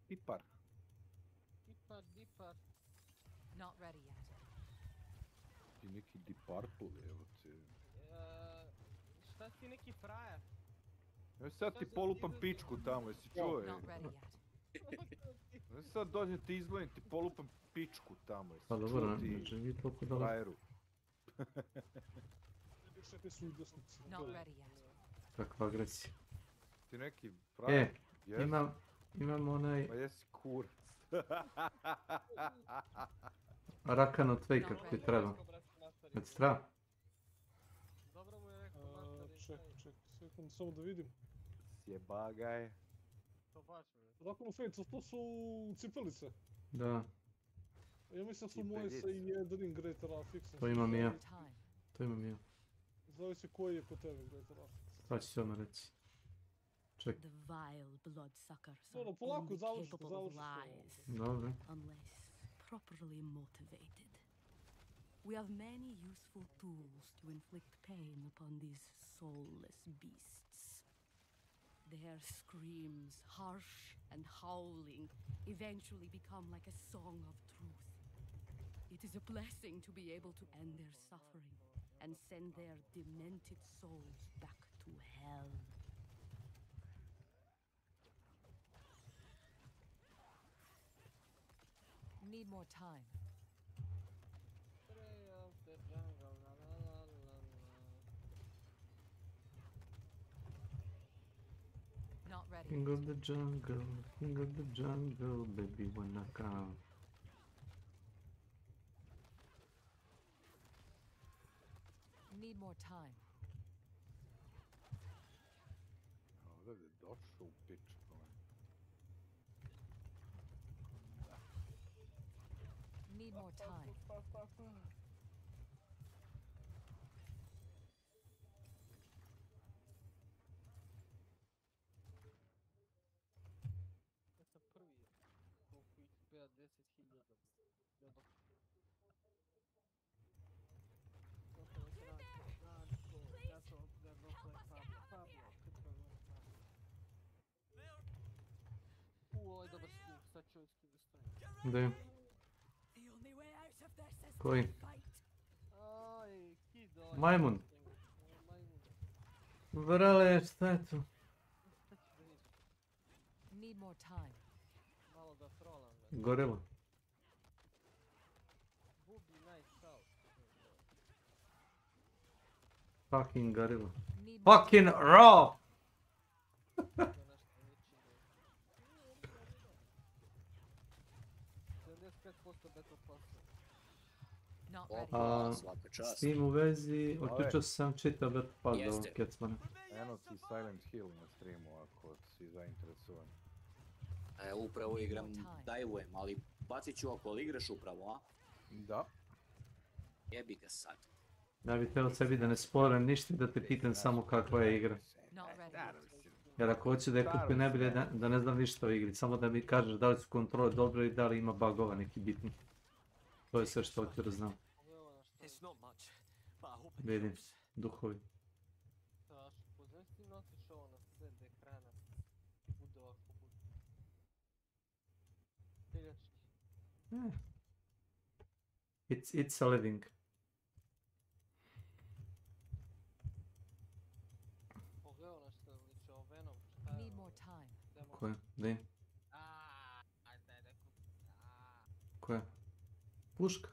Pipar. Dipar. Not ready yet. I neki Diparpul, evo te. Šta si neki frajer? Ja sad ti polupam pičku tamo, jesi čuo? Not ready yet. Ja sad dođe ti izgledam ti polupam pičku tamo, jesi Pa čuo dobro, ti ne živi toliko daleko. frajeru? Not ready yet. Kakva agresija. Ti neki frajer? Imam onaj... Pa jesi kurac. Rakan od Tvejka koji treba. Kad se treba? Dobro mu je rekao master. Ček, sekund, samo da vidim. Sjebagaj. To baš mi je. Rakon Fejca, to su cipelice. Da. Ja mislim da su moje sa jednim Greater Affixom. To imam i ja. To imam i ja. Zavisi koji je kod tebe Greater Affix. Sad ću se odmah reći. Ček. The vile bloodsuckers No, are polako, only završi capable of to. lies. Dobro. Unless properly motivated. We have many useful tools to inflict pain upon these soulless beasts. Their screams, harsh and howling, eventually become like a song of truth. It is a blessing to be able to end their suffering and send their demented souls back to hell. Need more time. Prey of the jungle, la la la la la. Not ready. King of the jungle, baby wanna come. Need more time. Ovdje je došao u pičku. Need more time. Ja sam prvi. Koliko ih bija 10.000. Jebak. Gotovo se Ranko. Ja sam ga dokle Pablo. Kako je Pablo? Ovo je dobar skin. Sad ću ovaj skin da stavim. Gdje? Koji? Aj, kid ovaj. Majmun. Vrele, šta je to? Need more time. Malo da trolam. Ne. Gorila. Bubi nice house. Fucking gorila. Fucking raw! S tim u vezi, otključio sam čitav Battlefall do Kecmana. Eno ti Silent Hill na streamu ako si zainteresovan. Upravo igram, dive-ujem, ali bacit ću ako igraš upravo, a? Da. Jebi ga sad. Ja bih htjelo sebi da ne sporam ništa i da te pitam samo kakva je igra. Jer ako hoću da je kupim najbolje da ne znam ništa o igri, samo da mi kažeš da li su kontrole dobre i da li ima bugova neki bitni. To je sve što hoću da znam. Vidim, duhovi. Znaš ti nosiš ovo na sred ekrana i bude ovako bude. Seljački. It's a living. Pogledao na što liče o Venom, šta je ono? Koje? Gdje? Koje? Puška?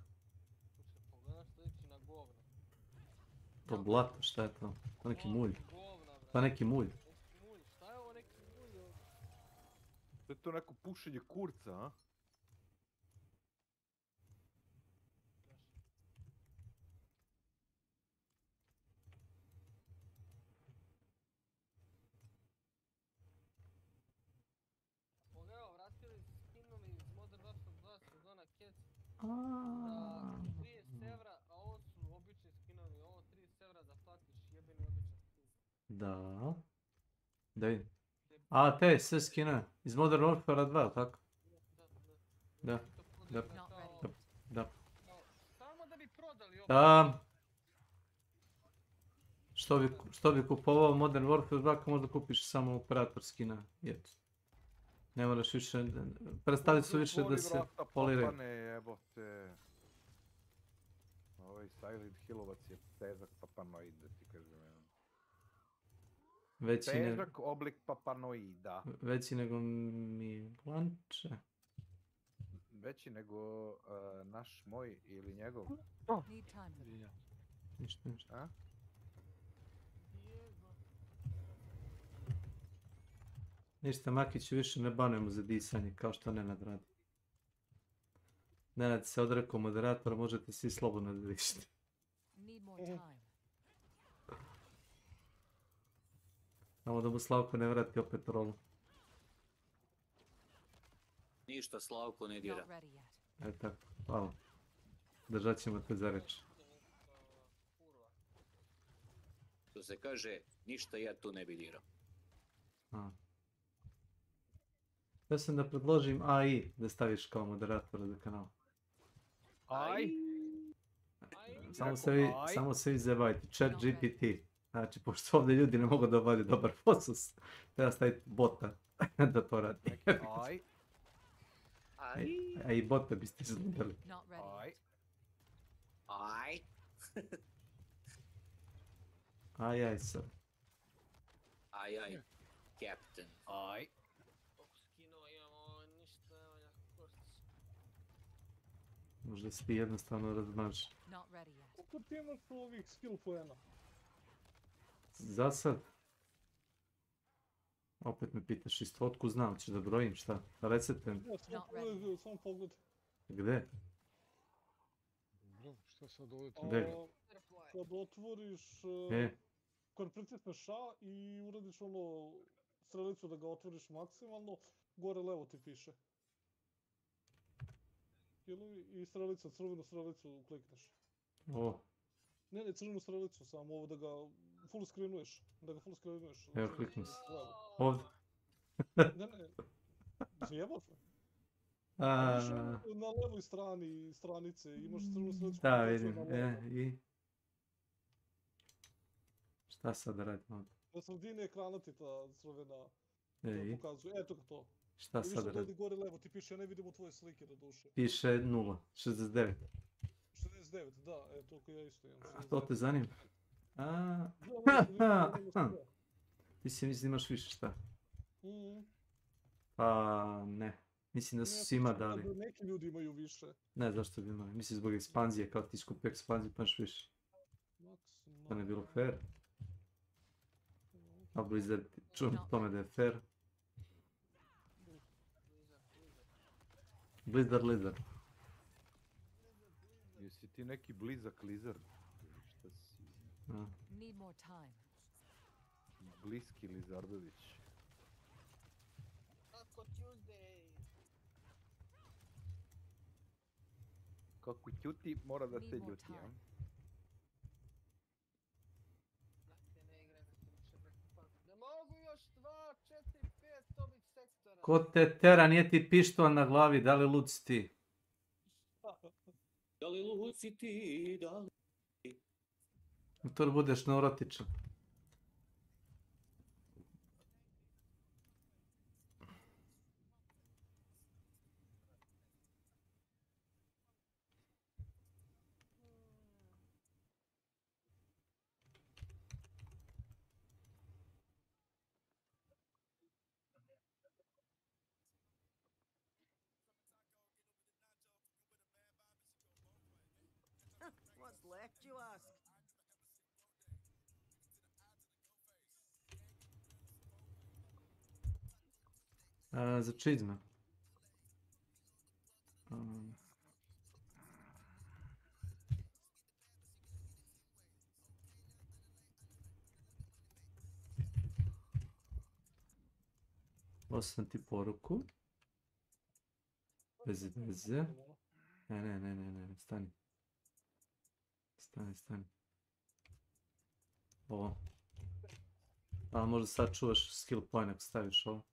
Pogledao što liči na govno. To blato, šta je to? To neki mulj. To neki mulj. Šta je ovo neki mulj ovdje? To je to neko pušenje kurca, a? Pogledao, vratili skinovi iz Modern Warfare 2 sezona Cats. Prije Da. Da vidim. A, te sve skine. Iz Modern Warfare 2, tako? Da. Da. Da. Samo da bi prodali ovo. Da. Što bi kupovao Modern Warfare 2 ako možda kupiš samo operator skina? Eto. Ne moraš više, prestali su više da se poliraju. Papane jebote. Ovaj Silent Hillovac je težak papanoid, da ti kažem. Težak oblik papanoida. Veći nego Milanče. Veći nego naš, moj ili njegov. Ništa. A? Ništa, Makiću više ne banujemo za disanje, kao što Nenad radi. Nenad se odrekao moderatora, možete svi slobodno da dišite. Samo da mu Slavko ne vrati opet rolu. Ništa Slavko ne dira. Tako, hvala. Držat ćemo te za reč. To se kaže, ništa ja tu ne bi dirao. Ja sam da predložim AI da staviš kao moderatora za kanal. AI? Samo se vi zebajte, chat GPT. Znači, pošto ovdje ljudi ne mogu da obavljaju dobar posao, treba staviti bota da to radi. AI? A i bota biste izgledali. AI? AI? Aj, sad. Aj, Captain. AI? Možda se ti jednostavno razmaži. Koliko ti imaš ovih skill poena? Za sad. Opet me pitaš iz tvotku, znam, ćeš da brojim, šta? Recite mi. Samo pogled. Gde? Dobro, šta sad ovdje? Kad otvoriš... Kad pritisneš A i uradiš ono strelicu da ga otvoriš maksimalno, gore levo ti piše. I strelica, crvenu strelicu klikneš. O. Ne, crvenu strelicu, samo ovo da ga full screenuješ. Evo, kliknu se. Ovdje. Ne. Zjebao se. Na levoj strani stranice imaš crvenu strelicu. Da, vidim. I? Šta sad da radim ovdje? Na sredini ekrana ti ta crvena pokazuje. Eto ga to. Šta sad da radim? Ovdje gore levo ti piše, ja ne vidimo tvoje slike do duše. Piše 0, 69. 69, da, toliko ja isto imam. To te zanima? Mislim imaš više šta? Pa ne. Mislim da su svima dali. Neki ljudi imaju više. Ne, zašto bi imali? Mislim zbog ekspanzije, kao ti skupi ekspanziju pa imaš više. To ne je bilo fair. A Blizzard čujem tome da je fair. Blizzard. Jesi ti neki blizak lizard? Šta si? Bliski lizardović. Kako ćuti, mora da te ljuti, ja? Ne mogu još 2, 4, 5 ovih sektora. Ko te tera, nije ti pištolj na glavi, da li lud si ti? Da li lud si ti, da li... To budeš neurotičan. What's left, you ask? Za čizme. Posljedam ti poruku. Bez veze. Ne, stani. Stani. Ovo. Pa možda sad čuvaš skill point ako staviš ovo.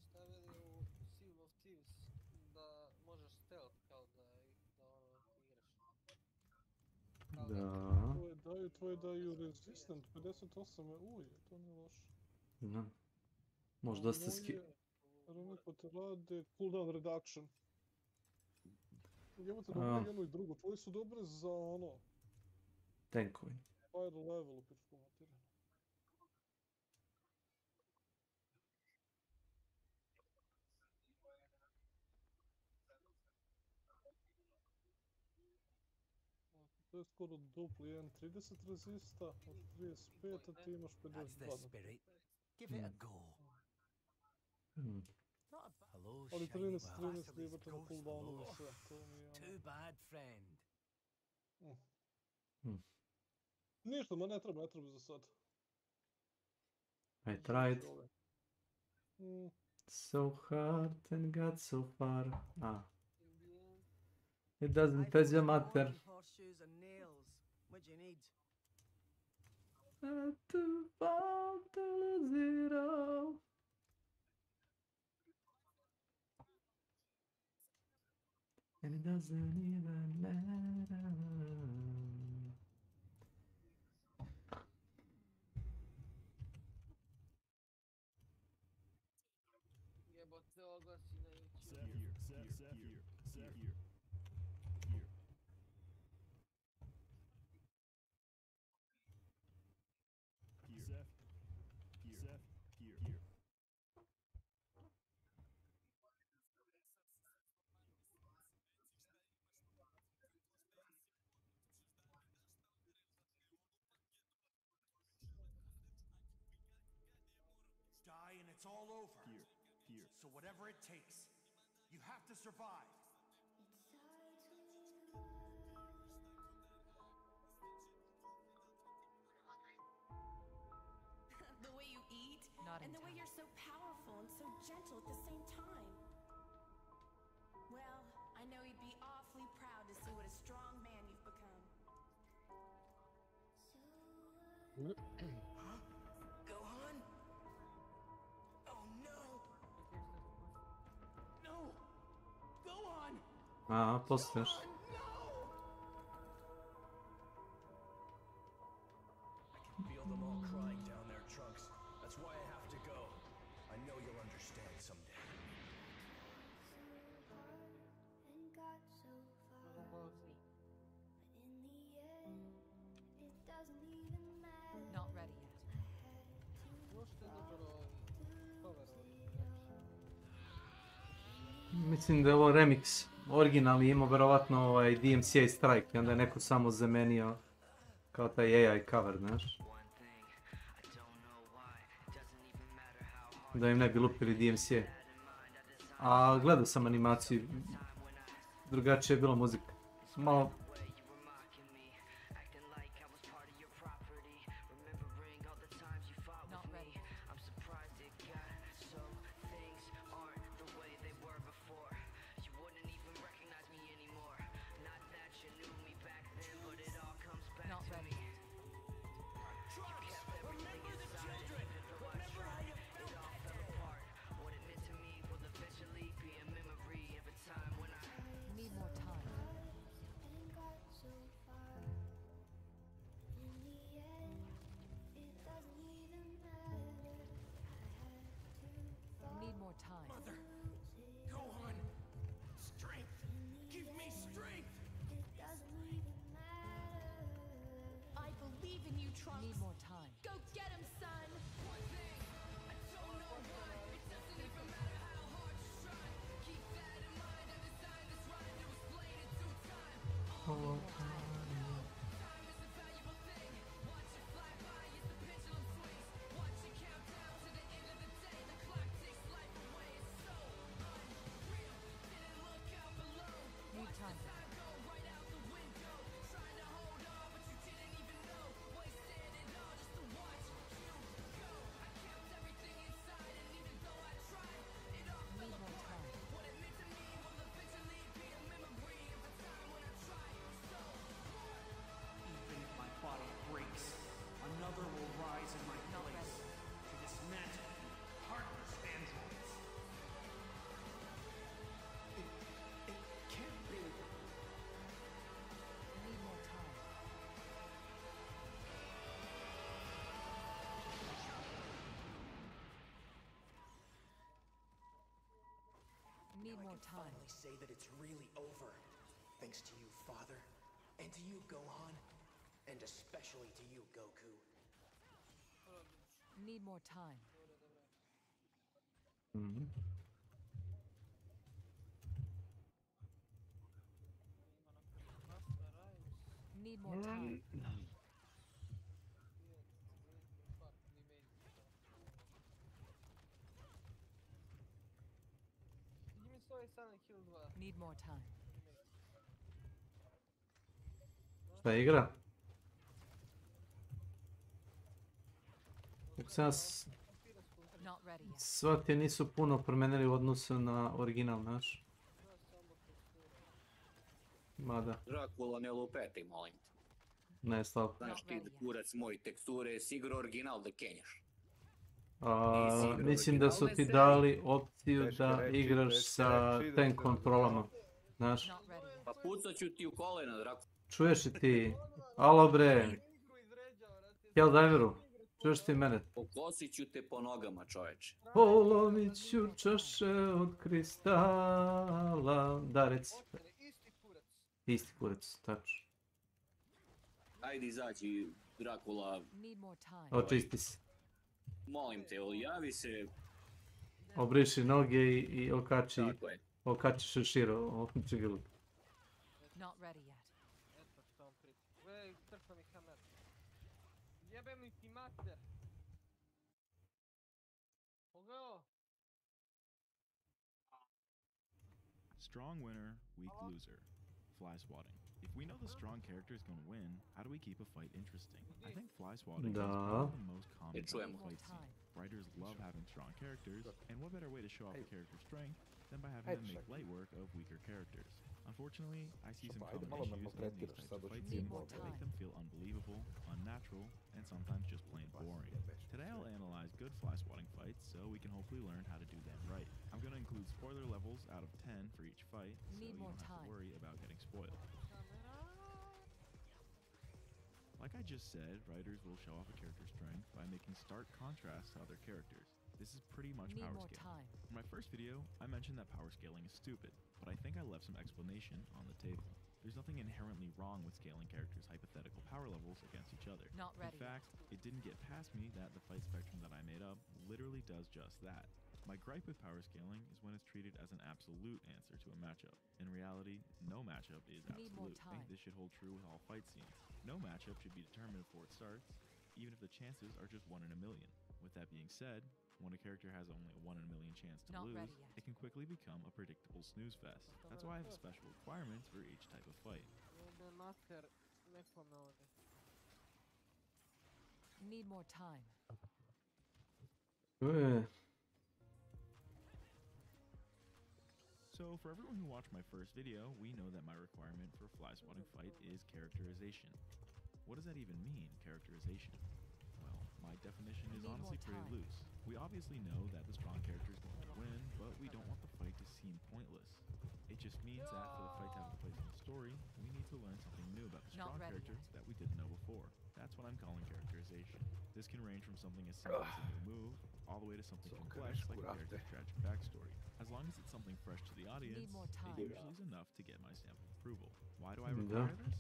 Stavili u Sea of Thieves da možeš stealth kao da igraš. Da. Tvoje daju resistant, 58 je to nije loše. Da. Može dosta skill. Reneko te rade cooldown reduction. Jebate dobro jedno i drugo, tvoji su dobre za ono... Tankovi. Fire level u pičku materiju. To je skoro dupli, 1.30 rezista, od 35, a ti imaš 52. Give it a go. Ali 13 jebate na cooldownu i sve, to mi je ono... Too bad, friend. Ništa, ma ne treba za sad. I tried. So hard and got so far. It doesn't matter. Horseshoes and nails. What do you need? To fall to zero. And it doesn't even matter. Jebote oglasi na YouTube. Die and it's all over. So whatever it takes, you have to survive. The way you eat, and the way you're so powerful and so gentle at the same time. Well, I know you'd be awfully proud to see what a strong man you've become. Gohan? Oh no! No! Gohan! Postaš. Feel them all crying down their trunks. That's why I have to go. I know you'll understand someday. Not ready yet. Mislim da je ovo remix. Originalni imao verovatno DMCA Strike i onda je neko samo zamenio kao taj AI cover, znaš. Da im ne bi lupili DMCA. A gledao sam animaciju. Drugačija je bila muzika. Malo... Mother! Gohan! Strength! Give me strength! I believe in you, Trunks. Need more time. Go get him, son. One thing, I don't know why. It doesn't even matter how hard you try. Keep that in mind. Every time this rhyme, it was played in due time. Time is a valuable thing. Watch it fly by as the pendulum swings. Watch it count down to the end of the day. The clock takes life away. It's so unreal. Didn't look out below. Need time. Time go right out the window. Trying to hold on, but you didn't even know. Wasted it all Now I can finally say that it's really over. Thanks to you, Father. And to you, Gohan. And especially to you, Goku. Need more time. Need more time. Need more time. Šta je igra? Kako sam shvatio, nisu puno promenili u odnosu na original, znaš? Mada. Dracula, ne lupeti, molim te. Ne, slabo. Znaš ti, kurac moj, teksture, si igrao original da kenjaš. Mislim da su ti dali opciju da igraš sa tank kontrolama, znaš? Pa pucat ću ti u kolena, Dracula. Čuješ li ti? Alo bre! Helldiveru, čuješ ti mene? Pokosit ću te po nogama, čoveče. Polomit ću čaše od kristala. Da, reci. Isti kurac, tačno. Ajde izađi, Dracula. Očisti se. Molim te, javi se. Obriši noge i okači šeširo. Not ready yet. Jebem ti mater. Pogledao. Strong winner, weak loser. Fly swatting. If we know the strong character is going to win, how do we keep a fight interesting? I think fly swatting is one of the most common fight scenes. Writers love having strong characters, and what better way to show off a character's strength than by having them make light work of weaker characters. Unfortunately, I see some common issues in these types of fight scenes that make them feel unbelievable, unnatural, and sometimes just plain boring. Today I'll analyze good fly swatting fights so we can hopefully learn how to do them right. I'm going to include spoiler levels out of 10 for each fight, so you don't have to worry about getting spoiled. Like I just said, writers will show off a character's strength by making stark contrasts to other characters. This is pretty much power scaling. In my first video, I mentioned that power scaling is stupid, but I think I left some explanation on the table. There's nothing inherently wrong with scaling characters' hypothetical power levels against each other. In fact, it didn't get past me that the fight spectrum that I made up literally does just that. My gripe with power scaling is when it's treated as an absolute answer to a matchup. In reality, no matchup is absolute. I think this should hold true with all fight scenes. No matchup should be determined before it starts, even if the chances are just 1 in a million. With that being said, when a character has only a 1 in a million chance to lose, it can quickly become a predictable snooze fest. That's why I have special requirements for each type of fight. Need more time. So for everyone who watched my first video, we know that my requirement for a fly swatting fight is characterization. What does that even mean, characterization? Well, my definition is honestly pretty loose. We obviously know that the strong character is going to win, but we don't want the fight to seem pointless. It just means that for the fight to have a place in the story, we need to learn something new about the strong character that we didn't know before. That's what I'm calling characterization. This can range from something as simple as a new move, all the way to something complex like a character's tragic backstory. As long as it's something fresh to the audience, it usually is enough to get my stamp of approval. Why do I require this?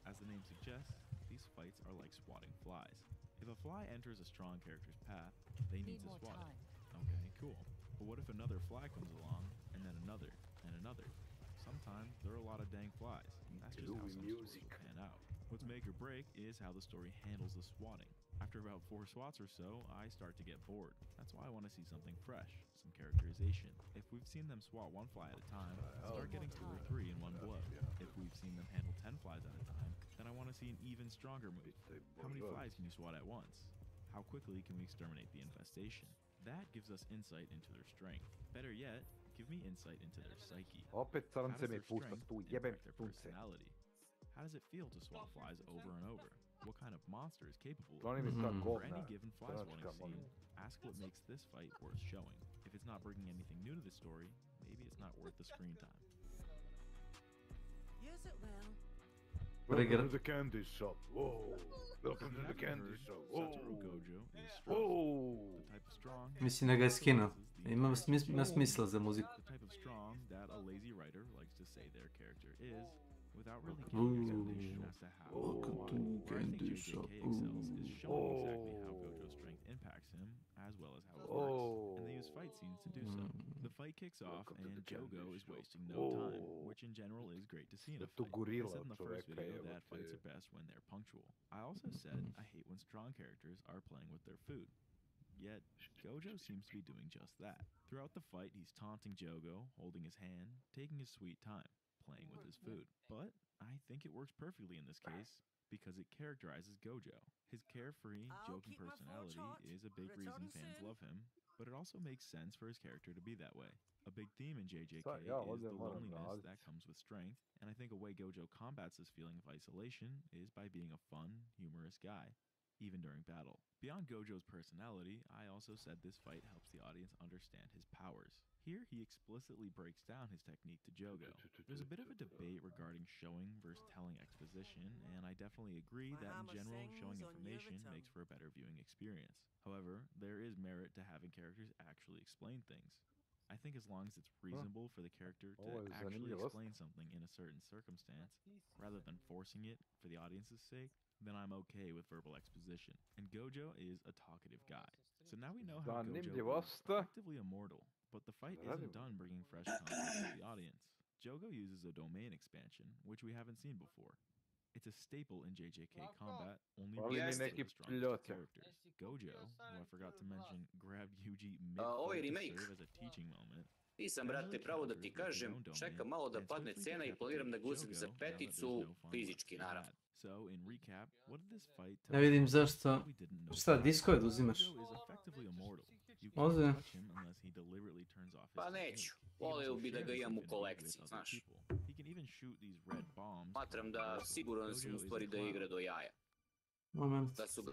As the name suggests, these fights are like swatting flies. If a fly enters a strong character's path, they need to swat it. Okay, cool. But what if another fly comes along, and then another, and another? Sometimes there are a lot of dang flies. That's just how some stories will pan out. What's make or break is how the story handles the swatting. After about 4 swats or so, I start to get bored. That's why I want to see something fresh, some characterization. If we've seen them swat 1 fly at a time, start getting 2 or 3 in one blow. If we've seen them handle 10 flies at a time, then I want to see an even stronger move. How many flies can you swat at once? How quickly can we exterminate the infestation? That gives us insight into their strength. Better yet, give me insight into their psyche. How does their strength impact their personality? How does it feel to swat flies over and over? What kind of monster is capable of it? For any given fly swatting scene, ask what makes this fight worth showing. If it's not bringing anything new to the story, maybe it's not worth the screen time. Use it well. Welcome to the candy shop. Whoa. Welcome to the candy shop. Satoru Gojo is strong. The type of strong Mislim da ga je skinuo. Ima smisla za muziku. The type of strong say their character is, without really giving explanation as to how or why. Where I think JJK excels is showing exactly how Gojo's strength impacts him, as well as how it works, and they use fight scenes to do so. The fight kicks off, and Jogo is wasting no time, which in general is great to see in a fight. I said in the first video that fights are best when they're punctual. I also said I hate when strong characters are playing with their food. Yet, Gojo seems to be doing just that. Throughout the fight, he's taunting Jogo, holding his hand, taking his sweet time, playing with his food. But I think it works perfectly in this case because it characterizes Gojo. His carefree, joking personality is a big reason fans love him, but it also makes sense for his character to be that way. A big theme in JJK is the loneliness that comes with strength, and I think a way Gojo combats this feeling of isolation is by being a fun, humorous guy, even during battle. Beyond Gojo's personality, I also said this fight helps the audience understand his powers. Here, he explicitly breaks down his technique to Jogo. There's a bit of a debate regarding showing versus telling exposition, and I definitely agree that in general, showing information makes for a better viewing experience. However, there is merit to having characters actually explain things. I think as long as it's reasonable for the character to actually explain something in a certain circumstance, rather than forcing it for the audience's sake, then I'm okay with verbal exposition. And Gojo is a talkative guy. So now we know how Gojo is effectively immortal, but the fight isn't done bringing fresh concepts to the audience. Jogo uses a domain expansion, which we haven't seen before. It's a staple in JJK combat, only reserved for the strongest characters. Gojo, who I forgot to mention, grabbed Yuji mid-fight to serve as a teaching moment. Nisam, brate, pravo da ti kažem, čekam malo da padne cena i planiram da guzim za peticu, fizički naravno. So, in recap, what did this fight Ne vidim zašto. Šta, Discord uzimaš? Može. Pa neću, volio bi da ga imam u kolekciji, znaš. Smatram da siguran sam u stvari da igra do jaja. Moment. Da su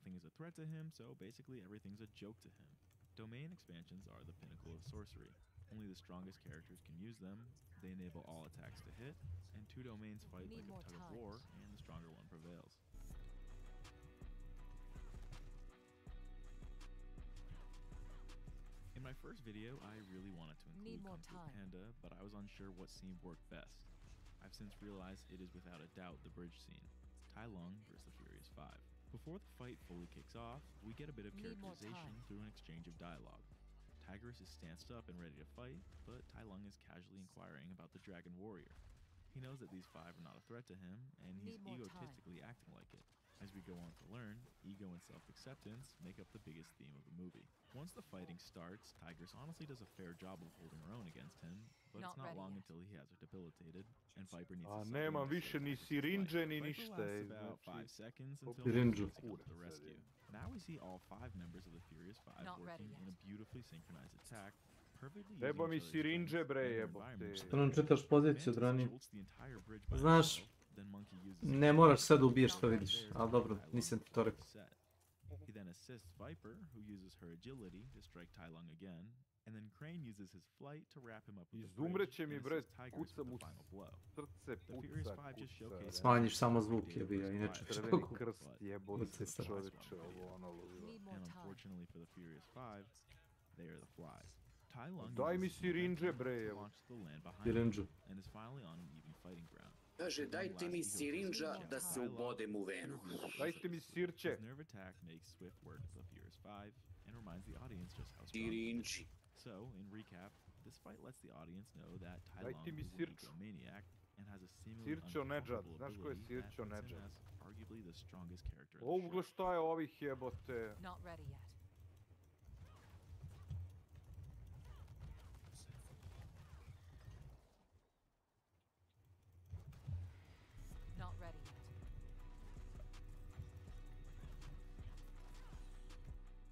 nothing is a threat to him, so basically everything's a joke to him. Domain expansions are the pinnacle of sorcery. Only the strongest characters can use them, they enable all attacks to hit, and two domains fight like a tug of war, and the stronger one prevails. In my first video, I really wanted to include Kung Fu Panda, but I was unsure what scene worked best. I've since realized it is without a doubt the bridge scene, Tai Lung vs. the Furious 5. Before the fight fully kicks off, we get a bit of characterization through an exchange of dialogue. Tigress is stanced up and ready to fight, but Tai Lung is casually inquiring about the Dragon Warrior. He knows that these five are not a threat to him, and he's egotistically acting like it. As we go on to learn, ego and self-acceptance make up the biggest theme of the movie. Once the fighting starts, Tigress honestly does a fair job of holding her own against him, but it's not long until he has her debilitated, and Viper needs to nemam više ni sirinđe ni ništa. About 5 seconds until Sirinđu. he comes to the rescue. Now we see all 5 members of the Furious 5 working in a beautifully synchronized attack, perfectly using Treba mi each other's sirinđe strengths bre and their jebote. environment. Što nam čitaš poziciju, Drani? Jolts the entire bridge by Znaš, himself, then Monkey uses ne moraš sve da ubiješ što vidiš, ali dobro, nisam ti to rekao. He then assists Viper, who uses her agility to strike Tai Lung again, and then Crane uses his flight to wrap him up with the bridge Izumreće mi and bre, assist Tigress with kuca the mu final blow. srce, The Furious puca, 5 just kuca. showcased Smanjiš samo zvuk je bio, inače Crveni što krst jebote Kucaj sad. čoveče, ovo ono ludilo. And unfortunately for the Furious 5, they are the flies. Tai Lung Daj mi uses sirinđe momentum bre to jebote. launch the land behind Sirinđu. him, and is finally on an even fighting ground. Kaže, dajte mi sirinđa da se ubodem u venu. Dajte mi sirće. His nerve attack makes swift work of the Furious 5 and reminds the audience just how strong he Sirinđi. is. So, in recap, this fight lets the audience know that Tai Dajte Lung mi is an sirću. egomaniac and has a seemingly Sirćo Nedžad, unconquerable znaš ko je ability that Sirćo puts him Nedžad? as arguably the strongest character in the Ovo show. ugle šta je ovih jebote. Not ready yet. Not ready yet.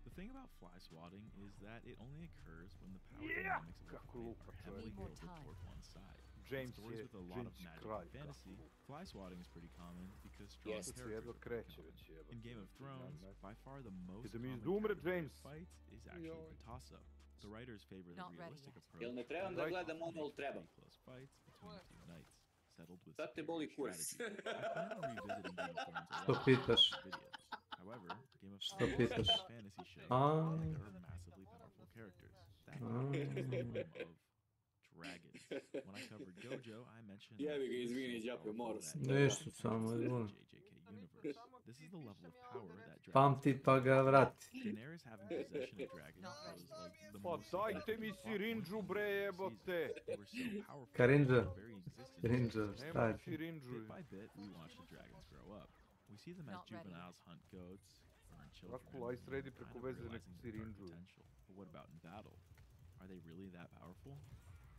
The thing about fly swatting is that it only occurs when the power Yeah! dynamics of the Kako fight lupa are heavily Need more tilted time. toward one side. James In stories je, with a lot of James magic kralj, and fantasy, kako. fly swatting is pretty common because strong Yes. characters Jedva are kreće common. već jebote. In Game of Thrones, by far the most Da mi common izumre, character James. fights is actually the toss-up. The writers favor the Not ready realistic yet. approach. Jel ne trebam da and gledam often ono, ali make trebam? pretty close fights between the two knights, settled with Sad te boli superior kurac. strategy. I plan on revisiting Game of Thrones a Što lot in pitaš? future videos. However, Game of Što Thrones pitaš? is a fantasy show. A. and there are massively powerful characters. That includes the realm of dragons. When I covered Gojo, I mentioned that Jebi ga, he is izvini, so Đape, powerful morao that sam. he Nešto is samo, in the izvoli. JJK universe. This is the level of power that dragons Pamti pa ga vrati. Daenerys having possession of dragons was like the Pa most dajte mi significant plot sirinđu point bre in the jebote. season. They were so powerful Karinđa. that their very existence Sirinđa, was šta Nema je ti? sirinđu. Bit by bit, we watch the dragons grow up. We see them as Not ready. juveniles hunt goats, burn children, Dracula, aj sredi kind preko of veze neku realizing their dark sirinđu. potential. But what about in battle? Are they really that powerful?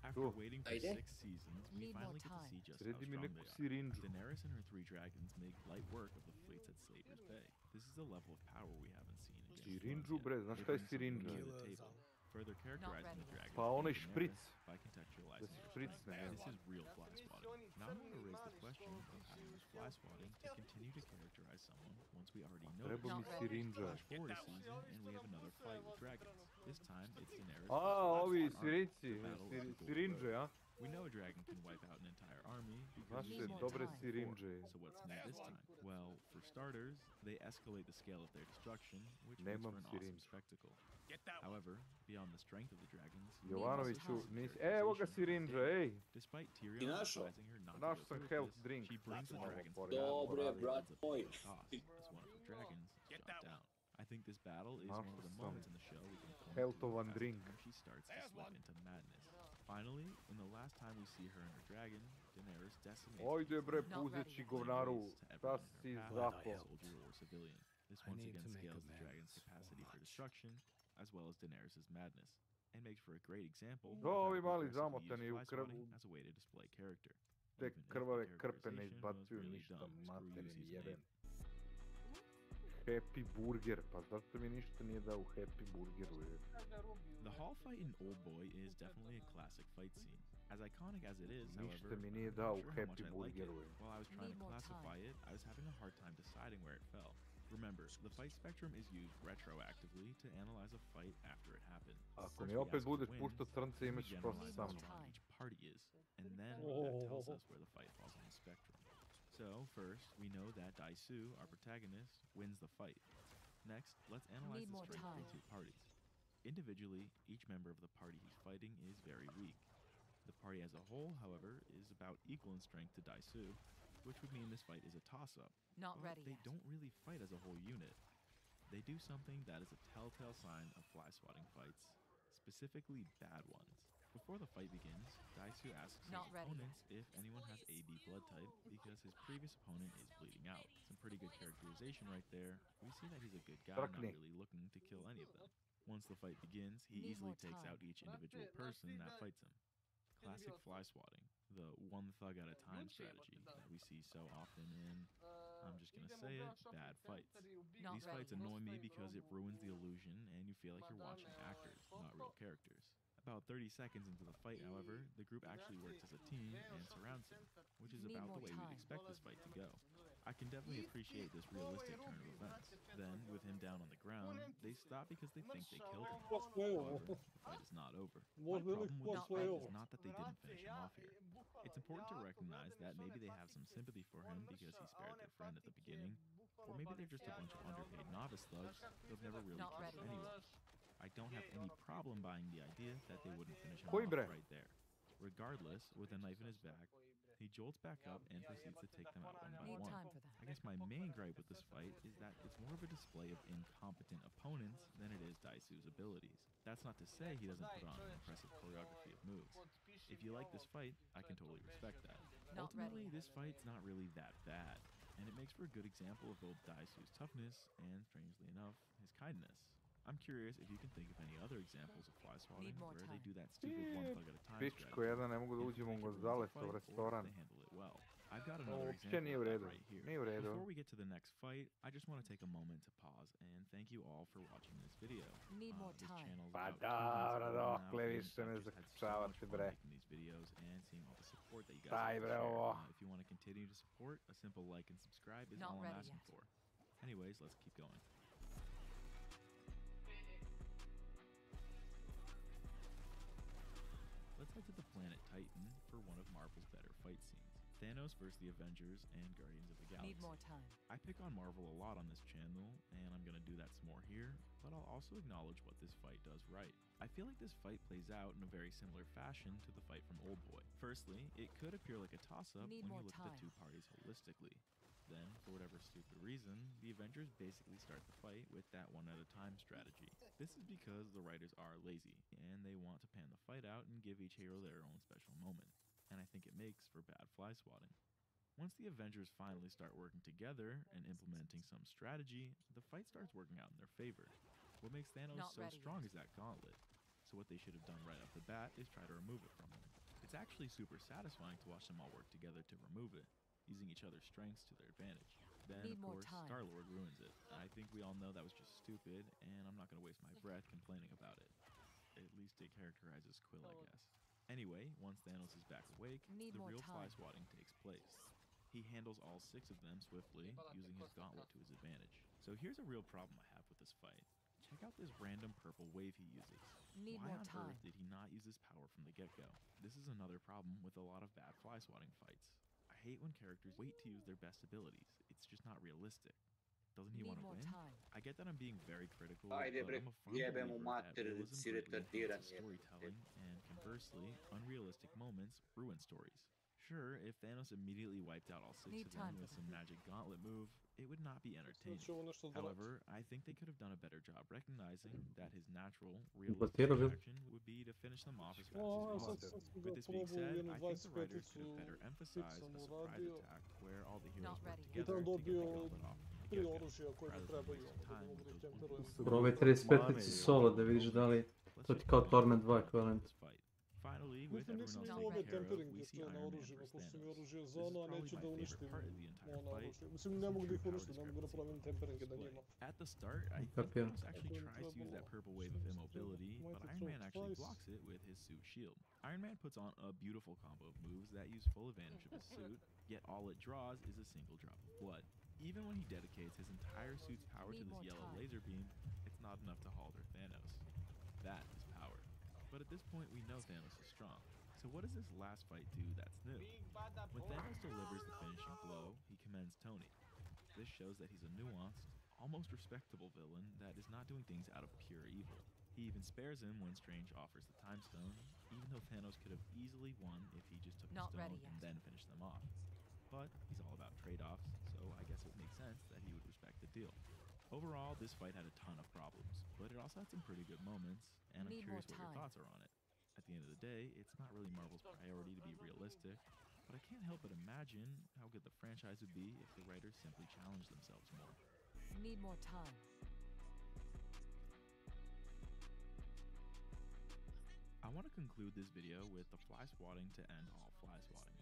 After Tu. waiting for Ajde. 6 seasons, we Need more finally get to time. see just how Sredi mi strong neku they are. sirinđu. Daenerys and her 3 dragons make light work of the fleets at Slaver's Bay. This is a level of power we haven't seen in Game of Thrones Sirinđu yet. bre, znaš They šta je bring something sirinđa? new to the table, further characterizing the ready. dragons Pa onaj and špric. Daenerys by Da contextualizing se their špricne, strength. evo. This is real fly swatting. Now I want to raise the question of how to use fly swatting to continue to characterize someone once we already know Treba them. mi sirinđa. Flash forward a season and we have another fight with dragons. This time it's Daenerys. A, versus ovi Black Army, sirinci, the battle of the Golden sirinđe, Road. a? We know a dragon can wipe out an entire army because Naše we've seen it dobre before. sirinđe. So what's new this time? Well, for starters, they escalate the scale of their destruction, which makes Nemam for an awesome sirinđu. spectacle. However, beyond the strength of the dragons, Jovanoviću, nisi... Evo ga sirinđa, ej! despite Ti Tyrion našao? advising her not to Našao go sam through with health this, drink. she brings the Malo dragons pored- together Dobre, poradim. brat ends up moj. being tossed as one of the dragons jumped down. I think this battle is one of the Našao moments sam in the show we can point healthovan to as drink. the time she starts to slip into madness. Finally, in the last time we see her and her dragon, Daenerys decimates Ojde bre, people, puzeći laying govnaru, waste to šta everyone si in her path, zapo? soldier or civilian. This I once need again to make scales the amends dragon's for capacity for much. destruction, as well as Daenerys' madness, and makes for a great example of Do, how ovi to mali aggressively zamotani use u fly krvu. swatting as a way to display character. Te Even if the krvave krpe ne characterization was izbacuju really ništa, dumb, screw materin use he's jeben. made. Happy Burger, pa zašto mi ništa nije dao u Happy Burgeru? je? The hall fight in Old Boy is definitely a classic fight scene. As iconic as it is, Ništa however, mi nije I'm dao not u sure how much Happy I like it. Burgeru. je. While I was trying Need to more classify time. it, I was having a hard time deciding where it fell. Remember, the fight spectrum is used retroactively to analyze a fight after it happened. Ako mi opet budeš puštao crnce, then we imaš prosto generalize how samo. strong each party is, and then that tells us where the fight falls on the spectrum. So, first, we know that Daisu, our protagonist, wins the fight. Next, let's analyze the strength of the two parties. Individually, each member of the party he's fighting is very weak. The party as a whole, however, is about equal in strength to Daisu, which would mean this fight is a toss-up. Not but ready they yet. don't really fight as a whole unit. They do something that is a telltale sign of fly swatting fights, specifically bad ones. Before the fight begins, Daisu asks his opponents if anyone has AB blood type because his previous opponent is bleeding out. Some pretty good characterization right there. We see that he's a good guy, not really looking to kill any of them. Once the fight begins, he easily takes out each individual person that fights him. Classic fly swatting, the one thug at a time strategy that we see so often in, I'm just gonna say it, bad fights. These fights annoy me because it ruins the illusion and you feel like you're watching actors, not real characters. About 30 seconds into the fight, however, the group actually works as a team and surrounds him, which is about the way we'd expect this fight to go. I can definitely appreciate this realistic turn of events. Then, with him down on the ground, they stop because they think they killed him. However, the fight is not over. My problem with this fight is not that they didn't finish him off here. It's important to recognize that maybe they have some sympathy for him because he spared their friend at the beginning, or maybe they're just a bunch of underpaid novice thugs who've never really killed anyone. I don't have any problem buying the idea that they wouldn't finish him off right there. Regardless, with a knife in his back, he jolts back up and proceeds to take them out one by one. I guess my main gripe with this fight is that it's more of a display of incompetent opponents than it is Daisu's abilities. That's not to say he doesn't put on an impressive choreography of moves. If you like this fight, I can totally respect that. Ultimately, this fight's not really that bad, and it makes for a good example of both Daisu's toughness and, strangely enough, his kindness. I'm curious if you can think of any other examples of fly swatting where they do that stupid one thug at a time Pičko jedna, ne mogu da uđem u Gonzalesa u restoran. they handle it well. I've got another Uopće example nije u of that redu. right here. Nije u redu. Before we get to the next fight, I just want to take a moment to pause and thank you all for watching this video. Need more This time. channel's Pa about 2 months dobro, old now, dokle and više me I've just had so much zaključavate, fun bre. making these videos and seeing all the support that you guys Daj, have to bre, share. ovo. If you want to continue to support, a simple like and subscribe is Not all I'm ready asking yet. for. Anyways, let's keep going. Let's head to the planet Titan for one of Marvel's better fight scenes. Thanos vs. the Avengers and Guardians of the Galaxy. Need more time. I pick on Marvel a lot on this channel, and I'm gonna do that some more here, but I'll also acknowledge what this fight does right. I feel like this fight plays out in a very similar fashion to the fight from Oldboy. Firstly, it could appear like a toss-up when Need you more look at the time. two parties holistically. Then, for whatever stupid reason, the Avengers basically start the fight with that one-at-a-time strategy. This is because the writers are lazy, and they want to pan the fight out and give each hero their own special moment. And I think it makes for bad fly swatting. Once the Avengers finally start working together and implementing some strategy, the fight starts working out in their favor. What makes Thanos Not so ready strong is that gauntlet. So what they should have done right off the bat is try to remove it from him. It's actually super satisfying to watch them all work together to remove it, using each other's strengths to their advantage. Then, Need of more course, time. Star-Lord ruins it. I think we all know that was just stupid, and I'm not going to waste my breath complaining about it. At least it characterizes Quill, I guess. Anyway, once Thanos is back awake, Need the more real fly time. swatting takes place. He handles all 6 of them swiftly, using his gauntlet to his advantage. So here's a real problem I have with this fight. Check out this random purple wave he uses. Need Why more on time. earth did he not use this power from the get-go? This is another problem with a lot of bad fly swatting fights. I hate when characters wait to use their best abilities. It's just not realistic. Doesn't he Need want to more win? time. I get that I'm being very critical, Ajde but bre, I'm a firm jebem u believer that mater, realism si greatly retardiran enhances je. storytelling, and conversely, unrealistic moments ruin stories. Sure, if Thanos immediately wiped out all 6 Need of time them for with some magic gauntlet move, it would not be entertaining. ćemo nešto da However, I think they could have done a better job recognizing that his natural, Impotirao realistic bi. reaction would be to finish them off as fast O, as sad possible. sam ga With this being probao said, jednu I think the writers 25-icu, could have better hit emphasized sam a surprise uradio. attack where all the heroes Not work ready. I together tam to get the dobio gauntlet off from the 3 get-go, oružja koje mi rather than trebaju, wasting onda da time mogu with da those temperujem. Probaj 35 solo da vidiš da li to ti kao Torment 2 ekvivalent. Finally, with Mislim, everyone nisam else imao ove taken care of, temperinge we see što je na Iron Man oružjima, versus pošto mi je Thanos. oružje This za is ono, a probably neću my da favorite uništim part of the entire ono fight. oružje. Mislim, This ne is mogu da true ih power uništim, ne mogu da discrepancy pravim on temperinge na display. njima. At the start, I think Kapio. Thanos actually Tako mi tries to use that trebalo purple wave of 6, immobility, but Mighty Iron Thor Man actually twice. blocks it with his suit shield. Iron Man puts on a beautiful combo of moves that use full advantage of his suit, yet all it draws is a single drop of blood. Even when he dedicates his entire suit's power to this yellow laser beam, it's not enough to halter Thanos. That is power. But at this point, we know Thanos is strong. So what does this last fight do that's new? When Thanos delivers the finishing blow, he commends Tony. This shows that he's a nuanced, almost respectable villain that is not doing things out of pure evil. He even spares him when Strange offers the Time Stone, even though Thanos could have easily won if he just took the stone and then finished them off. But he's all about trade-offs, so I guess it makes sense that he would respect the deal. Overall, this fight had a ton of problems, but it also had some pretty good moments, and I'm curious what your thoughts are on it. At the end of the day, it's not really Marvel's priority to be realistic, but I can't help but imagine how good the franchise would be if the writers simply challenged themselves more. Need more time. I want to conclude this video with the fly swatting to end all fly swatting.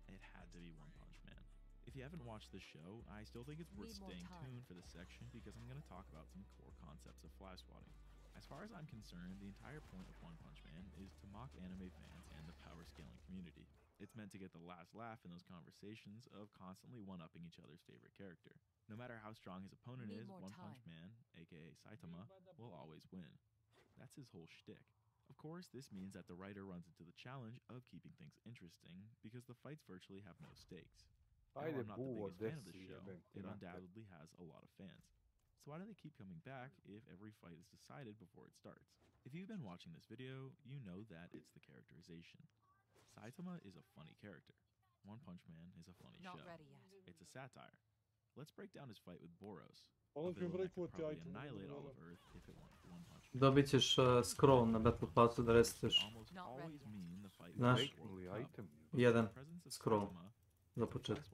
It had to be One Punch Man. If you haven't watched this show, I still think it's worth staying tuned for this section because I'm going to talk about some core concepts of fly swatting. As far as I'm concerned, the entire point of One Punch Man is to mock anime fans and the power scaling community. It's meant to get the last laugh in those conversations of constantly one-upping each other's favorite character. No matter how strong his opponent is, One Punch Man, aka Saitama, will always win. That's his whole shtick. Of course, this means that the writer runs into the challenge of keeping things interesting because the fights virtually have no stakes. And while I'm not the biggest fan of the show, it undoubtedly has a lot of fans. So why do they keep coming back if every fight is decided before it starts? If you've been watching this video, you know that it's the characterization. Saitama is a funny character. One Punch Man is a funny show. It's a satire. Let's break down his fight with Boros, a villain that could probably annihilate all of Earth if it weren't for One Punch Man. Dobit ćeš scroll na Battle Passu da resetiš. Znaš? Jedan scroll. Za početak.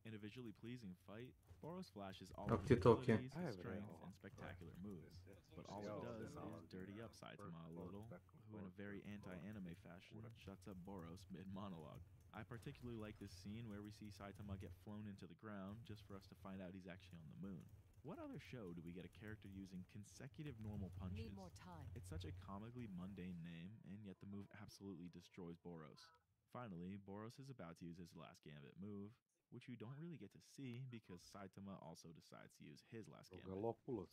In a visually pleasing fight, Boros flashes all Ako of ti je his to okej. abilities, strength, and spectacular moves. But all it does is dirty up Saitama a little, who in a very anti-anime fashion shuts up Boros mid-monologue. I particularly like this scene where we see Saitama get flown into the ground just for us to find out he's actually on the moon. What other show do we get a character using consecutive normal punches? Need more time. It's such a comically mundane name, and yet the move absolutely destroys Boros. Finally, Boros is about to use his last Gambit move, which you don't really get to see because Saitama also decides to use his last Gambit,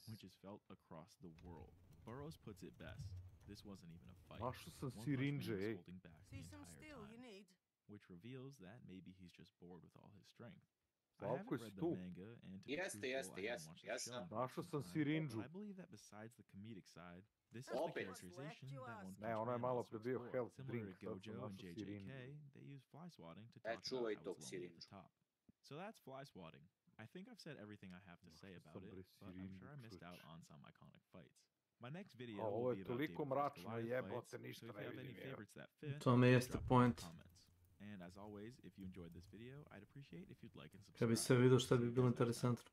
which is felt across the world. Boros puts it best. This wasn't even a fight. One Punch Man was holding back the entire time, which reveals that maybe he's just bored with all his strength. I haven't read the manga, and to be truthful, I haven't watched the show in quite some time, but I believe that besides the comedic side, this is the characterization that One Punch Man wants to explore. Similar to Gojo and JJK, they use fly swatting to talk about how it's lonely at the top. So that's fly swatting. I think I've said everything I have to say about it, but I'm sure I missed out on some iconic fights. My next video will be about David Frost Goliath fights, so if you have any favorites that fit, To mi jeste drop them in the point. comments. And as always, if you enjoyed this video, I'd appreciate if you'd like and Kad bi subscribe. se vidio šta bi bilo interesantno.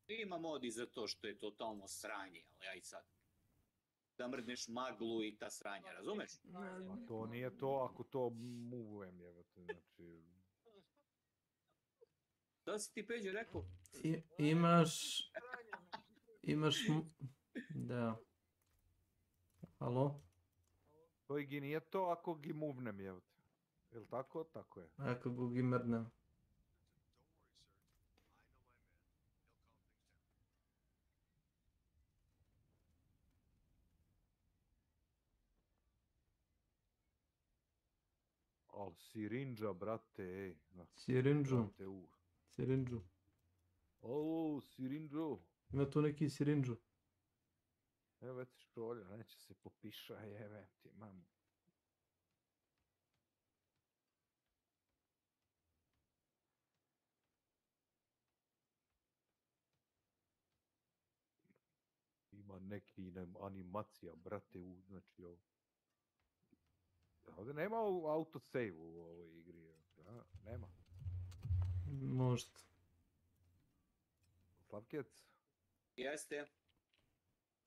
Ima modi za to što je totalno sranje, ali aj sad. Da mrdneš maglu i ta sranja, razumeš? A to nije to ako to muvujem, jebate, znači... Da si ti Peđe rekao? Imaš... Da. Alo? To i nije to ako gi muvnem, jebate. Jel tako? Tako je. Ako gugi mrdnem. Al sirinđa, brate, ej. Sirinđu. Sirinđu. O, sirinđu. Ima tu neki sirinđu. Evo već šolja, neće se popiša, jebe ti, mamu. Ima neki animacija, brate, znači ovo. Ovdje nema autosave u ovoj igri, a? Nema. Možda. Slavkec? Jeste.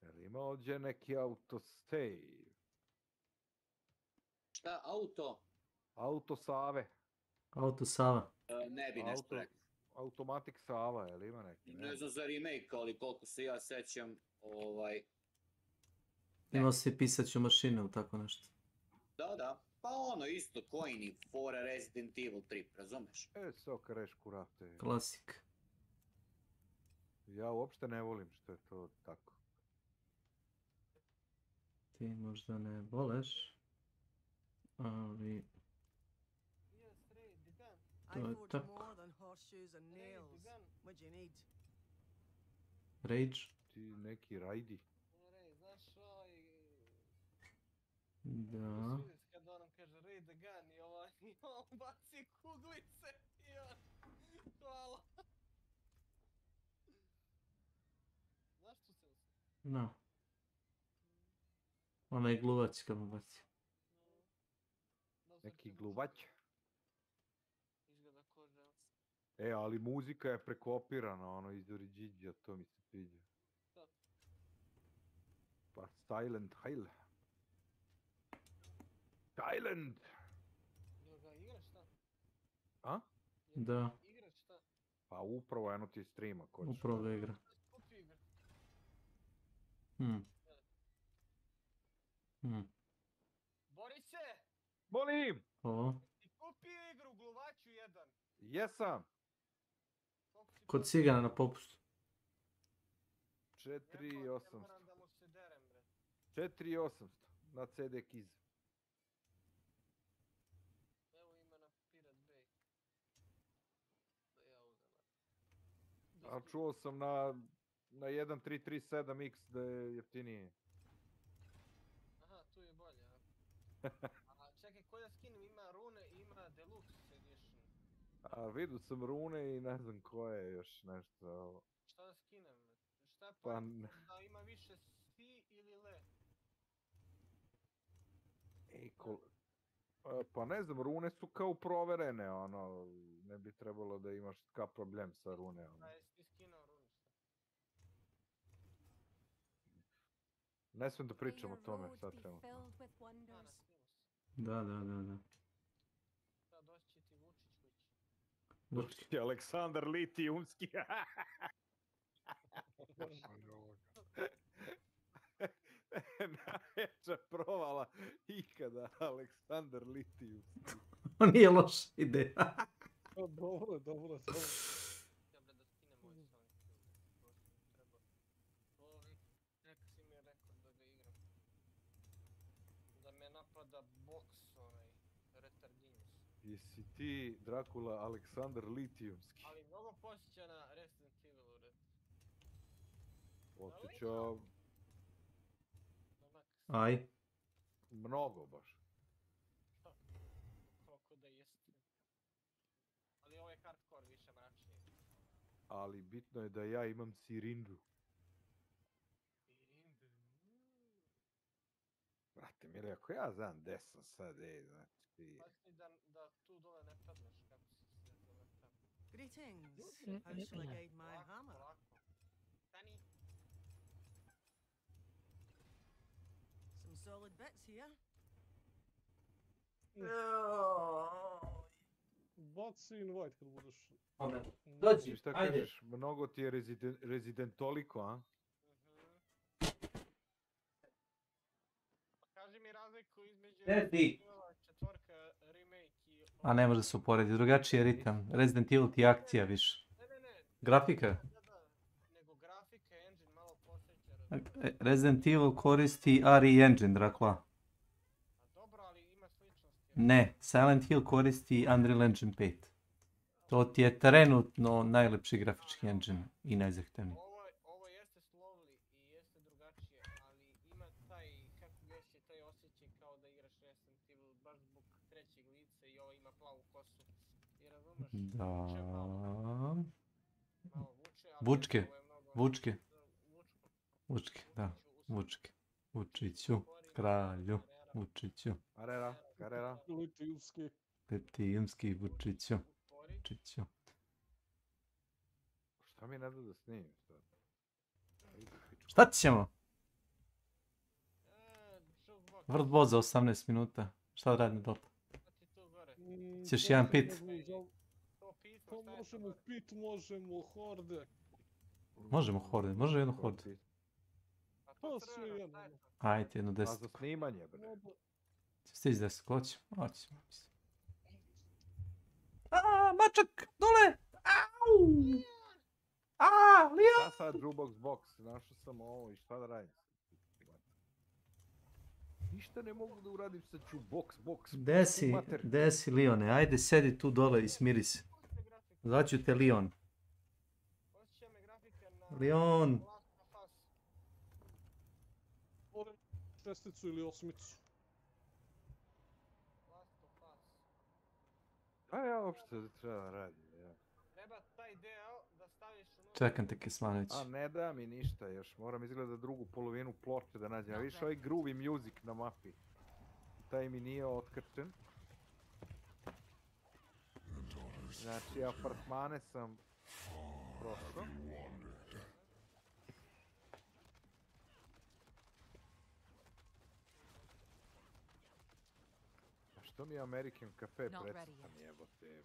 Jel ima ovdje neki autosave? Šta, auto? Autosave. Autosava. Ne bi nešto rekao. Automatic Sava, jel ima neki? Ne znam za remake, ali koliko se ja sećam, Imao si pisaću mašinu, tako nešto. Da. Pa ono isto coin i for Resident Evil 3, razumeš? So kareš kurate. Klasik. Ja uopšte ne volim što je to tako. Ti možda ne voleš, ali... I To je fought tako. more than horseshoes and nails. What do you need? Rage. Ti neki rajdi. Znaš, ovaj... Da. Sviđa kad on kaže raid the gun i on baci kuglice i on... Hvala. Znaš tu se usli? No. Onaj gluvac kad mu baci. Neki gluvać. Izgleda ko želc. Ali muzika je prekopirana, ono iz Oriđiđa, to mi se sviđa. Da. Pa Silent Hill. Silent! Jel ga igraš šta? A? Da. Igraš šta? Pa upravo eno ti streama ko ćeš. Upravo ga igra. Kupi igra. Borise! Molim! O. Ti kupi igru Gluvaću 1. Jesam! Kod Cigana na popustu. 4800. Moram da mu se derem, bre. 4800 na CD Kiz. Evo ima na Pirate Bay. Da ja uzem. A čuo sam na 1337X da je jeftinije. Aha, tu je bolje, a? A čekaj, koji da skinem? Ima rune i ima deluxe edition. A vidio sam rune i ne znam koje još nešto. Šta da skinem? Šta je Pa point da ima više si ili le? Pa ne znam, rune su kao proverene, ono, ne bi trebalo da imaš ka problem sa rune. A jesi ti skinuo rune šta? Ne smijem da pričam o tome sad trenutno. Da. Sad doći će ti Vučić kući. Doći će Aleksandar Litijumski. Najveća provala ikada, Aleksandar Litijumski. Nije loša ideja. Dobro. Ja bre da skinem ovaj Sonic. Neka si mi rekao da ga igram. Da me napada boks onaj retardinus. Jesi ti Drakula Aleksandar Litijumski? Ali mnogo posjeća na Resident Evil ured. Osjeća... Aj. Mnogo baš. Koliko da jeste. Ali ovo je hardcore više mračnije. Ali bitno je da ja imam sirinđu. Brate, mili, ako ja znam gde sam sad, znači... Pazi da tu dole ne padneš kako si se zavrtao. Greetings. How shall I guide my hammer? Stani. Some solid bits here. Baci invite kad budeš... Dođi, šta ajde. kažeš, mnogo ti je rezidentoliko, a? Kaži mi razliku između četvorka remake i... A ne može da se uporedi, drugačiji je ritam. Resident Evil ti je akcija više. Grafika? Nego grafika, engine malo posjeća. Resident Evil koristi RE engine, Drakula. Dobro, ali ima sličnosti. Ne, Silent Hill koristi Unreal Engine 5. To ti je trenutno najlepši grafički engine i najzahtevniji. Ovo jeste slowly i jeste drugačije, ali ima taj, kako već je taj osjećaj kao da igraš Resident Evil baš zbog trećeg lica i ovo ima plavu kosu. I razumeš? Da. Malo vuče, ali Vučke, ovo je mnogo... Vučke, da, Vučke. Vučiću, kralju, Vučiću. Karera. Litijumski, Vučiću. Vučiću. Šta mi ne da da snimim? Šta ćemo? Vrt voza 18 minuta. Šta radi na Dota? Ćeš jedan pit? Pa možemo pit, možemo horde. Možemo horde, može jednu horde. Pa sve jedno. Ajde, jedno 10. A za snimanje, bre. Stići da se koći? Oći. Aaa, mačak, dole! Au! Aaa, Leon! Šta sad jukebox box? Našao sam ovo i šta da radim? Ništa ne mogu da uradim sa jukebox box. Desi, Leone, ajde sedi tu dole i smiri se. Zvaću te Leon. Leon! Šesticu ili osmicu. A ja uopšte treba da radim, ja. Treba taj deo da staviš unutra. Čekam te, Kismanović. A ne da mi ništa još, moram izgleda drugu polovinu ploče da nađem. A vidiš ovaj groovy music na mapi. Taj mi nije otkrčen. Znači, apartmane sam prošao. A što mi je American Cafe predstavlja jebote?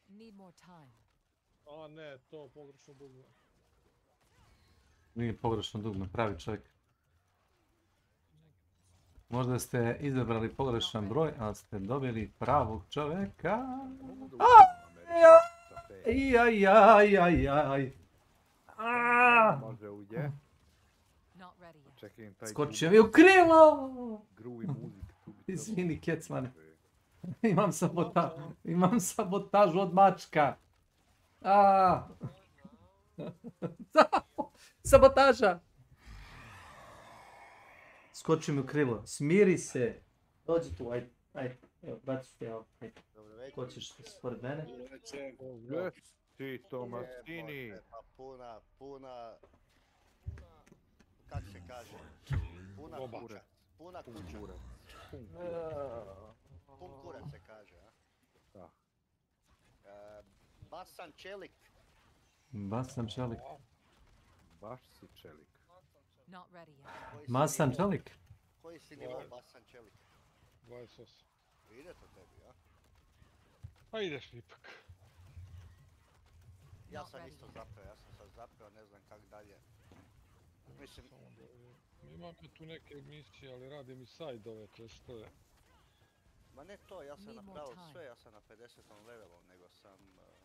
Need more time. A ne, to pogrešno dugme. Nije pogrešno dugme, pravi čovjek. Možda ste izabrali pogrešan broj, ali ste dobili pravog čovjeka. Ajajajajajaj. Može uđe. Skočio mi u krilo! Izvini, kecmane. Imam sabotažu od mačka. Sabotaža! Skoči mi u krilo. Smiri se. Dođi tu, ajde. Evo, baci te ovo. Ko ćeš pored mene? Ti Tomasini. Pa puna... Kak se kaže? Puna kuća. Puna kuća. Pun kurac se kaže, a? Da. Basan Čelik. Basan Čelik. Baš si Čelik. Not ready yet. Masan Čelik. Koji si nivo Basan Čelik? 28. Ide to tebi, a? Pa ideš ipak. Ja sam isto zapeo, ne znam kak dalje. Mislim... Imam tu neke misije, ali radim i side-ove, to je... Ma ne to, ja sam napravio sve, ja sam na 50. levelu, nego sam...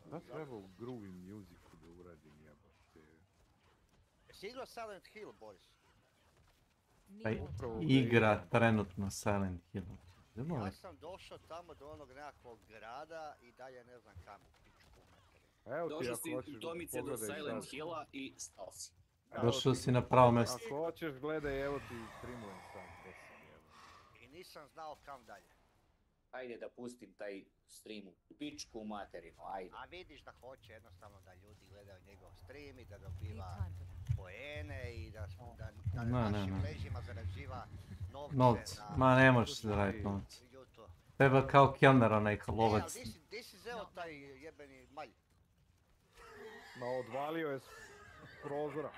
Da treba u groovy musicu da uradim jebote. Jesi igrao Silent Hill, Boris? Igra trenutno Silent Hill. Ja sam došao tamo do onog nekakvog grada i dalje ne znam kam u pičku materiju. Došao si u Tomice do Silent Hilla i stao si. Došao si na pravo mjesto. Ako hoćeš gledaj, evo ti streamujem sam. I nisam znao kam dalje. Ajde da pustim taj stream u pičku materinu, ajde. A vidiš da hoće jednostavno da ljudi gledaju njegov stream i da dobiva poene i da na našim mrežima zarađiva novce. Ma ne možeš zaraditi novce. Treba kao kelner onaj lovac. Gdje si zeo taj jebeni malj? Ma odvalio je s prozora.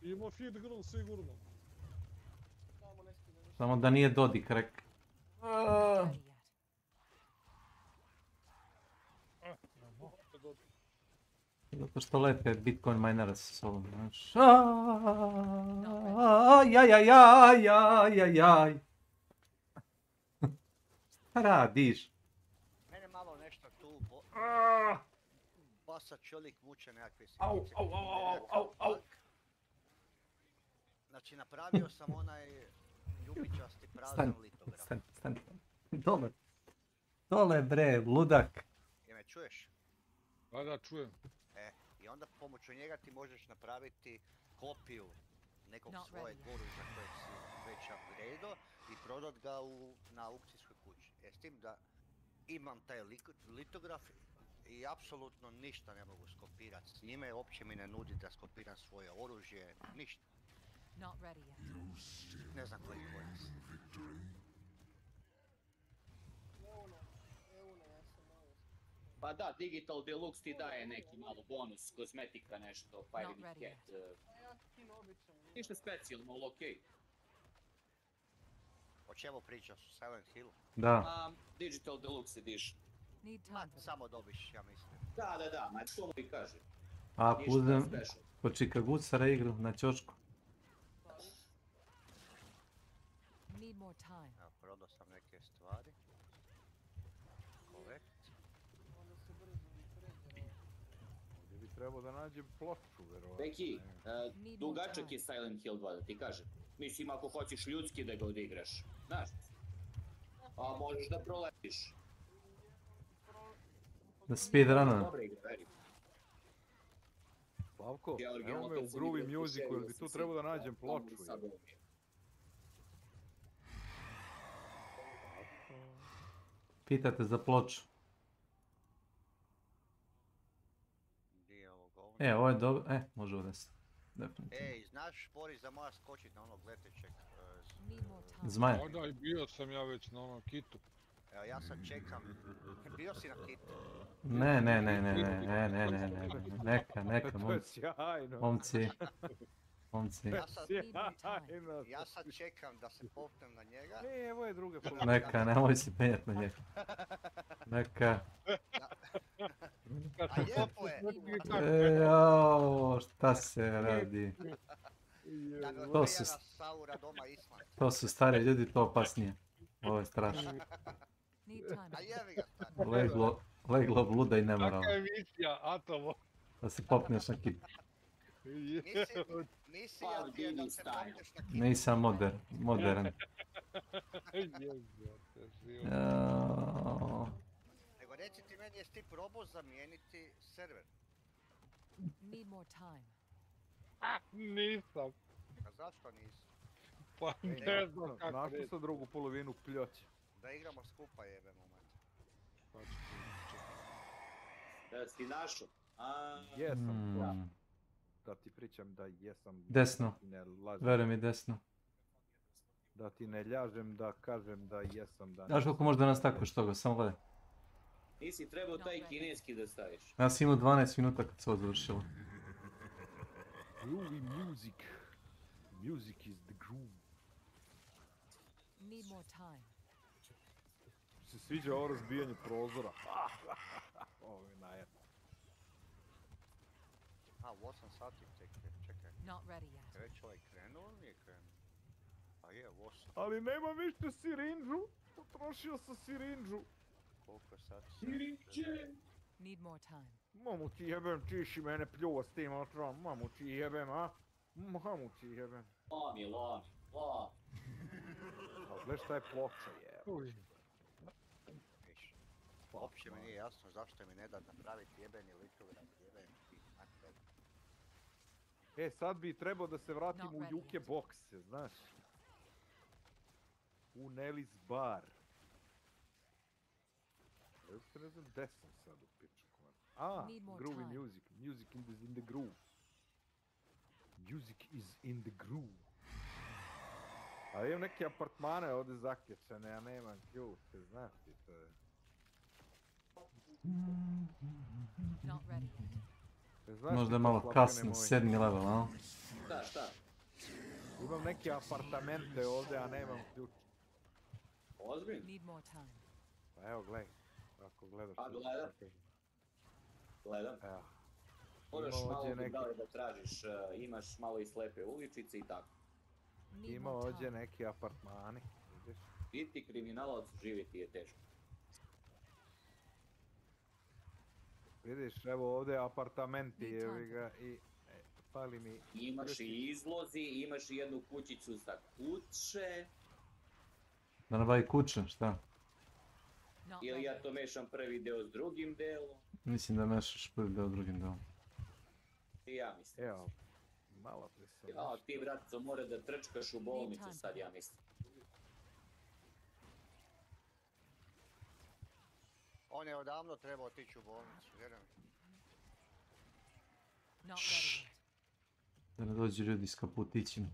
Ima feed grill sigurno. Samo da nije Dodik rek. Zato što lete Bitcoin minera sa sobom, znaš. Ajajajajajajajaj. Šta radiš? Mene malo nešto tu basa čelik muče nekakve sitnice. Au. Znači napravio sam onaj ljubičasti prazan litograf. Stani. Dole bre, ludak. Je me čuješ? Da, čujem. I onda pomoću njega ti možeš napraviti kopiju nekog svojeg oružja kojeg si već upgrade'o i prodat ga na aukcijskoj kući. S tim da imam taj litograf i apsolutno ništa ne mogu skopirati s njime, uopće mi ne nudi da skopiram svoje oružje, ništa. Ne znam koji konac. Pa da, Digital Deluxe ti daje neki malo bonus, kozmetika nešto, Pirate Cat. Ništa specijalno, ali okej. O čemu pričaš? Silent Hill? Da. Digital Deluxe Edition. Ma, samo dobiš, ja mislim. Da, ma to mu i kaže. A Ništa uzem special. kod Čikagucara igru na ćošku. Need more time. Evo, prodao sam neke stvari. Korekt. Ovdje bi trebao da nađem ploču, verovatno. Beki, dugačak je Silent Hill 2, da ti kažem. Mislim, ako hoćeš ljudski da ga odigraš. Znaš? A možeš da proletiš. Da speedrunam. Dobra igra, veri. Slavko, evo me u Groovy Musicu, jel bi tu trebao da nađem ploču? Pitate za ploču. Ovo je dobro, može udesiti. Definitivno. Ej, znaš, Boris, da moraš skočit na onog letećeg... Zmaja. Da, i bio sam ja već na onom kitu. Evo, ja sad čekam. Bio si na kitu? Ne, neka, momci. Ja sad čekam da se popnem na njega. Evo je druga polovina. Neka, nemoj se penjat na njega. Neka. A lijepo je! Jao, šta se radi? To su stari ljudi, to opasnije. Ovo je strašno. Leglo bluda i nemoralno. Kakva emisija, Atomo? Da se popneš na kit. Misija ti je da se popneš na kit. Nisam modern. Nego reci ti meni, jesi ti probao zamijeniti server? Need more time. Nisam. A zašto nisi? Pa ne znam kako reći. Našao sam drugu polovinu pljoća. Da igramo skupa, jebe moment. Da si našao? Jesam. Da ti pričam da jesam. Desno. Veruj mi, desno. Da ti ne ljažem, da kažem da jesam. Znaš koliko možda nas tako što ga, samo gledaj. Nisi trebao taj kineski da staviš. Ja sam imao 12 minuta kad se ovo završilo. Groovy music. Music is the groove. Need more time. Se sviđa ovo razbijanje prozora. Ovo je najad. U 8 sati čekaj. Not ready yet. Već ovaj krenuo ili nije krenuo? A je, u 8. Ali nema više sirinđu. Potrošio sam sirinđu. Koliko sati? Sirinđe! Need more time. Mamu ti jebem, tiši mene pljuva s tim otrom. Mamu ti jebem, a? Mamu ti jebem. Lami. A gledaj šta je ploča, jebem. Uopće mi nije jasno zašto mi ne da napraviti jebeni litograf, jebeni ti mater. Sad bi trebao da se vratim u Juke bokse, znaš. U Nelly's bar. Ja se ne znam gde sam sad u piču. Groovy music. Music is in the groove. Music is in the groove. A imam neke apartmane ovdje zaklječane, ja nemam ključe, znaš ti to je. Možda je malo kasno, 7. level, a? Šta? Imam neke apartamente ovdje, a nemam ključ. Ozbiljno? Pa evo, gledaj. Ako gledaš... Gledam. Evo. Moraš malo da tražiš, imaš malo i slepe uličice i tako. Ima ovdje neki apartmani, vidiš? Biti kriminalac živjeti je teško. Vidiš, evo ovdje apartamenti, evi ga, i fali mi... Imaš i izlozi, imaš i jednu kućicu za kuće. Da nabavi kuće, šta? Ili ja to mešam prvi deo s drugim delom. Mislim da mešaš prvi deo s drugim delom. I ja mislim. Evo, malo prije sam... Ja, ti bratco mora da trčkaš u bolnicu sad, ja mislim. On je odavno trebao otići u bolnicu, vjerujem. Da ne dođu ljudi s kaputićima.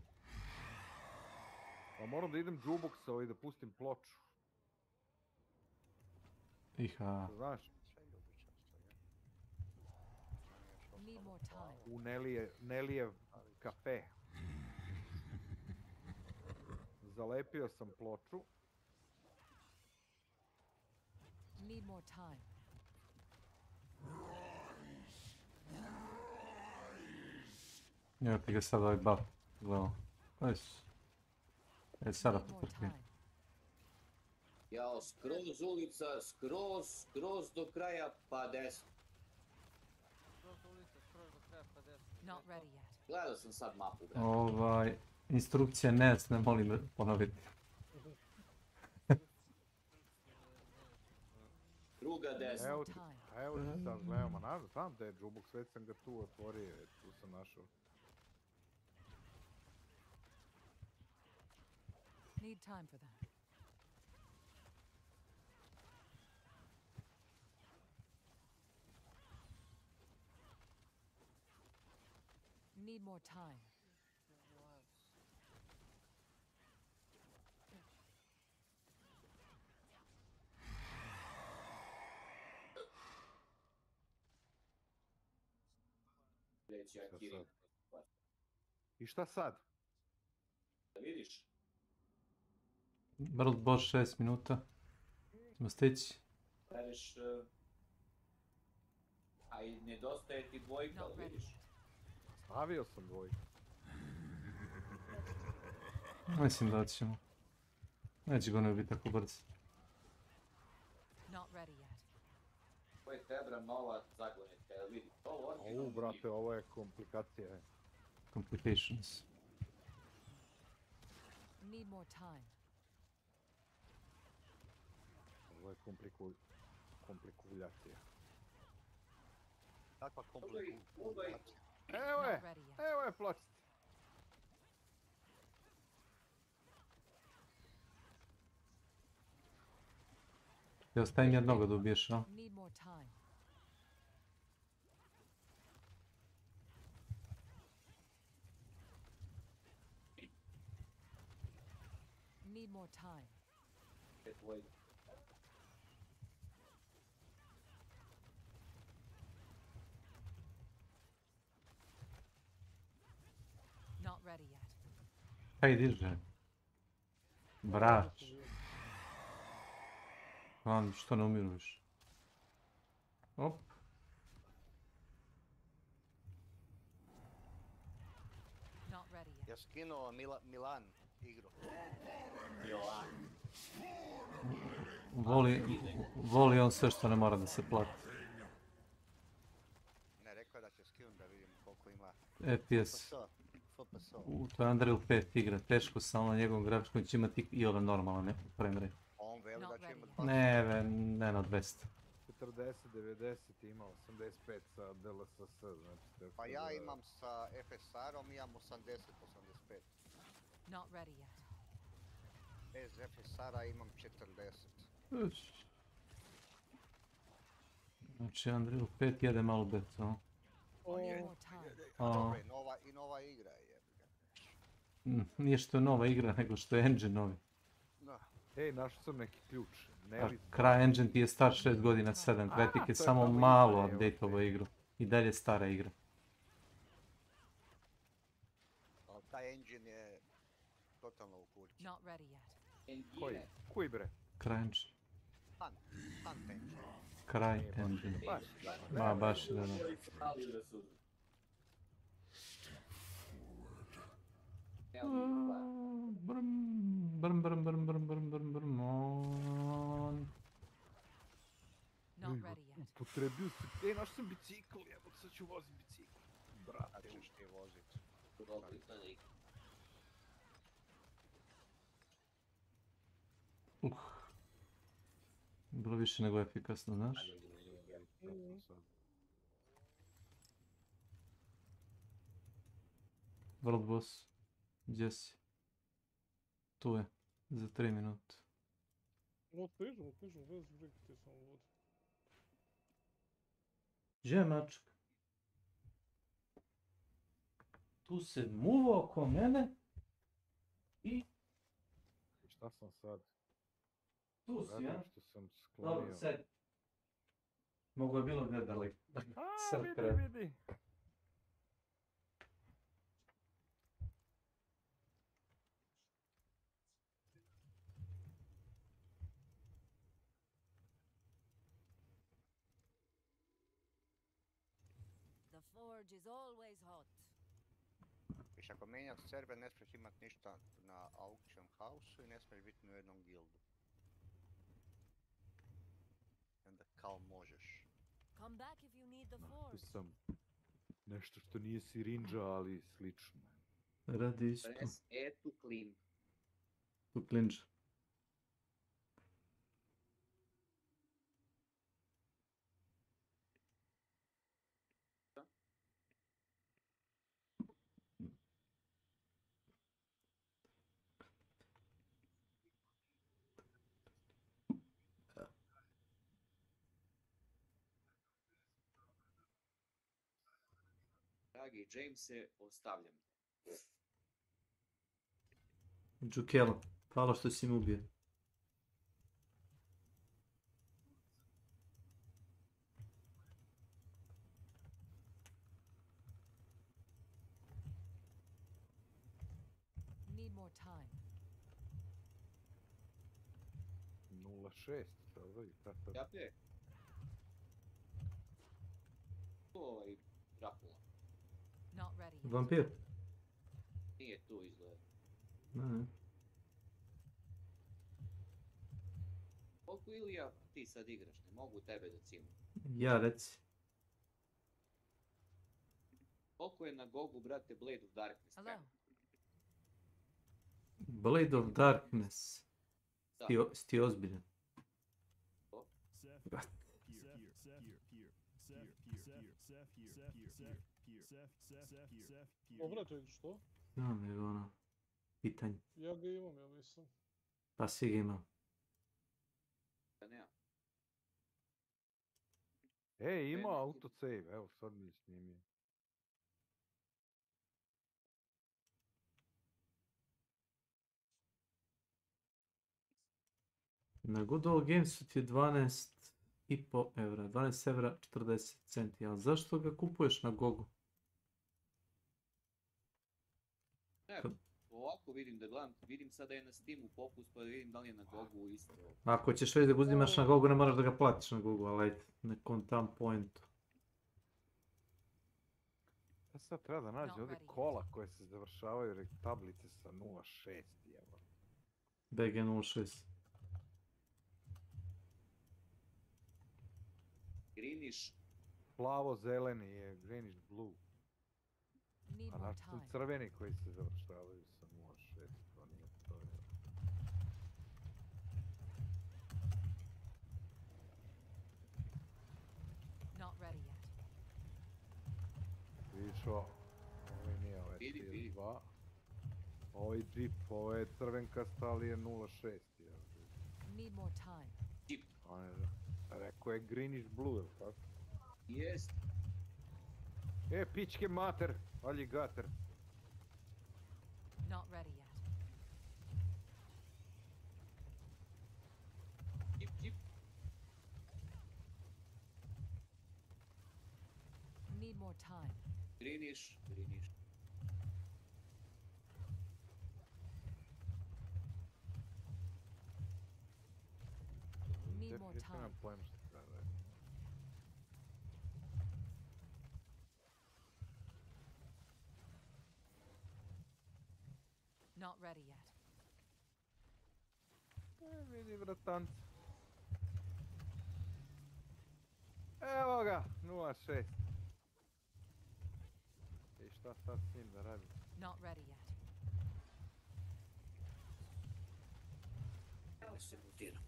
Pa moram da idem jukeboxa i da pustim ploču. Iha. Znaš? U Nellijev kafe. Zalepio sam ploču. Need more time. Evo ti ga sad ovaj buff. Gledamo. Sada potrpi. Jao, skroz ulica, skroz do kraja, pa desno. Skroz ulica, skroz do kraja, pa desno. Not ready yet. Gledao sam sad mapu, brate. Instrukcije ne molim ponoviti. Druga desna. Evo ti sad gledamo nazad, znam da je Džubok, već sam ga tu otvorio, tu sam našao. Need time for that. Need more time. I šta sad? Da vidiš? World Boss 6 minuta. Ćemo stići. Bereš... A i nedostaje ti dvojka, vidiš? Stavio sam dvojku. Mislim da ćemo. Neće ga ne biti tako brzo. Not ready yet. Ovo je Tebra nova zagonetka, jel vidi? Ovo, brate, ovo je komplikacija. Complications. Need more time. Ovo je komplikuljacija. Kakva komplikacija? Evo je pločica. Ja ostavim jednoga da ubiješ, a? Need more time. Need more time. Not ready yet. Kaj diže? Brać. Lan, što ne umiruješ? Op. Not ready yet. Ja skinuo Milan igru. Voli on sve što ne mora da se plati. Ne, rekao je da će skinut da vidim koliko ima. FPS. To je Unreal 5 igra, teško samo na njegovom grafičkom će imati i ove normalne frame rate. On veli da će imati... Ne na 200. 40, 90 ima 85 sa DLSS, znači... Pa ja imam sa FSR-om, imam 80, 85. Not ready yet. Bez FSR-a imam 40. Znači Unreal 5 jede malo beto, a? Dobro, i nova igra je. Nije što je nova igra, nego što je engine novi. Ej, našao sam neki ključ. Kraj engine ti je star 6 godina, 7. Kratik je samo malo update-ovo igru. I dalje stara igra. Taj engine je totalno u kurči. Not ready yet. Koji bre? Kraj engine. Hunt engine. Kraj engine. Ma baš da. Upotrebio si... Ej, našao sam bicikl, jebog, sad ću vozit bicikl. Brate. Sad ćeš ti vozit. Bilo više nego efikasno, znaš? World Boss, gdje si? Tu je, za 3 minute. Stižem, bez brige ti samo vodi. Gdje mačka? Tu se muva oko mene i... Šta sam sad? Tu si, ja? Što sam sklonio. Dobro, sedi. Mogu je bilo gdje daleko. Vidi. The forge is always hot. Viš ako menjaš server ne smiješ imat ništa na auction house-u i ne smiješ biti ni u jednom gildu. Onda kao možeš. Come back if you need the forge. Sam nešto što nije sirinđa, ali slično. Radi isto. Press E to clean. Tu klinč. Dragi Jamese, ostavljam. Džukela. Hvala što si mi ubio. Need more time. 0.6, sada i tako. Jape? Dracula. Not ready yet. Vampir? Nije tu izgleda. Ne. Koliko Ilija ti sad igraš? Ne mogu tebe da cimam. Ja reci. Koliko je na Gogu, brate, Blade of Darkness? Hello. Blade of Darkness. Sti ozbiljan. Dobro, to je što? Znam, nego ono, pitanje. Ja ga imam, ja mislim. Pa svi ga imam. Da nema. Ima autosave, evo sad mi je snimio. Na Good Old Gamesu ti je 12,5 evra. 12 evra 40 centi. Ali zašto ga kupuješ na Gogu? Ne, ovako vidim da gledam, vidim sada je na Steamu popust pa da vidim da li je na Gogu isto. Ako ćeš već da ga uzimaš na Gogu, ne moraš da ga platiš na Gogu, ali ajde, nekom tam pointu. Ja sad treba da nađe ovdje kola koje se završavaju tablice sa 0.6. BG 06. Greenish. Plavo-zeleni je greenish blue. Need A more našto time. crveni koji se završavaju sa 0.6. To nije to. Not ready yet. Vidiš ovaj nije ovaj Vidi. 2. Ovaj Jeep, ovo je crvenkasta, ali je 0.6. Need more time. Jeep. Rekao je greenish blue, jel tako? Jest. Pičke mater, aligator. Not ready yet. Jeep. Need more time. Greenish. Need more time. Nemam pojma što treba da je. Not ready yet. Vidi vratanca. Evo ga, 0.6. I šta sad s njim da radim? Not ready yet. Ja se mutiram.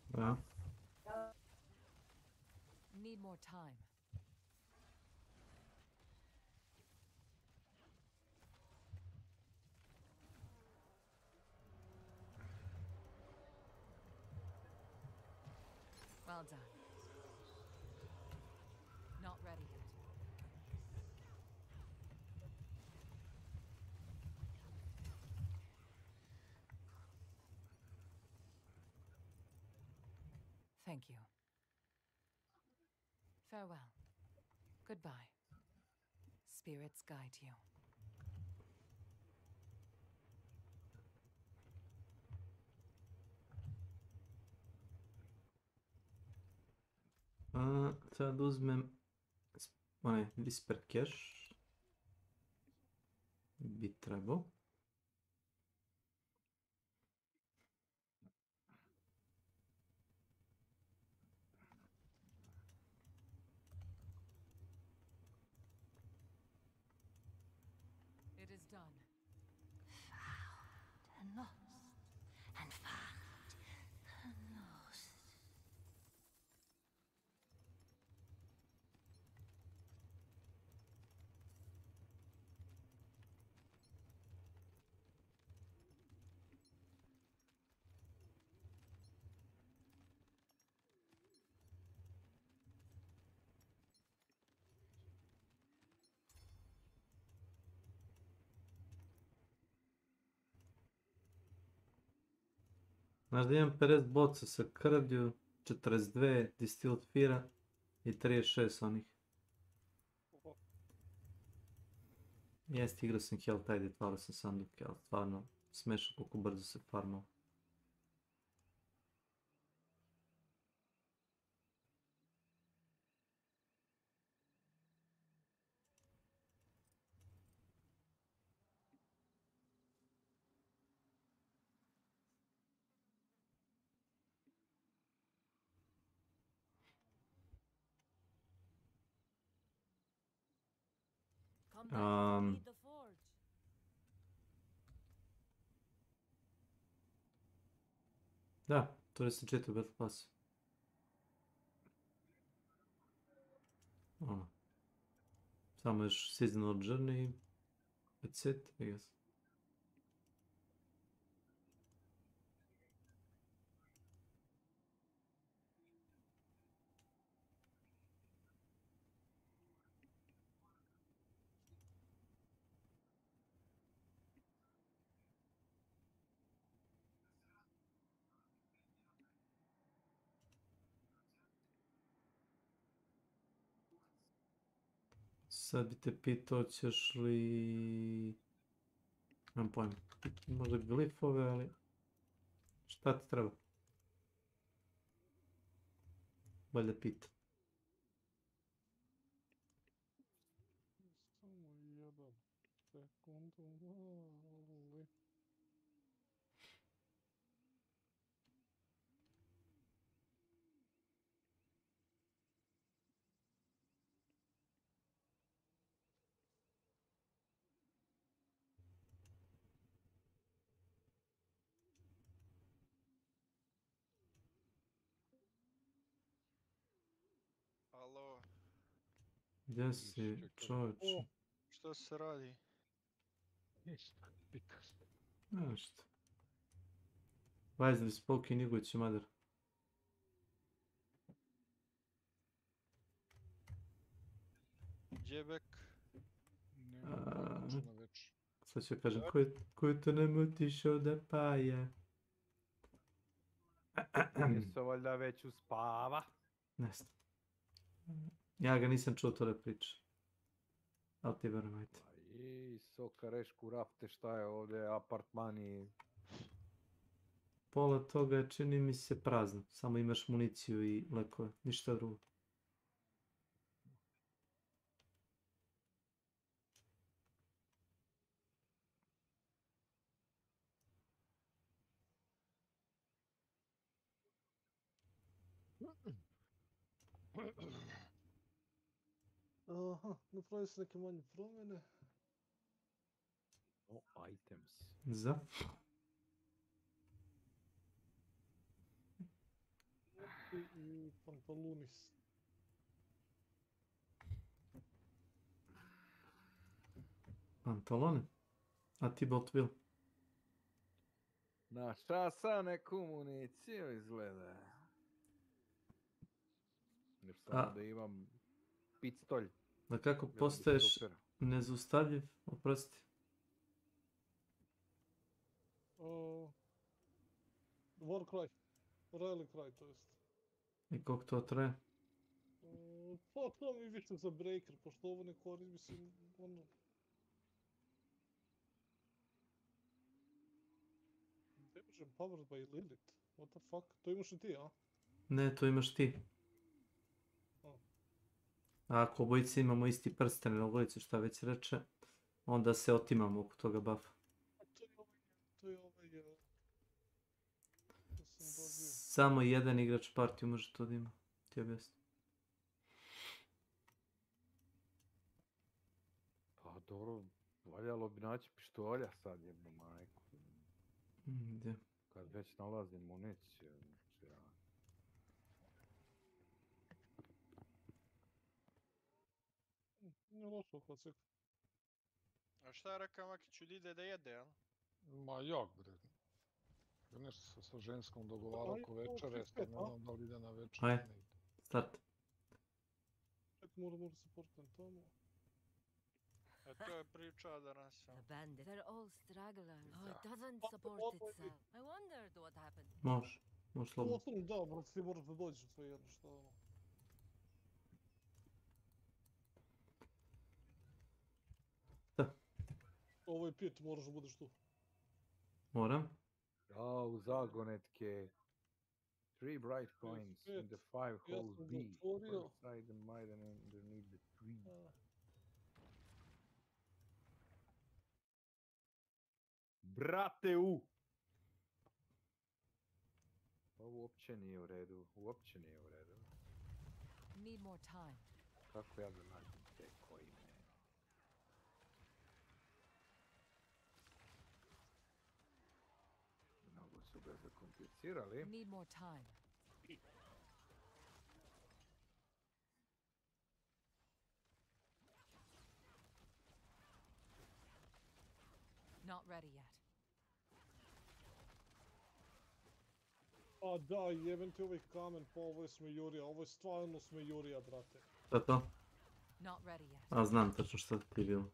Da. Need more time. Well done. Not ready yet. Thank you. Farewell. Goodbye. Spirits guide you. Sad uzmem onaj Whisper Cache. Bi trebao. It is done. And lost. And found. And lost. Znaš da imam 50 boca sa krvlju, 42 distilled fira i 36 onih. Jest, igrao sam Helltide i otvarao sam sanduke, ali stvarno smešno koliko brzo se farmao. Come back if you need the forge. Da, to je se četiri Battle Pass. Ono. Samo još Seasonal Journey. That's it, I guess. Sad bi te pitao, ćeš li... Nemam pojma. Možda glifove, ali... Šta ti treba? Valjda pita. Samo jedan sekund, ali... Alo. Gdje si, čovječe? Što se radi? Ništa, pitaš. Nešto. Wisely spoken English, mother. Djebek. Nema već. Sad ću kažem, ko je to nam otišao da paja? Jesu valjda već uspava? Ne znam. Ja ga nisam čuo to da priča. Ali ti verujem, ajte. I sokarešku rafte, šta je ovdje, apartmani? Pola toga je, čini mi se, prazno. Samo imaš municiju i lekove, ništa drugo. Aha, napravili su neke manje promjene. No items. Za? I pantalunis. Pantalone? A ti Botville? Našao sam neku municiju izgleda. Jer samo da imam pistolj. Da kako postaješ nezaustavljiv, oprosti. War cry. Rally cry, to jest. I koliko to traje? Pa to mi više za breaker, pošto ovo ne koristim, mislim, ono... Damage empowered by Lilith. What the fuck? To imaš i ti, a? Ne, to imaš ti. A ako obojice imamo isti prsten na obojice, šta već reče, onda se otimamo oko toga buffa. To je ovaj... Samo jedan igrač partiju može to da ima. Ti objasni. Pa dobro, valjalo bi naći pištolja sad jednu majku. Gdje? Kad već nalazim municiju, znači ja... Nije lošo klasik. A šta je rekao Makić, ide da jede, jel? Ma jak bre. Nešto sa ženskom dogovarao oko večere, sad ne znam da li ide na večer ili ne ide. Start. Ček, mora se portam tamo. A to je priča danas. The bandits, they're all stragglers. Oh, it doesn't support itself. I wondered what happened. Može slobodno. Osnovno da, brate, ti moraš da dođeš sve jedno, šta ono. Da. Ovo je pit, moraš da budeš tu. Moram. U zagonetke. 3 bright coins in the 5 holes B. First side the might and underneath the 3. Brate u! Ovo uopće nije u redu, uopće nije u redu. Need more time. Kako ja da nađem te kojine? Mnogo su ga zakomplicirali. Need more time. Not ready yet. A da, jebem ti ovaj kamen, pa ovo je smejurija, ovo je stvarno smejurija, brate. Šta to? Not ready yet. A znam tačno šta ti je bilo.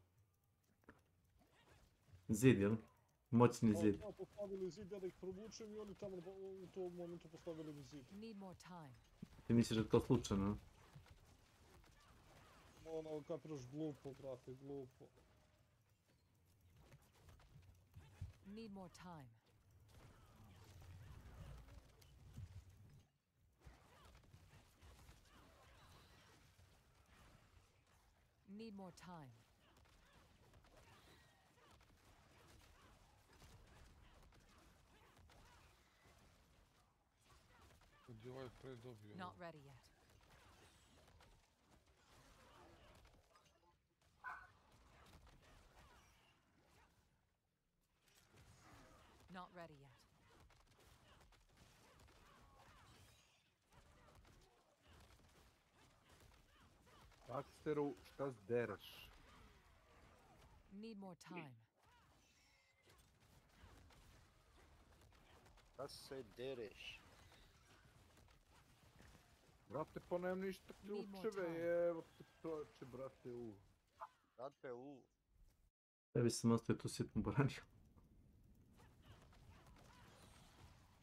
Zid, jel? Moćni zid. Tamo postavili zid, ja da ih provučem i oni tamo u tom momentu postavili mi zid. Need more time. Ti misliš da je to slučajno? Ono, kapiraš glupo, brate, glupo. Need more time. Need more time. Kad je ovaj pre dobio... Not ready yet. Not ready yet. Baxteru, šta zdereš? Need more time. Šta se dereš? Brate, pa nemam ništa ključeve, evo te proče, brate, u. Brate, u. Tebi sam ostavio tu sitnu baraniju.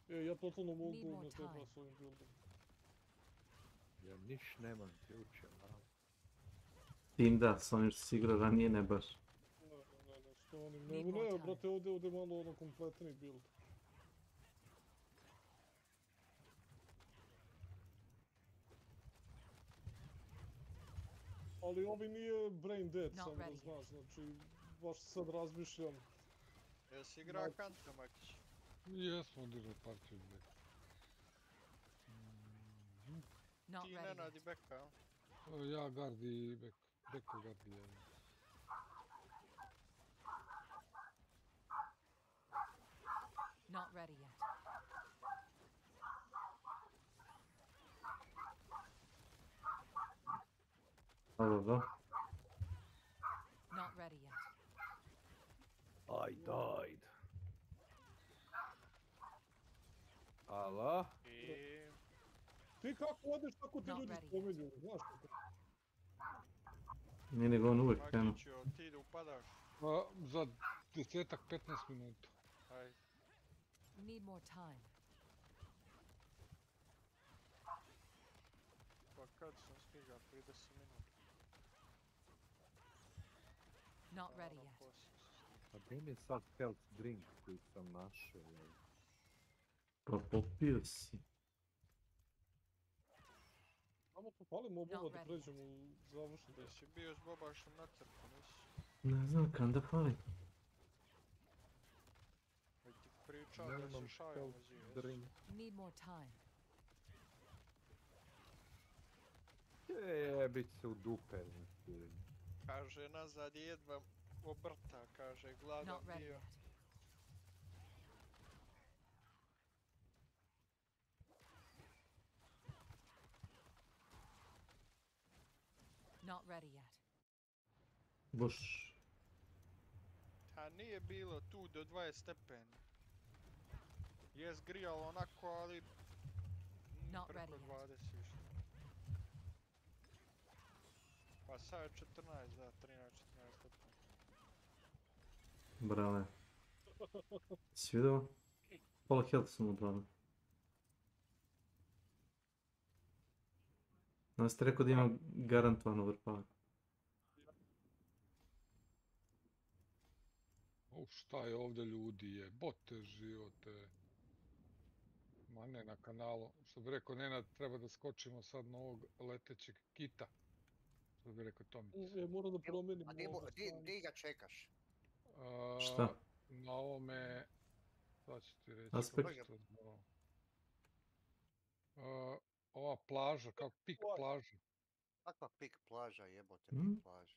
Ja totalno mogu na teba s ovim buildom. Ja niš nemam ključe, malo. Tim da, s onim što si igrao ranije ne baš. Ne, s onim ne, brate, ovdje malo ono kompletni build. Ali ovi nije brain dead, samo da znaš, znači, baš sad razmišljam. Jesi igrao Kanta, Makić? Jesmo odigrali partiju gdje. Ti Nenad i Beka, jel? Ja gardi i Beko gardi jedan. Not ready yet. Da. Not ready yet. I died. Ala? Ti kako odeš, tako ti ljudi spominju, znaš kako? Nije nego on uvijek krenuo. Makiću, ti da upadaš? Za 10-15 minuta. Ajde. Need more time. Pa kad sam stigao, 30 minuta. Not ready yet. A gdje mi je sad health drink koji sam našao? Pa popio si. Samo popalimo Boba da pređemo u završni dio. Jesi bio s Bobašom na crku, nisi? Ne znam kam da palim. Kaj ti pričao da si šajom uzio, Need more time. Jebit se u dupe. Kaže, nazad je jedva obrta, kaže, gladan bio. Not ready yet. Buš. A nije bilo tu do 20 stepeni. Jes grijalo onako, ali preko 20 išlo. Pa sad je 14, da, 13-14 stepeni. Brale. Si vidio? Pola health sam odvalio. Nas ti rekao da imam garantovan overpower. Šta je ovdje ljudi, jebote živote. Ma ne na kanalu, što bi rekao Nenad, treba da skočimo sad na ovog letećeg kita. Što bi rekao Tomić. Moram da promenim A di ga čekaš? Šta? Na ovome, šta ću ti reći, Aspekt. kako se to zvao? Ova plaža, kao pik plaža. Kakva pik plaža, jebote, pik plaža.